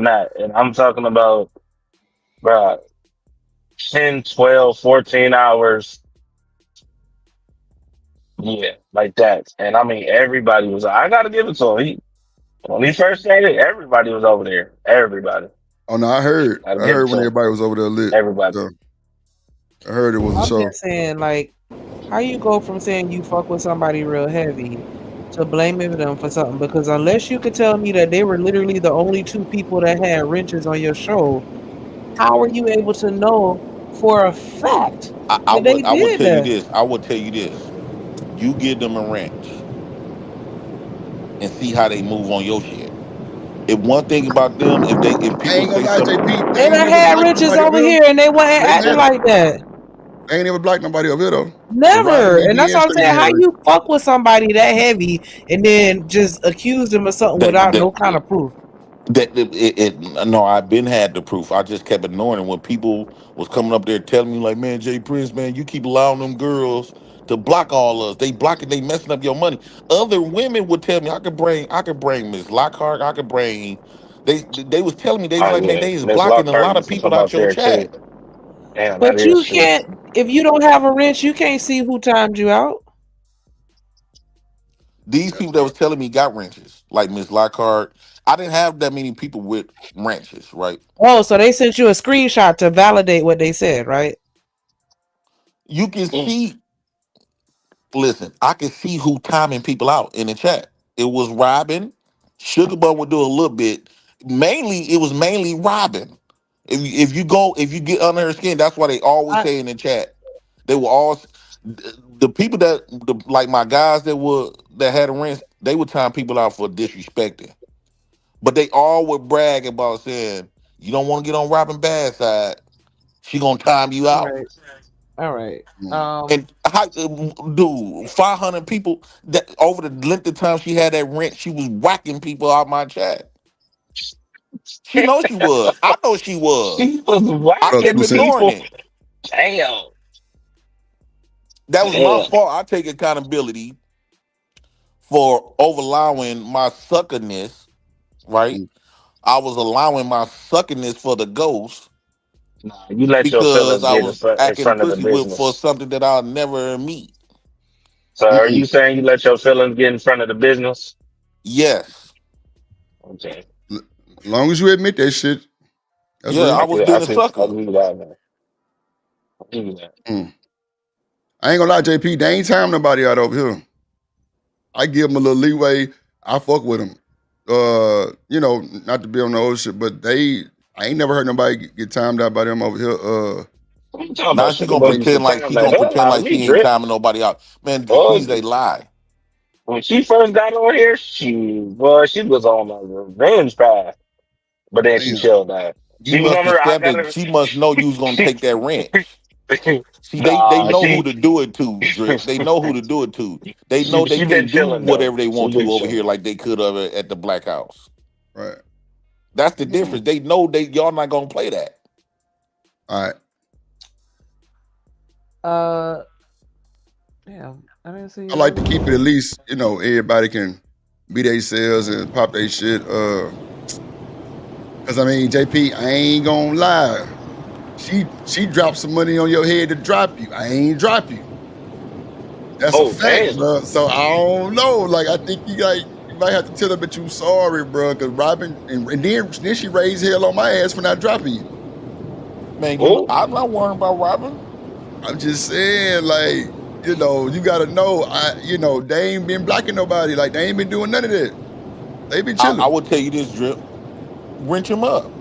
that. And I'm talking about, bro, 10, 12, 14 hours. Yeah, like that. And I mean, everybody was. I gotta give it to him. When he first started, everybody was over there. Everybody. Oh no, I heard Gotta give it when to him. everybody was over there lit. Everybody. So, I heard it was a I'm show. just saying, like, how you go from saying you fuck with somebody real heavy to blaming them for something? Because unless you could tell me that they were literally the only two people that had wrenches on your show, how are you able to know for a fact I that they would did tell you that? this. I would tell you this. You give them a wrench and see how they move on your shit. If one thing about them, if I people ain't gonna say lie, something, JP. They And ain't I never had blocked wrenches nobody over over here, and they wasn't here. They acting never. like that. They ain't never blocked nobody over here though. The Never. Robin And that's BBN what I'm straight saying. How had. you fuck with somebody that heavy and then just accuse them of something that without no that kind of proof? no, I've been had the proof. I just kept ignoring it when people was coming up there telling me like, man, Jay Prince, man, you keep allowing them girls to block all us. They blocking, they messing up your money. Other women would tell me I could bring Miss Lockhart, I could bring. They was telling me they was Oh like, man, yeah, they is Miss blocking a Lockhart lot of used to people come out up your there too. chat. Damn, that But is you true. can't, if you don't have a wrench, you can't see who timed you out. These people that was telling me got wrenches, like Miss Lockhart. I didn't have that many people with wrenches, right? Oh, so they sent you a screenshot to validate what they said, right? You can see. Listen, I can see who timing people out in the chat. It was Robin. Sugar Bun would do a little bit. It was mainly Robin. If you get under her skin, that's why they always I, say in the chat. They will all the people like my guys that had a rent, they would time people out for disrespecting. But they all would brag about saying, you don't want to get on Robin Bad's side, she gonna time you All out. right. All right. And how, dude, 500 people that over the length of time she had that rent, she was whacking people out my chat. She knows she was. I know she was. She was I whacking kept ignoring people. it. Damn. That was my fault. I take accountability for overallowing my suckerness, right? I was allowing my suckerness for the ghost You let your because feelings I get was in acting front of the pussy with for business. something that I'll never meet. So are you saying you let your feelings get in front of the business? Yes. Okay. As long as you admit that shit, that's Yeah, real. I was being a I sucker. agree with that, man. I agree with that. I ain't gonna lie, JP. They ain't time nobody out over here. I give them a little leeway. I fuck with them. You know, not to be on the old shit, but I ain't never heard nobody get timed out by them over here. I'm talking Now about she sugar gonna boy used to pretend like time she the gonna hell pretend out of like me, she ain't Drip. timing nobody out. Man, Boy, please, they lie. when she first got on here, she was on a revenge path. But then she Damn. chilled out. You She was must on have her I stepped got it. her She must know you was gonna take that wrench. See, they nah, know who to do it to, Drip. They know who to do it to. They know they she been can't do chilling though. whatever they She want been to over chilling. here like they could have at the Black House. Right. That's the difference. They know y'all not gonna play that. All right. Damn, I didn't see. I like to keep it at least, you know, everybody can be themselves and pop their shit. Cause I mean, JP, I ain't gonna lie. She dropped some money on your head to drop you. I ain't drop you. That's a fact, Damn. bro. So I don't know. Like I think you might have to tell her, but you sorry, bro. Cause Robin and then she raised hell on my ass for not dropping you. Man, you know, I'm not worrying about Robin. I'm just saying, like, you know, you gotta know, they ain't been blocking nobody. Like they ain't been doing none of that. They been chilling. I will tell you this, Drip. Wrench him up.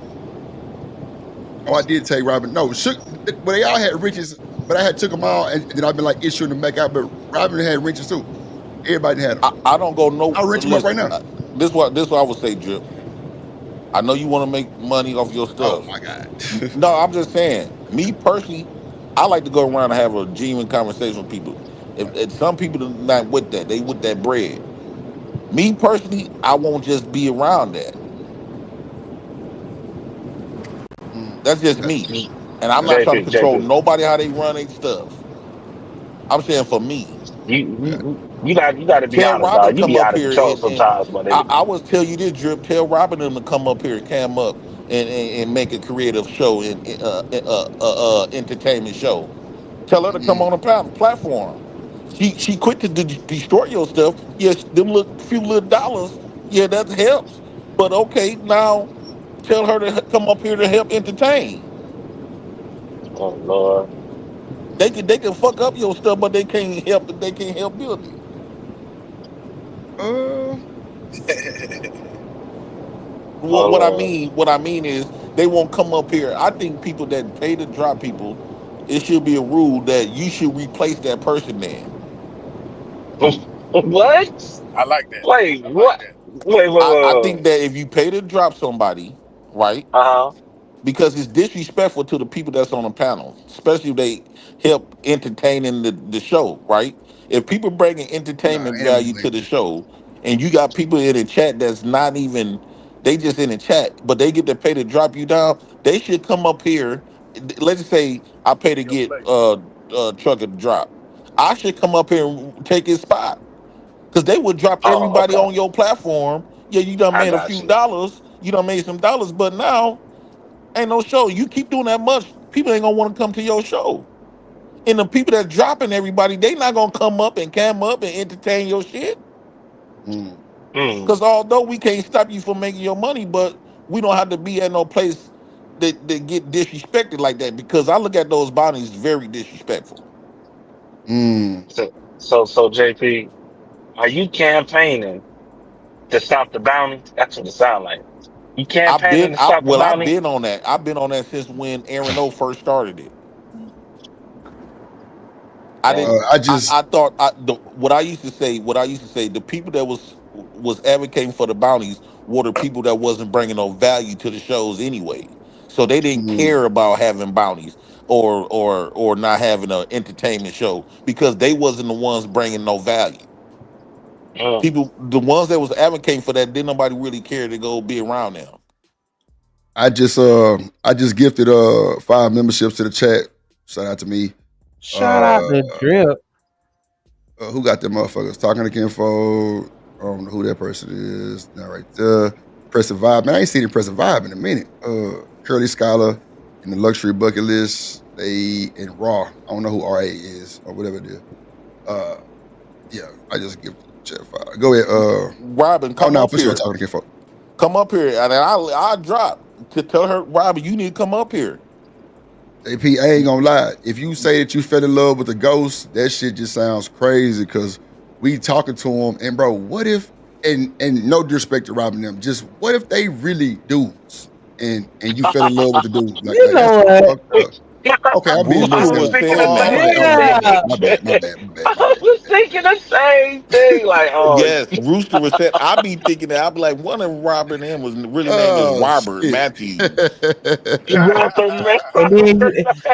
Oh, I did take Robin. No, but they all had riches, but I had took them all, and then I've been like issuing them back out. But Robin had riches too. Everybody had them. I don't go no. I'll wrench them up right Listen, now. this what I would say, Drip. I know you want to make money off your Oh stuff. my God. No, I'm just saying. Me personally, I like to go around and have a genuine conversation with people. If some people are not with that, they with that bread. Me personally, I won't just be around that. That's just me. And I'm not trying to control JP. nobody how they run their stuff. I'm saying for me. You got to be Tell honest, Robin dog. You come be up out of here control and sometimes, my nigga. I was tell you this, Drip. Tell Robin them to come up here, cam up, and make a creative show and entertainment show. Tell her to come on a platform. She quit to destroy your stuff. Yes, them few little dollars. Yeah, that helps. But okay, now tell her to come up here to help entertain. Oh Lord. They can fuck up your stuff, but they can't help build it. What I mean is they won't come up here. I think people that pay to drop people, it should be a rule that you should replace that person then. What? I like that. Wait, I like what? that. Wait. I think that if you pay to drop somebody, right? Because it's disrespectful to the people that's on the panel, especially if they help entertaining the show, right? If people bringing entertainment value to the show, and you got people in the chat that's not even, they just in the chat, but they get to pay to drop you down, they should come up here. Let's just say I pay to get Trucker to drop. I should come up here and take his spot. Because they would drop everybody on your platform. Yeah, you done I made a got few you. dollars. You done made some dollars, but now ain't no show. You keep doing that much, people ain't gonna want to come to your show. And the people that dropping everybody, they not gonna come up and cam up and entertain your shit. Because although we can't stop you from making your money, but we don't have to be at no place that get disrespected like that. Because I look at those bounties very disrespectful. So JP, are you campaigning to stop the bounty? That's what it sounds like. You campaigning to stop the I've bounty? been on that. I've been on that since when Aaron O first started it. I didn't. I just I thought what I used to say. The people that was advocating for the bounties were the people that wasn't bringing no value to the shows anyway. So they didn't care about having bounties or not having an entertainment show because they wasn't the ones bringing no value. People, the ones that was advocating for that, didn't nobody really care to go be around them. I just gifted 5 memberships to the chat. Shout out to me. Shout out to Drip. Who got them motherfuckers? Talking to Kinfo. I don't know who that person is. Not right there. Impressive Vibe. Man, I ain't seen Impressive Vibe in a minute. Curly Scholar and the Luxury Bucket List. They in Raw. I don't know who RA is or whatever it is. Yeah, I just gifted the chat 5. Go ahead. Robin, come up for sure. here. Talking to Kinfo. Come up here, and I drop to tell her, Robin, you need to come up here. AP, I ain't gonna lie. If you say that you fell in love with a ghost, that shit just sounds crazy. Cause we talking to him, and bro, what if? And no disrespect to Robin them, just what if they really dudes, and you fell in love with the dude? Like, You know what? Okay, I'm being I was thinking the same My bad. I was thinking the same thing. Like, oh, Yes, Rooster was said. I be thinking that. I be like, one of Robert and him was really named as Robert Matthews.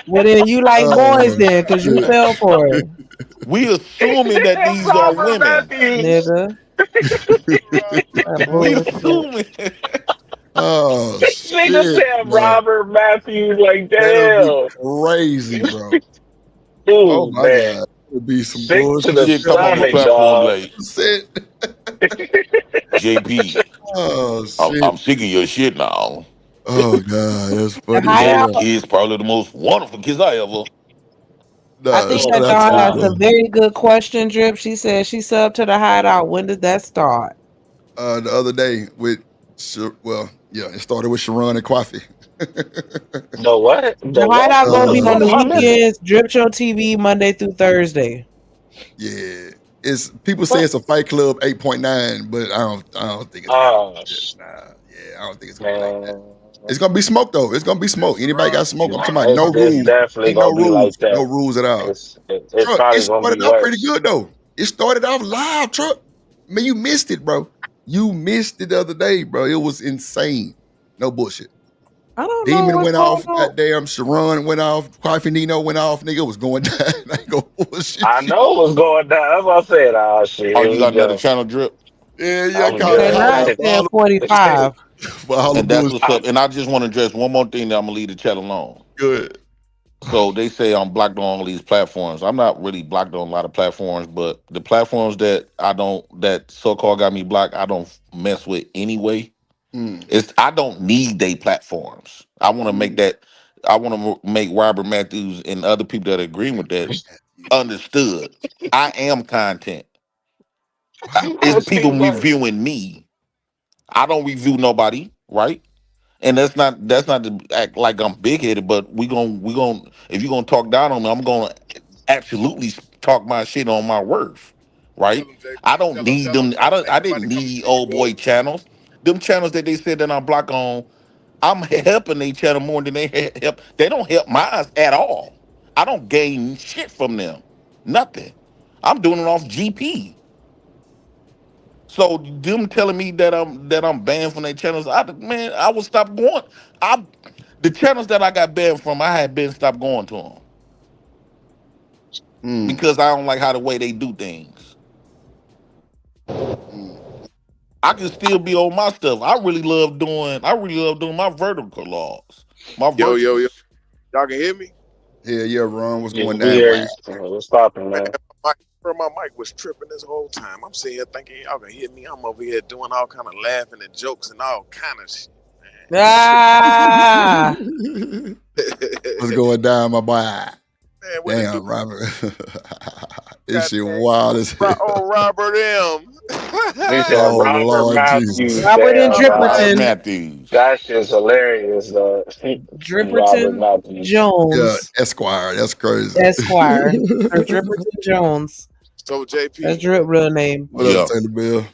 Well, then you like boys then, because you fell for it. We assuming that these are women, nigga. We assuming. Oh nigga said Robert Matthews. Like, That'll damn, be crazy, bro. Ooh, Oh my man. god, it'd be some Sick to the bullshit. Come on the stomach, platform, dog. like JP. Oh shit. I'm sick of your shit now. Oh god, that's funny. That kid's probably the most wonderful kids I ever. I think that Dawn asked a very good question, Drip. She said she subbed to the Hideout. When did that start? The other day with, it started with Sharon and Kwafi. The what? The Hideout gonna be on the weekends. Drip Show TV Monday through Thursday. Yeah, it's people say it's a Fight Club 8.9, but I don't think it's. I don't think it's gonna be like that. It's gonna be smoke though. It's gonna be smoke. Anybody got smoke? I'm talking about no rules. Definitely Ain't no gonna be rules. like that. No rules at all. It's Truck, probably it gonna started be out pretty worse. good though. It started off live, Truck. I mean, you missed it, bro. You missed it the other day, bro. It was insane. No bullshit. I don't Demon know went what's off. going on. Goddamn, Sharon went off. Kwafi Nino went off. Nigga, it was going down. I ain't gonna bullshit. I know what's going down. That's what I said. Oh shit. Oh, here you we got another go. channel, Drip? Yeah, I'm call good. it. Now it's 10:45. For all the And that's bullshit. what's up. And I just want to address one more thing that I'm gonna leave the chat alone. Good. So they say I'm blocked on all these platforms. I'm not really blocked on a lot of platforms, but the platforms that that so-called got me blocked, I don't mess with anyway. I don't need they platforms. I want to make that. I want to make Robert Matthews and other people that agree with that understood. I am content. It's people reviewing me. I don't review nobody, right? And that's not to act like I'm big headed, but we gon' if you're gonna talk down on me, I'm gonna absolutely talk my shit on my worth, right? I don't need them. I didn't need old boy channels. Them channels that they said that I'm blocked on, I'm helping they channel more than they help. They don't help mine at all. I don't gain shit from them. Nothing. I'm doing it off GP. So them telling me that I'm banned from their channels, I would stop going. The channels that I got banned from, I had been stopped going to them because I don't like how the way they do things. I can still be on my stuff. I really love doing my vertical logs. Yo. Y'all can hear me? Yeah, Ron, what's going Yeah, down? what's popping, man? My mic was tripping this whole time. I'm sitting here thinking y'all can hear me. I'm over here doing all kind of laughing and jokes and all kind of shit. Ah! What's going down, my boy? Damn, Robert. This shit wild as hell. Oh, Robert M. Oh, Robert Lord Matthews. Jesus. Robert and Damn, Dripperton. Matthews. That shit's hilarious, though. Robert Dripperton Matthews. Jones. Yeah, Esquire. That's crazy. Esquire. Or Dripperton Jones. So JP. That's Drip real name. What up, Taylor Bill?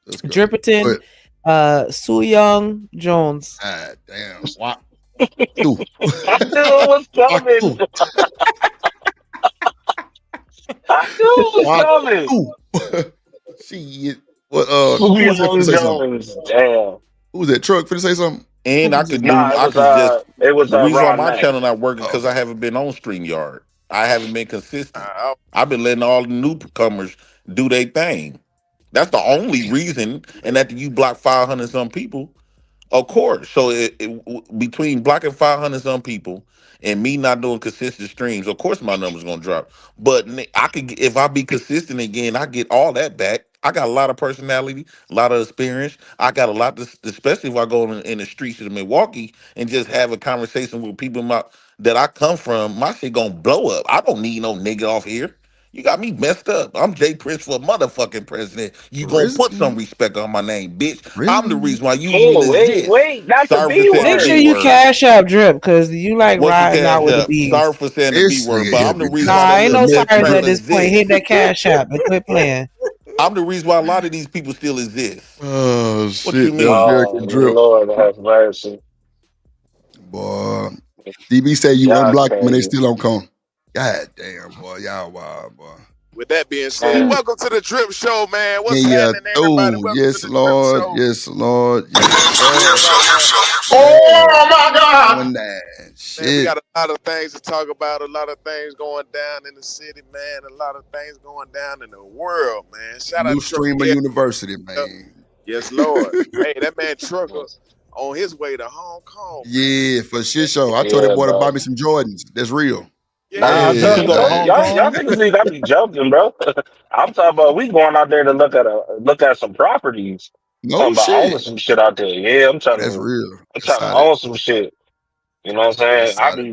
Dripperton Soo Young Jones. Ah, damn. What? I knew it was coming. I knew it I was coming. knew. Shit. What? Who Julio was that finna say something? Jones. Damn. Who was that? Truck finna say something? And Who I was could it? do. Nah, I could just. it was The reason why Ron my Mack. channel not working because Oh, I haven't been on StreamYard. I haven't been consistent. I, I've been letting all the newcomers do their thing. That's the only reason. And after you block 500 some people, of course. So between blocking 500 some people and me not doing consistent streams, of course my number's gonna drop. But I could, if I be consistent again, I get all that back. I got a lot of personality, a lot of experience. I got a lot, especially if I go in the streets of Milwaukee and just have a conversation with people that I come from. My shit gonna blow up. I don't need no nigga off here. You got me messed up. I'm Jay Prince for motherfucking president. You gonna put some respect on my name, bitch. I'm the reason why you even Oh, exist. wait, not the Sorry B for saying Make the sure B you word. cash out Drip because you like What's the riding out cash with the up? bees. Sorry for saying the B This word, nigga but here I'm the be reason why Nah, that ain't little no Smith sorries triangle at this point. Hit exists. that cash out and quit playing. I'm the reason why a lot of these people still exist. Oh What you shit, that mean? American Drip. Lord have mercy. Boy, DB say you Y'all unblock them and they crazy. still don't come. God damn, boy, y'all wild, boy. with that being said, Man. welcome to the Drip Show, man. What's Yeah, happening, everybody? oh, Welcome yes, to the Lord, Drip Show. yes, Lord, yes, Oh my God. Lord. Man, we Shit. got a lot of things to talk about, a lot of things going down in the city, man, a lot of things going down in the world, man. Shout out New to Streamer Trucker. University, man. Yes, Lord. Hey, that man Trucker on his way to Hong Kong. Yeah, for shit show. I told that Yeah, boy to bro. buy me some Jordans. That's real. Nah, You finna go to man. Hong y'all Kong? niggas think I be joking, bro. I'm talking about we going out there to look at some properties. No Talking about owning shit. some shit out there. Yeah, I'm trying That's to real. I'm trying to Excited. own some shit. You know what I'm saying? Excited.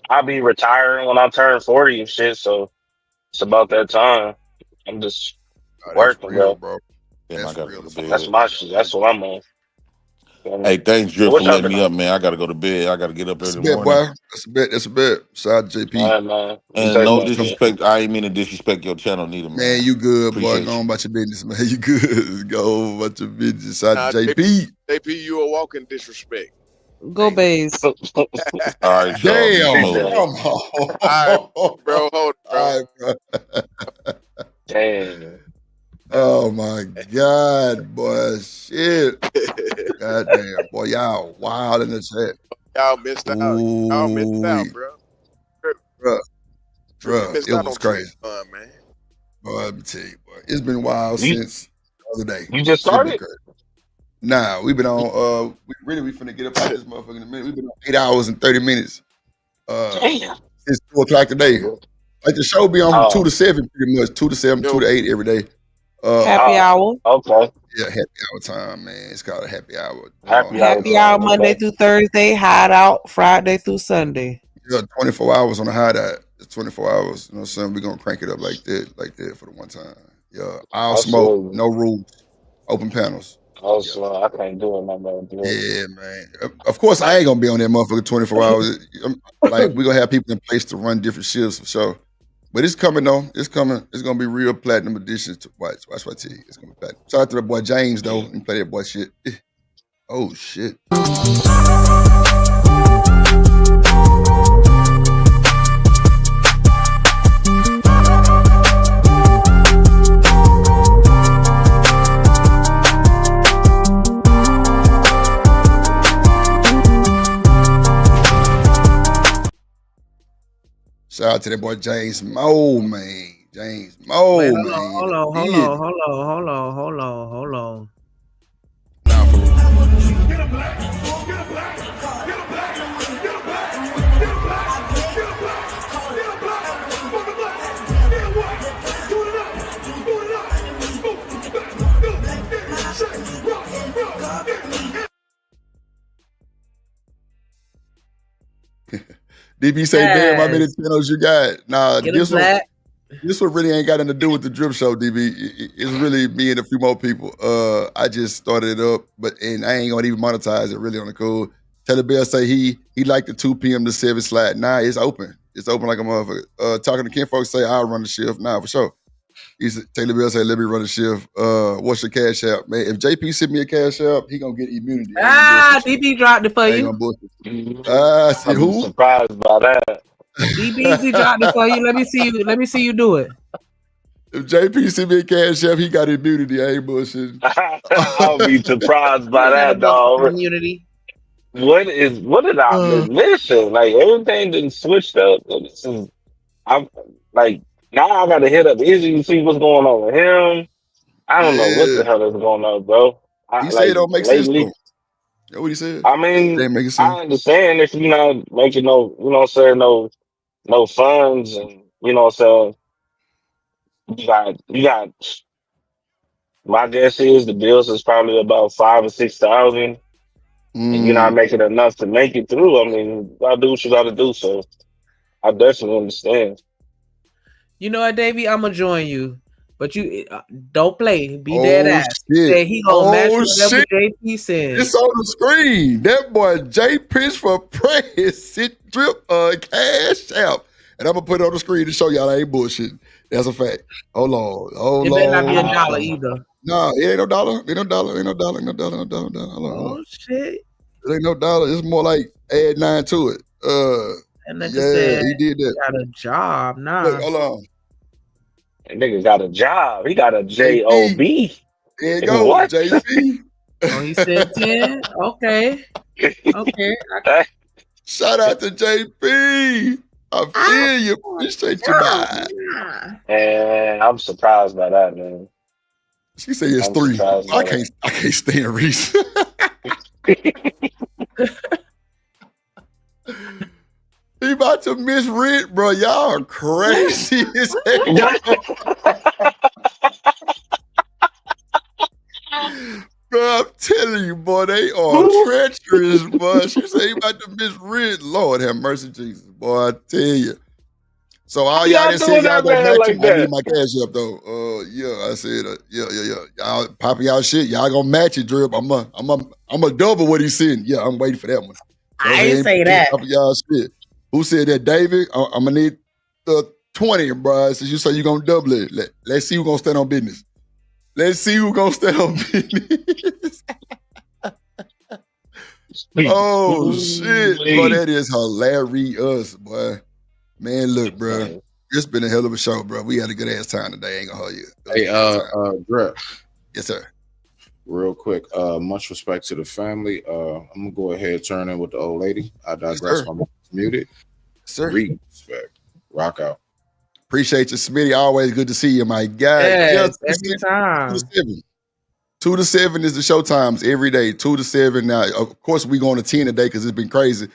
I'll be retiring when I turn 40 and shit, so it's about that time. I'm just Oh, that's working, real, bro. bro. Damn, I That's gotta real go as to fuck. That's bed. my shit. That's what I'm on. Hey, thanks, Drip, What for y'all letting been me on? up, man. I gotta go to bed. I gotta get up That's early a in the bet, morning. boy. That's a bet. That's a bet. Shout out to All JP. right, man. You And take no that shit. disrespect, I ain't mean to disrespect your channel neither, Man, man. you good, boy. Appreciate Go you. on about your business, man. You good. Go on about your business. Shout out to JP. JP, you a walking disrespect. Go Bays. All right, y'all. Be Damn. smooth. Come on. All right, bro. Hold it, bro. All right, bro. Damn. Oh my God, boy. Shit. God damn, boy. Y'all wild in the chat. Y'all missed out. Y'all missed out, Ooh, bro. bruh, You missed it out was on Trey crazy. Fun, man. Boy, let me tell you, boy. It's been wild You since the other day. you just Shit been started? crazy. Nah, we've been on we finna get up out this motherfucker in a minute. We've been on 8 hours and 30 minutes Damn. since 2 o'clock today. Like the show be on from 2 Oh, to 7 pretty much. 2 to 7, 2 to 8 every day. Happy hour. okay. Yeah, happy hour time, man. It's called a happy hour. Happy hour Happy hour time. Monday Okay. through Thursday, hideout Friday through Sunday. Yeah, 24 hours on the hideout. It's 24 hours. You know what I'm saying? We're gonna crank it up like that for the one time. Yeah. All smoke, Absolutely. no rules, open panels. Also, I can't do it no more. Dude. Yeah, man. Of course, I ain't gonna be on that motherfucker 24 hours. Like we're gonna have people in place to run different shifts for sure. But it's coming though. It's coming. It's gonna be real platinum editions to watch. Watch what I tell you. It's gonna be platinum. Shout out to that boy James though. And play that boy shit. Oh shit. Shout out to that boy James Moe, man. James Moe, Wait, man. hold on. Nah, for real. DB say, damn, how many Yes. channels you got? Nah, Get a flat. this one really ain't got nothing to do with the Drip Show, DB. It's really me and a few more people. I just started it up, and I ain't gonna even monetize it really on the cool. Taylor Bell say he like the 2 p.m. to 7 slot. Nah, it's open. It's open like a motherfucker. Talking to Ken folks say I'll run the shift. Nah, for sure. Taylor Bell say let me run the shift. What's your cash out, man? If JP send me a cash out, he gonna get immunity. DB dropped it for I ain't you. gonna bullshit. See I'm who? surprised by that. DBZ dropped it for you. Let me see you. Let me see you do it. If JP send me a cash app, he got immunity. I ain't bullshitting. I'll be surprised by that, dog. Immunity. What did I been missing? Like everything didn't switched up. This is, I'm like now I gotta hit up Izzy to see what's going on with him. I don't know what the hell is going on, bro. He said it don't make sense lately. though. That's what he said. I mean, It ain't making I sense. understand if you're not making no, you know what I'm saying, no funds and you know what I'm saying. You got my guess is the bills is probably about 5,000 or 6,000 and you're not making enough to make it through. I mean, you gotta do what you gotta do. So I definitely understand. You know what, Davey? I'm gonna join you, but you don't play. Be Oh, dead ass. shit. Say he gonna match Oh, whatever shit. JP says. It's on the screen. That boy Jay Pitch for President drip cash app. And I'm gonna put it on the screen to show y'all I ain't bullshit. That's a fact. Hold on. Hold It better not be a on. dollar either. No, it ain't no dollar. Ain't no dollar. Ain't no dollar. Ain't no dollar. No dollar. No dollar. Hold on. Hold Oh on. shit! It ain't no dollar. It's more like add 9 to it. That nigga Yeah, said he did that. got a job now. Look, hold on. That nigga got a job. He got a JP. JOB. There you go, What? JP. Oh, he said 10. Okay. Okay. Shout out to JP. I feel you. Appreciate you, man. And I'm surprised by that, man. She said it's I'm 3. surprised I by can't stand Reese. He about to miss rent, bro. Y'all are crazy as hell. Bro, I'm telling you, boy, they are treacherous, boy. She said he about to miss rent. Lord have mercy, Jesus, boy. I tell you. So all y'all Y'all that said doing y'all that gonna man match like him, I need that? my cash up though. Yeah, I said, yeah. Y'all popping y'all shit. Y'all gonna match it, Drip. I'm a double what he said. Yeah, I'm waiting for that one. Go I ahead ain't and say keep that. popping y'all shit. Who said that, David? I'm gonna need 20, bro. Since you say you gonna double it, let's see who gonna stand on business. Let's see who gonna stand on business. Oh shit, boy, that is hilarious, boy. Man, look, bro, it's been a hell of a show, bro. We had a good ass time today. I ain't gonna hold you. Hey, Drip. Yes, sir. Real quick, much respect to the family. I'm gonna go ahead and turn in with the old lady. I digress. sir. I'm muted. Sir. Respect. Rock out. Appreciate you, Smitty. Always good to see you, my guy. Yes, 2 to every 7. time. 2 to 7. 2 to 7 is the show times every day. 2 to 7. Now, of course, we going to 10 today because it's been crazy.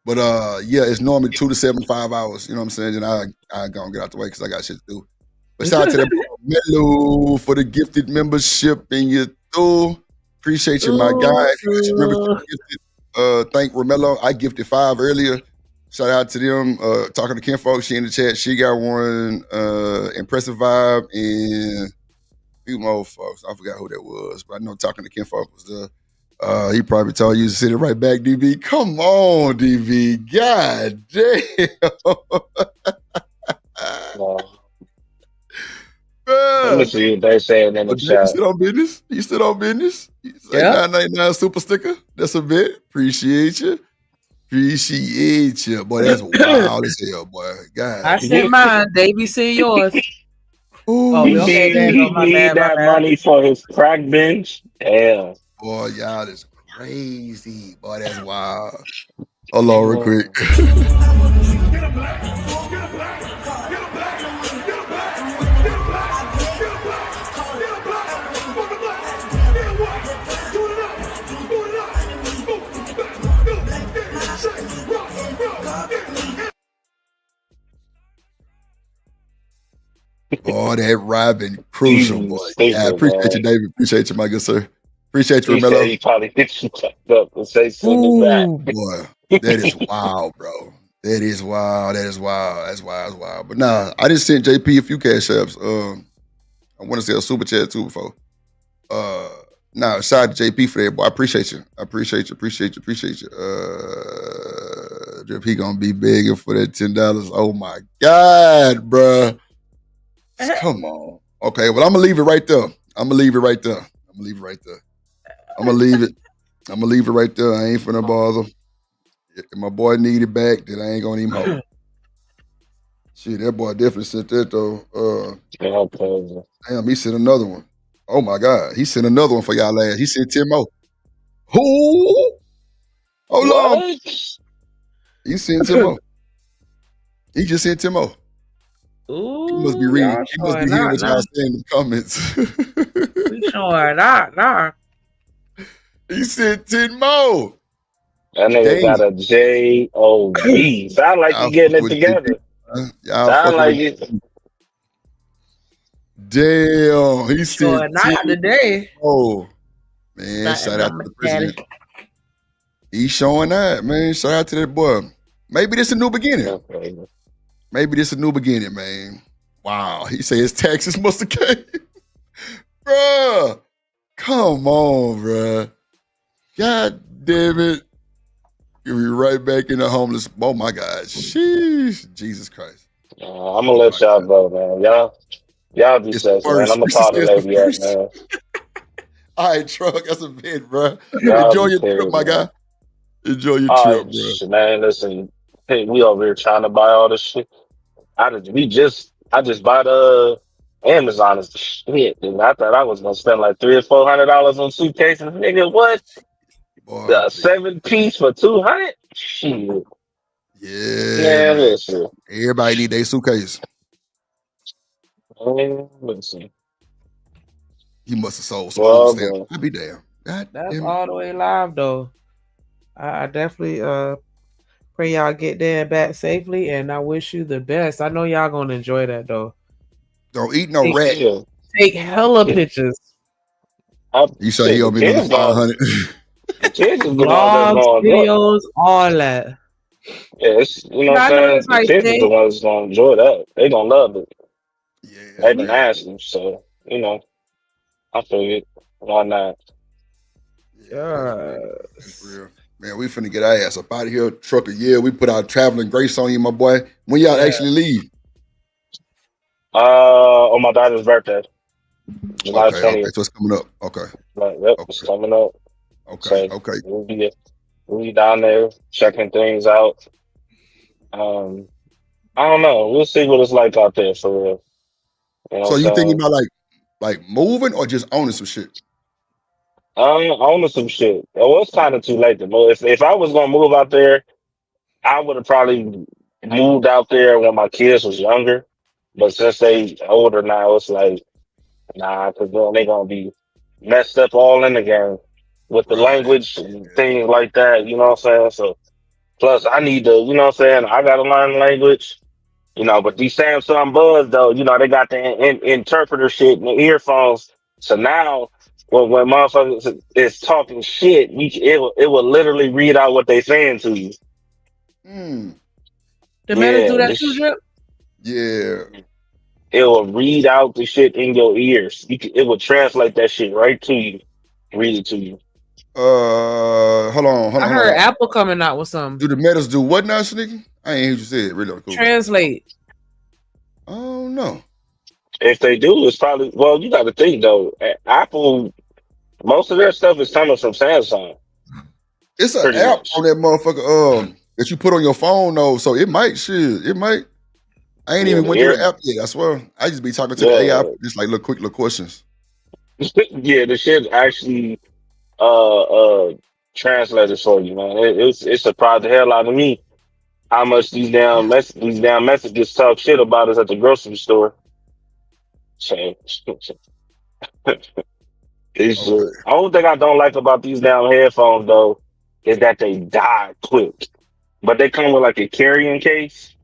But yeah, it's normally 2 to 7, 5 hours. You know what I'm saying? And I gonna get out the way because I got shit to do. But shout out to that Melo for the gifted membership in your tool. Appreciate you, my guy. If you guys remember to gifted, thank Romello. I gifted 5 earlier. Shout out to them. Talking to Ken folks, she in the chat. She got one. Impressive vibe and a few more folks. I forgot who that was, but I know talking to Ken folks was the. He probably told you to sit it right back, DB. Come on, DB. God damn. Let me see what they saying in the You chat. still on business? You still on business? Yeah. 999 super sticker. That's a bit. Appreciate you. Appreciate you. Boy, that's wild as hell, boy. God. I sent mine. Davey sent yours. Oh, He okay. There you go. My need bad. My that bad. money for his crack bench. Damn. Boy, y'all is crazy. Boy, that's wild. Hold on real quick. Boy, that Robin crucial, boy. Yeah, I appreciate you, David. Appreciate you, my good sir. Appreciate you, He said Romello. he probably hit you fucked up and say send it back. Ooh, boy. That is wild, bro. That is wild. That is wild. That's wild. That's wild. But nah, I just sent JP a few cash apps. I want to say a super chat too before. Nah, shout out to JP for that, boy. I appreciate you. I appreciate you. Appreciate you. Appreciate you. JP gonna be begging for that $10. Oh my God, bro. Come on. Okay, well, I'm gonna leave it right there. I'm gonna leave it right there. I'm gonna leave it right there. I ain't finna bother. If my boy need it back, then I ain't gonna even hold. Shit, that boy definitely sent that though. Yeah, crazy. Damn, he sent another one. Oh my God, he sent another one for y'all last. He sent 10 more. Who? Hold on. What? He sent 10 more. He just sent 10 more. He must be Ooh, reading. y'all He must be showing hearing out what now. y'all saying in the comments. We showing out now. He sent 10 more. That nigga Damn. got a J-O-B. Sound like you Y'all getting fucking it with together. Y'all Sound fucking like with it. Damn. He sent Showing 10 out today. more. Man, Starting shout out on to my the daddy. president. He's showing that, man. Shout out to that boy. Maybe this a new beginning. Okay. Maybe this a new beginning, man. Wow. He said his taxes must have came. Bruh. Come on, bruh. God damn it. You'll be right back in the homeless. Oh my God. Sheesh. Jesus Christ. I'm gonna let y'all go, man. Y'all be It's safe, man. first. I'm gonna Reese call the says the lady up, first. man. All right, truck. That's a bit, bruh. Y'all Enjoy be your trip, safe, my man. guy. Enjoy your All trip, right, bruh. man. Listen, hey, we over here trying to buy all this shit. I just bought Amazon is the shit, dude. I thought I was gonna spend like $300 or $400 on suitcases. Nigga, what? Boy, please. 7 piece for 200? Shit. Yeah, Man, man. listen. Everybody need their suitcase. Man, listen. He must have sold some food Well, stamps. man. I'd be damn. God That's damn it. all the way live though. I definitely pray y'all get there and back safely, and I wish you the best. I know y'all gonna enjoy that though. Don't eat no rat. Yeah. Take hella pictures, You say he The owe me another kids going. 500. The kids is the ones that's vlogs, gonna enjoy. videos, all that. Yeah, it's, you know what I I'm know saying? it's The like kids is the they, ones that's gonna enjoy that. They gonna love it. Yeah, They've been man. asking, so you know, I figured why not? For real. Man, we finna get our ass up out of here. Trucker, yeah, we put our traveling grace on you, my boy. When y'all Yeah. actually leave? On my daughter's birthday, July Okay, 20th. so it's coming up. Okay, Like, yep, it's coming up. So okay. we'll be down there checking things out. I don't know. We'll see what it's like out there for real. You know So what I'm you thinking saying? about like moving or just owning some shit? Owning some shit. Well, it's kind of too late to move. If I was gonna move out there, I would have probably moved out there when my kids was younger. But since they older now, it's like nah, because then they gonna be messed up all in the game with the language and things like that. You know what I'm saying? So plus, I need to. You know what I'm saying? I gotta learn the language. You know, but these Samsung Buds though, you know, they got the interpreter shit and the earphones. So now, when motherfuckers is talking shit, it will literally read out what they saying to you. the metas do Yeah, that too, Drip. Yeah. it will read out the shit in your ears. It will translate that shit right to you, read it to you. Hold on. I heard Apple coming out with something. Do the metas do what now, Sneaky? I ain't hear you say it. Really cool. Translate. Oh no. If they do, it's probably well. You got to think though. Apple, most of their stuff is coming from Samsung. It's an Pretty app much. on that motherfucker that you put on your phone though, so it might. I ain't Yeah, even the went through air- the app yet. I swear. I just be talking to the Yeah. AI, just like little questions. Yeah, the shit actually translated for you, man. It surprised the hell out of me how much these damn messages talk shit about us at the grocery store. So only thing I don't like about these damn headphones though is that they die quick. But they come with like a carrying case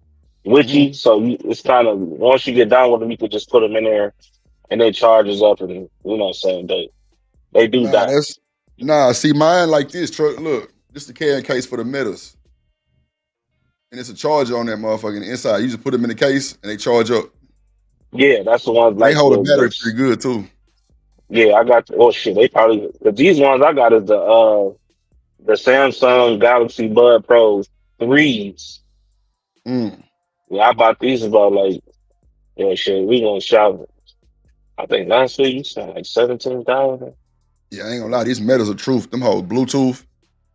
with you, so it's kind of once you get done with them, you could just put them in there and they charges up, and you know what I'm saying, they do die. See mine like this. Truck, look, this is the carrying case for the metas, and it's a charger on that motherfucker in the inside. You just put them in the case and they charge up. Yeah, that's the ones They like hold a battery pretty good too. Yeah, I got. Oh shit, they probably. Cause these ones I got is the Samsung Galaxy Bud Pro 3s. Yeah, I bought these about like shit. We gonna shop. I think last week you spent like 17,000. Yeah, I ain't gonna lie, these metas are truth. Them hold Bluetooth.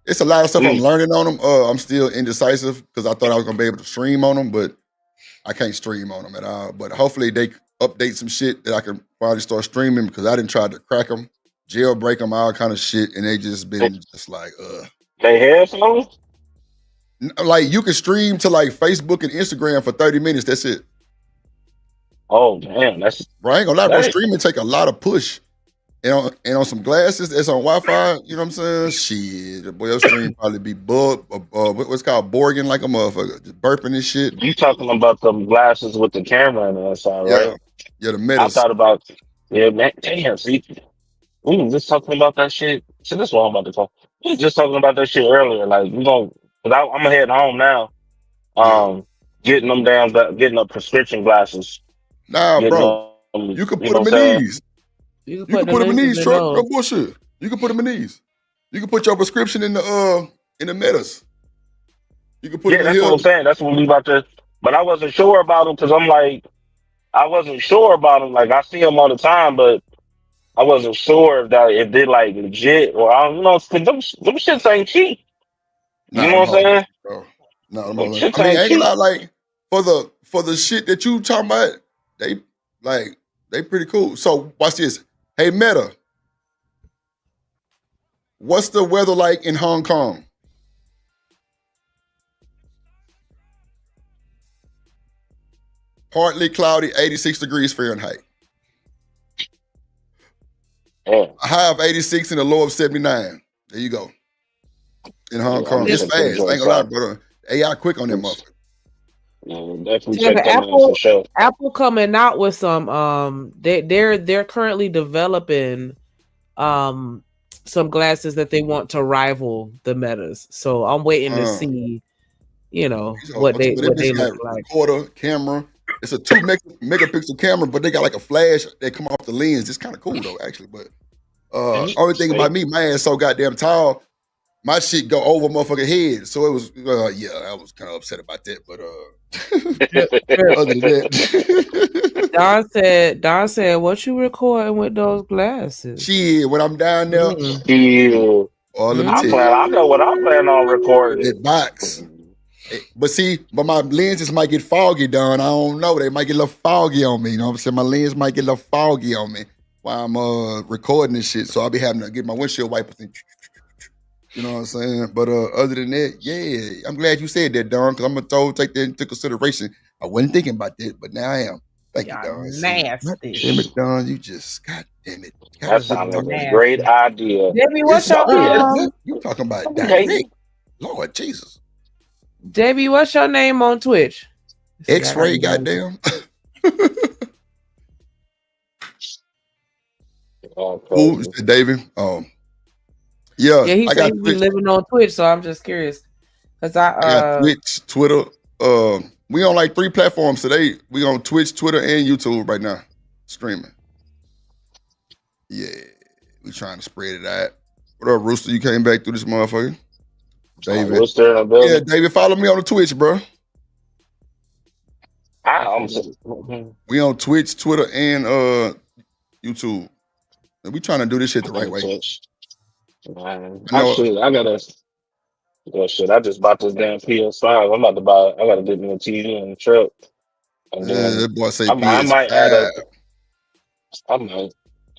It's a lot of stuff I'm learning on them. I'm still indecisive because I thought I was gonna be able to stream on them, but I can't stream on them at all. But hopefully they update some shit that I can probably start streaming because I didn't try to crack them, jailbreak them, all kind of shit, and they just been just like They headphones? Like you can stream to like Facebook and Instagram for 30 minutes. That's it. Oh damn, that's bro. I ain't gonna lie, bro. Dang. Streaming take a lot of push. And on some glasses that's on Wi-Fi, you know what I'm saying? Shit, boy, your stream probably be what's called Borging like a motherfucker, just burping and shit. You talking about them glasses with the camera on the inside, Yeah, right? yeah, the I Metas. thought about man, damn, see, we were just talking about that shit. See, this is what I'm about to talk. We were just talking about that shit earlier. Like, we gonna, cause I'm gonna head home now. Getting them getting the prescription glasses. Nah, Getting bro, them, you can you put know them what I'm in saying? these. You You can put them in these, truck. No bullshit. You can put them in these. You can put your prescription in the Metas. You can put Yeah, them in that's what here. I'm saying. That's what we about to. But I wasn't sure about them because I'm like, I wasn't sure about them. Like I see them all the time, but I wasn't sure if they like legit or I don't know. Cause them shits ain't cheap. You Nah, know them what I'm hoes, saying? bro. Nah, them Them hoes. shits I mean, I ain't ain't gonna cheap. lie, like for the shit that you talking about, they pretty cool. So watch this. Hey Meta, what's the weather like in Hong Kong? Partly cloudy, 86 degrees Fahrenheit. Yeah. A high of 86 and a low of 79. There you go. In Hong Yeah, I'm Kong. gonna It's check them fast. I ain't joints gonna lie, out. brother. AI quick on that motherfucker. Yeah, definitely Yeah, check but them out for sure. Apple coming out with some they're currently developing some glasses that they want to rival the Metas. So I'm waiting to see, These hoes what on Twitter, they bitch look got like. recorder, camera. It's a 2 megapixel camera, but they got like a flash that come off the lens. It's kind of cool though, actually. But only thing about me, my ass so goddamn tall, my shit go over motherfucking head. So it was yeah, I was kind of upset about that. But other than that, Don said, what you recording with those glasses? shit, when I'm down there, Yeah. let me I tell you, I know what I plan on recording. that box. But my lenses might get foggy, Don. I don't know. They might get a little foggy on me. You know what I'm saying? My lens might get a little foggy on me while I'm recording this shit. So I'll be having to get my windshield wipers and you know what I'm saying? But other than that, yeah, I'm glad you said that, Don, because I'm gonna take that into consideration. I wasn't thinking about that, but now I am. Thank you, Don. See, God damn it, Don. You just, God damn it. That sounds like a great idea. Debbie, what's It's always your good. You talking about Okay. direct. Lord Jesus. Debbie, what's your name on Twitch? X-ray, goddamn. Who? You said David? Yeah, Yeah, he I said got he be Twitch. living on Twitch, so I'm just curious. Cause I got Twitch, Twitter. We on like 3 platforms today. We on Twitch, Twitter, and YouTube right now, streaming. Yeah, we trying to spread it out. What up, Rooster? You came back through this motherfucker, David. Rooster in the building. Yeah, David, follow me on the Twitch, bro. We on Twitch, Twitter, and YouTube. And we trying to do this shit the right way. Man, I know. I gotta. Well, shit, I just bought this damn PS5. I'm about to buy. I gotta get me a TV and a truck. And then That boy say I might add PS5. I might.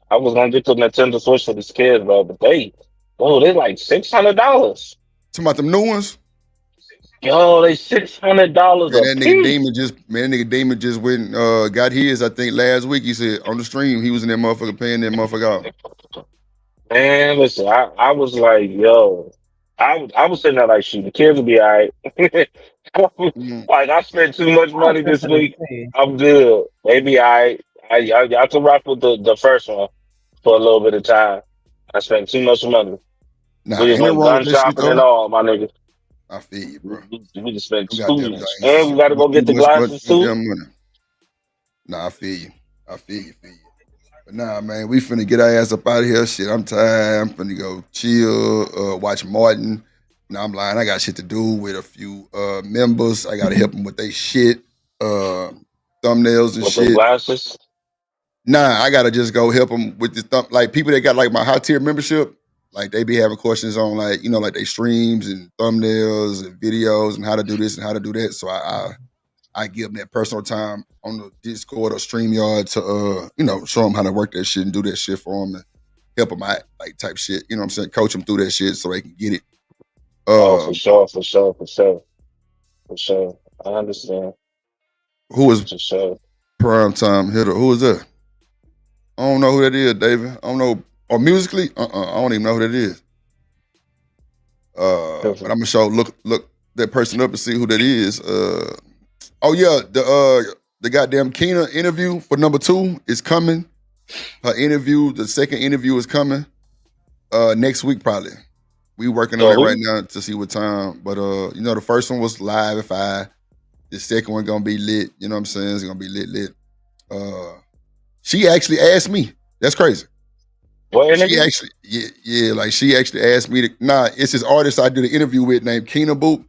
I was gonna get the Nintendo Switch for these kids, bro, but they like $600. Talking about them new ones? Yo, they $600 that a nigga Damon just went got his, I think last week. He said on the stream he was in that motherfucker paying that motherfucker out. Man, listen, I was like, yo, I was sitting there like, shoot, the kids will be all right. Like, I spent too much money this week. I'm good. They be all right. I can rock with the first one for a little bit of time. I spent too much money. Nah, We ain't went no wrong gun with that shit shopping and though. all, my nigga. I feel you, bro. We just spent You too goddamn much. things. And we gotta go get the glasses too. Goddamn money. Nah, I feel you. But nah, man, we finna get our ass up out of here. Shit, I'm tired. I'm finna go chill, watch Martin. Nah, I'm lying. I got shit to do with a few members. I gotta help them with their shit, thumbnails and With shit. the glasses. Nah, I gotta just go help them with the like people that got like my high tier membership. Like they be having questions on like, you know, like they streams and thumbnails and videos and how to do this and how to do that. So I I give them that personal time on the Discord or StreamYard to show them how to work that shit and do that shit for them and help them out, like type shit. You know what I'm saying? Coach them through that shit so they can get it. For sure. I understand. Who was For sure. prime time hitter? Who was that? I don't know who that is, David. I don't know. Or musically, I don't even know who that is. But I'm gonna show look that person up and see who that is. Oh yeah, the goddamn Keena interview for number 2 is coming. Her interview, the second interview is coming next week probably. We working on it right now to see what time. But the first one was live at 5. The second one gonna be lit. You know what I'm saying? It's gonna be lit. She actually asked me. That's crazy. What She actually, like she actually asked me to. Nah, it's this artist I did an interview with named Keena Boop.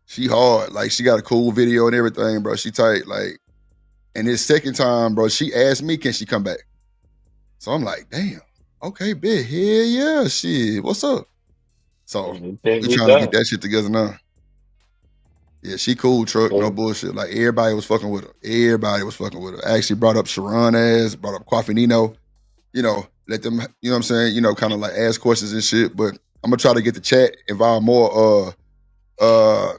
She hard, like she got a cool video and everything, bro. She tight, like. And this second time, bro, she asked me, can she come back? So I'm like, damn, okay, big, hell yeah, shit, what's up? So we trying to get that shit together now. Yeah, she cool, truck, no bullshit. Like everybody was fucking with her. I actually brought up Sharon ass, brought up Coffee Nino. Let them, you know what I'm saying, kind of like ask questions and shit. But I'm gonna try to get the chat involved more.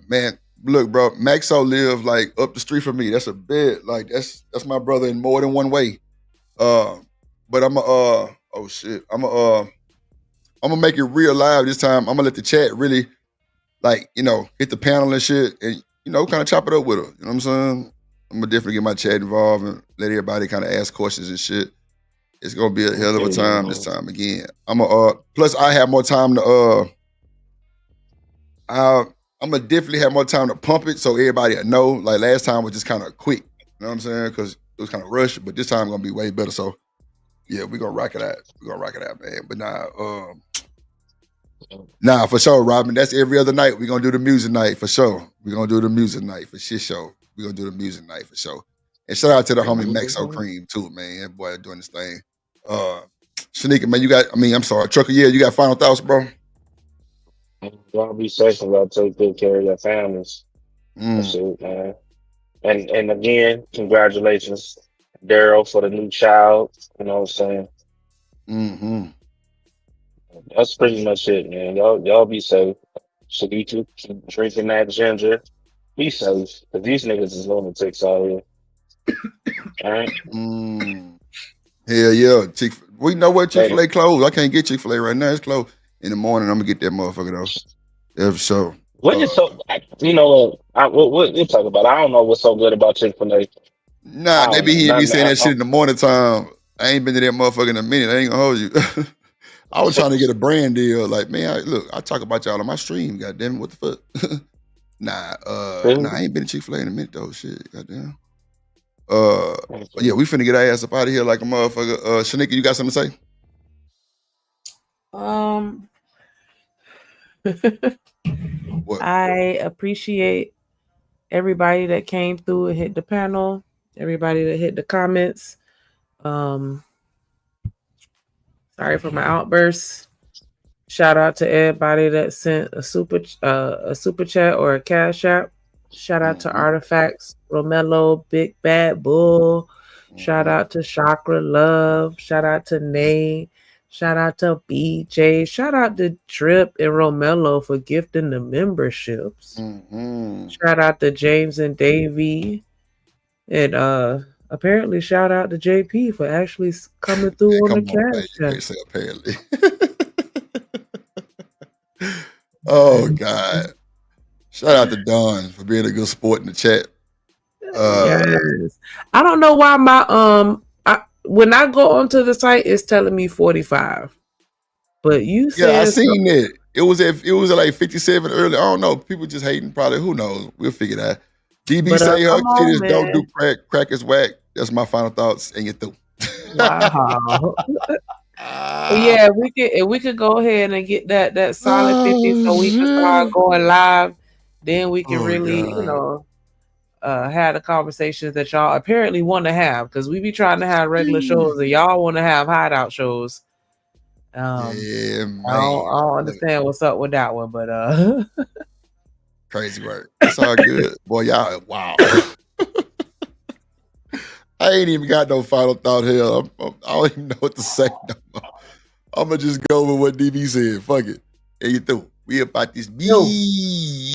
Man, look, bro, Maxo live like up the street from me. That's a bit, like that's my brother in more than one way. But I'm gonna make it real live this time. I'm gonna let the chat really, like, hit the panel and shit, and kind of chop it up with her. You know what I'm saying? I'm gonna definitely get my chat involved and let everybody kind of ask questions and shit. It's gonna be a hell of a time this time again. Plus I have more time to I'm gonna definitely have more time to pump it so everybody will know. Like last time was just kind of quick. You know what I'm saying? Because it was kind of rushed, but this time gonna be way better. So yeah, we're gonna rock it out. Man. But nah, for sure, Robin. That's every other night. We're gonna do the music night for sure. We're gonna do the music night for shit show. We're gonna do the music night for sure. And shout out to the homie Maxo Cream too, man. That boy doing this thing. Shanika, man, I'm sorry, Trucker, yeah, you got final thoughts, bro? Y'all be safe and y'all take good care of your families. That's it, man. And again, congratulations, Daryl, for the new child. You know what I'm saying? Mm-hmm. That's pretty much it, man. Y'all be safe. Shanika, keep drinking that ginger. Be safe, because these niggas is lunatics out here. All right? Hell yeah. We know what Chick-fil-A closed. I can't get Chick-fil-A right now. It's closed. In the morning, I'm gonna get that motherfucker though. Yeah, for sure. What is so? What you talk about? I don't know what's so good about Chick-fil-A. Nah, they be hearing me saying that shit in the morning time. I ain't been to that motherfucker in a minute. I ain't gonna hold you. I was trying to get a brand deal. Like, man, I talk about y'all on my stream. Goddamn it, what the fuck? Nah, I ain't been to Chick-fil-A in a minute though. Shit, goddamn. But yeah, we finna get our ass up out of here like a motherfucker. Shanika, you got something to say? I appreciate everybody that came through and hit the panel, everybody that hit the comments. Sorry for my outbursts. Shout out to everybody that sent a super chat or a cash app. Shout out to Artifacts, Romello, Big Bad Bull. Shout out to Chakra Love. Shout out to Nate. Shout out to BJ. Shout out to Trip and Romello for gifting the memberships. Shout out to James and Davey. And apparently shout out to JP for actually coming through on the cash. You can't say apparently. Oh God. Shout out to Don for being a good sport in the chat. Yes. I don't know why my when I go onto the site, it's telling me 45. But you said I seen it. It was at like 57 early. I don't know. People just hating probably. Who knows? We'll figure it out. DB say her titties don't do crack is whack. That's my final thoughts, and you're through. Wow. Yeah, we could go ahead and get that solid 50 so we can start going live. Then we can really, have the conversations that y'all apparently want to have, because we be trying to have regular shows and y'all want to have hideout shows. Yeah, man. I don't understand what's up with that one, but crazy work. It's all good. Boy, y'all, wow. I ain't even got no final thought here. I don't even know what to say no more. I'm gonna just go with what DB said. Fuck it. There you through. We about this Yo. B.